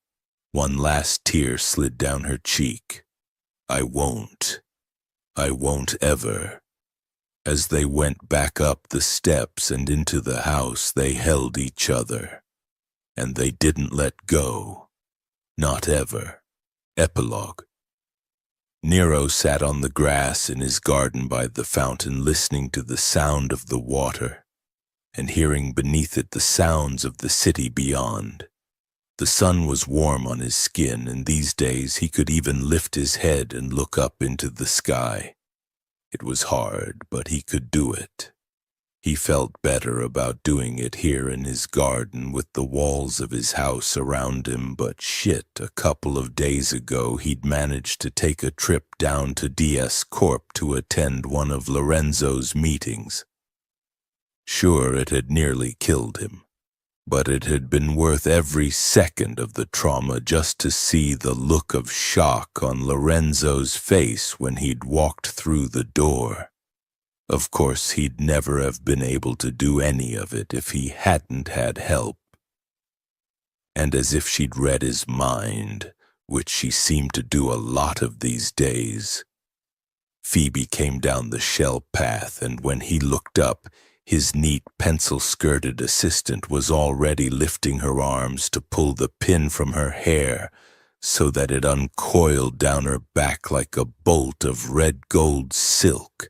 A: One last tear slid down her cheek. "I won't. I won't ever." As they went back up the steps and into the house, they held each other. And they didn't let go. Not ever. Epilogue. Nero sat on the grass in his garden by the fountain, listening to the sound of the water, and hearing beneath it the sounds of the city beyond. The sun was warm on his skin, and these days he could even lift his head and look up into the sky. It was hard, but he could do it. He felt better about doing it here in his garden with the walls of his house around him, but shit, a couple of days ago he'd managed to take a trip down to DS Corp to attend one of Lorenzo's meetings. Sure, it had nearly killed him, but it had been worth every second of the trauma just to see the look of shock on Lorenzo's face when he'd walked through the door. Of course, he'd never have been able to do any of it if he hadn't had help. And as if she'd read his mind, which she seemed to do a lot of these days, Phoebe came down the shell path, and when he looked up, his neat pencil-skirted assistant was already lifting her arms to pull the pin from her hair so that it uncoiled down her back like a bolt of red gold silk.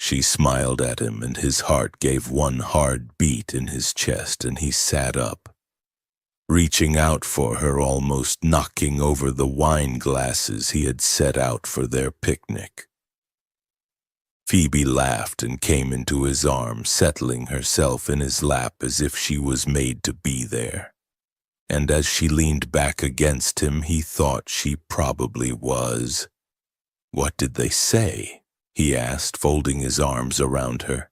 A: She smiled at him, and his heart gave one hard beat in his chest, and he sat up, reaching out for her, almost knocking over the wine glasses he had set out for their picnic. Phoebe laughed and came into his arms, settling herself in his lap as if she was made to be there. And as she leaned back against him, he thought she probably was. "What did they say?" he asked, folding his arms around her.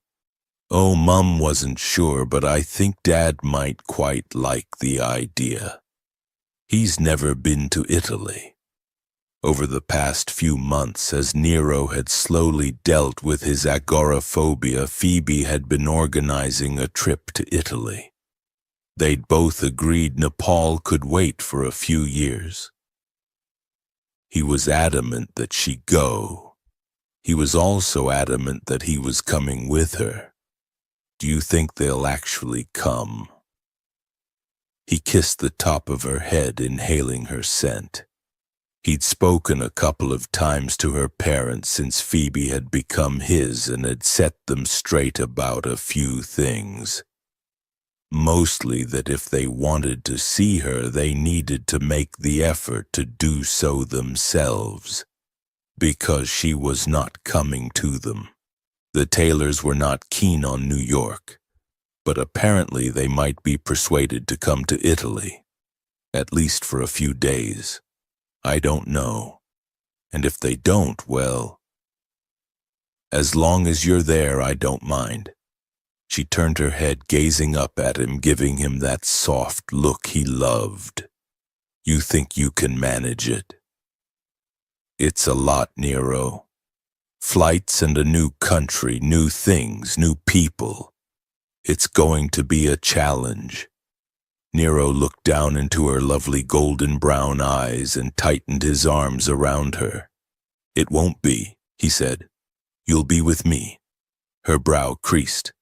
A: "Oh, Mum wasn't sure, but I think Dad might quite like the idea. He's never been to Italy." Over the past few months, as Nero had slowly dealt with his agoraphobia, Phoebe had been organizing a trip to Italy. They'd both agreed Nepal could wait for a few years. He was adamant that she go. He was also adamant that he was coming with her. "Do you think they'll actually come?" He kissed the top of her head, inhaling her scent. He'd spoken a couple of times to her parents since Phoebe had become his and had set them straight about a few things. Mostly that if they wanted to see her, they needed to make the effort to do so themselves, because she was not coming to them. The Taylors were not keen on New York, but apparently they might be persuaded to come to Italy, at least for a few days. I don't know. And if they don't, well, as long as you're there, I don't mind. She turned her head, gazing up at him, giving him that soft look he loved. "You think you can manage it?" "It's a lot, Nero. Flights and a new country, new things, new people. It's going to be a challenge." Nero looked down into her lovely golden brown eyes and tightened his arms around her. "It won't be," he said. "You'll be with me." Her brow creased.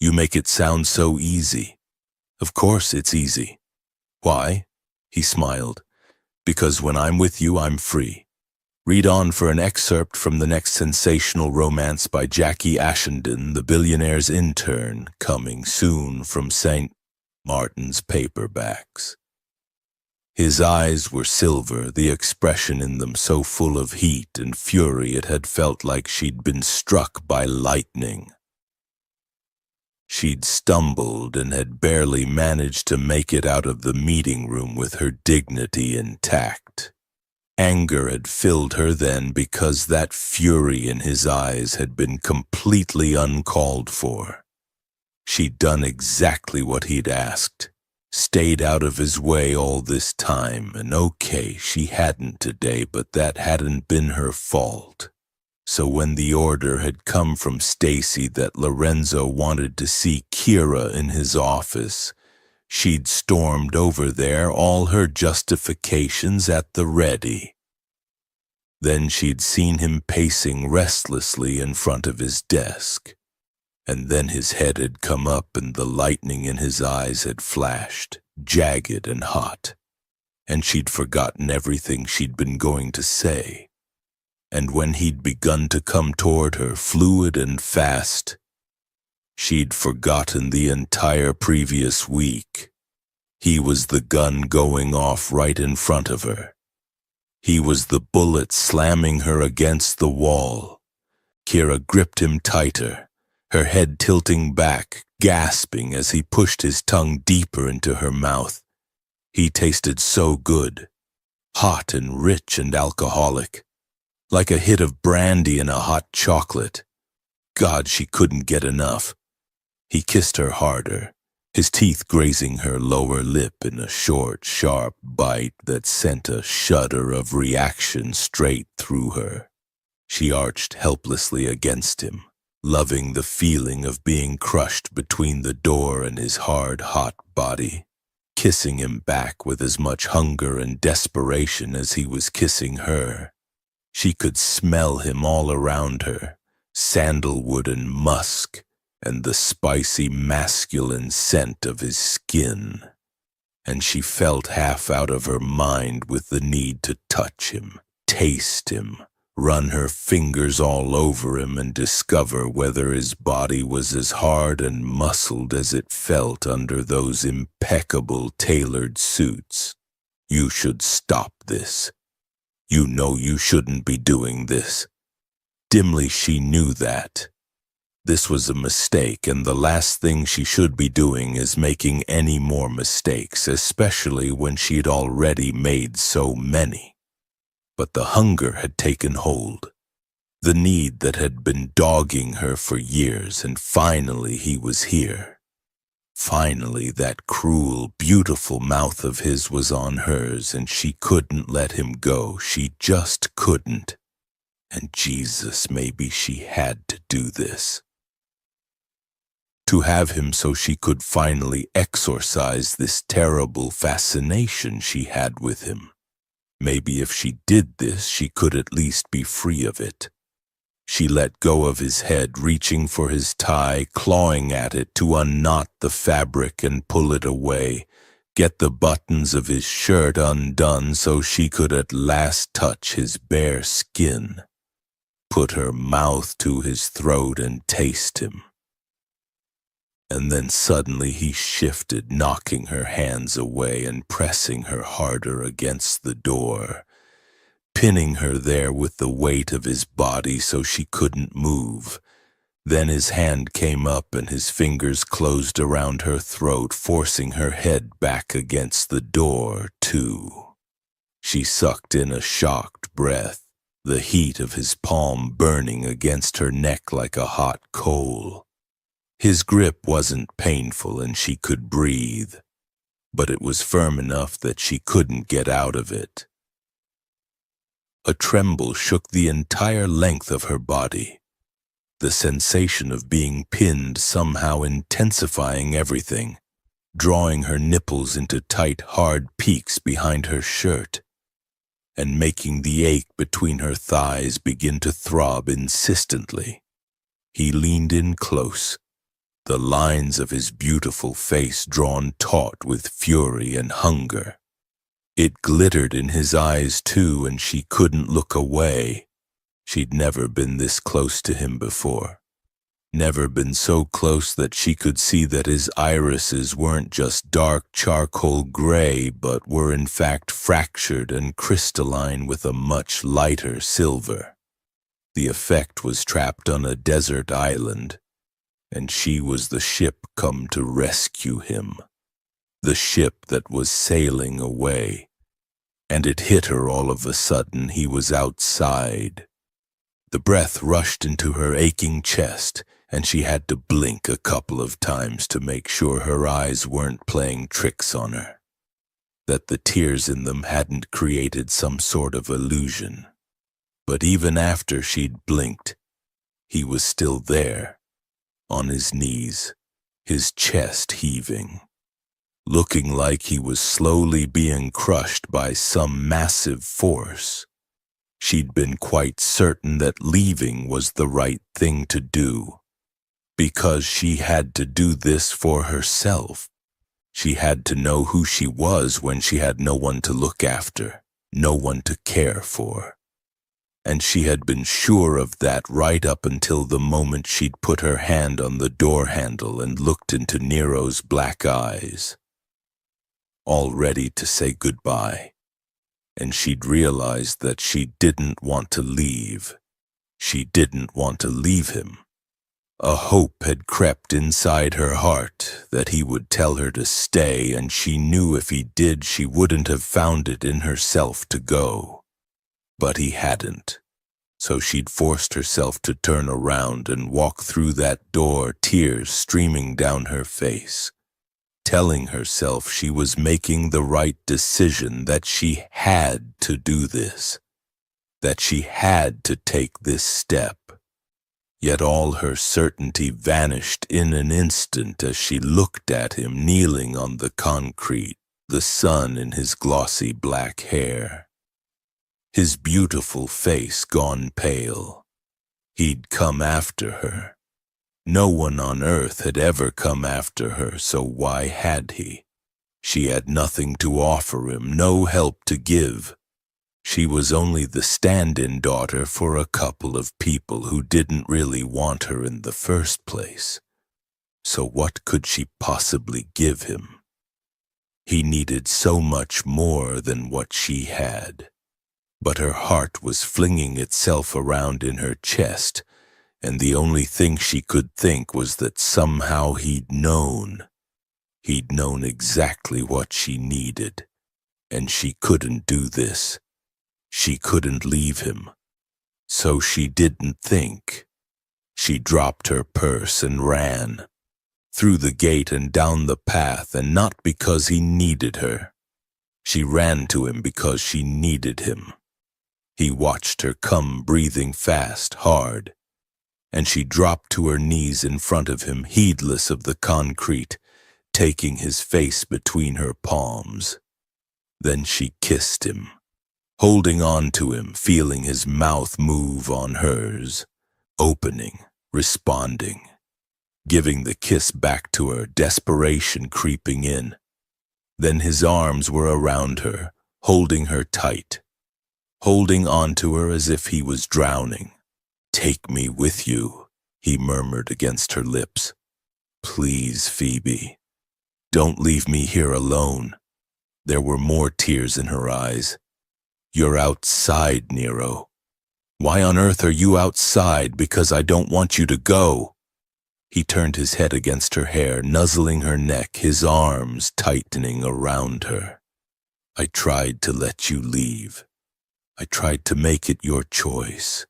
A: "You make it sound so easy." "Of course it's easy." "Why?" He smiled. "Because when I'm with you, I'm free." Read on for an excerpt from the next sensational romance by Jackie Ashenden, The Billionaire's Intern, coming soon from St. Martin's paperbacks. His eyes were silver, the expression in them so full of heat and fury it had felt like she'd been struck by lightning. She'd stumbled and had barely managed to make it out of the meeting room with her dignity intact. Anger had filled her then because that fury in his eyes had been completely uncalled for. She'd done exactly what he'd asked. Stayed out of his way all this time, and okay, she hadn't today, but that hadn't been her fault. So when the order had come from Stacy that Lorenzo wanted to see Kira in his office, she'd stormed over there, all her justifications at the ready. Then she'd seen him pacing restlessly in front of his desk, and then his head had come up and the lightning in his eyes had flashed, jagged and hot, and she'd forgotten everything she'd been going to say. And when he'd begun to come toward her, fluid and fast, she'd forgotten the entire previous week. He was the gun going off right in front of her. He was the bullet slamming her against the wall. Kira gripped him tighter, her head tilting back, gasping as he pushed his tongue deeper into her mouth. He tasted so good, hot and rich and alcoholic, like a hit of brandy in a hot chocolate. God, she couldn't get enough. He kissed her harder, his teeth grazing her lower lip in a short, sharp bite that sent a shudder of reaction straight through her. She arched helplessly against him, loving the feeling of being crushed between the door and his hard, hot body, kissing him back with as much hunger and desperation as he was kissing her. She could smell him all around her, sandalwood and musk, and the spicy masculine scent of his skin. And she felt half out of her mind with the need to touch him, taste him, run her fingers all over him and discover whether his body was as hard and muscled as it felt under those impeccable tailored suits. You should stop this. You know you shouldn't be doing this. Dimly she knew that. This was a mistake, and the last thing she should be doing is making any more mistakes, especially when she'd already made so many. But the hunger had taken hold, the need that had been dogging her for years, and finally he was here. Finally, that cruel, beautiful mouth of his was on hers, and she couldn't let him go. She just couldn't. And Jesus, maybe she had to do this. To have him so she could finally exorcise this terrible fascination she had with him. Maybe if she did this, she could at least be free of it. She let go of his head, reaching for his tie, clawing at it to unknot the fabric and pull it away, get the buttons of his shirt undone so she could at last touch his bare skin, put her mouth to his throat and taste him. And then suddenly he shifted, knocking her hands away and pressing her harder against the door, pinning her there with the weight of his body so she couldn't move. Then his hand came up and his fingers closed around her throat, forcing her head back against the door, too. She sucked in a shocked breath, the heat of his palm burning against her neck like a hot coal. His grip wasn't painful and she could breathe, but it was firm enough that she couldn't get out of it. A tremble shook the entire length of her body, the sensation of being pinned somehow intensifying everything, drawing her nipples into tight, hard peaks behind her shirt, and making the ache between her thighs begin to throb insistently. He leaned in close, the lines of his beautiful face drawn taut with fury and hunger. It glittered in his eyes too, and she couldn't look away. She'd never been this close to him before. Never been so close that she could see that his irises weren't just dark charcoal gray, but were in fact fractured and crystalline with a much lighter silver. The effect was trapped on a desert island, and she was the ship come to rescue him, the ship that was sailing away. And it hit her all of a sudden. He was outside. The breath rushed into her aching chest. and she had to blink a couple of times to make sure her eyes weren't playing tricks on her, that the tears in them hadn't created some sort of illusion. But even after she'd blinked, he was still there, on his knees, his chest heaving, looking like he was slowly being crushed by some massive force. She'd been quite certain that leaving was the right thing to do, because she had to do this for herself. She had to know who she was when she had no one to look after, no one to care for. And she had been sure of that right up until the moment she'd put her hand on the door handle and looked into Nero's black eyes, all ready to say goodbye. And she'd realized that she didn't want to leave. She didn't want to leave him. A hope had crept inside her heart that he would tell her to stay, and she knew if he did, she wouldn't have found it in herself to go. But he hadn't. So she'd forced herself to turn around and walk through that door, tears streaming down her face, telling herself she was making the right decision, that she had to do this, that she had to take this step. Yet all her certainty vanished in an instant as she looked at him kneeling on the concrete, the sun in his glossy black hair, his beautiful face gone pale. He'd come after her. No one on earth had ever come after her, so why had he? She had nothing to offer him, no help to give. She was only the stand-in daughter for a couple of people who didn't really want her in the first place. So what could she possibly give him? He needed so much more than what she had. But her heart was flinging itself around in her chest, and the only thing she could think was that somehow he'd known. He'd known exactly what she needed, and she couldn't do this. She couldn't leave him. So she didn't think. She dropped her purse and ran, through the gate and down the path, and not because he needed her. She ran to him because she needed him. He watched her come, breathing fast, hard, and she dropped to her knees in front of him, heedless of the concrete, taking his face between her palms. Then she kissed him, holding on to him, feeling his mouth move on hers, opening, responding, giving the kiss back to her, desperation creeping in. Then his arms were around her, holding her tight, holding on to her as if he was drowning. "Take me with you," he murmured against her lips. "Please, Phoebe, don't leave me here alone." There were more tears in her eyes. "You're outside, Nero. Why on earth are you outside? Because I don't want you to go." He turned his head against her hair, nuzzling her neck, his arms tightening around her. "I tried to let you leave. I tried to make it your choice.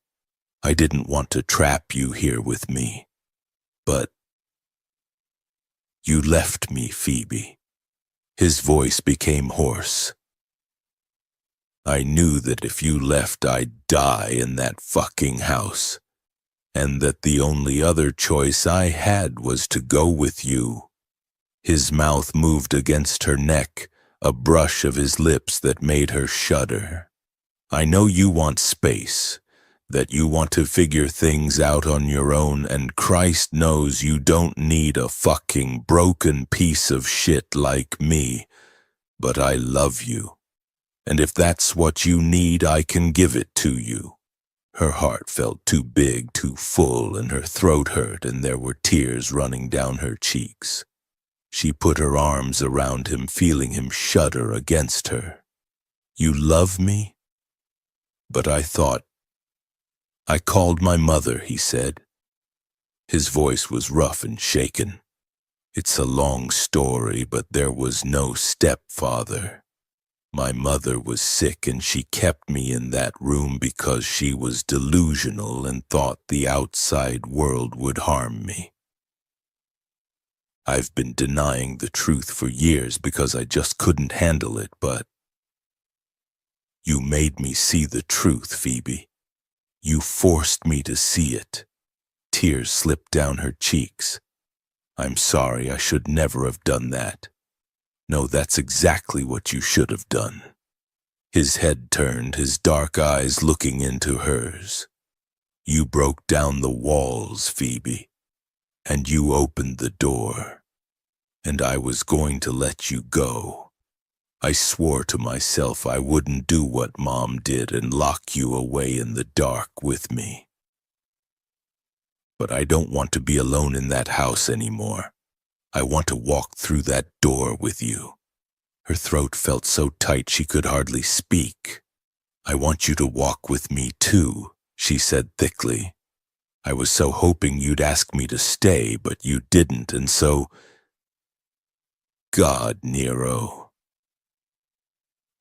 A: I didn't want to trap you here with me. But you left me, Phoebe." His voice became hoarse. "I knew that if you left, I'd die in that fucking house, and that the only other choice I had was to go with you." His mouth moved against her neck, a brush of his lips that made her shudder. "I know you want space, that you want to figure things out on your own, and Christ knows you don't need a fucking broken piece of shit like me, but I love you. And if that's what you need, I can give it to you." Her heart felt too big, too full, and her throat hurt, and there were tears running down her cheeks. She put her arms around him, feeling him shudder against her. "You love me?" "But I called my mother," he said. His voice was rough and shaken. "It's a long story, but there was no stepfather. My mother was sick and she kept me in that room because she was delusional and thought the outside world would harm me. I've been denying the truth for years because I just couldn't handle it, but you made me see the truth, Phoebe. You forced me to see it. Tears slipped down her cheeks. I'm sorry, I should never have done that. No, that's exactly what you should have done. His head turned, his dark eyes looking into hers. You broke down the walls, Phoebe, and you opened the door, and I was going to let you go. I swore to myself I wouldn't do what Mom did and lock you away in the dark with me. But I don't want to be alone in that house anymore. I want to walk through that door with you. Her throat felt so tight she could hardly speak. I want you to walk with me too, she said thickly. I was so hoping you'd ask me to stay, but you didn't, and so... God, Nero.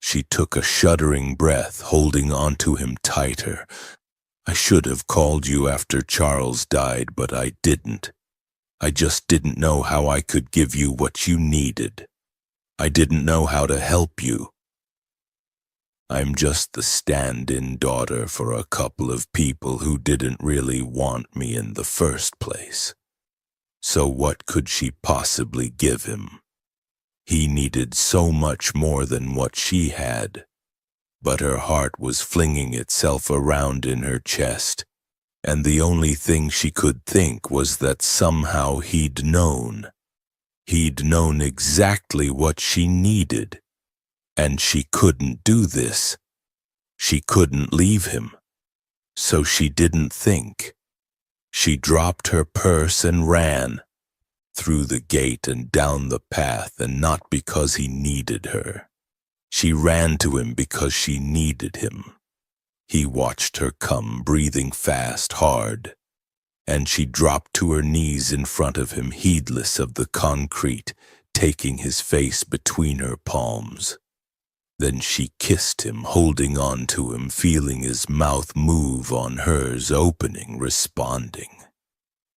A: She took a shuddering breath, holding onto him tighter. I should have called you after Charles died, but I didn't. I just didn't know how I could give you what you needed. I didn't know how to help you. I'm just the stand-in daughter for a couple of people who didn't really want me in the first place. So what could she possibly give him? He needed so much more than what she had, but her heart was flinging itself around in her chest, and the only thing she could think was that somehow he'd known. He'd known exactly what she needed, and she couldn't do this. She couldn't leave him, so she didn't think. She dropped her purse and ran, through the gate and down the path, and not because he needed her. She ran to him because she needed him. He watched her come, breathing fast, hard, and she dropped to her knees in front of him, heedless of the concrete, taking his face between her palms. Then she kissed him, holding on to him, feeling his mouth move on hers, opening, responding,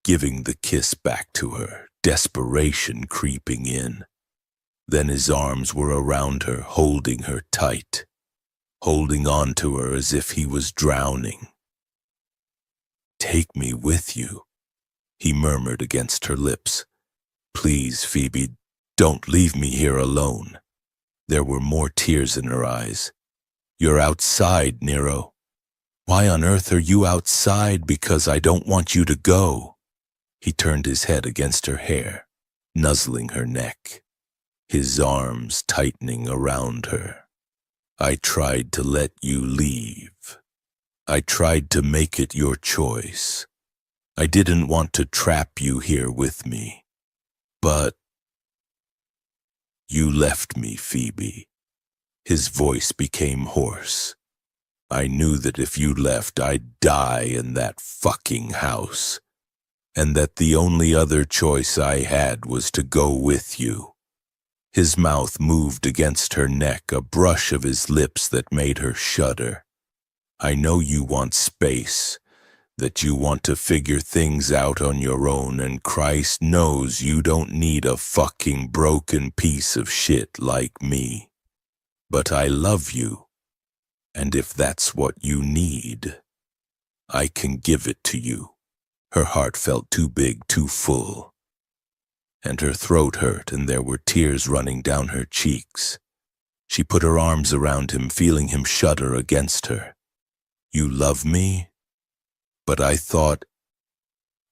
A: giving the kiss back to her, desperation creeping in. Then his arms were around her, holding her tight, holding on to her as if he was drowning. Take me with you, he murmured against her lips. Please, Phoebe, don't leave me here alone. There were more tears in her eyes. You're outside, Nero. Why on earth are you outside? Because I don't want you to go. He turned his head against her hair, nuzzling her neck, his arms tightening around her. I tried to let you leave. I tried to make it your choice. I didn't want to trap you here with me. But you left me, Phoebe. His voice became hoarse. I knew that if you left, I'd die in that fucking house, and that the only other choice I had was to go with you. His mouth moved against her neck, a brush of his lips that made her shudder. I know you want space, that you want to figure things out on your own, and Christ knows you don't need a fucking broken piece of shit like me. But I love you, and if that's what you need, I can give it to you. Her heart felt too big, too full, and her throat hurt, and there were tears running down her cheeks. She put her arms around him, feeling him shudder against her. You love me? But I thought...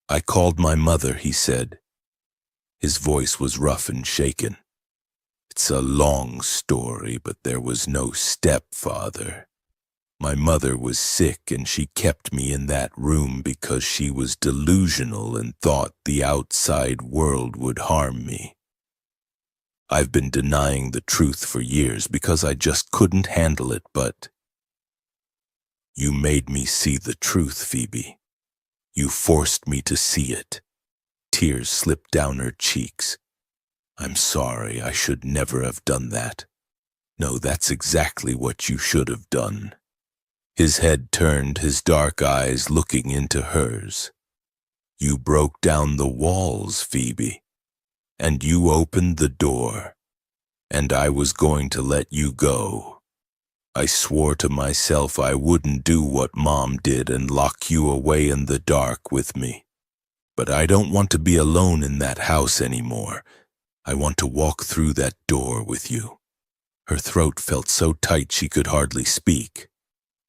A: I called my mother, he said. His voice was rough and shaken. It's a long story, but there was no stepfather. My mother was sick, and she kept me in that room because she was delusional and thought the outside world would harm me. I've been denying the truth for years because I just couldn't handle it, but you made me see the truth, Phoebe. You forced me to see it. Tears slipped down her cheeks. I'm sorry, I should never have done that. No, that's exactly what you should have done. His head turned, his dark eyes looking into hers. You broke down the walls, Phoebe, and you opened the door, and I was going to let you go. I swore to myself I wouldn't do what Mom did and lock you away in the dark with me. But I don't want to be alone in that house anymore. I want to walk through that door with you. Her throat felt so tight she could hardly speak.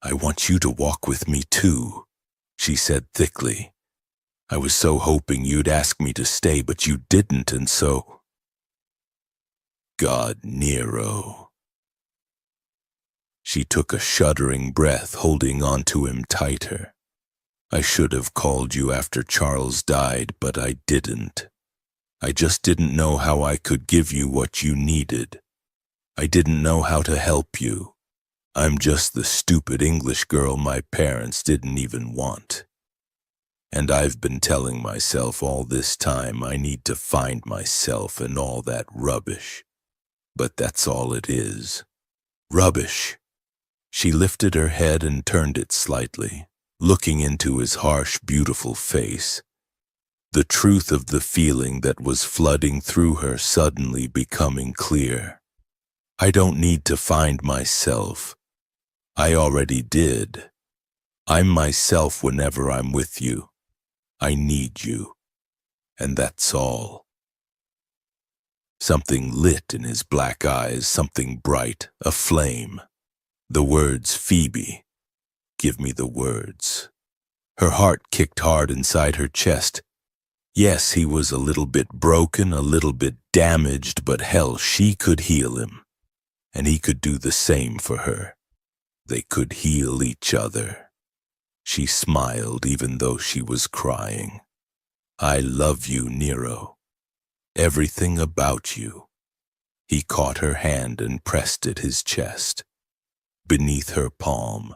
A: I want you to walk with me too, she said thickly. I was so hoping you'd ask me to stay, but you didn't, and so... God, Nero. She took a shuddering breath, holding onto him tighter. I should have called you after Charles died, but I didn't. I just didn't know how I could give you what you needed. I didn't know how to help you. I'm just the stupid English girl my parents didn't even want. And I've been telling myself all this time I need to find myself and all that rubbish. But that's all it is. Rubbish. She lifted her head and turned it slightly, looking into his harsh, beautiful face. The truth of the feeling that was flooding through her suddenly becoming clear. I don't need to find myself. I already did. I'm myself whenever I'm with you. I need you. And that's all. Something lit in his black eyes, something bright, a flame. The words, Phoebe. Give me the words. Her heart kicked hard inside her chest. Yes, he was a little bit broken, a little bit damaged, but hell, she could heal him. And he could do the same for her. They could heal each other. She smiled even though she was crying. I love you, Nero. Everything about you. He caught her hand and pressed at his chest. Beneath her palm,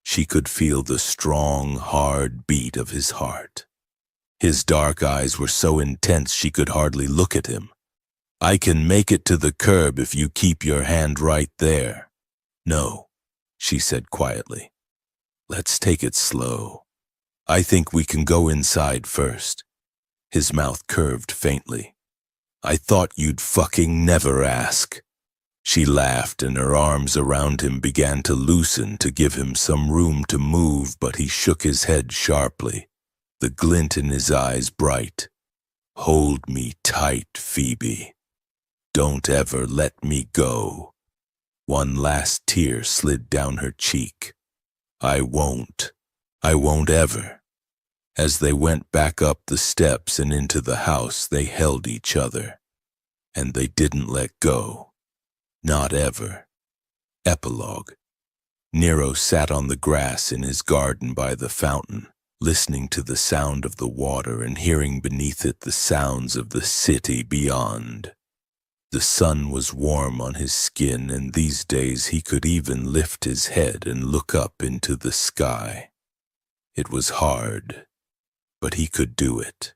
A: she could feel the strong, hard beat of his heart. His dark eyes were so intense she could hardly look at him. I can make it to the curb if you keep your hand right there. No, she said quietly. Let's take it slow. I think we can go inside first. His mouth curved faintly. I thought you'd fucking never ask. She laughed and her arms around him began to loosen to give him some room to move, but he shook his head sharply, the glint in his eyes bright. Hold me tight, Phoebe. Don't ever let me go. One last tear slid down her cheek. I won't ever. As they went back up the steps and into the house, they held each other. And they didn't let go. Not ever. Epilogue. Nero sat on the grass in his garden by the fountain, listening to the sound of the water and hearing beneath it the sounds of the city beyond. The sun was warm on his skin, and these days he could even lift his head and look up into the sky. It was hard, but he could do it.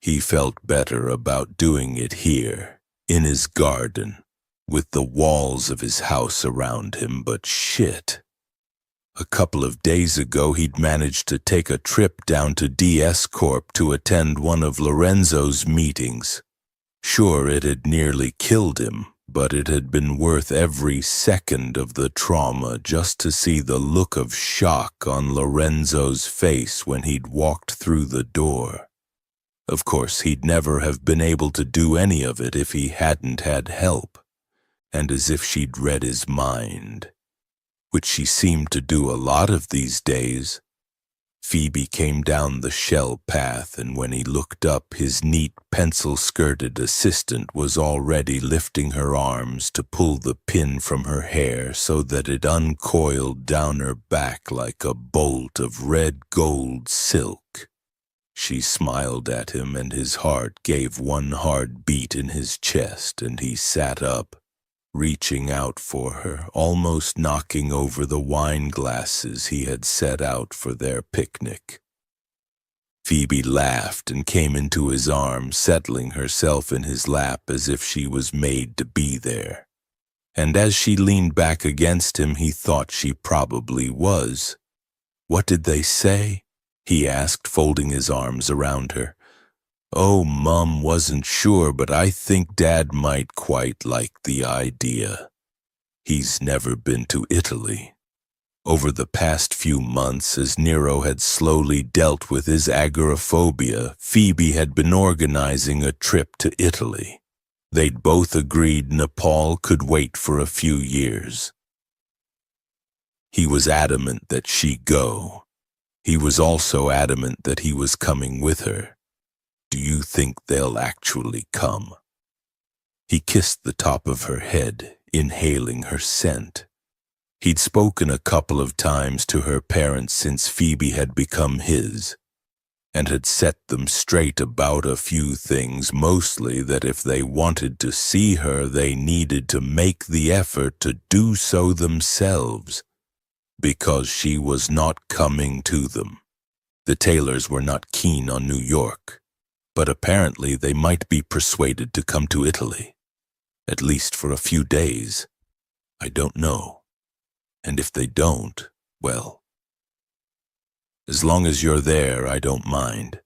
A: He felt better about doing it here, in his garden, with the walls of his house around him, but shit. A couple of days ago he'd managed to take a trip down to DS Corp to attend one of Lorenzo's meetings. Sure, it had nearly killed him, but it had been worth every second of the trauma just to see the look of shock on Lorenzo's face when he'd walked through the door. Of course, he'd never have been able to do any of it if he hadn't had help, and as if she'd read his mind, which she seemed to do a lot of these days. Phoebe came down the shell path, and when he looked up, his neat pencil-skirted assistant was already lifting her arms to pull the pin from her hair so that it uncoiled down her back like a bolt of red gold silk. She smiled at him, and his heart gave one hard beat in his chest, and he sat up, reaching out for her, almost knocking over the wine glasses he had set out for their picnic. Phoebe laughed and came into his arms, settling herself in his lap as if she was made to be there. and as she leaned back against him, he thought she probably was. "What did they say?" he asked, folding his arms around her. "Oh, Mum wasn't sure, but I think Dad might quite like the idea. He's never been to Italy." Over the past few months, as Nero had slowly dealt with his agoraphobia, Phoebe had been organizing a trip to Italy. They'd both agreed Nepal could wait for a few years. He was adamant that she go. He was also adamant that he was coming with her. "Do you think they'll actually come?" He kissed the top of her head, inhaling her scent. He'd spoken a couple of times to her parents since Phoebe had become his, and had set them straight about a few things, mostly that if they wanted to see her, they needed to make the effort to do so themselves, because she was not coming to them. The Taylors were not keen on New York, but apparently they might be persuaded to come to Italy, at least for a few days. I don't know. And if they don't, well, as long as you're there, I don't mind.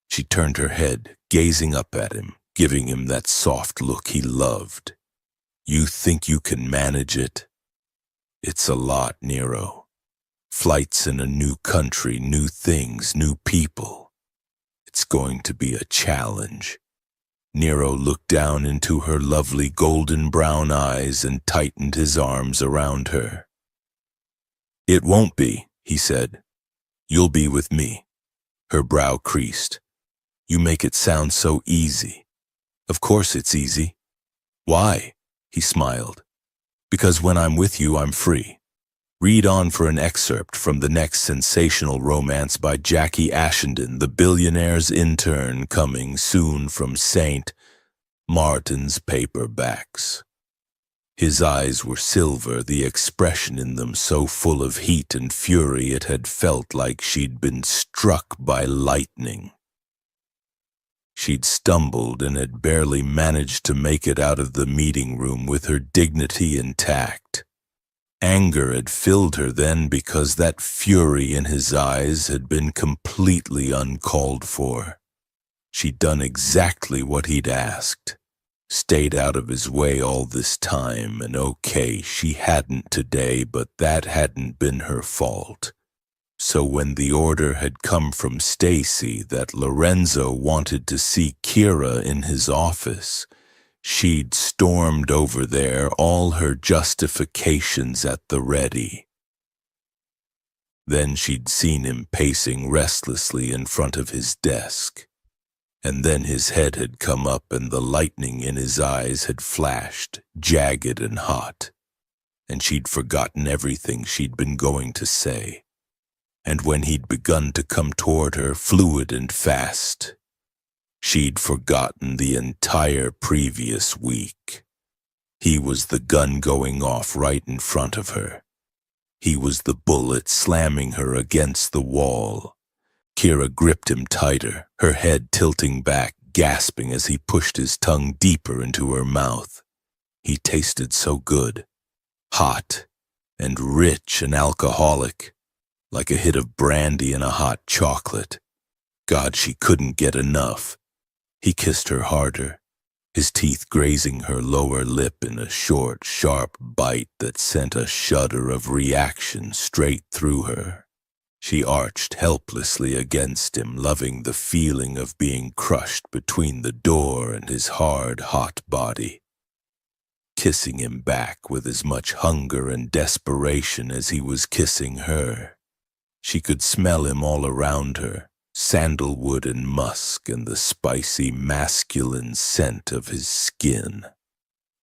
A: She turned her head, gazing up at him, giving him that soft look he loved. "You think you can manage it?" "It's a lot, Nero. Flights in a new country, new things, new people. It's going to be a challenge." Nero looked down into her lovely golden brown eyes and tightened his arms around her. "It won't be," he said. "You'll be with me." Her brow creased. "You make it sound so easy." "Of course it's easy." "Why?" He smiled. "Because when I'm with you, I'm free." Read on for an excerpt from the next sensational romance by Jackie Ashenden, the Billionaire's Intern, coming soon from St. Martin's paperbacks. His eyes were silver, the expression in them so full of heat and fury it had felt like she'd been struck by lightning. She'd stumbled and had barely managed to make it out of the meeting room with her dignity intact. Anger had filled her then because that fury in his eyes had been completely uncalled for. She'd done exactly what he'd asked. Stayed out of his way all this time, and okay, she hadn't today, but that hadn't been her fault. So when the order had come from Stacy that Lorenzo wanted to see Kira in his office, she'd stormed over there, all her justifications at the ready. Then she'd seen him pacing restlessly in front of his desk. And then his head had come up and the lightning in his eyes had flashed, jagged and hot. And she'd forgotten everything she'd been going to say. And when he'd begun to come toward her, fluid and fast, she'd forgotten the entire previous week. He was the gun going off right in front of her. He was the bullet slamming her against the wall. Kira gripped him tighter, her head tilting back, gasping as he pushed his tongue deeper into her mouth. He tasted so good, hot and rich and alcoholic, like a hit of brandy in a hot chocolate. God, she couldn't get enough. He kissed her harder, his teeth grazing her lower lip in a short, sharp bite that sent a shudder of reaction straight through her. She arched helplessly against him, loving the feeling of being crushed between the door and his hard, hot body, kissing him back with as much hunger and desperation as he was kissing her. She could smell him all around her, sandalwood and musk and the spicy masculine scent of his skin.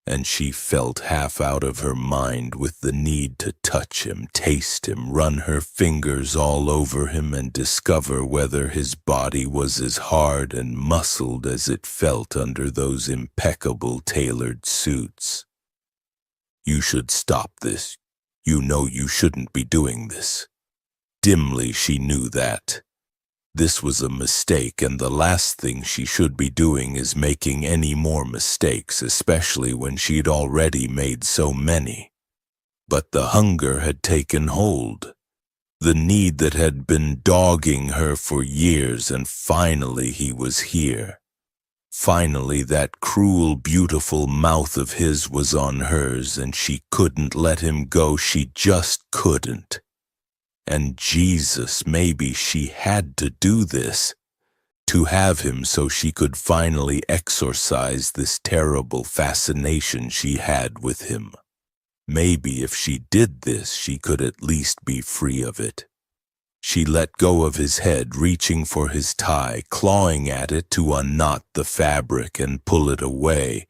A: And she felt half out of her mind with the need to touch him, taste him, run her fingers all over him and discover whether his body was as hard and muscled as it felt under those impeccable tailored suits. "You should stop this. You know you shouldn't be doing this." Dimly she knew that. This was a mistake, and the last thing she should be doing is making any more mistakes, especially when she'd already made so many. But the hunger had taken hold, the need that had been dogging her for years, and finally he was here. Finally, that cruel, beautiful mouth of his was on hers, and she couldn't let him go. She just couldn't. And Jesus, maybe she had to do this, to have him so she could finally exorcise this terrible fascination she had with him. Maybe if she did this, she could at least be free of it. She let go of his head, reaching for his tie, clawing at it to unknot the fabric and pull it away,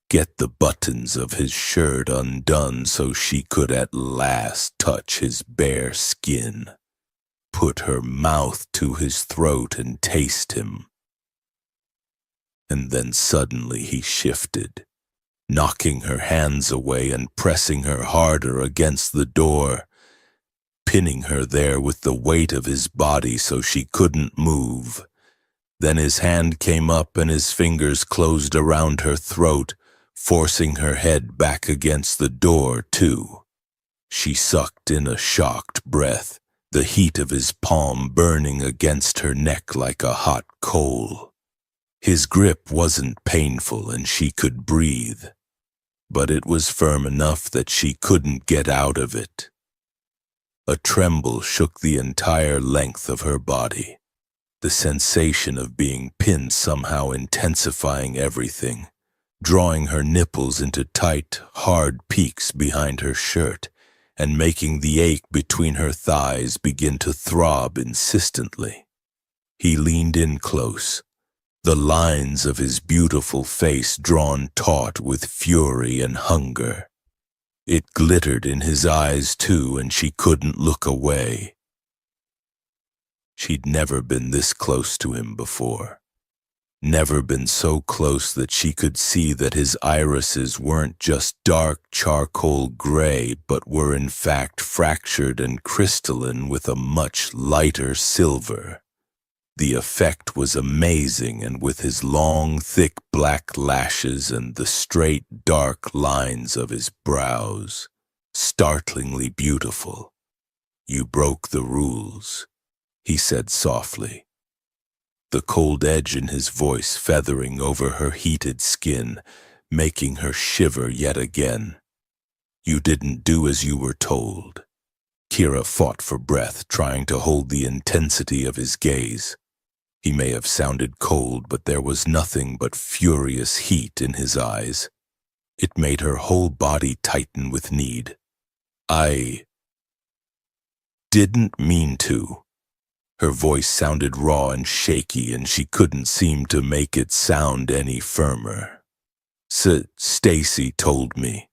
A: get the buttons of his shirt undone so she could at last touch his bare skin, put her mouth to his throat and taste him. And then suddenly he shifted, knocking her hands away and pressing her harder against the door, pinning her there with the weight of his body so she couldn't move. Then his hand came up and his fingers closed around her throat, forcing her head back against the door, too. She sucked in a shocked breath, the heat of his palm burning against her neck like a hot coal. His grip wasn't painful and she could breathe, but it was firm enough that she couldn't get out of it. A tremble shook the entire length of her body, the sensation of being pinned somehow intensifying everything, drawing her nipples into tight, hard peaks behind her shirt, and making the ache between her thighs begin to throb insistently. He leaned in close, the lines of his beautiful face drawn taut with fury and hunger. It glittered in his eyes too, and she couldn't look away. She'd never been this close to him before. Never been so close that she could see that his irises weren't just dark charcoal gray, but were in fact fractured and crystalline with a much lighter silver. The effect was amazing, and with his long, thick black lashes and the straight, dark lines of his brows, startlingly beautiful. "You broke the rules," he said softly, the cold edge in his voice feathering over her heated skin, making her shiver yet again. "You didn't do as you were told." Kira fought for breath, trying to hold the intensity of his gaze. He may have sounded cold, but there was nothing but furious heat in his eyes. It made her whole body tighten with need. "I didn't mean to." Her voice sounded raw and shaky, and she couldn't seem to make it sound any firmer. Stacy told me."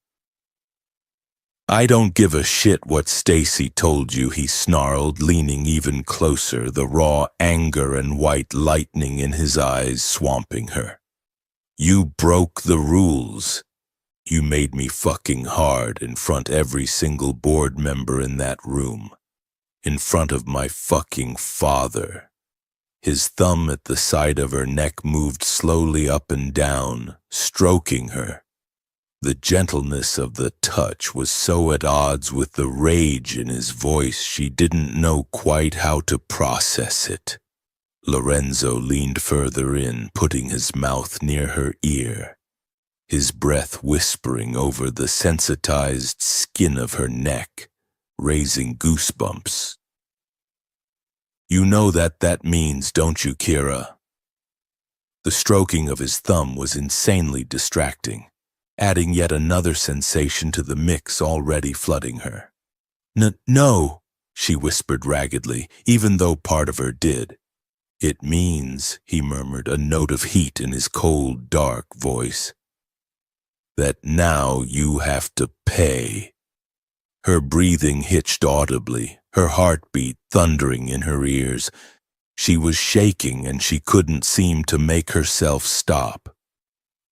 A: "I don't give a shit what Stacy told you," he snarled, leaning even closer, the raw anger and white lightning in his eyes swamping her. "You broke the rules. You made me fucking hard in front every single board member in that room. In front of my fucking father." His thumb at the side of her neck moved slowly up and down, stroking her. The gentleness of the touch was so at odds with the rage in his voice she didn't know quite how to process it. Lorenzo leaned further in, putting his mouth near her ear, his breath whispering over the sensitized skin of her neck, raising goosebumps. "You know that means, don't you, Kira?" The stroking of his thumb was insanely distracting, adding yet another sensation to the mix already flooding her. No, she whispered raggedly, even though part of her did. "It means," he murmured, a note of heat in his cold, dark voice, "that now you have to pay." Her breathing hitched audibly, her heartbeat thundering in her ears. She was shaking and she couldn't seem to make herself stop.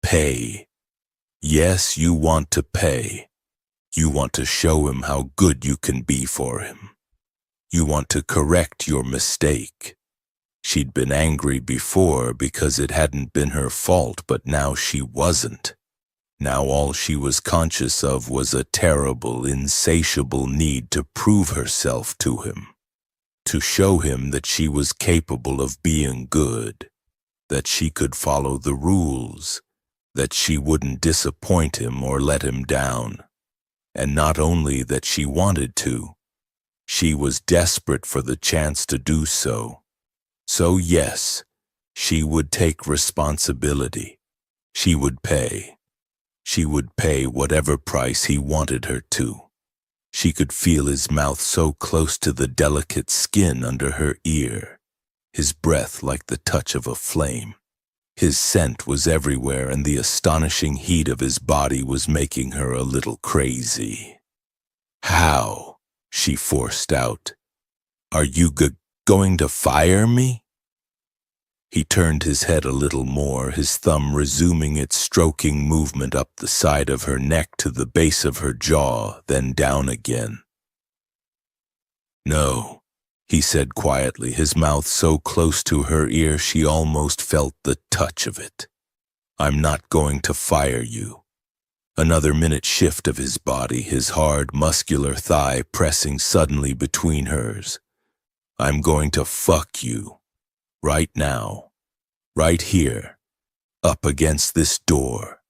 A: "Pay. Yes, you want to pay. You want to show him how good you can be for him. You want to correct your mistake." She'd been angry before because it hadn't been her fault, but now she wasn't. Now all she was conscious of was a terrible, insatiable need to prove herself to him, to show him that she was capable of being good, that she could follow the rules, that she wouldn't disappoint him or let him down. And not only that she wanted to, she was desperate for the chance to do so. So yes, she would take responsibility. She would pay. She would pay whatever price he wanted her to. She could feel his mouth so close to the delicate skin under her ear, his breath like the touch of a flame. His scent was everywhere, and the astonishing heat of his body was making her a little crazy. "How?" she forced out. "Are you going to fire me?" He turned his head a little more, his thumb resuming its stroking movement up the side of her neck to the base of her jaw, then down again. "No," he said quietly, his mouth so close to her ear she almost felt the touch of it. "I'm not going to fire you." Another minute shift of his body, his hard, muscular thigh pressing suddenly between hers. "I'm going to fuck you. Right now. Right here. Up against this door."